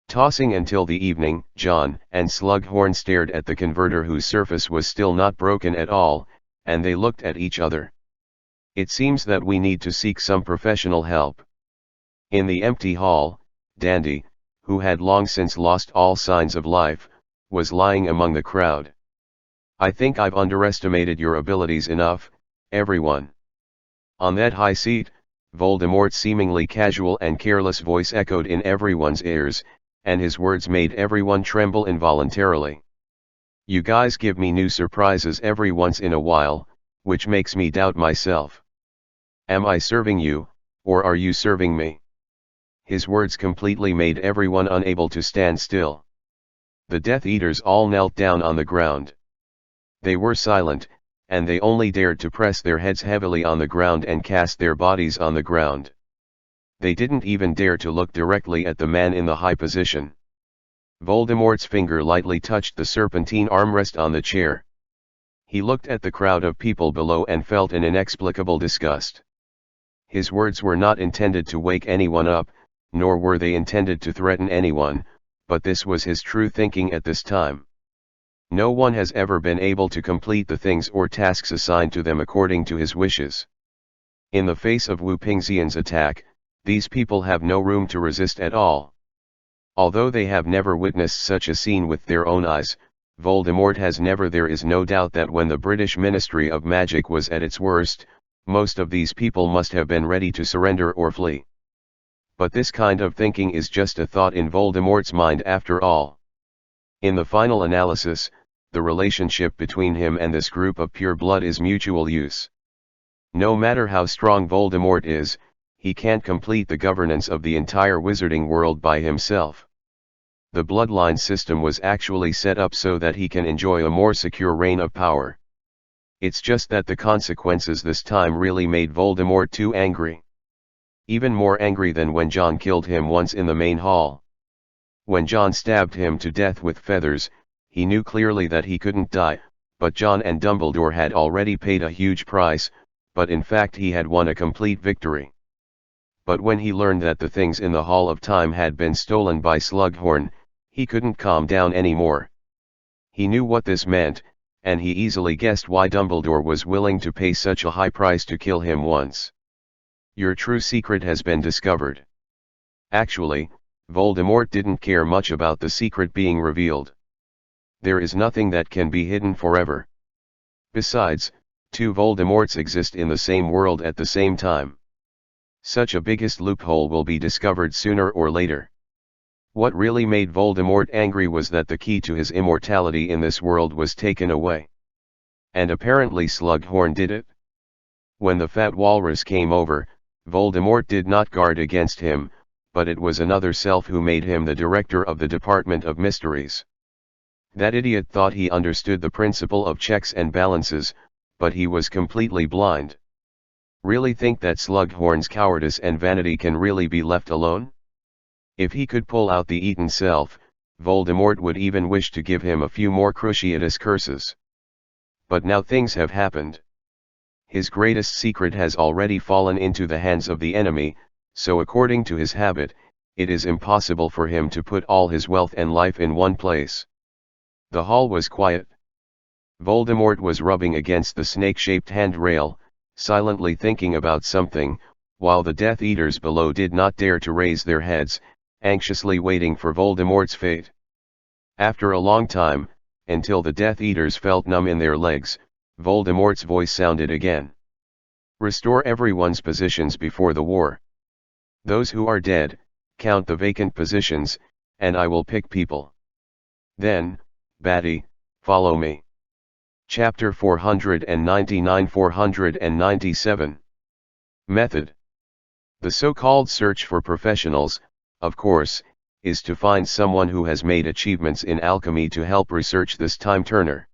Tossing until the evening, John and Slughorn stared at the converter whose surface was still not broken at all, and they looked at each other. It seems that we need to seek some professional help. In the empty hall, Dandy, who had long since lost all signs of life, was lying among the crowd. I think I've underestimated your abilities enough, everyone. On that high seat, Voldemort's seemingly casual and careless voice echoed in everyone's ears, and his words made everyone tremble involuntarily. You guys give me new surprises every once in a while, which makes me doubt myself. Am I serving you, or are you serving me? His words completely made everyone unable to stand still. The Death Eaters all knelt down on the ground. They were silent, and they only dared to press their heads heavily on the ground and cast their bodies on the ground. They didn't even dare to look directly at the man in the high position. Voldemort's finger lightly touched the serpentine armrest on the chair. He looked at the crowd of people below and felt an inexplicable disgust. His words were not intended to wake anyone up, nor were they intended to threaten anyone, but this was his true thinking at this time. No one has ever been able to complete the things or tasks assigned to them according to his wishes. In the face of Wu Pingxian's attack, These people have no room to resist at all. Although they have never witnessed such a scene with their own eyes, Voldemort has never. There is no doubt that when the British Ministry of Magic was at its worst, most of these people must have been ready to surrender or flee. But this kind of thinking is just a thought in Voldemort's mind after all. In the final analysis, the relationship between him and this group of pure blood is mutual use. No matter how strong Voldemort is, he can't complete the governance of the entire wizarding world by himself. The bloodline system was actually set up so that he can enjoy a more secure reign of power. It's just that the consequences this time really made Voldemort too angry. Even more angry than when John killed him once in the main hall. When John stabbed him to death with feathers, he knew clearly that he couldn't die, but John and Dumbledore had already paid a huge price, but in fact he had won a complete victory. But when he learned that the things in the Hall of Time had been stolen by Slughorn, he couldn't calm down anymore. He knew what this meant, and he easily guessed why Dumbledore was willing to pay such a high price to kill him once. Your true secret has been discovered. Actually, Voldemort didn't care much about the secret being revealed. There is nothing that can be hidden forever. Besides, two Voldemorts exist in the same world at the same time. Such a biggest loophole will be discovered sooner or later. What really made Voldemort angry was that the key to his immortality in this world was taken away. And apparently Slughorn did it. When the Fat Walrus came over, Voldemort did not guard against him, but it was another self who made him the director of the Department of Mysteries. That idiot thought he understood the principle of checks and balances, but he was completely blind. Really think that Slughorn's cowardice and vanity can really be left alone? If he could pull out the Eton self, Voldemort would even wish to give him a few more Cruciatus curses. But now things have happened. His greatest secret has already fallen into the hands of the enemy, so according to his habit, it is impossible for him to put all his wealth and life in one place. The hall was quiet. Voldemort was rubbing against the snake-shaped handrail, silently thinking about something, while the Death Eaters below did not dare to raise their heads, anxiously waiting for Voldemort's fate. After a long time, until the Death Eaters felt numb in their legs, Voldemort's voice sounded again. Restore everyone's positions before the war. Those who are dead, count the vacant positions, and I will pick people. Then, Batty, follow me. Chapter 499-497. Method. The so-called search for professionals, of course, is to find someone who has made achievements in alchemy to help research this time-turner.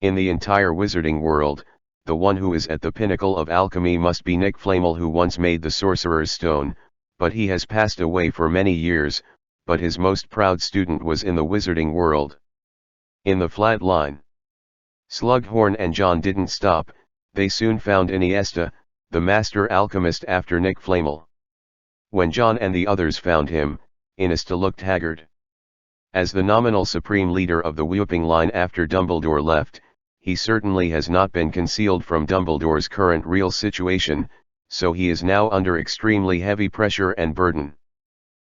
In the entire wizarding world, the one who is at the pinnacle of alchemy must be Nick Flamel, who once made the Sorcerer's Stone, but he has passed away for many years, but his most proud student was in the wizarding world. In the flat line. Slughorn and John didn't stop, they soon found Iniesta, the master alchemist after Nick Flamel. When John and the others found him, Iniesta looked haggard. As the nominal supreme leader of the Whooping Line after Dumbledore left, he certainly has not been concealed from Dumbledore's current real situation, so he is now under extremely heavy pressure and burden.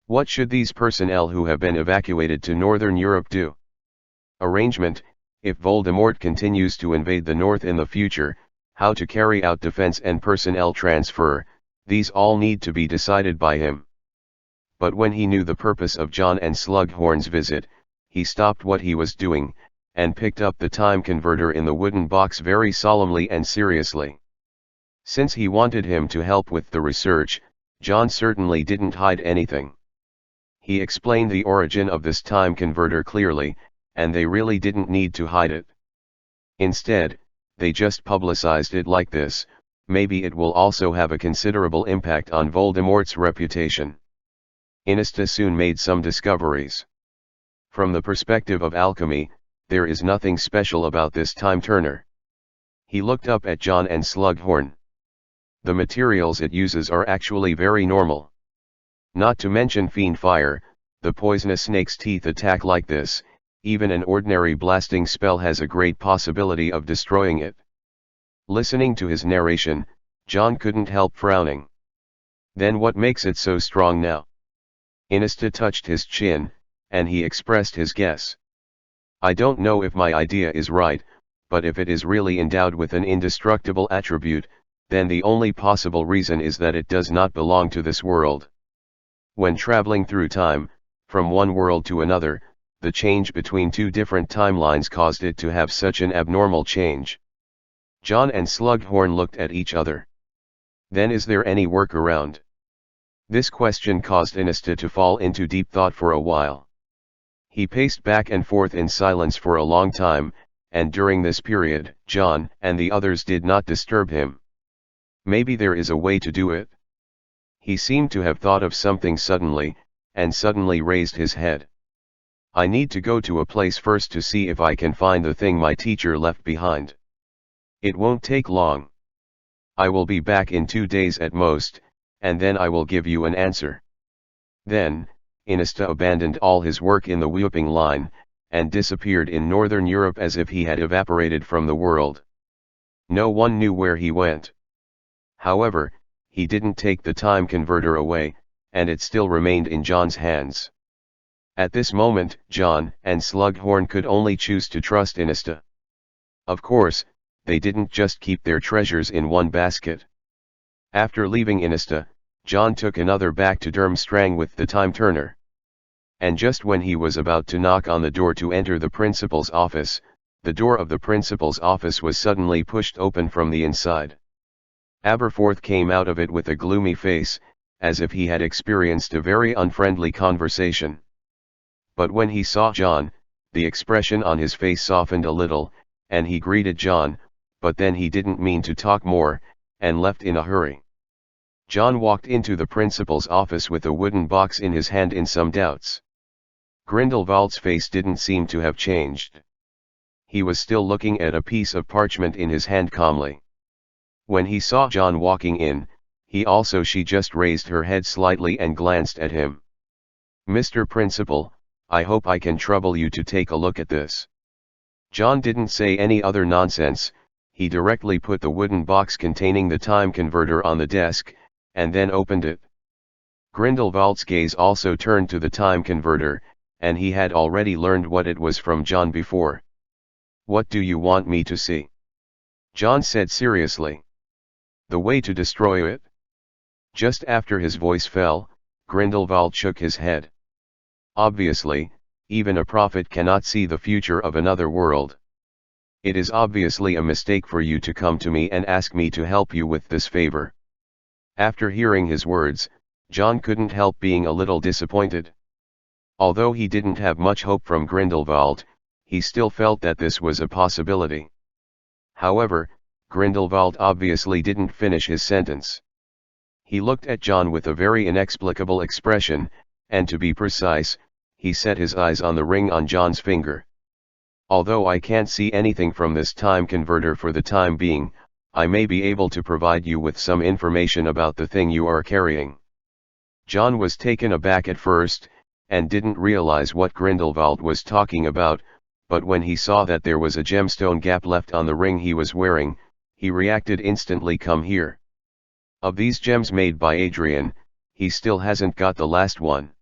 What should these personnel who have been evacuated to Northern Europe do? Arrangement: if Voldemort continues to invade the North in the future, how to carry out defense and personnel transfer, these all need to be decided by him. But when he knew the purpose of John and Slughorn's visit, he stopped what he was doing, and picked up the time converter in the wooden box very solemnly and seriously. Since he wanted him to help with the research, John certainly didn't hide anything. He explained the origin of this time converter clearly, and they really didn't need to hide it. Instead, they just publicized it like this: maybe it will also have a considerable impact on Voldemort's reputation. Iniesta soon made some discoveries. From the perspective of alchemy, there is nothing special about this time-turner. He looked up at John and Slughorn. The materials it uses are actually very normal. Not to mention fiend fire, the poisonous snake's teeth attack like this. Even an ordinary blasting spell has a great possibility of destroying it. Listening to his narration, John couldn't help frowning. Then what makes it so strong now? Iniesta touched his chin, and he expressed his guess. I don't know if my idea is right, but if it is really endowed with an indestructible attribute, then the only possible reason is that it does not belong to this world. When traveling through time, from one world to another, the change between two different timelines caused it to have such an abnormal change. John and Slughorn looked at each other. Then is there any workaround? This question caused Iniesta to fall into deep thought for a while. He paced back and forth in silence for a long time, and during this period, John and the others did not disturb him. Maybe there is a way to do it. He seemed to have thought of something suddenly, and suddenly raised his head. I need to go to a place first to see if I can find the thing my teacher left behind. It won't take long. I will be back in 2 days at most, and then I will give you an answer. Then, Iniesta abandoned all his work in the whooping line, and disappeared in Northern Europe as if he had evaporated from the world. No one knew where he went. However, he didn't take the time converter away, and it still remained in John's hands. At this moment, John and Slughorn could only choose to trust Iniesta. Of course, they didn't just keep their treasures in one basket. After leaving Iniesta, John took another back to Durmstrang with the time turner. And just when he was about to knock on the door to enter the principal's office, the door of the principal's office was suddenly pushed open from the inside. Aberforth came out of it with a gloomy face, as if he had experienced a very unfriendly conversation. But when he saw John, the expression on his face softened a little, and he greeted John, but then he didn't mean to talk more, and left in a hurry. John walked into the principal's office with a wooden box in his hand in some doubts. Grindelwald's face didn't seem to have changed. He was still looking at a piece of parchment in his hand calmly. When he saw John walking in, she just raised her head slightly and glanced at him. "Mr. Principal, I hope I can trouble you to take a look at this." John didn't say any other nonsense. He directly put the wooden box containing the time converter on the desk, and then opened it. Grindelwald's gaze also turned to the time converter, and he had already learned what it was from John before. "What do you want me to see?" John said seriously. "The way to destroy it?" Just after his voice fell, Grindelwald shook his head. "Obviously, even a prophet cannot see the future of another world. It is obviously a mistake for you to come to me and ask me to help you with this favor." After hearing his words, John couldn't help being a little disappointed. Although he didn't have much hope from Grindelwald, he still felt that this was a possibility. However, Grindelwald obviously didn't finish his sentence. He looked at John with a very inexplicable expression, and to be precise, he set his eyes on the ring on John's finger. "Although I can't see anything from this time converter for the time being, I may be able to provide you with some information about the thing you are carrying." John was taken aback at first, and didn't realize what Grindelwald was talking about, but when he saw that there was a gemstone gap left on the ring he was wearing, he reacted instantly. "Come here. Of these gems made by Adrian, he still hasn't got the last one."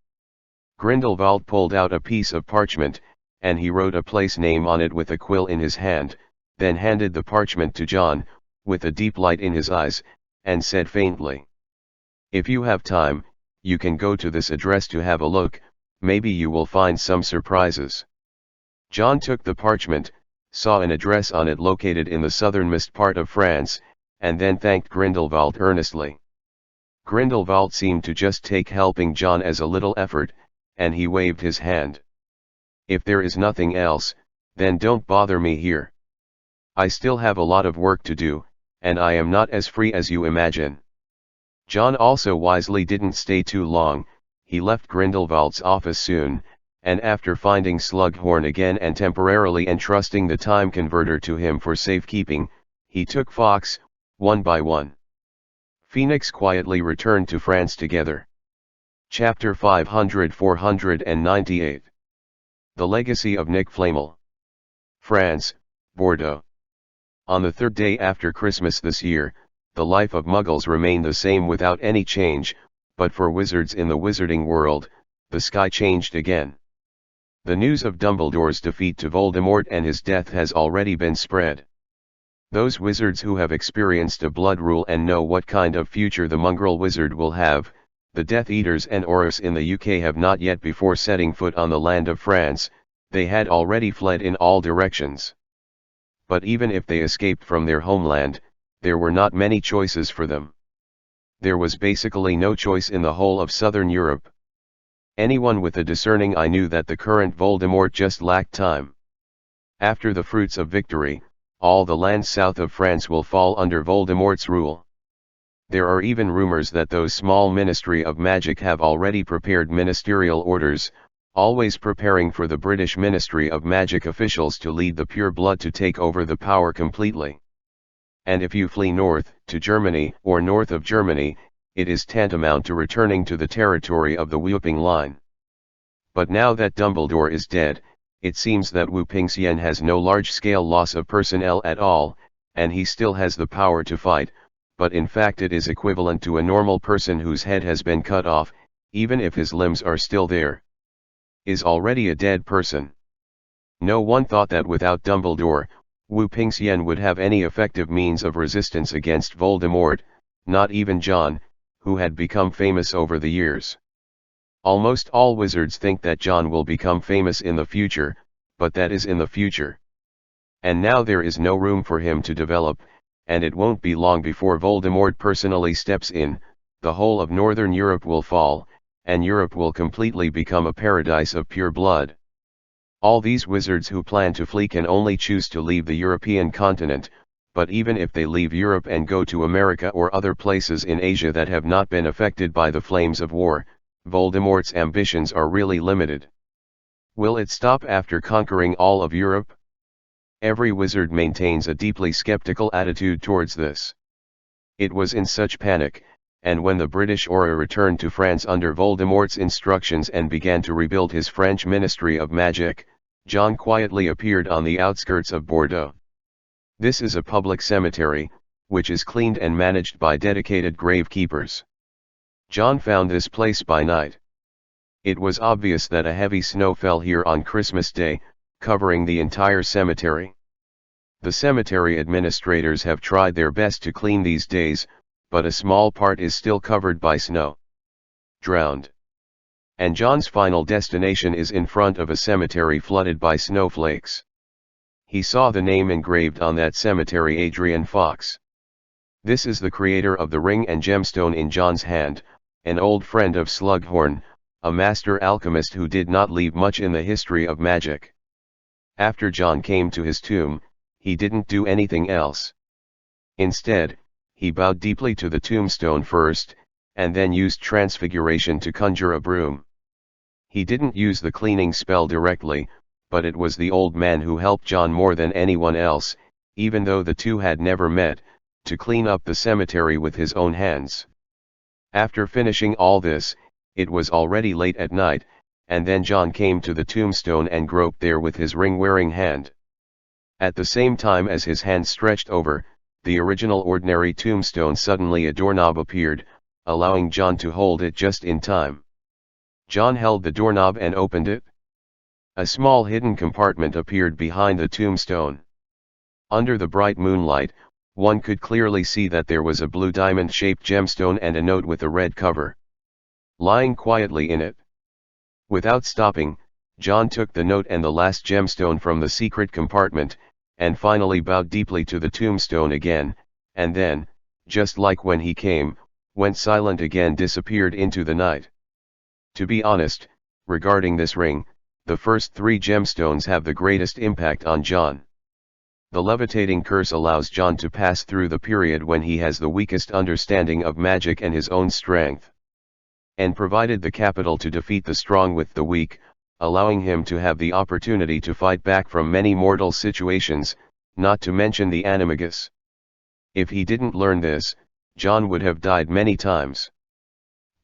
Grindelwald pulled out a piece of parchment, and he wrote a place name on it with a quill in his hand, then handed the parchment to John, with a deep light in his eyes, and said faintly, "If you have time, you can go to this address to have a look, maybe you will find some surprises." John took the parchment, saw an address on it located in the southernmost part of France, and then thanked Grindelwald earnestly. Grindelwald seemed to just take helping John as a little effort, and he waved his hand. "If there is nothing else, then don't bother me here. I still have a lot of work to do, and I am not as free as you imagine." John also wisely didn't stay too long. He left Grindelwald's office soon, and after finding Slughorn again and temporarily entrusting the time converter to him for safekeeping, he took Fawkes, one by one. Phoenix quietly returned to France together. Chapter 500-498. The Legacy of Nick Flamel. France, Bordeaux. On the third day after Christmas this year, the life of Muggles remained the same without any change, but for wizards in the wizarding world, the sky changed again. The news of Dumbledore's defeat to Voldemort and his death has already been spread. Those wizards who have experienced a blood rule and know what kind of future the mongrel wizard will have, the Death Eaters and Aurors in the UK, have not yet, before setting foot on the land of France, they had already fled in all directions. But even if they escaped from their homeland, there were not many choices for them. There was basically no choice in the whole of southern Europe. Anyone with a discerning eye knew that the current Voldemort just lacked time. After the fruits of victory, all the lands south of France will fall under Voldemort's rule. There are even rumors that those small Ministry of Magic have already prepared ministerial orders, always preparing for the British Ministry of Magic officials to lead the pure blood to take over the power completely. And if you flee north, to Germany, or north of Germany, it is tantamount to returning to the territory of the Whooping Line. But now that Dumbledore is dead, it seems that Wu Pingxian has no large-scale loss of personnel at all, and he still has the power to fight, but in fact it is equivalent to a normal person whose head has been cut off, even if his limbs are still there. Is already a dead person. No one thought that without Dumbledore, Wu Pingxian would have any effective means of resistance against Voldemort, not even John, who had become famous over the years. Almost all wizards think that John will become famous in the future, but that is in the future. And now there is no room for him to develop, and it won't be long before Voldemort personally steps in, the whole of Northern Europe will fall, and Europe will completely become a paradise of pure blood. All these wizards who plan to flee can only choose to leave the European continent, but even if they leave Europe and go to America or other places in Asia that have not been affected by the flames of war, Voldemort's ambitions are really limited. Will it stop after conquering all of Europe? Every wizard maintains a deeply skeptical attitude towards this. It was in such panic, and when the British Auror returned to France under Voldemort's instructions and began to rebuild his French Ministry of Magic, John quietly appeared on the outskirts of Bordeaux. This is a public cemetery, which is cleaned and managed by dedicated gravekeepers. John found this place by night. It was obvious that a heavy snow fell here on Christmas Day, covering the entire cemetery. The cemetery administrators have tried their best to clean these days, but a small part is still covered by snow. Drowned. And John's final destination is in front of a cemetery flooded by snowflakes. He saw the name engraved on that cemetery: Adrian Fox. This is the creator of the ring and gemstone in John's hand, an old friend of Slughorn, a master alchemist who did not leave much in the history of magic. After John came to his tomb, he didn't do anything else. Instead, he bowed deeply to the tombstone first, and then used transfiguration to conjure a broom. He didn't use the cleaning spell directly, but it was the old man who helped John more than anyone else, even though the two had never met, to clean up the cemetery with his own hands. After finishing all this, it was already late at night, and then John came to the tombstone and groped there with his ring-wearing hand. At the same time as his hand stretched over the original ordinary tombstone, suddenly a doorknob appeared, allowing John to hold it just in time. John held the doorknob and opened it. A small hidden compartment appeared behind the tombstone. Under the bright moonlight, one could clearly see that there was a blue diamond-shaped gemstone and a note with a red cover lying quietly in it. Without stopping, John took the note and the last gemstone from the secret compartment, and finally bowed deeply to the tombstone again, and then, just like when he came, went silent again, disappeared into the night. To be honest, regarding this ring, the first 3 gemstones have the greatest impact on John. The levitating curse allows John to pass through the period when he has the weakest understanding of magic and his own strength, and provided the capital to defeat the strong with the weak, allowing him to have the opportunity to fight back from many mortal situations, not to mention the animagus. If he didn't learn this, John would have died many times.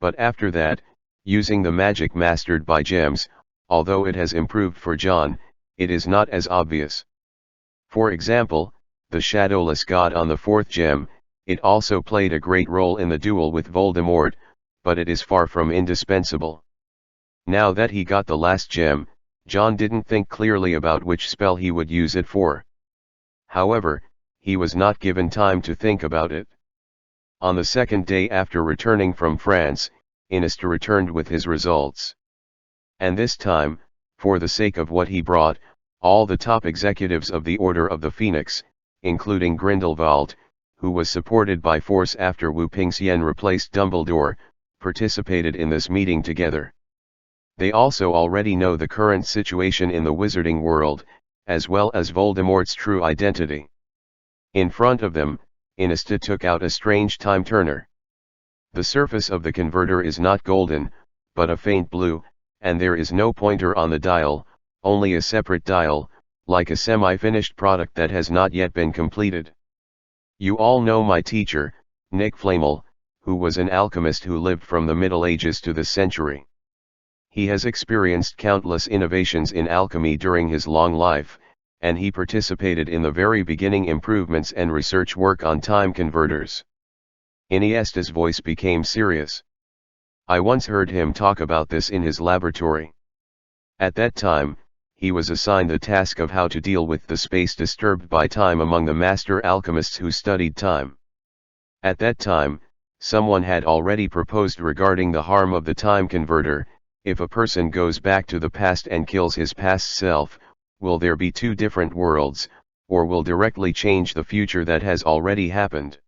But after that, using the magic mastered by gems, although it has improved for John, it is not as obvious. For example, the shadowless god on the 4th gem, it also played a great role in the duel with Voldemort, but it is far from indispensable. Now that he got the last gem, John didn't think clearly about which spell he would use it for. However, he was not given time to think about it. On the second day after returning from France, Iniesta returned with his results. And this time, for the sake of what he brought, all the top executives of the Order of the Phoenix, including Grindelwald, who was supported by force after Wu Pingxian replaced Dumbledore, participated in this meeting together. They also already know the current situation in the wizarding world, as well as Voldemort's true identity. In front of them, Iniesta took out a strange time turner. The surface of the converter is not golden, but a faint blue, and there is no pointer on the dial, only a separate dial, like a semi-finished product that has not yet been completed. You all know my teacher, Nick Flamel, who was an alchemist who lived from the Middle Ages to this century. He has experienced countless innovations in alchemy during his long life, and he participated in the very beginning improvements and research work on time converters. Iniesta's voice became serious. I once heard him talk about this in his laboratory. At that time, he was assigned the task of how to deal with the space disturbed by time among the master alchemists who studied time. At that time, someone had already proposed regarding the harm of the time converter. If a person goes back to the past and kills his past self, will there be two different worlds, or will directly change the future that has already happened?